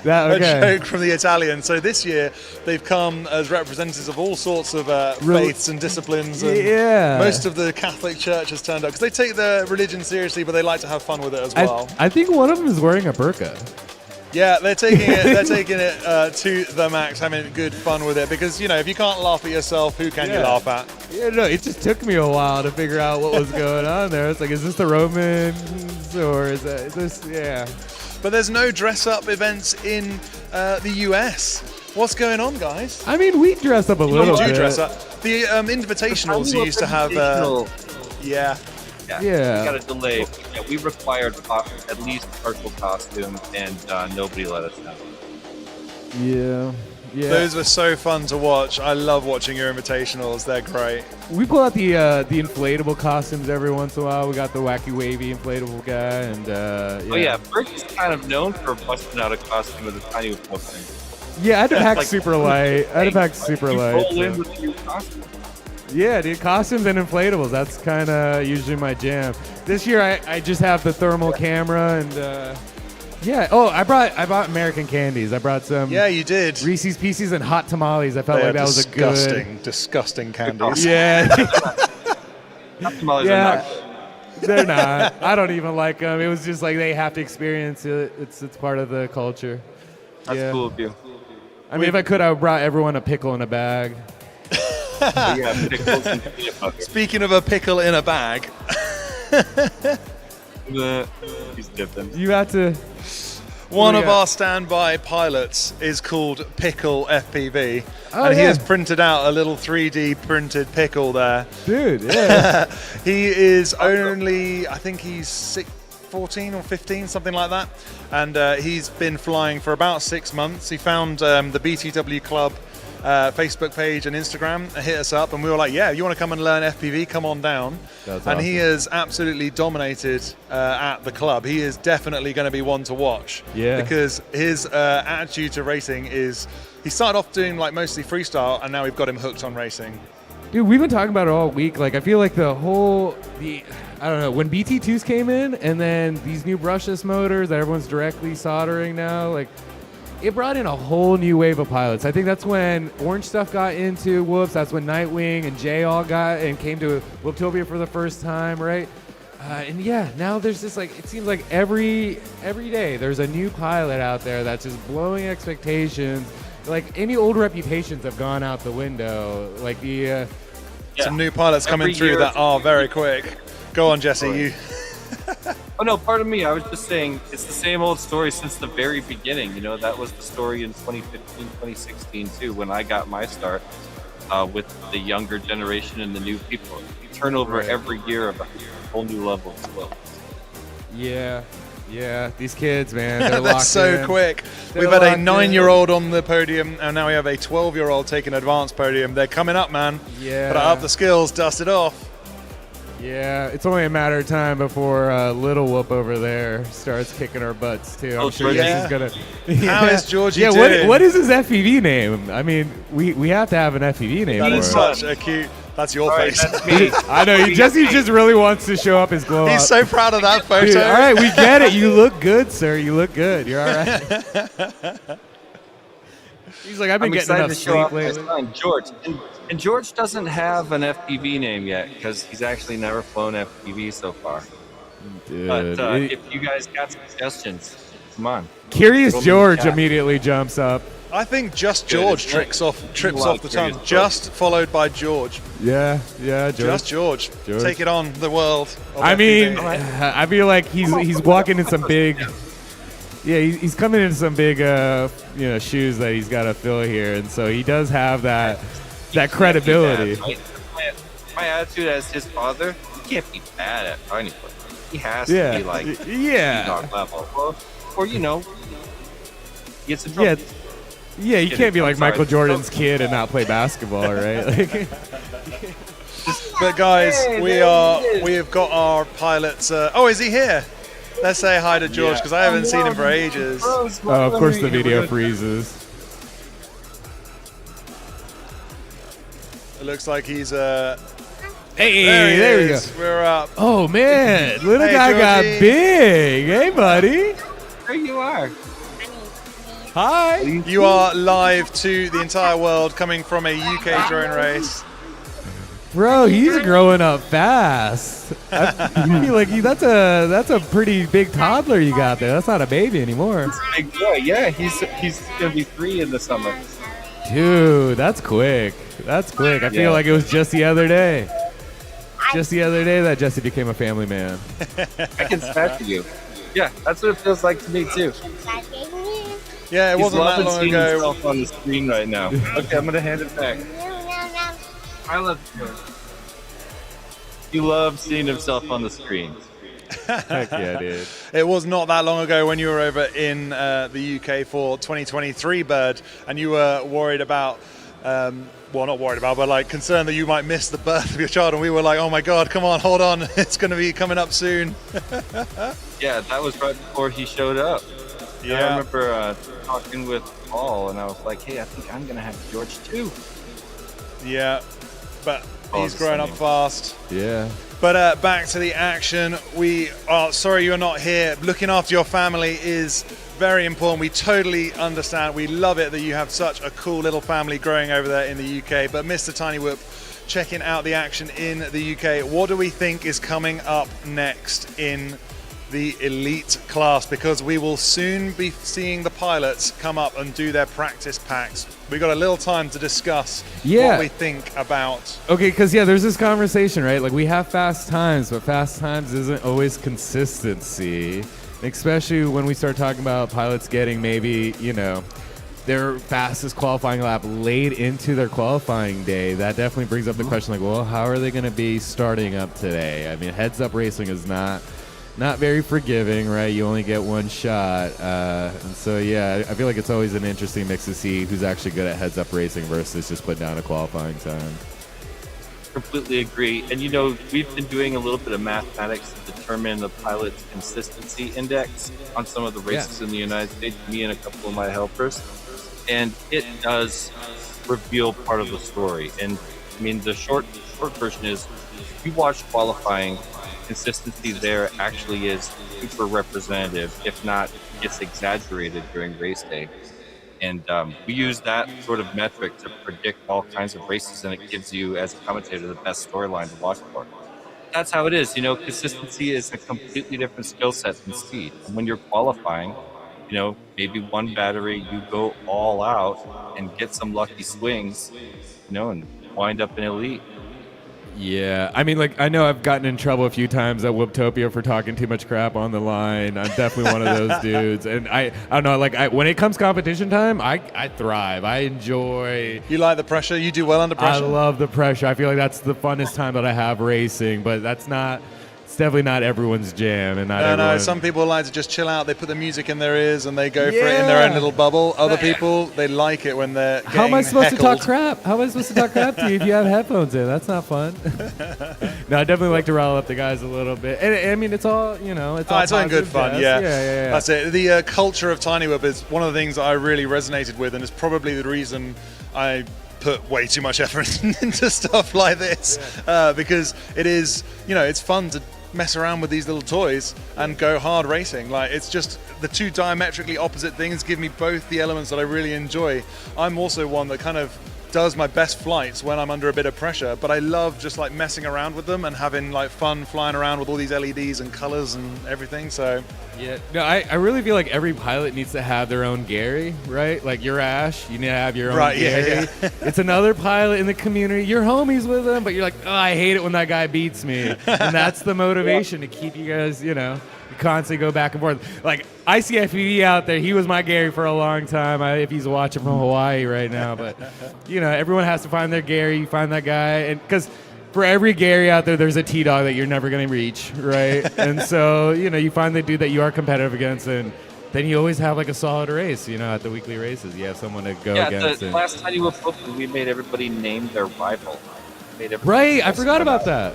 joke from the Italians. So this year, they've come as representatives of all sorts of faiths and disciplines. And most of the Catholic Church has turned up, because they take their religion seriously, but they like to have fun with it as well. I think one of them is wearing a burqa. Yeah, they're taking it. They're taking it to the max, having good fun with it. Because if you can't laugh at yourself, who can you laugh at? Yeah, no, it just took me a while to figure out what was going on there. It's like, is this the Romans or is this? Yeah. But there's no dress-up events in the US. What's going on, guys? I mean, we dress up a little bit. We do dress up. The invitationals you used to have. Yeah. We got a delay. Yeah, we required at least partial costume, and nobody let us know. Yeah. Those were so fun to watch. I love watching your invitationals. They're great. We pull out the inflatable costumes every once in a while. We got the wacky wavy inflatable guy, and Bert is kind of known for busting out a costume with a tiny whip thing. Yeah, I had to pack super light. Roll in with your costume. Yeah, dude, costumes and inflatables. That's kind of usually my jam. This year, I just have the thermal camera and I brought American candies. I brought some. Yeah, you did. Reese's Pieces and hot tamales. I felt like that was a good. Disgusting candies. Yeah. Hot tamales are not good. They're not. I don't even like them. It was just like they have to experience it. It's part of the culture. That's cool of you. I mean, if I could, I would brought everyone a pickle in a bag. Pickles and peanut butter. Speaking of a pickle in a bag. He's dipping. You had to. One of our standby pilots is called Pickle FPV, and he has printed out a little 3D printed pickle there. Dude, yeah. He is only, I think he's 14 or 15, something like that. And he's been flying for about 6 months. He found the BTW Club Facebook page and Instagram, hit us up, and we were like, yeah, you want to come and learn FPV, come on down. That's and awesome. he has absolutely dominated at the club. He is definitely going to be one to watch. Yeah. Because his attitude to racing is, he started off doing like mostly freestyle, and now we've got him hooked on racing. Dude, we've been talking about it all week. Like, I feel like I don't know, when BT2s came in, and then these new brushless motors that everyone's directly soldering now, like, it brought in a whole new wave of pilots. I think that's when Orange Stuff got into Whoops. That's when Nightwing and Jay all got and came to Whooptopia for the first time, right? And yeah, now there's just like, it seems like every day there's a new pilot out there that's just blowing expectations. Like, any old reputations have gone out the window. Like some new pilots coming through that are very quick. Go on, Jesse. You. Oh no, pardon me. I was just saying it's the same old story since the very beginning. You know, that was the story in 2015, 2016 too, when I got my start with the younger generation and the new people. You turn over every year of a whole new level as well. Yeah, these kids, man, they're They're locked so in. quick. They're We've had a locked in. 9-year-old on the podium, and now we have a 12-year-old taking advanced podium. They're coming up, man. Yeah. But up the skills, dust it off. Yeah, it's only a matter of time before Little Whoop over there starts kicking our butts too. I'm sure yeah. Jesse's gonna. How is Georgie Yeah, doing? what is his FPV name? I mean, we have to have an FPV name. That for is it. such a cute. That's your All right, face. that's me. I know. Jesse just really wants to show up his glow up. He's so proud of that photo. Dude, all right, we get it. You look good, sir. You look good. You're all right. He's like, I've been I'm getting excited enough to show sleep off my lately. son, George. And George doesn't have an FPV name yet because he's actually never flown FPV so far. Dude, But if you guys got suggestions, come on. Curious Throw me in the George chat. immediately jumps up. I think just George trips off the tongue. George. Just followed by George. Yeah, George. Just George. George. Take it on the world. of I mean, FPV. I feel like he's walking in some big. Yeah, he's coming into some big, shoes that he's got to fill here, and so he does have that credibility. My attitude as his father, he can't be bad at anything. He has Yeah. to be like Yeah. dog level, or gets in Yeah, trouble. yeah, you Kidding. can't be like I'm sorry. Michael Jordan's kid and not play basketball, right? Like, But guys, Hey, we have got our pilots. Oh, is he here? Let's say hi to George because I haven't seen him for ages. oh, of course the video freezes. It looks like he's Hey, there there he we go. is. We're up. Oh man, little Hey, guy got Georgie. big. Hey, buddy. There you are. Hi. You are live to the entire world, coming from a UK drone race. Bro, he's growing up fast. I feel like that's a pretty big toddler you got there. That's not a baby anymore. Big boy, yeah. He's gonna be 3 in the summer. Dude, that's quick. That's quick. I feel Yeah. like it was just the other day. Just the other day that Jesse became a family man. I can smash you. Yeah, that's what it feels like to me too. Yeah, it He's wasn't that loving long seeing ago. himself on the screen right now. Okay, I'm gonna hand it back. I love you. He loves seeing himself on the screen. Heck yeah, dude. It was not that long ago when you were over in the UK for 2023 Bird, and you were worried about, well, not worried about, but like concerned that you might miss the birth of your child, and we were like, oh my God, come on, hold on, it's going to be coming up soon. Yeah, that was right before he showed up. And I remember talking with Paul, and I was like, hey, I think I'm gonna have George too. Yeah, but Oh, he's the growing up same. fast. Yeah. But back to the action. We are sorry you're not here. Looking after your family is very important. We totally understand. We love it that you have such a cool little family growing over there in the UK. But Mr. Tiny Whoop, checking out the action in the UK. What do we think is coming up next in the elite class? Because we will soon be seeing the pilots come up and do their practice packs. We got a little time to discuss what we think about. Okay, because there's this conversation, right? Like, we have fast times, but fast times isn't always consistency. Especially when we start talking about pilots getting maybe, their fastest qualifying lap late into their qualifying day. That definitely brings up the question, like, well, how are they going to be starting up today? I mean, heads-up racing is not not very forgiving, right? You only get one shot. And so, yeah, I feel like it's always an interesting mix to see who's actually good at heads-up racing versus just putting down a qualifying time. Completely agree. And, we've been doing a little bit of mathematics to determine the pilot's consistency index on some of the races in the United States, me and a couple of my helpers. And it does reveal part of the story. And, the short version is, if you watch qualifying, consistency there actually is super representative, if not it's exaggerated during race day. And we use that sort of metric to predict all kinds of races, and it gives you, as a commentator, the best storyline to watch for. That's how it is. Consistency is a completely different skill set than speed. And when you're qualifying, maybe one battery, you go all out and get some lucky swings, and wind up in elite. Yeah, I know I've gotten in trouble a few times at Webtopia for talking too much crap on the line. I'm definitely one of those dudes, and I don't know, when it comes competition time, I thrive. I enjoy. You like the pressure? You do well under pressure? I love the pressure. I feel like that's the funnest time that I have racing, but it's definitely not everyone's jam, and not everyone. No, some people like to just chill out. They put the music in their ears and they go for it in their own little bubble. Other people, they like it when they're getting How am I supposed heckled. to talk crap? How am I supposed to talk crap to you if you have headphones in? That's not fun. No, I definitely like to rile up the guys a little bit. And it's all, it's all it's all in good fun, yeah. Yeah. That's it. The culture of Tiny Whip is one of the things that I really resonated with, and it's probably the reason I put way too much effort into stuff like this, because it is, it's fun to mess around with these little toys and go hard racing. It's just the two diametrically opposite things give me both the elements that I really enjoy. I'm also one that kind of does my best flights when I'm under a bit of pressure, but I love just messing around with them and having fun flying around with all these LEDs and colors and everything. So yeah, no, I really feel like every pilot needs to have their own Gary, right? Like you're Ash, you need to have your own Gary. Yeah. It's another pilot in the community. You're homies with him, but you're like, oh, I hate it when that guy beats me. And that's the motivation to keep you guys, constantly go back and forth. Like I see FPV out there. He was my Gary for a long time. If he's watching from Hawaii right now, but everyone has to find their Gary. You find that guy, and because for every Gary out there, there's a T-Dog that you're never going to reach, right? And so you find the dude that you are competitive against, and then you always have a solid race. At the weekly races, you have someone to go against. The last time you were open, we made everybody name their rival. Right, I forgot about that.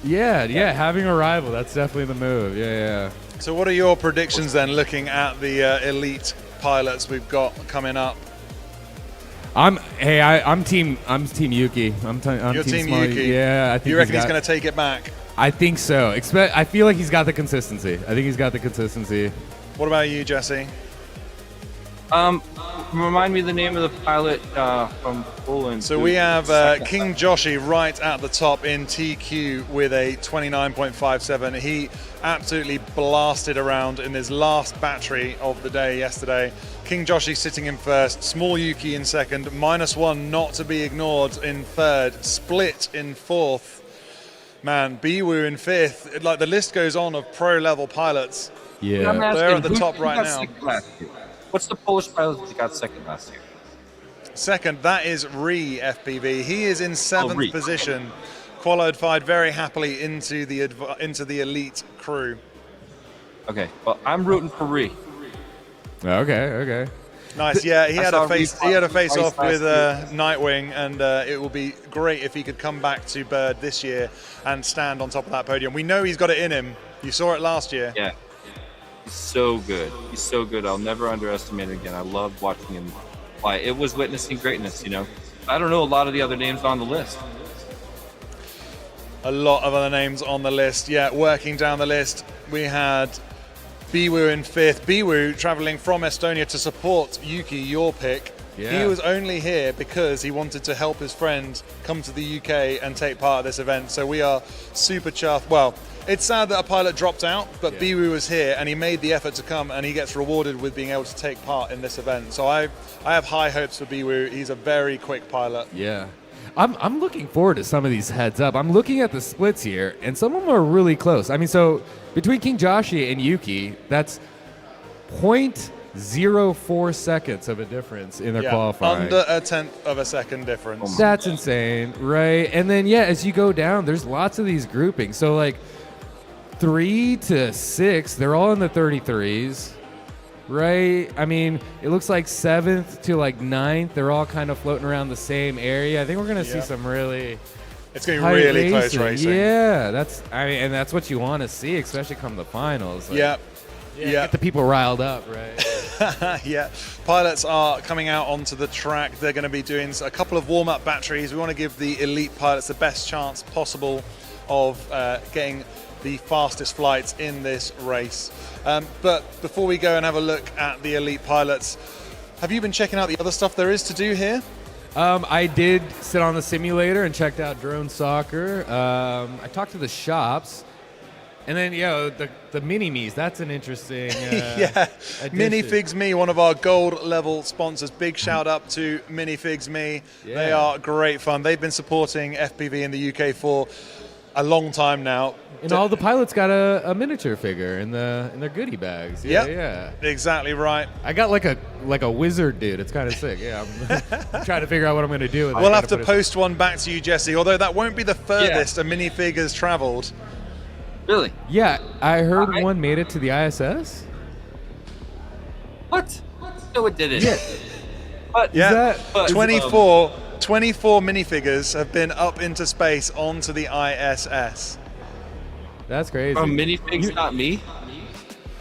Yeah, having a rival, that's definitely the move. Yeah. So what are your predictions then, looking at the elite pilots we've got coming up? I'm team Yuki. I'm You're team Small. Yuki. Yeah, I think you reckon he's going to take it back? I think so. I feel like he's got the consistency. What about you, Jesse? Remind me the name of the pilot from Poland. So we have King Joshi right at the top in TQ with a 29.57. He absolutely blasted around in his last battery of the day yesterday. King Joshi sitting in first, Small Yuki in second, -1 not to be ignored in third, Split in fourth. Man, Biwu in fifth. The list goes on of pro-level pilots. Yeah, they're at the top right now. What's the Polish pilot that got second last year? Second, that is ReeFPV. He is in seventh position, qualified very happily into the elite crew. Okay, well, I'm rooting for Ree. Okay. Nice. Yeah, he had a face off with Nightwing, and it will be great if he could come back to Bird this year and stand on top of that podium. We know he's got it in him. You saw it last year. Yeah. He's so good. I'll never underestimate it again. I love watching him fly. It was witnessing greatness, I don't know a lot of the other names on the list. A lot of other names on the list. Yeah, working down the list, we had Biwu in fifth. Biwu traveling from Estonia to support Yuki, your pick. Yeah. He was only here because he wanted to help his friend come to the UK and take part of this event. So we are super chuffed. Well, it's sad that a pilot dropped out, but Biwu was here and he made the effort to come, and he gets rewarded with being able to take part in this event. So I have high hopes for Biwu. He's a very quick pilot. Yeah. I'm looking forward to some of these heads up. I'm looking at the splits here, and some of them are really close. So between King Joshi and Yuki, that's 0.04 seconds of a difference in their qualifying. Under a tenth of a second difference. That's insane, right? And then, as you go down, there's lots of these groupings. So, 3 to 6. They're all in the 33s, right? I mean, it looks like 7th to like 9th. They're all kind of floating around the same area. I think we're going to see some really. It's going to be really close racing. Yeah, and that's what you want to see, especially come the finals. Like, yeah. Get the people riled up, right? Yeah. Pilots are coming out onto the track. They're going to be doing a couple of warm-up batteries. We want to give the elite pilots the best chance possible of getting the fastest flights in this race. But before we go and have a look at the elite pilots, have you been checking out the other stuff there is to do here? I did sit on the simulator and checked out drone soccer. I talked to the shops. And then, the mini-me's, that's an interesting yeah, Minifigs Me, one of our gold level sponsors. Big shout out to Minifigs Me. Yeah. They are great fun. They've been supporting FPV in the UK for a long time now. And all the pilots got a miniature figure in their goodie bags. Yeah, exactly right. I got like a wizard dude. It's kind of sick. Yeah, I'm trying to figure out what I'm going to do with it. We'll have to post one back to you, Jesse, although that won't be the furthest a minifig has traveled. Really? Yeah, I heard one made it to the ISS. What? No, it didn't. Yeah. But yeah, 24 minifigures have been up into space onto the ISS. That's crazy. From minifigs, not me?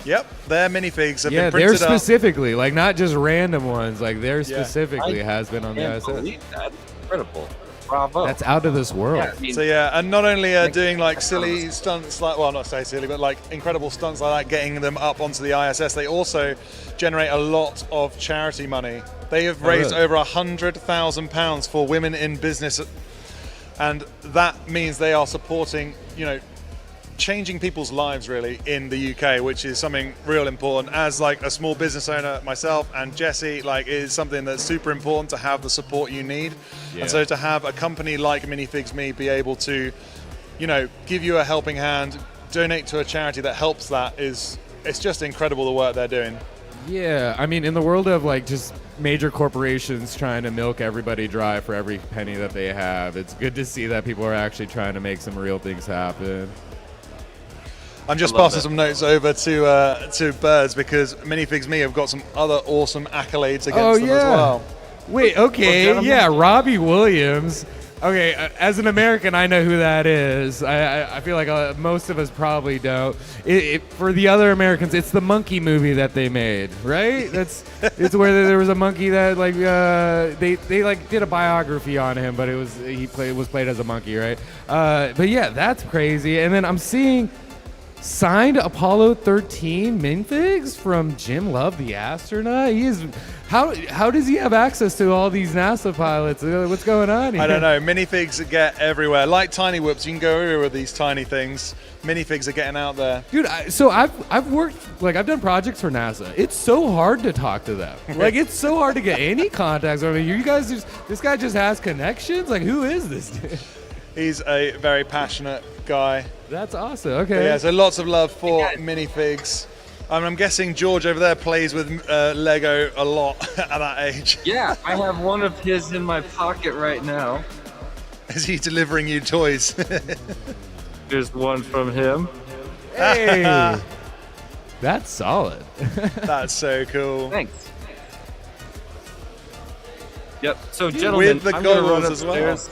Yep, their minifigs have been printed they're up. specifically, like not just random ones, like they're specifically has been on the ISS. Believe that. Incredible. Bravo. That's out of this world. Yeah, I mean, so and not only are doing like silly stunts, like, well, not say silly, but like incredible stunts like that, getting them up onto the ISS, they also generate a lot of charity money. They have raised over £100,000 for women in business, and that means they are supporting, changing people's lives really in the UK, which is something real important. As like a small business owner myself, and Jesse, like, it is something that's super important to have the support you need. And so to have a company like Minifigs Me be able to, give you a helping hand, donate to a charity that helps that it's just incredible the work they're doing. Yeah, I mean, in the world of like just major corporations trying to milk everybody dry for every penny that they have, it's good to see that people are actually trying to make some real things happen. I'm just passing some notes over to Birds because Minifigs Me have got some other awesome accolades against them as well. Wait, okay, Robbie Williams. Okay, as an American, I know who that is. I feel like most of us probably don't. For the other Americans, it's the monkey movie that they made, right? It's where there was a monkey that like they like did a biography on him, but was played as a monkey, right? But yeah, that's crazy. And then I'm seeing signed Apollo 13 minifigs from Jim Love, the astronaut. How does he have access to all these NASA pilots? What's going on here? I don't know. Minifigs get everywhere. Like tiny whoops, you can go everywhere with these tiny things. Minifigs are getting out there. Dude, so I've worked, I've done projects for NASA. It's so hard to talk to them. It's so hard to get any contacts. I mean, this guy just has connections? Like, who is this dude? He's a very passionate guy. That's awesome. Okay. So lots of love for minifigs. I'm guessing George over there plays with Lego a lot at that age. Yeah, I have one of his in my pocket right now. Is he delivering you toys? There's one from him. Hey, that's solid. That's so cool. Thanks. Yep. So, gentlemen, with the I'm gonna run goggles as upstairs.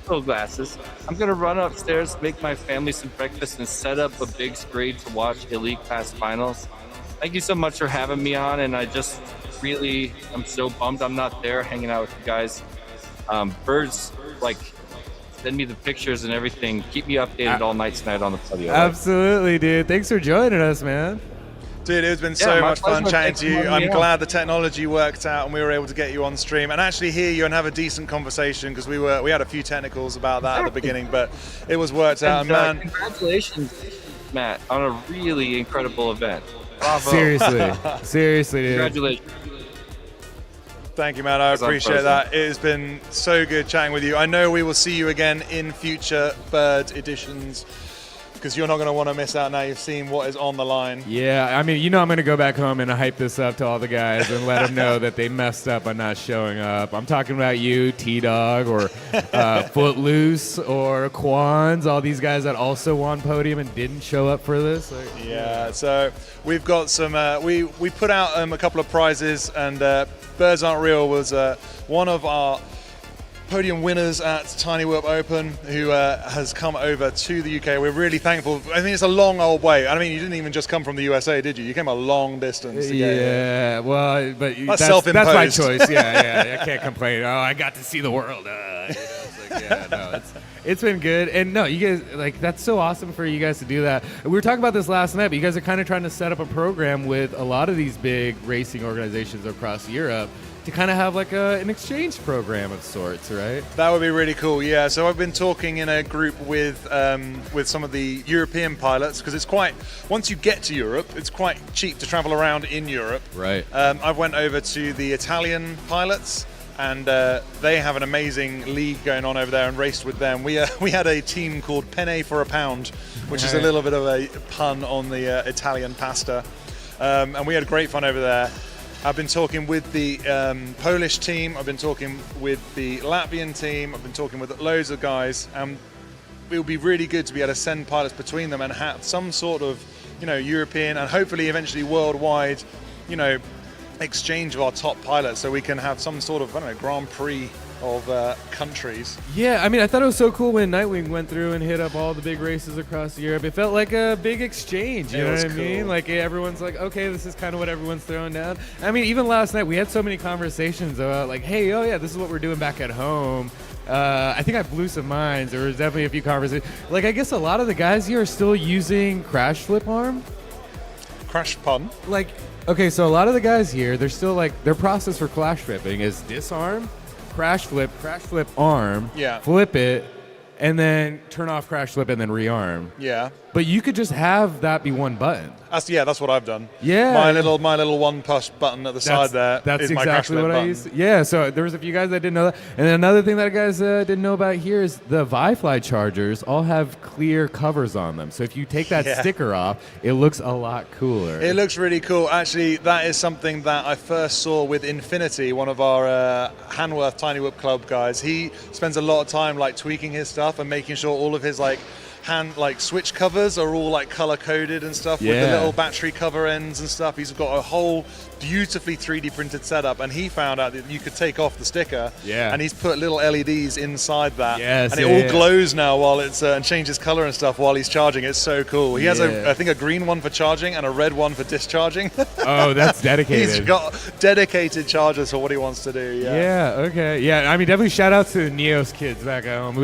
Little glasses. I'm gonna run upstairs, make my family some breakfast, and set up a big screen to watch Elite Class Finals. Thank you so much for having me on, and I'm so bummed I'm not there hanging out with you guys. Birds, send me the pictures and everything. Keep me updated all night tonight on the studio. Absolutely, dude. Thanks for joining us, man. Dude, it's been so much fun chatting to you. I'm glad the technology worked out and we were able to get you on stream and actually hear you and have a decent conversation because we had a few technicals about that at the beginning, but it was worked out. And man, congratulations, Matt, on a really incredible event. Bravo. Seriously, dude. Congratulations. Thank you, man. I appreciate that. It has been so good chatting with you. I know we will see you again in future Bird editions. because you're not going to want to miss out now. You've seen what is on the line. Yeah, I mean, I'm going to go back home and hype this up to all the guys and let them know that they messed up by not showing up. I'm talking about you, T-Dog, or Footloose, or Quans, all these guys that also won podium and didn't show up for this. Yeah, so we've got some, we put out a couple of prizes, and Birds Aren't Real was one of our podium winners at Tiny Whoop Open, who has come over to the UK. We're really thankful. I mean, it's a long old way. I mean, you didn't even just come from the USA, did you? You came a long distance to get here. Well, but that's self-imposed. That's my choice. Yeah, I can't complain. Oh, I got to see the world. It's been good. And no, you guys, like, that's so awesome for you guys to do that. We were talking about this last night, but you guys are kind of trying to set up a program with a lot of these big racing organizations across Europe to kind of have like an exchange program of sorts, right? That would be really cool, yeah. So I've been talking in a group with some of the European pilots, because it's quite, once you get to Europe, it's quite cheap to travel around in Europe. Right. I went over to the Italian pilots, and they have an amazing league going on over there, and raced with them. We had a team called Penne for a Pound, which is a little bit of a pun on the Italian pasta. And we had great fun over there. I've been talking with the Polish team, I've been talking with the Latvian team, I've been talking with loads of guys, and it would be really good to be able to send pilots between them and have some sort of, European and hopefully eventually worldwide, exchange of our top pilots, so we can have some sort of, Grand Prix of countries. Yeah, I mean, I thought it was so cool when Nightwing went through and hit up all the big races across Europe. It felt like a big exchange, you know what I mean? Like, everyone's like, okay, this is kind of what everyone's throwing down. I mean, even last night, we had so many conversations about, like, hey, oh yeah, this is what we're doing back at home. I think I blew some minds. There was definitely a few conversations. Like, I guess a lot of the guys here are still using crash flip arm. Crash pun? Like, okay, so a lot of the guys here, they're still like, their process for crash flipping is disarm, crash flip arm, flip it, and then turn off crash flip and then rearm. Yeah. But you could just have that be one button. That's what I've done. Yeah. My little one push button at the side there. That's is my crash exactly flip what button. I used. Yeah, so there was a few guys that didn't know that. And then another thing that guys didn't know about here is the Vi-Fly chargers all have clear covers on them. So if you take that sticker off, it looks a lot cooler. It looks really cool. Actually, that is something that I first saw with Infinity, one of our Hanworth Tiny Whoop Club guys. He spends a lot of time like tweaking his stuff and making sure all of his switch covers are all like color coded and stuff with the little battery cover ends and stuff. He's got a whole beautifully 3D printed setup, and he found out that you could take off the sticker and he's put little LEDs inside that, and it all glows now while it's and changes color and stuff while he's charging. It's so cool. He has I think a green one for charging and a red one for discharging. Oh, that's dedicated. He's got dedicated chargers for what he wants to do. Yeah, okay. Yeah, I mean, definitely shout out to the Neos kids back at home.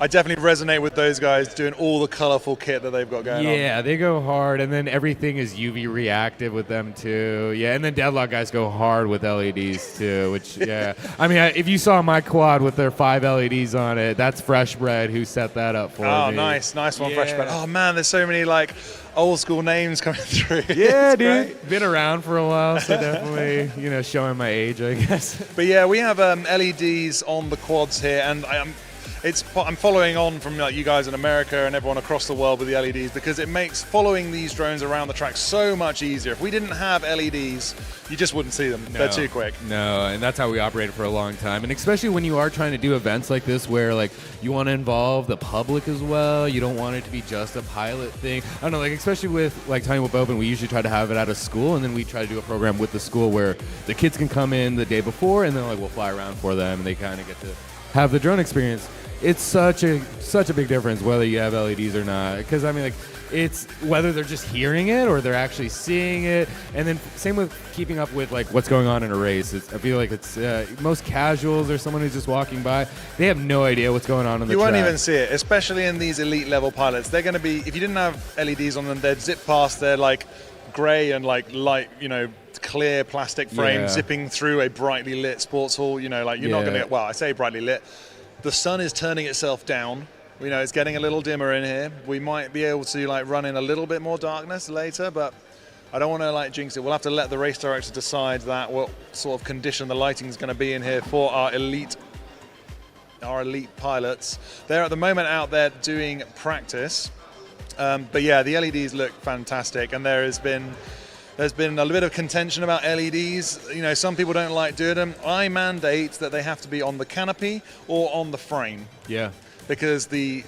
I definitely resonate with those guys doing all the colorful kit that they've got going on. Yeah, they go hard, and then everything is UV reactive with them too. Yeah, and then Deadlock guys go hard with LEDs too, which, I mean, if you saw my quad with their 5 LEDs on it, that's Fresh Bread who set that up for me. Oh, nice one, Fresh Bread. Oh man, there's so many like old school names coming through. Yeah, dude. Great. Been around for a while, so definitely, showing my age, I guess. But yeah, we have LEDs on the quads here, and I'm following on from you guys in America and everyone across the world with the LEDs, because it makes following these drones around the track so much easier. If we didn't have LEDs, you just wouldn't see them. They're too quick. No, and that's how we operated for a long time. And especially when you are trying to do events like this where like you want to involve the public as well. You don't want it to be just a pilot thing. I don't know, like especially with like Tiny Whoop Open, we usually try to have it out of school, and then we try to do a program with the school where the kids can come in the day before, and then like we'll fly around for them, and they kind of get to have the drone experience. It's such a big difference whether you have LEDs or not, because I mean, like, it's whether they're just hearing it or they're actually seeing it. And then same with keeping up with like what's going on in a race. I feel like it's most casuals or someone who's just walking by, they have no idea what's going on in the track. You won't even see it, especially in these elite level pilots. They're going to be, if you didn't have LEDs on them, they'd zip past their like gray and like light, clear plastic frame zipping through a brightly lit sports hall. You're not going to get, well, I say brightly lit. The sun is turning itself down. It's getting a little dimmer in here. We might be able to like run in a little bit more darkness later, but I don't want to like jinx it. We'll have to let the race director decide that what sort of condition the lighting is going to be in here for our elite our elite pilots. They're at the moment out there doing practice. But yeah, the LEDs look fantastic, and there's been a little bit of contention about LEDs. You know, some people don't like doing them. I mandate that they have to be on the canopy or on the frame. Yeah. Because the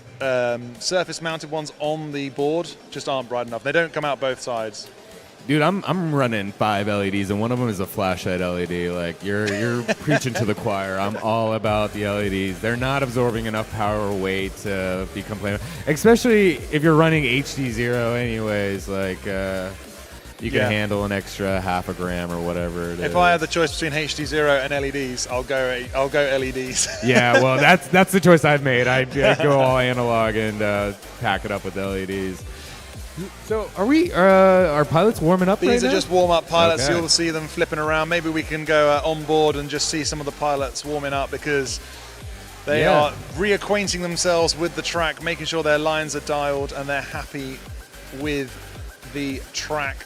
surface-mounted ones on the board just aren't bright enough. They don't come out both sides. Dude, I'm running 5 LEDs, and one of them is a flashlight LED. Like, you're preaching to the choir. I'm all about the LEDs. They're not absorbing enough power or weight to be complaining, especially if you're running HD0 anyways. Like, you can handle an extra half a gram or whatever it is. If I had the choice between HD0 and LEDs, I'll go LEDs. Yeah, well, that's the choice I've made. I'd go all analog and pack it up with LEDs. So are pilots warming up? These right are now? just warm-up pilots. Okay. You'll see them flipping around. Maybe we can go on board and just see some of the pilots warming up, because they are reacquainting themselves with the track, making sure their lines are dialed and they're happy with the track.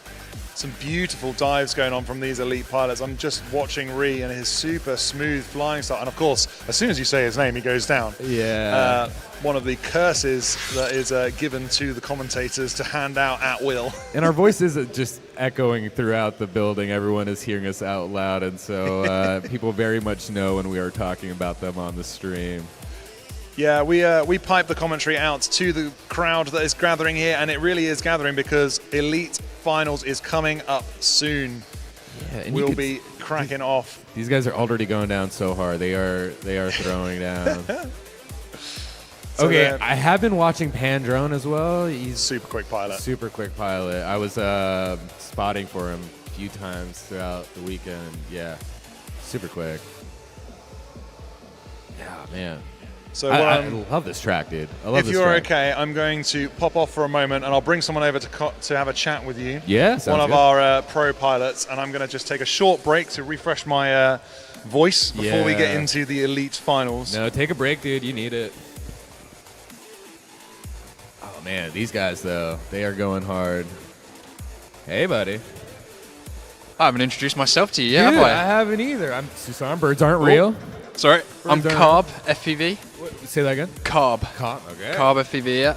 Some beautiful dives going on from these elite pilots. I'm just watching Ree and his super smooth flying style. And of course, as soon as you say his name, he goes down. Yeah. One of the curses that is given to the commentators to hand out at will. And our voices are just echoing throughout the building. Everyone is hearing us out loud. And so people very much know when we are talking about them on the stream. Yeah, we pipe the commentary out to the crowd that is gathering here, and it really is gathering because Elite Finals is coming up soon. Yeah, and we'll be cracking off. These guys are already going down so hard. They are throwing down. So okay, I have been watching Pan Drone as well. He's super quick pilot. Super quick pilot. I was spotting for him a few times throughout the weekend. Yeah, super quick. Yeah, man. So I love this track, dude. I love if this you're track. okay, I'm going to pop off for a moment, and I'll bring someone over to have a chat with you. Yeah, one sounds of good. our pro pilots, and I'm going to just take a short break to refresh my voice before we get into the Elite Finals. No, take a break, dude. You need it. Oh man, these guys though, they are going hard. Hey, buddy. I haven't introduced myself to you Dude, yet, have I? I haven't either. I'm Susan. Birds aren't real. Sorry, I'm Birds Carb, aren't- FPV. Say that again. Carb. Carb. Okay. Carb FPV, yeah.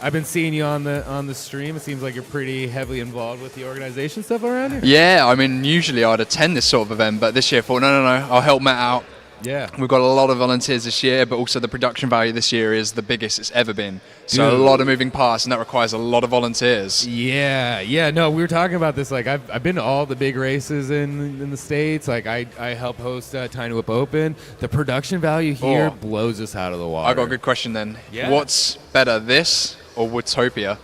I've been seeing you on the stream. It seems like you're pretty heavily involved with the organization stuff around here. Yeah, I mean, usually I'd attend this sort of event, but this year I thought, no, I'll help Matt out. Yeah. We've got a lot of volunteers this year, but also the production value this year is the biggest it's ever been. So Dude. a lot of moving parts, and that requires a lot of volunteers. Yeah. No, we were talking about this. Like, I've been to all the big races in the States. Like, I help host Tiny Whip Open. The production value here blows us out of the water. I got a good question then. Yeah. What's better, this or Woodtopia?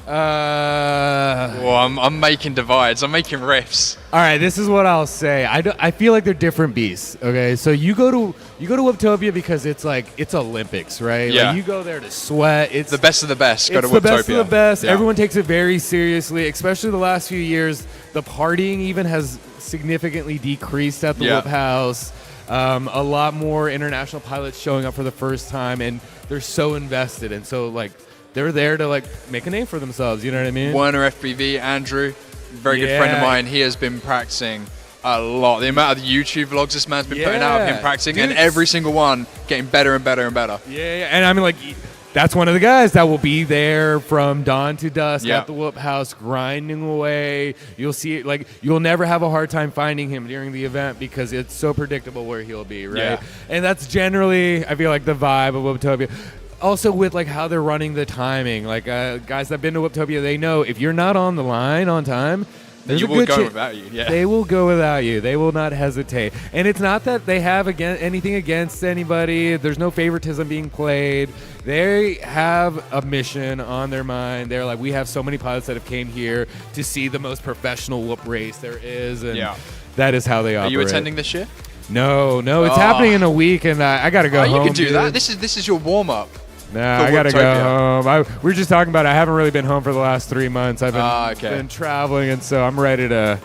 I'm making divides. I'm making riffs. All right, this is what I'll say. I feel like they're different beasts. Okay, so you go to Woodtopia because it's like it's Olympics, right? Yeah. Like you go there to sweat. It's the best of the best. Go to It's the best Woodtopia. of the best. Yeah. Everyone takes it very seriously, especially the last few years. The partying even has significantly decreased at the Whoop House. A lot more international pilots showing up for the first time, and they're so invested, and so like they're there to like make a name for themselves. You know what I mean? Werner FPV, Andrew, very good friend of mine. He has been practicing a lot. The amount of YouTube vlogs this man's been putting out of him practicing, and every single one getting better and better and better. Yeah, and I mean, like, that's one of the guys that will be there from dawn to dusk at the Whoop House, grinding away. You'll see, like, you'll never have a hard time finding him during the event because it's so predictable where he'll be, right? Yeah. And that's generally, I feel like, the vibe of Wooptopia. Also with, like, how they're running the timing. Like, guys that have been to Wooptopia, they know if you're not on the line on time, there's You a will good go chance without you, yeah. They will go without you. They will not hesitate. And it's not that they have anything against anybody. There's no favoritism being played. They have a mission on their mind. They're like, we have so many pilots that have came here to see the most professional whoop race there is. And that is how they operate. Are you attending this year? No. It's happening in a week, and I got to go home. You can do dude. that. This is your warm-up. Nah, I gotta go home. We were just talking about I haven't really been home for the last 3 months. I've been traveling, and so I'm ready to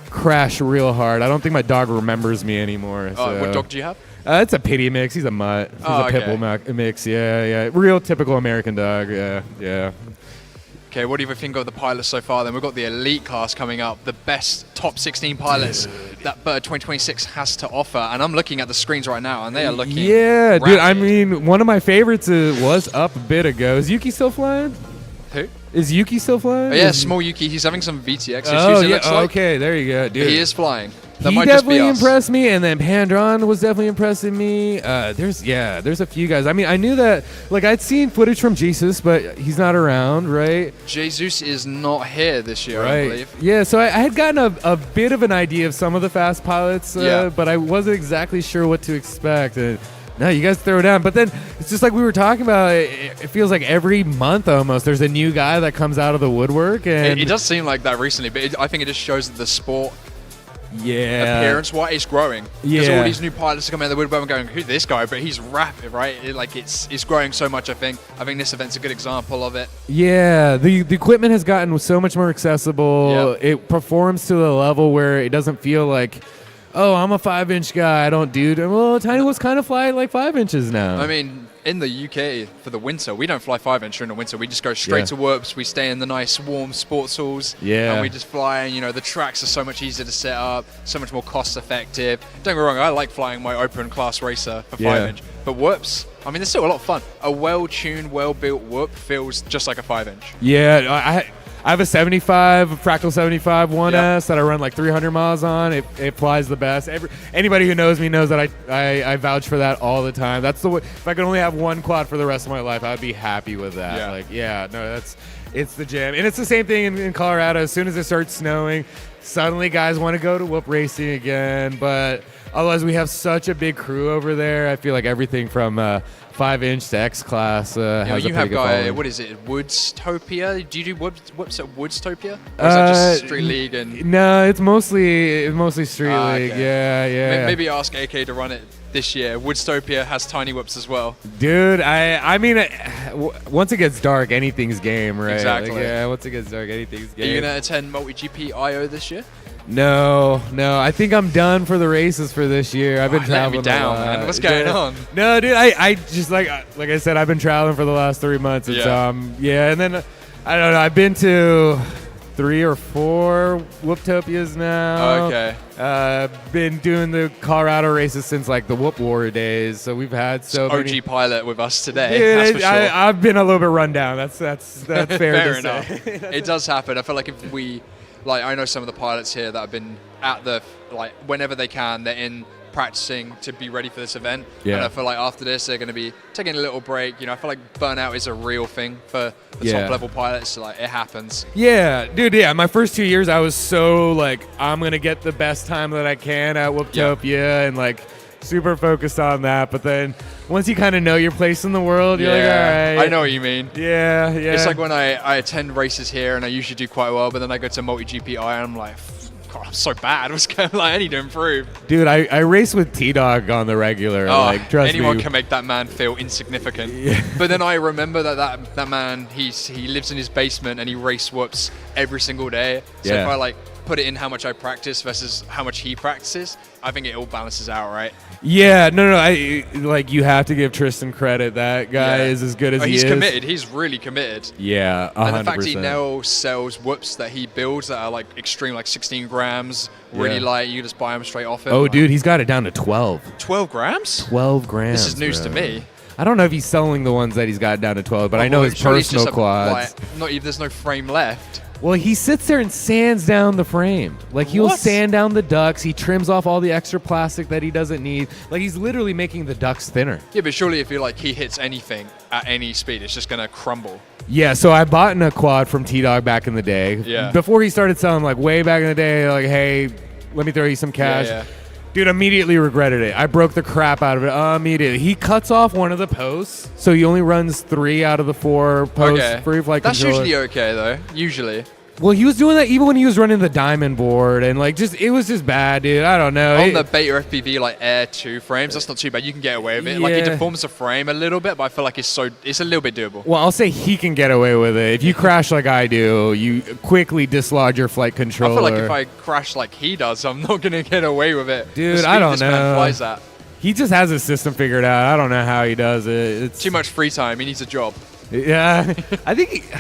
crash real hard. I don't think my dog remembers me anymore. So. What dog do you have? It's a pity mix. He's a mutt. He's a pit bull mix. Yeah. Real typical American dog. Yeah. Okay, what do you think of the pilots so far? Then we've got the elite class coming up, the best top 16 pilots that Bird 2026 has to offer. And I'm looking at the screens right now, and they are looking Yeah, dude. I rapid. mean, one of my favorites was up a bit ago. Is Yuki still flying? Who? Is Yuki still flying? Oh, yeah, small Yuki. He's having some VTX issues. Oh, it yeah. looks like. Okay, there you go, dude. He is flying. That He might just be definitely us. impressed me, and then Pandron was definitely impressing me. There's a few guys. I mean, I knew that, like, I'd seen footage from Jesus, but he's not around, right? Jesus is not here this year, I Right. believe. Yeah, so I had gotten a bit of an idea of some of the fast pilots, Yeah. but I wasn't exactly sure what to expect. And no, you guys throw down. But then it's just like we were talking about, it feels like every month almost there's a new guy that comes out of the woodwork. And It does seem like that recently, but I think it just shows that the sport appearance-wise is growing. Because all these new pilots are coming out of the woodwork and going, who's this guy? But he's rapid, right? It's growing so much, I think. I think this event's a good example of it. Yeah, the equipment has gotten so much more accessible. Yep. It performs to the level where it doesn't feel like, oh, I'm a 5-inch guy. I don't do. Well, Tiny Whoops kind of fly like 5 inches now. I mean, in the UK for the winter, we don't fly 5-inch during the winter. We just go straight to Whoops. We stay in the nice warm sports halls. Yeah. And we just fly. And, the tracks are so much easier to set up, so much more cost effective. Don't get me wrong, I like flying my open class racer for 5-inch. But Whoops, I mean, it's still a lot of fun. A well-tuned, well-built Whoop feels just like a 5-inch. Yeah, I have a 75, a Fractal 75 1S that I run like 300 miles on. It flies the best. Anybody who knows me knows that I vouch for that all the time. That's the way. If I could only have one quad for the rest of my life, I'd be happy with that. Yeah. It's the jam. And it's the same thing in Colorado. As soon as it starts snowing, suddenly guys want to go to whoop racing again. But otherwise, we have such a big crew over there. I feel like everything from 5-inch to X class has a you pretty have good guy, following. what is it, Woodstopia? Do you do whoops at Woodstopia? Or is that just Street League? And No, it's mostly Street League. okay. Yeah. Maybe ask AK to run it this year. Woodstopia has tiny whoops as well. Dude, I mean, once it gets dark, anything's game, right? Exactly. Once it gets dark, anything's Are game. you going to attend Multi-GP IO this year? No. I think I'm done for the races for this year. I've been Letting traveling me down, a lot. man. What's going on? No, dude, I just like I said, I've been traveling for the last 3 months. And and then I don't know. I've been to 3 or 4 Whooptopias now. Okay. Been doing the Colorado races since like the Whoop War days. So we've had so OG many. pilot with us today. Dude, that's for sure. I've been a little bit run down. That's fair to enough. say. It does happen. I feel like if we, I know some of the pilots here that have been at the, whenever they can, they're in practicing to be ready for this event. Yeah. And I feel like after this, they're going to be taking a little break. I feel like burnout is a real thing for the top level pilots. It happens. Yeah, dude, my first 2 years, I was so I'm going to get the best time that I can at Whooptopia and super focused on that. But then once you kind of know your place in the world, you're like, all right. I know what you mean. Yeah. It's like when I attend races here and I usually do quite well, but then I go to multi-GPI and I'm like, God, I'm so bad. What's going on? I need to improve. Dude, I race with T-Dog on the regular. Trust anyone me. can make that man feel insignificant. But then I remember that man, he lives in his basement and he race whoops every single day. So if I put it in how much I practice versus how much he practices, I think it all balances out, right? Yeah, no. You have to give Tristan credit. That guy is as good as he is. He's committed. He's really committed. Yeah, 100%. And the fact he now sells whoops that he builds that are extreme, 16 grams, really light. You just buy them straight off him. Oh, dude, he's got it down to 12. 12 grams? 12 grams. This is news to me. I don't know if he's selling the ones that he's got down to 12, but I know his personal quads. Not even there's no frame left. Well, he sits there and sands down the frame. He'll sand down the ducts. He trims off all the extra plastic that he doesn't need. He's literally making the ducts thinner. Yeah, but surely if he hits anything at any speed, it's just going to crumble. Yeah, so I bought a quad from T-Dog back in the day. Yeah. Before he started selling, way back in the day, hey, let me throw you some cash. Yeah. Dude, immediately regretted it. I broke the crap out of it immediately. He cuts off one of the posts, so he only runs 3 out of the 4 posts free flight That's controller. usually okay, though. Usually. Well, he was doing that even when he was running the diamond board, and it was just bad, dude. I don't know. On the Beta FPV Air 2 frames, that's not too bad. You can get away with it. It deforms the frame a little bit, but I feel like it's a little bit doable. Well, I'll say he can get away with it. If you crash like I do, you quickly dislodge your flight controller. I feel like if I crash like he does, I'm not gonna get away with it. Dude, I don't this man know. flies at. He just has his system figured out. I don't know how he does it. It's too much free time. He needs a job. Yeah, I think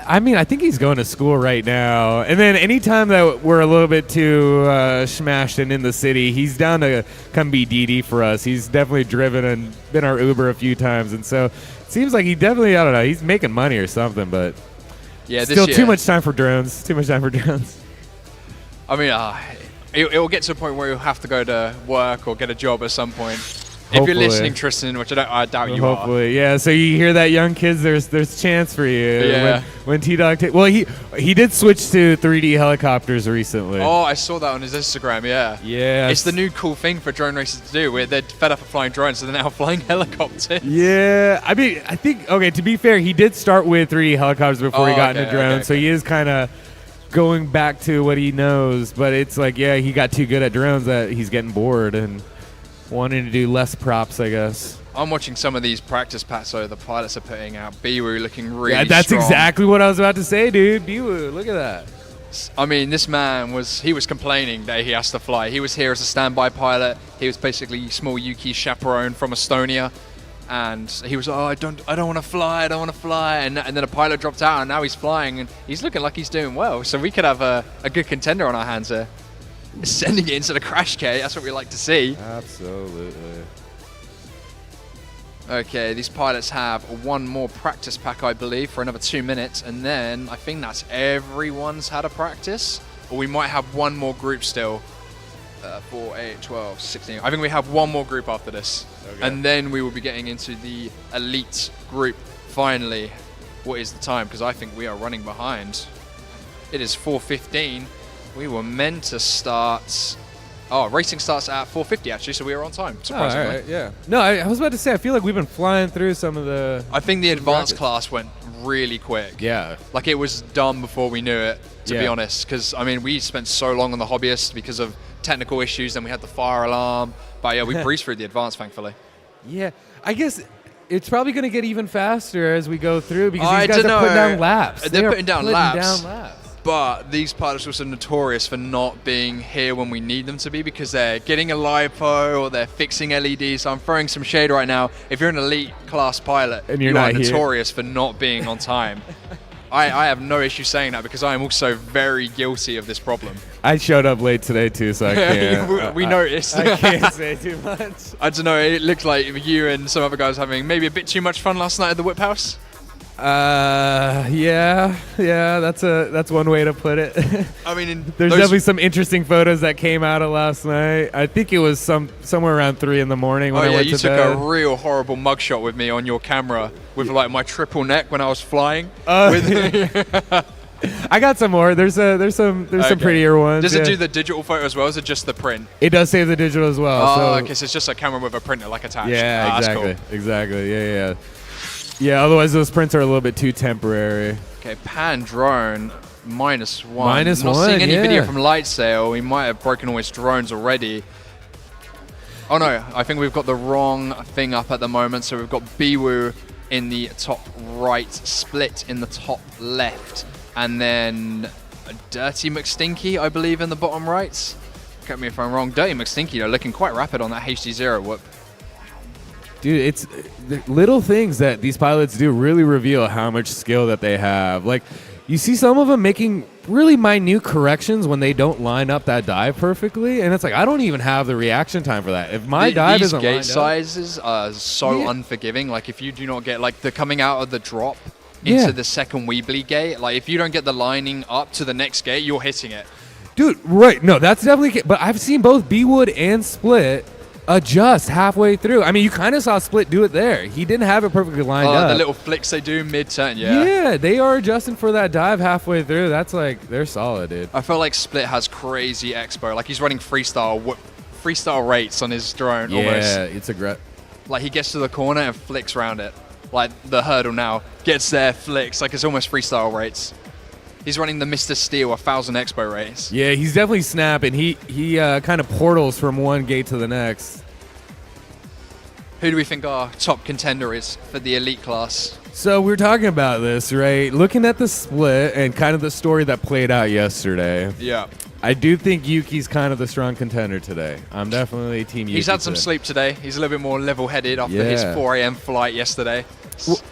I mean, I think he's going to school right now. And then anytime that we're a little bit too smashed and in the city, he's down to come be DD for us. He's definitely driven and been our Uber a few times. And so it seems like he definitely, I don't know, he's making money or something, but Yeah, still this too year- much time for drones. Too much time for drones. I mean, it will get to a point where you'll have to go to work or get a job at some point. If Hopefully. you're listening, Tristan, which I doubt you Hopefully, yeah. So you hear that, young kids? There's chance for you. Yeah. When T-Dog, well, he did switch to 3D helicopters recently. are. Oh, I saw that on his Instagram, yeah. Yeah. It's the new cool thing for drone racers to do. Where they're fed up of flying drones, so they're now flying helicopters. Yeah, I mean, I think, okay, to be fair, he did start with 3D helicopters before he got into drones, so he is kind of going back to what he knows. But it's like, yeah, he got too good at drones that he's getting bored and wanting to do less props, I guess. I'm watching some of these practice packs the pilots are putting out. Biwu looking really Yeah, that's strong. exactly what I was about to say, dude. Biwu, look at that. I mean, this man was complaining that he has to fly. He was here as a standby pilot. He was basically small Yuki's chaperone from Estonia. And he was, I don't want to fly, I don't want to fly. And then a pilot dropped out, and now he's flying, and he's looking like he's doing well. So we could have a good contender on our hands here. Sending it into the crash gate, that's what we like to see. Absolutely. Okay, these pilots have one more practice pack, I believe, for another 2 minutes. And then I think that's everyone's had a practice. Or we might have one more group still. 4, 8, 12, 16. I think we have one more group after this. Okay. And then we will be getting into the elite group finally. What is the time? Because I think we are running behind. It is 4:15. We were meant to start... Oh, racing starts at 4:50 actually, so we are on time, surprisingly. Oh, all right, yeah. No, I was about to say, I feel like we've been flying through some of the... I think the advanced class went really quick. Yeah. Like, it was done before we knew it, to be Yeah. honest. Because, I mean, we spent so long on the Hobbyist because of technical issues, then we had the fire alarm. But yeah, we breezed through the advanced, thankfully. Yeah, I guess it's probably going to get even faster as we go through because I these guys dunno. are putting down laps. They're They are putting down laps. down laps. But these pilots are also notorious for not being here when we need them to be because they're getting a LiPo or they're fixing LEDs. So I'm throwing some shade right now. If you're an elite class pilot, And you're you are not here. notorious for not being on time. I have no issue saying that because I am also very guilty of this problem. I showed up late today too, so I can't. we noticed. I can't say too much. I don't know. It looked like you and some other guys having maybe a bit too much fun last night at the Whip House. Yeah, that's one way to put it. I mean, there's definitely some interesting photos that came out of last night. I think it was somewhere around 3 in the morning when I went to you took bed. a real horrible mugshot with me on your camera with like my triple neck when I was flying. I got some more. There's some prettier ones. Does it yeah. do the digital photo as well, or is it just the print? It does save the digital as well. Oh, so okay, so it's just a camera with a printer like attached. Yeah, that's exactly. cool. Exactly. Yeah. Yeah, otherwise those prints are a little bit too temporary. Okay, pan drone, -1. -1, Not seeing any yeah. video from Light Sail. He might have broken all his drones already. Oh no, I think we've got the wrong thing up at the moment. So we've got Biwu in the top right, Split in the top left, and then Dirty McStinky, I believe, in the bottom right. Correct me if I'm wrong. Dirty McStinky, they're looking quite rapid on that HD0 whoop. Dude, it's the little things that these pilots do really reveal how much skill that they have. Like, you see some of them making really minute corrections when they don't line up that dive perfectly, and it's like, I don't even have the reaction time for that. If my dive isn't lined up... These gate sizes are so unforgiving. Like, if you do not get, like, the coming out of the drop into the second Weebly gate, like, if you don't get the lining up to the next gate, you're hitting it. Dude, right. No, that's definitely... But I've seen both B-Wood and Split adjust halfway through. I mean, you kind of saw Split do it there. He didn't have it perfectly lined up. The little flicks they do mid-turn, yeah. Yeah, they are adjusting for that dive halfway through. That's like, they're solid, dude. I feel like Split has crazy expo. Like, he's running freestyle rates on his drone almost. Yeah, it's a great... Like, he gets to the corner and flicks around it. Like, the hurdle now gets there, flicks. Like, it's almost freestyle rates. He's running the Mr. Steel 1000 expo race. Yeah, he's definitely snapping. He kind of portals from one gate to the next. Who do we think our top contender is for the elite class? So we're talking about this, right? Looking at the split and kind of the story that played out yesterday. Yeah. I do think Yuki's kind of the strong contender today. I'm definitely Team Yuki. He's had some today. sleep today. He's a little bit more level-headed after his 4 a.m. flight yesterday.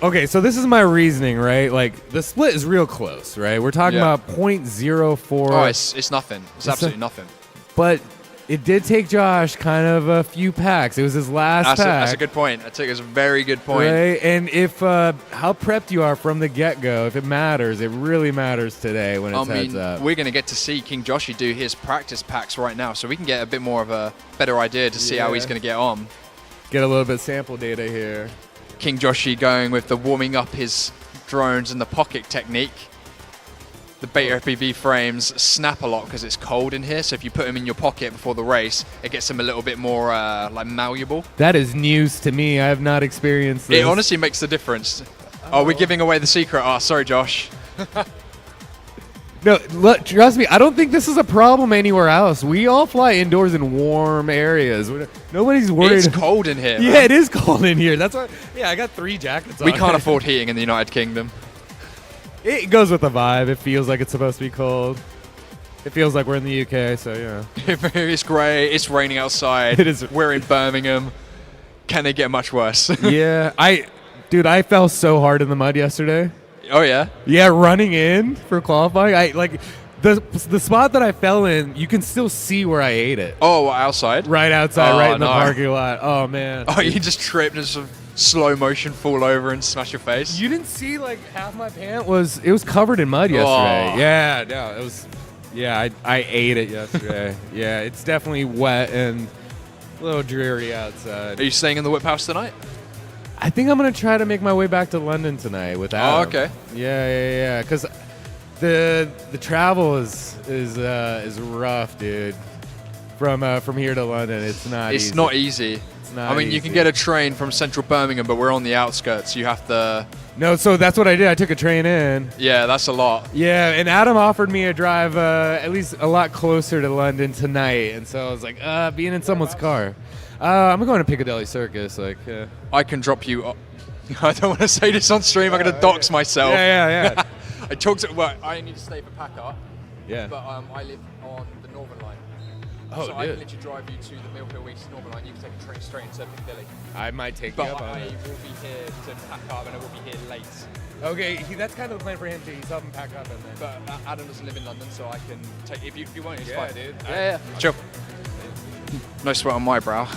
Okay, so this is my reasoning, right? Like the split is real close, right? We're talking Yeah. about 0.04. Oh, it's nothing. It's absolutely nothing. But it did take Josh kind of a few packs. It was his last pack. That's a good point. I think it's a very good point. Right? And if how prepped you are from the get-go, if it matters, it really matters today when it's heads up. We're going to get to see King Joshy do his practice packs right now, so we can get a bit more of a better idea to see how he's going to get on. Get a little bit of sample data here. King Joshy going with the warming up his drones in the pocket technique. The beta FPV frames snap a lot because it's cold in here, so if you put them in your pocket before the race, it gets them a little bit more like malleable. That is news to me. I have not experienced this. It honestly makes the difference. Oh, we're giving away the secret. Oh, sorry, Josh. No, look, trust me, I don't think this is a problem anywhere else. We all fly indoors in warm areas. Nobody's worried. It's cold in here. Yeah, man. it is cold in here. That's why. Yeah, I got 3 jackets on. We can't afford heating in the United Kingdom. It goes with the vibe. It feels like it's supposed to be cold. It feels like we're in the UK, so yeah. It's grey. It's raining outside. It is. We're in Birmingham. Can they get much worse? Yeah, dude, I fell so hard in the mud yesterday. Oh yeah. Yeah, running in for qualifying. I like the spot that I fell in. You can still see where I ate it. Oh, outside? Right outside, Oh, right in the no. parking lot. Oh man. Oh, you just tripped and just slow motion fall over and smash your face. You didn't see like half my pant was covered in mud yesterday. Oh. Yeah, no, it was. Yeah, I ate it yesterday. Yeah, it's definitely wet and a little dreary outside. Are you staying in the whip house tonight? I think I'm gonna try to make my way back to London tonight with Adam. Oh, okay. Yeah. Because the travel is rough, dude. From here to London, it's not. It's easy. not easy. It's not. I mean, you can easy. get a train from central Birmingham, but we're on the outskirts. You have to. No, so that's what I did. I took a train in. Yeah, that's a lot. Yeah, and Adam offered me a drive at least a lot closer to London tonight, and so I was like, being in someone's car. I'm going to Piccadilly Circus. I can drop you. I don't want to say this on stream. I'm going to dox myself. Yeah. I talked to. Well, I need to stay for pack up. Yeah. But I live on the Northern Line. Oh, so I dude. can literally drive you to the Mill Hill East Northern Line. You can take a train straight into Piccadilly. I might take But you up on I it. will be here to pack up, and I will be here late. Okay, that's kind of the plan for him too. He's helping pack up and then. But Adam doesn't live in London, so I can take. If you want, it's Yeah, fine. dude. Yeah. Chill. No sweat on my brow.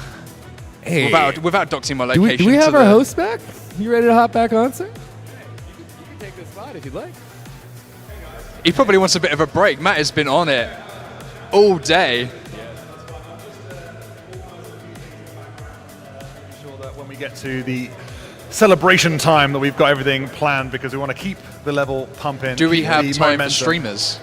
Hey. Without doxing my Do location. we have to our the- host back? You ready to hop back on, sir? You can take this spot if you'd like. He probably wants a bit of a break. Matt has been on it all day. Sure that when we get to the celebration time that we've got everything planned because we want to keep the level pumping. Do we keep have the time for momentum. streamers?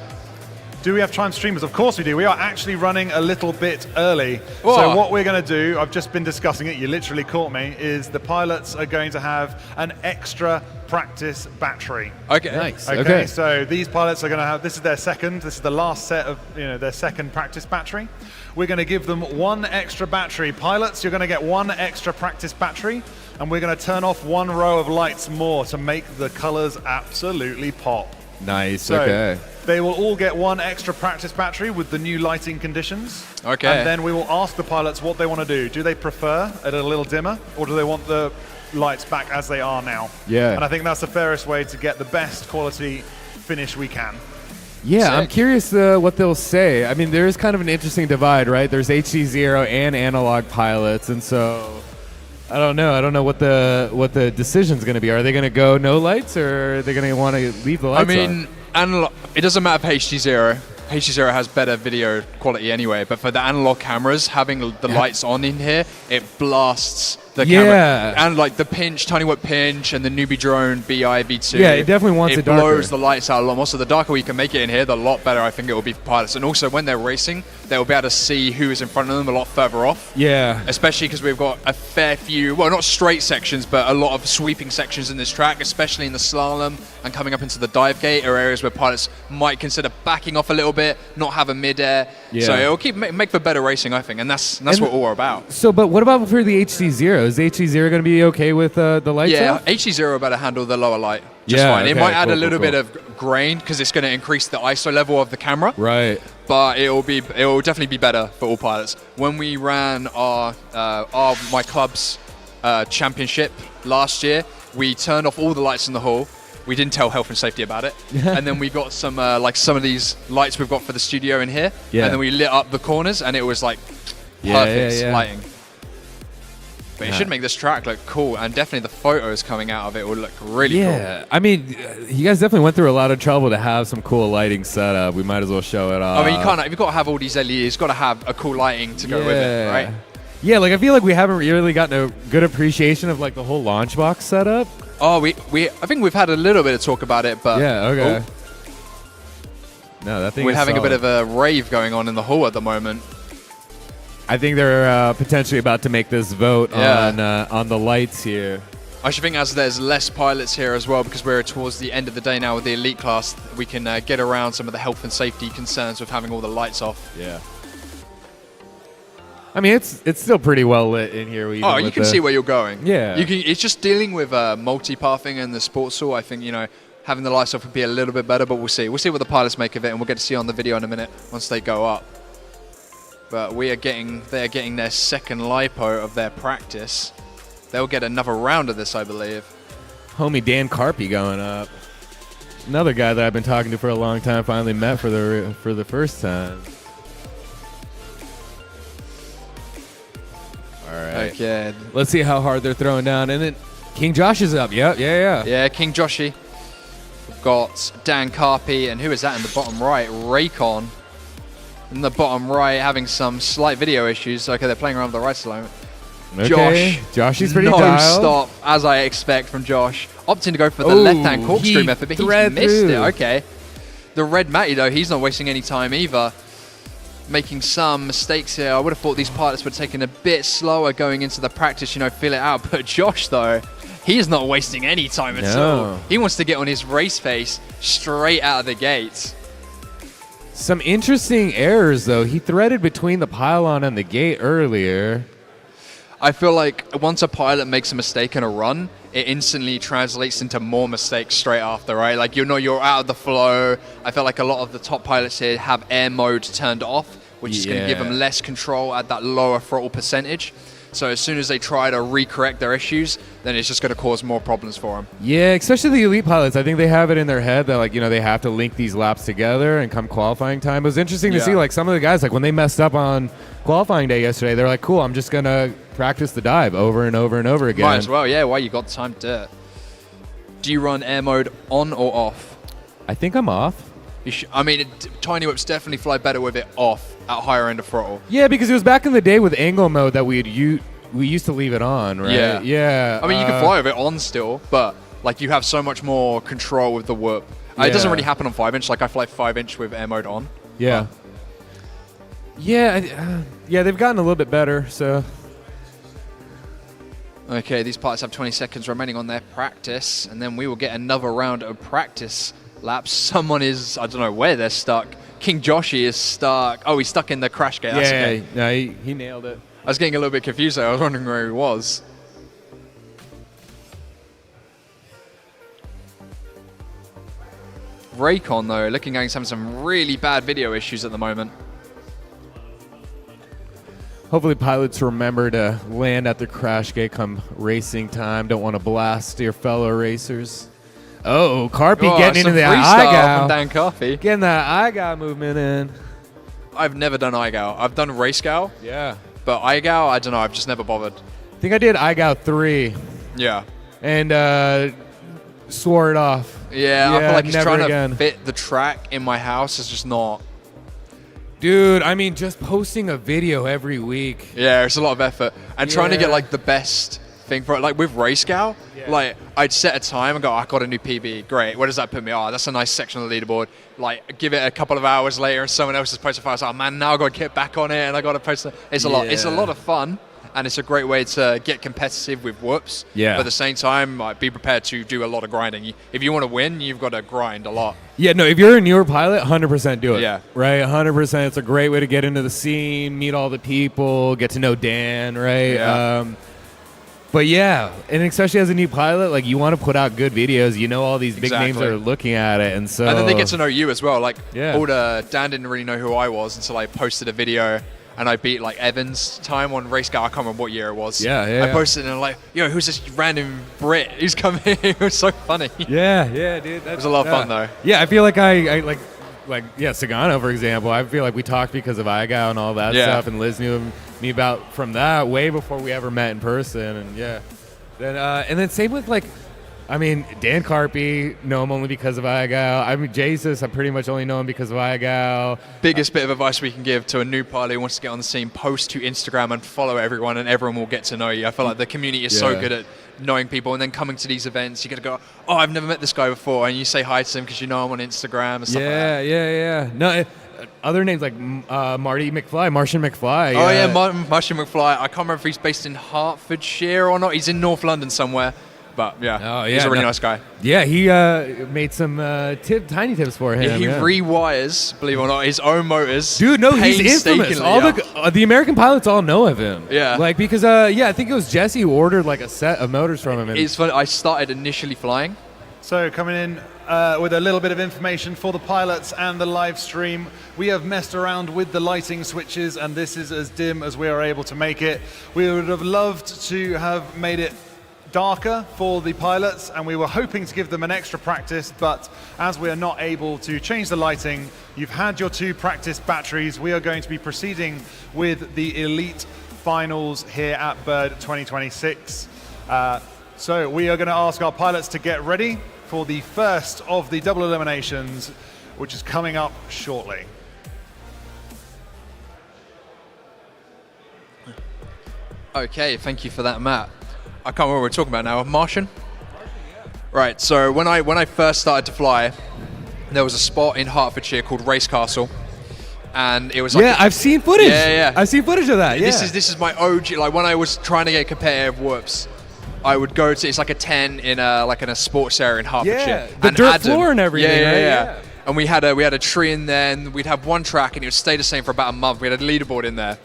Do we have time for streamers? Of course we do. We are actually running a little bit early. Whoa. So what we're going to do, I've just been discussing it, you literally caught me, is the pilots are going to have an extra practice battery. Okay. Nice. Okay, so these pilots are going to have, this is the last set of, their second practice battery. We're going to give them one extra battery. Pilots, you're going to get one extra practice battery, and we're going to turn off one row of lights more to make the colors absolutely pop. Nice. So Okay. they will all get one extra practice battery with the new lighting conditions. Okay. And then we will ask the pilots what they want to do. Do they prefer it a little dimmer, or do they want the lights back as they are now? Yeah. And I think that's the fairest way to get the best quality finish we can. Yeah, Sick. I'm curious what they'll say. I mean, there is kind of an interesting divide, right? There's HD0 and analog pilots, and so I don't know. I don't know what the decision's going to be. Are they going to go no lights, or are they going to want to leave the lights on? It doesn't matter for HD0. HD0 has better video quality anyway, but for the analog cameras, having the lights on in here, it blasts the camera. And like the pinch, tiny whip pinch, and the newbie drone BI V2. Yeah, it definitely wants it darker. blows the lights out a lot more. So the darker we can make it in here, the lot better I think it will be for pilots. And also when they're racing, they'll be able to see who is in front of them a lot further off. Yeah. Especially because we've got a fair few, well, not straight sections, but a lot of sweeping sections in this track, especially in the slalom and coming up into the dive gate, are areas where pilots might consider backing off a little bit, not have a mid-air. Yeah. So it'll make for better racing, I think, and that's what we're about. So, but what about for the HD0? Is the HD0 going to be okay with the lights Yeah, off? HD0 better handle the lower light just Yeah, fine. It okay, might add a cool, little cool, bit of grain because it's going to increase the ISO level of the camera. Right. But it will definitely be better for all pilots. When we ran my club's championship last year, We turned off all the lights in the hall. We didn't tell health and safety about it. And then we got some some of these lights we've got for the studio in here. Yeah. And then we lit up the corners, and it was like perfect lighting. But it should make this track look cool, and definitely the photos coming out of it will look really cool. Yeah, I mean, you guys definitely went through a lot of trouble to have some cool lighting set up. We might as well show it off. I mean, you can't. If you've got to have all these LEDs, you've got to have a cool lighting to go with it, right? Yeah, like I feel like we haven't really gotten a good appreciation of like the whole launch box setup. Oh, I think we've had a little bit of talk about it, but yeah, okay. No, that thing. We're is having solid. a bit of a rave going on in the hall at the moment. I think they're potentially about to make this vote on the lights here. I should think as there's less pilots here as well, because we're towards the end of the day now with the elite class, we can get around some of the health and safety concerns with having all the lights off. Yeah. I mean, it's still pretty well lit in here. Oh, you can see where you're going. Yeah. It's just dealing with multi-pathing and the sports hall. I think, having the lights off would be a little bit better, but we'll see. We'll see what the pilots make of it, and we'll get to see on the video in a minute once they go up. But they're getting their second lipo of their practice. They'll get another round of this, I believe. Homie Dan Carpy going up. Another guy that I've been talking to for a long time, finally met for the first time. All right. Okay. Let's see how hard they're throwing down. And then King Josh is up. Yeah. Yeah, King Joshy. We've got Dan Carpy, and who is that in the bottom right? Raycon. In the bottom right, having some slight video issues. Okay, they're playing around with the right alignment. Okay. Josh is pretty dialed. No stop, as I expect from Josh. Opting to go for the left-hand corkscrew method, but he's missed it. Okay. The red Matty, though, he's not wasting any time either. Making some mistakes here. I would have thought these pilots were taking a bit slower going into the practice, feel it out. But Josh, though, he is not wasting any time at all. He wants to get on his race pace straight out of the gate. Some interesting errors, though. He threaded between the pylon and the gate earlier. I feel like once a pilot makes a mistake in a run, it instantly translates into more mistakes straight after, right? Like, you're out of the flow. I feel like a lot of the top pilots here have air mode turned off, which is going to give them less control at that lower throttle percentage. So as soon as they try to recorrect their issues, then it's just going to cause more problems for them. Yeah, especially the elite pilots. I think they have it in their head that, they have to link these laps together and come qualifying time. It was interesting to see, some of the guys, when they messed up on qualifying day yesterday, they're like, cool, I'm just going to practice the dive over and over and over again. Might as well, yeah. Why you got time to do it. Do you run air mode on or off? I think I'm off. Tiny whips definitely fly better with it off at higher end of throttle. Yeah, because it was back in the day with angle mode that we used to leave it on, right? Yeah. I mean, you can fly with it on still, but you have so much more control with the whoop. It doesn't really happen on 5-inch. I fly 5-inch with air mode on. Yeah. Yeah, they've gotten a little bit better, so. Okay, these pilots have 20 seconds remaining on their practice, and then we will get another round of practice laps. Someone is, I don't know where they're stuck. King Joshy is stuck. Oh, he's stuck in the crash gate. That's okay. No, he nailed it. I was getting a little bit confused there. I was wondering where he was. Raycon, though, looking like he's having some really bad video issues at the moment. Hopefully pilots remember to land at the crash gate come racing time. Don't want to blast your fellow racers. Oh, Carpy getting into that IGAL. From Dan Carpy. Getting that IGAL movement in. I've never done IGAL. I've done race gal. Yeah. But IGAL, I don't know. I've just never bothered. I think I did IGAL 3. Yeah. And swore it off. Yeah, I feel like just trying again. to fit the track in my house is just not. Dude, I mean, just posting a video every week. Yeah, it's a lot of effort. And trying to get the best thing for it. With Race Gal, I'd set a time and go, I got a new PB. Great. Where does that put me? Oh, that's a nice section of the leaderboard. Give it a couple of hours later and someone else has posted a file. I was like, oh, man, now I've got to get back on it and I got to post it. It's a lot. It's a lot of fun. And it's a great way to get competitive with whoops. Yeah. But at the same time, be prepared to do a lot of grinding. If you want to win, you've got to grind a lot. Yeah, no, if you're a newer pilot, 100% do it. Yeah. Right, 100%. It's a great way to get into the scene, meet all the people, get to know Dan, right? Yeah. But yeah, and especially as a new pilot, you want to put out good videos. You know all these big names are looking at it, and then they get to know you as well. Yeah. Dan didn't really know who I was until I posted a video and I beat like Evan's time on Race Guy. I can't remember what year it was. Yeah. I posted and I'm like, yo, who's this random Brit who's coming? It was so funny. Yeah, dude. It was a lot of fun though. Yeah, I feel like I Sagano, for example. I feel like we talked because of IGAO and all that stuff, and Liz knew me about from that way before we ever met in person, and then same with Dan Carpy, know him only because of IGAO. I mean, Jesus, I pretty much only know him because of IGAO. Biggest bit of advice we can give to a new pilot who wants to get on the scene: post to Instagram and follow everyone, and everyone will get to know you. I feel like the community is so good at knowing people, and then coming to these events, you get to go, oh, I've never met this guy before, and you say hi to him because you know him on Instagram and stuff like that. Yeah. No, other names like Marty McFly, Martian McFly. Oh yeah, Martian McFly. I can't remember if he's based in Hertfordshire or not. He's in North London somewhere. But he's a really nice guy. Yeah, he made some tiny tips for him. Yeah, he rewires, believe it or not, his own motors. Dude, no, he's infamous. All the American pilots all know of him. Yeah, because I think it was Jesse who ordered like a set of motors from him. It's funny. I started initially flying. So coming in with a little bit of information for the pilots and the live stream. We have messed around with the lighting switches, and this is as dim as we are able to make it. We would have loved to have made it darker for the pilots, and we were hoping to give them an extra practice, but as we are not able to change the lighting, you've had your 2 practice batteries. We are going to be proceeding with the Elite Finals here at Bird 2026. So we are going to ask our pilots to get ready for the first of the double eliminations, which is coming up shortly. Okay, thank you for that, Matt. I can't remember what we're talking about now. Martian? Right, so when I first started to fly, there was a spot in Hertfordshire called Race Castle, and it was like I've seen footage. Yeah. I've seen footage of that. Yeah. This is my OG. Like when I was trying to get competitive whoops, I would go to, it's like a 10 in a sports area in Hertfordshire. Yeah, the dirt floor and everything. Yeah. And we had a tree in there, and we'd have one track, and it would stay the same for about a month. We had a leaderboard in there.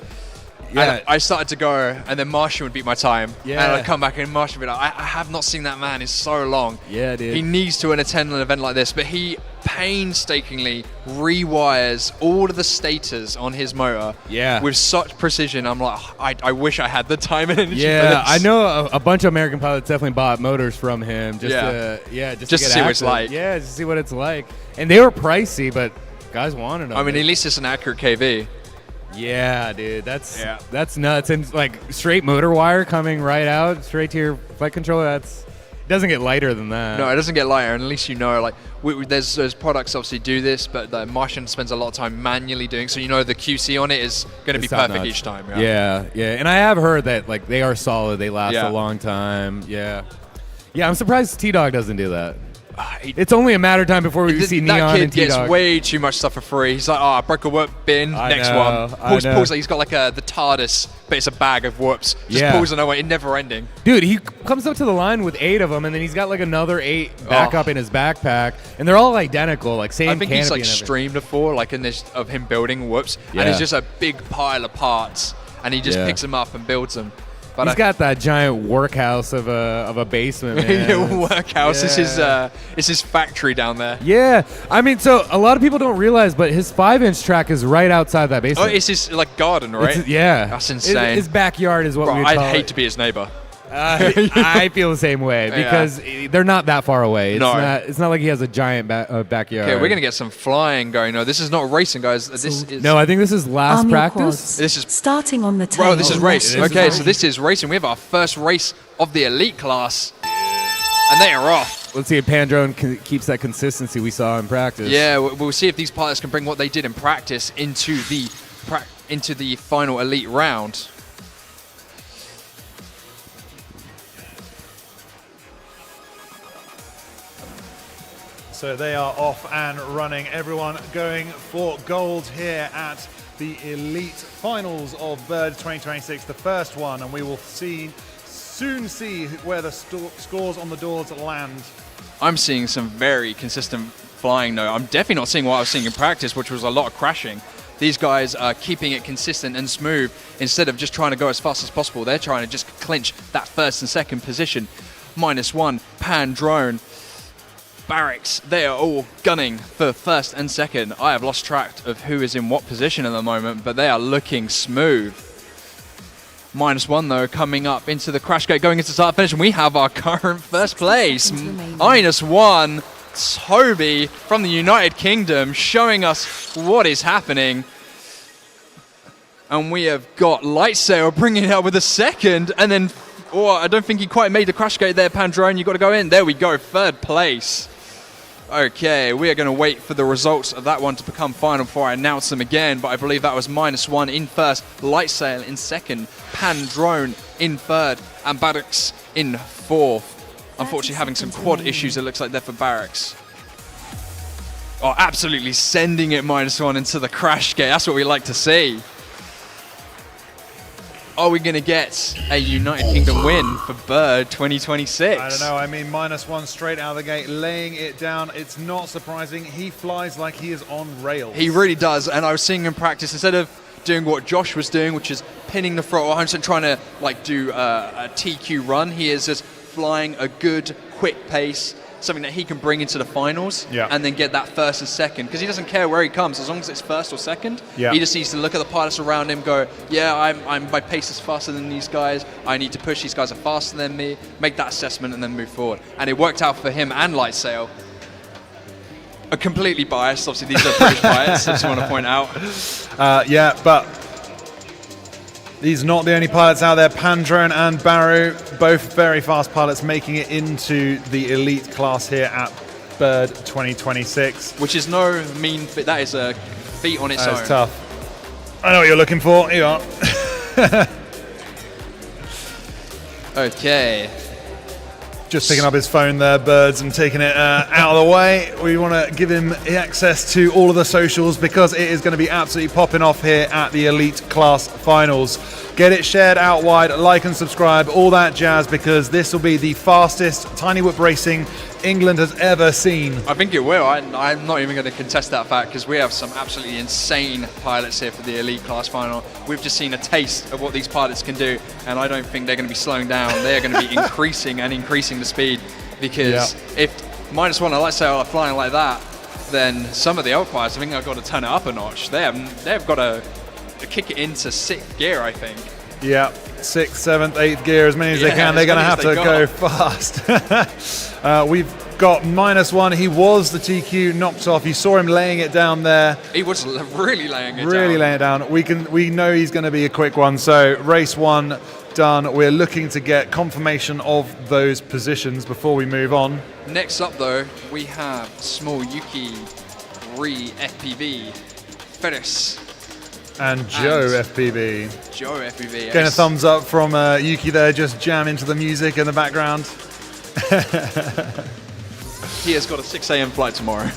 Yeah. And I started to go, and then Martian would beat my time. Yeah. And I'd come back, and Martian would be like, I have not seen that man in so long. Yeah, dude. He needs to attend an event like this, but he painstakingly rewires all of the stators on his motor with such precision. I'm like, I wish I had the time and energy for this. I know a bunch of American pilots definitely bought motors from him just to see what it's like. Yeah, just to see what it's like. And they were pricey, but guys wanted them. I mean, at least it's an accurate KV. Yeah, dude, that's nuts. And like straight motor wire coming right out straight to your flight controller. It doesn't get lighter than that. No, it doesn't get lighter, and at least you know, like, there's products obviously do this, but the Martian spends a lot of time manually doing, so you know the QC on it is going to be perfect each time. Yeah. And I have heard that like they are solid. They last a long time. Yeah, I'm surprised T-Dog doesn't do that. It's only a matter of time before we see Neon and T-Dog. That kid gets way too much stuff for free. He's like, I broke a whoop bin, next one. Pulls, he's got like the TARDIS, but it's a bag of whoops. Just pulls away, it's never ending. Dude, he comes up to the line with 8 of them, and then he's got like another 8 back up in his backpack, and they're all identical, like same canopy. I think he's like streamed before, like in this of him building whoops, and it's just a big pile of parts, and he just picks them up and builds them. But he's got that giant workhouse of a basement, man. Workhouse. It's his factory down there. Yeah, I mean, so a lot of people don't realize, but his 5-inch track is right outside that basement. Oh, it's his like garden, right? Yeah, that's insane. His backyard is what we call it. I'd hate to be his neighbor. I feel the same way because they're not that far away. It's not like he has a giant backyard. Okay, we're gonna get some flying going. No, this is not racing, guys. This is I think this is last practice. This is starting on the turn. Bro, this is race. Okay, so this is racing. We have our first race of the elite class, and they are off. Let's see if Pandrone keeps that consistency we saw in practice. Yeah, we'll see if these pilots can bring what they did in practice into the final elite round. So they are off and running. Everyone going for gold here at the Elite Finals of Bird 2026, the first one, and we will soon see where the scores on the doors land. I'm seeing some very consistent flying though. I'm definitely not seeing what I was seeing in practice, which was a lot of crashing. These guys are keeping it consistent and smooth instead of just trying to go as fast as possible. They're trying to just clinch that first and second position. -1, Pan Drone. Barracks, they are all gunning for first and second. I have lost track of who is in what position at the moment, but they are looking smooth. -1 though, coming up into the crash gate, going into start finish, and we have our current first place. -1, Toby from the United Kingdom, showing us what is happening. And we have got Lightsail bringing it up with a second, and then, I don't think he quite made the crash gate there, Pandrone, you got to go in. There we go, third place. Okay, we are going to wait for the results of that one to become final before I announce them again, but I believe that was -1 in first, Lightsail in second, Pandrone in third, and Barracks in fourth. Unfortunately having some quad issues, it looks like there for Barracks. Oh, absolutely sending it -1 into the crash gate. That's what we like to see. Are we going to get a United Kingdom win for Bird 2026? I don't know. I mean, -1 straight out of the gate, laying it down. It's not surprising. He flies like he is on rails. He really does. And I was seeing him practice, instead of doing what Josh was doing, which is pinning the throttle 100%, trying to like do a TQ run, he is just flying a good, quick pace, something that he can bring into the finals, and then get that first and second, because he doesn't care where he comes as long as it's first or second. He just needs to look at the pilots around him, go, yeah, my pace is faster than these guys, I need to push, these guys are faster than me, make that assessment and then move forward. And it worked out for him and Lightsail. Completely biased, obviously these are British pilots, I just want to point out. Yeah, but these are not the only pilots out there. Pandrone and Baru, both very fast pilots, making it into the elite class here at Bird 2026. Which is no mean feat. That is a feat on its own. That's tough. I know what you're looking for. Here you are. Okay. Just picking up his phone there, Birds, and taking it out of the way. We want to give him access to all of the socials because it is going to be absolutely popping off here at the Elite Class Finals. Get it shared out wide, like and subscribe, all that jazz, because this will be the fastest Tiny Whip racing England has ever seen. I think it will. I'm not even going to contest that fact because we have some absolutely insane pilots here for the Elite Class Final. We've just seen a taste of what these pilots can do, and I don't think they're going to be slowing down. They're going to be increasing the speed, because if -1 and Lightsail are flying like that, then some of the other pilots, I think I've got to turn it up a notch. They've got to kick it into 6th gear, I think. Yeah, 6th, 7th, 8th gear, as many as they can. They're going to have to go fast. We've got -1. He was the TQ knocked off. You saw him laying it down there. He was really laying it down. Really laying it down. We know he's going to be a quick one. So race 1 done. We're looking to get confirmation of those positions before we move on. Next up, though, we have Small Yuki, ReeFPV, Ferris, and Joe FPV. Joe FPV. Getting a thumbs up from Yuki there, just jamming to the music in the background. He has got a 6 a.m. flight tomorrow.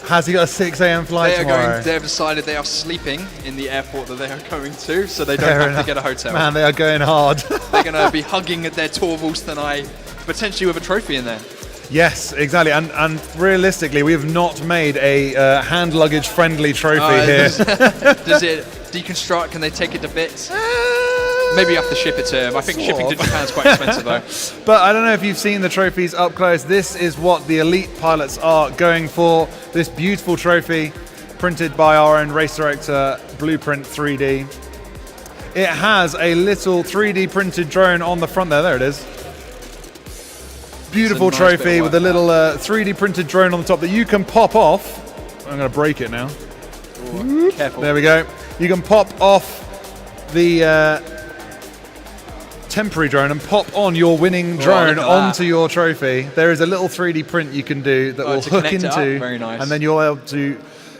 Has he got a 6 a.m. flight tomorrow? They've decided they are sleeping in the airport that they are going to, so they don't have to get a hotel. Man, they are going hard. They're going to be hugging at their Torvalds tonight, potentially with a trophy in there. Yes, exactly. And realistically, we have not made a hand luggage friendly trophy here. Does it deconstruct? Can they take it to bits? Maybe you have to ship it to him. I think shipping to Japan is quite expensive though. But I don't know if you've seen the trophies up close. This is what the elite pilots are going for. This beautiful trophy printed by our own race director, Blueprint 3D. It has a little 3D printed drone on the front there. There it is. Beautiful trophy with a little 3D printed drone on the top that you can pop off. I'm going to break it now. Ooh, careful. There we go. You can pop off the temporary drone and pop on your winning drone onto your trophy. There is a little 3D print you can do that will hook into, very nice. and then you'll be able to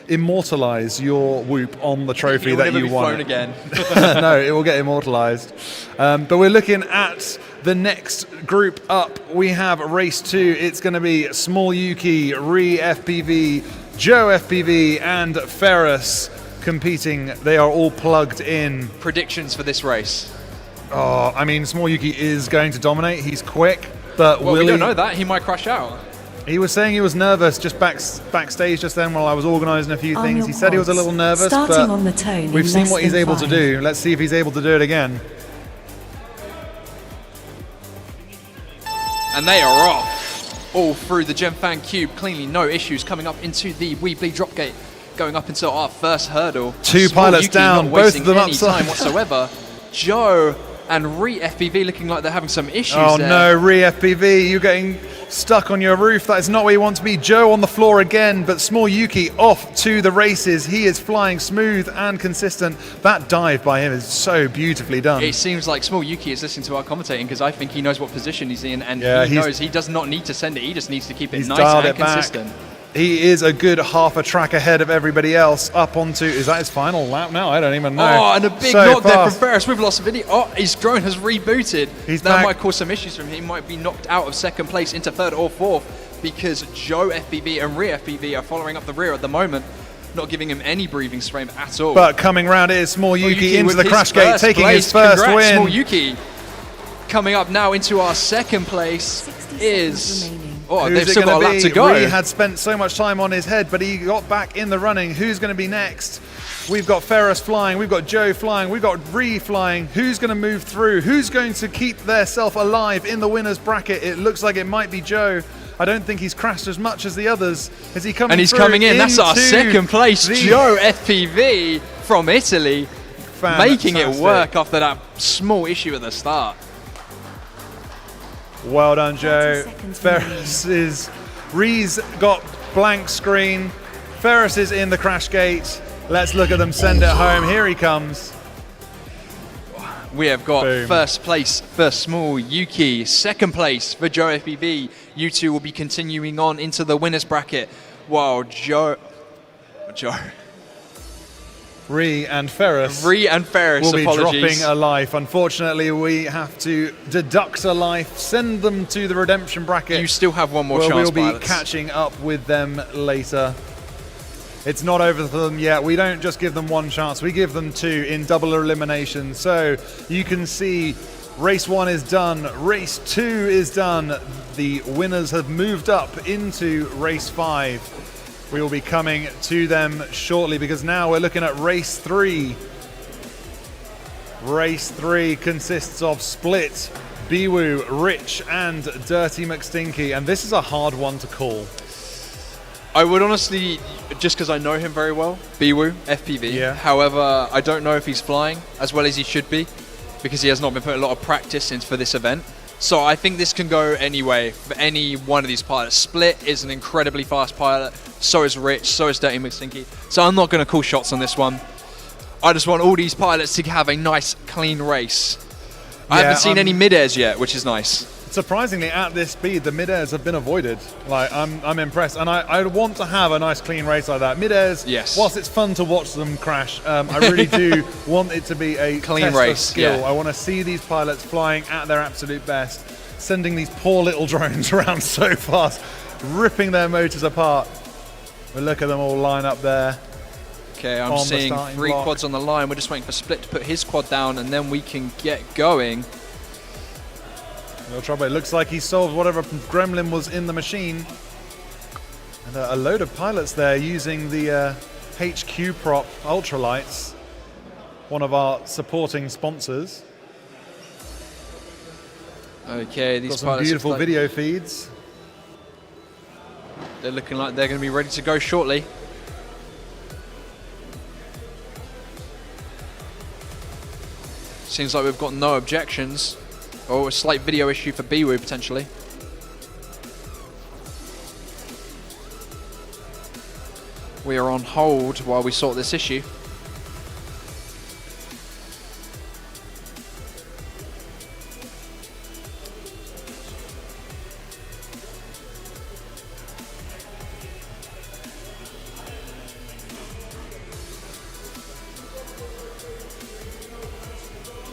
immortalize your whoop on the trophy that you won. Flown again. No, it will get immortalized. But we're looking at the next group up. We have race 2. It's going to be Small Yuki, ReeFPV, Joe FPV, and Ferris competing. They are all plugged in. Predictions for this race? Oh, I mean, Small Yuki is going to dominate. He's quick, but we don't know that. He might crash out. He was saying he was nervous just backstage just then while I was organising a few things. He said he was a little nervous, but on the tone we've seen what he's able to do. Let's see if he's able to do it again. And they are off. all through the Gemfan cube cleanly, no issues. Coming up into the Weebly drop gate, going up into our first hurdle. Two Small pilots Yuki down, not both wasting of them any upside. time whatsoever. Joe and ReeFPV looking like they're having some issues Oh there. no, ReeFPV, you're getting stuck on your roof. That is not where you want to be. Joe on the floor again, but Small Yuki off to the races. He is flying smooth and consistent. That dive by him is so beautifully done. It seems like Small Yuki is listening to our commentating because I think he knows what position he's in, and Yeah, he knows he does not need to send it. He just needs to keep it He's nice dialed and it back. consistent. He is a good half a track ahead of everybody else. Up onto, is that his final lap now? I don't even know. Oh, and a big So knock there from fast. Ferris. We've lost a video. Oh, his drone has rebooted. He's that back. might cause some issues for him. He might be knocked out of second place into third or fourth because Joe FPV and ReeFPV are following up the rear at the moment, not giving him any breathing space at all. But coming round is Small Yuki into with the his crash gate, first taking place. his first Congrats, win. Small Yuki. Coming up now into our second place is... Oh, Who's they've it still got a gonna lap be? to go. Ree had spent so much time on his head, but he got back in the running. Who's going to be next? We've got Ferris flying, we've got Joe flying, we've got Ree flying. Who's going to move through? Who's going to keep their self alive in the winner's bracket? It looks like it might be Joe. I don't think he's crashed as much as the others. Is he coming And he's through coming in. That's our into second place. the- Joe FPV from Italy, making it Fantastic. work after that small issue at the start. Well done, Joe. Ferris is... Ree's got blank screen. Ferris is in the crash gate. Let's look at them send it home. Here he comes. We have got Boom. first place for Small Yuki, second place for Joe FPV. You two will be continuing on into the winners bracket, while Joe, Ree and Ferris will be dropping a life. Unfortunately, we have to deduct a life, send them to the redemption bracket. You still have one more where chance, we'll be pilots. catching up with them later. It's not over for them yet. We don't just give them one chance. We give them two in double elimination. So you can see race 1 is done. Race 2 is done. The winners have moved up into race 5. We will be coming to them shortly because now we're looking at race 3. Race 3 consists of Split, Biwu, Rich, and Dirty McStinky. And this is a hard one to call. I would honestly, just because I know him very well, Biwu, FPV. Yeah. However, I don't know if he's flying as well as he should be because he has not been putting a lot of practice in for this event. So I think this can go anyway for any one of these pilots. Split is an incredibly fast pilot. So is Rich. So is Dirty McStinky. So I'm not going to call shots on this one. I just want all these pilots to have a nice, clean race. I haven't seen any mid-airs yet, which is nice. Surprisingly, at this speed, the mid-airs have been avoided. Like, I'm impressed, and I want to have a nice, clean race like that. Mid-airs, yes. Whilst it's fun to watch them crash, I really do want it to be a Clean test race, of skill. yeah. I want to see these pilots flying at their absolute best, sending these poor little drones around so fast, ripping their motors apart. But look at them all line up there. Okay, I'm on the seeing starting 3 block. quads on the line. We're just waiting for Split to put his quad down, and then we can get going. No trouble. It looks like he solved whatever gremlin was in the machine. And a load of pilots there using the HQ prop ultralights, one of our supporting sponsors. Okay, these Got some pilots beautiful look like video feeds. they're looking like they're going to be ready to go shortly. Seems like we've got no objections. Oh, a slight video issue for Biwu potentially. We are on hold while we sort this issue.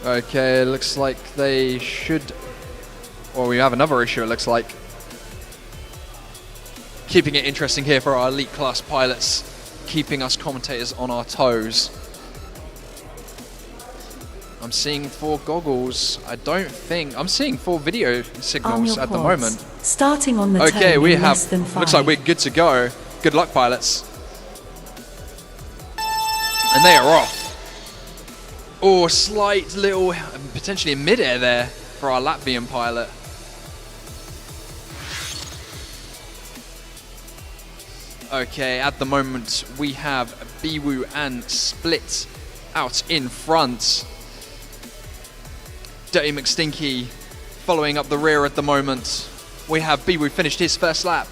Okay, looks like they should... Well, we have another issue, it looks like. Keeping it interesting here for our elite class pilots, keeping us commentators on our toes. I'm seeing 4 goggles. I don't think... I'm seeing 4 video signals at the moment. Starting on the Okay, turn we in have... less than 5. Looks like we're good to go. Good luck, pilots. And they are off. Oh, slight little, potentially mid-air there for our Latvian pilot. Okay, at the moment we have Biwu and Split out in front. Dirty McStinky following up the rear at the moment. We have Biwu finished his first lap,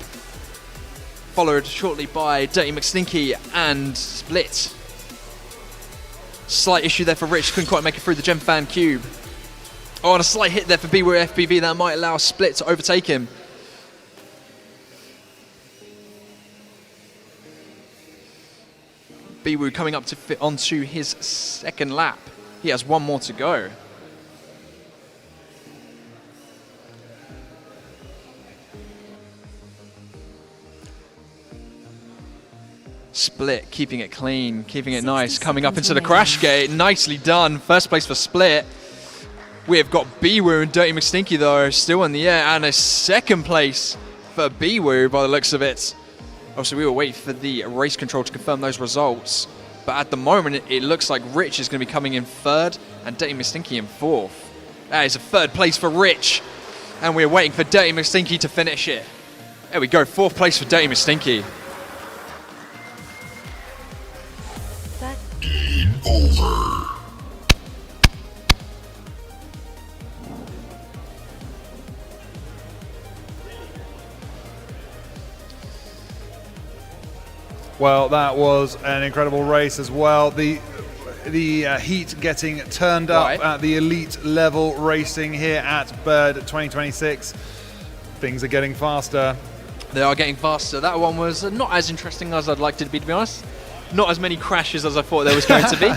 followed shortly by Dirty McStinky and Split. Slight issue there for Rich, couldn't quite make it through the Gem Fan Cube. Oh, and a slight hit there for Biwu FPV that might allow Split to overtake him. Biwu coming up to fit onto his second lap. He has one more to go. Split keeping it clean, keeping it nice, coming up into the crash gate. Nicely done. First place for Split. We have got Biwu and Dirty McStinky though still in the air, and a second place for Biwu by the looks of it. Also, we will wait for the race control to confirm those results. But at the moment, it looks like Rich is going to be coming in third and Dirty McStinky in fourth. That is a third place for Rich. And we're waiting for Dirty McStinky to finish it. There we go, fourth place for Dirty McStinky. Game over. Well, that was an incredible race as well. The heat getting turned up at the elite level racing here at Bird 2026. Things are getting faster. They are getting faster. That one was not as interesting as I'd like it to be honest. Not as many crashes as I thought there was going to be.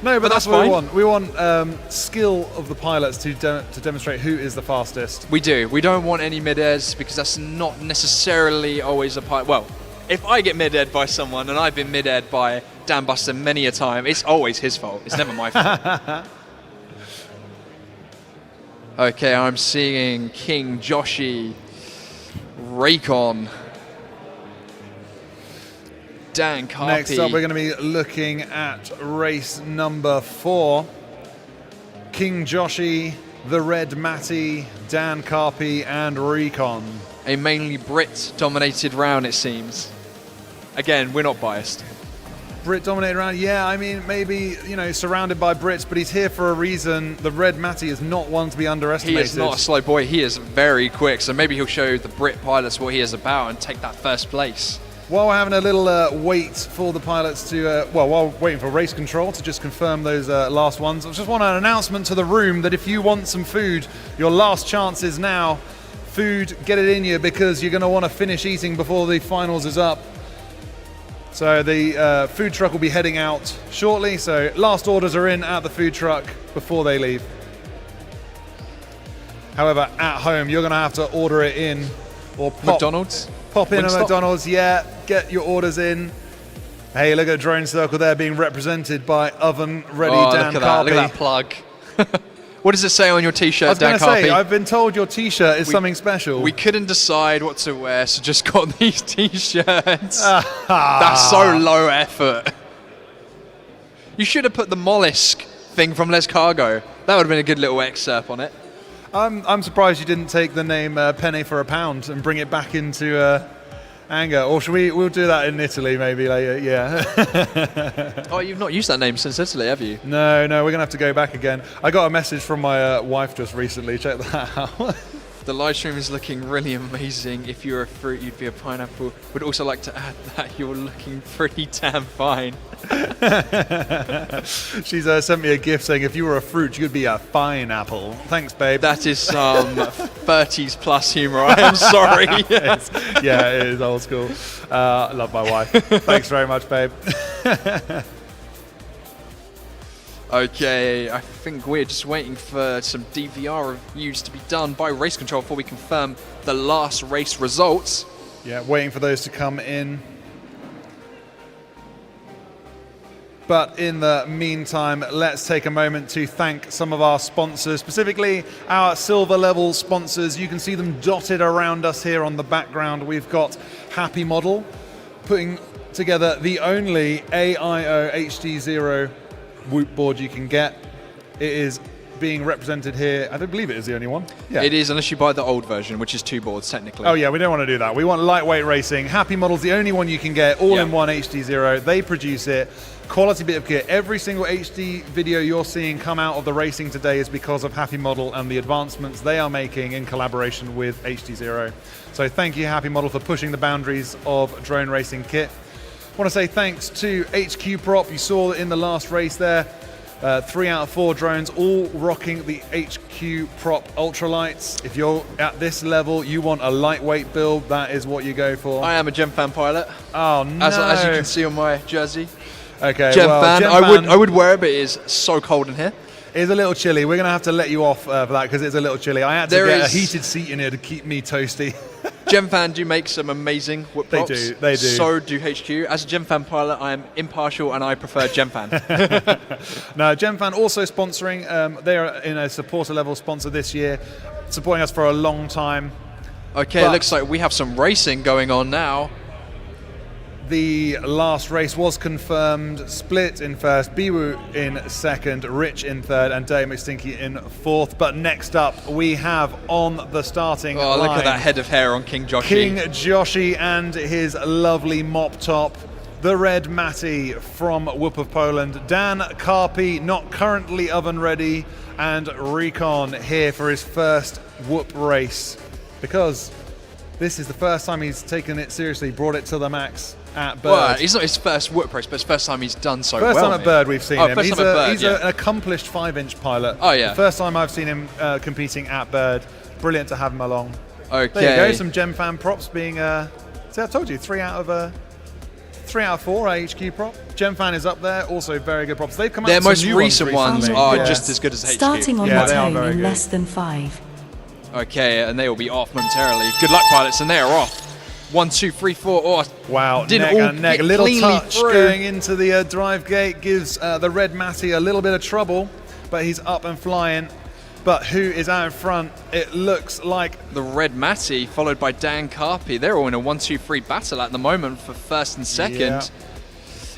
No, but that's what fine. we want. We want skill of the pilots to demonstrate who is the fastest. We do. We don't want any mid-airs because that's not necessarily always a pilot. Well, if I get mid-aired by someone, and I've been mid-aired by Dan Buster many a time, it's always his fault. It's never my fault. Okay, I'm seeing King Joshi, Raycon, Dan Carpy. Next up, we're going to be looking at race number 4. King Joshi, the Red Matty, Dan Carpy, and Recon. A mainly Brit-dominated round, it seems. Again, we're not biased. Brit-dominated round, yeah, I mean, maybe, you know, surrounded by Brits, but he's here for a reason. The Red Matty is not one to be underestimated. He is not a slow boy, he is very quick, so maybe he'll show the Brit pilots what he is about and take that first place. While we're having a little wait for the pilots to, while waiting for race control to just confirm those last ones, I just want an announcement to the room that if you want some food, your last chance is now. Food, get it in you because you're going to want to finish eating before the finals is up. So the food truck will be heading out shortly, so last orders are in at the food truck before they leave. However, at home, you're going to have to order it in or McDonald's? Pop in Wingstop? at McDonald's, yeah, get your orders in. Hey, look at Drone Circle there being represented by Oven Ready Dan Carpy. Look at that plug. What does it say on your t-shirt, I was Dan going to Carpy? say, I've been told your t-shirt is something special. We couldn't decide what to wear, so just got these t-shirts. That's so low effort. You should have put the mollusk thing from Les Cargo. That would have been a good little excerpt on it. I'm surprised you didn't take the name Penny for a Pound and bring it back into anger. Or should we'll do that in Italy maybe later, yeah. Oh, you've not used that name since Italy, have you? No, we're going to have to go back again. I got a message from my wife just recently, check that out. The live stream is looking really amazing. If you're a fruit, you'd be a pineapple. Would also like to add that you're looking pretty damn fine. She's sent me a gift saying if you were a fruit, you'd be a fine apple. Thanks, babe. That is some 30s plus humor. I am sorry. Yeah, it is old school. I love my wife. Thanks very much, babe. Okay, I think we're just waiting for some DVR reviews to be done by Race Control before we confirm the last race results. Yeah, waiting for those to come in. But in the meantime, let's take a moment to thank some of our sponsors, specifically our silver level sponsors. You can see them dotted around us here on the background. We've got Happy Model, putting together the only AIO HD0 Whoop board you can get. It is being represented here. I don't believe it is the only one. Yeah. It is, unless you buy the old version, which is 2 boards technically. Oh yeah, we don't want to do that. We want lightweight racing. Happy Model's the only one you can get, all in one HD0. They produce it. Quality bit of kit. Every single HD video you're seeing come out of the racing today is because of Happy Model and the advancements they are making in collaboration with HD0. So thank you, Happy Model, for pushing the boundaries of drone racing kit. I want to say thanks to HQ Prop. You saw in the last race there, 3 out of 4 drones all rocking the HQ Prop ultralights. If you're at this level, you want a lightweight build, that is what you go for. I am a GemFan pilot. Oh no! As you can see on my jersey. Okay, GemFan. I would wear it, but it is so cold in here. It is a little chilly. We're going to have to let you off for that because it's a little chilly. I had to get a heated seat in here to keep me toasty. GemFan do make some amazing whip props. They do. So do HQ. As a GemFan pilot, I am impartial and I prefer GemFan. No, GemFan also sponsoring. They are in a supporter level sponsor this year, supporting us for a long time. Okay, it looks like we have some racing going on now. The last race was confirmed. Split in first, Biwu in second, Rich in third, and Dave McStinky in fourth. But next up, we have on the starting line. Look at that head of hair on King Joshi. King Joshi and his lovely mop top. The Red Matty from Phobos Poland. Dan Carpy, not currently oven ready. And Recon here for his first whoop race. Because this is the first time he's taken it seriously, brought it to the max. At Bird. Well, it's not his first whoop race, but it's the first time he's done so well. First time at Bird we've seen him. He's an accomplished 5-inch pilot. Oh, yeah. The first time I've seen him competing at Bird. Brilliant to have him along. Okay. There you go, some GemFan props being... see, I told you, 3 out of 4 HQ prop. GemFan is up there, also very good props. They've come out with some most new recent ones are recently. just as good as HQ. Starting on the tone in less than 5. Okay, and they will be off momentarily. Good luck, pilots, and they are off. 1, 2, 3, 4. Oh, wow, didn't neck all and neck. A little touch going into the drive gate gives the Red Matty a little bit of trouble, but he's up and flying. But who is out in front? It looks like the Red Matty, followed by Dan Carpy. They're all in a 1-2-3 battle at the moment for first and second. Yeah.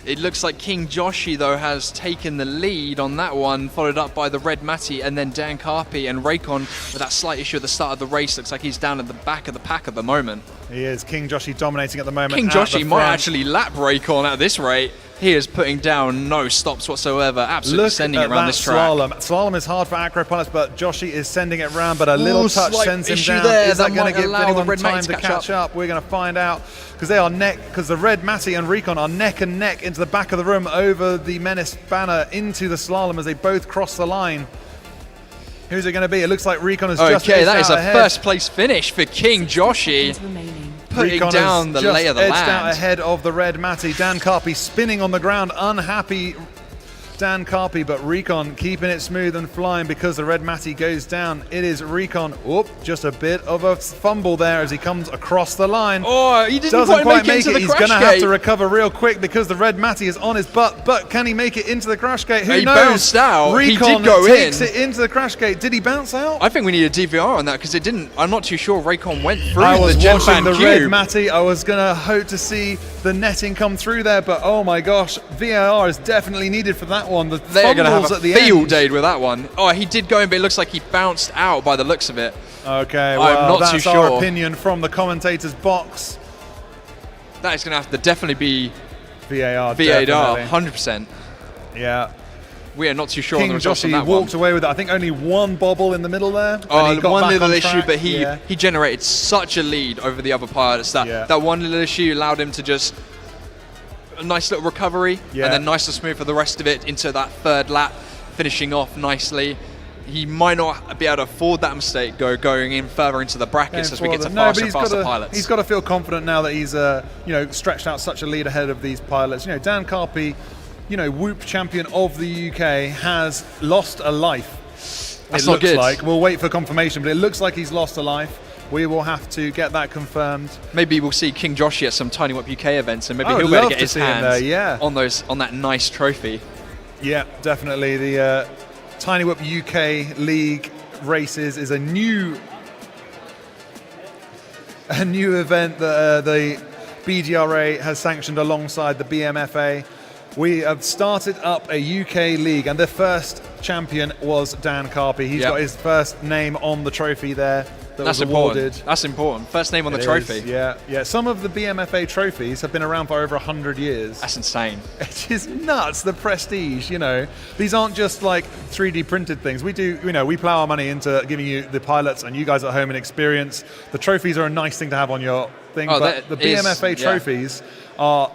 It looks like King Joshi, though, has taken the lead on that one, followed up by the Red Matty and then Dan Carpy. And Raycon, with that slight issue at the start of the race, looks like he's down at the back of the pack at the moment. He is. King Joshi dominating at the moment. King Joshi might actually lap Raycon at this rate. He is putting down no stops whatsoever, absolutely sending it around this track. Slalom is hard for acro pilots, but Joshi is sending it around, but a little touch sends him down. There. Is that going to give anyone Red time to catch up? We're going to find out, because they are because the Red Matty and Recon are neck and neck into the back of the room over the Menace banner into the slalom as they both cross the line. Who's it going to be? It looks like Recon has just edged that is out a first place finish for King Joshi. Putting Recon down the lay of the edged land. out ahead of the Red Matty. Dan Carpy spinning on the ground, unhappy Dan Carpy, but Recon keeping it smooth and flying because the Red Matty goes down. It is Recon. Whoop, just a bit of a fumble there as he comes across the line. Oh, he didn't Doesn't quite make it. into the He's going to have to recover real quick because the Red Matty is on his butt, but can he make it into the crash gate? Who knows? Bounced out. Recon he did go takes in. it into the crash gate. Did he bounce out? I think we need a DVR on that because it didn't. I'm not too sure Raycon went through I was the watching the cube. Red Matty. I was going to hope to see the netting come through there, but oh my gosh, VAR is definitely needed for that one. They're going to have a field end. day with that one. Oh, he did go in, but it looks like he bounced out by the looks of it. Okay, well, I'm not that's too sure. our opinion from the commentator's box. That is going to have to definitely be VAR, 100%. Yeah. We are not too sure King on the results on Joshi that walked away with it. I think only one bobble in the middle there. Oh, one little issue, track. but he generated such a lead over the other pilots that one little issue allowed him to just a nice little recovery and then nice and smooth for the rest of it into that third lap, finishing off nicely. He might not be able to afford that mistake going in further into the brackets as we get to faster and faster pilots. He's got to feel confident now that he's stretched out such a lead ahead of these pilots. You know, Dan Carpy, Whoop champion of the UK, has lost a life. That's it not looks good. like. We'll wait for confirmation, but it looks like he's lost a life. We will have to get that confirmed. Maybe we'll see King Joshi at some Tiny Whip UK events, and maybe I he'll would be able love to get to his see him hands there, on that nice trophy. Yeah, definitely. The Tiny Whip UK League races is a new event that the BDRA has sanctioned alongside the BMFA. We have started up a UK league, and the first champion was Dan Carpy. He's Yep. got his first name on the trophy there. That's was awarded. important. That's important. First name on the It trophy. is, yeah. Some of the BMFA trophies have been around for over 100 years. That's insane. It is nuts, the prestige, you know. These aren't just like 3D printed things. We do, you know, we plow our money into giving you, the pilots and you guys at home, an experience. The trophies are a nice thing to have on your thing, Oh, but the that is- BMFA yeah. trophies are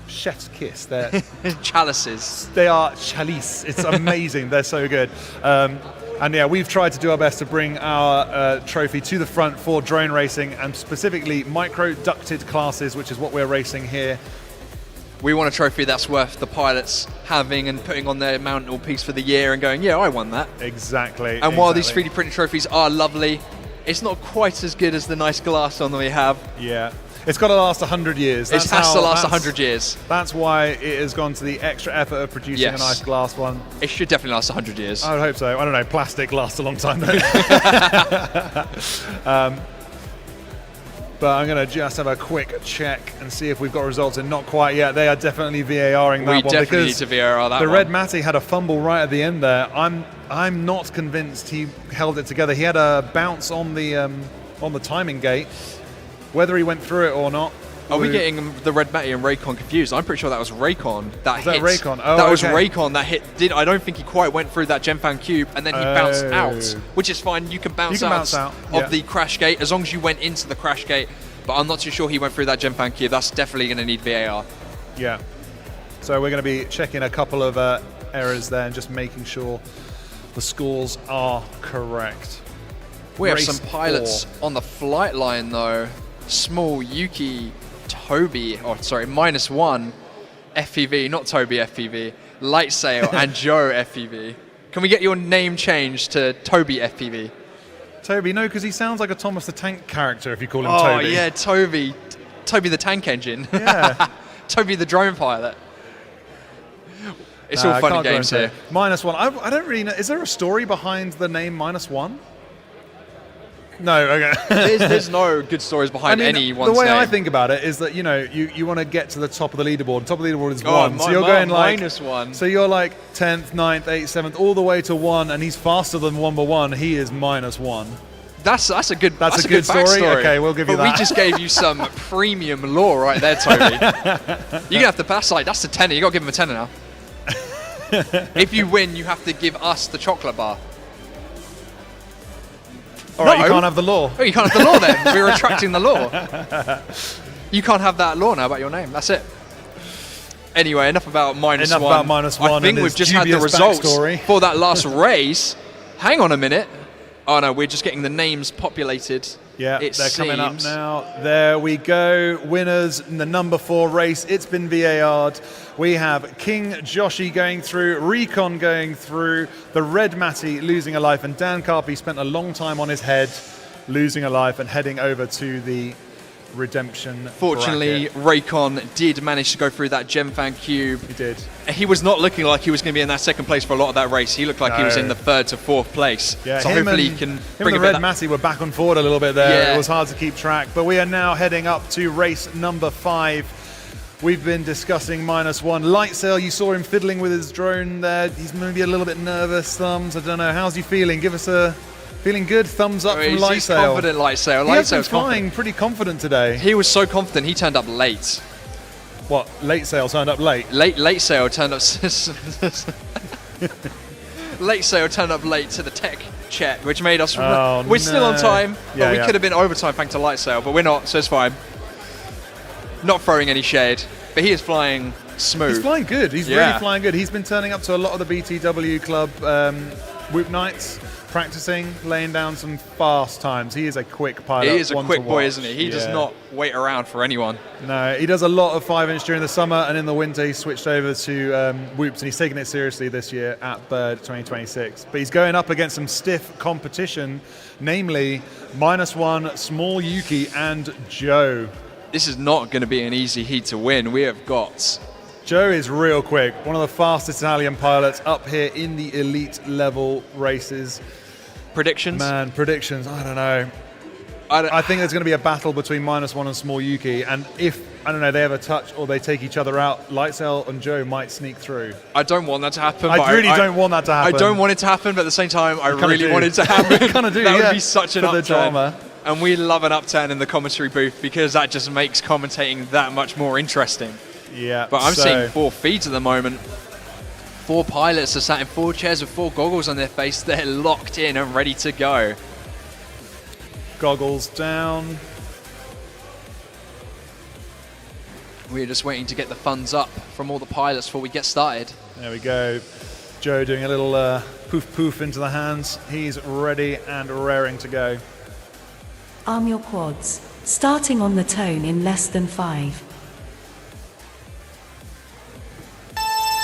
chef's kiss. They're Chalices. They are chalice. It's amazing. They're so good. And yeah, we've tried to do our best to bring our trophy to the front for drone racing, and specifically micro-ducted classes, which is what we're racing here. We want a trophy that's worth the pilots having and putting on their mantelpiece for the year and going, yeah, I won that. Exactly. And while these 3D printed trophies are lovely, it's not quite as good as the nice glass one that we have. Yeah. It's got to last 100 years. It has to last 100 years. That's why it has gone to the extra effort of producing a nice glass one. It should definitely last 100 years. I would hope so. I don't know, plastic lasts a long time though. But I'm going to just have a quick check and see if we've got results, and not quite yet. They are definitely VARing that one. We definitely because need to VAR that the one. Red Matty had a fumble right at the end there. I'm not convinced he held it together. He had a bounce on the timing gate. Whether he went through it or not. Are we getting the Red Matty and Raycon confused? I'm pretty sure that was Raycon that hit. Was that Raycon? Oh, that was okay. Raycon that hit. I don't think he quite went through that Gemfan cube, and then he bounced out, which is fine. You can bounce out of the crash gate as long as you went into the crash gate. But I'm not too sure he went through that Gemfan cube. That's definitely going to need VAR. Yeah. So we're going to be checking a couple of errors there and just making sure the scores are correct. We have Race some pilots 4. on the flight line though. Small Yuki Toby, -1 FPV, not Toby FPV, Light Sail and Joe FPV. Can we get your name changed to Toby FPV? Toby, no, because he sounds like a Thomas the Tank character if you call him Oh Toby. yeah, Toby the tank engine. Yeah. Toby the drone pilot. It's all fun and games here. -1. I don't really know. Is there a story behind the name -1? No, okay. there's no good stories behind anyone's the way name. I think about it is that, you know, you want to get to the top of the leaderboard. Top of the leaderboard is 1. So my- you're going like -1. So you're like 10th, 9th, 8th, 7th, all the way to 1, and he's faster than 1x1. He is -1. That's a good That's a good story. backstory. Okay, we'll give you but that. we just gave you some premium lore right there, Toby. You're gonna have to pass that's a tenner. You got to give him a tenner now. If you win, you have to give us the chocolate bar. All right, you can't have the law. Oh, you can't have the law then. We're retracting the law. You can't have that law now about your name. That's it. Anyway, enough about -1. Enough about -1 I think and we've his just had the dubious results backstory. for that last race. Hang on a minute. Oh no, we're just getting the names populated. Yeah, it they're coming up seems. now. There we go. Winners in the number 4 race. It's been VAR'd. We have King Joshi going through, Recon going through, the Red Matty losing a life, and Dan Carpy spent a long time on his head, losing a life and heading over to the redemption Fortunately, bracket. Raycon did manage to go through that Gemfan cube. He did. He was not looking like he was going to be in that second place for a lot of that race. He looked like he was No. in the 3rd to 4th place. Yeah, so him hopefully and, he can him bring and a the bit Red Matty were back and forward a little bit there. Yeah. It was hard to keep track, but we are now heading up to race number 5. We've been discussing -1. Light Sail, you saw him fiddling with his drone there. He's maybe a little bit nervous. Thumbs, I don't know. How's he feeling? Give us a feeling good. Thumbs up from Light He's Sail. confident, Light Sail. He Light has been Sail's flying pretty confident today. He was so confident he turned up late. What? Late Sail turned up late? Late Sail turned up. Late Sail turned up late to the tech check, which made us. Oh, we're still on no. time, but Yeah, we yeah. could have been overtime thanks to Light Sail, but we're not, so it's fine. Not throwing any shade, but he is flying smooth. He's flying good. He's Yeah. really flying good. He's been turning up to a lot of the BTW club whoop nights, practicing, laying down some fast times. He is a quick pilot. He is a one quick to boy, watch. isn't he? He does Yeah. not wait around for anyone. No, he does a lot of 5-inch during the summer, and in the winter he switched over to whoops, and he's taking it seriously this year at Bird 2026. But he's going up against some stiff competition, namely -1, Small Yuki, and Joe. This is not going to be an easy heat to win. We have got... Joe is real quick, one of the fastest Italian pilots up here in the elite level races. Predictions? Man, predictions, I don't know. I think there's going to be a battle between -1 and Small Yuki, and if, I don't know, they ever touch or they take each other out, Lightsail and Joe might sneak through. I don't want that to happen. I really don't want that to happen. I don't want it to happen, but at the same time, I really want it to happen. Kind of do, that yeah, would be such an for the upturn. drama. And we love an upturn in the commentary booth because that just makes commentating that much more interesting. Yeah. But I'm seeing 4 feeds at the moment. 4 pilots are sat in 4 chairs with 4 goggles on their face. They're locked in and ready to go. Goggles down. We're just waiting to get the funds up from all the pilots before we get started. There we go. Joe doing a little poof poof into the hands. He's ready and raring to go. Arm your quads. Starting on the tone in less than 5.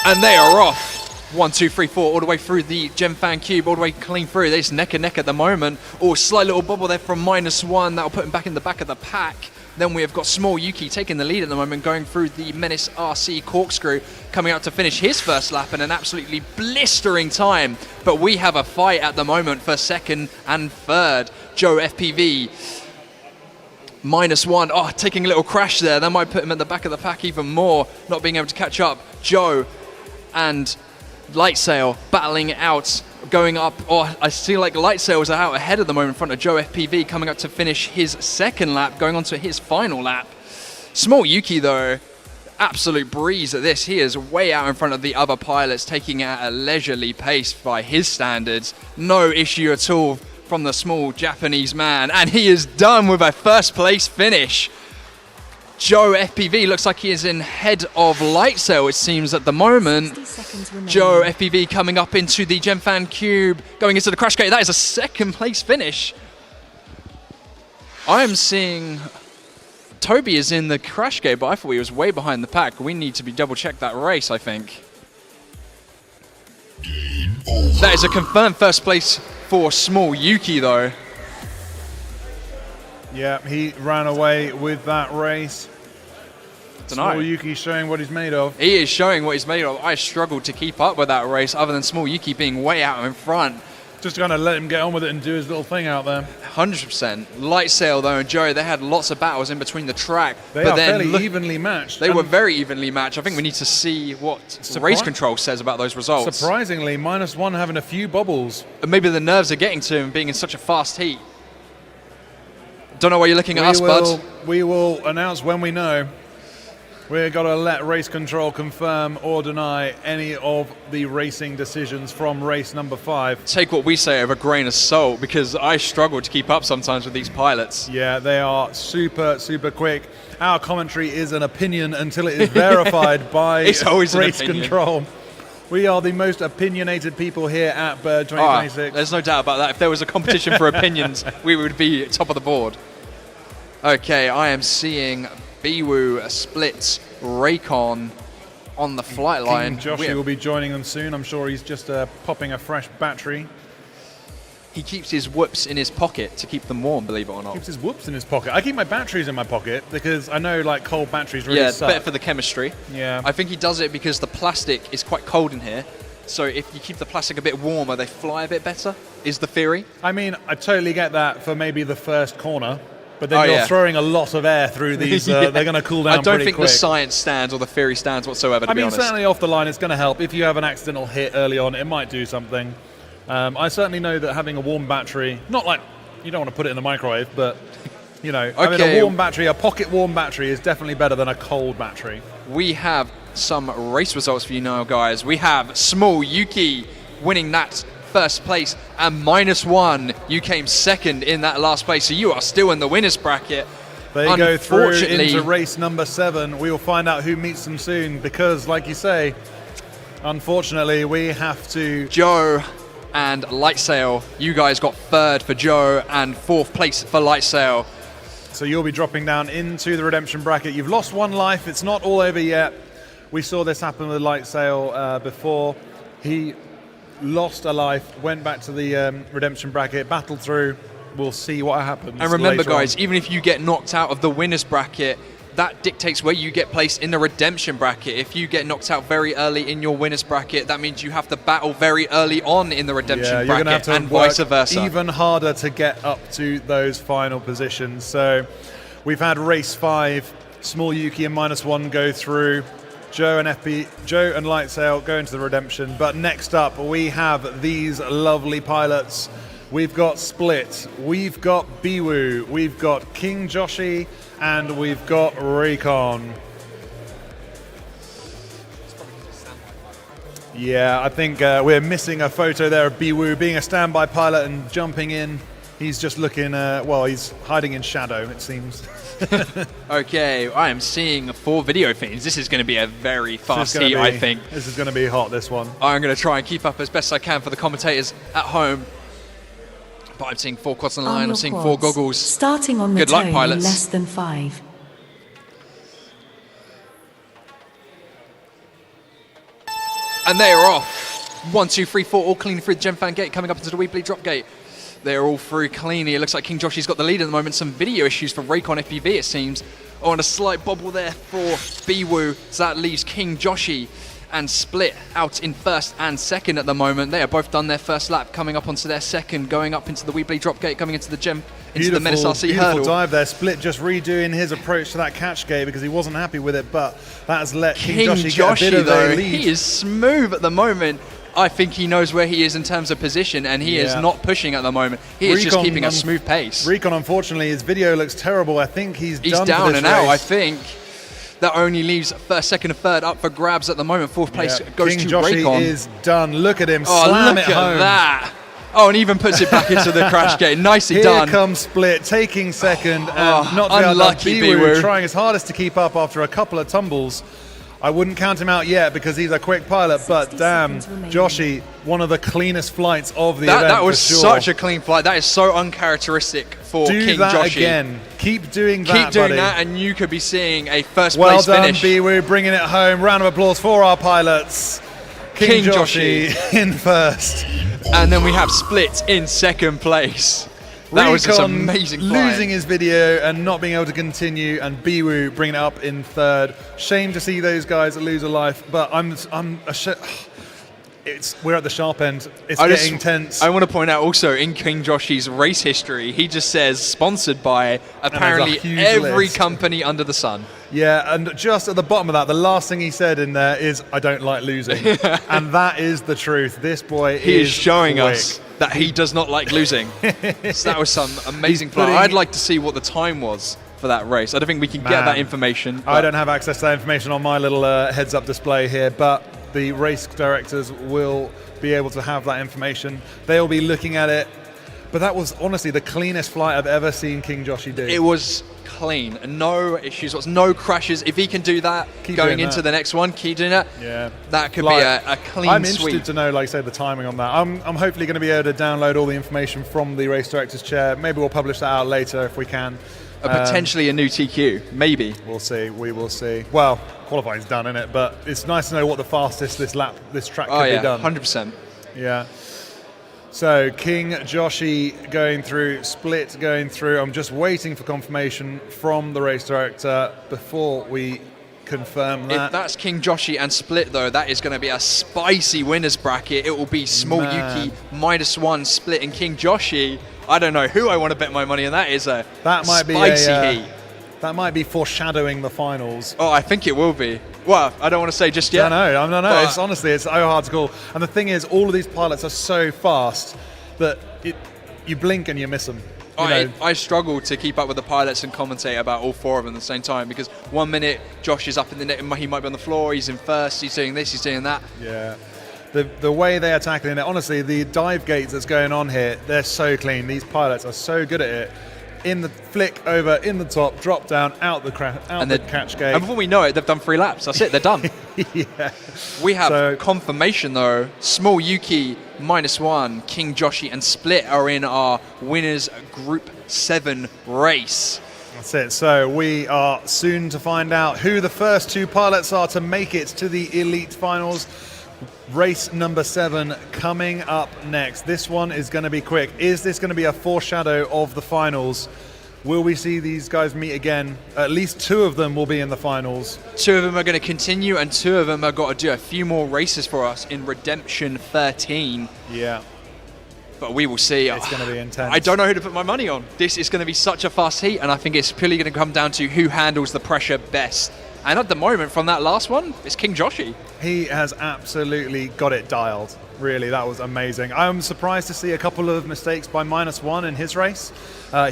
And they are off. 1, 2, 3, 4, all the way through the Gem Fan Cube, all the way clean through. There's neck and neck at the moment. Oh, slight little bubble there from -1. That'll put him back in the back of the pack. Then we have got Small Yuki taking the lead at the moment, going through the Menace RC Corkscrew, coming out to finish his first lap in an absolutely blistering time. But we have a fight at the moment for second and third. Joe FPV, -1. Oh, taking a little crash there. That might put him at the back of the pack even more, not being able to catch up. Joe and Lightsail battling it out, going up. Oh, I feel like Lightsail is out ahead at the moment in front of Joe FPV, coming up to finish his second lap, going on to his final lap. Small Yuki, though, absolute breeze at this. He is way out in front of the other pilots, taking it at a leisurely pace by his standards. No issue at all from the small Japanese man, and he is done with a first place finish. Joe FPV looks like he is in head of Lightsail, it seems, at the moment. Joe FPV coming up into the Gem Fan Cube, going into the crash gate. That is a second place finish. I am seeing Toby is in the crash gate, but I thought he was way behind the pack. We need to be double check that race, I think. That is a confirmed first place for Small Yuki, though. Yeah, he ran away with that race. Small Yuki showing what he's made of. He is showing what he's made of. I struggled to keep up with that race, other than Small Yuki being way out in front. Just going to let him get on with it and do his little thing out there. 100%. Lightsail, though, and Joe, they had lots of battles in between the track. They are fairly evenly matched. They were very evenly matched. I think we need to see what race control says about those results. Surprisingly, -1 having a few bubbles. And maybe the nerves are getting to him being in such a fast heat. Don't know why you're looking at us, bud. We will announce when we know. We're going to let race control confirm or deny any of the racing decisions from race number 5. Take what we say with a grain of salt, because I struggle to keep up sometimes with these pilots. Yeah, they are super, super quick. Our commentary is an opinion until it is verified by it's always race an opinion. control. We are the most opinionated people here at Bird 2026. There's no doubt about that. If there was a competition for opinions, we would be top of the board. Okay, I am seeing Biwoo split Raycon on the flight line. Joshua will be joining them soon. I'm sure he's just popping a fresh battery. He keeps his whoops in his pocket to keep them warm, believe it or not. Keeps his whoops in his pocket. I keep my batteries in my pocket because I know like cold batteries really suck. Better for the chemistry. Yeah. I think he does it because the plastic is quite cold in here. So if you keep the plastic a bit warmer, they fly a bit better, is the theory. I mean, I totally get that for maybe the first corner. But then you're throwing a lot of air through these. They're going to cool down pretty quick. I don't think the science stands or the theory stands whatsoever, to be honest. Certainly off the line, it's going to help. If you have an accidental hit early on, it might do something. I certainly know that having a warm battery, not like you don't want to put it in the microwave, but, you know, having a warm battery, a pocket warm battery is definitely better than a cold battery. We have some race results for you now, guys. We have Small Yuki winning that first place, and -1, you came second in that last place, so you are still in the winners bracket. They go through into race number 7. We will find out who meets them soon, because like you say, unfortunately we have to... Joe and Lightsail, you guys got 3rd for Joe and 4th place for Lightsail. So you'll be dropping down into the redemption bracket. You've lost 1 life, it's not all over yet. We saw this happen with Lightsail before. He lost a life, went back to the redemption bracket, battled through. We'll see what happens. And remember, guys, even if you get knocked out of the winners bracket, that dictates where you get placed in the redemption bracket. If you get knocked out very early in your winners bracket, that means you have to battle very early on in the redemption you're gonna bracket, have to and vice work versa. even harder to get up to those final positions. So we've had race 5, Small Yuki and -1 go through. Joe and Lightsail go into the redemption. But next up, we have these lovely pilots. We've got Split, we've got Biwu, we've got King Joshi, and we've got Recon. Yeah, I think we're missing a photo there of Biwu being a standby pilot and jumping in. He's just looking, well, he's hiding in shadow, it seems. Okay, I am seeing 4 video feeds. This is going to be a very fast heat, I think. This is going to be hot, this one. I'm going to try and keep up as best I can for the commentators at home. But I'm seeing 4 quads on the line, I'm seeing 4 goggles. Starting on the Good luck, tone in pilots. less than 5. And they are off. 1, 2, 3, 4, all clean through the Gem Fan gate, coming up into the Weebly drop gate. They're all through cleanly. It looks like King Joshi's got the lead at the moment. Some video issues for Raycon FPV, it seems. Oh, and a slight bobble there for Biwu. So that leaves King Joshi and Split out in first and second at the moment. They are both done their first lap, coming up onto their second, going up into the Weebly drop gate, coming into the Gem, into the Menace RC beautiful hurdle. Dive there. Split just redoing his approach to that catch gate because he wasn't happy with it, but that has let King Joshi get a bit of a lead. He is smooth at the moment. I think he knows where he is in terms of position, and he is not pushing at the moment. He is just keeping a smooth pace. Recon, unfortunately, his video looks terrible. I think he's done down for this and out, race. I think. That only leaves first, second, and third up for grabs at the moment. Fourth place goes King to Joshi Raycon. is done. Look at him Oh, slam look it at home. that. Oh, and even puts it back into the crash gate. Nicely done. Here comes Split, taking second, and not unlucky Biwu, Biwu. trying his hardest to keep up after a couple of tumbles. I wouldn't count him out yet because he's a quick pilot, but damn, Joshi, one of the cleanest flights of the event. That was for sure. such a clean flight. That is so uncharacteristic for Do King that Joshi. again. Keep doing that, Keep doing buddy. that, and you could be seeing a first Well place done, finish. Biwu, bringing it home. Round of applause for our pilots. King Joshi in first. And then we have Split in second place. That was just Recon amazing flying. losing his video and not being able to continue, and Biwu bringing it up in third. Shame to see those guys lose a life, but we're at the sharp end. It's getting tense. I want to point out also in King Joshi's race history, he just says sponsored by apparently every company under the sun. Yeah, and just at the bottom of that, the last thing he said in there is, "I don't like losing," and that is the truth. This boy is showing quick. us that he does not like losing. So that was some amazing flight. putting- I'd like to see what the time was for that race. I don't think we can get that information. I don't have access to that information on my little heads-up display here, but the race directors will be able to have that information. They'll be looking at it. But that was honestly the cleanest flight I've ever seen King Joshi do. It was clean, no issues, no crashes. If he can do that, going into the next one, keep doing that. Yeah, that could be a clean I'm sweep. interested to know, like I said, the timing on that. I'm hopefully going to be able to download all the information from the race director's chair. Maybe we'll publish that out later if we can. Potentially a new TQ, maybe. We'll see. We will see. Well, qualifying's done, isn't it? But it's nice to know what the fastest this track could be done. 100%. Yeah. So King Joshi going through, Split going through. I'm just waiting for confirmation from the race director before we confirm that. If that's King Joshi and Split, though, that is going to be a spicy winners bracket. It will be Small Yuki, -1, Split, and King Joshi. I don't know who I want to bet my money on. That is a spicy heat. That might be foreshadowing the finals. Oh, I think it will be. Well, I don't want to say just yet. I don't know. It's honestly, it's so hard to call. And the thing is, all of these pilots are so fast that you blink and you miss them. I struggle to keep up with the pilots and commentate about all 4 of them at the same time, because 1 minute Josh is up in the net, he might be on the floor, he's in first, he's doing this, he's doing that. Yeah. The way they are tackling it, honestly, the dive gates that's going on here, they're so clean. These pilots are so good at it. In the flick over, in the top, drop down, out the catch gate. And before we know it, they've done 3 laps. That's it, they're done. Yeah. We have confirmation though. Small Yuki, -1, King Joshi, and Split are in our winners Group 7 race. That's it. So we are soon to find out who the first 2 pilots are to make it to the elite finals. Race number 7 coming up next. This one is going to be quick. Is this going to be a foreshadow of the finals? Will we see these guys meet again? At least 2 of them will be in the finals. 2 of them are going to continue, and 2 of them have got to do a few more races for us in Redemption 13. Yeah. But we will see. It's going to be intense. I don't know who to put my money on. This is going to be such a fast heat, and I think it's purely going to come down to who handles the pressure best. And at the moment, from that last one, it's King Joshi. He has absolutely got it dialed. Really, that was amazing. I'm surprised to see a couple of mistakes by -1 in his race.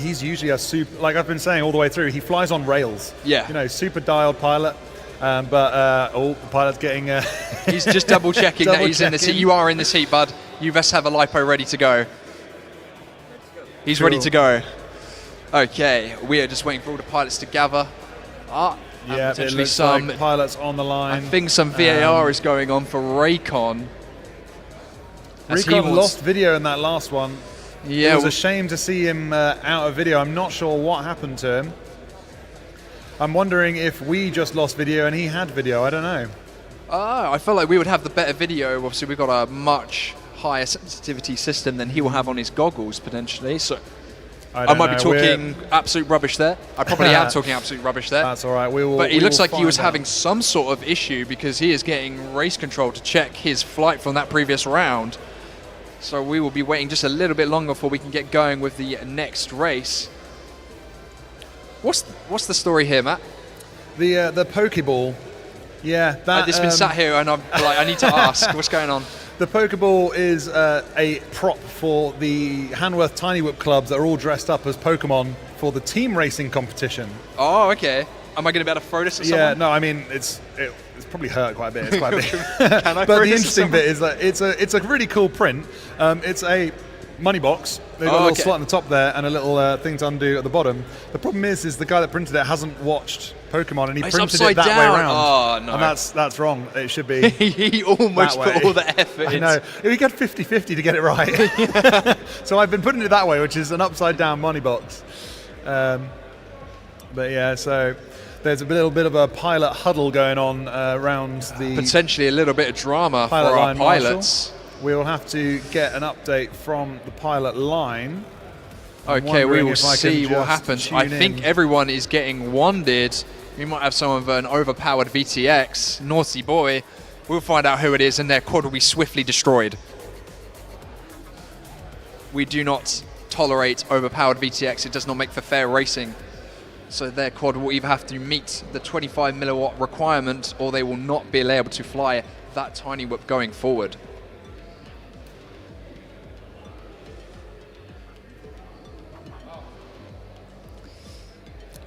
He's usually a super, like I've been saying all the way through, he flies on rails. Yeah. You know, super dialed pilot. But the pilot's getting... He's just double checking that he's in the seat. You are in the seat, bud. You best have a lipo ready to go. He's Cool. ready to go. Okay, we are just waiting for all the pilots to gather. Yeah, it potentially looks some like pilots on the line. I think some VAR is going on for Raycon. Raycon lost video in that last one. Yeah, it was a shame to see him out of video. I'm not sure what happened to him. I'm wondering if we just lost video and he had video. I don't know. I felt like we would have the better video. Obviously, we've got a much higher sensitivity system than he will have on his goggles, potentially. So I might be talking absolute rubbish there. I probably am talking absolute rubbish there. That's all right. But it looks like he was having some sort of issue because he is getting race control to check his flight from that previous round. So we will be waiting just a little bit longer before we can get going with the next race. What's the story here, Matt? The Pokeball. Yeah, that. I've just been sat here and I'm like, I need to ask, what's going on? The Pokeball is a prop for the Hanworth Tiny Whip clubs that are all dressed up as Pokemon for the team racing competition. Oh, okay. Am I going to be able to throw this at someone? Yeah, no, I mean it's probably hurt quite a bit. It's quite big. Can I but throw the this at interesting bit someone? is that it's a really cool print. It's a money box. They've got a little slot on the top there and a little thing to undo at the bottom. The problem is the guy that printed it hasn't watched Pokemon and he printed it that way around. Oh, no. And that's wrong. It should be. He almost put all the effort I in. know. We got 50-50 to get it right. So I've been putting it that way, which is an upside down money box. But yeah, so there's a little bit of a pilot huddle going on around the... Potentially a little bit of drama for our pilots. Marshal. We'll have to get an update from the pilot line. Okay, we will see what happens. I think everyone is getting wanded. We might have some of an overpowered VTX. Naughty boy. We'll find out who it is and their quad will be swiftly destroyed. We do not tolerate overpowered VTX. It does not make for fair racing. So their quad will either have to meet the 25 milliwatt requirement or they will not be able to fly that tiny whip going forward.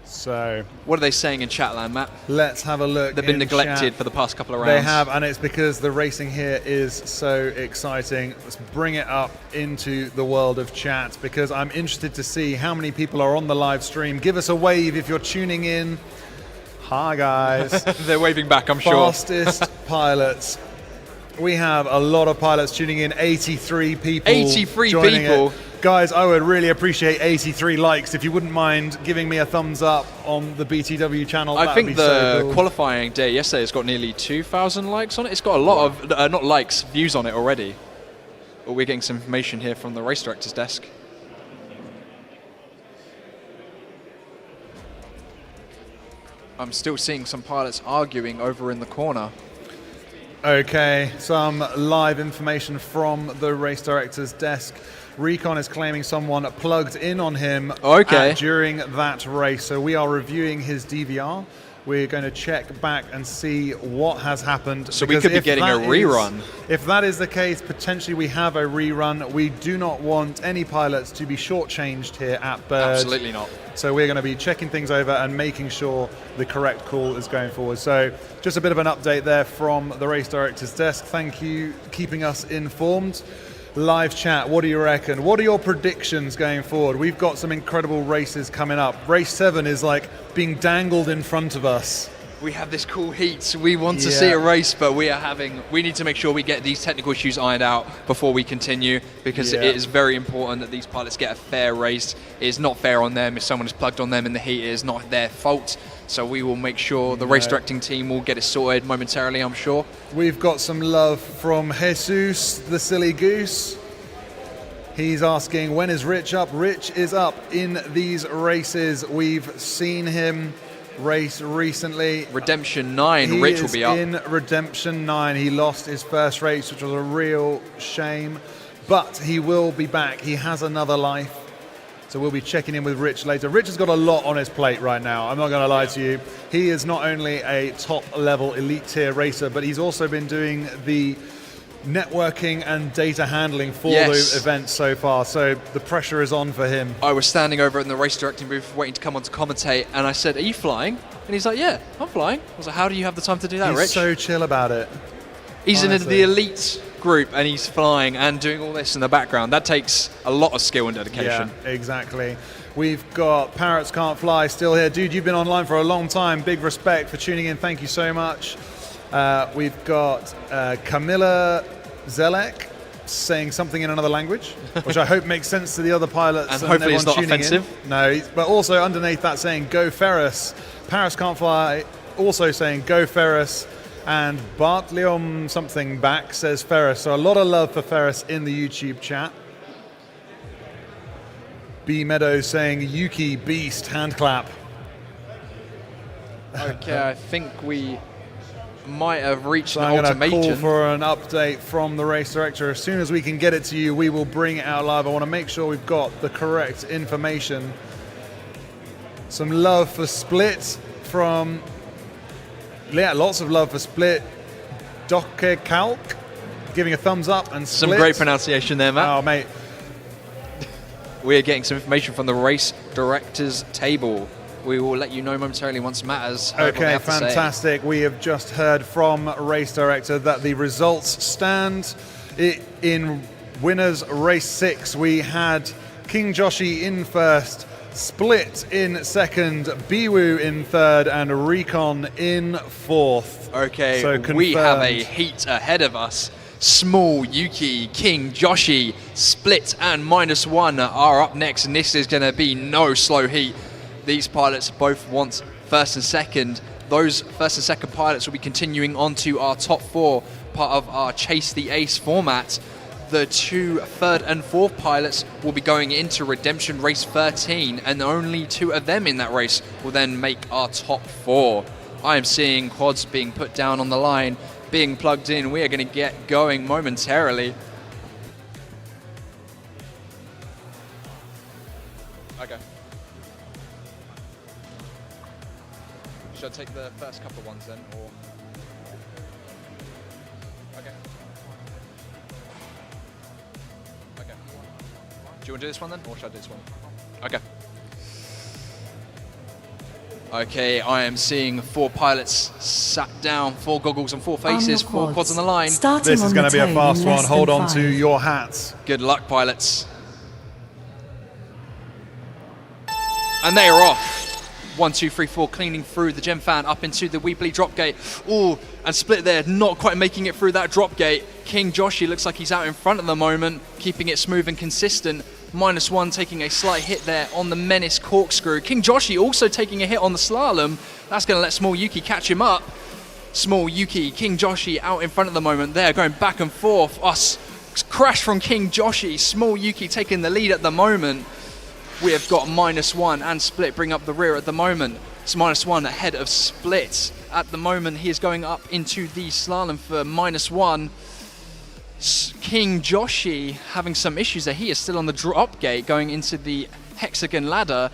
So, what are they saying in chatland, Matt? Let's have a look. They've been neglected for the past couple of rounds. They have, and it's because the racing here is so exciting. Let's bring it up into the world of chat because I'm interested to see how many people are on the live stream. Give us a wave if you're tuning in. Hi, guys. They're waving back, I'm sure. Fastest pilots. We have a lot of pilots tuning in. 83 people. 83 joining people. It. Guys, I would really appreciate 83 likes. If you wouldn't mind giving me a thumbs up on the BTW channel, I think be the so cool. qualifying day yesterday has got nearly 2,000 likes on it. It's got a lot of, not likes, views on it already. But we're getting some information here from the race director's desk. I'm still seeing some pilots arguing over in the corner. Okay, some live information from the race director's desk. Recon is claiming someone plugged in on him during that race. So we are reviewing his DVR. We're going to check back and see what has happened. So we could be getting a rerun. If that is the case, potentially we have a rerun. We do not want any pilots to be shortchanged here at Bird. Absolutely not. So we're going to be checking things over and making sure the correct call is going forward. So just a bit of an update there from the race director's desk. Thank you, keeping us informed. Live chat, what do you reckon? What are your predictions going forward? We've got some incredible races coming up. Race 7 is like being dangled in front of us. We have this cool heat. We want to see a race, but we need to make sure we get these technical issues ironed out before we continue, because it is very important that these pilots get a fair race. It is not fair on them. If someone is plugged on them in the heat, it is not their fault. So we will make sure the race directing team will get it sorted momentarily, I'm sure. We've got some love from Jesus, the silly goose. He's asking, when is Rich up? Rich is up in these races. We've seen him race recently. Redemption 9, Rich will be up. In Redemption 9. He lost his first race, which was a real shame. But he will be back. He has another life. So we'll be checking in with Rich later. Rich has got a lot on his plate right now. I'm not going to lie to you. He is not only a top-level elite tier racer, but he's also been doing the networking and data handling for the event so far. So the pressure is on for him. I was standing over in the race directing booth waiting to come on to commentate, and I said, are you flying? And he's like, yeah, I'm flying. I was like, how do you have the time to do that, He's Rich? so chill about it. He's in honestly. the elite group and he's flying and doing all this in the background. That takes a lot of skill and dedication. Yeah, exactly. We've got Parrots Can't Fly still here. Dude, you've been online for a long time. Big respect for tuning in. Thank you so much. We've got Camilla Zelek saying something in another language, which I hope makes sense to the other pilots. And hopefully it's not tuning in. offensive. No, but also underneath that saying, go Ferris. Parrots Can't Fly also saying, go Ferris. And Bartleom something back says Ferris. So a lot of love for Ferris in the YouTube chat. B Meadows saying Yuki Beast hand clap. Okay, I think we might have reached So an I'm going to call ultimatum. for an update from the race director. As soon as we can get it to you, we will bring it out live. I want to make sure we've got the correct information. Some love for Split from... Yeah, lots of love for Split. Dokke Kalk giving a thumbs up and Split. Some great pronunciation there, Matt. Oh, mate. We're getting some information from the race director's table. We will let you know momentarily once Matt has heard what they Okay, have to say. fantastic. We have just heard from race director that the results stand. In winners race 6, we had King Joshi in first, Split in second, Biwu in third, and Recon in fourth. Okay, so we have a confirmed. heat ahead of us. Small, Yuki, King, Joshi, Split, and -1 are up next, and this is going to be no slow heat. These pilots both want first and second. Those first and second pilots will be continuing on to our top 4, part of our Chase the Ace format. The 2 third and fourth pilots will be going into Redemption Race 13, and only 2 of them in that race will then make our top 4. I am seeing quads being put down on the line, being plugged in. We are going to get going momentarily. Okay. Should I take the first couple of ones then, or? Okay. Okay. Do you want to do this one then, or should I do this one? Okay. Okay, I am seeing 4 pilots sat down, 4 goggles and 4 faces, 4 quads on the line. This is going to be a fast one. Hold on to your hats. Good luck, pilots. And they are off. 1, 2, 3, 4, cleaning through the gem fan up into the Weebly drop gate. Ooh, and Split there, not quite making it through that drop gate. King Joshi looks like he's out in front at the moment, keeping it smooth and consistent. -1 taking a slight hit there on the Menace corkscrew. King Joshi also taking a hit on the slalom. That's going to let Small Yuki catch him up. Small Yuki, King Joshi out in front at the moment. They're going back and forth. Crash from King Joshi. Small Yuki taking the lead at the moment. We have got -1 and Split bring up the rear at the moment. It's -1 ahead of Split. At the moment, he is going up into the slalom for -1. King Joshi having some issues there. He is still on the drop gate going into the hexagon ladder.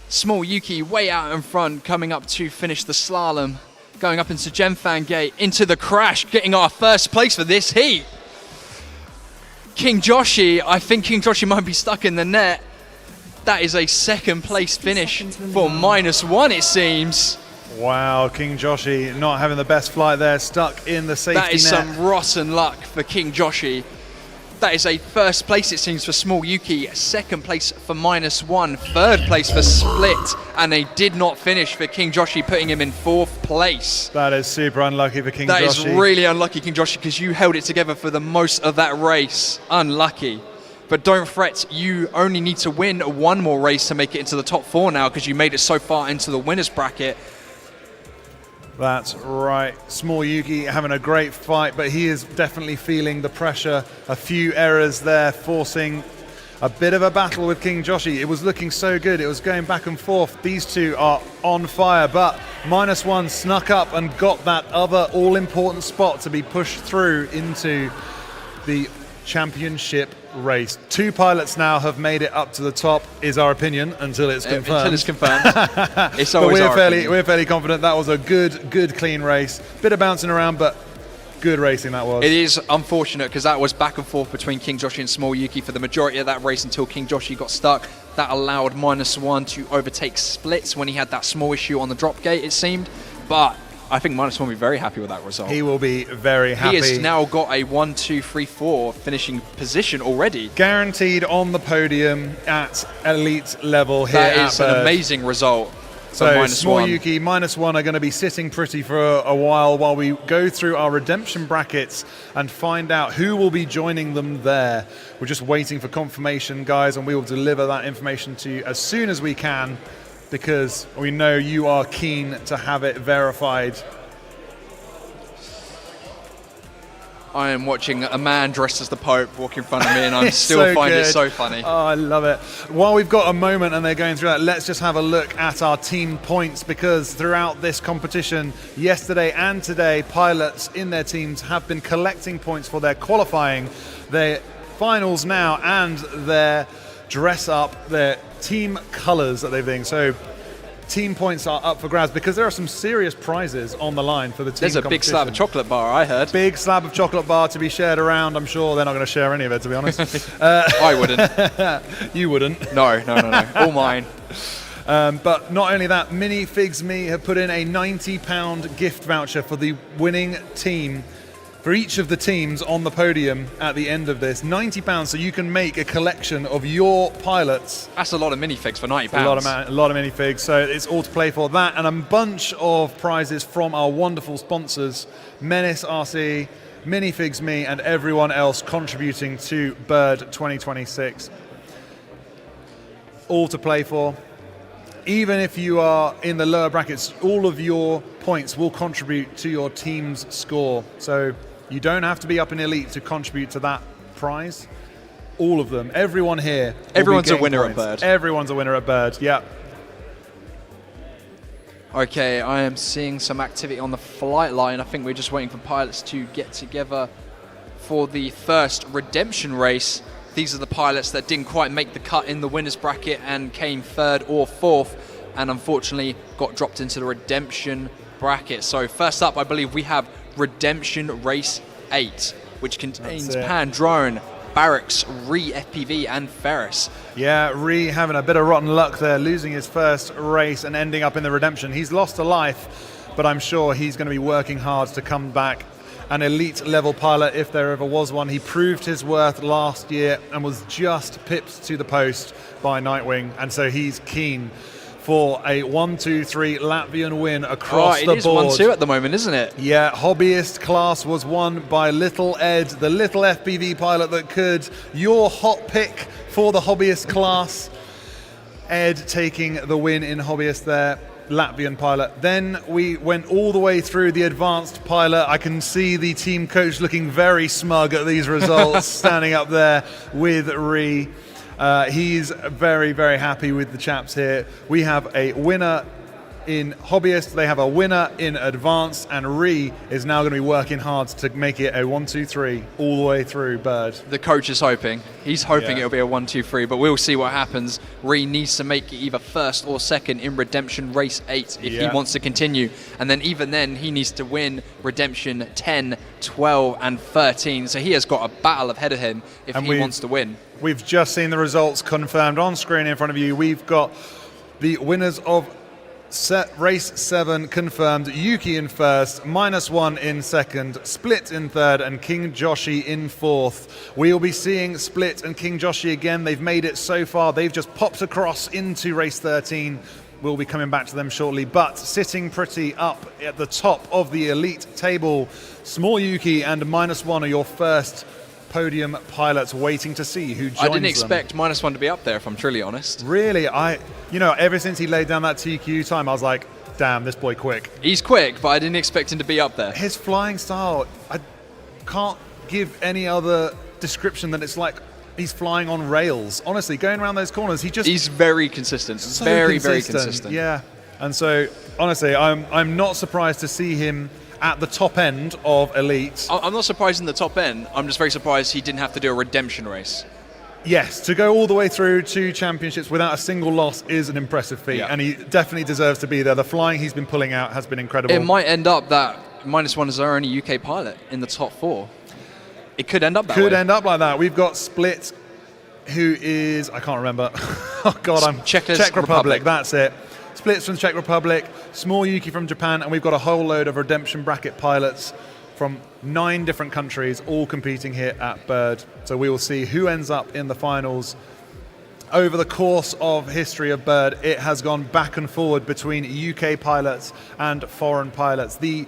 Small Yuki way out in front, coming up to finish the slalom. Going up into Gemfan gate, into the crash, getting our first place for this heat. King Joshi, I think King Joshi might be stuck in the net. That is a second place finish for -1, it seems. Wow, King Joshi not having the best flight there, stuck in the safety net. That is some rotten luck for King Joshi. That is a first place, it seems, for Small Yuki, second place for -1, third place for Split, and they did not finish for King Joshi, putting him in 4th place. That is super unlucky for King Joshi. That is really unlucky, King Joshi, because you held it together for the most of that race. Unlucky. But don't fret, you only need to win 1 more race to make it into the top 4 now, because you made it so far into the winners bracket. That's right. Small Yuki having a great fight, but he is definitely feeling the pressure. A few errors there, forcing A bit of a battle with King Joshi. It was looking so good. It was going back and forth. These two are on fire, but -1 snuck up and got that other all-important spot to be pushed through into the championship race. 2 pilots now have made it up to the top, is our opinion, until it's confirmed. Until it's confirmed. It's always we're fairly confident that was a good, clean race. Bit of bouncing around, but good racing that was. It is unfortunate because that was back and forth between King Joshi and Small Yuki for the majority of that race until King Joshi got stuck. That allowed -1 to overtake Splits when he had that small issue on the drop gate, it seemed. But I think -1 will be very happy with that result. He will be very happy. He has now got a 1, 2, 3, 4 finishing position already. Guaranteed on the podium at elite level here. That is an amazing result. So Small Yuki -1 are going to be sitting pretty for a while we go through our redemption brackets and find out who will be joining them there. We're just waiting for confirmation, guys, and we will deliver that information to you as soon as we can, because we know you are keen to have it verified. I am watching a man dressed as the Pope walk in front of me, and I'm still finding it so funny. Oh, I love it. While we've got a moment and they're going through that, let's just have a look at our team points, because throughout this competition, yesterday and today, pilots in their teams have been collecting points for their qualifying, their finals now, and their dress up, their team colours that they've been. So team points are up for grabs because there are some serious prizes on the line for the team. There's a big slab of chocolate bar, I heard. Big slab of chocolate bar to be shared around. I'm sure they're not going to share any of it, to be honest. I wouldn't. You wouldn't? No. All mine. But not only that, Mini Figs Me have put in a £90 gift voucher for the winning team, for each of the teams on the podium at the end of this. £90, so you can make a collection of your pilots. That's a lot of minifigs for £90. A lot of minifigs, so it's all to play for. That and a bunch of prizes from our wonderful sponsors, Menace RC, Minifigs Me, and everyone else contributing to Bird 2026. All to play for. Even if you are in the lower brackets, all of your points will contribute to your team's score. So you don't have to be up in elite to contribute to that prize. All of them, everyone here. Everyone's a winner at Bird. Everyone's a winner at Bird, yeah. Okay, I am seeing some activity on the flight line. I think we're just waiting for pilots to get together for the first redemption race. These are the pilots that didn't quite make the cut in the winners bracket and came 3rd or 4th, and unfortunately got dropped into the redemption bracket. So first up, I believe we have Redemption Race 8, which contains Pan Drone, Barracks, ReeFPV, and Ferris. Yeah, Ree having a bit of rotten luck there, losing his first race and ending up in the redemption. He's lost a life, but I'm sure he's going to be working hard to come back an elite level pilot if there ever was one. He proved his worth last year and was just pipped to the post by Nightwing, and so he's keen for a 1-2-3 Latvian win across the board. It is 1-2 at the moment, isn't it? Yeah, hobbyist class was won by Little Ed, the little FPV pilot that could. Your hot pick for the hobbyist class. Ed taking the win in hobbyist there, Latvian pilot. Then we went all the way through the advanced pilot. I can see the team coach looking very smug at these results, standing up there with Ree. He's very, very happy with the chaps here. We have a winner in hobbyist, they have a winner in advanced, and Ree is now going to be working hard to make it a 1-2-3 all the way through Bird. The coach is hoping. He's hoping it'll be a 1-2-3, but we'll see what happens. Ree needs to make it either 1st or 2nd in Redemption Race 8 if he wants to continue. And then even then, he needs to win Redemption 10, 12, and 13. So he has got a battle ahead of him if he wants to win. We've just seen the results confirmed on screen in front of you. We've got the winners of Race 7 confirmed. Yuki in 1st, -1 in 2nd, Split in 3rd, and King Joshi in 4th. We'll be seeing Split and King Joshi again. They've made it so far. They've just popped across into Race 13. We'll be coming back to them shortly, but sitting pretty up at the top of the elite table, Small Yuki and -1 are your first podium pilots, waiting to see who joins them. I didn't expect -1 to be up there, if I'm truly honest. Really? Ever since he laid down that TQ time, I was like, damn, this boy quick. He's quick, but I didn't expect him to be up there. His flying style, I can't give any other description than it's like he's flying on rails. Honestly, going around those corners, he's very consistent. So very consistent. Yeah. And so, honestly, I'm not surprised to see him at the top end of Elite. I'm not surprised in the top end. I'm just very surprised he didn't have to do a redemption race. Yes, to go all the way through to championships without a single loss is an impressive feat, and he definitely deserves to be there. The flying he's been pulling out has been incredible. It might end up that -1 is our only UK pilot in the top 4. It could end up that way. Could end up like that. We've got Split, who is, I can't remember. Oh God, Czech Republic. That's it. Split's from Czech Republic, Small Yuki from Japan, and we've got a whole load of redemption bracket pilots from 9 different countries, all competing here at Bird. So we will see who ends up in the finals. Over the course of history of Bird, it has gone back and forward between UK pilots and foreign pilots. The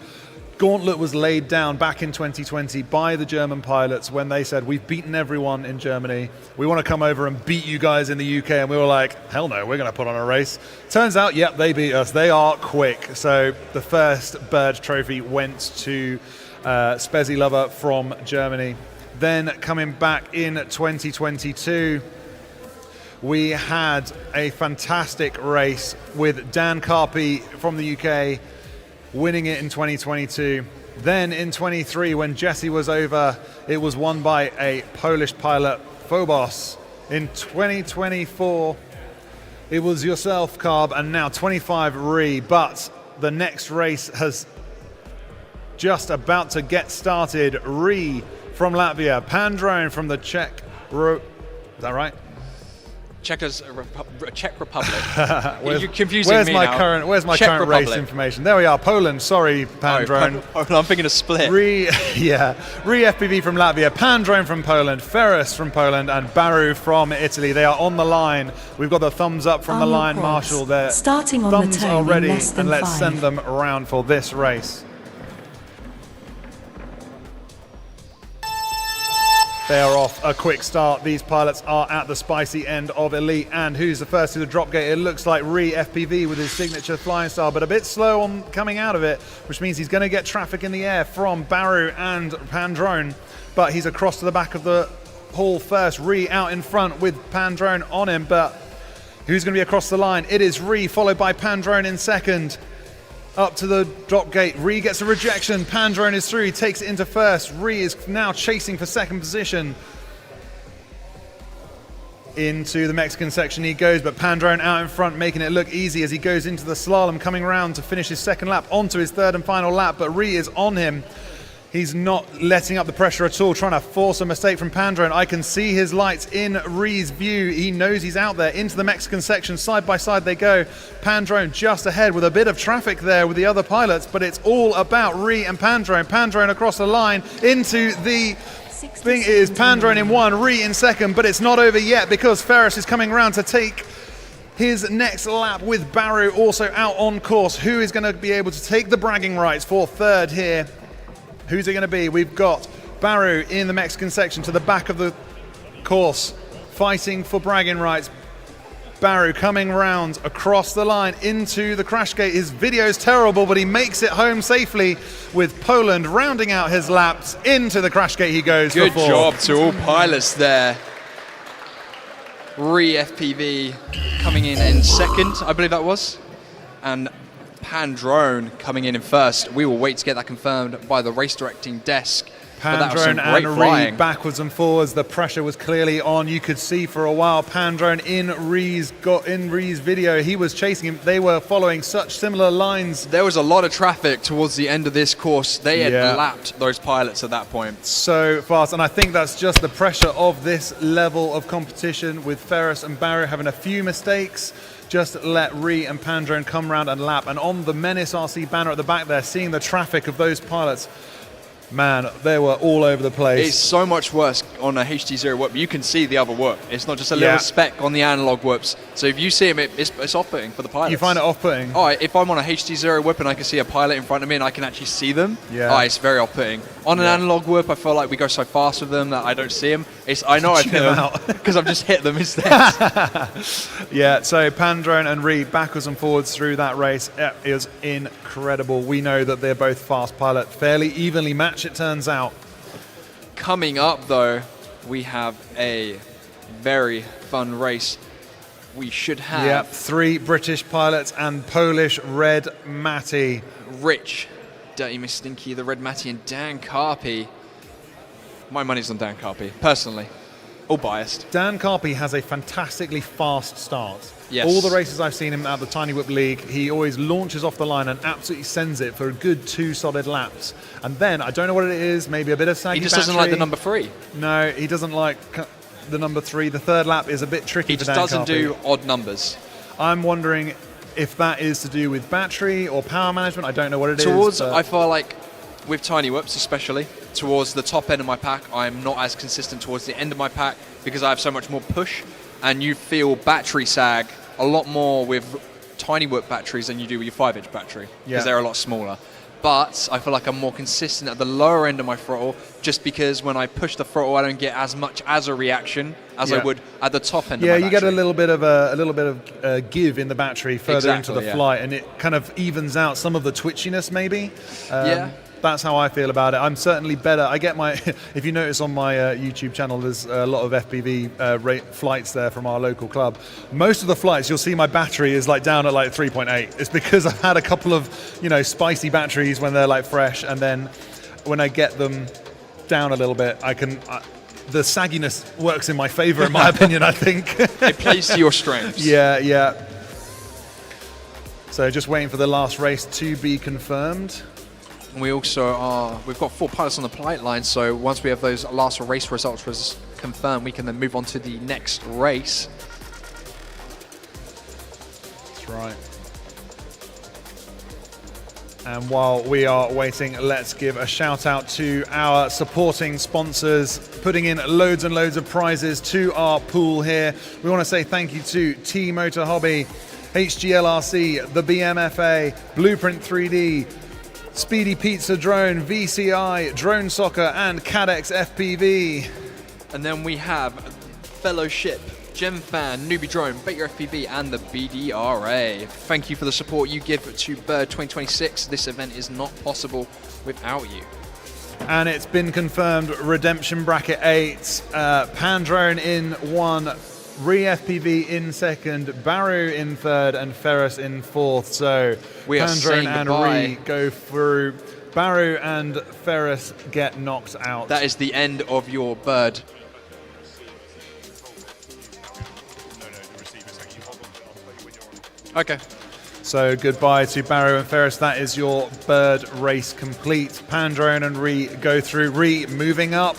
gauntlet was laid down back in 2020 by the German pilots when they said, we've beaten everyone in Germany. We want to come over and beat you guys in the UK. And we were like, hell no, we're going to put on a race. Turns out, yep, they beat us. They are quick. So the first Bird trophy went to Spezilover from Germany. Then coming back in 2022, we had a fantastic race with Dan Carpy from the UK winning it in 2022. Then in 23, when Jesse was over, it was won by a Polish pilot, Phobos. In 2024, it was yourself, Carb, and now 25, Ree. But the next race has just about to get started. Ree from Latvia, Pandrone from the Czech. Is that right? Czech Republic. You're confusing where's me my now. current race information? There we are. Poland. Sorry, Pandrone. I'm thinking of Split. ReeFPV from Latvia, Pandrone from Poland, Ferris from Poland, and Baru from Italy. They are on the line. We've got the thumbs up from the line marshal there. Starting on thumbs the tone are ready, in less than and let's 5. send them around for this race. They are off a quick start. These pilots are at the spicy end of Elite. And who's the first to the drop gate? It looks like ReeFPV with his signature flying style, but a bit slow on coming out of it, which means he's going to get traffic in the air from Baru and Pandrone. But he's across to the back of the hall first. Ree out in front with Pandrone on him, but who's going to be across the line? It is Ree, followed by Pandrone in second. Up to the drop gate, Ree gets a rejection. Pandrone is through, he takes it into first. Ree is now chasing for second position. Into the Mexican section he goes, but Pandrone out in front, making it look easy as he goes into the slalom, coming around to finish his second lap, onto his third and final lap, but Ree is on him. He's not letting up the pressure at all, trying to force a mistake from Pandrone. I can see his lights in Ree's view. He knows he's out there. Into the Mexican section, side by side they go. Pandrone just ahead with a bit of traffic there with the other pilots, but it's all about Ree and Pandrone. Pandrone across the line into the thing. It is Pandrone in 1, Ree in second, but it's not over yet because Ferris is coming around to take his next lap with Baru also out on course. Who is going to be able to take the bragging rights for third here? Who's it going to be? We've got Baru in the Mexican section to the back of the course, fighting for bragging rights. Baru coming round across the line into the crash gate. His video is terrible, but he makes it home safely with Poland rounding out his laps. Into the crash gate he goes. Good job to all pilots there. ReeFPV coming in second, I believe that was. And Pandrone coming in first. We will wait to get that confirmed by the race directing desk. Pandrone and Ree backwards and forwards. The pressure was clearly on. You could see for a while Pandrone in Ree's video. He was chasing him. They were following such similar lines. There was a lot of traffic towards the end of this course. They had lapped those pilots at that point. So fast, and I think that's just the pressure of this level of competition with Ferris and Baru having a few mistakes. Just let Ree and Pandrone come round and lap. And on the Menace RC banner at the back there, seeing the traffic of those pilots, man, they were all over the place. It's so much worse on a HD0 whoop. You can see the other whoop. It's not just a little speck on the analog whoops. So if you see them, it's off-putting for the pilots. You find it off-putting? Oh, if I'm on a HD0 whoop and I can see a pilot in front of me and I can actually see them, it's very off-putting. On an analog whoop, I feel like we go so fast with them that I don't see them. I know I've hit them because I've just hit them instead. Yeah, so Pandrone and Ree backwards and forwards through that race. It is incredible. We know that they're both fast pilots, fairly evenly matched it turns out. Coming up though, we have a very fun race. We should have... Yep, 3 British pilots and Polish Red Matty. Rich, Dirty Miss Stinky, the Red Matty, and Dan Carpy. My money's on Dan Carpy, personally. All biased. Dan Carpy has a fantastically fast start. Yes. All the races I've seen him at the Tiny Whip League, he always launches off the line and absolutely sends it for a good 2 solid laps. And then, I don't know what it is, maybe a bit of saggy He just doesn't like the number 3. No, he doesn't like the number 3. The third lap is a bit tricky He for just Dan doesn't Carpy. do odd numbers. I'm wondering if that is to do with battery or power management. I don't know what it is. I feel like, with Tiny Whips especially, towards the top end of my pack, I'm not as consistent towards the end of my pack because I have so much more push, and you feel battery sag a lot more with Tiny Whip batteries than you do with your 5-inch battery because they're a lot smaller. But I feel like I'm more consistent at the lower end of my throttle just because when I push the throttle, I don't get as much as a reaction as I would at the top end of my battery. You get a little bit of give in the battery further into the flight, and it kind of evens out some of the twitchiness maybe. That's how I feel about it. I'm certainly better. I get my, if you notice on my YouTube channel, there's a lot of FPV flights there from our local club. Most of the flights, you'll see my battery is like down at like 3.8. It's because I've had a couple of, spicy batteries when they're like fresh, and then when I get them down a little bit, the sagginess works in my favor, in my opinion, I think. It plays to your strengths. Yeah. So just waiting for the last race to be confirmed. We also we've got 4 pilots on the pipeline, so once we have those last race results confirmed, we can then move on to the next race. That's right. And while we are waiting, let's give a shout out to our supporting sponsors, putting in loads and loads of prizes to our pool here. We want to say thank you to T-Motor Hobby, HGLRC, the BMFA, Blueprint 3D, Speedy Pizza Drone, VCI, Drone Soccer, and Cadex FPV. And then we have Fellowship, GemFan, Newbie Drone, Bet Your FPV, and the BDRA. Thank you for the support you give to Bird 2026. This event is not possible without you. And it's been confirmed, Redemption Bracket 8, Pandrone in 1, ReeFPV in 2nd, Baru in 3rd, and Ferris in 4th. So we are Pandrone and Ree go through. Baru and Ferris get knocked out. That is the end of your Bird. Okay. So goodbye to Baru and Ferris. That is your Bird race complete. Pandrone and Ree go through. Ree moving up,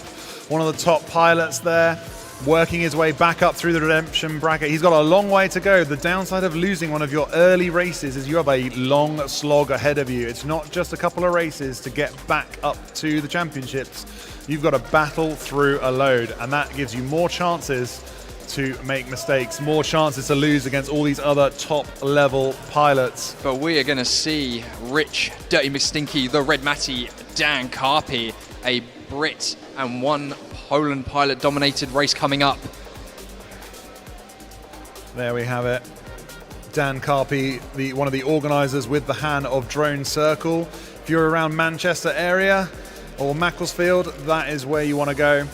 one of the top pilots there, working his way back up through the Redemption Bracket. He's got a long way to go. The downside of losing one of your early races is you have a long slog ahead of you. It's not just a couple of races to get back up to the championships. You've got to battle through a load, and that gives you more chances to make mistakes, more chances to lose against all these other top-level pilots. But we are going to see Rich, Dirty Miss Stinky, the Red Matty, Dan Carpy, a Brit and one Poland pilot-dominated race coming up. There we have it. Dan Carpy, one of the organisers with the hand of Drone Circle. If you're around Manchester area or Macclesfield, that is where you want to go.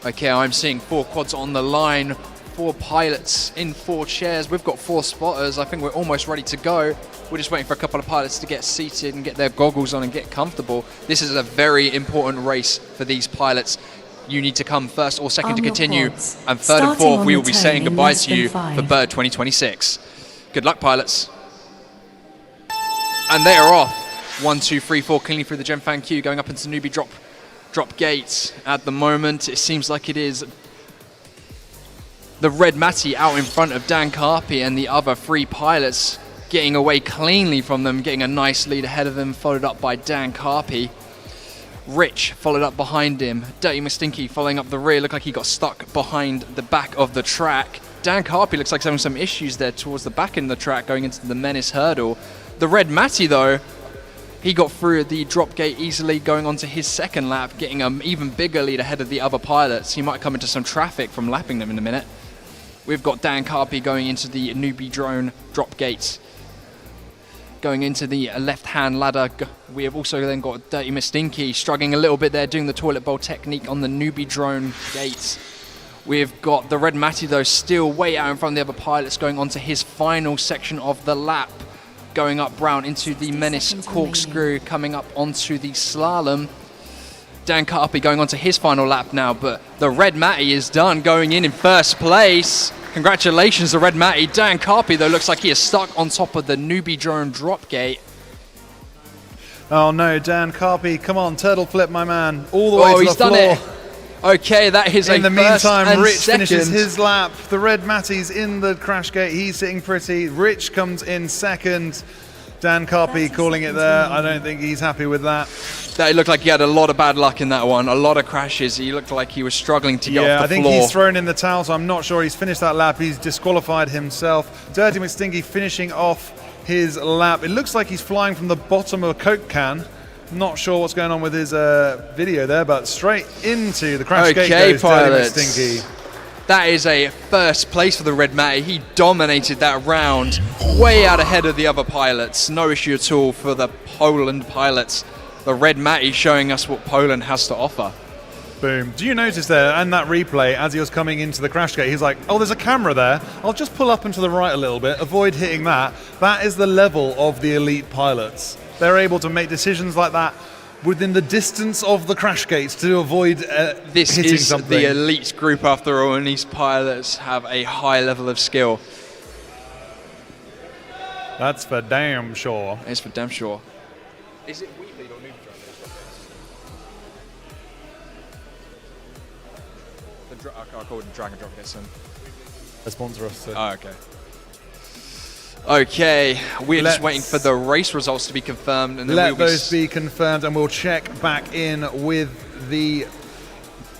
Okay, I'm seeing 4 quads on the line, 4 pilots in 4 chairs. We've got 4 spotters. I think we're almost ready to go. We're just waiting for a couple of pilots to get seated and get their goggles on and get comfortable. This is a very important race for these pilots. You need to come first or second to continue. And third and fourth, we will be saying goodbye to you for Bird 2026. Good luck, pilots. And they are off. 1, 2, 3, 4, cleanly through the GemFan queue, going up into newbie drop gates. At the moment, it seems like it is the Red Matty out in front of Dan Carpy and the other 3 pilots getting away cleanly from them, getting a nice lead ahead of them, followed up by Dan Carpy. Rich followed up behind him. Dirty Miss Stinky following up the rear. Looked like he got stuck behind the back of the track. Dan Carpy looks like he's having some issues there towards the back end of the track going into the Menace hurdle. The Red Matty, though, he got through the drop gate easily, going on to his second lap, getting an even bigger lead ahead of the other pilots. He might come into some traffic from lapping them in a minute. We've got Dan Carpy going into the newbie drone drop gates. Going into the left-hand ladder, we have also then got Dirty Miss Stinky struggling a little bit there, doing the toilet bowl technique on the newbie drone gates. We've got the Red Matty, though, still way out in front of the other pilots, going on to his final section of the lap, going up brown into the Menace corkscrew, coming up onto the slalom. Dan Carpy going on to his final lap now, but the Red Matty is done, going in first place. Congratulations, the Red Matty. Dan Carpy, though, looks like he is stuck on top of the newbie drone drop gate. Oh no, Dan Carpy, come on, turtle flip, my man, all the way to the he's floor. done it. Okay, that is in the first meantime, and Rich second. finishes his lap. The Red Matty's in the crash gate. He's sitting pretty. Rich comes in second. Dan Carpy calling it there. I don't think he's happy with that. That looked like he had a lot of bad luck in that one. A lot of crashes. He looked like he was struggling to get off the floor. I think he's thrown in the towel, so I'm not sure he's finished that lap. He's disqualified himself. Dirty McStinky finishing off his lap. It looks like he's flying from the bottom of a Coke can. Not sure what's going on with his video there, but straight into the crash gate goes pilots. Dirty McStinky. That is a first place for the Red Matty. He dominated that round, way out ahead of the other pilots. No issue at all for the Poland pilots. The Red Matty showing us what Poland has to offer. Boom. Do you notice there, and that replay, as he was coming into the crash gate, he's like, oh, there's a camera there. I'll just pull up and to the right a little bit, avoid hitting that. That is the level of the elite pilots. They're able to make decisions like that within the distance of the crash gates to avoid this hitting is something. The elite group after all, and these pilots have a high level of skill. That's for damn sure. It's for damn sure. Is it Weebleed or Noob Drone? I'll call it the Drag and Drop this one. A sponsor us. So. Oh, okay. Okay, we're just waiting for the race results to be confirmed, and then let those be confirmed, and we'll check back in with the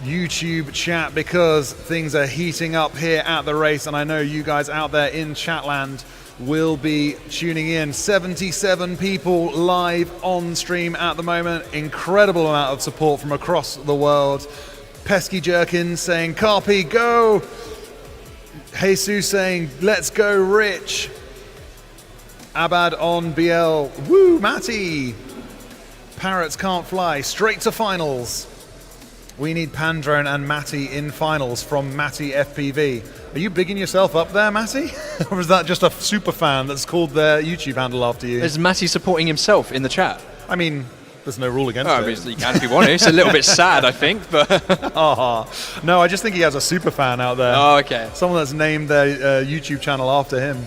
YouTube chat because things are heating up here at the race, and I know you guys out there in Chatland will be tuning in. 77 people live on stream at the moment. Incredible amount of support from across the world. Pesky Jerkins saying, Carpy, go! Jesus saying, let's go, Rich. Abad on BL. Woo, Matty. Parrots can't fly. Straight to finals. We need Pandrone and Matty in finals from Matty FPV. Are you bigging yourself up there, Matty? Or is that just a super fan that's called their YouTube handle after you? Is Matty supporting himself in the chat? I mean, there's no rule against I it. mean, you can if you want to. It's a little bit sad, I think, but... No, I just think he has a super fan out there. Oh, okay. Someone that's named their YouTube channel after him.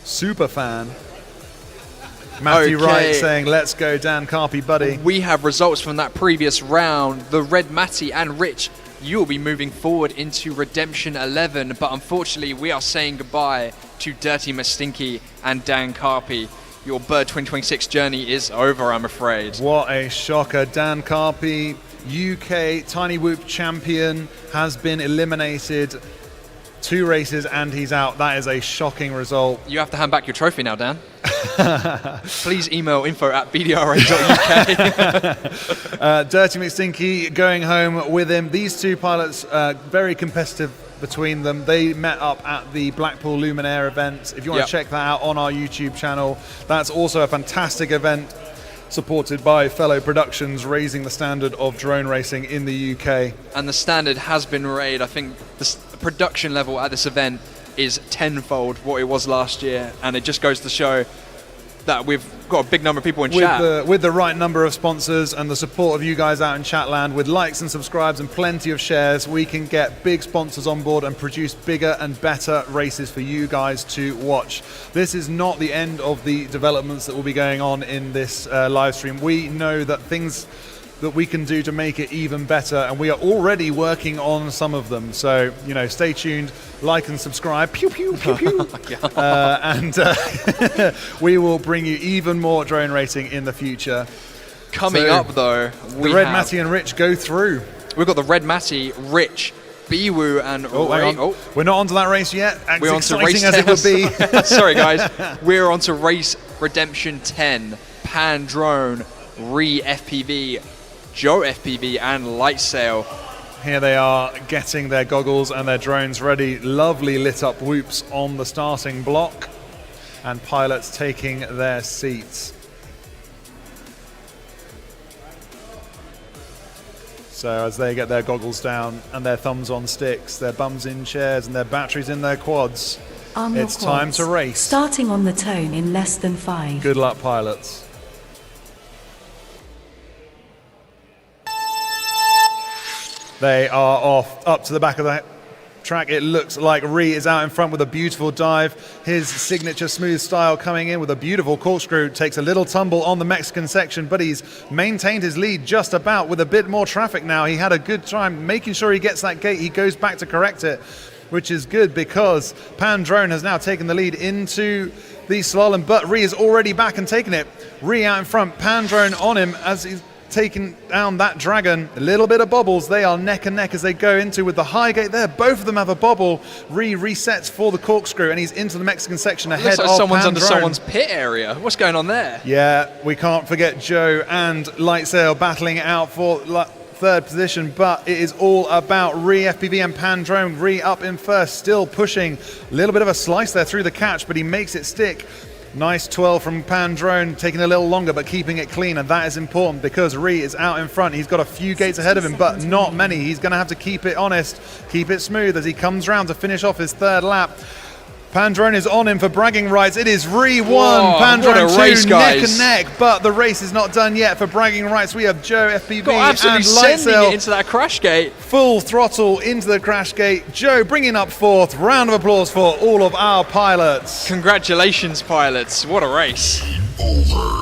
Super fan. Matty Wright saying, let's go, Dan Carpy, buddy. We have results from that previous round. The Red Matty and Rich, you will be moving forward into Redemption 11, but unfortunately we are saying goodbye to Dirty Mastinky and Dan Carpy. Your Bird 2026 journey is over, I'm afraid. What a shocker. Dan Carpy, UK Tiny Whoop champion, has been eliminated. 2 races and he's out. That is a shocking result. You have to hand back your trophy now, Dan. Please email info@bdra.uk. Dirty McStinky going home with him. These 2 pilots, very competitive between them. They met up at the Blackpool Luminaire event. If you want to check that out on our YouTube channel, that's also a fantastic event supported by Fellow Productions, raising the standard of drone racing in the UK. And the standard has been raised. I think the production level at this event is tenfold what it was last year, and it just goes to show that we've got a big number of people in chat. With the right number of sponsors and the support of you guys out in Chatland, with likes and subscribes and plenty of shares, we can get big sponsors on board and produce bigger and better races for you guys to watch. This is not the end of the developments that will be going on in this live stream. We know that things that we can do to make it even better, and we are already working on some of them. So, you know, stay tuned, like and subscribe, pew pew pew pew, and we will bring you even more drone racing in the future. Coming up, though, the Red Matty and Rich go through. We've got the Red Matty, Rich, Biwu, and hang on. We're not onto that race yet. As we're on to exciting race as it would be. Sorry, guys. We're on to race Redemption 10, Pan Drone, ReeFPV, Joe FPV, and Lightsail. Here they are getting their goggles and their drones ready. Lovely lit up whoops on the starting block, and pilots taking their seats. So as they get their goggles down and their thumbs on sticks, their bums in chairs and their batteries in their quads, Arm your it's time quads. to race. Starting on the tone in less than 5. Good luck, pilots. They are off up to the back of the track. It looks like Ree is out in front with a beautiful dive. His signature smooth style coming in with a beautiful corkscrew. Takes a little tumble on the Mexican section, but he's maintained his lead just about with a bit more traffic now. He had a good time making sure he gets that gate. He goes back to correct it, which is good because Pan Drone has now taken the lead into the slalom, but Ree is already back and taking it. Ree out in front, Pan Drone on him as he's taking down that dragon. A little bit of bobbles. They are neck and neck as they go into with the high gate there. Both of them have a bobble. Ree resets for the corkscrew and he's into the Mexican section ahead Looks like of someone's Pan under Drone. someone's pit area. What's going on there? Yeah, we can't forget Joe and Lightsail battling it out for third position, but it is all about ReeFPV and Pan Drone. Ree up in first, still pushing. A little bit of a slice there through the catch, but he makes it stick. Nice 12 from Pan Drone, taking a little longer but keeping it clean, and that is important because Ree is out in front. He's got a few gates ahead of him, but not many. He's going to have to keep it honest, keep it smooth as he comes round to finish off his third lap. Pan Drone is on him for bragging rights. It is Ree 1, Pan Drone 2, neck and neck, but the race is not done yet for bragging rights. We have Joe FPV absolutely and sending Lightsail it into that crash gate. Full throttle into the crash gate. Joe bringing up fourth. Round of applause for all of our pilots. Congratulations, pilots. What a race.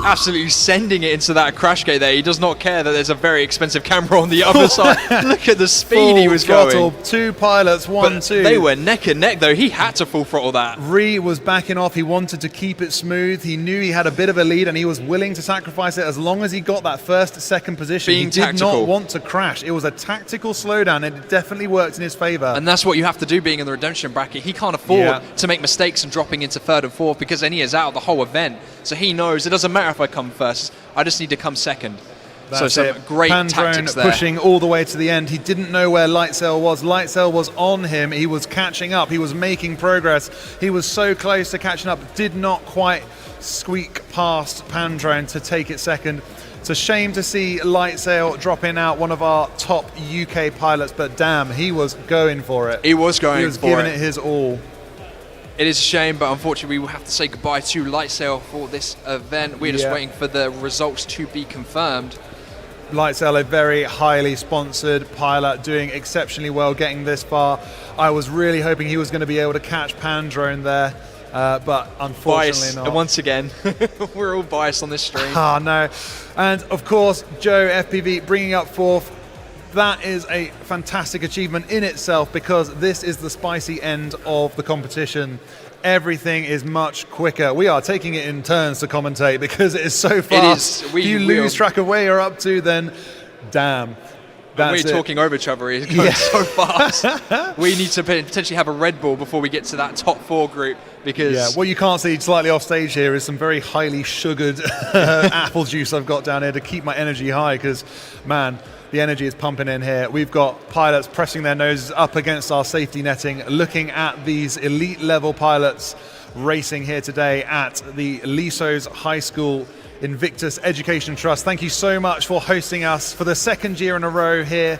Absolutely sending it into that crash gate there. He does not care that there's a very expensive camera on the other side. Look at the speed he was throttle, going. 2 pilots, 1, 2. They were neck and neck though. He had to full throttle that. Ree was backing off. He wanted to keep it smooth. He knew he had a bit of a lead and he was willing to sacrifice it as long as he got that first, second position. Being he did tactical. not want to crash. It was a tactical slowdown and it definitely worked in his favor. And that's what you have to do being in the redemption bracket. He can't afford to make mistakes and dropping into third and fourth because then he is out of the whole event. So he knows it doesn't matter if I come first, I just need to come second. That's so some it. great Pan tactics Drone there. pushing all the way to the end. He didn't know where Lightsail was. Lightsail was on him. He was catching up. He was making progress. He was so close to catching up. Did not quite squeak past Pan Drone to take it second. It's a shame to see Lightsail dropping out, one of our top UK pilots, but damn, he was going for it. He was going for it. He was giving it his all. It is a shame, but unfortunately we will have to say goodbye to Lightsail for this event. We're just waiting for the results to be confirmed. Lightsail, a very highly sponsored pilot, doing exceptionally well getting this far. I was really hoping he was going to be able to catch Pan Drone there, but unfortunately Bias, not. once again, we're all biased on this stream. Ah, no. And of course, Joe FPV bringing up fourth. That is a fantastic achievement in itself because this is the spicy end of the competition. Everything is much quicker. We are taking it in turns to commentate because it is so fast. If you lose track of where you're up to, then damn. We're talking over each other. It's going so fast. We need to potentially have a Red Bull before we get to that top 4 group because... what you can't see slightly off stage here is some very highly sugared apple juice I've got down here to keep my energy high because, man, the energy is pumping in here. We've got pilots pressing their noses up against our safety netting, looking at these elite level pilots racing here today at the Lisos High School Invictus Education Trust. Thank you so much for hosting us for the second year in a row here.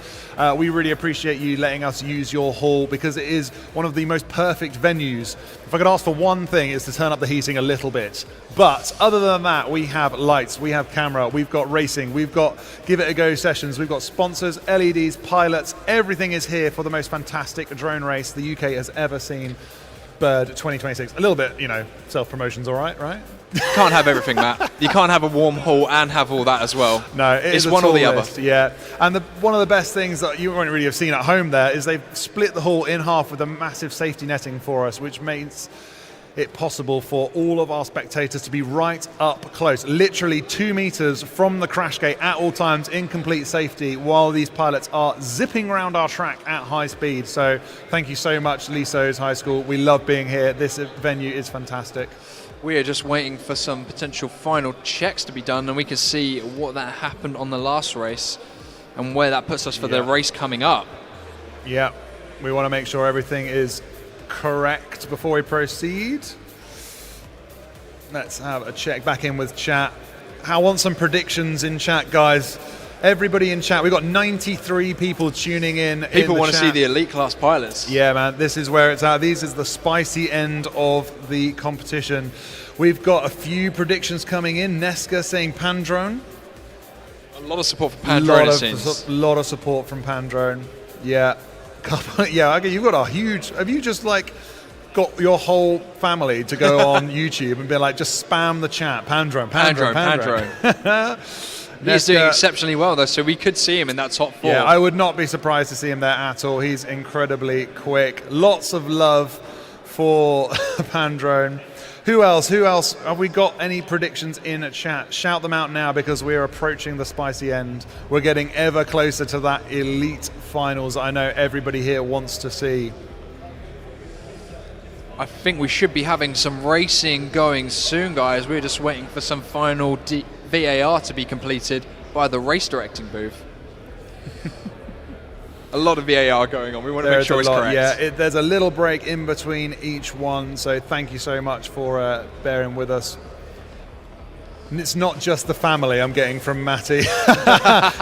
We really appreciate you letting us use your hall because it is one of the most perfect venues. If I could ask for one thing, it's to turn up the heating a little bit. But other than that, we have lights, we have camera, we've got racing, we've got Give It a Go sessions, we've got sponsors, LEDs, pilots, everything is here for the most fantastic drone race the UK has ever seen. Bird 2026. A little bit, self-promotion's all right, right? You can't have everything, Matt. You can't have a warm hall and have all that as well. No, it's one or the other. Yeah, and one of the best things that you won't really have seen at home there is they've split the hall in half with a massive safety netting for us, which makes it possible for all of our spectators to be right up close, literally 2 meters from the crash gate at all times in complete safety while these pilots are zipping around our track at high speed. So thank you so much, Lisos High School. We love being here. This venue is fantastic. We are just waiting for some potential final checks to be done and we can see what that happened on the last race and where that puts us for the race coming up. Yeah, we want to make sure everything is correct before we proceed. Let's have a check back in with chat. I want some predictions in chat, guys. Everybody in chat, we've got 93 people tuning in. People want to see the elite class pilots. Yeah, man, this is where it's at. This is the spicy end of the competition. We've got a few predictions coming in. Nesca saying Pandrone. A lot of support for Pandrone, it seems. A lot of support from Pandrone. Yeah. Yeah, okay, you've got a huge... Have you just, like, got your whole family to go on YouTube and be like, just spam the chat? Pandrone. He's doing exceptionally well, though, so we could see him in that top 4. Yeah, I would not be surprised to see him there at all. He's incredibly quick. Lots of love for Pandrone. Who else? Have we got any predictions in chat? Shout them out now, because we're approaching the spicy end. We're getting ever closer to that elite finals I know everybody here wants to see. I think we should be having some racing going soon, guys. We're just waiting for some final VAR to be completed by the race directing booth. A lot of VAR going on. We want to make sure it's correct. Yeah, there's a little break in between each one, so thank you so much for bearing with us. And it's not just the family I'm getting from Matty.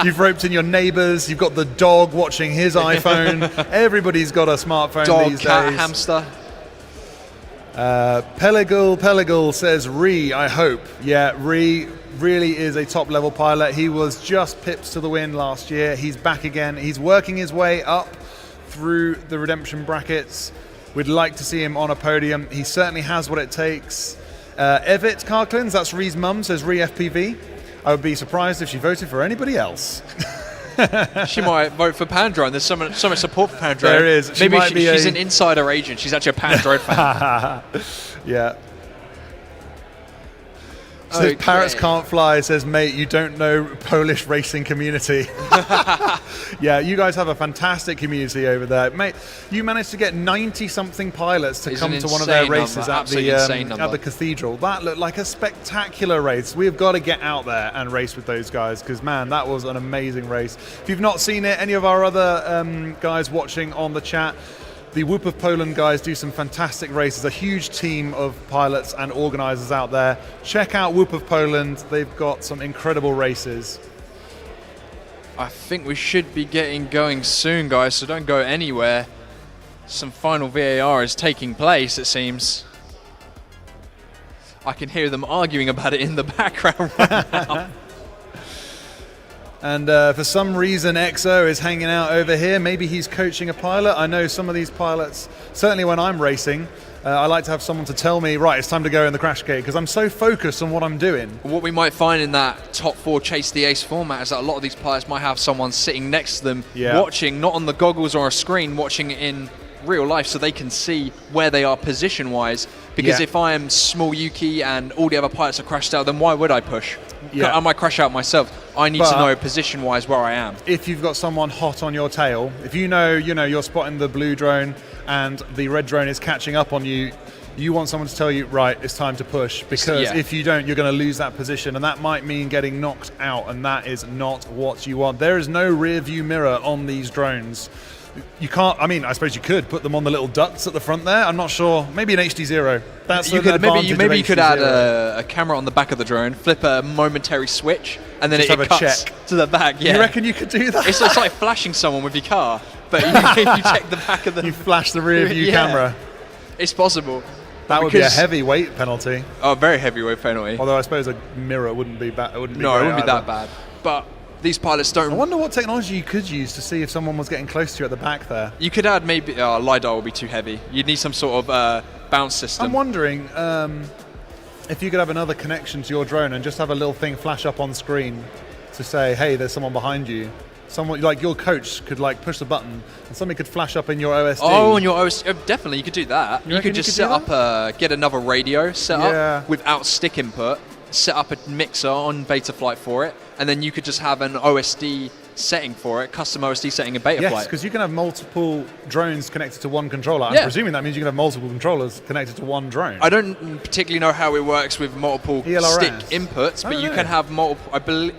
You've roped in your neighbours, you've got the dog watching his iPhone. Everybody's got a smartphone dog, these cat, days. hamster. Pelagal says Ree, I hope. Yeah, Ree really is a top level pilot. He was just pips to the win last year. He's back again. He's working his way up through the redemption brackets. We'd like to see him on a podium. He certainly has what it takes. Evit Carclins, that's Ree's mum, says ReeFPV. I would be surprised if she voted for anybody else. She might vote for Pandrone. There's so much support for Pandrone. There is. Maybe she's an insider agent. She's actually a Pandrone fan. Yeah. Says Parrots Can't Fly, says, mate, you don't know Polish racing community. Yeah, you guys have a fantastic community over there. Mate, you managed to get 90-something pilots to come to one of their races at the Cathedral. That looked like a spectacular race. We've got to get out there and race with those guys, because, man, that was an amazing race. If you've not seen it, any of our other guys watching on the chat, the Whoop of Poland guys do some fantastic races, a huge team of pilots and organisers out there. Check out Whoop of Poland, they've got some incredible races. I think we should be getting going soon, guys, so don't go anywhere. Some final VAR is taking place, it seems. I can hear them arguing about it in the background right now. And for some reason, EXO is hanging out over here. Maybe he's coaching a pilot. I know some of these pilots, certainly when I'm racing, I like to have someone to tell me, right, it's time to go in the crash gate, because I'm so focused on what I'm doing. What we might find in that top 4 chase the ace format is that a lot of these pilots might have someone sitting next to them, watching, not on the goggles or a screen, watching in real life, so they can see where they are position-wise. Because if I am small Yuki and all the other pilots are crashed out, then why would I push? I might crash out myself. I need to know position-wise where I am. If you've got someone hot on your tail, if you know you're spotting the blue drone and the red drone is catching up on you, you want someone to tell you, right, it's time to push, because if you don't, you're going to lose that position, and that might mean getting knocked out, and that is not what you want. There is no rear view mirror on these drones. You can't, I mean, I suppose you could put them on the little ducts at the front there. I'm not sure. Maybe an HD0. That's maybe you could add a camera on the back of the drone, flip a momentary switch, and then it cuts to the back. Yeah. You reckon you could do that? It's like flashing someone with your car, but you check the back of the... You flash the rear view camera. It's possible. That would be a heavy weight penalty. Oh, a very heavy weight penalty. Although I suppose a mirror wouldn't be bad. It wouldn't be that bad. But these pilots don't... I wonder what technology you could use to see if someone was getting close to you at the back there. You could add maybe... LiDAR would be too heavy. You'd need some sort of bounce system. I'm wondering if you could have another connection to your drone and just have a little thing flash up on screen to say, hey, there's someone behind you. Someone like your coach could push the button and something could flash up in your OSD. Oh, in your OSD, definitely you could do that. You could just set up get another radio set up without stick input, set up a mixer on Betaflight for it, and then you could just have an OSD setting for it, custom OSD setting in Betaflight. Yes, because you can have multiple drones connected to one controller. I'm presuming that means you can have multiple controllers connected to one drone. I don't particularly know how it works with multiple stick inputs, but you can have multiple, I believe.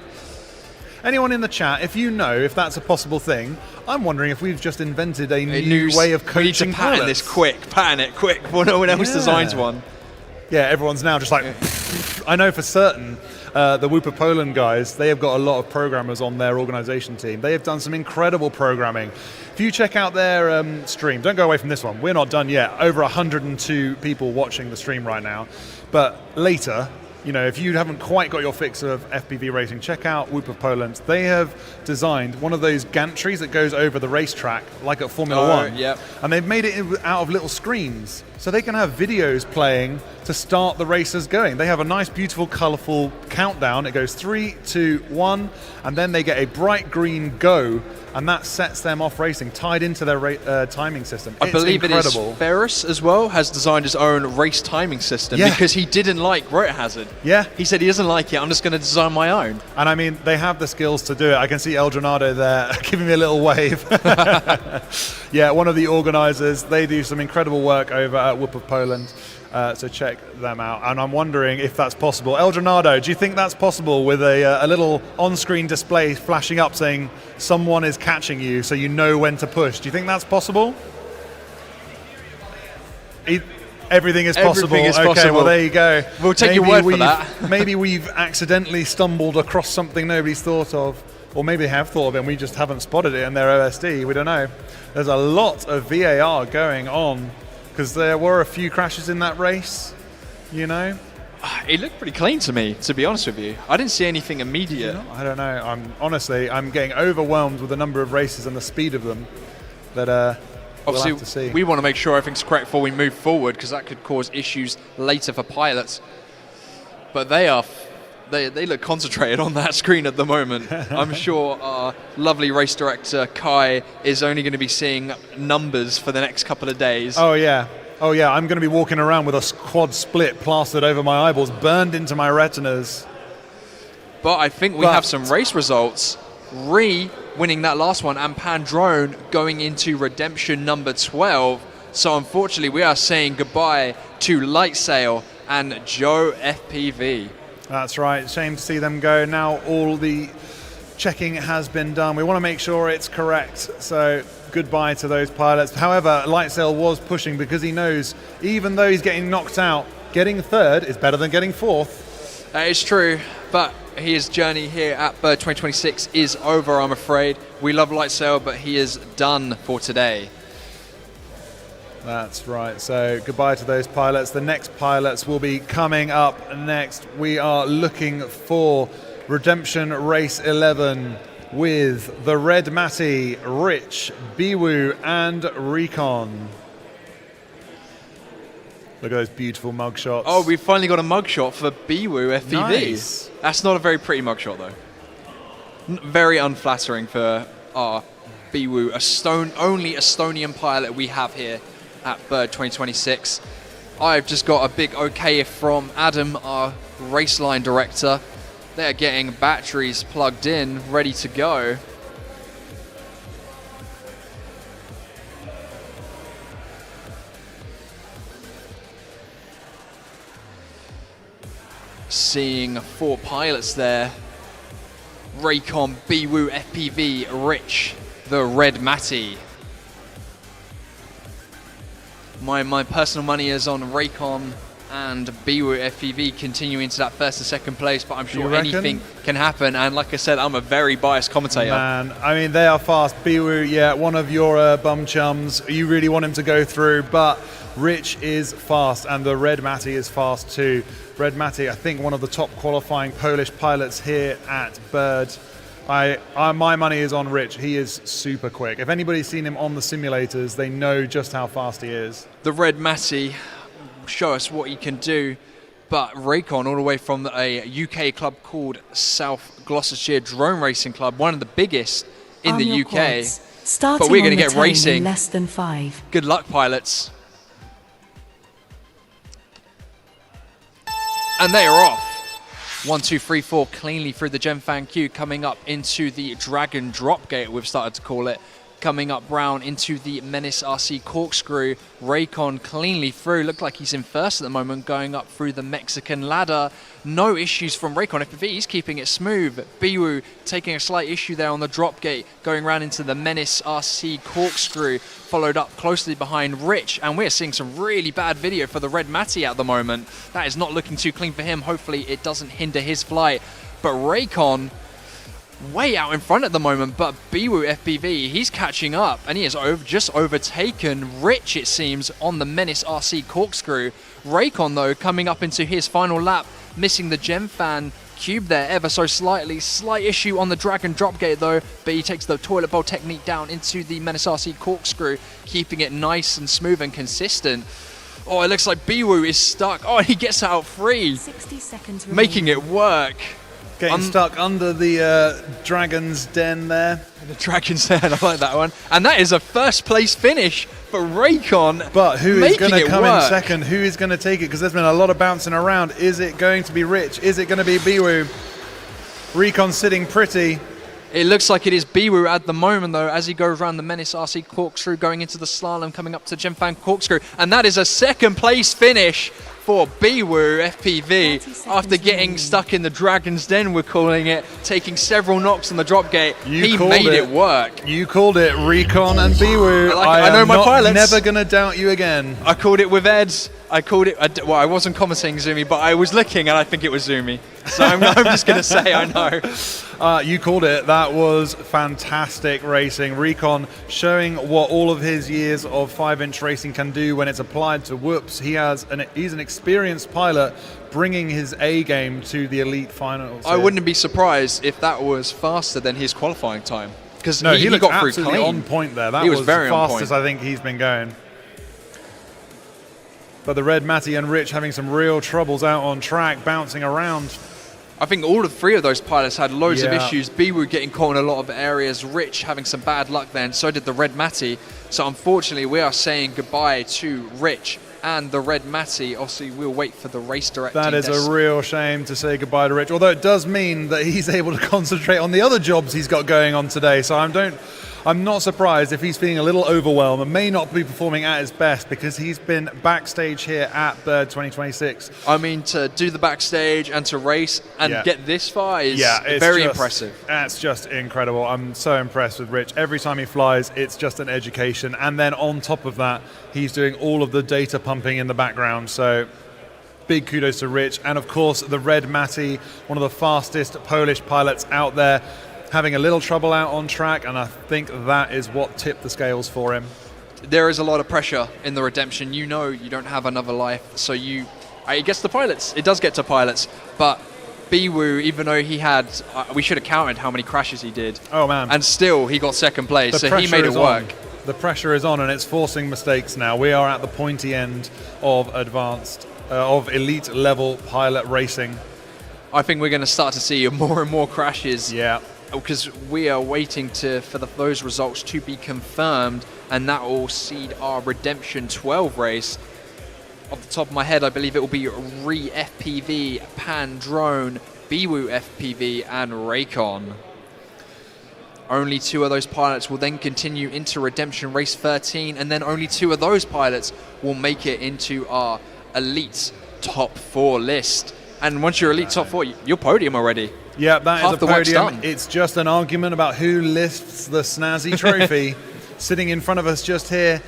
Anyone in the chat, if you know if that's a possible thing, I'm wondering if we've just invented a new way of coaching we need to patent pilots. Patent it quick before no one else designs one. Yeah, everyone's now just like, I know for certain the Whoop of Poland guys, they have got a lot of programmers on their organization team. They have done some incredible programming. If you check out their stream, don't go away from this one. We're not done yet. Over 102 people watching the stream right now. But later, you know, if you haven't quite got your fix of FPV racing, check out Whoop of Poland. They have designed one of those gantries that goes over the racetrack, like at Formula One. Yep. And they've made it out of little screens, so they can have videos playing to start the races going. They have a nice, beautiful, colourful countdown. It goes 3, 2, 1, and then they get a bright green go, and that sets them off racing, tied into their timing system. I believe incredible. it is Ferris as well has designed his own race timing system because he didn't like Rotor Hazard. Yeah. He said he doesn't like it, I'm just going to design my own. And I mean, they have the skills to do it. I can see Eldronado there giving me a little wave. Yeah, one of the organisers. They do some incredible work over at Whoop of Poland. So check them out. And I'm wondering if that's possible. Eldronado, do you think that's possible with a little on-screen display flashing up saying someone is catching you so you know when to push? Do you think that's possible? Everything is possible. Everything is okay, possible. well, there you go. We'll take your word for that. Maybe we've accidentally stumbled across something nobody's thought of. Or maybe they have thought of it and we just haven't spotted it in their OSD. We don't know. There's a lot of VAR going on because there were a few crashes in that race, you know. It looked pretty clean to me, to be honest with you. I didn't see anything immediate. You know, I don't know. I'm getting overwhelmed with the number of races and the speed of them that obviously we'll have to see. We want to make sure everything's correct before we move forward because that could cause issues later for pilots. But they look concentrated on that screen at the moment. I'm sure our lovely race director Kai is only going to be seeing numbers for the next couple of days. Oh yeah, I'm going to be walking around with a quad split plastered over my eyeballs, burned into my retinas. But I think we have some race results. Ree winning that last one and Pandrone going into redemption number 12. So unfortunately we are saying goodbye to Lightsail and Joe FPV. That's right. Shame to see them go. Now all the checking has been done. We want to make sure it's correct. So goodbye to those pilots. However, Lightsail was pushing because he knows even though he's getting knocked out, getting third is better than getting fourth. That is true, but his journey here at Bird 2026 is over, I'm afraid. We love Lightsail, but he is done for today. That's right. So goodbye to those pilots. The next pilots will be coming up next. We are looking for Redemption Race 11 with the Red Matty, Rich, Biwu, and Recon. Look at those beautiful mugshots. Oh, we've finally got a mugshot for Biwu FPV. Nice. That's not a very pretty mugshot, though. Very unflattering for our Biwu, only Estonian pilot we have here at Bird 2026. I've just got a big okay from Adam, our race line director. They're getting batteries plugged in, ready to go. Seeing 4 pilots there. Raycon, Biwu, FPV, Rich, the Red Matty. My personal money is on Raycon and Biwu FPV continuing to that first and second place, but I'm sure anything can happen. And like I said, I'm a very biased commentator. Man, I mean, they are fast. Biwu, yeah, one of your bum chums. You really want him to go through, but Rich is fast, and the Red Matty is fast too. Red Matty, I think, one of the top qualifying Polish pilots here at Bird. My money is on Rich. He is super quick. If anybody's seen him on the simulators, they know just how fast he is. The Red Matty, show us what he can do. But Raycon, all the way from a UK club called South Gloucestershire Drone Racing Club, one of the biggest in the UK. Starting but we're going on to the get tone racing. in less than 5. Good luck, pilots. And they are off. 1, 2, 3, 4, cleanly through the Gemfan queue, coming up into the Dragon Drop Gate, we've started to call it. coming up round into the Menace RC corkscrew. Raycon cleanly through. Looked like he's in first at the moment, going up through the Mexican ladder. No issues from Raycon FPV. He's keeping it smooth. Biwu taking a slight issue there on the drop gate, going round into the Menace RC corkscrew, followed up closely behind Rich. And we're seeing some really bad video for the Red Matty at the moment. That is not looking too clean for him. Hopefully it doesn't hinder his flight. But Raycon way out in front at the moment, but Biwu FPV, he's catching up, and he has just overtaken Rich, it seems, on the Menace RC corkscrew. Raycon, though, coming up into his final lap, missing the Gemfan cube there ever so slightly. Slight issue on the Dragon drop gate, though, but he takes the toilet bowl technique down into the Menace RC corkscrew, keeping it nice and smooth and consistent. Oh, it looks like Biwu is stuck. Oh, and he gets out free. 60 seconds remaining. Making it work. Getting stuck under the Dragon's Den there. The Dragon's Den, I like that one. And that is a first place finish for Raycon. But who is going to come work in second? Who is going to take it? Because there's been a lot of bouncing around. Is it going to be Rich? Is it going to be Biwu? Raycon sitting pretty. It looks like it is Biwu at the moment, though, as he goes around the Menace RC corkscrew, going into the slalom, coming up to Gemfan corkscrew. And that is a second place finish for Biwu FPV after getting stuck in the Dragon's Den, we're calling it, taking several knocks on the drop gate. He made it work. You called it, Raycon and Biwu. I know my pilots. Never going to doubt you again. I called it with Ed. I called it, well, I wasn't commenting Zumi, but I was looking and I think it was Zumi. So I'm just going to say I know. You called it. That was fantastic racing. Raycon showing what all of his years of 5-inch racing can do when it's applied to whoops. He's an experienced pilot bringing his A game to the elite finals. I wouldn't be surprised if that was faster than his qualifying time. Because he got through absolutely clean. on point there. That he was the very on fastest point. I think he's been going. But the Red Matty and Rich having some real troubles out on track, bouncing around. I think all three of those pilots had loads of issues. Biwu getting caught in a lot of areas, Rich having some bad luck there, and so did the Red Matty. So unfortunately, we are saying goodbye to Rich and the Red Matty. Obviously, we'll wait for the race director. That is a real shame to say goodbye to Rich, although it does mean that he's able to concentrate on the other jobs he's got going on today. So I'm not surprised if he's feeling a little overwhelmed and may not be performing at his best because he's been backstage here at Bird 2026. I mean, to do the backstage and to race and get this far is very impressive. That's just incredible. I'm so impressed with Rich. Every time he flies, it's just an education. And then on top of that, he's doing all of the data pumping in the background. So big kudos to Rich. And of course, the Red Matty, one of the fastest Polish pilots out there, having a little trouble out on track, and I think that is what tipped the scales for him. There is a lot of pressure in the redemption. You know you don't have another life, so it gets to pilots. It does get to pilots, but Biwu, even though he had, we should have counted how many crashes he did. Oh man. And still he got second place, so he made it work. The pressure is on and it's forcing mistakes now. We are at the pointy end of of elite level pilot racing. I think we're going to start to see more and more crashes. Yeah. Because we are waiting for those results to be confirmed, and that will seed our Redemption 12 race. Off the top of my head, I believe it will be ReeFPV, Pan Drone, Biwu FPV, and Raycon. Only 2 of those pilots will then continue into Redemption Race 13, and then only 2 of those pilots will make it into our elite top 4 list. And once you're elite top 4, you're podium already. Yeah, that Half is a the work's podium. done. It's just an argument about who lifts the snazzy trophy. Sitting in front of us just here,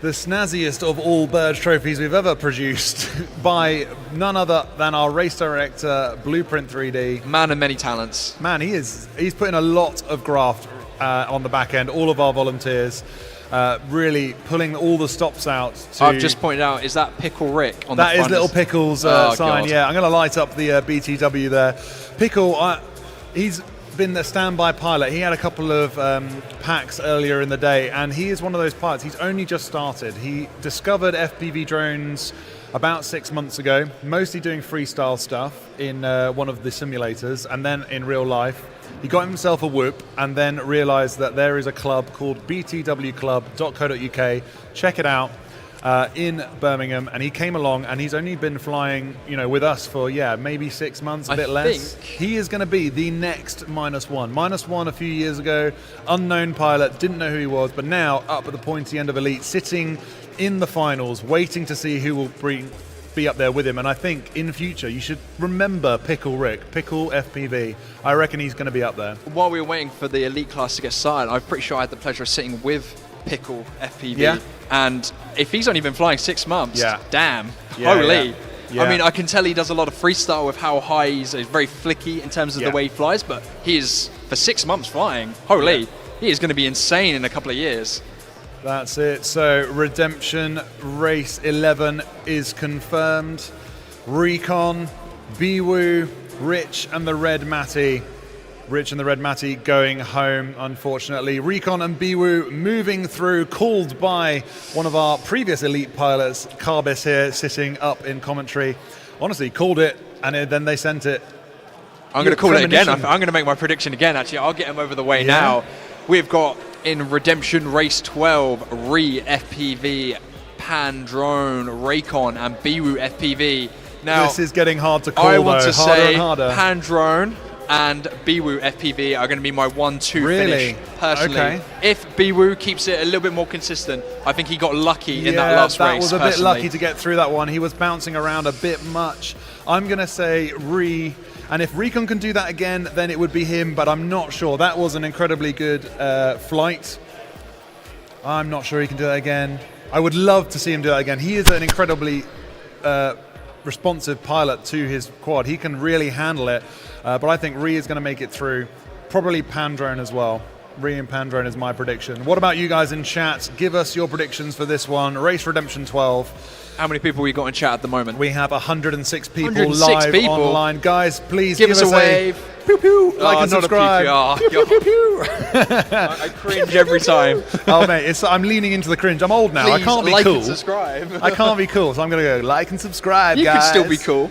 the snazziest of all Bird trophies we've ever produced by none other than our race director, Blueprint 3D. Man of many talents. Man, he's putting a lot of graft on the back end, all of our volunteers. Really pulling all the stops out. I've just pointed out, is that Pickle Rick on the front? That is Little Pickle's sign, God. yeah. I'm going to light up the BTW there. Pickle, he's been the standby pilot. He had a couple of packs earlier in the day, and he is one of those pilots. He's only just started. He discovered FPV drones about 6 months ago, mostly doing freestyle stuff in one of the simulators, and then in real life. He got himself a whoop and then realized that there is a club called btwclub.co.uk. Check it out. in Birmingham, and he came along, and he's only been flying, with us for maybe 6 months, a bit less. He is going to be the next -1. -1 a few years ago, unknown pilot, didn't know who he was, but now up at the pointy end of Elite, sitting in the finals, waiting to see who will be up there with him. And I think in future you should remember Pickle FPV. I reckon he's going to be up there. While we were waiting for the Elite class to get started, I'm pretty sure I had the pleasure of sitting with Pickle FPV. Yeah. And if he's only been flying 6 months, damn, Yeah, holy. yeah. I mean, I can tell he does a lot of freestyle with how high he's very flicky in terms of the way he flies, but he is, for 6 months flying, holy, he is going to be insane in a couple of years. That's it. So Redemption Race 11 is confirmed. Recon, Biwu, Rich and the Red Matty. Rich and the Red Matty going home, unfortunately. Recon and Biwu moving through, called by one of our previous Elite pilots, Carbis here, sitting up in commentary. Honestly, called it, and then they sent it. I'm going to call it again. I'm going to make my prediction again, actually. I'll get him over the way now. We've got, in Redemption Race 12, ReeFPV, Pan Drone, Raycon, and Biwu FPV. Now, this is getting hard to call, I want to harder say and harder. Pan Drone and Biwu FPV are going to be my 1-2 finish, personally. Okay. If Biwu keeps it a little bit more consistent, I think he got lucky in that last race, that was a bit personally. lucky to get through that one. He was bouncing around a bit much. I'm going to say Ree, and if Recon can do that again, then it would be him, but I'm not sure. That was an incredibly good flight. I'm not sure he can do that again. I would love to see him do that again. He is an incredibly responsive pilot to his quad. He can really handle it. But I think Ree is going to make it through. Probably Pandrone as well. Ree and Pandrone is my prediction. What about you guys in chat? Give us your predictions for this one. Race Redemption 12. How many people we got in chat at the moment? We have 106 people 106 live people. online. Guys, please give us a wave. Pew pew. Like and subscribe. Pew, pew, pew, pew. I cringe every time. Oh mate, I'm leaning into the cringe. I'm old now. Please, I can't be like cool. and subscribe. I can't be cool, so I'm going to go like and subscribe, you guys. You can still be cool.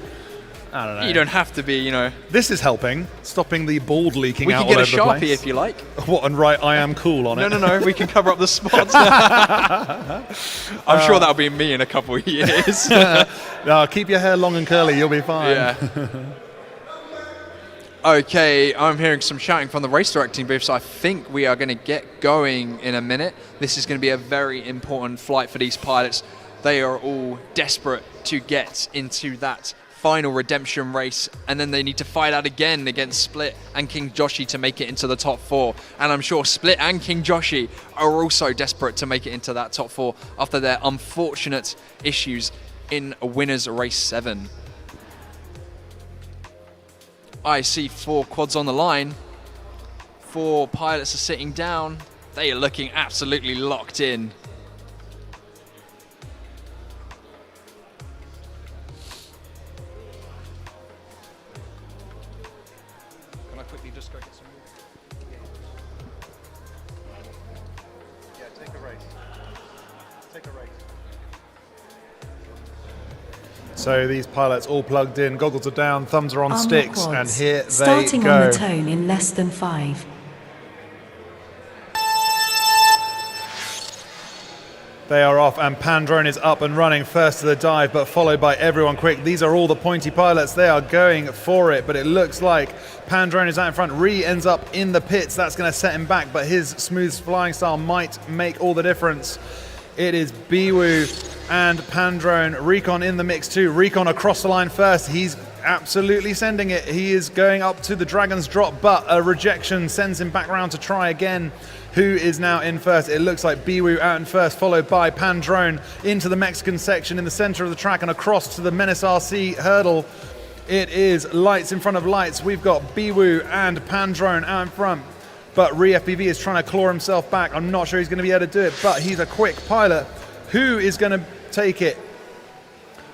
I don't know. You don't have to be, This is helping, stopping the bald leaking out all over the place. We can get a Sharpie if you like. What, and write I am cool on it? No, we can cover up the spots. I'm sure that'll be me in a couple of years. No, keep your hair long and curly, you'll be fine. Yeah. Okay, I'm hearing some shouting from the race directing booth, so I think we are going to get going in a minute. This is going to be a very important flight for these pilots. They are all desperate to get into that final redemption race, and then they need to fight out again against Split and King Joshi to make it into the top 4. And I'm sure Split and King Joshi are also desperate to make it into that top 4 after their unfortunate issues in winners race 7. I see 4 quads on the line. 4 pilots are sitting down. They are looking absolutely locked in. Just go get some Yeah, take a race. Take a race. So these pilots all plugged in, goggles are down, thumbs are on sticks, and here they starting go. on the tone in less than 5. They are off, and Pandrone is up and running first to the dive, but followed by everyone quick. These are all the pointy pilots. They are going for it, but it looks like Pandrone is out in front. Ree ends up in the pits. That's going to set him back, but his smooth flying style might make all the difference. It is Biwu and Pandrone. Recon in the mix too. Recon across the line first. He's absolutely sending it. He is going up to the Dragon's Drop, but a rejection sends him back round to try again. Who is now in first? It looks like Biwu out in first, followed by Pandrone into the Mexican section in the center of the track and across to the Menace RC hurdle. It is lights in front of lights. We've got Biwu and Pandrone out in front, but ReeFPV is trying to claw himself back. I'm not sure he's going to be able to do it, but he's a quick pilot. Who is going to take it?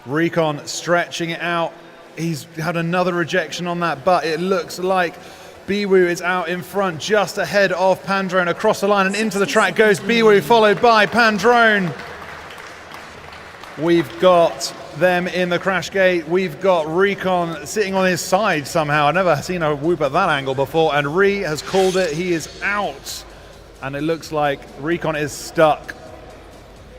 Recon stretching it out. He's had another rejection on that, but it looks like Biwu is out in front, just ahead of Pandrone. Across the line and into the track goes Biwu, followed by Pandrone. We've got them in the crash gate. We've got Recon sitting on his side somehow. I've never seen a whoop at that angle before, and Ree has called it. He is out, and it looks like Recon is stuck.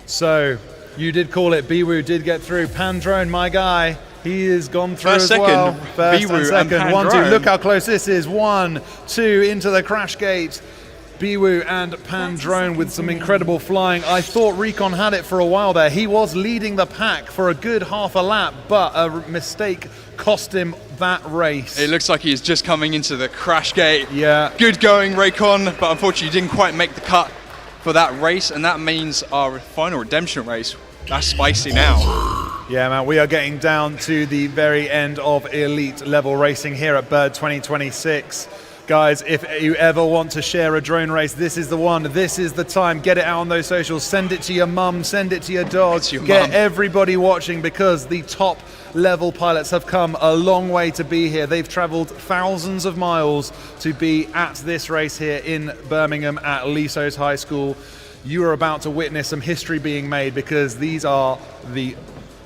So You did call it. Biwu did get through. Pandrone, my guy, he has gone through First, as well. second, First Biwu and second. and 1, 2. Pandrone. Look how close this is. 1, 2 into the crash gate. Biwu and Pandrone with some incredible flying. I thought Recon had it for a while there. He was leading the pack for a good half a lap, but a mistake cost him that race. It looks like he's just coming into the crash gate. Yeah. Good going, Raycon, but unfortunately didn't quite make the cut for that race, and that means our final redemption race. That's spicy now. Yeah, man, we are getting down to the very end of elite level racing here at Bird 2026. Guys, if you ever want to share a drone race, this is the one. This is the time. Get it out on those socials. Send it to your mum. Send it to your dog. Get everybody watching, because the top level pilots have come a long way to be here. They've traveled thousands of miles to be at this race here in Birmingham at Lesos High School. You are about to witness some history being made, because these are the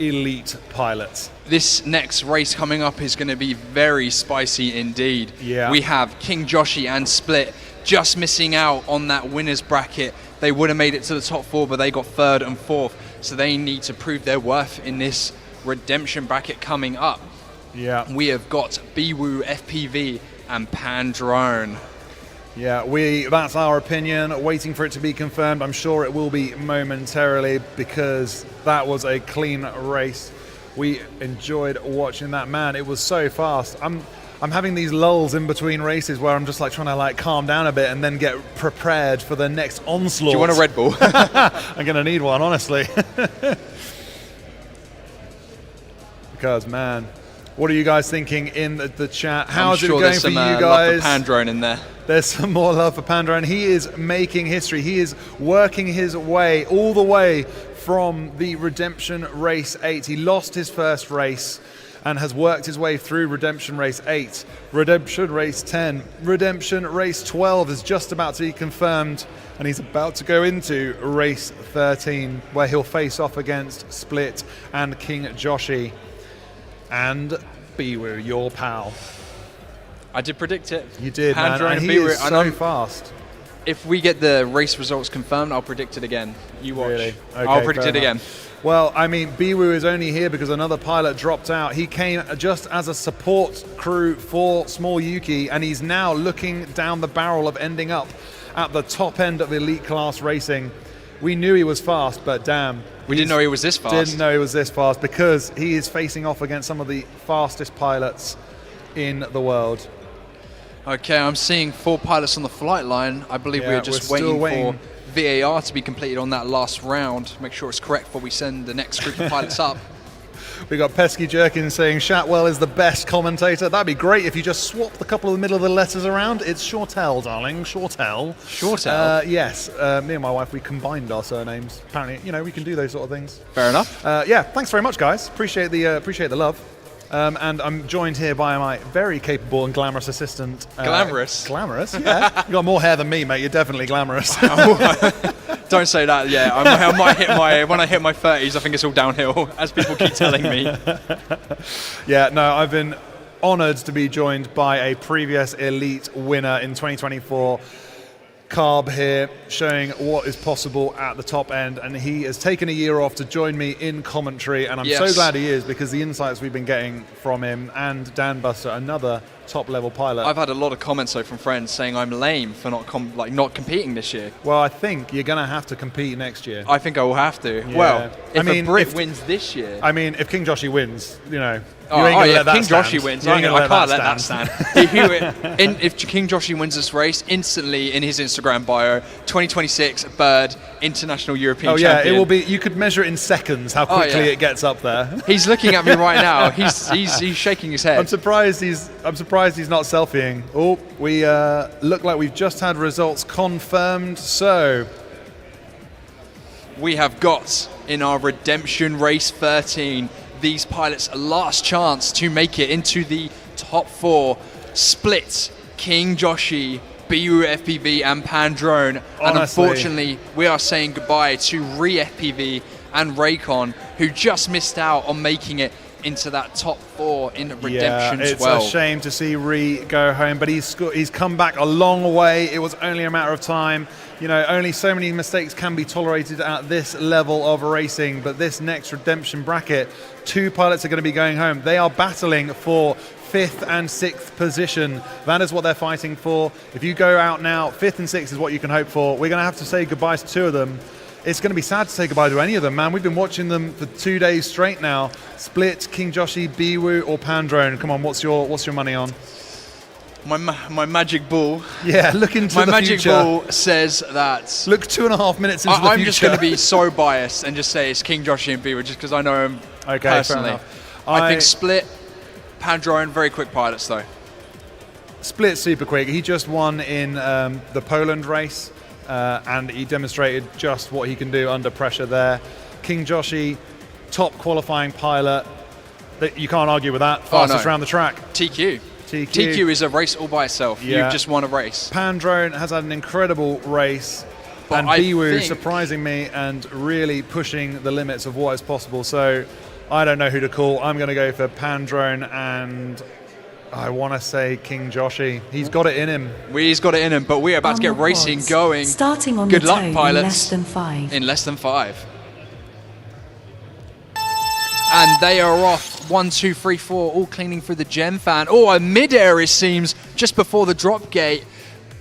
elite pilots. This next race coming up is going to be very spicy indeed. Yeah. We have King Joshi and Split just missing out on that winner's bracket. They would have made it to the top 4, but they got 3rd and 4th, so they need to prove their worth in this redemption bracket coming up. Yeah. We have got Biwu, FPV and Pandrone. Yeah, that's our opinion, waiting for it to be confirmed. I'm sure it will be momentarily, because that was a clean race. We enjoyed watching that. Man, it was so fast. I'm having these lulls in between races where I'm just like trying to like calm down a bit and then get prepared for the next onslaught. Do you want a Red Bull? I'm going to need one, honestly. Because, man, what are you guys thinking in the chat? How's it going for you guys? Love for Pandrone in there. There's some more love for Pandrone. He is making history. He is working his way all the way from the Redemption Race 8. He lost his first race and has worked his way through Redemption Race 8, Redemption Race 10, Redemption Race 12 is just about to be confirmed, and he's about to go into Race 13, where he'll face off against Split and King Joshi. And Biwu, your pal. I did predict it. You did, Pandrone man. And he Biwu, is so fast. If we get the race results confirmed, I'll predict it again. You watch. Really? Okay, I'll predict it fair again. enough. Well, I mean, Biwu is only here because another pilot dropped out. He came just as a support crew for Small Yuki, and he's now looking down the barrel of ending up at the top end of elite class racing. We knew he was fast, but damn. We didn't know he was this fast. Didn't know he was this fast, because he is facing off against some of the fastest pilots in the world. Okay, I'm seeing 4 pilots on the flight line. I believe we're just waiting for VAR to be completed on that last round. Make sure it's correct before we send the next group of pilots up. We got Pesky Jerkin saying Shatwell is the best commentator. That'd be great if you just swapped a couple of the middle of the letters around. It's Shortell, darling. Shortell. Shortell? Yes. Me and my wife, we combined our surnames. Apparently, we can do those sort of things. Fair enough. Yeah, thanks very much, guys. Appreciate the love. And I'm joined here by my very capable and glamorous assistant. Glamorous? Glamorous, yeah. You got more hair than me, mate. You're definitely glamorous. Don't say that. Yeah, I might hit when I hit my 30s. I think it's all downhill, as people keep telling me. Yeah, no, I've been honoured to be joined by a previous elite winner in 2024. Carb here, showing what is possible at the top end, and he has taken a year off to join me in commentary, and I'm so glad he is, because the insights we've been getting from him, and Dan Buster, another top level pilot. I've had a lot of comments though from friends saying I'm lame for not competing this year. Well, I think you're going to have to compete next year. I think I will have to. Yeah. Well, if a Brit wins this year. I mean, if King Joshi wins, you ain't King Joshi wins. I can't let that stand. If King Joshi wins this race, instantly in his Instagram bio, 2026 Bird International European Champion. It will be. You could measure it in seconds how quickly it gets up there. He's looking at me right now. He's shaking his head. I'm surprised he's not selfieing. Oh, we look like we've just had results confirmed. So we have got in our Redemption Race 13. These pilots' last chance to make it into the top 4. Split, King Joshi, ReeFPV and Pandrone. And unfortunately, we are saying goodbye to ReeFPV and Raycon, who just missed out on making it into that top 4 in Redemption Yeah, it's 12. a shame to see Ree go home, but he's come back a long way. It was only a matter of time. You know, only so many mistakes can be tolerated at this level of racing, but this next Redemption bracket, 2 pilots are going to be going home. They are battling for 5th and 6th position. That is what they're fighting for. If you go out now, 5th and 6th is what you can hope for. We're going to have to say goodbye to 2 of them. It's going to be sad to say goodbye to any of them, man. We've been watching them for 2 days straight now. Split, King Joshi, Biwu, or Pandrone. Come on, what's your money on? My magic ball. Yeah, look into my the magic future. ball says that. Look 2.5 minutes into the future. I'm just going to be so biased and just say it's King Joshi and Biwu just because I know him personally. Fair enough. I think Split, Pandrone, very quick pilots though. Split super quick. He just won in the Poland race, and he demonstrated just what he can do under pressure there. King Joshi, top qualifying pilot. You can't argue with that. Fastest around the track. TQ. TQ is a race all by itself. Yeah. You've just won a race. Pandrone has had an incredible race. But and Biwu surprising me and really pushing the limits of what is possible. So I don't know who to call. I'm going to go for Pandrone, and I want to say King Joshi. He's got it in him. He's got it in him, but we're about to get racing going. Starting on Good the luck, tone pilots. in less than 5. In less than 5. And they are off. 1, 2, 3, 4, all cleaning through the gem fan. Oh, a mid-air, it seems, just before the drop gate.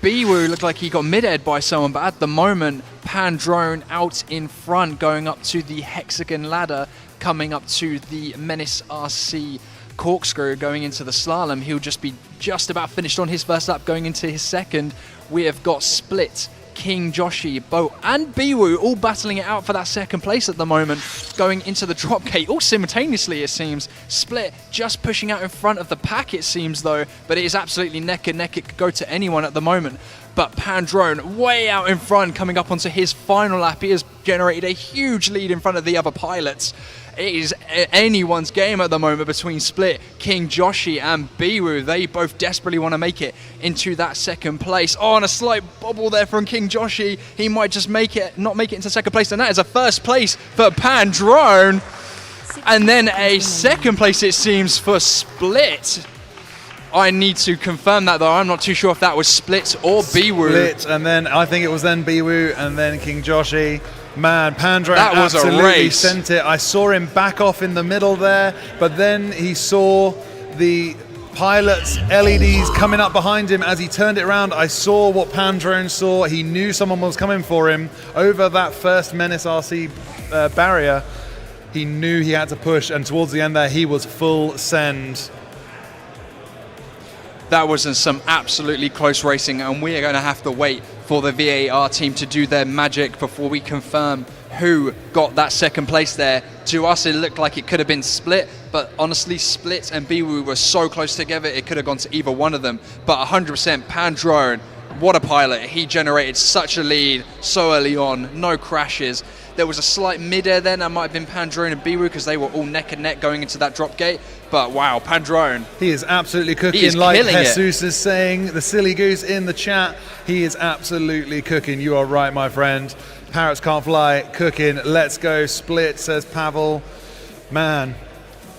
Biwu looked like he got mid-aired by someone, but at the moment, Pandrone out in front, going up to the hexagon ladder, coming up to the Menace RC corkscrew, going into the slalom. He'll just be just about finished on his first lap, going into his second. We have got Split, King Joshi, Bo, and Biwu all battling it out for that second place at the moment, going into the drop gate all simultaneously, it seems. Split just pushing out in front of the pack, it seems, though, but it is absolutely neck and neck. It could go to anyone at the moment. But Pandrone way out in front, coming up onto his final lap. He has generated a huge lead in front of the other pilots. It is anyone's game at the moment between Split, King Joshi, and Biwu. They both desperately want to make it into that second place. Oh, and a slight bobble there from King Joshi. He might just not make it into second place, and that is a first place for Pandrone. And then a second place, it seems, for Split. I need to confirm that, though. I'm not too sure if that was Split or Biwu. Split, and then I think it was then Biwu, and then King Joshi. Man, Pandrone that was absolutely a race. Sent it. I saw him back off in the middle there, but then he saw the pilot's LEDs coming up behind him as he turned it around. I saw what Pandrone saw. He knew someone was coming for him over that first Menace RC barrier. He knew he had to push, and towards the end there, he was full send. That was some absolutely close racing, and we are going to have to wait for the VAR team to do their magic before we confirm who got that second place there. To us, it looked like it could have been Split, but honestly, Split and Biwu were so close together, it could have gone to either one of them. But 100% Pandrone, what a pilot. He generated such a lead so early on, no crashes. There was a slight mid-air then, that might have been Pandrone and Biwu because they were all neck and neck going into that drop gate. But wow, Pandrone. He is absolutely cooking, like Jesus is saying, the silly goose in the chat. He is absolutely cooking. You are right, my friend. Parrots can't fly, cooking. Let's go, Split, says Pavel. Man,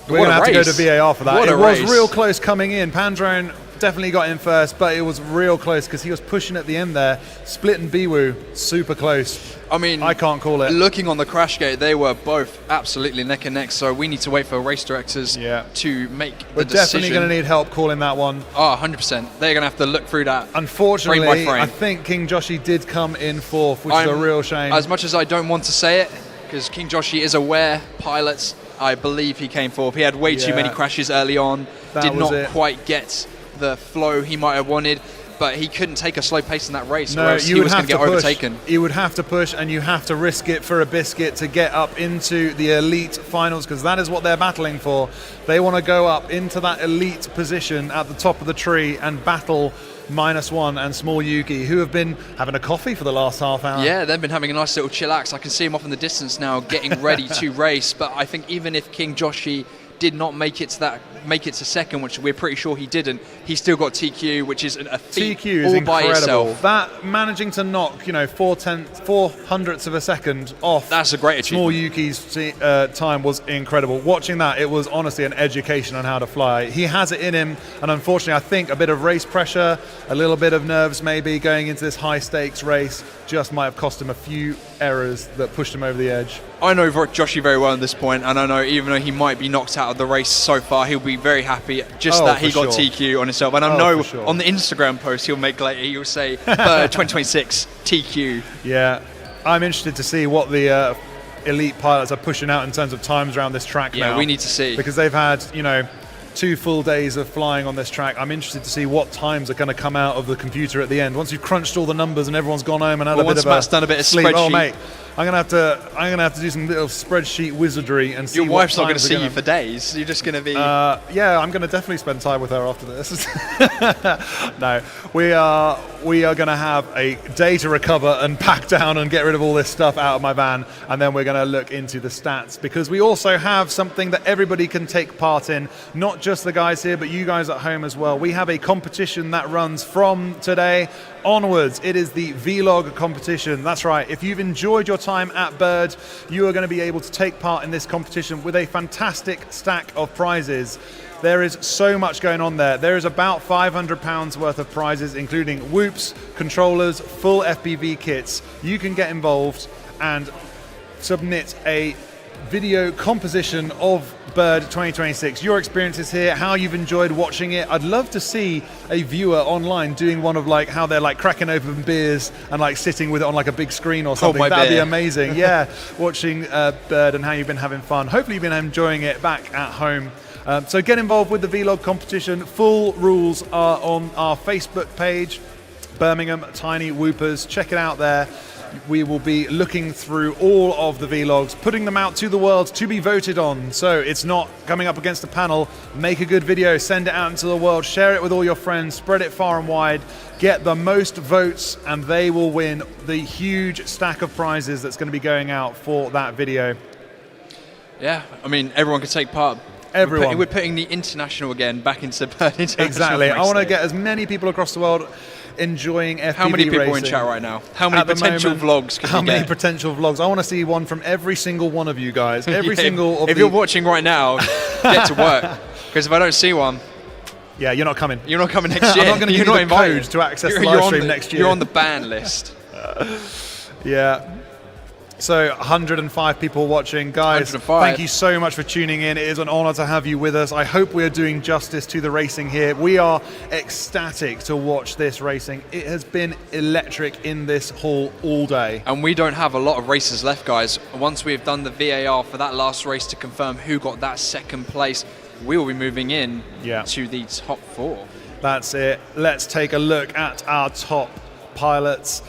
we're going to have to go to VAR for that. It was real close coming in. Pandrone definitely got in first, but it was real close because he was pushing at the end there. Split and Biwu, super close. I mean, I can't call it. Looking on the crash gate, they were both absolutely neck and neck, so we need to wait for race directors to make the decision. We're definitely going to need help calling that one. Oh, 100%. They're going to have to look through that. Unfortunately, frame by frame. I think King Joshi did come in fourth, which is a real shame. As much as I don't want to say it, because King Joshi is aware pilots, I believe he came fourth. He had way too many crashes early on, did not quite get the flow he might have wanted, but he couldn't take a slow pace in that race, or else he was going to get overtaken. You would have to push, and you have to risk it for a biscuit to get up into the elite finals, because that is what they're battling for. They want to go up into that elite position at the top of the tree and battle -1 and Small Yuki, who have been having a coffee for the last half hour. Yeah, they've been having a nice little chillax. I can see him off in the distance now, getting ready to race. But I think even if King Joshi did not make it to that make it to second, which we're pretty sure he didn't, he still got TQ, which is a feat TQ is all by incredible. itself. That managing to knock, 4 hundredths of a second off. That's a great achievement. Small Yuki's time was incredible. Watching that, it was honestly an education on how to fly. He has it in him, and unfortunately, I think a bit of race pressure, a little bit of nerves maybe going into this high stakes race just might have cost him a few errors that pushed him over the edge. I know Joshy very well at this point, and I know even though he might be knocked out of the race so far, he'll be very happy just that he got TQ on himself. And I know on the Instagram post he'll make later, he'll say 2026 TQ. Yeah, I'm interested to see what the elite pilots are pushing out in terms of times around this track now. Yeah, we need to see. Because they've had, 2 full days of flying on this track. I'm interested to see what times are going to come out of the computer at the end. Once you've crunched all the numbers and everyone's gone home and had once Matt's done a bit of sleep. spreadsheet. Oh, mate, I'm gonna have to do some little spreadsheet wizardry and see. Your wife's not going to see you for days. You're just going to be. Yeah, I'm going to definitely spend time with her after this. No, we are going to have a day to recover and pack down and get rid of all this stuff out of my van, and then we're going to look into the stats because we also have something that everybody can take part in, not just the guys here, but you guys at home as well. We have a competition that runs from today onwards. It is the vlog competition. That's right. If you've enjoyed your time at Bird, you are going to be able to take part in this competition with a fantastic stack of prizes. There is so much going on there. There is about £500 worth of prizes, including whoops, controllers, full FPV kits. You can get involved and submit a video composition of Bird 2026. Your experiences here, how you've enjoyed watching it. I'd love to see a viewer online doing one of how they're cracking open beers and sitting with it on a big screen or something. That'd be amazing. Yeah, watching Bird and how you've been having fun. Hopefully you've been enjoying it back at home. So get involved with the vlog competition. Full rules are on our Facebook page, Birmingham Tiny Whoopers. Check it out there. We will be looking through all of the vlogs, putting them out to the world to be voted on. So it's not coming up against a panel. Make a good video, send it out into the world, share it with all your friends, spread it far and wide, get the most votes, and they will win the huge stack of prizes that's going to be going out for that video. Yeah, I mean, everyone can take part. Everyone. We're putting the international again back into Bird International. Exactly. I want to Day. get as many people across the world enjoying FPV How many people racing. in chat right now? How many potential vlogs can How you many get? potential vlogs? I want to see one from every single one of you guys. Every single of If you're watching right now, get to work. Because if I don't see one... Yeah, you're not coming. You're not coming next year. I'm not going to give you the code to access the live stream next year. You're on the ban list. Yeah. So 105 people watching. Guys, 105. Thank you so much for tuning in. It is an honor to have you with us. I hope we are doing justice to the racing here. We are ecstatic to watch this racing. It has been electric in this hall all day. And we don't have a lot of races left, guys. Once we've done the VAR for that last race to confirm who got that second place, we will be moving in to the top 4. That's it. Let's take a look at our top pilots.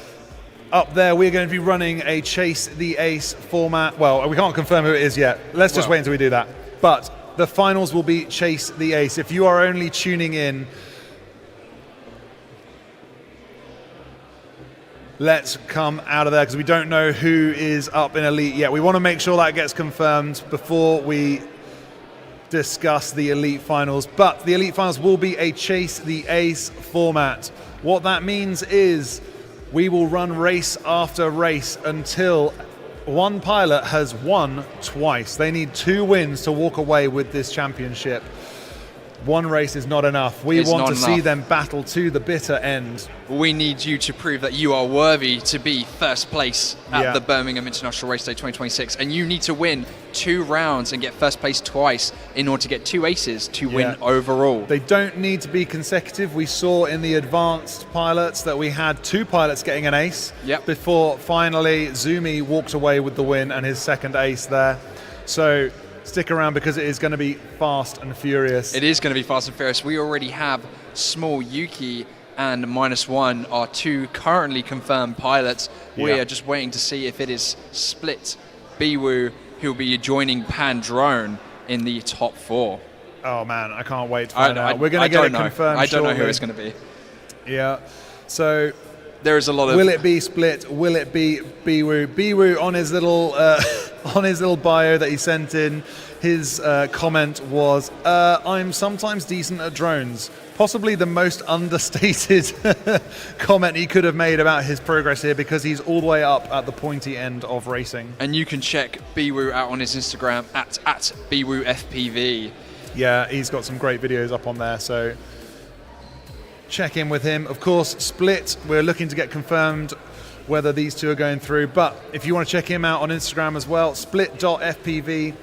Up there, we're going to be running a Chase the Ace format. Well, we can't confirm who it is yet. Let's just wait until we do that. But the finals will be Chase the Ace. If you are only tuning in, let's come out of there because we don't know who is up in Elite yet. We want to make sure that gets confirmed before we discuss the Elite Finals. But the Elite Finals will be a Chase the Ace format. What that means is we will run race after race until one pilot has won twice. They need 2 wins to walk away with this championship. One race is not enough. We want to see them battle to the bitter end. We need you to prove that you are worthy to be first place at the Birmingham International Race Day 2026. And you need to win 2 rounds and get first place twice in order to get 2 aces to win overall. They don't need to be consecutive. We saw in the advanced pilots that we had 2 pilots getting an ace before finally Zumi walked away with the win and his second ace there. So stick around because it is going to be fast and furious. It is going to be fast and furious. We already have Small Yuki and -1 are 2 currently confirmed pilots. We are just waiting to see if it is Split Biwu who'll be joining Pan Drone in the top 4. Oh man, I can't wait to find out. We're going to get it confirmed. I don't know who it's going to be. Yeah. So there is a lot of... Will it be Split? Will it be Biwu? Biwu on his little on his little bio that he sent in, his comment was, I'm sometimes decent at drones. Possibly the most understated comment he could have made about his progress here, because he's all the way up at the pointy end of racing. And you can check Biwu out on his Instagram at BiwuFPV. Yeah, he's got some great videos up on there, so check in with him. Of course, Split, we're looking to get confirmed whether these two are going through, but if you want to check him out on Instagram as well, split.fpv,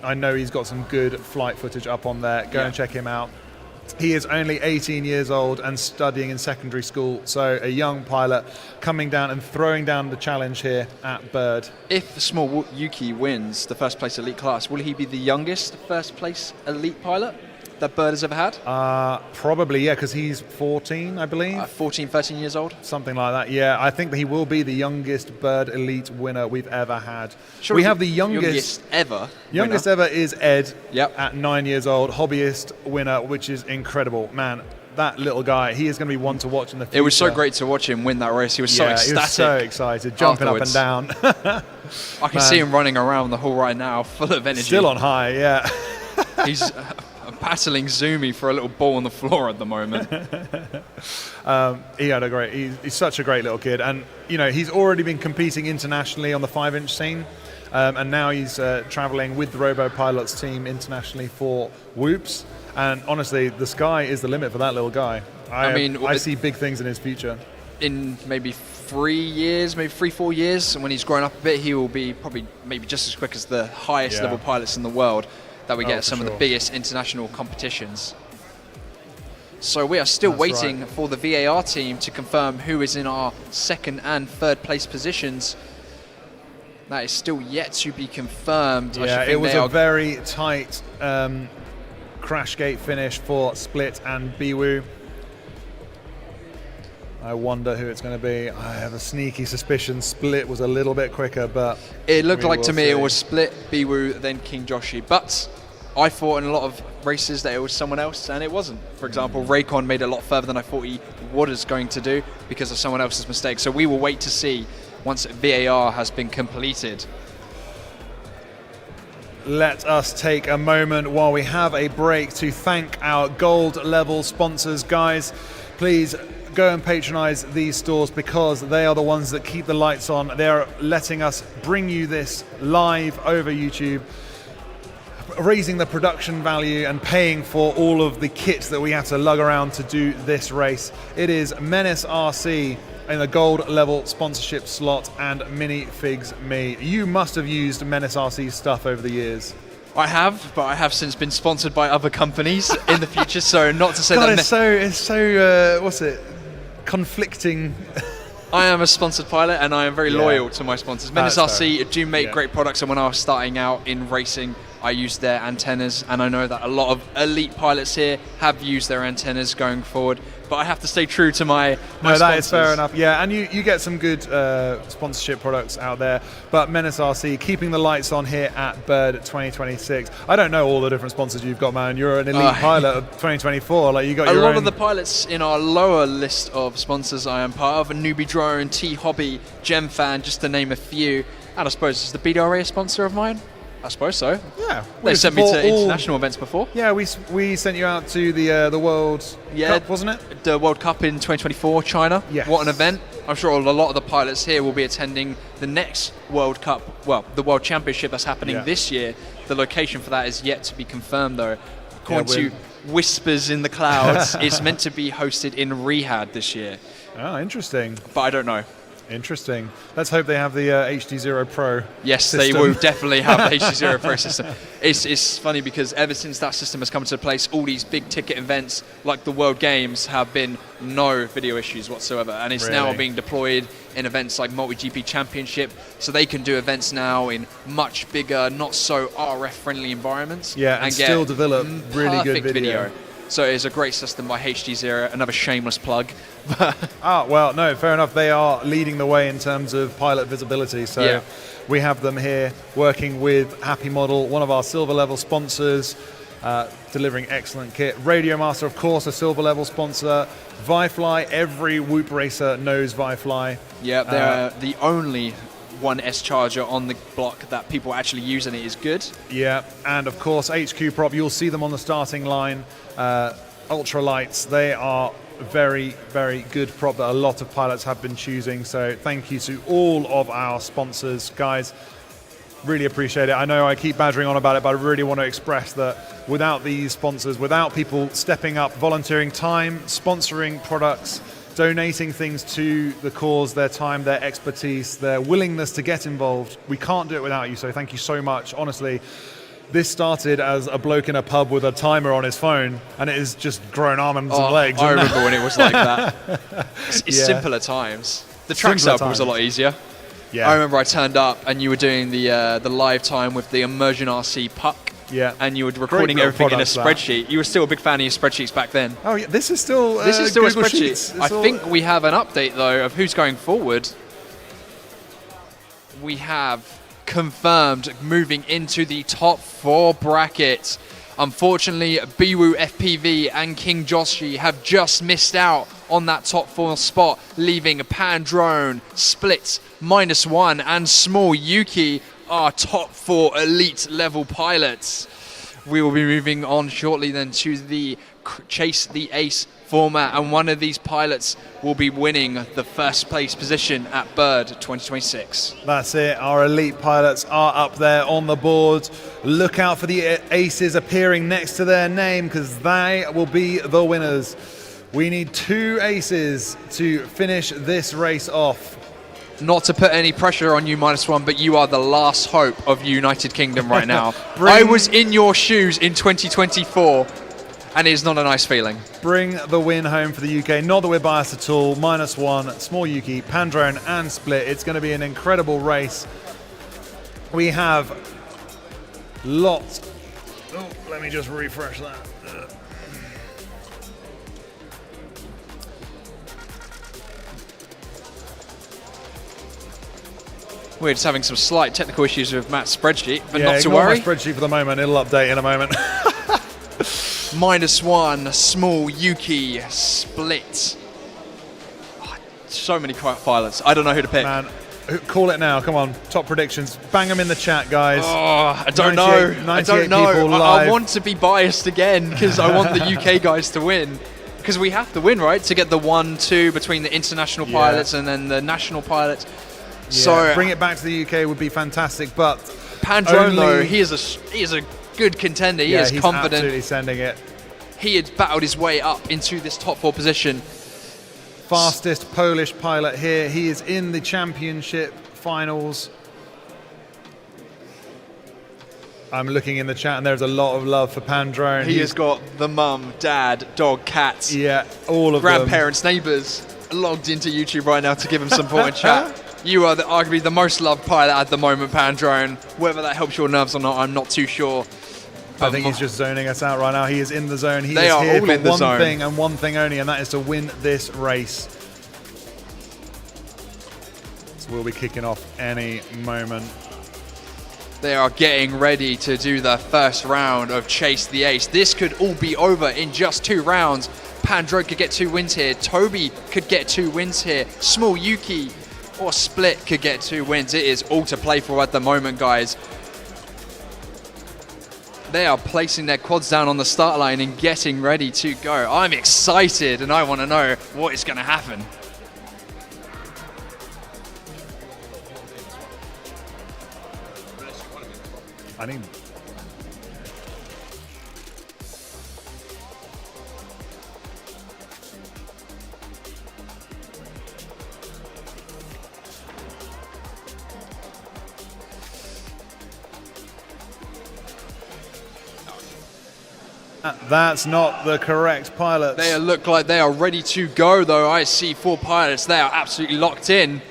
I know he's got some good flight footage up on there. Go and check him out. He is only 18 years old and studying in secondary school, so a young pilot coming down and throwing down the challenge here at Bird. If the small Yuki wins the first place elite class, will he be the youngest first place elite pilot that Bird has ever had? Probably, yeah, because he's 14, I believe. 14, 13 years old? Something like that, yeah. I think that he will be the youngest Bird elite winner we've ever had. Sure, we have the youngest ever. Youngest ever is Ed, yep, at 9 years old, hobbyist winner, which is incredible. Man, that little guy, he is going to be one to watch in the future. It was so great to watch him win that race. He was so ecstatic. He was so excited, jumping afterwards. up and down. I can see him running around the hall right now, full of energy. Still on high, yeah. He's battling Zumi for a little ball on the floor at the moment. He had a great. He's such a great little kid, and you know he's already been competing internationally on the 5-inch scene, and now he's traveling with the Robo Pilots team internationally for Whoops. And honestly, the sky is the limit for that little guy. I see big things in his future. In maybe 3 years, maybe 3-4 years, and when he's grown up a bit, he will be probably maybe just as quick as the highest level pilots in the world that we get at some of the biggest international competitions. So we are still waiting for the VAR team to confirm who is in our second and third place positions. That is still yet to be confirmed. Yeah, it was a very tight crash gate finish for Split and Biwu. I wonder who it's going to be. I have a sneaky suspicion Split was a little bit quicker, but it looked like to me it was Split, Biwu, then King Joshi. But I thought in a lot of races that it was someone else, and it wasn't. For example, Raycon made it a lot further than I thought he was going to do because of someone else's mistake. So we will wait to see once VAR has been completed. Let us take a moment while we have a break to thank our gold level sponsors. Guys, please go and patronize these stores because they are the ones that keep the lights on. They are letting us bring you this live over YouTube, raising the production value and paying for all of the kits that we have to lug around to do this race. It is Menace RC in the gold level sponsorship slot and Minifigs Me. You must have used Menace RC stuff over the years. I have, but I have since been sponsored by other companies in the future, so not to say God, that... it's so what's it? Conflicting. I am a sponsored pilot and I am very loyal to my sponsors. Menace RC do make great products, and when I was starting out in racing, I used their antennas, and I know that a lot of elite pilots here have used their antennas going forward, but I have to stay true to my sponsors. That is fair enough. Yeah, and you get some good sponsorship products out there, but Menace RC keeping the lights on here at Bird 2026. I don't know all the different sponsors you've got, man. You're an elite pilot of 2024. Like you got your own. A lot of the pilots in our lower list of sponsors I am part of: a Newbie Drone, T Hobby, GemFan, just to name a few. And I suppose is the BDRA a sponsor of mine? I suppose so. Yeah, they sent me to international events before. Yeah, we sent you out to the World Cup, wasn't it? The World Cup in 2024, China. Yes. What an event! I'm sure a lot of the pilots here will be attending the next World Cup. Well, the World Championship that's happening this year. The location for that is yet to be confirmed, though. According to whispers in the clouds, it's meant to be hosted in Riyadh this year. Oh, interesting. But I don't know. Interesting. Let's hope they have the HD0 Pro. Yes, system. They will definitely have the HD0 Pro system. It's funny because ever since that system has come into place, all these big ticket events like the World Games have been no video issues whatsoever, and it's now being deployed in events like Multi-GP Championship, so they can do events now in much bigger, not so RF friendly environments. Yeah, and still develop really good video. So it's a great system by HD0, another shameless plug. Well, no, fair enough. They are leading the way in terms of pilot visibility. So we have them here working with Happy Model, one of our silver level sponsors, delivering excellent kit. Radio Master, of course, a silver level sponsor. Vifly, every Whoop racer knows Vifly. Yeah, they're the only one S charger on the block that people actually use, and it is good. Yeah, and of course HQ Prop, you'll see them on the starting line. Ultralights, they are very, very good prop that a lot of pilots have been choosing. So thank you to all of our sponsors, guys. Really appreciate it. I know I keep badgering on about it, but I really want to express that without these sponsors, without people stepping up, volunteering time, sponsoring products, donating things to the cause, their time, their expertise, their willingness to get involved, we can't do it without you. So thank you so much. Honestly, this started as a bloke in a pub with a timer on his phone, and it has just grown arms and legs. I remember when it was like that. It's simpler times. The track setup was a lot easier. Yeah. I remember I turned up and you were doing the live time with the Immersion RC puck. Yeah. And you were recording everything in a spreadsheet. You were still a big fan of your spreadsheets back then. Oh yeah, this is still a spreadsheet. Sheets. I think we have an update though of who's going forward. We have confirmed moving into the top 4 bracket. Unfortunately, Biwu FPV and King Joshi have just missed out on that top 4 spot, leaving Pandrone, Split, -1, and Small Yuki are top 4 elite level pilots. We will be moving on shortly then to the Chase the Ace format, and one of these pilots will be winning the first place position at Bird 2026. That's it. Our elite pilots are up there on the board. Look out for the aces appearing next to their name, because they will be the winners. We need 2 aces to finish this race off. Not to put any pressure on you, -1, but you are the last hope of United Kingdom right now. I was in your shoes in 2024, and it is not a nice feeling. Bring the win home for the UK. Not that we're biased at all. -1, Small Yuki, Pandrone, and Split. It's going to be an incredible race. We have lots. Oh, let me just refresh that. We're just having some slight technical issues with Matt's spreadsheet, but yeah, not to ignore worry. my spreadsheet for the moment. It'll update in a moment. -1, Small Yuki, Split. Oh, so many pilots. I don't know who to pick. Man, call it now. Come on. Top predictions. Bang them in the chat, guys. Oh, I don't know. I don't know. I want to be biased again because I want the UK guys to win. Because we have to win, right? To get the 1-2 between the international pilots and then the national pilots. Yeah, so bring it back to the UK would be fantastic, but Pandrone though, he is a good contender. He is he's confident. Absolutely sending it. He had battled his way up into this top 4 position. Fastest Polish pilot here. He is in the championship finals. I'm looking in the chat and there's a lot of love for Pandrone. He has got the mum, dad, dog, cat. Yeah, all of grandparents, neighbours logged into YouTube right now to give him support in chat. You are arguably the most loved pilot at the moment, Pandrone. Whether that helps your nerves or not, I'm not too sure. I think he's just zoning us out right now. He is in the zone. He They is are here all for in the one zone. thing and one thing only, and that is to win this race. So we'll be kicking off any moment. They are getting ready to do the first round of Chase the Ace. This could all be over in just 2 rounds. Pandrone could get 2 wins here. Toby could get 2 wins here. Small Yuki or Split could get 2 wins. It is all to play for at the moment, guys. They are placing their quads down on the start line and getting ready to go. I'm excited and I want to know what is going to happen. I need... That's not the correct pilots. They look like they are ready to go, though. I see 4 pilots. They are absolutely locked in.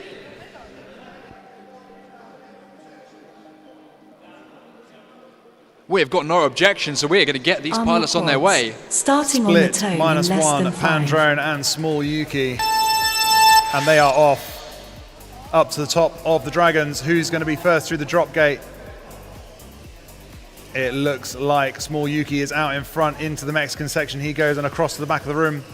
We've got no objection, so we're going to get these pilots on their way. Starting on the tone in less -1, than 5. Pandrone and Small Yuki. And they are off up to the top of the Dragons. Who's going to be first through the drop gate? It looks like Small Yuki is out in front into the Mexican section. He goes and across to the back of the room.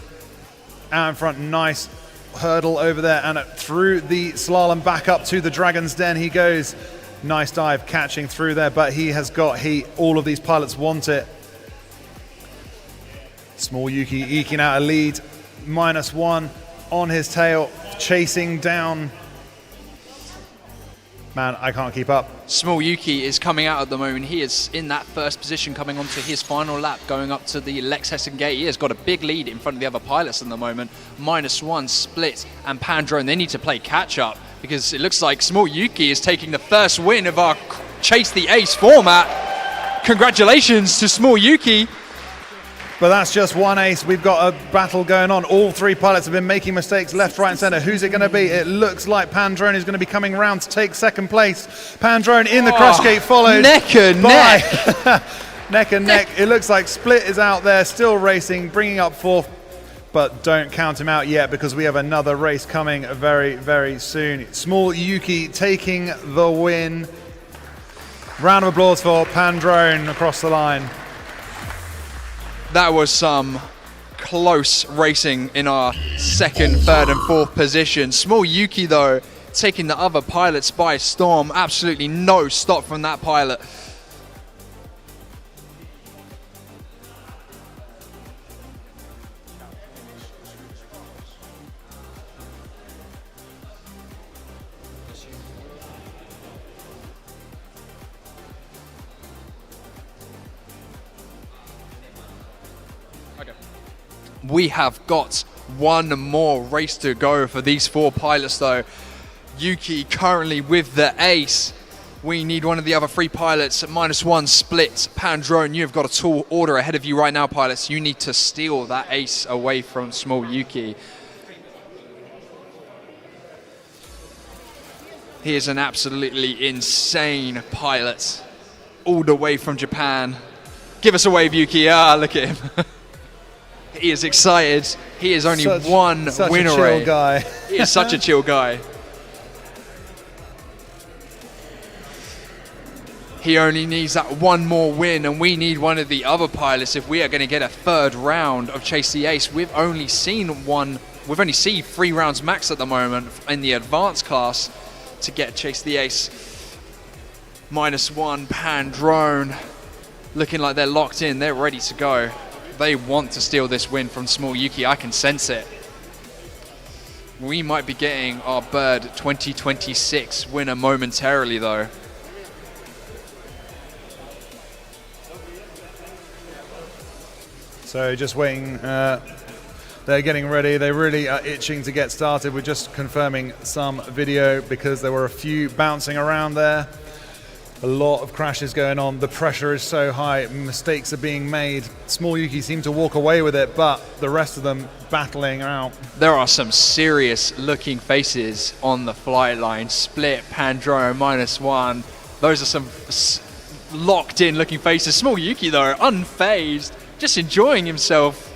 Out in front, nice. hurdle over there and through the slalom back up to the Dragon's Den he goes. Nice dive catching through there, but he has got heat. All of these pilots want it. Small Yuki eking out a lead, -1 on his tail, chasing down. Man, I can't keep up. Small Yuki is coming out at the moment. He is in that first position coming onto his final lap, going up to the Lex Hessen gate. He has got a big lead in front of the other pilots at the moment. -1 Split and Pandrone. They need to play catch up because it looks like Small Yuki is taking the first win of our Chase the Ace format. Congratulations to Small Yuki. But that's just one ace. We've got a battle going on. All three pilots have been making mistakes left, right, and center. Who's it going to be? It looks like Pandrone is going to be coming around to take second place. Pandrone in the crush gate, followed neck and by neck and neck. It looks like Split is out there, still racing, bringing up fourth. But don't count him out yet because we have another race coming very, very soon. Small Yuki taking the win. Round of applause for Pandrone across the line. That was some close racing in our second, third and fourth position. Small Yuki though, taking the other pilots by storm. Absolutely no stop from that pilot. We have got one more race to go for these four pilots though. Yuki currently with the ace. We need one of the other three pilots. -1 Split. Pandrone, you've got a tall order ahead of you right now, pilots. You need to steal that ace away from Small Yuki. He is an absolutely insane pilot. All the way from Japan. Give us a wave, Yuki. Ah, look at him. He is excited. He is only one win away. Such a chill guy. He is such a chill guy. He only needs that one more win, and we need one of the other pilots if we are going to get a third round of Chase the Ace. We've only seen 3 rounds max at the moment in the advanced class to get Chase the Ace. -1 Pandrone, looking like they're locked in. They're ready to go. They want to steal this win from Small Yuki. I can sense it. We might be getting our Bird 2026 winner momentarily though. So just waiting. They're getting ready. They really are itching to get started. We're just confirming some video because there were a few bouncing around there. A lot of crashes going on. The pressure is so high. Mistakes are being made. Small Yuki seemed to walk away with it, but the rest of them battling out. There are some serious looking faces on the flight line. Split, Pandrone, -1. Those are some locked in looking faces. Small Yuki though, unfazed, just enjoying himself.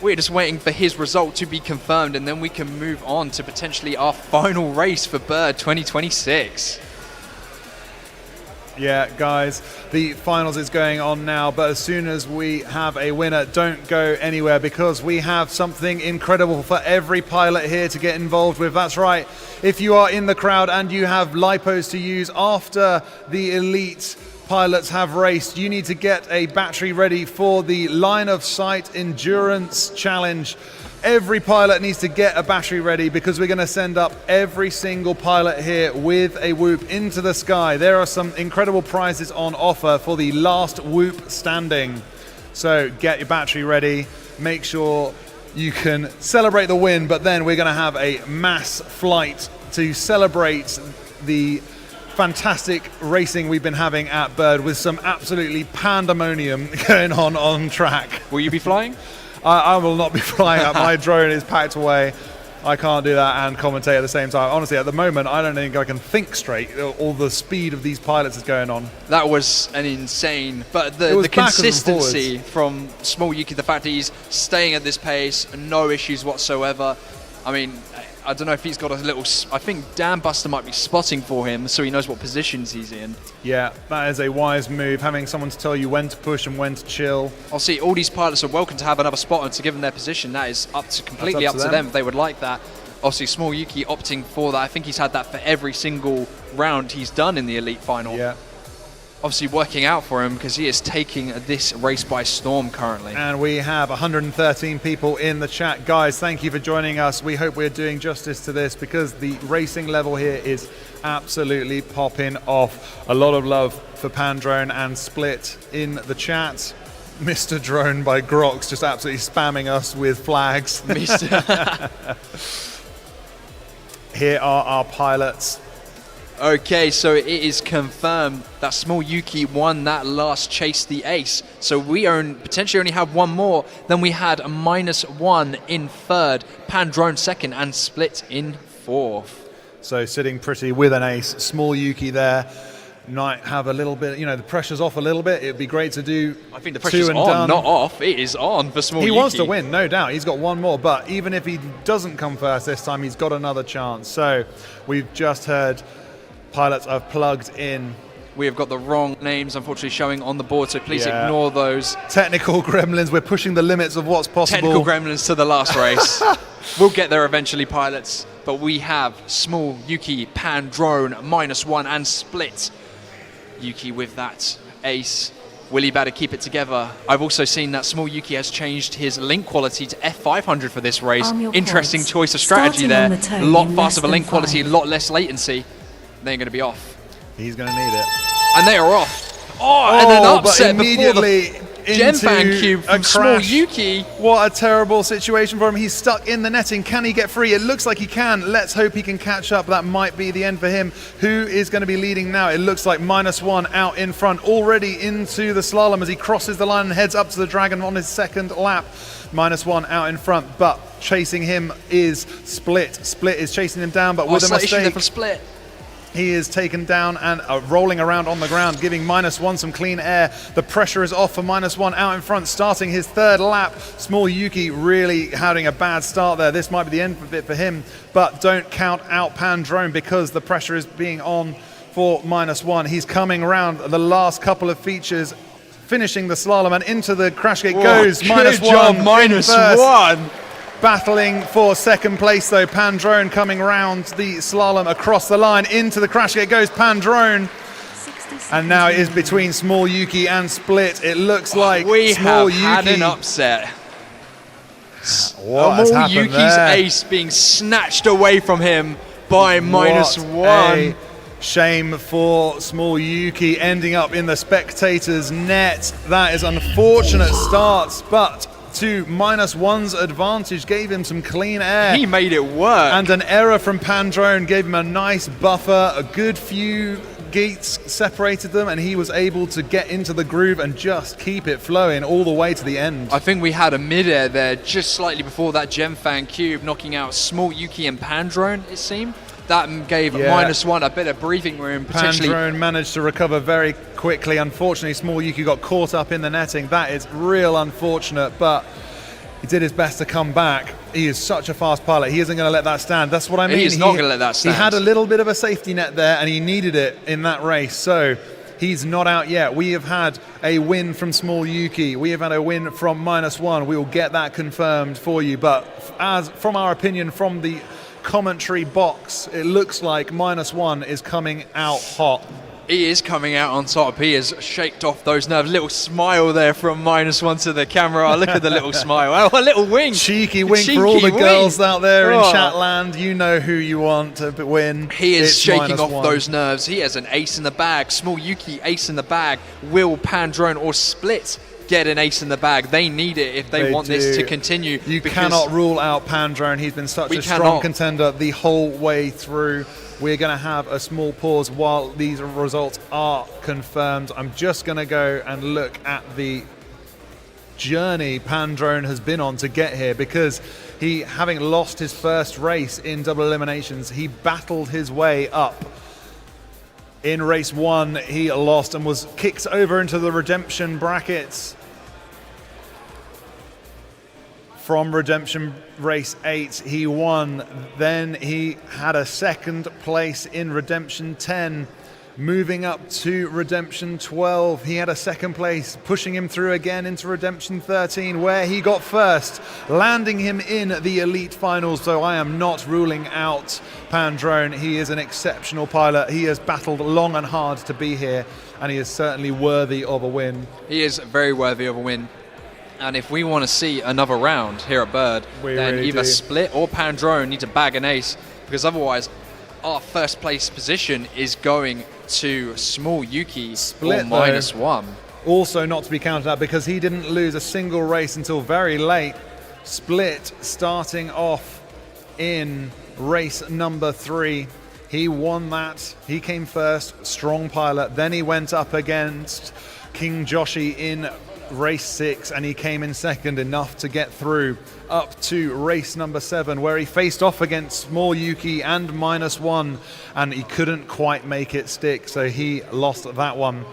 We're just waiting for his result to be confirmed and then we can move on to potentially our final race for Bird 2026. Yeah, guys, the finals is going on now, but as soon as we have a winner, don't go anywhere because we have something incredible for every pilot here to get involved with. That's right. If you are in the crowd and you have lipos to use after the elite pilots have raced, you need to get a battery ready for the line of sight endurance challenge. Every pilot needs to get a battery ready because we're going to send up every single pilot here with a whoop into the sky. There are some incredible prizes on offer for the last whoop standing. So get your battery ready. Make sure you can celebrate the win, but then we're going to have a mass flight to celebrate the fantastic racing we've been having at Bird with some absolutely pandemonium going on track. Will you be flying? I will not be flying up. My drone is packed away. I can't do that and commentate at the same time. Honestly, at the moment, I don't think I can think straight. All the speed of these pilots is going on. That was an insane, but the consistency from Small Yuki, the fact that he's staying at this pace, no issues whatsoever. I mean, I don't know if he's got a little... I think Dan Buster might be spotting for him, so he knows what positions he's in. Yeah, that is a wise move, having someone to tell you when to push and when to chill. I'll see, all these pilots are welcome to have another spotter to give them their position. That is completely up to them if they would like that. Obviously, Small Yuki opting for that. I think he's had that for every single round he's done in the Elite Final. Yeah. Obviously working out for him because he is taking this race by storm currently. And we have 113 people in the chat. Guys, thank you for joining us. We hope we're doing justice to this because the racing level here is absolutely popping off. A lot of love for Pandrone and Split in the chat. Mr. Drone by Grox just absolutely spamming us with flags. Here are our pilots. Okay, so it is confirmed that Small Yuki won that last Chase the Ace. So we potentially only have one more. Then we had a -1 in third, Pandrone second, and Split in fourth. So sitting pretty with an ace. Small Yuki there might have a little bit, the pressure's off a little bit. It'd be great to do. I think the pressure's on, not off. It is on for Small Yuki. He wants to win, no doubt. He's got one more, but even if he doesn't come first this time, he's got another chance. So we've just heard pilots have plugged in. We have got the wrong names, unfortunately, showing on the board, so please ignore those. Technical gremlins, we're pushing the limits of what's possible. Technical gremlins to the last race. We'll get there eventually, pilots. But we have Small Yuki, Pandrone, -1, and Split. Yuki with that ace. Will he better keep it together? I've also seen that Small Yuki has changed his link quality to F500 for this race. Interesting choice of strategy there. A lot faster of a link quality, a lot less latency. They're going to be off. He's going to need it. And they are off. Oh, and an upset immediately before the Gem Fan Cube from Small Yuki. What a terrible situation for him. He's stuck in the netting. Can he get free? It looks like he can. Let's hope he can catch up. That might be the end for him. Who is going to be leading now? It looks like -1 out in front, already into the slalom as he crosses the line and heads up to the Dragon on his second lap. -1 out in front, but chasing him is Split. Split is chasing him down, but with a mistake. For Split. He is taken down and rolling around on the ground, giving -1 some clean air. The pressure is off for -1 out in front, starting his third lap. Small Yuki really having a bad start there. This might be the end of it for him, but don't count out Pandrone because the pressure is being on for -1. He's coming around the last couple of features, finishing the slalom, and into the crash gate goes. Good job, -1. Battling for second place though, Pandrone coming round the slalom across the line. Into the crash gate goes Pandrone. And now it is between Small Yuki and Split. It looks like Small Yuki had an upset. What has happened Yuki's there? ace being snatched away from him by -1. What a shame for Small Yuki, ending up in the spectators' net. That is unfortunate starts, but to -1's advantage, gave him some clean air. He made it work. And an error from Pandrone gave him a nice buffer. A good few gates separated them, and he was able to get into the groove and just keep it flowing all the way to the end. I think we had a mid-air there just slightly before that Gem Fan Cube, knocking out Small Yuki and Pandrone, it seemed. That gave -1 a bit of breathing room. Potentially. Pandrone managed to recover very quickly. Unfortunately, Small Yuki got caught up in the netting. That is real unfortunate, but he did his best to come back. He is such a fast pilot. He isn't going to let that stand. That's what I mean. He's not going to let that stand. He had a little bit of a safety net there, and he needed it in that race. So he's not out yet. We have had a win from Small Yuki. We have had a win from -1. We will get that confirmed for you. But as from our opinion, from the commentary box, it looks like -1 is coming out hot. He is coming out on top. He has shaked off those nerves. Little smile there from -1 to the camera. Look at the little smile. Oh, a little wink. Cheeky wink for all the girls out there in Chatland. You know who you want to win. He is shaking off -1. those nerves. He has an ace in the bag. Small Yuki, ace in the bag. Will Pandrone or Split get an ace in the bag? They need it if they want this to continue. You cannot rule out Pandrone. He's been such a strong contender the whole way through. We're going to have a small pause while these results are confirmed. I'm just going to go and look at the journey Pandrone has been on to get here, because he, having lost his first race in double eliminations, he battled his way up. In race 1, he lost and was kicked over into the redemption brackets. from Redemption Race 8. He won. Then he had a second place in Redemption 10. Moving up to Redemption 12, he had a second place, pushing him through again into Redemption 13, where he got first, landing him in the elite finals. So I am not ruling out Pandrone. He is an exceptional pilot. He has battled long and hard to be here, and he is certainly worthy of a win. He is very worthy of a win. And if we want to see another round here at Bird, then really either do. Split or Pandrone need to bag an ace, because otherwise our first place position is going to Small Yuki Split, or -1. Also not to be counted out because he didn't lose a single race until very late. Split starting off in race number 3. He won that. He came first, strong pilot. Then he went up against King Joshi in race 6 and he came in second, enough to get through up to race number 7 where he faced off against Small Yuki and -1 and he couldn't quite make it stick, so he lost that one.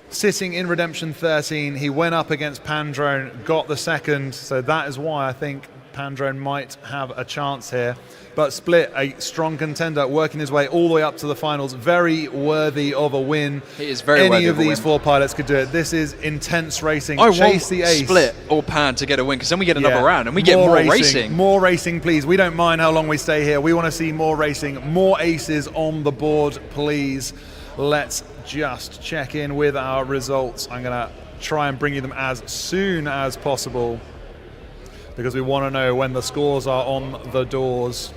Sitting in Redemption 13, he went up against Pandrone, got the second, so that is why I think Pandrone might have a chance here. But Split, a strong contender, working his way all the way up to the finals, very worthy of a win. He is very worthy worthy of a these win. 4 pilots could do it. This is intense racing. I Chase want the ace. Split or Pan to get a win, because then we get another Yeah. round and we get more racing. More racing, please. We don't mind how long we stay here. We want to see more racing, more aces on the board, please. Let's just check in with our results. I'm going to try and bring you them as soon as possible because we want to know when the scores are on the doors.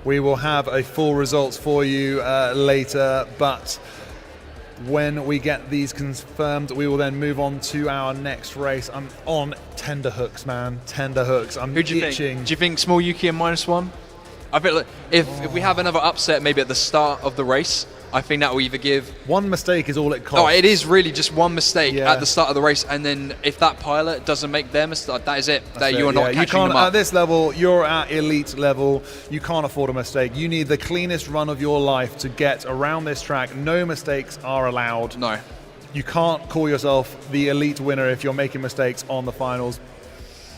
We will have a full results for you later, but when we get these confirmed, we will then move on to our next race. I'm on tender hooks, man. Tender hooks. I'm Who do you itching. think? Do you think Small Yuki and -1? I feel like if we have another upset maybe at the start of the race, I think that will either give... One mistake is all it costs. Oh, it is really just one mistake Yeah. at the start of the race, and then if that pilot doesn't make their mistake, that is it. That's That it, you are not yeah. catching them up. At this level, you're at elite level. You can't afford a mistake. You need the cleanest run of your life to get around this track. No mistakes are allowed. No. You can't call yourself the elite winner if you're making mistakes on the finals.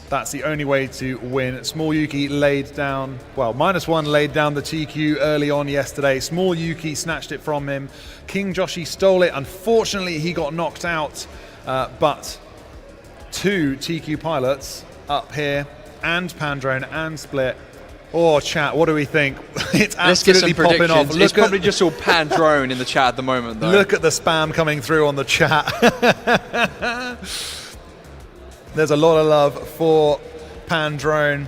That's the only way to win. Small Yuki laid down, well, -1 laid down the TQ early on yesterday. Small Yuki snatched it from him. King Joshi stole it. Unfortunately, he got knocked out. But 2 TQ pilots up here, and Pandrone and Split. Oh, chat, what do we think? It's Let's get some absolutely popping predictions. off. It's probably just all Pandrone in the chat at the moment, though. Look at the spam coming through on the chat. There's a lot of love for Pandrone.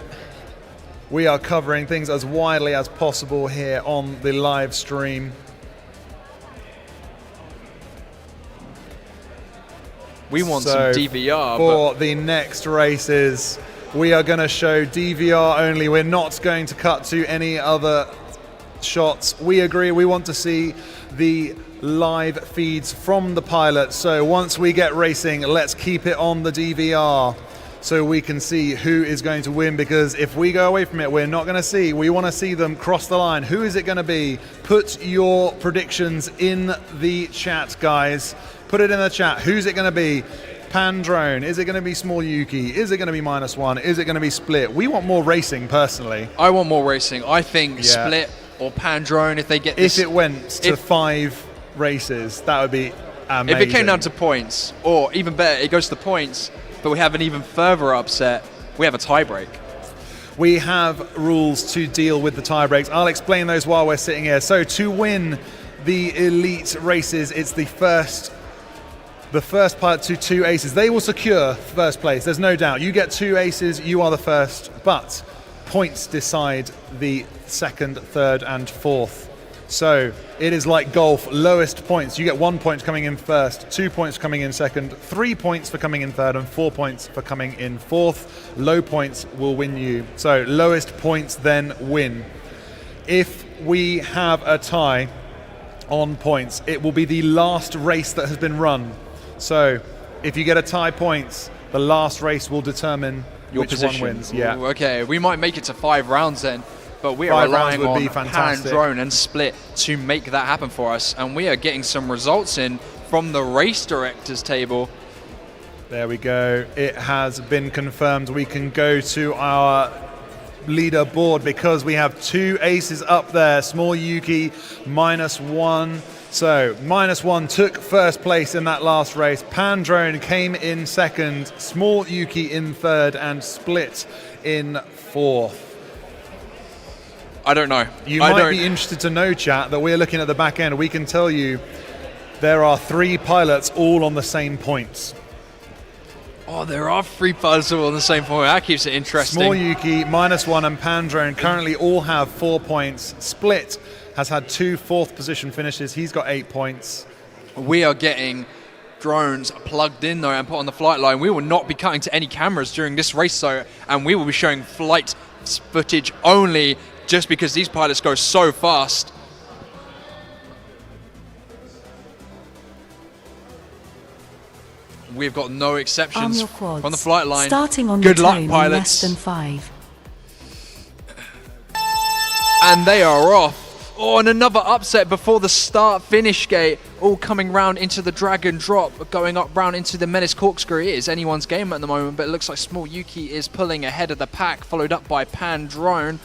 We are covering things as widely as possible here on the live stream. We want some DVR. For the next races, we are going to show DVR only. We're not going to cut to any other shots. We agree. We want to see the live feeds from the pilot. So once we get racing, let's keep it on the DVR so we can see who is going to win, because if we go away from it, we're not going to see. We want to see them cross the line. Who is it going to be? Put your predictions in the chat, guys. Put it in the chat. Who's it going to be? Pandrone? Is it going to be Small Yuki? Is it going to be -1? Is it going to be Split? We want more racing, personally. I want more racing. I think Split or Pandrone, if they get this... If it went to 5 races, that would be amazing. If it came down to points, or even better, it goes to points, but we have an even further upset, we have a tie-break. We have rules to deal with the tie breaks. I'll explain those while we're sitting here. So to win the elite races, it's the first pilot to 2 aces. They will secure first place, there's no doubt. You get 2 aces, you are the first, but points decide the second, third, and fourth. So it is like golf, lowest points. You get 1 point coming in first, 2 points coming in second, 3 points for coming in third, and 4 points for coming in fourth. Low points will win you. So lowest points then win. If we have a tie on points, it will be the last race that has been run. So if you get a tie points, the last race will determine Your which position. one wins. Yeah. Ooh, okay, we might make it to 5 rounds then, but we are 5 rounds relying would be on fantastic. Pandrone and Split to make that happen for us, and we are getting some results in from the race director's table. There we go. It has been confirmed. We can go to our leaderboard because we have 2 aces up there. Small Yuki, -1. So, -1 took first place in that last race. Pandrone came in second, Small Yuki in third, and Split in fourth. I don't know. You might be interested to know, chat, that we're looking at the back end. We can tell you there are 3 pilots all on the same points. Oh, there are 3 pilots all on the same point. That keeps it interesting. Small Yuki, -1, and Pandrone currently all have 4 points. Split has had 2 fourth position finishes. He's got 8 points. We are getting drones plugged in though and put on the flight line. We will not be cutting to any cameras during this race though, and we will be showing flight footage only just because these pilots go so fast. We've got no exceptions from the flight line. Starting on Good the luck, tone in pilots. less than 5. And they are off. Oh, and another upset before the start-finish gate. All coming round into the drag and drop, going up round into the Menace Corkscrew. It is anyone's game at the moment, but it looks like Small Yuki is pulling ahead of the pack, followed up by Pandrone.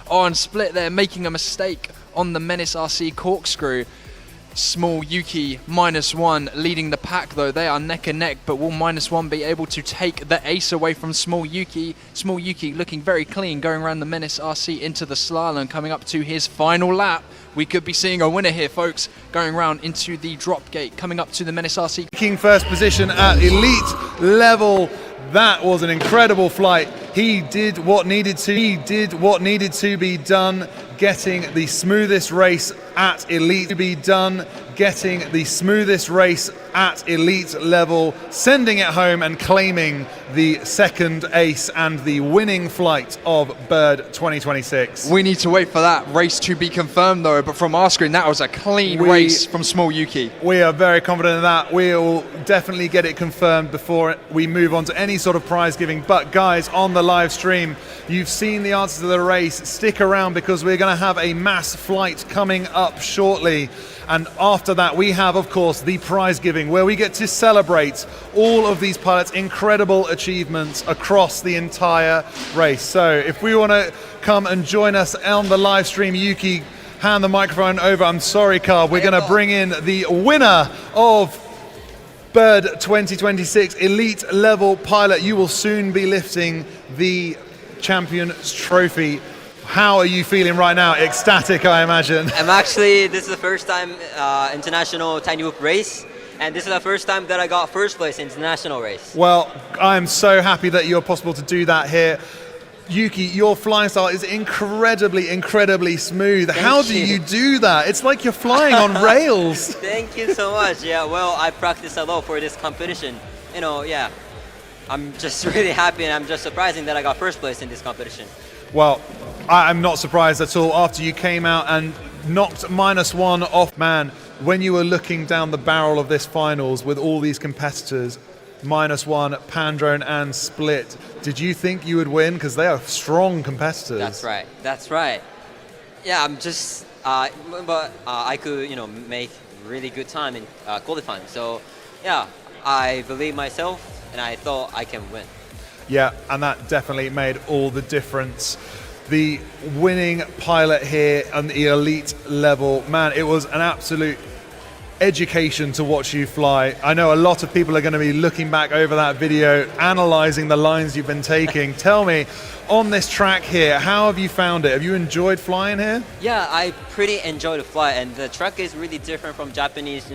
Oh, and Split there making a mistake on the Menace RC Corkscrew. Small Yuki -1 leading the pack though. They are neck and neck, but will -1 be able to take the ace away from Small Yuki? Small Yuki looking very clean, going around the Menace RC into the slalom, coming up to his final lap. We could be seeing a winner here, folks, going around into the drop gate, coming up to the Menace RC. Taking first position at elite level. That was an incredible flight. He did what needed to be done, getting the smoothest race at elite level, sending it home and claiming the second ace and the winning flight of Bird 2026. We need to wait for that race to be confirmed though, but from our screen that was a clean race from Small Yuki. We are very confident in that. We'll definitely get it confirmed before we move on to any sort of prize giving. But guys, on the live stream, you've seen the answers to the race. Stick around because we're going to have a mass flight coming up shortly. And after that, we have, of course, the prize giving, where we get to celebrate all of these pilots' incredible achievements across the entire race. So if we want to come and join us on the live stream, Yuki, hand the microphone over. I'm sorry, Carb. We're going to bring in the winner of Bird 2026 elite level pilot. You will soon be lifting the Champions Trophy. How are you feeling right now? Ecstatic, I imagine. This is the first time international tiny whoop race, and this is the first time that I got first place in international race. Well, I'm so happy that you're possible to do that here. Yuki, your flying style is incredibly smooth. How do you do that? It's like you're flying on rails. Thank you so much. Yeah, well, I practiced a lot for this competition. You know, yeah, I'm just really happy, and I'm just surprising that I got first place in this competition. Well, I'm not surprised at all after you came out and knocked -1 off. Man, when you were looking down the barrel of this finals with all these competitors, -1, Pandrone and Split, did you think you would win? Because they are strong competitors. That's right. Yeah, I'm just, but I could, make really good time in qualifying. So, yeah, I believe myself, and I thought I can win. Yeah, and that definitely made all the difference. The winning pilot here on the elite level, man, it was an absolute education to watch you fly. I know a lot of people are going to be looking back over that video, analyzing the lines you've been taking. Tell me, on this track here, how have you found it? Have you enjoyed flying here? Yeah, I pretty enjoy the flight, and the track is really different from Japanese,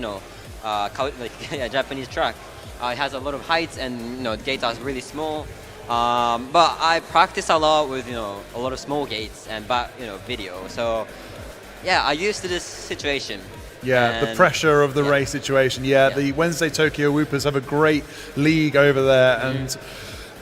Japanese track. It has a lot of heights, and the gates are really small. But I practice a lot with a lot of small gates and video. So yeah, I used to this situation. Yeah, the pressure of the race situation. Yeah, the Wednesday Tokyo Whoopers have a great league over there. And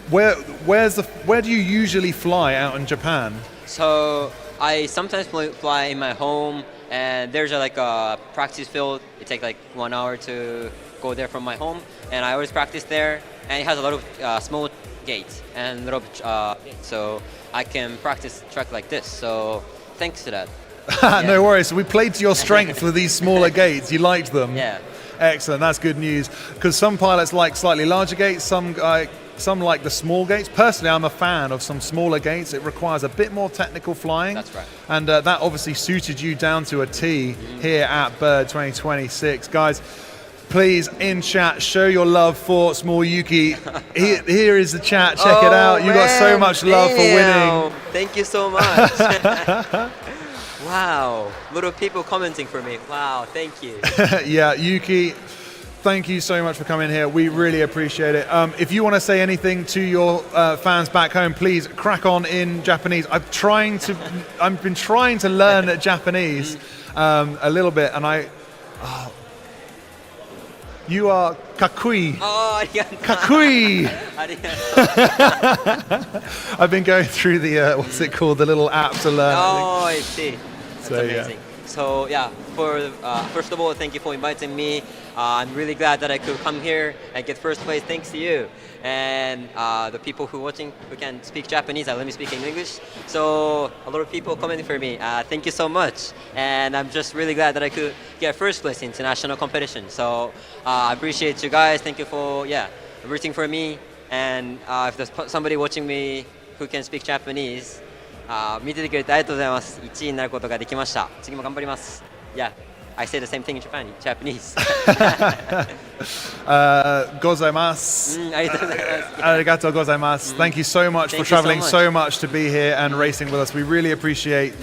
where do you usually fly out in Japan? So I sometimes fly in my home, and there's a practice field. It takes like 1 hour to go there from my home, and I always practice there. And it has a lot of small gates and a lot of so I can practice track like this. So thanks to that. No worries. So we played to your strength with these smaller gates. You liked them. Yeah. Excellent, that's good news. Because some pilots like slightly larger gates, some like the small gates. Personally, I'm a fan of some smaller gates. It requires a bit more technical flying. That's right. And that obviously suited you down to a T here at Bird 2026. Guys, please, in chat, show your love for Small Yuki. Here is the chat. Check it out. You got so much love for winning. Thank you so much. Wow. A lot of people commenting for me. Wow, thank you. Yeah, Yuki, thank you so much for coming here. We really appreciate it. If you want to say anything to your fans back home, please crack on in Japanese. I've been trying to learn Japanese a little bit, and you are kakui. Oh, kakui. I've been going through the what's it called, the little app to learn. Oh, I see. That's amazing. Yeah. So yeah, first of all, thank you for inviting me. I'm really glad that I could come here and get first place thanks to you. And the people who watching who can speak Japanese, let me speak in English. So a lot of people commenting for me. Thank you so much. And I'm just really glad that I could get first place in international competition. So I appreciate you guys. Thank you for rooting for me. And if there's somebody watching me who can speak Japanese, 見ててくれてありがとうございます。1位になることができました。次も頑張ります。Yeah, I say the same thing in Japanese. ございます。ありがとうございます。Thank you so much for traveling so much to be here and racing with us. We really appreciate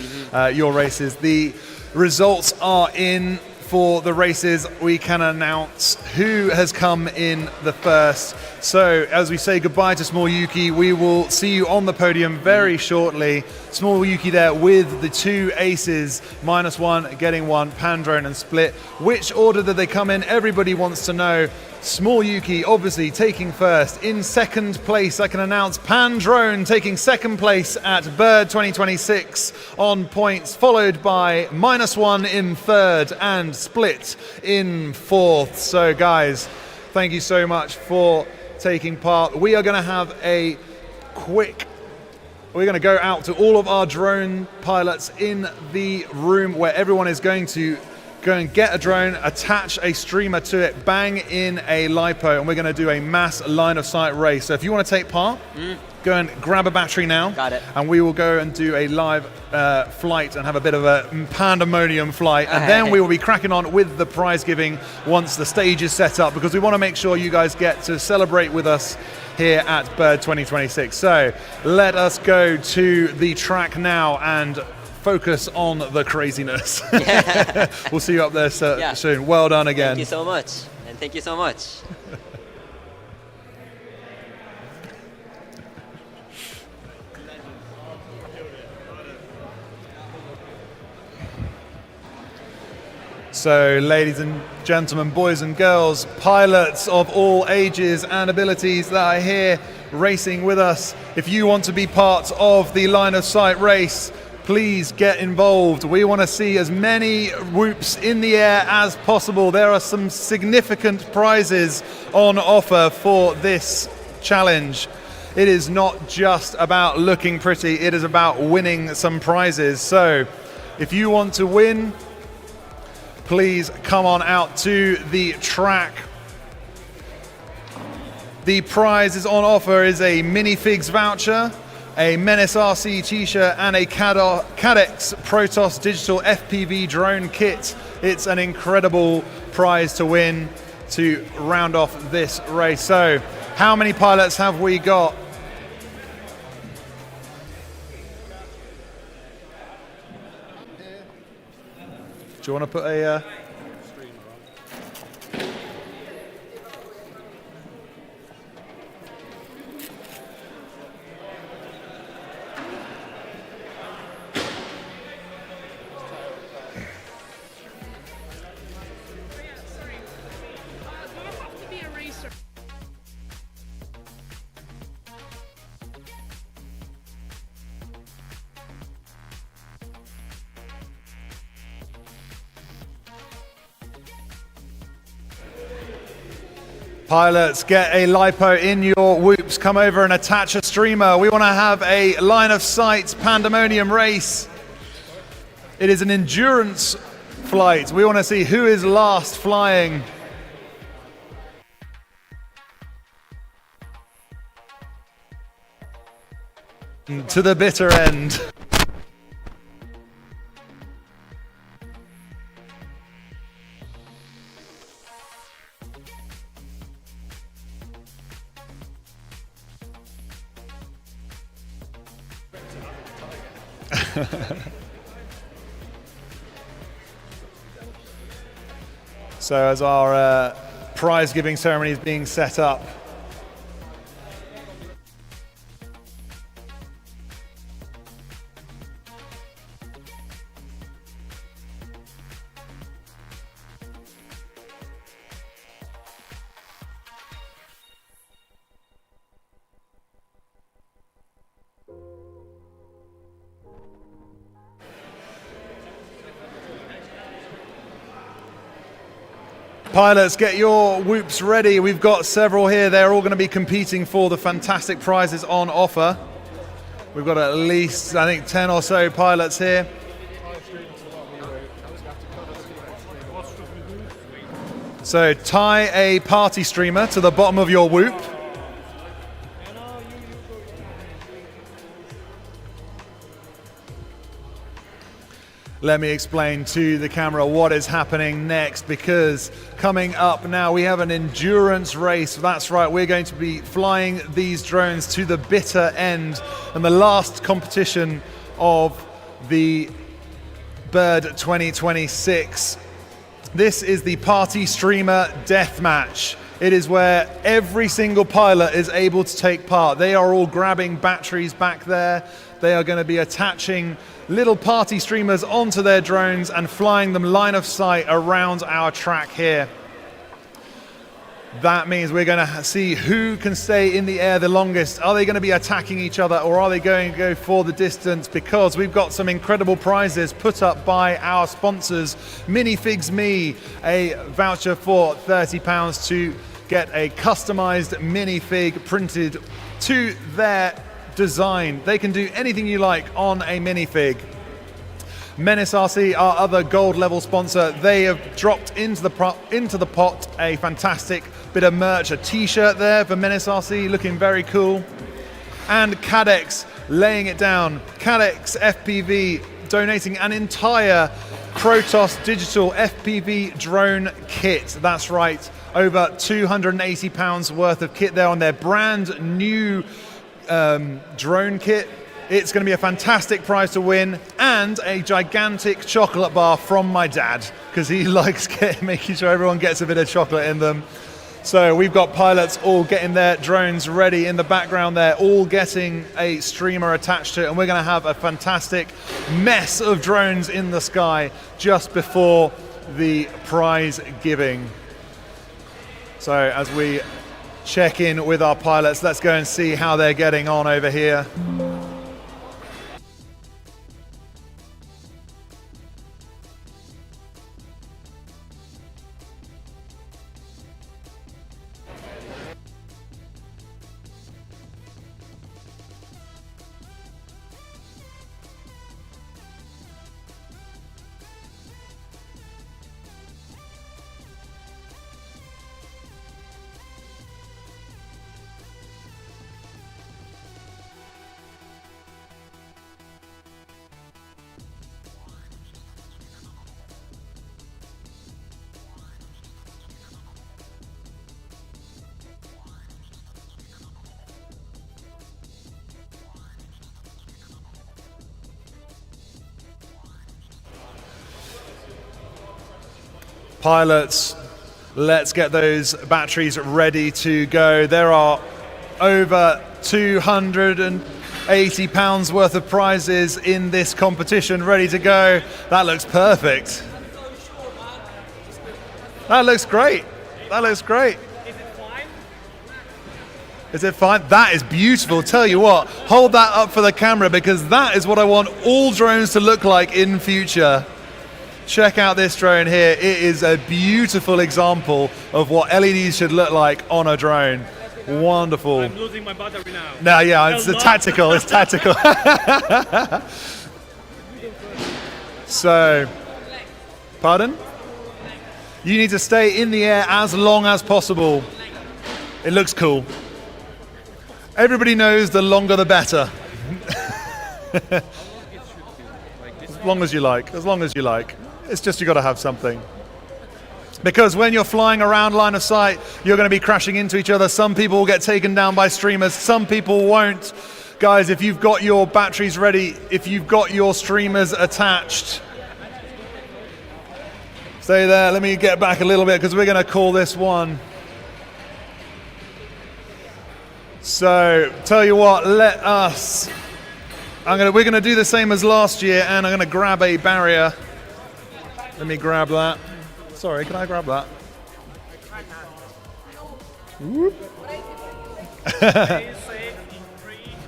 your races. The results are in for the races. We can announce who has come in the first. So as we say goodbye to Small Yuki, we will see you on the podium very shortly. Small Yuki there with the two aces, -1, getting 1, Pandrone and Split. Which order did they come in? Everybody wants to know. Small Yuki obviously taking first. In second place, I can announce Pandrone taking second place at Bird 2026 on points, followed by -1 in third and Split in fourth. So guys, thank you so much for taking part. We are going to have we're going to go out to all of our drone pilots in the room where everyone is going to go and get a drone, attach a streamer to it, bang in a LiPo, and we're going to do a mass line of sight race. So if you want to take part, go and grab a battery now. Got it. And we will go and do a live flight and have a bit of a pandemonium flight. And then we will be cracking on with the prize giving once the stage is set up, because we want to make sure you guys get to celebrate with us here at Bird 2026. So let us go to the track now and focus on the craziness. Yeah. We'll see you up there soon. Well done again. Thank you so much. And thank you so much. So, ladies and gentlemen, boys and girls, pilots of all ages and abilities that are here racing with us, if you want to be part of the line of sight race, please get involved. We want to see as many whoops in the air as possible. There are some significant prizes on offer for this challenge. It is not just about looking pretty, it is about winning some prizes. So, if you want to win, please come on out to the track. The prizes on offer is a Minifigs voucher, a Menace RC t-shirt, and a Cadex Protoss digital FPV drone kit. It's an incredible prize to win to round off this race. So, how many pilots have we got? Do you want to put a... Pilots, get a LiPo in your whoops. Come over and attach a streamer. We want to have a line of sight pandemonium race. It is an endurance flight. We want to see who is last flying To the bitter end. So as our prize giving ceremony is being set up, pilots, get your whoops ready. We've got several here. They're all going to be competing for the fantastic prizes on offer. We've got at least, I think, 10 or so pilots here. So tie a party streamer to the bottom of your whoop. Let me explain to the camera what is happening next, because coming up now we have an endurance race. That's right, we're going to be flying these drones to the bitter end, and the last competition of the Bird 2026. This is the Party Streamer Deathmatch. It is where every single pilot is able to take part. They are all grabbing batteries back there. They are going to be attaching little party streamers onto their drones and flying them line of sight around our track here. That means we're going to see who can stay in the air the longest. Are they going to be attacking each other, or are they going to go for the distance? Because we've got some incredible prizes put up by our sponsors. Minifigs Me, a voucher for £30 to get a customized minifig printed to their design. They can do anything you like on a minifig. Menace RC, our other gold level sponsor, they have dropped into the pot a fantastic bit of merch, a t-shirt there for Menace RC, looking very cool. And Cadex laying it down. Cadex FPV donating an entire Protoss digital FPV drone kit. That's right, over £280 worth of kit there on their brand new drone kit. It's going to be a fantastic prize to win, and a gigantic chocolate bar from my dad, because he likes making sure everyone gets a bit of chocolate in them. So we've got pilots all getting their drones ready in the background there, all getting a streamer attached to it, and we're going to have a fantastic mess of drones in the sky just before the prize giving. So as we check in with our pilots, let's go and see how they're getting on over here. Pilots, let's get those batteries ready to go. There are over £280 worth of prizes in this competition ready to go. That looks perfect. That looks great. That looks great. Is it fine? That is beautiful. Tell you what, hold that up for the camera, because that is what I want all drones to look like in future. Check out this drone here. It is a beautiful example of what LEDs should look like on a drone. Wonderful. I'm losing my battery now. No, yeah, it's tactical. It's tactical. So, pardon? You need to stay in the air as long as possible. It looks cool. Everybody knows the longer the better. As long as you like, as long as you like. It's just you got to have something. Because when you're flying around line of sight, you're going to be crashing into each other. Some people will get taken down by streamers, some people won't. Guys, if you've got your batteries ready, if you've got your streamers attached, stay there. Let me get back a little bit because we're going to call this one. So, tell you what, we're going to do the same as last year, and I'm going to grab a barrier. Let me grab that. Sorry, can I grab that? Whoop.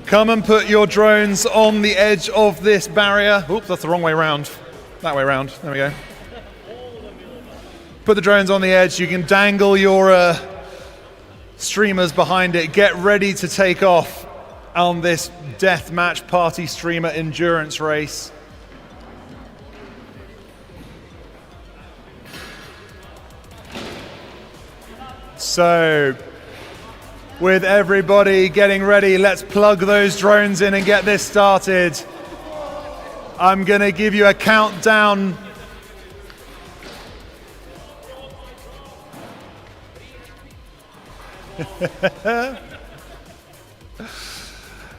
Come and put your drones on the edge of this barrier. Oops, that's the wrong way around. That way around. There we go. Put the drones on the edge. You can dangle your streamers behind it. Get ready to take off on this Deathmatch party streamer endurance race. So, with everybody getting ready, let's plug those drones in and get this started. I'm going to give you a countdown.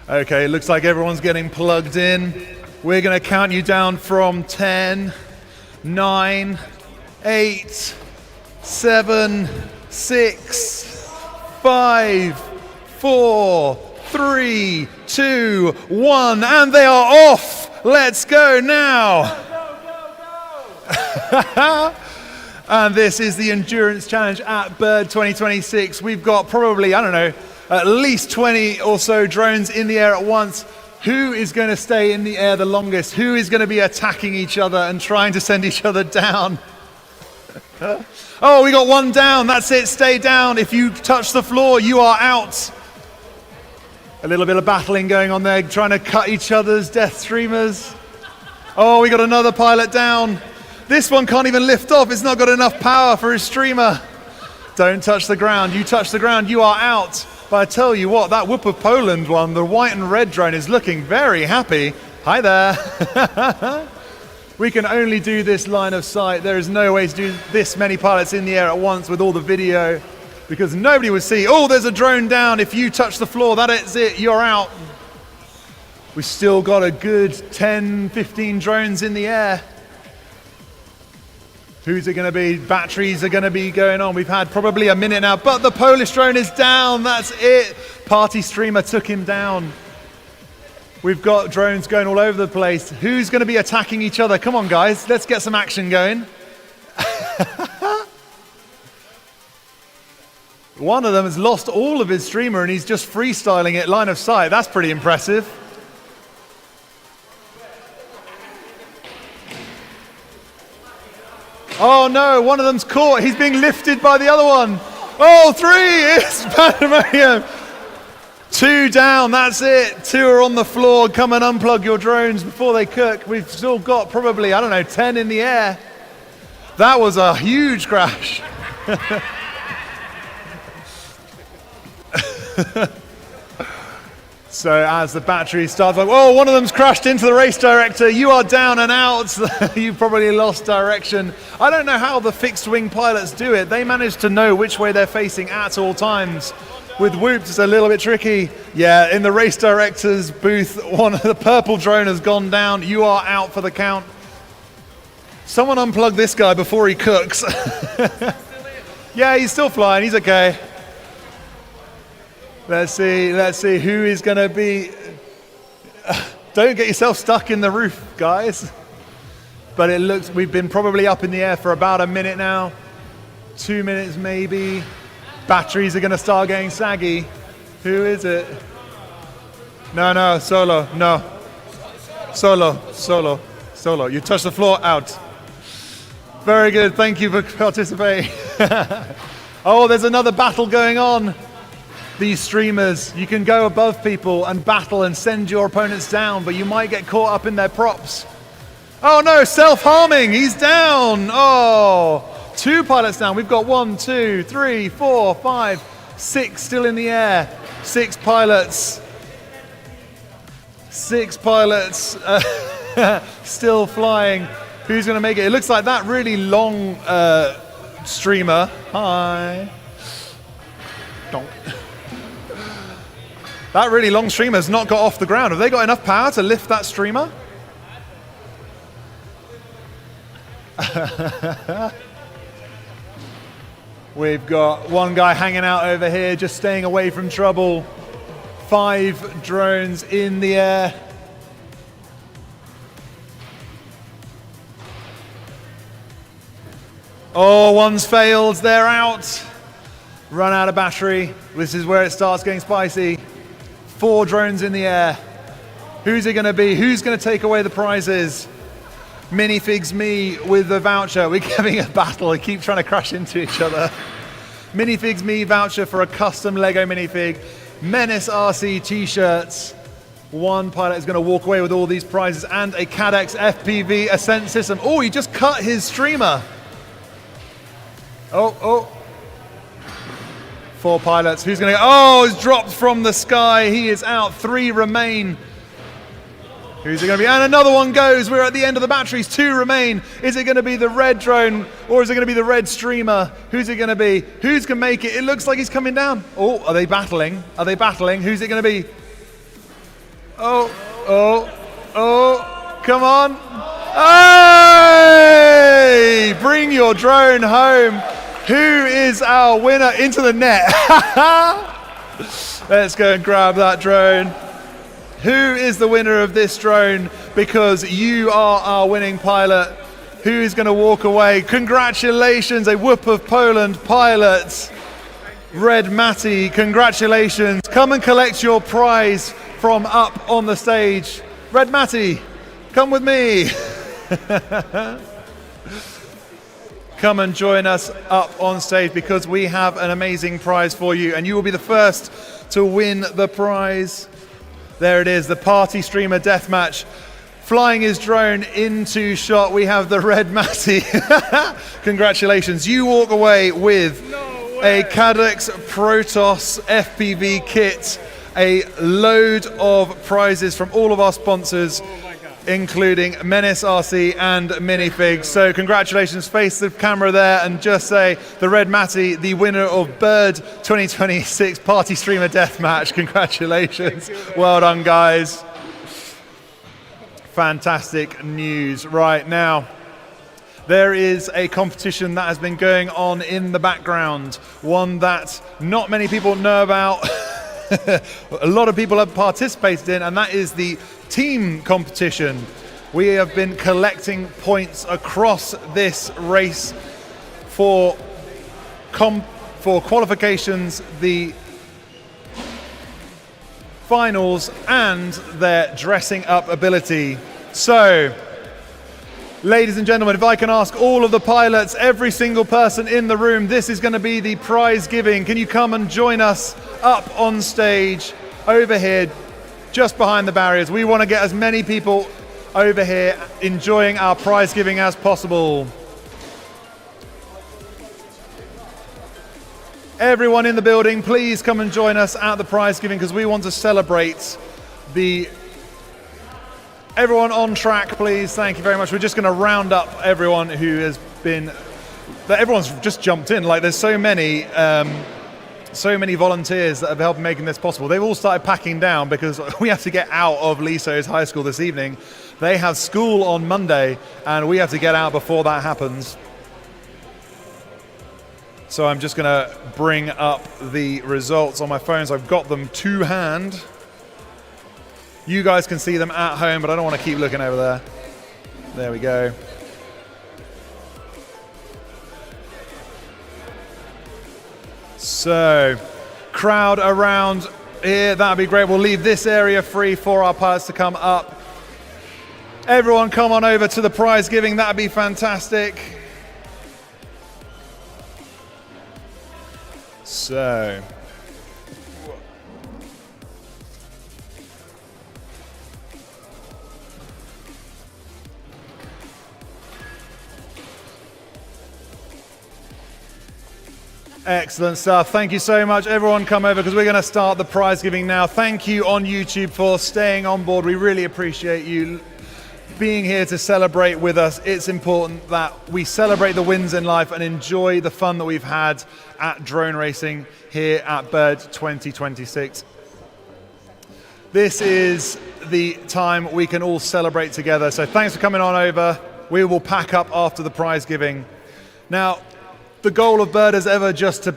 Okay, looks like everyone's getting plugged in. We're going to count you down from 10, 9, 8, 7, 6, 5, 4, 3, 2, 1, and they are off. Let's go now. And this is the Endurance Challenge at Bird 2026. We've got probably, I don't know, at least 20 or so drones in the air at once. Who is going to stay in the air the longest? Who is going to be attacking each other and trying to send each other down? Oh, we got one down. That's it. Stay down. If you touch the floor, you are out. A little bit of battling going on there, trying to cut each other's death streamers. Oh, we got another pilot down. This one can't even lift off. It's not got enough power for his streamer. Don't touch the ground. You touch the ground, you are out. But I tell you what, that Phobos Poland one, the white and red drone, is looking very happy. Hi there. We can only do this line of sight. There is no way to do this many pilots in the air at once with all the video because nobody would see, oh, there's a drone down. If you touch the floor, that is it, you're out. We've still got a good 10, 15 drones in the air. Who's it going to be? Batteries are going to be going on. We've had probably a minute now, but the Polish drone is down. That's it. Party streamer took him down. We've got drones going all over the place. Who's going to be attacking each other? Come on, guys. Let's get some action going. One of them has lost all of his streamer and he's just freestyling it line of sight. That's pretty impressive. Oh no, one of them's caught. He's being lifted by the other one. Oh, 3, it's pandemonium. 2 down, that's it. 2 are on the floor. Come and unplug your drones before they cook. We've still got probably, I don't know, 10 in the air. That was a huge crash. So as the battery starts, like, oh, one of them's crashed into the race director. You are down and out. You probably lost direction. I don't know how the fixed wing pilots do it. They manage to know which way they're facing at all times. With whoops, it's a little bit tricky. Yeah, in the race director's booth, the purple drone has gone down. You are out for the count. Someone unplug this guy before he cooks. Yeah, he's still flying. He's okay. Let's see who is going to be. Don't get yourself stuck in the roof, guys. But it looks, we've been probably up in the air for about a minute now. 2 minutes maybe. Batteries are going to start getting saggy. Who is it? No, solo, no. Solo. You touch the floor, out. Very good, thank you for participating. Oh, there's another battle going on. These streamers, you can go above people and battle and send your opponents down, but you might get caught up in their props. Oh no, self-harming, he's down. Oh, 2 pilots down. We've got 1, 2, 3, 4, 5, 6 still in the air. 6 pilots. 6 pilots still flying. Who's going to make it? It looks like that really long streamer. Hi. Donk. That really long streamer has not got off the ground. Have they got enough power to lift that streamer? We've got one guy hanging out over here, just staying away from trouble. 5 drones in the air. Oh, one's failed, they're out. Run out of battery. This is where it starts getting spicy. 4 drones in the air. Who's it gonna be? Who's gonna take away the prizes? Minifigs me with the voucher. We're having a battle. We keep trying to crash into each other. Minifigs me voucher for a custom Lego minifig. Menace RC t-shirts. One pilot is going to walk away with all these prizes and a Cadex FPV ascent system. Oh, he just cut his streamer. Oh. 4 pilots. Who's going to go? Oh, it's dropped from the sky. He is out. 3 remain. Who's it going to be? And another one goes. We're at the end of the batteries. 2 remain. Is it going to be the red drone or is it going to be the red streamer? Who's it going to be? Who's going to make it? It looks like he's coming down. Oh, are they battling? Are they battling? Who's it going to be? Oh. Come on. Hey! Bring your drone home. Who is our winner? Into the net. Let's go and grab that drone. Who is the winner of this drone? Because you are our winning pilot. Who is going to walk away? Congratulations, a Whoop of Poland pilot. Red Matty, congratulations. Come and collect your prize from up on the stage. Red Matty, come with me. Come and join us up on stage because we have an amazing prize for you and you will be the first to win the prize. There it is, the party streamer deathmatch. Flying his drone into shot, we have the Red Matty. Congratulations, you walk away with a Cadex Protoss FPV kit, a load of prizes from all of our sponsors, including Menace RC and Minifigs. So congratulations, face the camera there and just say the Red Matty, the winner of Bird 2026 Party Streamer Deathmatch. Congratulations. Well done, guys. Fantastic news. Right now, there is a competition that has been going on in the background, one that not many people know about. A lot of people have participated in, and that is the team competition. We have been collecting points across this race for qualifications, the finals, and their dressing up ability. So, ladies and gentlemen, if I can ask all of the pilots, every single person in the room, this is going to be the prize giving. Can you come and join us up on stage over here, just behind the barriers? We want to get as many people over here enjoying our prize giving as possible. Everyone in the building, please come and join us at the prize giving because we want to celebrate everyone on track, please. Thank you very much. We're just going to round up everyone who has been, everyone's just jumped in. Like there's so many volunteers that have helped making this possible. They've all started packing down because we have to get out of Liso's high school this evening. They have school on Monday and we have to get out before that happens. So I'm just going to bring up the results on my phone. So I've got them to hand. You guys can see them at home, but I don't want to keep looking over there. There we go. So, crowd around here, that'd be great. We'll leave this area free for our pilots to come up. Everyone come on over to the prize giving, that'd be fantastic. So, Excellent stuff. Thank you so much. Everyone come over because we're going to start the prize giving now. Thank you on YouTube for staying on board. We really appreciate you being here to celebrate with us. It's important that we celebrate the wins in life and enjoy the fun that we've had at drone racing here at Bird 2026. This is the time we can all celebrate together. So thanks for coming on over. We will pack up after the prize giving. Now, the goal of Bird is ever just to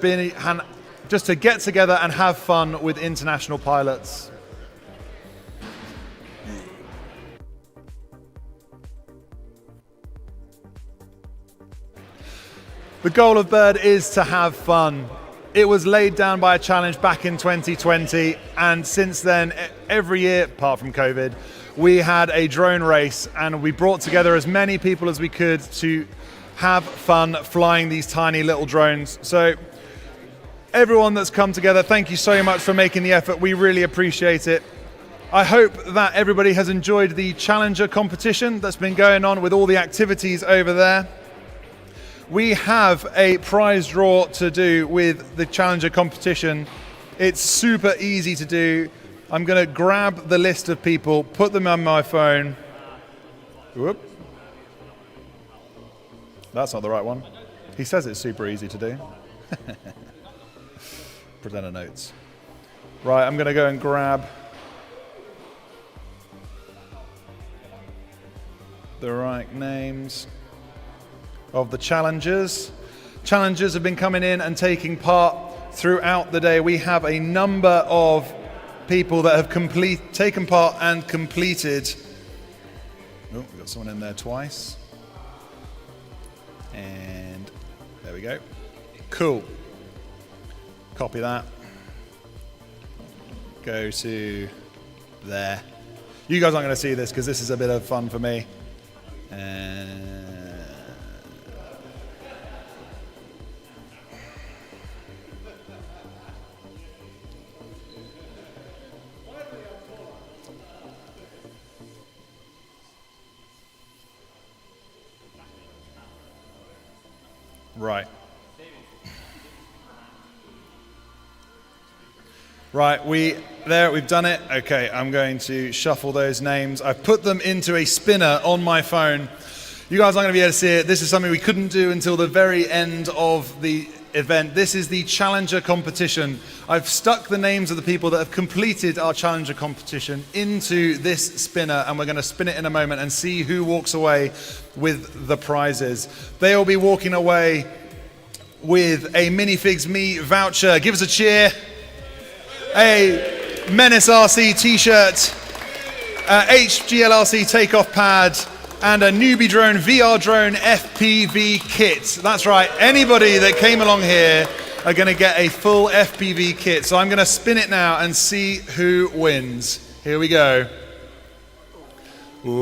get together and have fun with international pilots. The goal of Bird is to have fun. It was laid down by a challenge back in 2020, and since then, every year, apart from COVID, we had a drone race, and we brought together as many people as we could to have fun flying these tiny little drones. So everyone that's come together, thank you so much for making the effort. We really appreciate it. I hope that everybody has enjoyed the Challenger competition that's been going on with all the activities over there. We have a prize draw to do with the Challenger competition. It's super easy to do. I'm going to grab the list of people, put them on my phone. Whoop. That's not the right one. He says it's super easy to do. Presenter notes. Right, I'm going to go and grab the right names of the challengers. Challengers have been coming in and taking part throughout the day. We have a number of people that have taken part and completed. Oh, we've got someone in there twice. And there we go. Cool. Copy that. Go to there. You guys aren't going to see this because this is a bit of fun for me. Right. Right, we've done it. Okay, I'm going to shuffle those names. I've put them into a spinner on my phone. You guys aren't going to be able to see it. This is something we couldn't do until the very end of the event. This is the Challenger competition. I've stuck the names of the people that have completed our Challenger competition into this spinner, and we're going to spin it in a moment and see who walks away with the prizes. They'll be walking away with a Minifigs Me voucher. Give us a cheer. A Menace RC t-shirt, HGLRC takeoff pad, and a Newbie Drone VR Drone FPV kit. That's right, anybody that came along here are going to get a full FPV kit. So I'm going to spin it now and see who wins. Here we go. Ooh,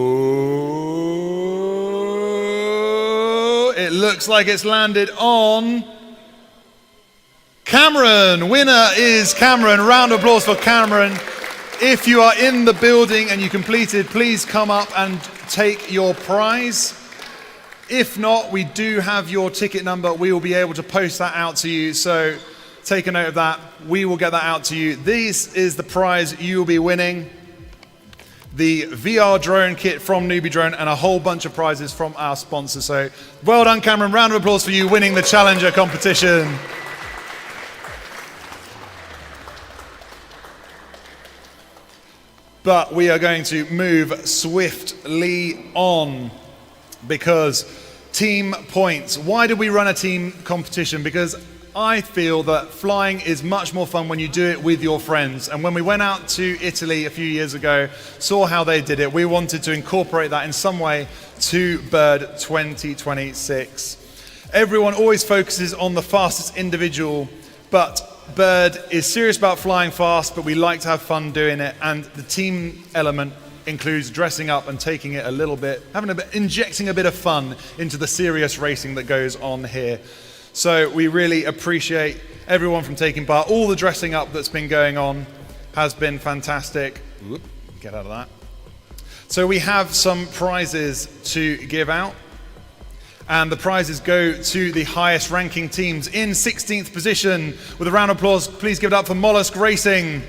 it looks like it's landed on Cameron. Winner is Cameron. Round of applause for Cameron. If you are in the building and you completed, please come up and take your prize. If not, we do have your ticket number. We will be able to post that out to you. So take a note of that. We will get that out to you. This is the prize you will be winning. The VR drone kit from Newbie Drone and a whole bunch of prizes from our sponsor. So well done, Cameron. Round of applause for you winning the Challenger competition. But we are going to move swiftly on because team points. Why do we run a team competition? Because I feel that flying is much more fun when you do it with your friends. And when we went out to Italy a few years ago, saw how they did it, we wanted to incorporate that in some way to Bird 2026. Everyone always focuses on the fastest individual, but Bird is serious about flying fast, but we like to have fun doing it, and the team element includes dressing up and taking it a little bit, injecting a bit of fun into the serious racing that goes on here. So we really appreciate everyone from taking part. All the dressing up that's been going on has been fantastic. Whoop, get out of that. So we have some prizes to give out. And the prizes go to the highest ranking teams. In 16th position, with a round of applause, please give it up for Mollusk Racing.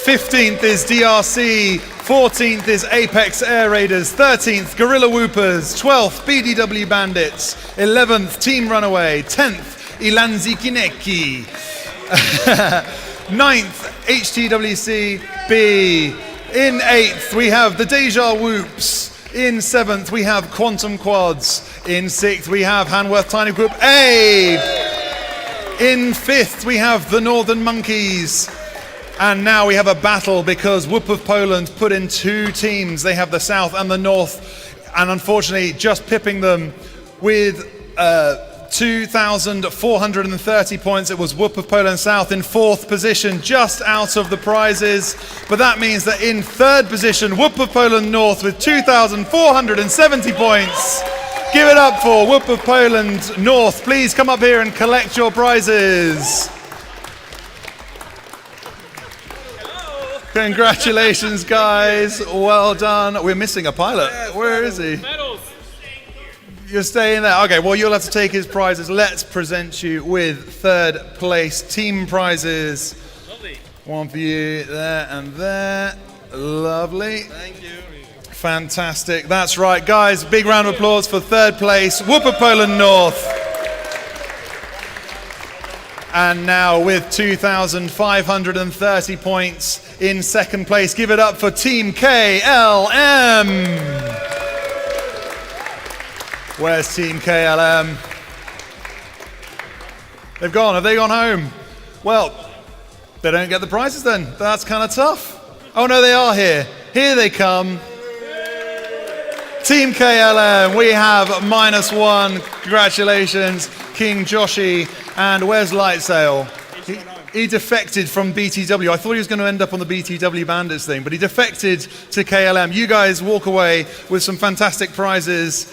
15th is DRC, 14th is Apex Air Raiders, 13th Gorilla Whoopers, 12th BDW Bandits, 11th Team Runaway, 10th Ilanzi Kineki, 9th HTWC B. In 8th we have the Deja Whoops. In 7th we have Quantum Quads. In 6th we have Hanworth Tiny Group A. In 5th we have the Northern Monkeys. And now we have a battle because Whoop of Poland put in 2 teams. They have the South and the North, and unfortunately just pipping them with 2,430 points. It was Whoop of Poland South in 4th position, just out of the prizes. But that means that in 3rd position, Whoop of Poland North with 2,470 points. Give it up for Whoop of Poland North. Please come up here and collect your prizes. Congratulations, guys. Well done. We're missing a pilot. Where is he? You're staying there. Okay, well, you'll have to take his prizes. Let's present you with 3rd place team prizes. Lovely. One for you there and there. Lovely. Thank you. Fantastic. That's right, guys. Big round of applause for 3rd place, Whoop of Poland North. And now with 2,530 points in 2nd place, give it up for Team KLM. Where's Team KLM? They've gone. Have they gone home? Well, they don't get the prizes then. That's kind of tough. Oh no, they are here. Here they come. Team KLM, we have -1. Congratulations, King Joshi. And where's Lightsail? He defected from BTW. I thought he was going to end up on the BTW Bandits thing, but he defected to KLM. You guys walk away with some fantastic prizes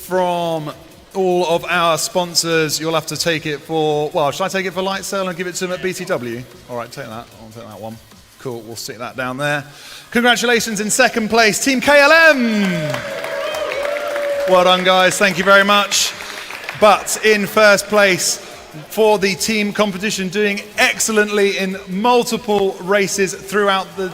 from all of our sponsors. You'll have to take it for, well, should I take it for Lightsail and give it to him at BTW? All right, take that. I'll take that one. Cool, we'll stick that down there. Congratulations in 2nd place, Team KLM. Well done, guys. Thank you very much. But in 1st place, for the team competition, doing excellently in multiple races throughout the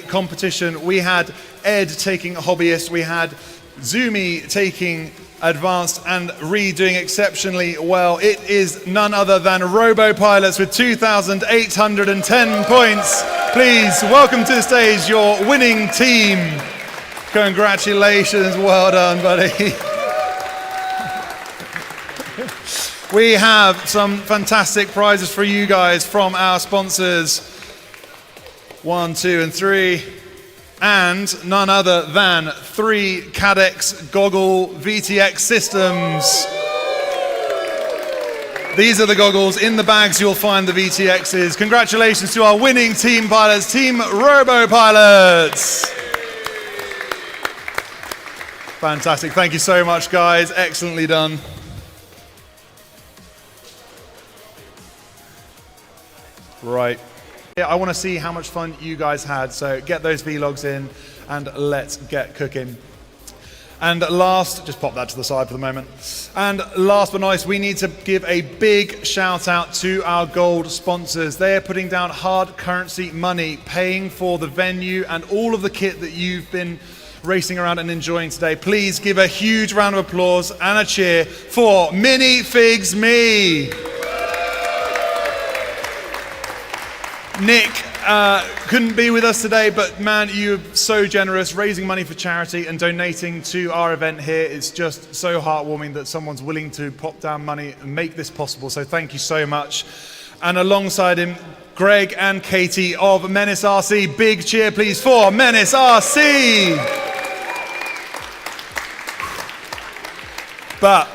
competition. We had Ed taking Hobbyist, we had Zumi taking Advanced, and Ree doing exceptionally well. It is none other than Robo Pilots with 2,810 points. Please welcome to the stage your winning team. Congratulations, well done, buddy. We have some fantastic prizes for you guys from our sponsors. 1, 2, and 3. And none other than 3 Cadex goggle VTX systems. These are the goggles. In the bags you'll find the VTXs. Congratulations to our winning team pilots, Team Robo Pilots. Fantastic. Thank you so much, guys. Excellently done. Right. Yeah, I want to see how much fun you guys had, so get those vlogs in and let's get cooking. And last, just pop that to the side for the moment. And last but not least, we need to give a big shout out to our gold sponsors. They are putting down hard currency money, paying for the venue and all of the kit that you've been racing around and enjoying today. Please give a huge round of applause and a cheer for Minifigs Me. Nick couldn't be with us today, but man, you're so generous, raising money for charity and donating to our event here. It's just so heartwarming that someone's willing to pop down money and make this possible, so thank you so much. And alongside him, Greg and Katie of Menace RC. Big cheer please for Menace RC! But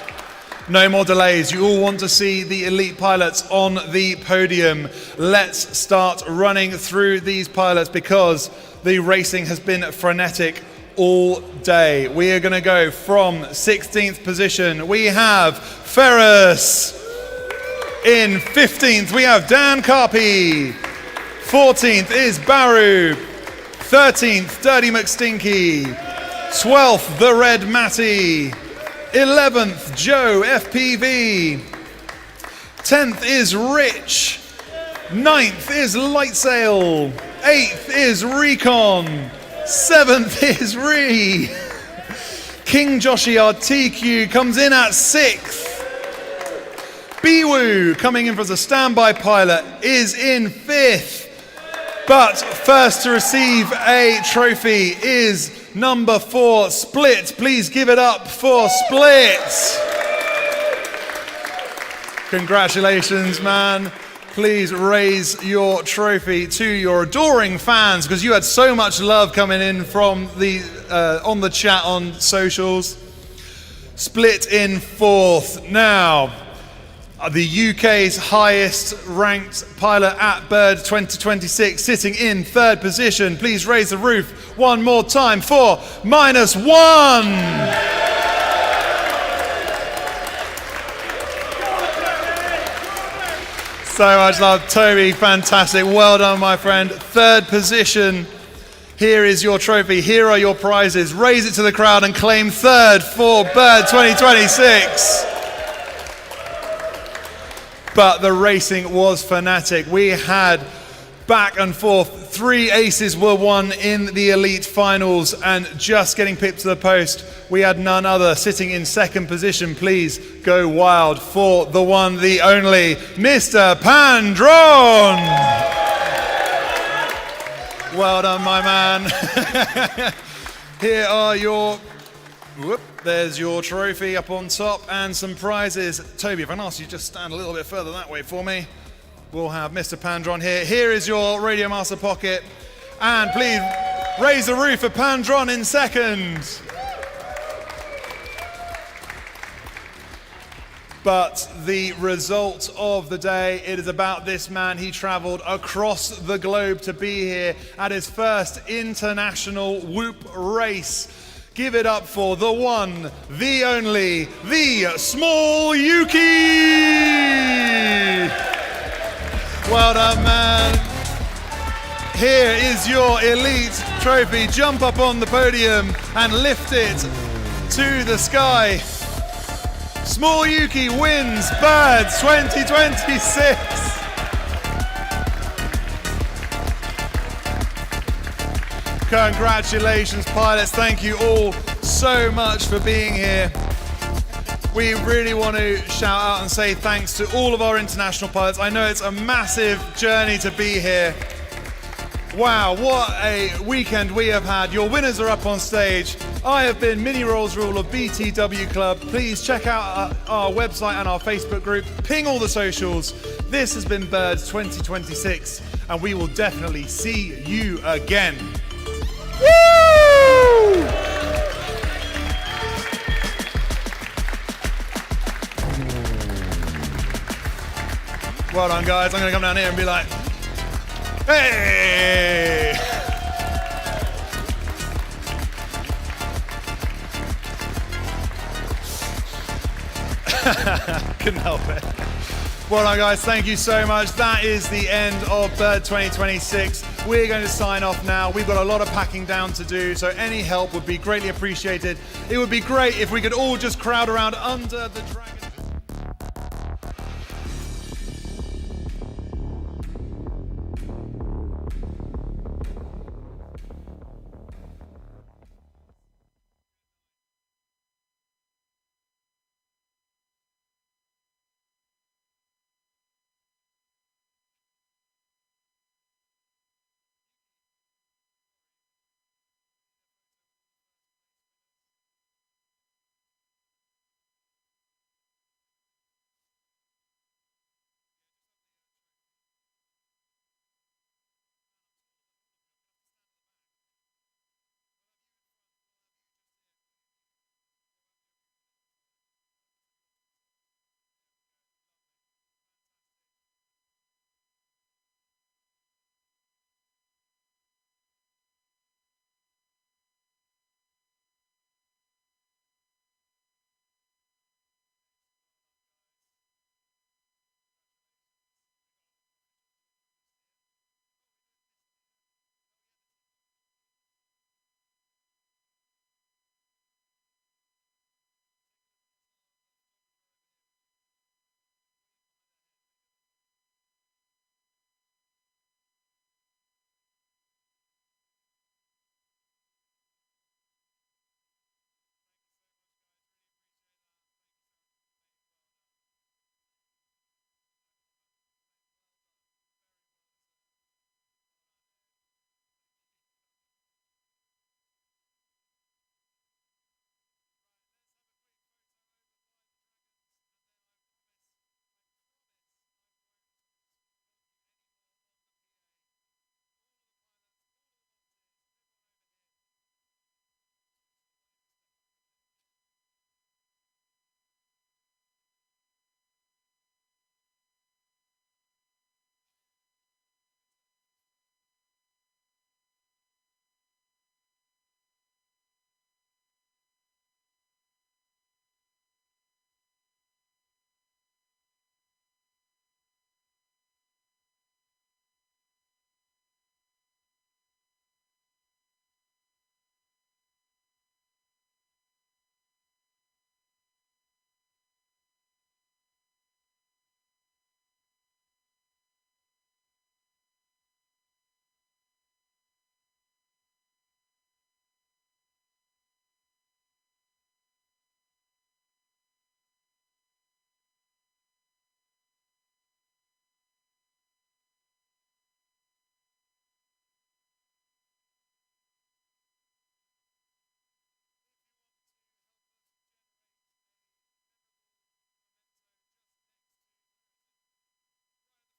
no more delays. You all want to see the elite pilots on the podium. Let's start running through these pilots because the racing has been frenetic all day. We are going to go from 16th position. We have Ferris. In 15th, we have Dan Carpy. 14th is Baru. 13th, Dirty McStinky. 12th, The Red Matty. 11th, Joe FPV. 10th is Rich. 9th is Lightsail. 8th is Recon. 7th is Ree. King Joshi, our TQ, comes in at 6th. Biwoo, coming in as a standby pilot, is in 5th. But first to receive a trophy is number 4, Split. Please give it up for Split. Congratulations, man. Please raise your trophy to your adoring fans, because you had so much love coming in from the on the chat on socials. Split in 4th. Now, the UK's highest ranked pilot at Bird 2026, sitting in 3rd position. Please raise the roof one more time for -1. So much love, Toby, fantastic. Well done, my friend. 3rd position. Here is your trophy. Here are your prizes. Raise it to the crowd and claim 3rd for Bird 2026. But the racing was fanatic. We had back and forth. 3 aces were won in the elite finals, and just getting pipped to the post, we had none other sitting in 2nd position. Please go wild for the one, the only, Mr. Pandron. Well done, my man. Here are your, there's your trophy up on top and some prizes. Toby, if I can ask you just stand a little bit further that way for me. We'll have Mr. Pandron here. Here is your Radio Master pocket. And please raise the roof for Pandron in 2nd. But the result of the day, it is about this man. He traveled across the globe to be here at his first international Whoop race. Give it up for the one, the only, the Small Yuki! Well done, man. Here is your elite trophy. Jump up on the podium and lift it to the sky. Small Yuki wins Birds 2026. Congratulations, pilots. Thank you all so much for being here. We really want to shout out and say thanks to all of our international pilots. I know it's a massive journey to be here. Wow, what a weekend we have had. Your winners are up on stage. I have been Mini Rolls Rule of BTW Club. Please check out our website and our Facebook group. Ping all the socials. This has been Birds 2026, and we will definitely see you again. Woo! Well done, guys. I'm going to come down here and be like, hey! Couldn't help it. Well done, guys. Thank you so much. That is the end of Bird 2026. We're going to sign off now. We've got a lot of packing down to do, so any help would be greatly appreciated. It would be great if we could all just crowd around under the dragon.